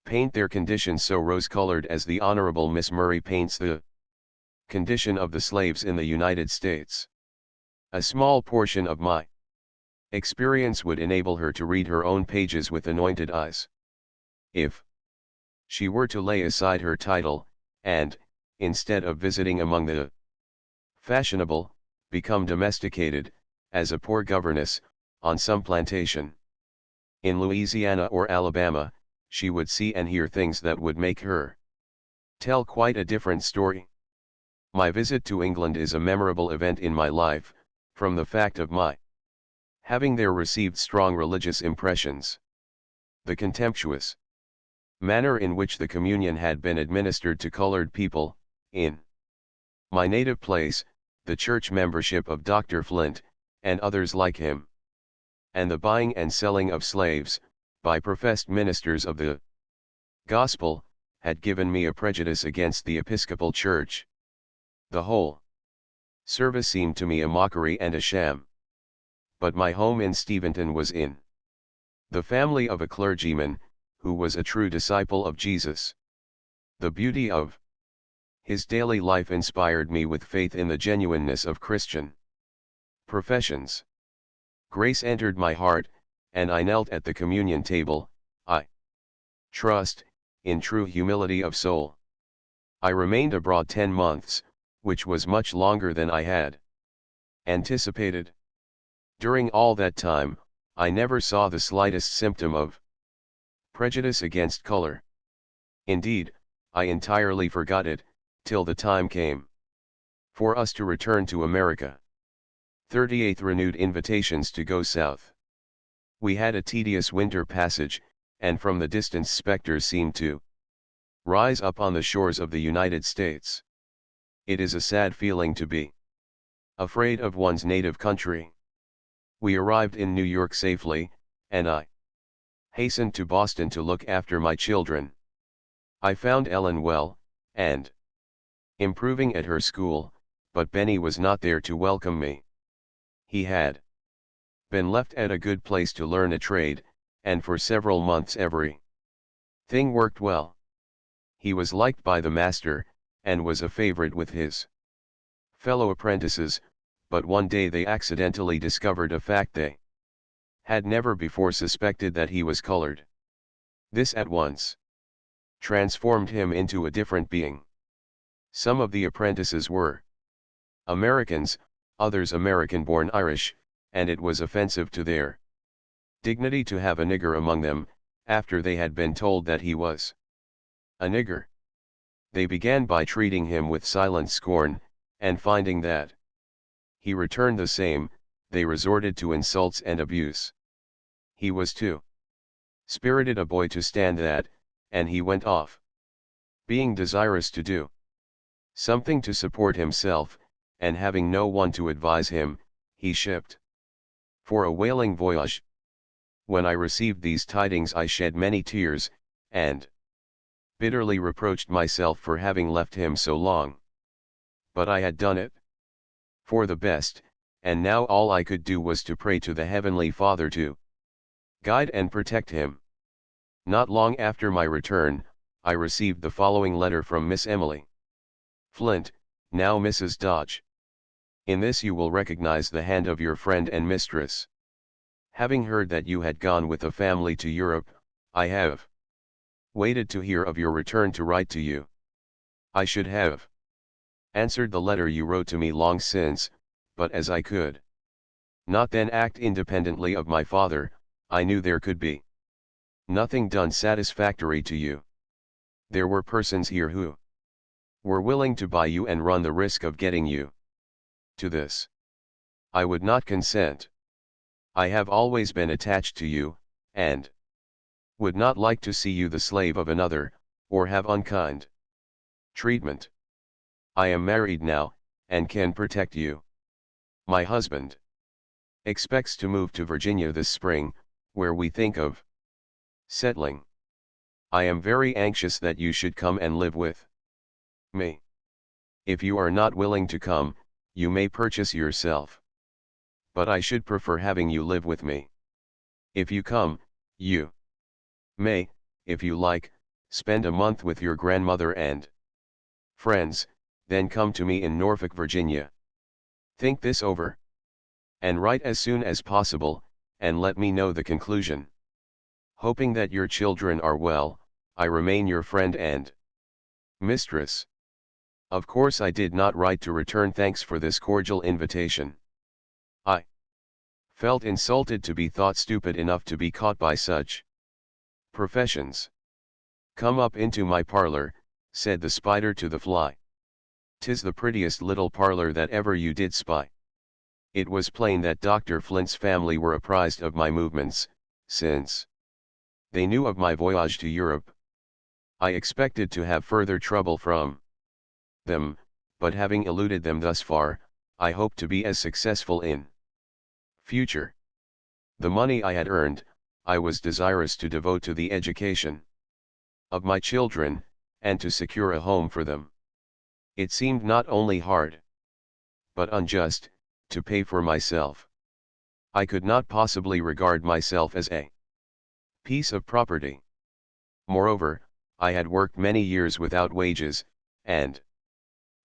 paint their condition so rose-colored as the Honorable Miss Murray paints the condition of the slaves in the United States. A small portion of my experience would enable her to read her own pages with anointed eyes. If she were to lay aside her title, and, instead of visiting among the fashionable, become domesticated, as a poor governess, on some plantation in Louisiana or Alabama, she would see and hear things that would make her tell quite a different story. My visit to England is a memorable event in my life, from the fact of my having there received strong religious impressions. The contemptuous manner in which the communion had been administered to colored people, in my native place, the church membership of Dr. Flint, and others like him, and the buying and selling of slaves, by professed ministers of the gospel, had given me a prejudice against the Episcopal Church. The whole service seemed to me a mockery and a sham. But my home in Steventon was in the family of a clergyman, who was a true disciple of Jesus. The beauty of his daily life inspired me with faith in the genuineness of Christian professions. Grace entered my heart, and I knelt at the communion table, I trust, in true humility of soul. I remained abroad 10 months, which was much longer than I had anticipated. During all that time, I never saw the slightest symptom of prejudice against color. Indeed, I entirely forgot it, till the time came for us to return to America. 38th renewed invitations to go south. We had a tedious winter passage, and from the distance specters seemed to rise up on the shores of the United States. It is a sad feeling to be afraid of one's native country. We arrived in New York safely, and I hastened to Boston to look after my children. I found Ellen well, and improving at her school, but Benny was not there to welcome me. He had been left at a good place to learn a trade, and for several months every thing worked well. He was liked by the master, and was a favorite with his fellow apprentices, but one day they accidentally discovered a fact they had never before suspected, that he was colored. This at once transformed him into a different being. Some of the apprentices were Americans, others American-born Irish, and it was offensive to their dignity to have a nigger among them, after they had been told that he was a nigger. They began by treating him with silent scorn, and finding that he returned the same, they resorted to insults and abuse. He was too spirited a boy to stand that, and he went off. Being desirous to do something to support himself, and having no one to advise him, he shipped for a whaling voyage. When I received these tidings I shed many tears, and bitterly reproached myself for having left him so long. But I had done it for the best, and now all I could do was to pray to the Heavenly Father to guide and protect him. Not long after my return, I received the following letter from Miss Emily Flint, now Mrs. Dodge. In this you will recognize the hand of your friend and mistress. Having heard that you had gone with a family to Europe, I have waited to hear of your return to write to you. I should have answered the letter you wrote to me long since, but as I could not then act independently of my father, I knew there could be nothing done satisfactory to you. There were persons here who were willing to buy you and run the risk of getting you. To this I would not consent. I have always been attached to you, and would not like to see you the slave of another, or have unkind treatment. I am married now, and can protect you. My husband expects to move to Virginia this spring, where we think of settling. I am very anxious that you should come and live with me. If you are not willing to come, you may purchase yourself. But I should prefer having you live with me. If you come, you may, if you like, spend a month with your grandmother and friends, then come to me in Norfolk, Virginia. Think this over, and write as soon as possible, and let me know the conclusion. Hoping that your children are well, I remain your friend and mistress. Of course I did not write to return thanks for this cordial invitation. I felt insulted to be thought stupid enough to be caught by such professions. Come up into my parlor, said the spider to the fly. 'Tis the prettiest little parlor that ever you did spy. It was plain that Dr. Flint's family were apprised of my movements, since they knew of my voyage to Europe. I expected to have further trouble from them, but having eluded them thus far, I hope to be as successful in future. The money I had earned, I was desirous to devote to the education of my children, and to secure a home for them. It seemed not only hard, but unjust, to pay for myself. I could not possibly regard myself as a piece of property. Moreover, I had worked many years without wages, and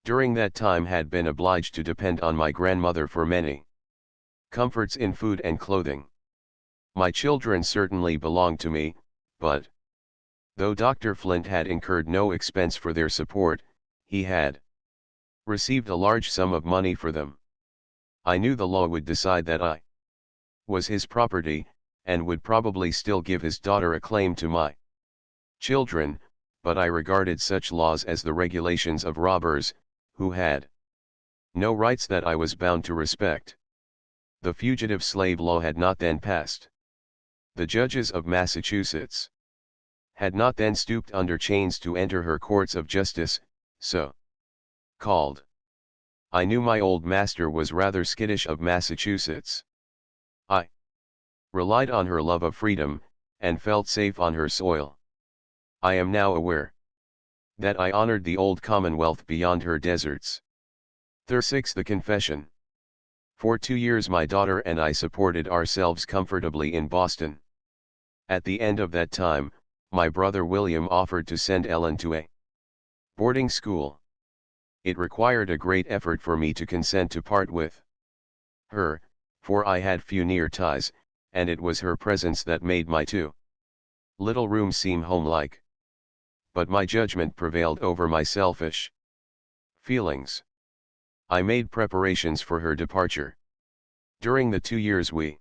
during that time had been obliged to depend on my grandmother for many comforts in food and clothing. My children certainly belonged to me, but though Dr. Flint had incurred no expense for their support, he had received a large sum of money for them. I knew the law would decide that I was his property, and would probably still give his daughter a claim to my children, but I regarded such laws as the regulations of robbers, who had no rights that I was bound to respect. The fugitive slave law had not then passed. The judges of Massachusetts had not then stooped under chains to enter her courts of justice, so called. I knew my old master was rather skittish of Massachusetts. I relied on her love of freedom, and felt safe on her soil. I am now aware that I honored the old Commonwealth beyond her deserts. 6. The Confession. For 2 years my daughter and I supported ourselves comfortably in Boston. At the end of that time, my brother William offered to send Ellen to a boarding school. It required a great effort for me to consent to part with her, for I had few near ties, and it was her presence that made my 2 little rooms seem homelike. but my judgment prevailed over my selfish feelings. I made preparations for her departure. During the 2 years we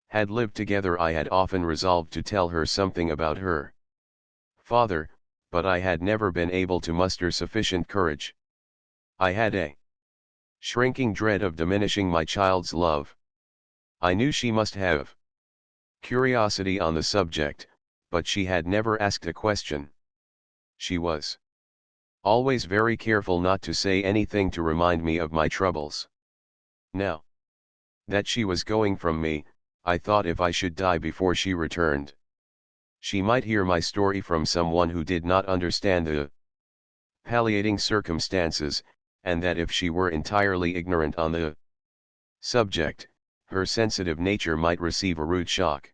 had lived together, I had often resolved to tell her something about her father, but I had never been able to muster sufficient courage. I had a shrinking dread of diminishing my child's love. I knew she must have curiosity on the subject, but she had never asked a question. She was always very careful not to say anything to remind me of my troubles. Now that she was going from me, I thought if I should die before she returned, she might hear my story from someone who did not understand the palliating circumstances, and that if she were entirely ignorant on the subject, her sensitive nature might receive a rude shock.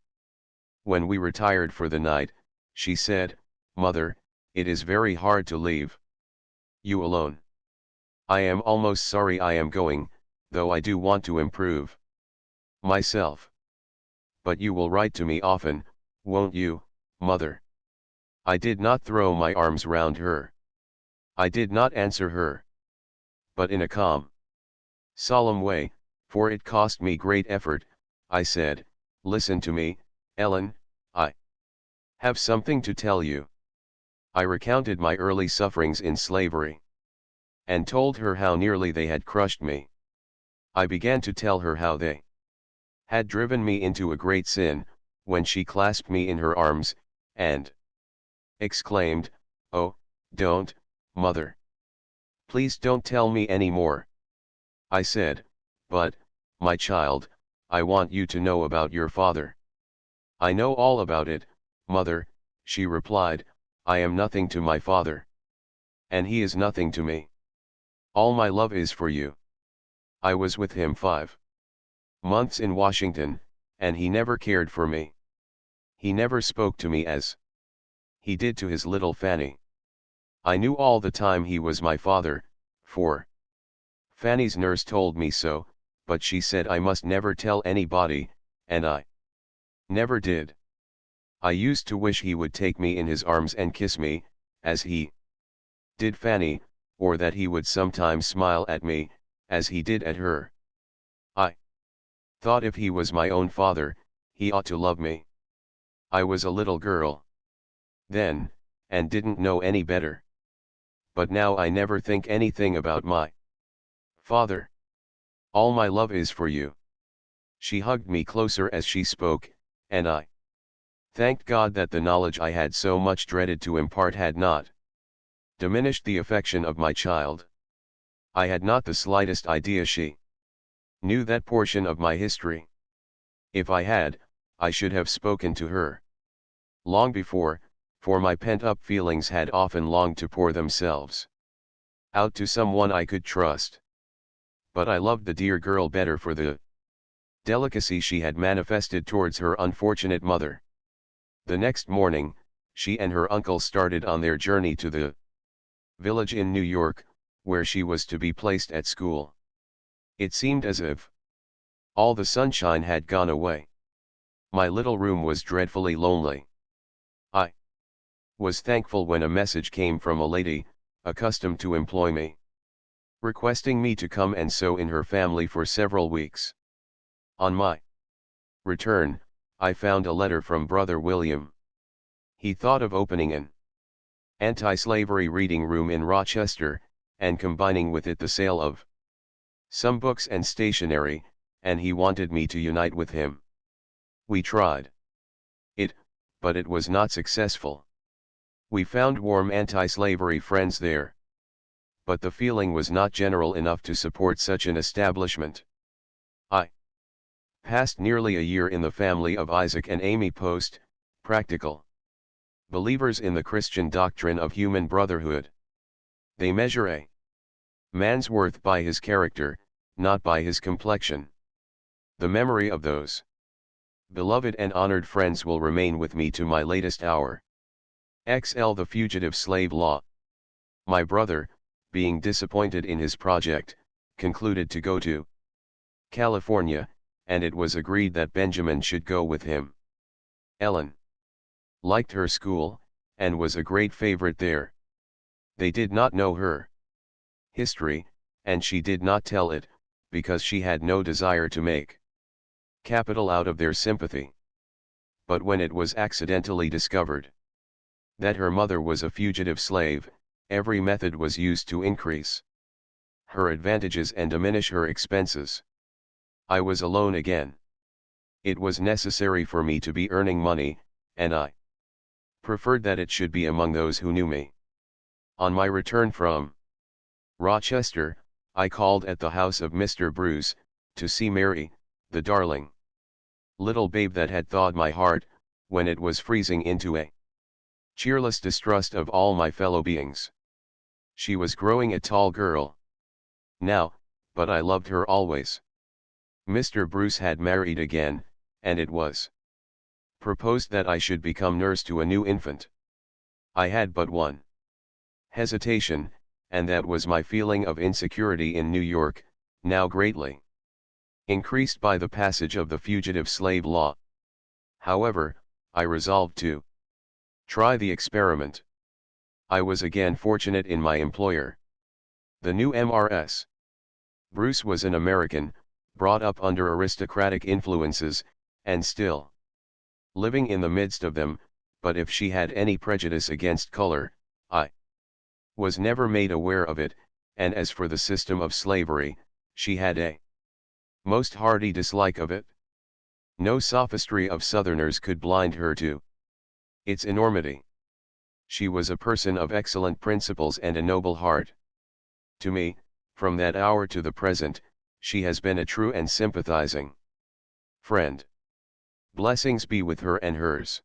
When we retired for the night, she said, "Mother, it is very hard to leave you alone. I am almost sorry I am going, though I do want to improve myself. But you will write to me often, won't you, Mother?" I did not throw my arms round her. I did not answer her. But in a calm, solemn way, for it cost me great effort, I said, "Listen to me, Ellen, I have something to tell you." I recounted my early sufferings in slavery, and told her how nearly they had crushed me. I began to tell her how they had driven me into a great sin, when she clasped me in her arms, and exclaimed, "Oh, don't, Mother. Please don't tell me any more." I said, "But, my child, I want you to know about your father." "I know all about it, Mother," she replied. "I am nothing to my father. And he is nothing to me. All my love is for you. I was with him 5 months in Washington, and he never cared for me. He never spoke to me as he did to his little Fanny. I knew all the time he was my father, for Fanny's nurse told me so, but she said I must never tell anybody, and I never did. I used to wish he would take me in his arms and kiss me, as he did Fanny, or that he would sometimes smile at me, as he did at her. I thought if he was my own father, he ought to love me. I was a little girl then, and didn't know any better. But now I never think anything about my father. All my love is for you." She hugged me closer as she spoke, and I thanked God that the knowledge I had so much dreaded to impart had not diminished the affection of my child. I had not the slightest idea she knew that portion of my history. If I had, I should have spoken to her long before, for my pent-up feelings had often longed to pour themselves out to someone I could trust. But I loved the dear girl better for the delicacy she had manifested towards her unfortunate mother. The next morning, she and her uncle started on their journey to the village in New York, where she was to be placed at school. It seemed as if all the sunshine had gone away. My little room was dreadfully lonely. I was thankful when a message came from a lady, accustomed to employ me, requesting me to come and sew in her family for several weeks. On my return, I found a letter from Brother William. He thought of opening an anti-slavery reading room in Rochester, and combining with it the sale of some books and stationery, and he wanted me to unite with him. We tried it, but it was not successful. We found warm anti-slavery friends there, but the feeling was not general enough to support such an establishment. I passed nearly a year in the family of Isaac and Amy Post, practical believers in the Christian doctrine of human brotherhood. They measure a man's worth by his character, not by his complexion. The memory of those beloved and honored friends will remain with me to my latest hour. XL The Fugitive Slave Law. My brother, being disappointed in his project, concluded to go to California, and it was agreed that Benjamin should go with him. Ellen liked her school, and was a great favorite there. They did not know her history, and she did not tell it, because she had no desire to make capital out of their sympathy. But when it was accidentally discovered that her mother was a fugitive slave, every method was used to increase her advantages and diminish her expenses. I was alone again. It was necessary for me to be earning money, and I preferred that it should be among those who knew me. On my return from Rochester, I called at the house of Mr. Bruce, to see Mary, the darling little babe that had thawed my heart, when it was freezing into a cheerless distrust of all my fellow beings. She was growing a tall girl now, but I loved her always. Mr. Bruce had married again, and it was proposed that I should become nurse to a new infant. I had but one hesitation, and that was my feeling of insecurity in New York, now greatly increased by the passage of the Fugitive Slave Law. However, I resolved to try the experiment. I was again fortunate in my employer. The new Mrs. Bruce was an American, brought up under aristocratic influences, and still living in the midst of them, but if she had any prejudice against color, I was never made aware of it, and as for the system of slavery, she had a most hearty dislike of it. No sophistry of Southerners could blind her to its enormity. She was a person of excellent principles and a noble heart. To me, from that hour to the present, she has been a true and sympathizing friend. Blessings be with her and hers.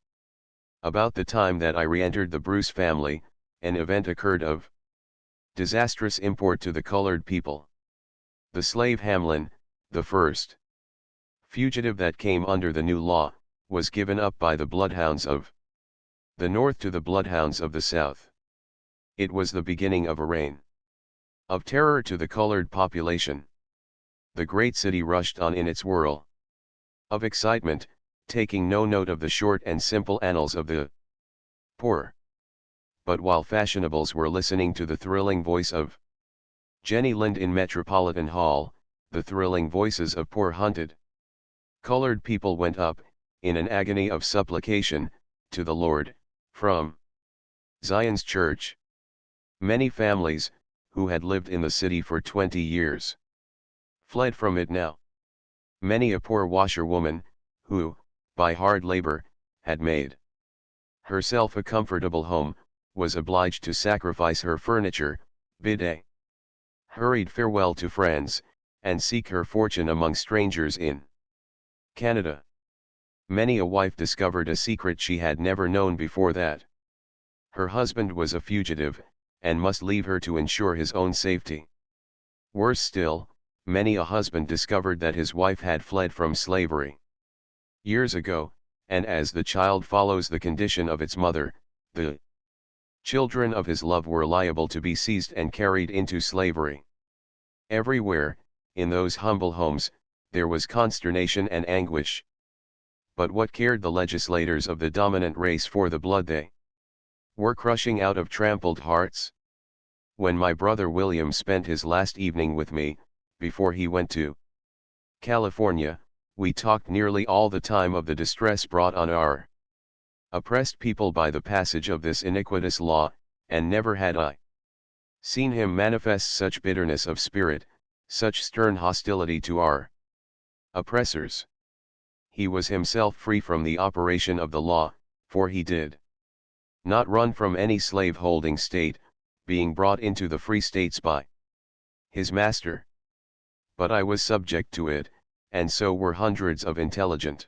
About the time that I re-entered the Bruce family, an event occurred of disastrous import to the colored people. The slave Hamlin, the first fugitive that came under the new law, was given up by the bloodhounds of the North to the bloodhounds of the South. It was the beginning of a reign of terror to the colored population. The great city rushed on in its whirl of excitement, taking no note of the short and simple annals of the poor. But while fashionables were listening to the thrilling voice of Jenny Lind in Metropolitan Hall, the thrilling voices of poor hunted colored people went up, in an agony of supplication, to the Lord, from Zion's church. Many families, who had lived in the city for 20 years, fled from it now. Many a poor washerwoman, who, by hard labor, had made herself a comfortable home, was obliged to sacrifice her furniture, bid a hurried farewell to friends, and seek her fortune among strangers in Canada. Many a wife discovered a secret she had never known before, that her husband was a fugitive, and must leave her to ensure his own safety. Worse still, many a husband discovered that his wife had fled from slavery years ago, and as the child follows the condition of its mother, the children of his love were liable to be seized and carried into slavery. Everywhere, in those humble homes, there was consternation and anguish. But what cared the legislators of the dominant race for the blood they were crushing out of trampled hearts? When my brother William spent his last evening with me, before he went to California, we talked nearly all the time of the distress brought on our oppressed people by the passage of this iniquitous law, and never had I seen him manifest such bitterness of spirit, such stern hostility to our oppressors. He was himself free from the operation of the law, for he did not run from any slave-holding state, being brought into the free states by his master. But I was subject to it, and so were hundreds of intelligent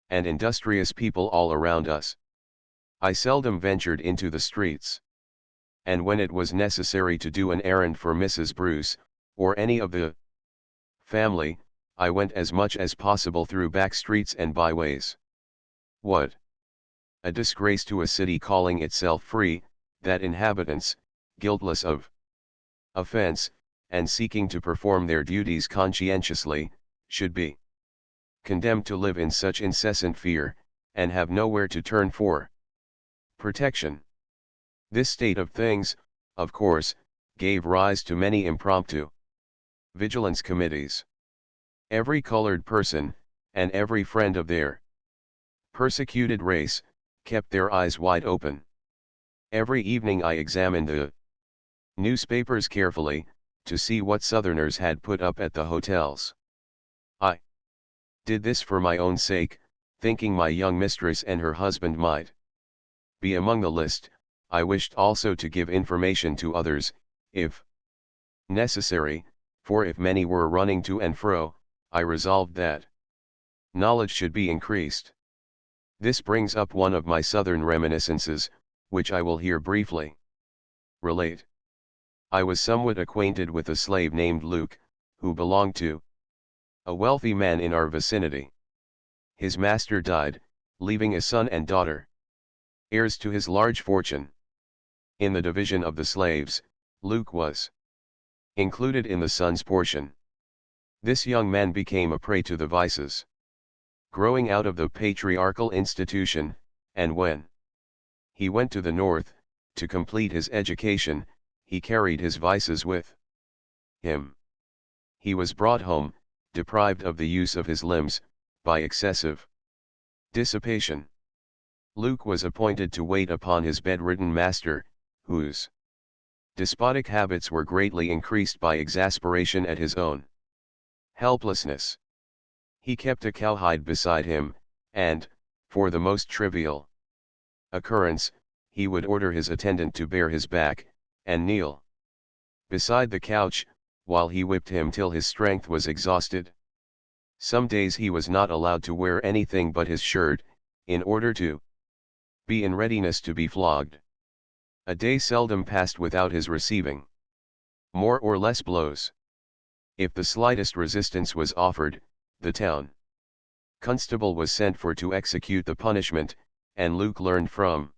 and industrious people all around us. I seldom ventured into the streets. And when it was necessary to do an errand for Mrs. Bruce, or any of the family, I went as much as possible through back streets and byways. What a disgrace to a city calling itself free, that inhabitants, guiltless of offense, and seeking to perform their duties conscientiously, should be condemned to live in such incessant fear, and have nowhere to turn for Protection. This state of things, of course, gave rise to many impromptu vigilance committees. Every colored person, and every friend of their persecuted race, kept their eyes wide open. Every evening I examined the newspapers carefully, to see what Southerners had put up at the hotels. I did this for my own sake, thinking my young mistress and her husband might be among the list. I wished also to give information to others, if necessary, for if many were running to and fro, I resolved that knowledge should be increased. This brings up one of my Southern reminiscences, which I will here briefly relate. I was somewhat acquainted with a slave named Luke, who belonged to a wealthy man in our vicinity. His master died, leaving a son and daughter, heirs to his large fortune. In the division of the slaves, Luke was included in the son's portion. This young man became a prey to the vices growing out of the patriarchal institution, and when he went to the north, to complete his education, he carried his vices with him. He was brought home, deprived of the use of his limbs, by excessive dissipation. Luke was appointed to wait upon his bedridden master, whose despotic habits were greatly increased by exasperation at his own helplessness. He kept a cowhide beside him, and, for the most trivial occurrence, he would order his attendant to bare his back, and kneel beside the couch, while he whipped him till his strength was exhausted. Some days he was not allowed to wear anything but his shirt, in order to be in readiness to be flogged. A day seldom passed without his receiving more or less blows. If the slightest resistance was offered, the town constable was sent for to execute the punishment, and Luke learned from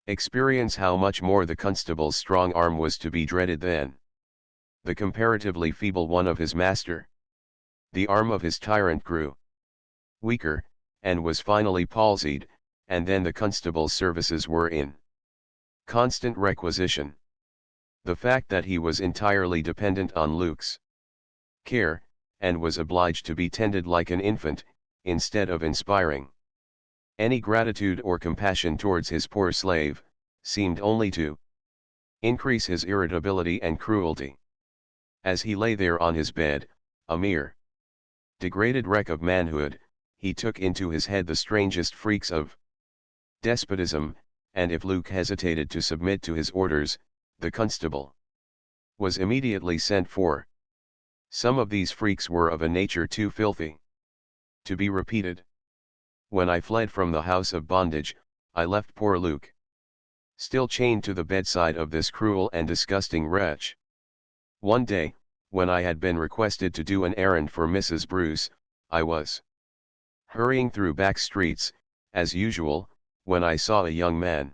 experience how much more the constable's strong arm was to be dreaded than the comparatively feeble one of his master. The arm of his tyrant grew weaker, and was finally palsied, and then the constable's services were in constant requisition. The fact that he was entirely dependent on Luke's care, and was obliged to be tended like an infant, instead of inspiring any gratitude or compassion towards his poor slave, seemed only to increase his irritability and cruelty. As he lay there on his bed, a mere degraded wreck of manhood, he took into his head the strangest freaks of despotism, and if Luke hesitated to submit to his orders, the constable was immediately sent for. Some of these freaks were of a nature too filthy to be repeated. When I fled from the house of bondage, I left poor Luke still chained to the bedside of this cruel and disgusting wretch. One day, when I had been requested to do an errand for Mrs. Bruce, I was hurrying through back streets, as usual, when I saw a young man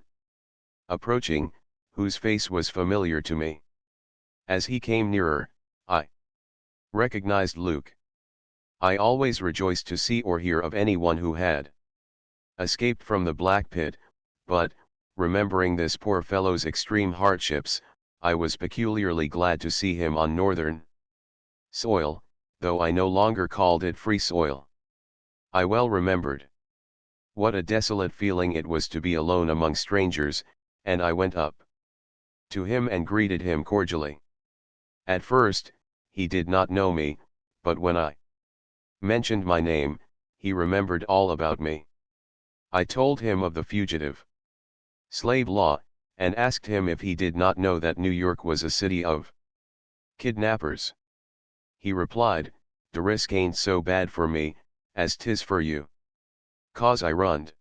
approaching, whose face was familiar to me. As he came nearer, I recognized Luke. I always rejoiced to see or hear of anyone who had escaped from the black pit, but, remembering this poor fellow's extreme hardships, I was peculiarly glad to see him on northern soil, though I no longer called it free soil. I well remembered what a desolate feeling it was to be alone among strangers, and I went up to him and greeted him cordially. At first, he did not know me, but when I mentioned my name, he remembered all about me. I told him of the fugitive slave law, and asked him if he did not know that New York was a city of kidnappers. He replied, "The risk ain't so bad for me, as 'tis for you. 'Cause I runned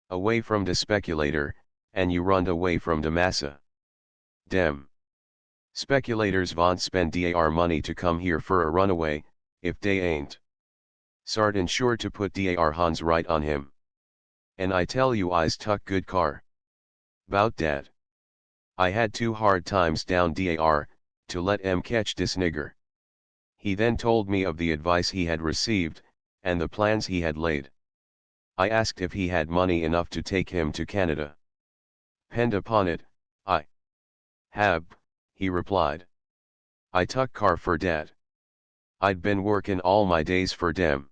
away from the speculator, and you runned away from the massa. Dem speculators vont spend dar money to come here for a runaway, if they ain't sartin sure to put dar hands right on him. And I tell you I's tuck good car 'bout dat. I had 2 hard times down dar, to let em catch dis nigger." He then told me of the advice he had received, and the plans he had laid. I asked if he had money enough to take him to Canada. Pend upon it, I have, he replied. I tuck car for dat. I'd been workin' all my days for dem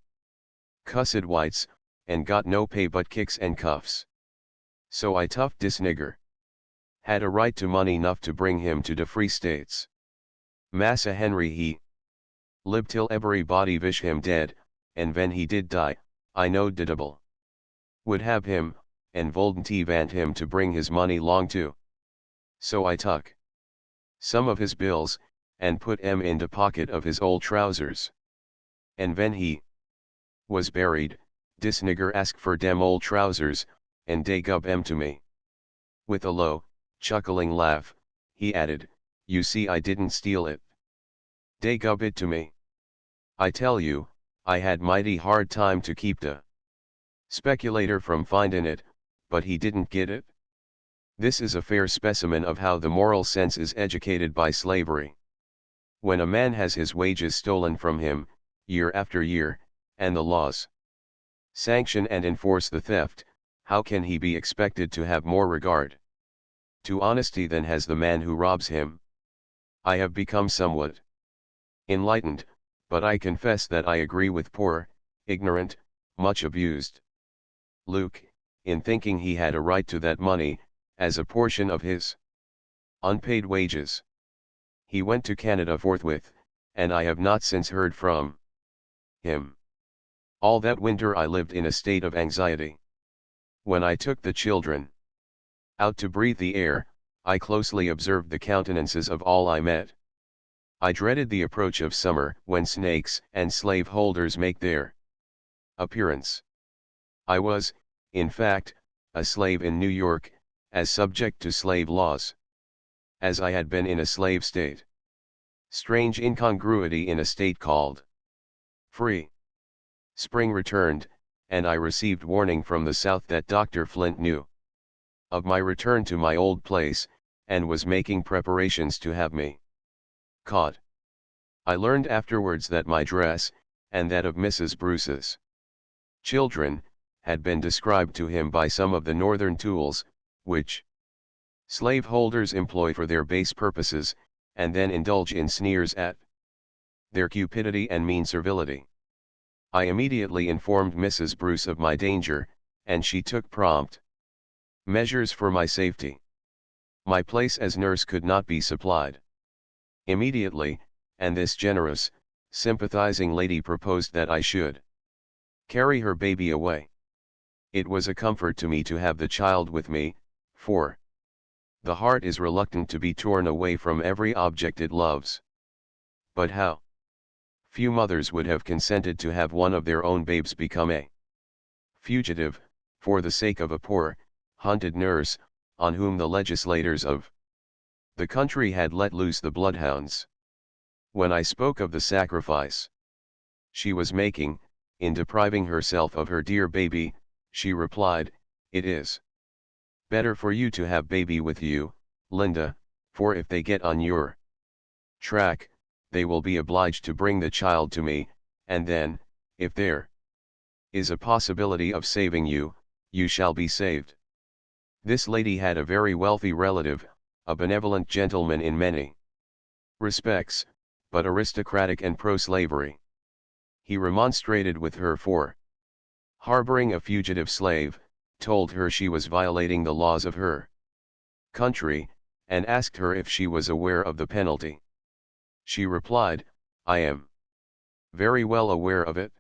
cussed whites, and got no pay but kicks and cuffs. So I toughed dis nigger. Had a right to money nuff to bring him to de free states. Massa Henry he lib till everybody vish him dead, and ven he did die, I know didable would have him, and voldent vant him to bring his money long too. So I tuck some of his bills, and put em in de pocket of his old trousers. And ven he was buried, dis nigger ask for dem old trousers, and dey gub em to me. With a low, chuckling laugh, he added, you see I didn't steal it. Dey gub it to me. I tell you, I had mighty hard time to keep the speculator from findin' it, but he didn't get it. This is a fair specimen of how the moral sense is educated by slavery. When a man has his wages stolen from him, year after year, and the laws sanction and enforce the theft, how can he be expected to have more regard to honesty than has the man who robs him? I have become somewhat enlightened, but I confess that I agree with poor, ignorant, much abused Luke, in thinking he had a right to that money, as a portion of his unpaid wages. He went to Canada forthwith, and I have not since heard from him. All that winter I lived in a state of anxiety. When I took the children out to breathe the air, I closely observed the countenances of all I met. I dreaded the approach of summer, when snakes and slave holders make their appearance. I was, in fact, a slave in New York, as subject to slave laws as I had been in a slave state. Strange incongruity in a state called free. Spring returned, and I received warning from the South that Dr. Flint knew of my return to my old place, and was making preparations to have me caught. I learned afterwards that my dress, and that of Mrs. Bruce's children, had been described to him by some of the northern tools, which slaveholders employ for their base purposes, and then indulge in sneers at their cupidity and mean servility. I immediately informed Mrs. Bruce of my danger, and she took prompt measures for my safety. My place as nurse could not be supplied immediately, and this generous, sympathizing lady proposed that I should carry her baby away. It was a comfort to me to have the child with me, for the heart is reluctant to be torn away from every object it loves. But how few mothers would have consented to have one of their own babes become a fugitive, for the sake of a poor, hunted nurse, on whom the legislators of the country had let loose the bloodhounds. When I spoke of the sacrifice she was making, in depriving herself of her dear baby, she replied, "It is better for you to have baby with you, Linda, for if they get on your track, they will be obliged to bring the child to me, and then, if there is a possibility of saving you, you shall be saved." This lady had a very wealthy relative, a benevolent gentleman in many respects, but aristocratic and pro-slavery. He remonstrated with her for harboring a fugitive slave, told her she was violating the laws of her country, and asked her if she was aware of the penalty. She replied, "I am very well aware of it.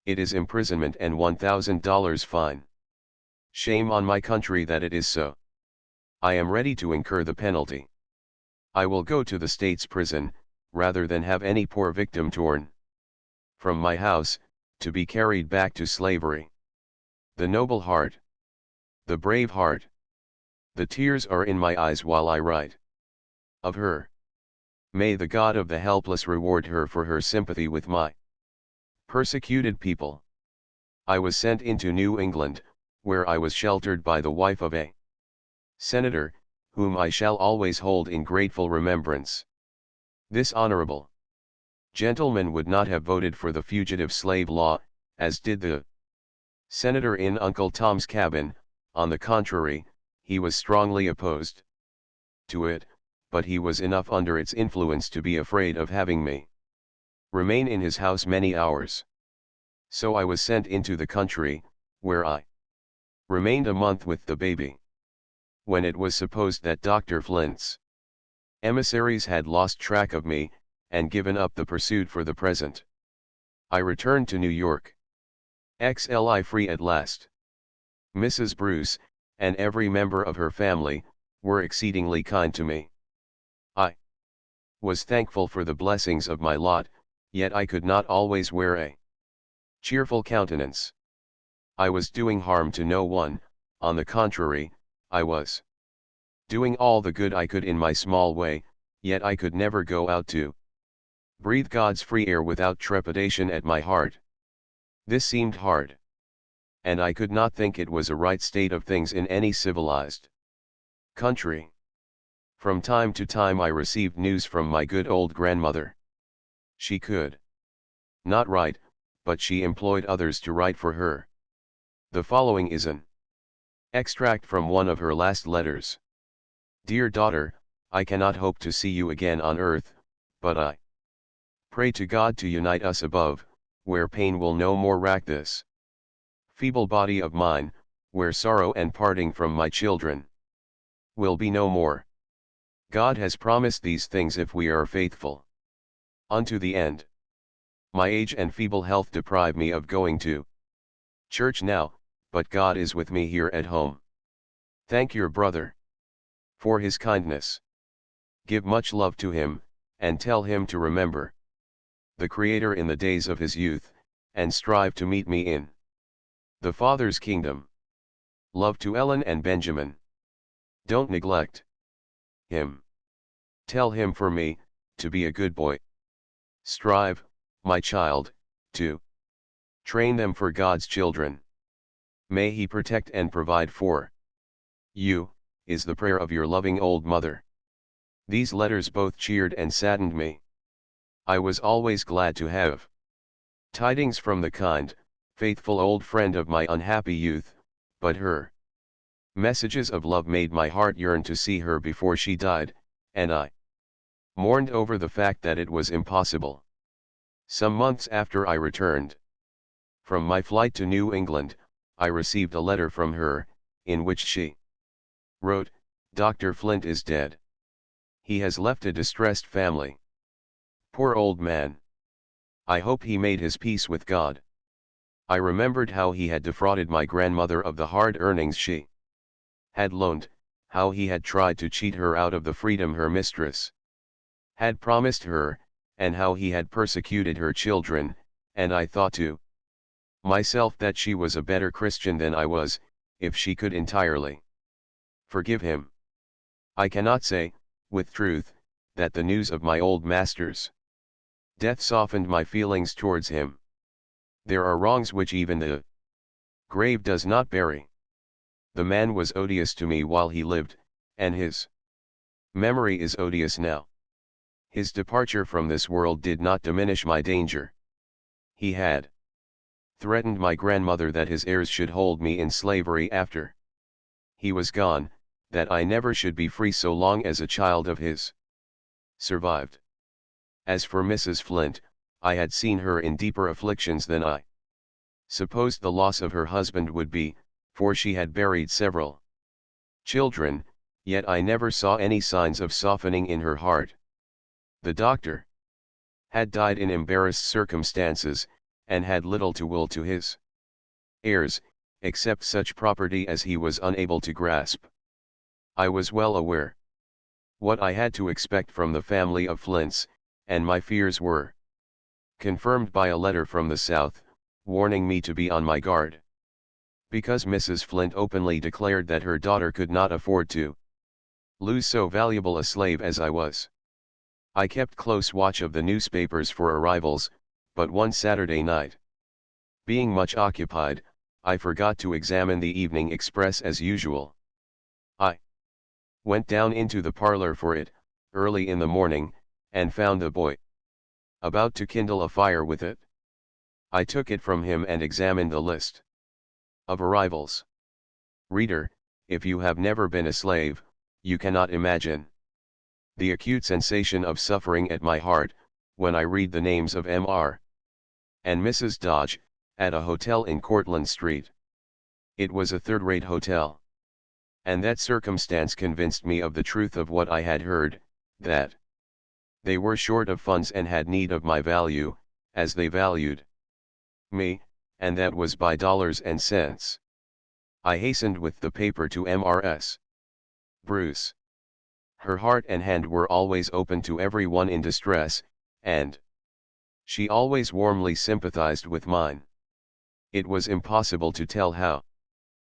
It is imprisonment and $1,000 fine. Shame on my country that it is so. I am ready to incur the penalty. I will go to the state's prison, rather than have any poor victim torn from my house, to be carried back to slavery." The noble heart. The brave heart. The tears are in my eyes while I write of her. May the God of the helpless reward her for her sympathy with my persecuted people. I was sent into New England, where I was sheltered by the wife of a senator, whom I shall always hold in grateful remembrance. This honorable gentleman would not have voted for the fugitive slave law, as did the senator in Uncle Tom's Cabin. On the contrary, he was strongly opposed to it, but he was enough under its influence to be afraid of having me remain in his house many hours. So I was sent into the country, where I remained a month with the baby. When it was supposed that Dr. Flint's emissaries had lost track of me, and given up the pursuit for the present, I returned to New York. XLI free at last. Mrs. Bruce, and every member of her family, were exceedingly kind to me. I was thankful for the blessings of my lot, yet I could not always wear a cheerful countenance. I was doing harm to no one, on the contrary, I was doing all the good I could in my small way, yet I could never go out to breathe God's free air without trepidation at my heart. This seemed hard, and I could not think it was a right state of things in any civilized country. From time to time I received news from my good old grandmother. She could not write, but she employed others to write for her. The following is an extract from one of her last letters. Dear daughter, I cannot hope to see you again on earth, but I pray to God to unite us above, where pain will no more rack this feeble body of mine, where sorrow and parting from my children will be no more. God has promised these things if we are faithful unto the end. My age and feeble health deprive me of going to church now, but God is with me here at home. Thank your brother for his kindness. Give much love to him, and tell him to remember the Creator in the days of his youth, and strive to meet me in the Father's kingdom. Love to Ellen and Benjamin. Don't neglect him. Tell him for me, to be a good boy. Strive, my child, to train them for God's children. May he protect and provide for you, is the prayer of your loving old mother. These letters both cheered and saddened me. I was always glad to have tidings from the kind, faithful old friend of my unhappy youth, but her messages of love made my heart yearn to see her before she died, and I mourned over the fact that it was impossible. Some months after I returned from my flight to New England, I received a letter from her, in which she wrote, Dr. Flint is dead. He has left a distressed family. Poor old man. I hope he made his peace with God. I remembered how he had defrauded my grandmother of the hard earnings she had loaned, how he had tried to cheat her out of the freedom her mistress had promised her, and how he had persecuted her children, and I thought to myself that she was a better Christian than I was, if she could entirely forgive him. I cannot say, with truth, that the news of my old master's death softened my feelings towards him. There are wrongs which even the grave does not bury. The man was odious to me while he lived, and his memory is odious now. His departure from this world did not diminish my danger. He had threatened my grandmother that his heirs should hold me in slavery after he was gone, that I never should be free so long as a child of his survived. As for Mrs. Flint, I had seen her in deeper afflictions than I supposed the loss of her husband would be, for she had buried several children, yet I never saw any signs of softening in her heart. The doctor had died in embarrassed circumstances, and had little to will to his heirs, except such property as he was unable to grasp. I was well aware what I had to expect from the family of Flints, and my fears were confirmed by a letter from the South, warning me to be on my guard. Because Mrs. Flint openly declared that her daughter could not afford to lose so valuable a slave as I was. I kept close watch of the newspapers for arrivals, but one Saturday night, being much occupied, I forgot to examine the Evening Express as usual. I went down into the parlor for it, early in the morning, and found the boy about to kindle a fire with it. I took it from him and examined the list of arrivals. Reader, If you have never been a slave, you cannot imagine the acute sensation of suffering at my heart, when I read the names of Mr. and Mrs. Dodge, at a hotel in Cortlandt Street. It was a third-rate hotel. And that circumstance convinced me of the truth of what I had heard, that they were short of funds and had need of my value, as they valued me, and that was by dollars and cents. I hastened with the paper to Mrs. Bruce. Her heart and hand were always open to every one in distress, and she always warmly sympathized with mine. It was impossible to tell how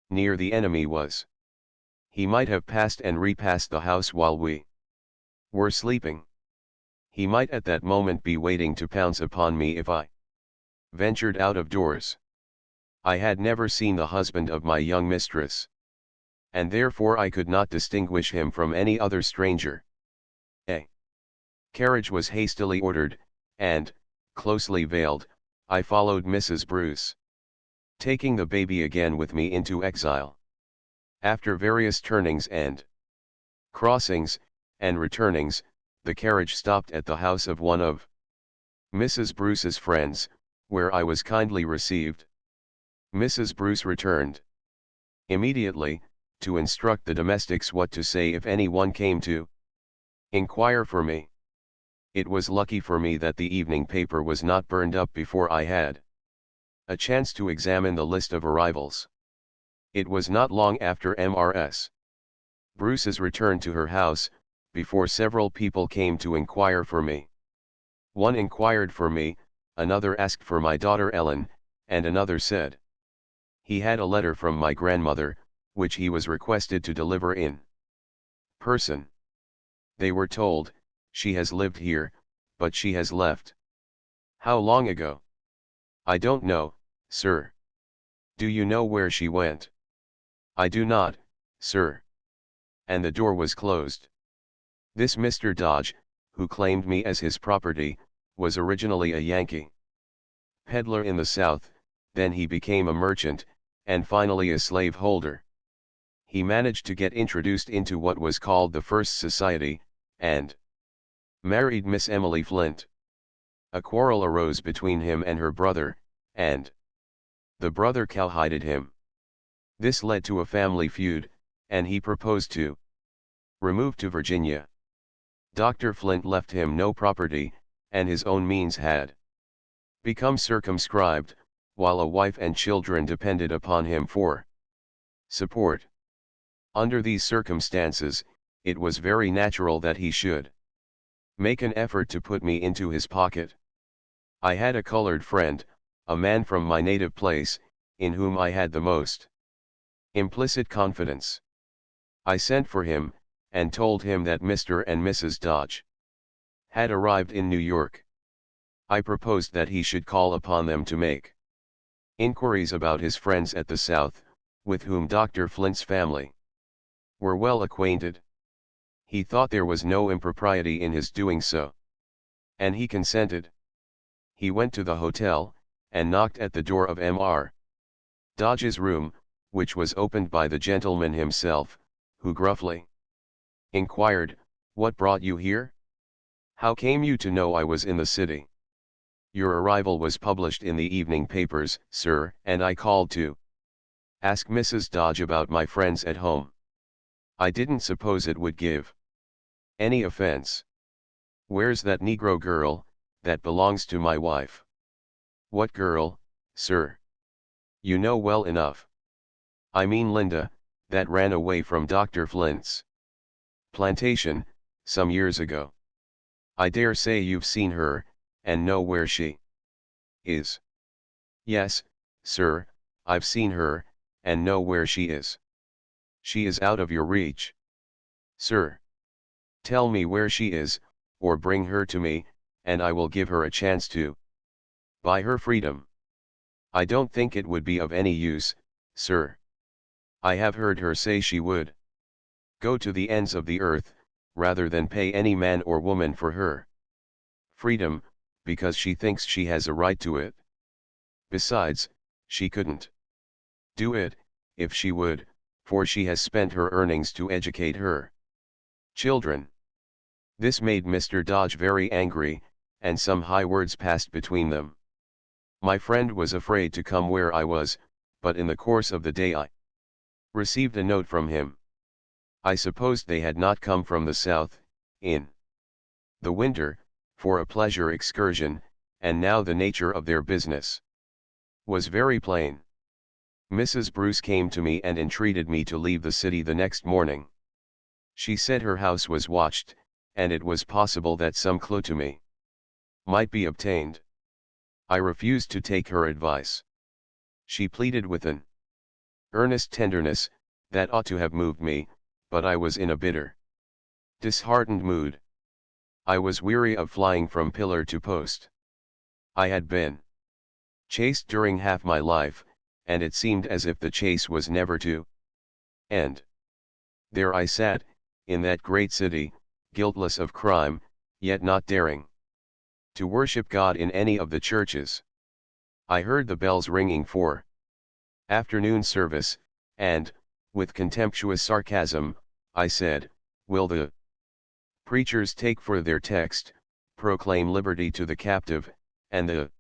near the enemy was. He might have passed and repassed the house while we were sleeping. He might at that moment be waiting to pounce upon me if I ventured out of doors. I had never seen the husband of my young mistress, and therefore I could not distinguish him from any other stranger. A carriage was hastily ordered, and, closely veiled, I followed Mrs. Bruce, taking the baby again with me into exile. After various turnings and crossings, and returnings, the carriage stopped at the house of one of Mrs. Bruce's friends, where I was kindly received. Mrs. Bruce returned immediately, to instruct the domestics what to say if any one came to inquire for me. It was lucky for me that the evening paper was not burned up before I had a chance to examine the list of arrivals. It was not long after Mrs. Bruce's return to her house, before several people came to inquire for me. One inquired for me, another asked for my daughter Ellen, and another said he had a letter from my grandmother, which he was requested to deliver in person. They were told, she has lived here, but she has left. How long ago? I don't know, sir. Do you know where she went? I do not, sir. And the door was closed. This Mr. Dodge, who claimed me as his property, was originally a Yankee peddler in the South, then he became a merchant, and finally a slave holder. He managed to get introduced into what was called the First Society, and married Miss Emily Flint. A quarrel arose between him and her brother, and the brother cowhided him. This led to a family feud, and he proposed to remove to Virginia. Dr. Flint left him no property, and his own means had become circumscribed, while a wife and children depended upon him for support. Under these circumstances, it was very natural that he should make an effort to put me into his pocket. I had a colored friend, a man from my native place, in whom I had the most implicit confidence. I sent for him, and told him that Mr. and Mrs. Dodge had arrived in New York. I proposed that he should call upon them to make inquiries about his friends at the South, with whom Dr. Flint's family were well acquainted. He thought there was no impropriety in his doing so, and he consented. He went to the hotel, and knocked at the door of Mr. Dodge's room, which was opened by the gentleman himself, who gruffly inquired, "What brought you here? How came you to know I was in the city?" "Your arrival was published in the evening papers, sir, and I called to ask Mrs. Dodge about my friends at home. I didn't suppose it would give any offense. Where's that Negro girl, that belongs to my wife?" "What girl, sir? You know well enough." "I mean Linda, that ran away from Dr. Flint's plantation, some years ago. I dare say you've seen her, and know where she is." "Yes, sir, I've seen her, and know where she is." "She is out of your reach." "Sir, tell me where she is, or bring her to me, and I will give her a chance to buy her freedom." "I don't think it would be of any use, sir. I have heard her say she would go to the ends of the earth, rather than pay any man or woman for her freedom, because she thinks she has a right to it. Besides, she couldn't do it, if she would, for she has spent her earnings to educate her children. This made Mr. Dodge very angry, and some high words passed between them. My friend was afraid to come where I was, but in the course of the day I received a note from him. I supposed they had not come from the south, in the winter, for a pleasure excursion, and now the nature of their business was very plain. Mrs. Bruce came to me and entreated me to leave the city the next morning. She said her house was watched, and it was possible that some clue to me might be obtained. I refused to take her advice. She pleaded with an earnest tenderness that ought to have moved me, but I was in a bitter, disheartened mood. I was weary of flying from pillar to post. I had been chased during half my life, and it seemed as if the chase was never to end. There I sat, in that great city, guiltless of crime, yet not daring to worship God in any of the churches. I heard the bells ringing for afternoon service, and, with contemptuous sarcasm, I said, "Will the preachers take for their text, proclaim liberty to the captive, and the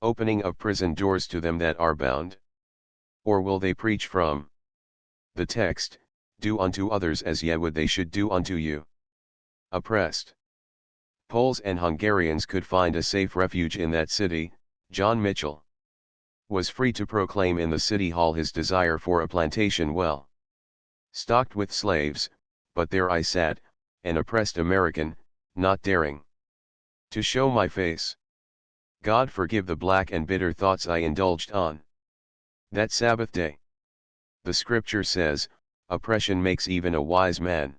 opening of prison doors to them that are bound? Or will they preach from the text, do unto others as ye would they should do unto you?" Oppressed Poles and Hungarians could find a safe refuge in that city. John Mitchell was free to proclaim in the city hall his desire for a plantation well stocked with slaves, but there I sat, an oppressed American, not daring to show my face. God forgive the black and bitter thoughts I indulged on that Sabbath day. The scripture says, oppression makes even a wise man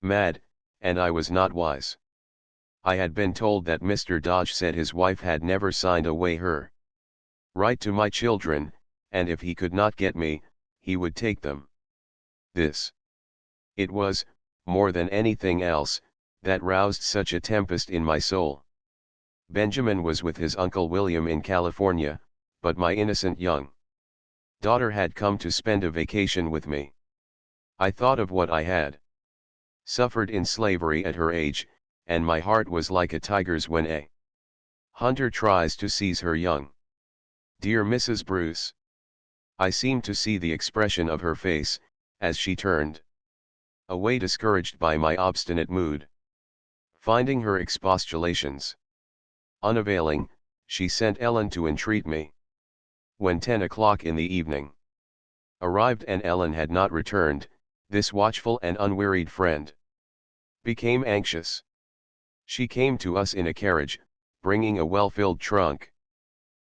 mad, and I was not wise. I had been told that Mr. Dodge said his wife had never signed away her right to my children, and if he could not get me, he would take them. This, it was, more than anything else, that roused such a tempest in my soul. Benjamin was with his Uncle William in California, but my innocent young daughter had come to spend a vacation with me. I thought of what I had suffered in slavery at her age, and my heart was like a tiger's when a hunter tries to seize her young. Dear Mrs. Bruce. I seemed to see the expression of her face, as she turned away discouraged by my obstinate mood. Finding her expostulations unavailing, she sent Ellen to entreat me. When 10 o'clock in the evening arrived and Ellen had not returned, this watchful and unwearied friend became anxious. She came to us in a carriage, bringing a well-filled trunk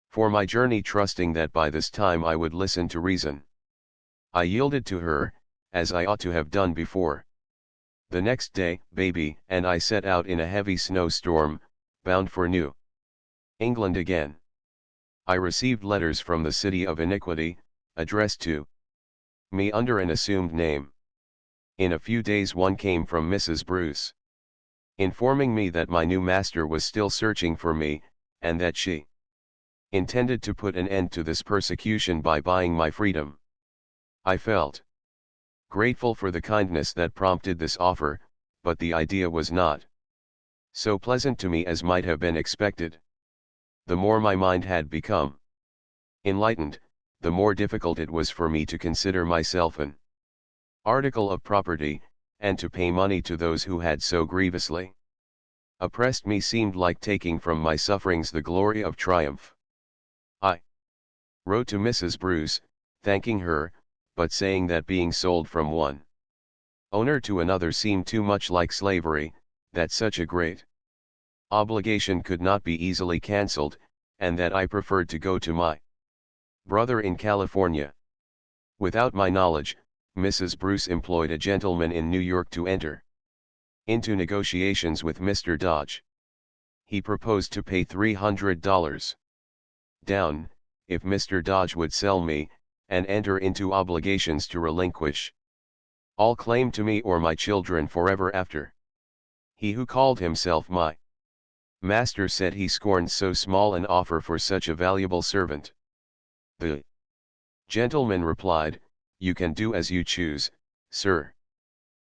for my journey, trusting that by this time I would listen to reason. I yielded to her, as I ought to have done before. The next day, baby and I set out in a heavy snowstorm, bound for New England again. I received letters from the City of Iniquity, addressed to me under an assumed name. In a few days one came from Mrs. Bruce, informing me that my new master was still searching for me, and that she intended to put an end to this persecution by buying my freedom. I felt grateful for the kindness that prompted this offer, but the idea was not so pleasant to me as might have been expected. The more my mind had become enlightened, the more difficult it was for me to consider myself an article of property, and to pay money to those who had so grievously oppressed me seemed like taking from my sufferings the glory of triumph. I wrote to Mrs. Bruce, thanking her, but saying that being sold from one owner to another seemed too much like slavery, that such a great obligation could not be easily cancelled, and that I preferred to go to my brother in California. Without my knowledge, Mrs. Bruce employed a gentleman in New York to enter into negotiations with Mr. Dodge. He proposed to pay $300 down, if Mr. Dodge would sell me, and enter into obligations to relinquish all claim to me or my children forever after. He who called himself my master said he scorned so small an offer for such a valuable servant. The gentleman replied, You can do as you choose, sir.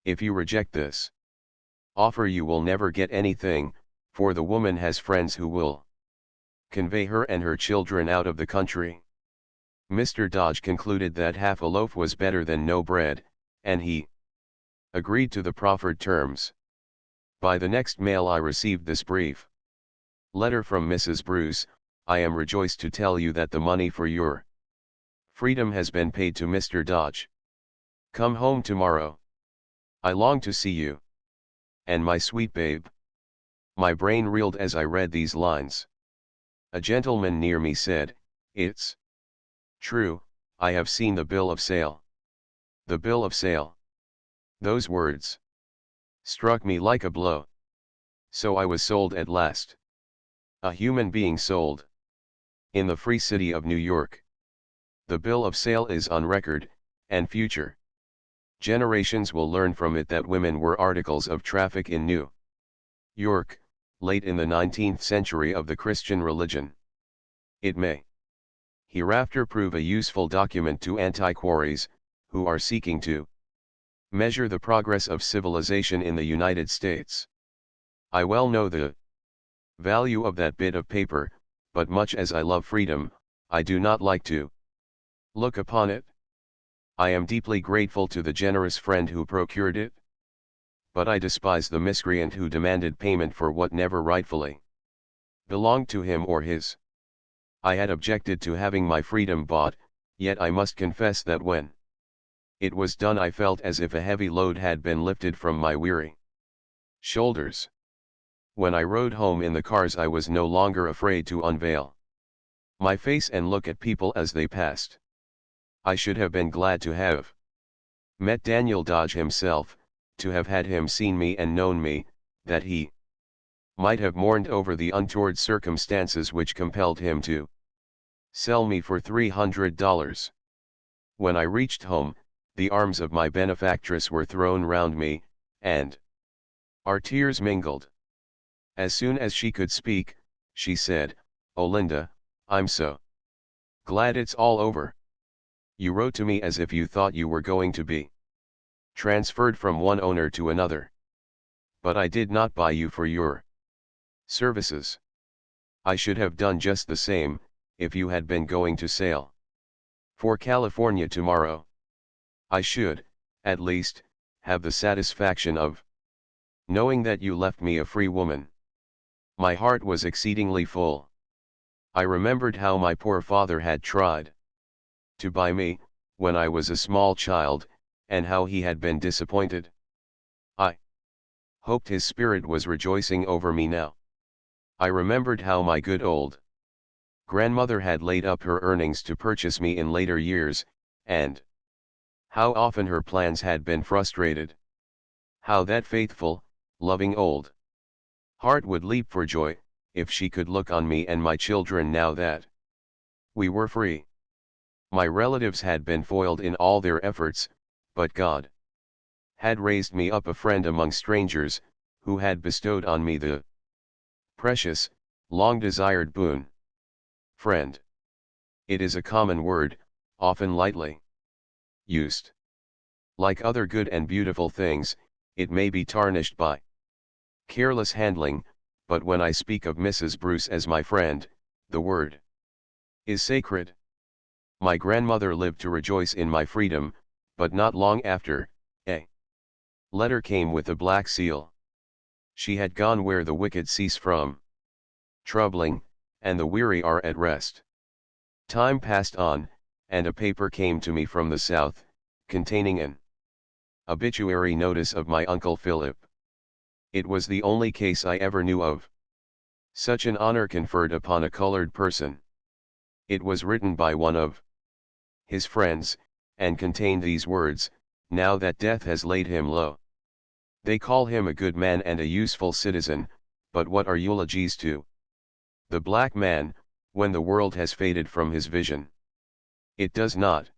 If you reject this offer you will never get anything, for the woman has friends who will convey her and her children out of the country. Mr. Dodge concluded that half a loaf was better than no bread, and he agreed to the proffered terms. By the next mail I received this brief letter from Mrs. Bruce. I am rejoiced to tell you that the money for your freedom has been paid to Mr. Dodge. Come home tomorrow. I long to see you. And my sweet babe. My brain reeled as I read these lines. A gentleman near me said, "It's true, I have seen the bill of sale." The bill of sale. Those words struck me like a blow. So I was sold at last. A human being sold. In the free city of New York. The bill of sale is on record, and future generations will learn from it that women were articles of traffic in New York, late in the 19th century of the Christian religion. It may hereafter prove a useful document to antiquaries, who are seeking to measure the progress of civilization in the United States. I well know the value of that bit of paper, but much as I love freedom, I do not like to look upon it. I am deeply grateful to the generous friend who procured it, but I despise the miscreant who demanded payment for what never rightfully belonged to him or his. I had objected to having my freedom bought, yet I must confess that when it was done I felt as if a heavy load had been lifted from my weary shoulders. When I rode home in the cars I was no longer afraid to unveil my face and look at people as they passed. I should have been glad to have met Daniel Dodge himself, to have had him seen me and known me, that he might have mourned over the untoward circumstances which compelled him to sell me for $300. When I reached home, the arms of my benefactress were thrown round me, and our tears mingled. As soon as she could speak, she said, "Oh Linda, I'm so glad it's all over. You wrote to me as if you thought you were going to be transferred from one owner to another. But I did not buy you for your services. I should have done just the same, if you had been going to sail for California tomorrow. I should, at least, have the satisfaction of knowing that you left me a free woman." My heart was exceedingly full. I remembered how my poor father had tried to buy me, when I was a small child, and how he had been disappointed. I hoped his spirit was rejoicing over me now. I remembered how my good old grandmother had laid up her earnings to purchase me in later years, and how often her plans had been frustrated. How that faithful, loving old heart would leap for joy, if she could look on me and my children now that we were free. My relatives had been foiled in all their efforts, but God had raised me up a friend among strangers, who had bestowed on me the precious, long-desired boon. Friend. It is a common word, often lightly used. Like other good and beautiful things, it may be tarnished by careless handling, but when I speak of Mrs. Bruce as my friend, the word is sacred. My grandmother lived to rejoice in my freedom, but not long after, a letter came with a black seal. She had gone where the wicked cease from troubling, and the weary are at rest. Time passed on, and a paper came to me from the south, containing an obituary notice of my Uncle Philip. It was the only case I ever knew of such an honor conferred upon a colored person. It was written by one of his friends, and contained these words, "Now that death has laid him low. They call him a good man and a useful citizen, but what are eulogies to the black man, when the world has faded from his vision? It does not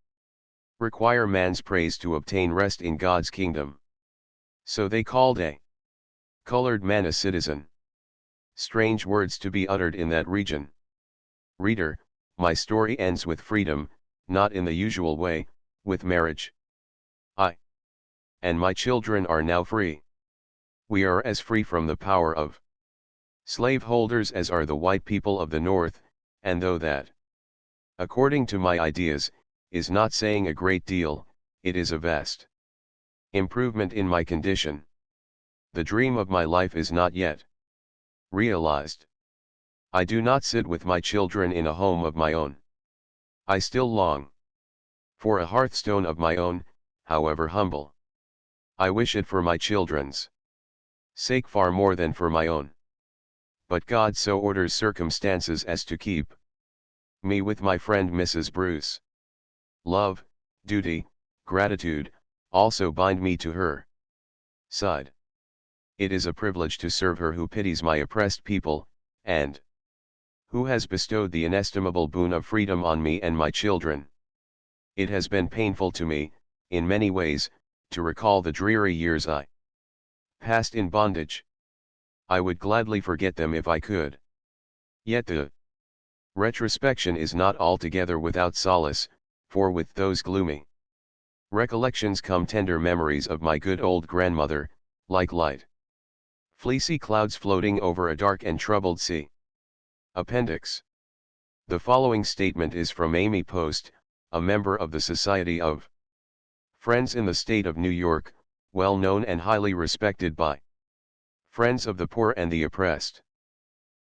require man's praise to obtain rest in God's kingdom. So they called a colored man a citizen." Strange words to be uttered in that region. Reader, my story ends with freedom, not in the usual way, With marriage, I and my children are now free. We are as free from the power of slaveholders as are the white people of the North, and though that, according to my ideas, is not saying a great deal, it is a vast improvement in my condition. The dream of my life is not yet realized. I do not sit with my children in a home of my own. I still long for a hearthstone of my own, however humble. I wish it for my children's sake far more than for my own. But God so orders circumstances as to keep me with my friend Mrs. Bruce. Love, duty, gratitude, also bind me to her side. It is a privilege to serve her who pities my oppressed people, and who has bestowed the inestimable boon of freedom on me and my children. It has been painful to me, in many ways, to recall the dreary years I passed in bondage. I would gladly forget them if I could. Yet the retrospection is not altogether without solace, for with those gloomy recollections come tender memories of my good old grandmother, like light fleecy clouds floating over a dark and troubled sea. Appendix. The following statement is from Amy Post, a member of the Society of Friends in the State of New York, well known and highly respected by friends of the poor and the oppressed.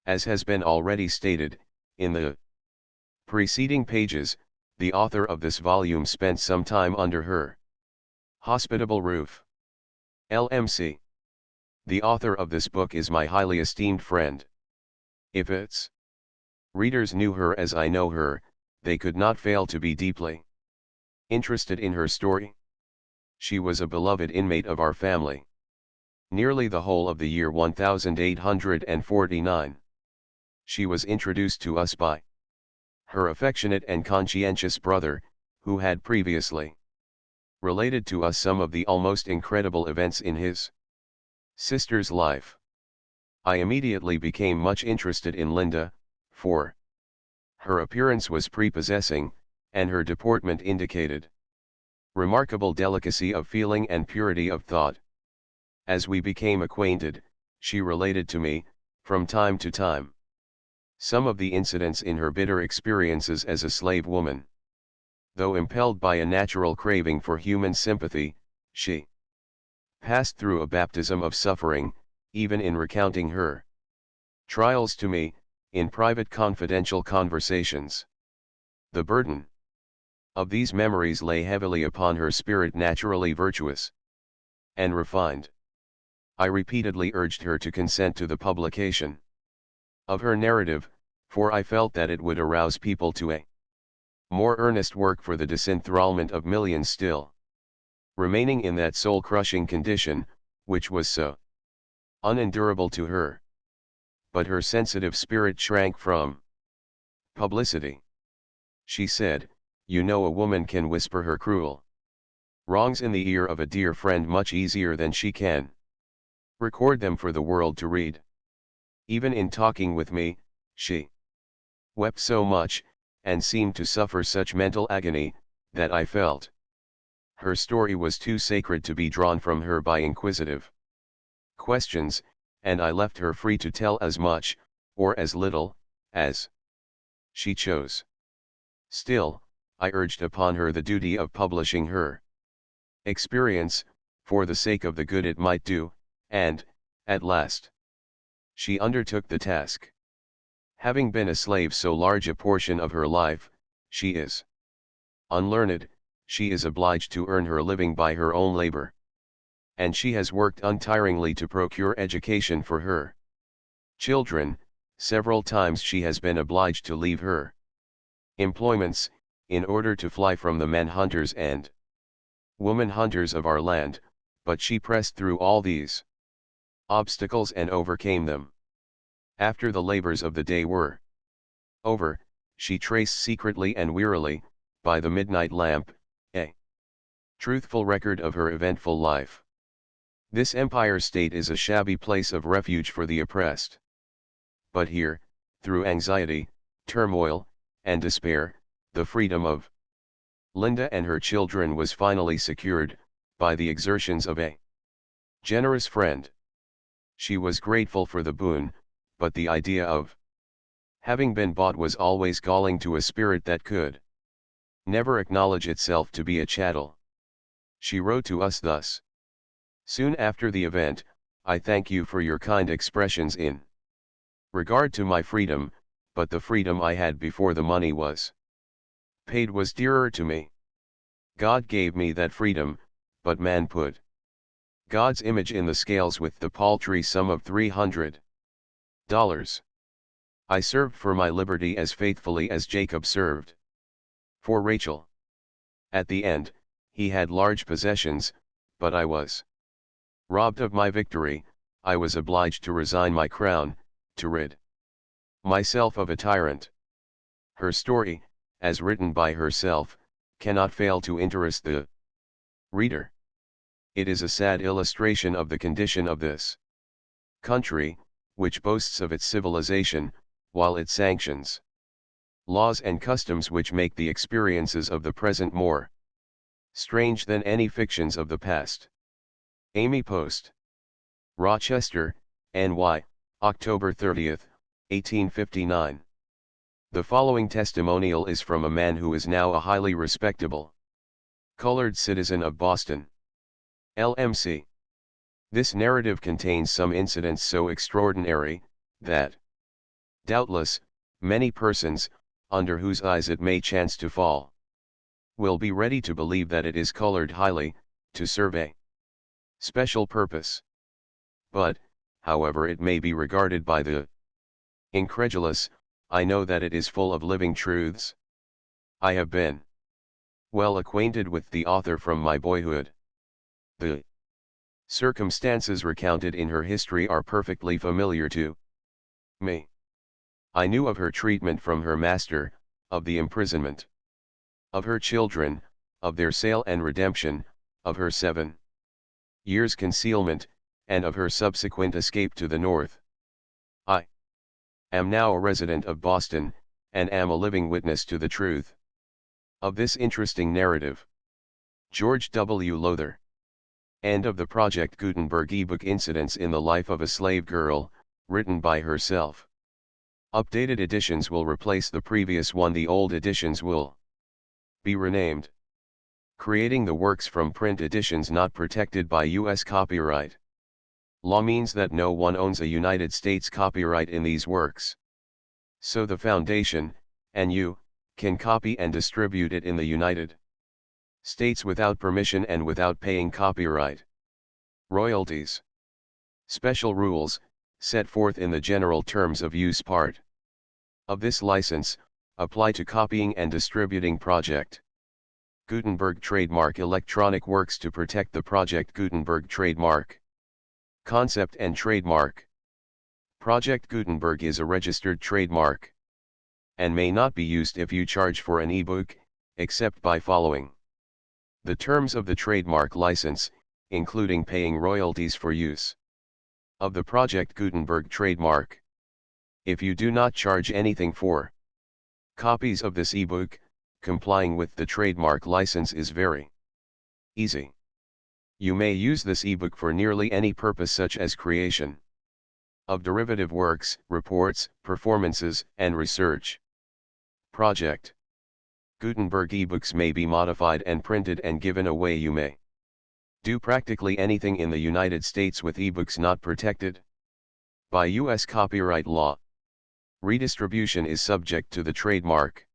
As has been already stated, in the preceding pages, the author of this volume spent some time under her hospitable roof. LMC. The author of this book is my highly esteemed friend. If its readers knew her as I know her, they could not fail to be deeply interested in her story. She was a beloved inmate of our family nearly the whole of the year 1849. She was introduced to us by her affectionate and conscientious brother, who had previously related to us some of the almost incredible events in his sister's life. I immediately became much interested in Linda, for her appearance was prepossessing, and her deportment indicated remarkable delicacy of feeling and purity of thought. As we became acquainted, she related to me, from time to time, some of the incidents in her bitter experiences as a slave woman. Though impelled by a natural craving for human sympathy, she passed through a baptism of suffering, even in recounting her trials to me, in private confidential conversations. The burden of these memories lay heavily upon her spirit, naturally virtuous and refined. I repeatedly urged her to consent to the publication of her narrative, for I felt that it would arouse people to a more earnest work for the disenthrallment of millions still remaining in that soul-crushing condition, which was so unendurable to her. But her sensitive spirit shrank from publicity. She said, "You know, a woman can whisper her cruel wrongs in the ear of a dear friend much easier than she can record them for the world to read." Even in talking with me, she wept so much, and seemed to suffer such mental agony, that I felt her story was too sacred to be drawn from her by inquisitive questions, and I left her free to tell as much, or as little, as she chose. Still, I urged upon her the duty of publishing her experience, for the sake of the good it might do, and, at last, she undertook the task. Having been a slave so large a portion of her life, she is unlearned, she is obliged to earn her living by her own labor. And she has worked untiringly to procure education for her children. Several times she has been obliged to leave her employments, in order to fly from the men hunters and woman hunters of our land, but she pressed through all these obstacles and overcame them. After the labors of the day were over, she traced secretly and wearily, by the midnight lamp, a truthful record of her eventful life. This Empire State is a shabby place of refuge for the oppressed. But here, through anxiety, turmoil, and despair, the freedom of Linda and her children was finally secured, by the exertions of a generous friend. She was grateful for the boon, but the idea of having been bought was always galling to a spirit that could never acknowledge itself to be a chattel. She wrote to us thus: "Soon after the event, I thank you for your kind expressions in regard to my freedom, but the freedom I had before the money was paid was dearer to me. God gave me that freedom, but man put God's image in the scales with the paltry sum of $300. I served for my liberty as faithfully as Jacob served for Rachel. At the end, he had large possessions, but I was robbed of my victory. I was obliged to resign my crown, to rid myself of a tyrant." Her story, as written by herself, cannot fail to interest the reader. It is a sad illustration of the condition of this country, which boasts of its civilization, while it sanctions laws and customs which make the experiences of the present more strange than any fictions of the past. Amy Post. Rochester, N.Y., October 30, 1859. The following testimonial is from a man who is now a highly respectable colored citizen of Boston, LMC. This narrative contains some incidents so extraordinary, that, doubtless, many persons, under whose eyes it may chance to fall, will be ready to believe that it is colored highly, to serve a special purpose. But, however it may be regarded by the incredulous, I know that it is full of living truths. I have been well acquainted with the author from my boyhood. The circumstances recounted in her history are perfectly familiar to me. I knew of her treatment from her master, of the imprisonment of her children, of their sale and redemption, of her 7 years' concealment, and of her subsequent escape to the north. I am now a resident of Boston, and am a living witness to the truth of this interesting narrative. George W. Lowther. End of the Project Gutenberg ebook Incidents in the Life of a Slave Girl, written by herself. Updated editions will replace the previous one. The old editions will be renamed. Creating the works from print editions not protected by U.S. copyright law means that no one owns a United States copyright in these works. So the Foundation, and you, can copy and distribute it in the United States without permission and without paying copyright royalties. Special rules, set forth in the General Terms of Use part of this license, apply to copying and distributing Project Gutenberg trademark electronic works. To protect the Project Gutenberg trademark concept and trademark, Project Gutenberg is a registered trademark and may not be used if you charge for an ebook, except by following the terms of the trademark license, including paying royalties for use of the Project Gutenberg trademark. If you do not charge anything for copies of this ebook, complying with the trademark license is very easy. You may use this ebook for nearly any purpose, such as creation of derivative works, reports, performances, and research. Project Gutenberg ebooks may be modified and printed and given away. You may do practically anything in the United States with ebooks not protected by U.S. copyright law. Redistribution is subject to the trademark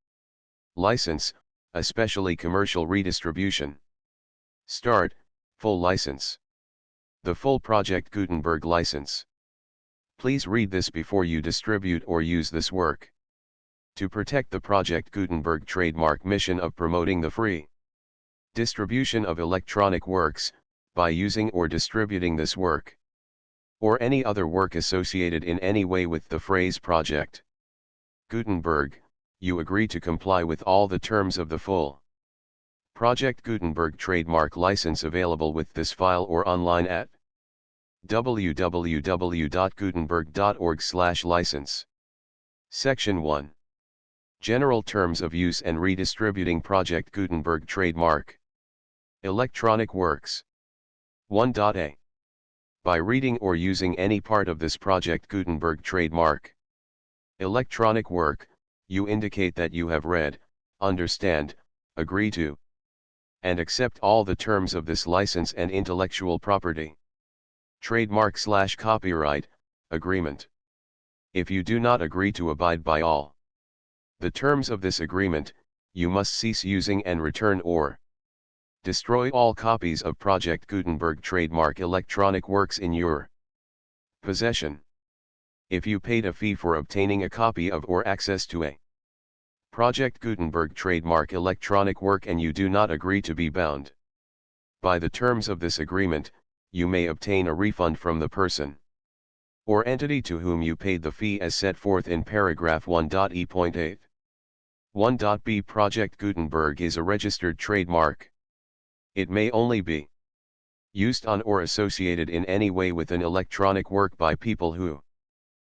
license, especially commercial redistribution. Start, full license. The full Project Gutenberg license. Please read this before you distribute or use this work. To protect the Project Gutenberg trademark mission of promoting the free distribution of electronic works, by using or distributing this work, or any other work associated in any way with the phrase Project Gutenberg, you agree to comply with all the terms of the full Project Gutenberg trademark license available with this file or online at www.gutenberg.org/license. Section 1. General terms of use and redistributing Project Gutenberg trademark. Electronic works. 1.a. By reading or using any part of this Project Gutenberg trademark. Electronic work, you indicate that you have read, understand, agree to, and accept all the terms of this license and intellectual property. Trademark/copyright agreement. If you do not agree to abide by all the terms of this agreement, you must cease using and return or destroy all copies of Project Gutenberg trademark electronic works in your possession. If you paid a fee for obtaining a copy of or access to a Project Gutenberg trademark electronic work and you do not agree to be bound by the terms of this agreement, you may obtain a refund from the person or entity to whom you paid the fee as set forth in paragraph 1.e.8. 1.b. Project Gutenberg is a registered trademark. It may only be used on or associated in any way with an electronic work by people who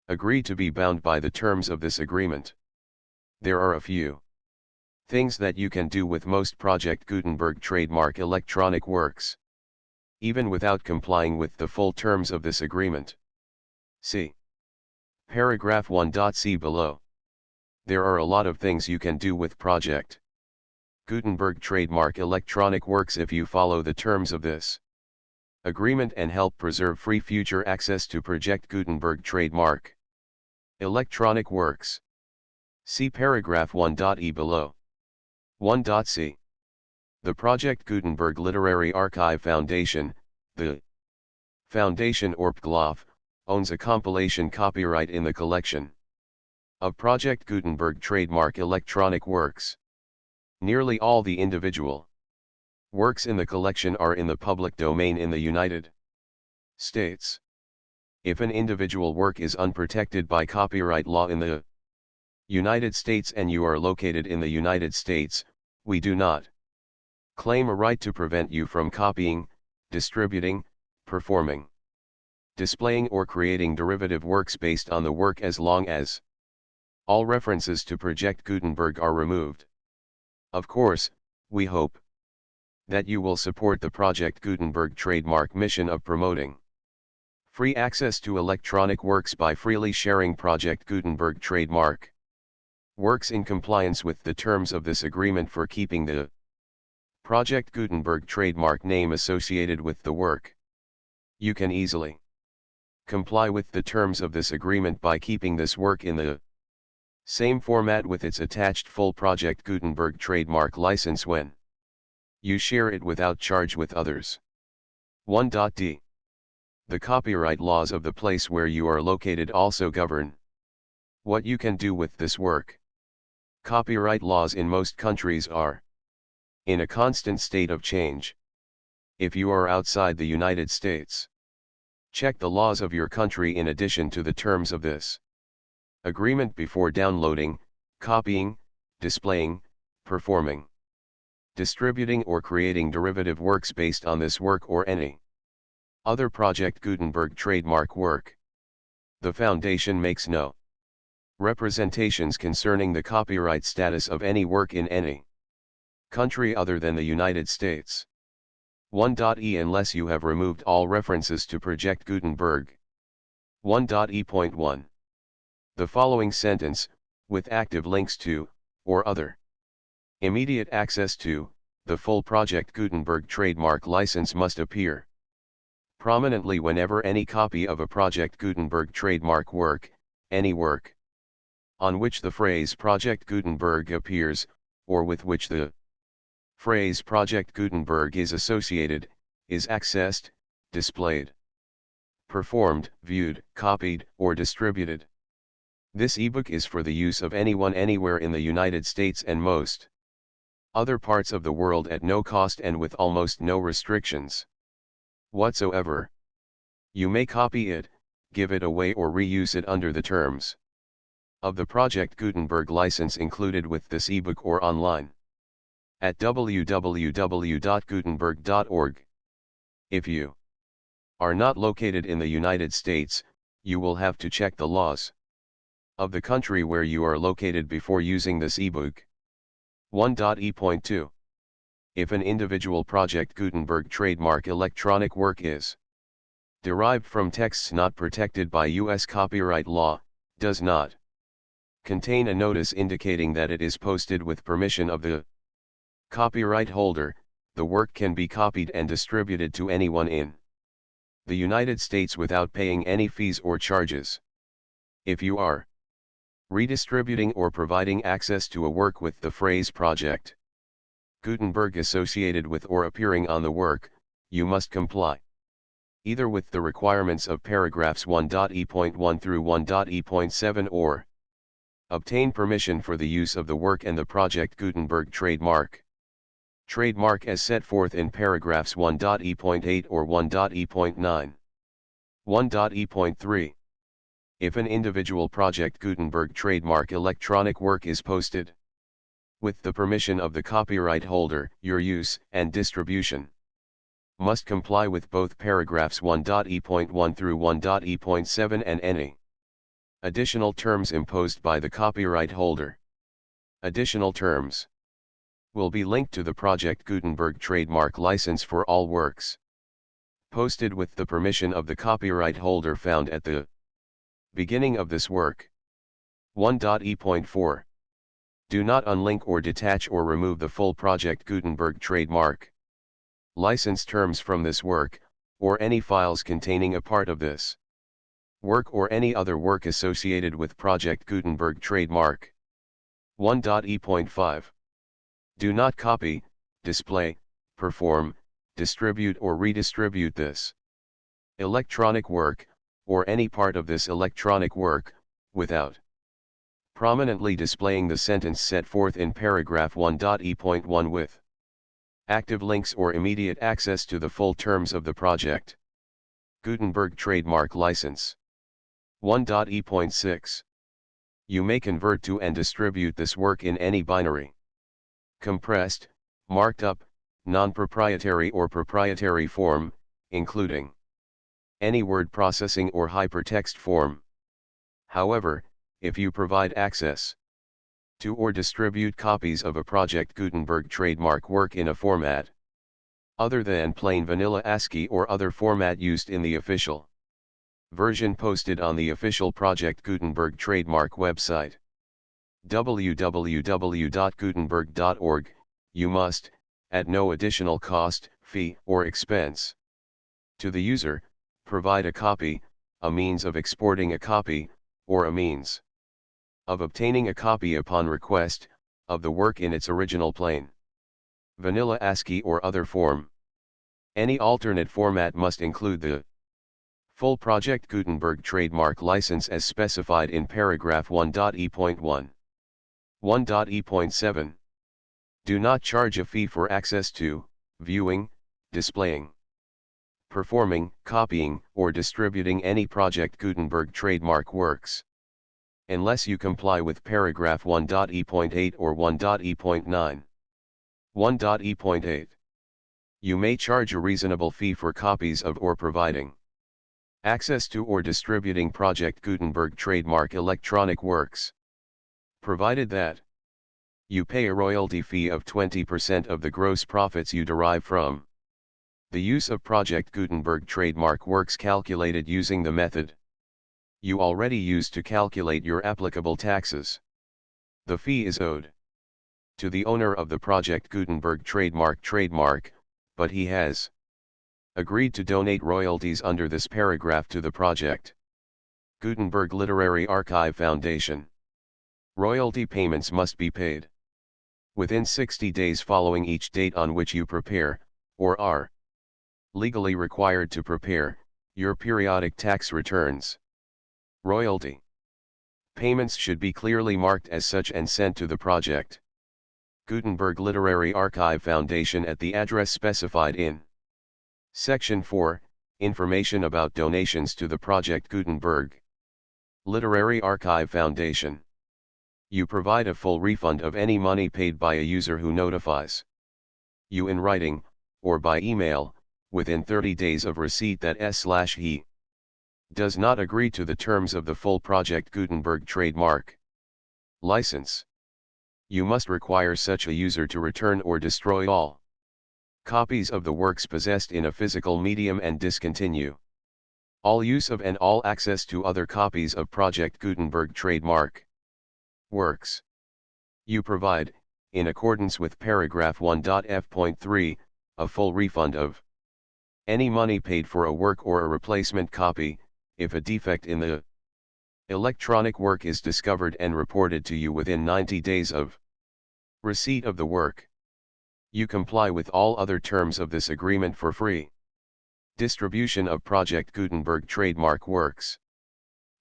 agree to be bound by the terms of this agreement. There are a few things that you can do with most Project Gutenberg trademark electronic works, even without complying with the full terms of this agreement. See paragraph 1.c below. There are a lot of things you can do with Project Gutenberg trademark electronic works if you follow the terms of this agreement and help preserve free future access to Project Gutenberg trademark electronic works. See paragraph 1.e below. 1.c. The Project Gutenberg Literary Archive Foundation, the Foundation or PGLOF, owns a compilation copyright in the collection of Project Gutenberg trademark electronic works. Nearly all the individual works in the collection are in the public domain in the United States. If an individual work is unprotected by copyright law in the United States and you are located in the United States, we do not claim a right to prevent you from copying, distributing, performing, displaying or creating derivative works based on the work as long as all references to Project Gutenberg are removed. Of course, we hope that you will support the Project Gutenberg trademark mission of promoting free access to electronic works by freely sharing Project Gutenberg trademark works in compliance with the terms of this agreement for keeping the Project Gutenberg trademark name associated with the work. You can easily comply with the terms of this agreement by keeping this work in the same format with its attached full Project Gutenberg trademark license when you share it without charge with others. 1.d. The copyright laws of the place where you are located also govern what you can do with this work. Copyright laws in most countries are in a constant state of change. If you are outside the United States, check the laws of your country in addition to the terms of this agreement before downloading, copying, displaying, performing, distributing or creating derivative works based on this work or any other Project Gutenberg trademark work. The Foundation makes no representations concerning the copyright status of any work in any country other than the United States. 1.e. Unless you have removed all references to Project Gutenberg. 1.e.1. The following sentence, with active links to, or other immediate access to, the full Project Gutenberg trademark license must appear prominently whenever any copy of a Project Gutenberg trademark work, any work on which the phrase Project Gutenberg appears, or with which the phrase Project Gutenberg is associated, is accessed, displayed, performed, viewed, copied, or distributed. This ebook is for the use of anyone anywhere in the United States and most other parts of the world at no cost and with almost no restrictions whatsoever. You may copy it, give it away or reuse it under the terms of the Project Gutenberg license included with this ebook or online at www.gutenberg.org. If you are not located in the United States, you will have to check the laws of the country where you are located before using this ebook. 1.e.2. If an individual Project Gutenberg trademark electronic work is derived from texts not protected by U.S. copyright law, does not contain a notice indicating that it is posted with permission of the copyright holder, the work can be copied and distributed to anyone in the United States without paying any fees or charges. If you are redistributing or providing access to a work with the phrase Project Gutenberg associated with or appearing on the work, you must comply either with the requirements of paragraphs 1.e.1 through 1.e.7 or obtain permission for the use of the work and the Project Gutenberg trademark. Trademark as set forth in paragraphs 1.e.8 or 1.e.9. 1.e.3. If an individual Project Gutenberg trademark electronic work is posted with the permission of the copyright holder, your use and distribution must comply with both paragraphs 1.e.1 through 1.e.7 and any additional terms imposed by the copyright holder. Additional terms will be linked to the Project Gutenberg trademark license for all works posted with the permission of the copyright holder found at the beginning of this work. 1.e.4. Do not unlink or detach or remove the full Project Gutenberg trademark license terms from this work, or any files containing a part of this work or any other work associated with Project Gutenberg trademark. 1.e.5. Do not copy, display, perform, distribute or redistribute this electronic work, or any part of this electronic work, without prominently displaying the sentence set forth in paragraph 1.e.1 with active links or immediate access to the full terms of the Project Gutenberg trademark license. 1.e.6. You may convert to and distribute this work in any binary, compressed, marked up, non-proprietary or proprietary form, including any word processing or hypertext form. However, if you provide access to or distribute copies of a Project Gutenberg trademark work in a format other than plain vanilla ASCII or other format used in the official version posted on the official Project Gutenberg trademark website, www.gutenberg.org, you must, at no additional cost, fee, or expense to the user, provide a copy, a means of exporting a copy, or a means of obtaining a copy upon request, of the work in its original plain vanilla ASCII or other form. Any alternate format must include the full Project Gutenberg trademark license as specified in paragraph 1.e.1. 1.e.7. Do not charge a fee for access to, viewing, displaying, performing, copying, or distributing any Project Gutenberg trademark works, unless you comply with paragraph 1.e.8 or 1.e.9. 1.e.8. You may charge a reasonable fee for copies of or providing access to or distributing Project Gutenberg trademark electronic works, provided that you pay a royalty fee of 20% of the gross profits you derive from the use of Project Gutenberg trademark works calculated using the method you already used to calculate your applicable taxes. The fee is owed to the owner of the Project Gutenberg trademark, but he has agreed to donate royalties under this paragraph to the Project Gutenberg Literary Archive Foundation. Royalty payments must be paid within 60 days following each date on which you prepare, or are legally required to prepare, your periodic tax returns. Royalty payments should be clearly marked as such and sent to the Project Gutenberg Literary Archive Foundation at the address specified in Section 4, Information about donations to the Project Gutenberg Literary Archive Foundation. You provide a full refund of any money paid by a user who notifies you in writing, or by email, within 30 days of receipt that he does not agree to the terms of the full Project Gutenberg trademark license. You must require such a user to return or destroy all copies of the works possessed in a physical medium and discontinue all use of and all access to other copies of Project Gutenberg trademark works. You provide, in accordance with paragraph 1.f.3, a full refund of any money paid for a work or a replacement copy, if a defect in the electronic work is discovered and reported to you within 90 days of receipt of the work. You comply with all other terms of this agreement for free distribution of Project Gutenberg trademark works.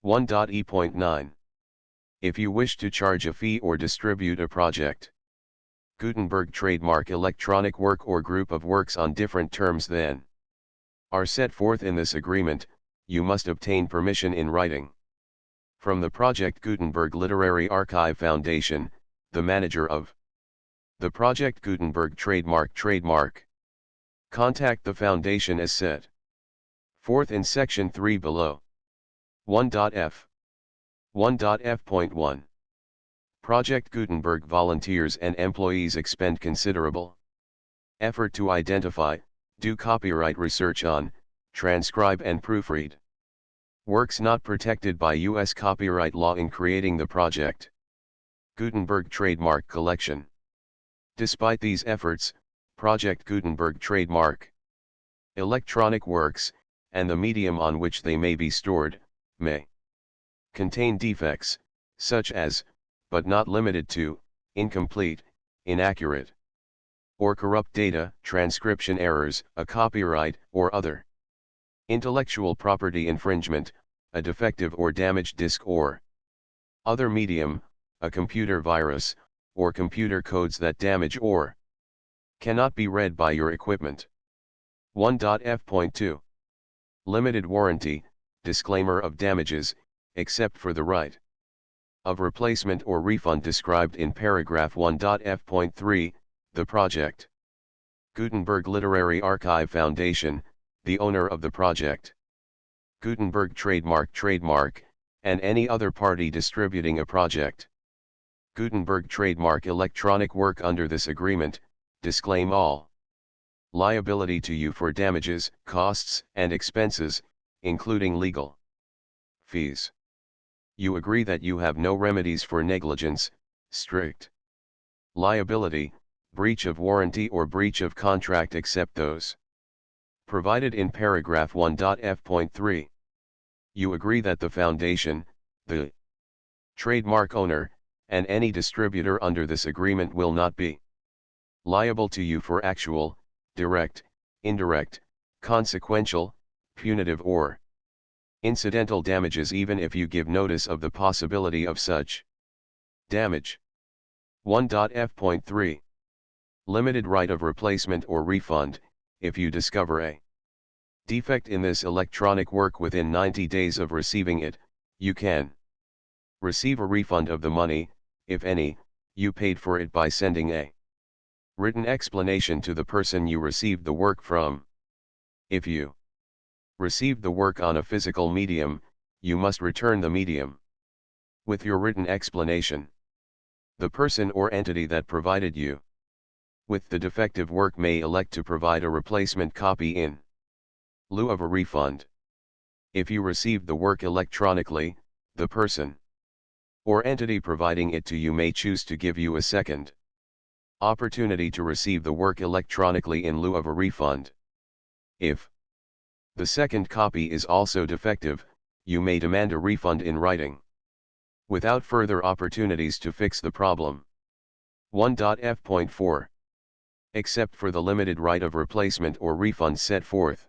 1.e.9. If you wish to charge a fee or distribute a Project Gutenberg trademark electronic work or group of works on different terms than are set forth in this agreement, you must obtain permission in writing from the Project Gutenberg Literary Archive Foundation, the manager of the Project Gutenberg trademark. Contact the foundation as set forth in section 3 below. 1.f. 1.f.1. Project Gutenberg volunteers and employees expend considerable effort to identify, do copyright research on, transcribe and proofread works not protected by U.S. copyright law in creating the Project Gutenberg trademark collection. Despite these efforts, Project Gutenberg trademark electronic works, and the medium on which they may be stored, may contain defects, such as, but not limited to, incomplete, inaccurate, or corrupt data, transcription errors, a copyright or other intellectual property infringement, a defective or damaged disk or other medium, a computer virus, or computer codes that damage or cannot be read by your equipment. 1.f.2. Limited warranty, disclaimer of damages, except for the right of replacement or refund described in paragraph 1.f.3, the Project Gutenberg Literary Archive Foundation, the owner of the Project Gutenberg trademark, and any other party distributing a Project Gutenberg trademark electronic work under this agreement, disclaim all liability to you for damages, costs, and expenses, including legal fees. You agree that you have no remedies for negligence, strict liability, breach of warranty or breach of contract except those provided in paragraph 1.f.3. You agree that the foundation, the trademark owner, and any distributor under this agreement will not be liable to you for actual, direct, indirect, consequential, punitive or incidental damages even if you give notice of the possibility of such damage. 1.f.3. Limited right of replacement or refund, if you discover a defect in this electronic work within 90 days of receiving it, you can receive a refund of the money, if any, you paid for it by sending a written explanation to the person you received the work from. If you received the work on a physical medium, you must return the medium with your written explanation. The person or entity that provided you with the defective work may elect to provide a replacement copy in lieu of a refund. If you received the work electronically, the person or entity providing it to you may choose to give you a second opportunity to receive the work electronically in lieu of a refund. If the second copy is also defective, you may demand a refund in writing, without further opportunities to fix the problem. 1.f.4. Except for the limited right of replacement or refund set forth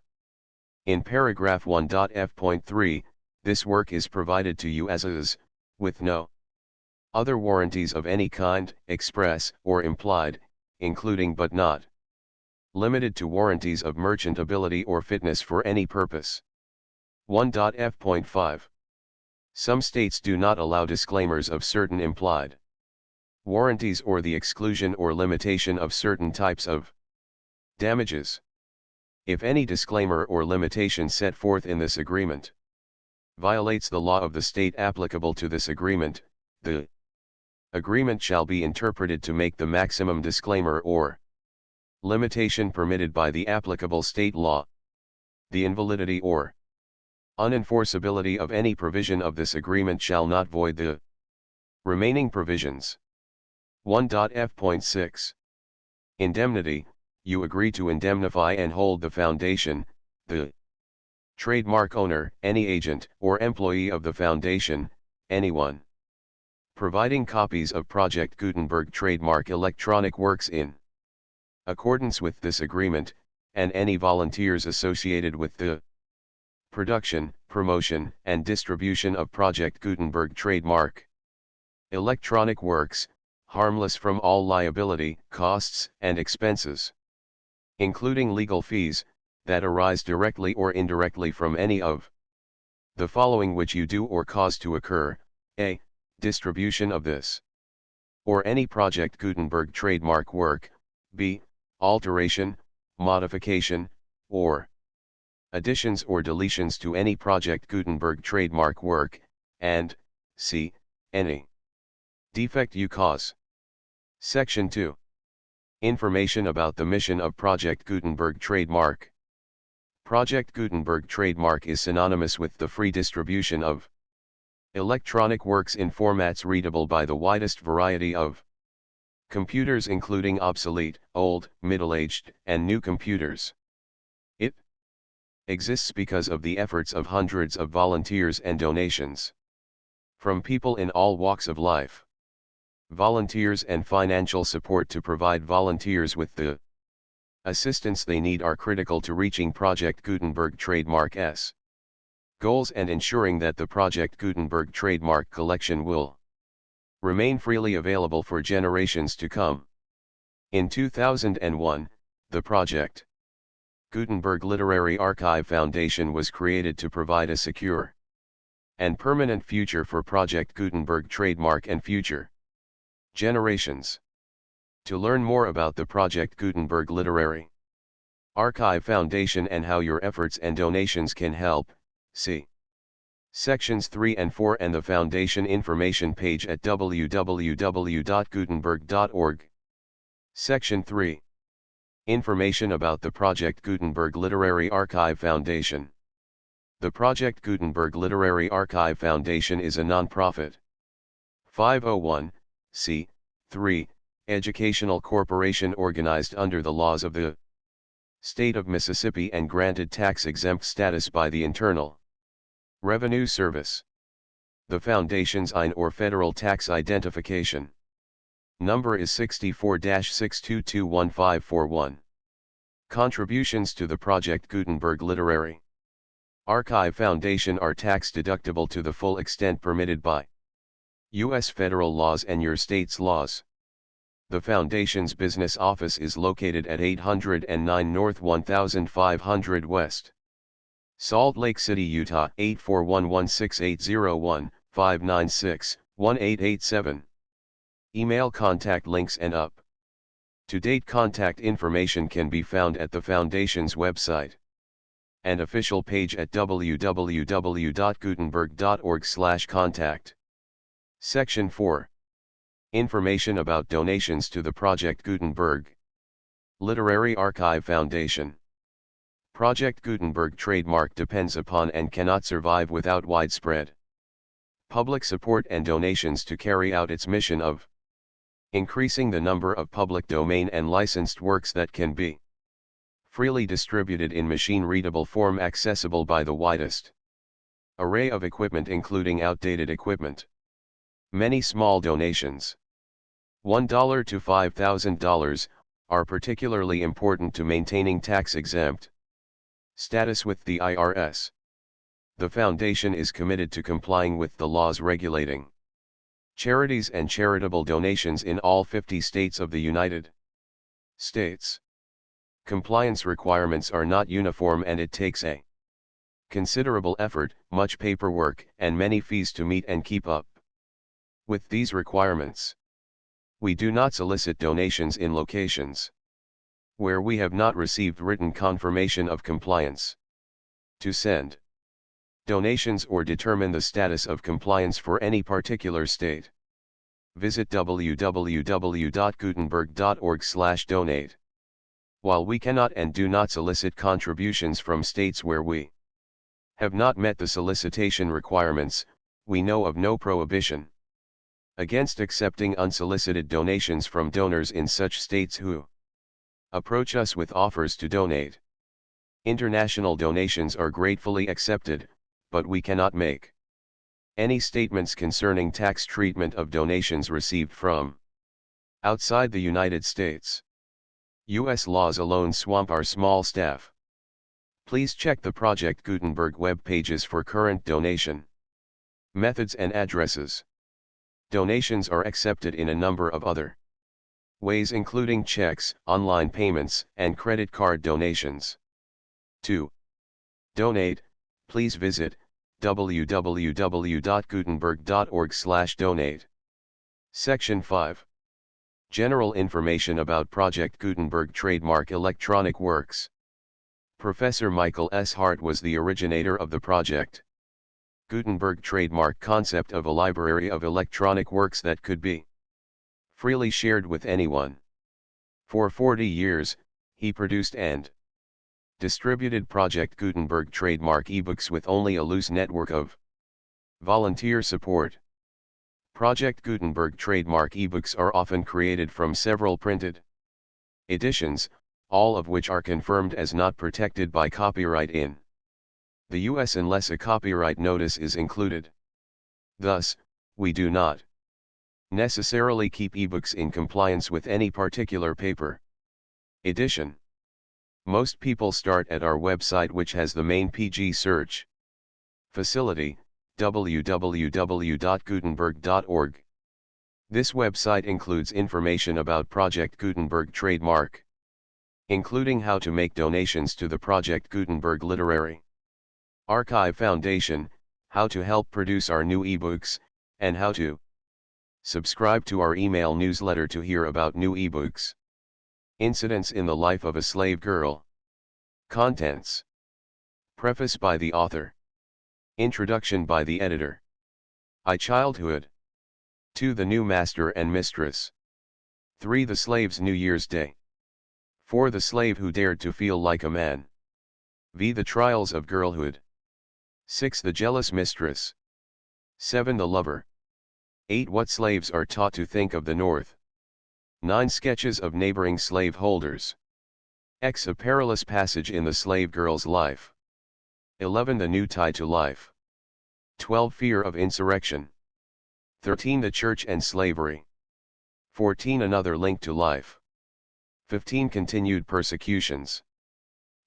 in paragraph 1.f.3, this work is provided to you as is, with no other warranties of any kind, express or implied, including but not limited to warranties of merchantability or fitness for any purpose. 1.f.5. Some states do not allow disclaimers of certain implied warranties or the exclusion or limitation of certain types of damages. If any disclaimer or limitation set forth in this agreement violates the law of the state applicable to this agreement, the agreement shall be interpreted to make the maximum disclaimer or limitation permitted by the applicable state law. The invalidity or unenforceability of any provision of this agreement shall not void the remaining provisions. 1.f.6 Indemnity. You agree to indemnify and hold the foundation, the trademark owner, any agent or employee of the foundation, anyone providing copies of Project Gutenberg trademark electronic works in accordance with this agreement, and any volunteers associated with the production, promotion, and distribution of Project Gutenberg trademark electronic works, harmless from all liability, costs, and expenses, including legal fees, that arise directly or indirectly from any of the following which you do or cause to occur: a. Distribution of this or any Project Gutenberg trademark work, b. Alteration, modification, or additions or deletions to any Project Gutenberg trademark work, and c. Any defect you cause. Section 2. Information about the mission of Project Gutenberg trademark. Project Gutenberg trademark is synonymous with the free distribution of electronic works in formats readable by the widest variety of computers, including obsolete, old, middle-aged, and new computers. It exists because of the efforts of hundreds of volunteers and donations from people in all walks of life. Volunteers and financial support to provide volunteers with the assistance they need are critical to reaching Project Gutenberg trademark's goals and ensuring that the Project Gutenberg trademark collection will remain freely available for generations to come. In 2001, the Project Gutenberg Literary Archive Foundation was created to provide a secure and permanent future for Project Gutenberg trademark and future generations. To learn more about the Project Gutenberg Literary Archive Foundation and how your efforts and donations can help, see Sections 3 and 4 and the Foundation information page at www.gutenberg.org. Section 3. Information about the Project Gutenberg Literary Archive Foundation. The Project Gutenberg Literary Archive Foundation is a non-profit 501(c)(3) educational corporation organized under the laws of the State of Mississippi and granted tax-exempt status by the Internal Revenue Service. The Foundation's IN or Federal Tax Identification number is 64-6221541. Contributions to the Project Gutenberg Literary Archive Foundation are tax-deductible to the full extent permitted by U.S. federal laws and your state's laws. The Foundation's business office is located at 809 North 1500 West, Salt Lake City, Utah 841168015961887. Email contact links and up-to-date contact information can be found at the Foundation's website and official page at www.gutenberg.org/contact. Section 4. Information about donations to the Project Gutenberg Literary Archive Foundation. Project Gutenberg trademark depends upon and cannot survive without widespread public support and donations to carry out its mission of increasing the number of public domain and licensed works that can be freely distributed in machine-readable form accessible by the widest array of equipment, including outdated equipment. Many small donations, $1 to $5,000, are particularly important to maintaining tax-exempt status with the IRS. The Foundation is committed to complying with the laws regulating charities and charitable donations in all 50 states of the United States. Compliance requirements are not uniform and it takes a considerable effort, much paperwork, and many fees to meet and keep up with these requirements. We do not solicit donations in locations where we have not received written confirmation of compliance. To send donations or determine the status of compliance for any particular state. Visit www.gutenberg.org/donate. While we cannot and do not solicit contributions from states where we have not met the solicitation requirements, we know of no prohibition against accepting unsolicited donations from donors in such states who approach us with offers to donate. International donations are gratefully accepted, but we cannot make any statements concerning tax treatment of donations received from outside the United States. U.S. laws alone swamp our small staff. Please check the Project Gutenberg web pages for current donation methods and addresses. Donations are accepted in a number of other ways, including checks, online payments, and credit card donations. To donate, please visit www.gutenberg.org/donate. Section 5. General information about Project Gutenberg Trademark Electronic Works. Professor Michael S. Hart was the originator of the Project Gutenberg trademark concept of a library of electronic works that could be freely shared with anyone. For 40 years, he produced and distributed Project Gutenberg trademark ebooks with only a loose network of volunteer support. Project Gutenberg trademark ebooks are often created from several printed editions, all of which are confirmed as not protected by copyright in the US unless a copyright notice is included. Thus, we do not necessarily keep ebooks in compliance with any particular paper edition. Most people start at our website, which has the main PG search facility, www.gutenberg.org. This website includes information about Project Gutenberg trademark, including how to make donations to the Project Gutenberg Literary Archive Foundation, how to help produce our new ebooks, and how to subscribe to our email newsletter to hear about new ebooks. Incidents in the life of a slave girl. Contents. Preface by the author. Introduction by the editor. I. Childhood. 2. The new master and mistress. 3. The slave's New Year's Day. 4. The slave who dared to feel like a man. V. The trials of girlhood. 6. The jealous mistress. 7. The lover. 8. What slaves are taught to think of the North. 9. Sketches of neighboring slave holders. X. A perilous passage in the slave girl's life. 11. The new tie to life. 12. Fear of insurrection. 13. The church and slavery. 14. Another link to life. 15. Continued persecutions.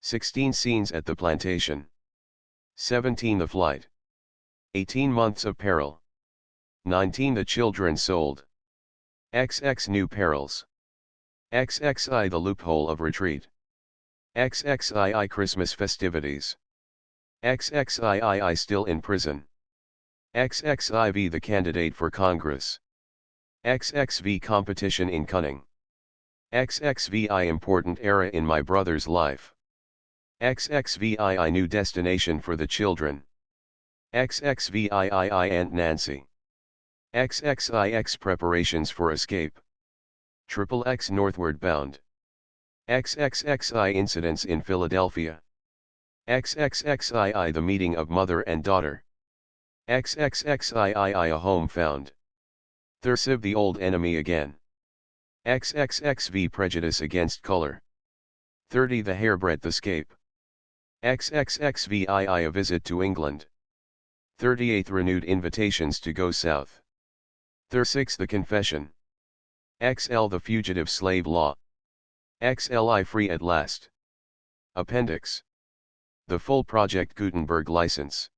16. Scenes at the plantation. 17. The flight. 18. Months of peril. 19. The children sold. XX. New perils. XXI. The loophole of retreat. XXII. Christmas festivities. XXIII. Still in prison. XXIV. The candidate for Congress. XXV. Competition in cunning. XXVI. Important era in my brother's life. XXVII. New destination for the children. XXVIII. Aunt Nancy. XXIX. Preparations for escape. XXX. Northward bound. XXXI. Incidents in Philadelphia. XXXII. The meeting of mother and daughter. XXXII. A home found. Thursiv. The old enemy again. XXXV. Prejudice against color. 30. The hairbreadth escape. XXXVII. A visit to England. 38. Renewed invitations to go south. 36. The confession. XL. The fugitive slave law. XLI. Free at last. Appendix. The full Project Gutenberg license.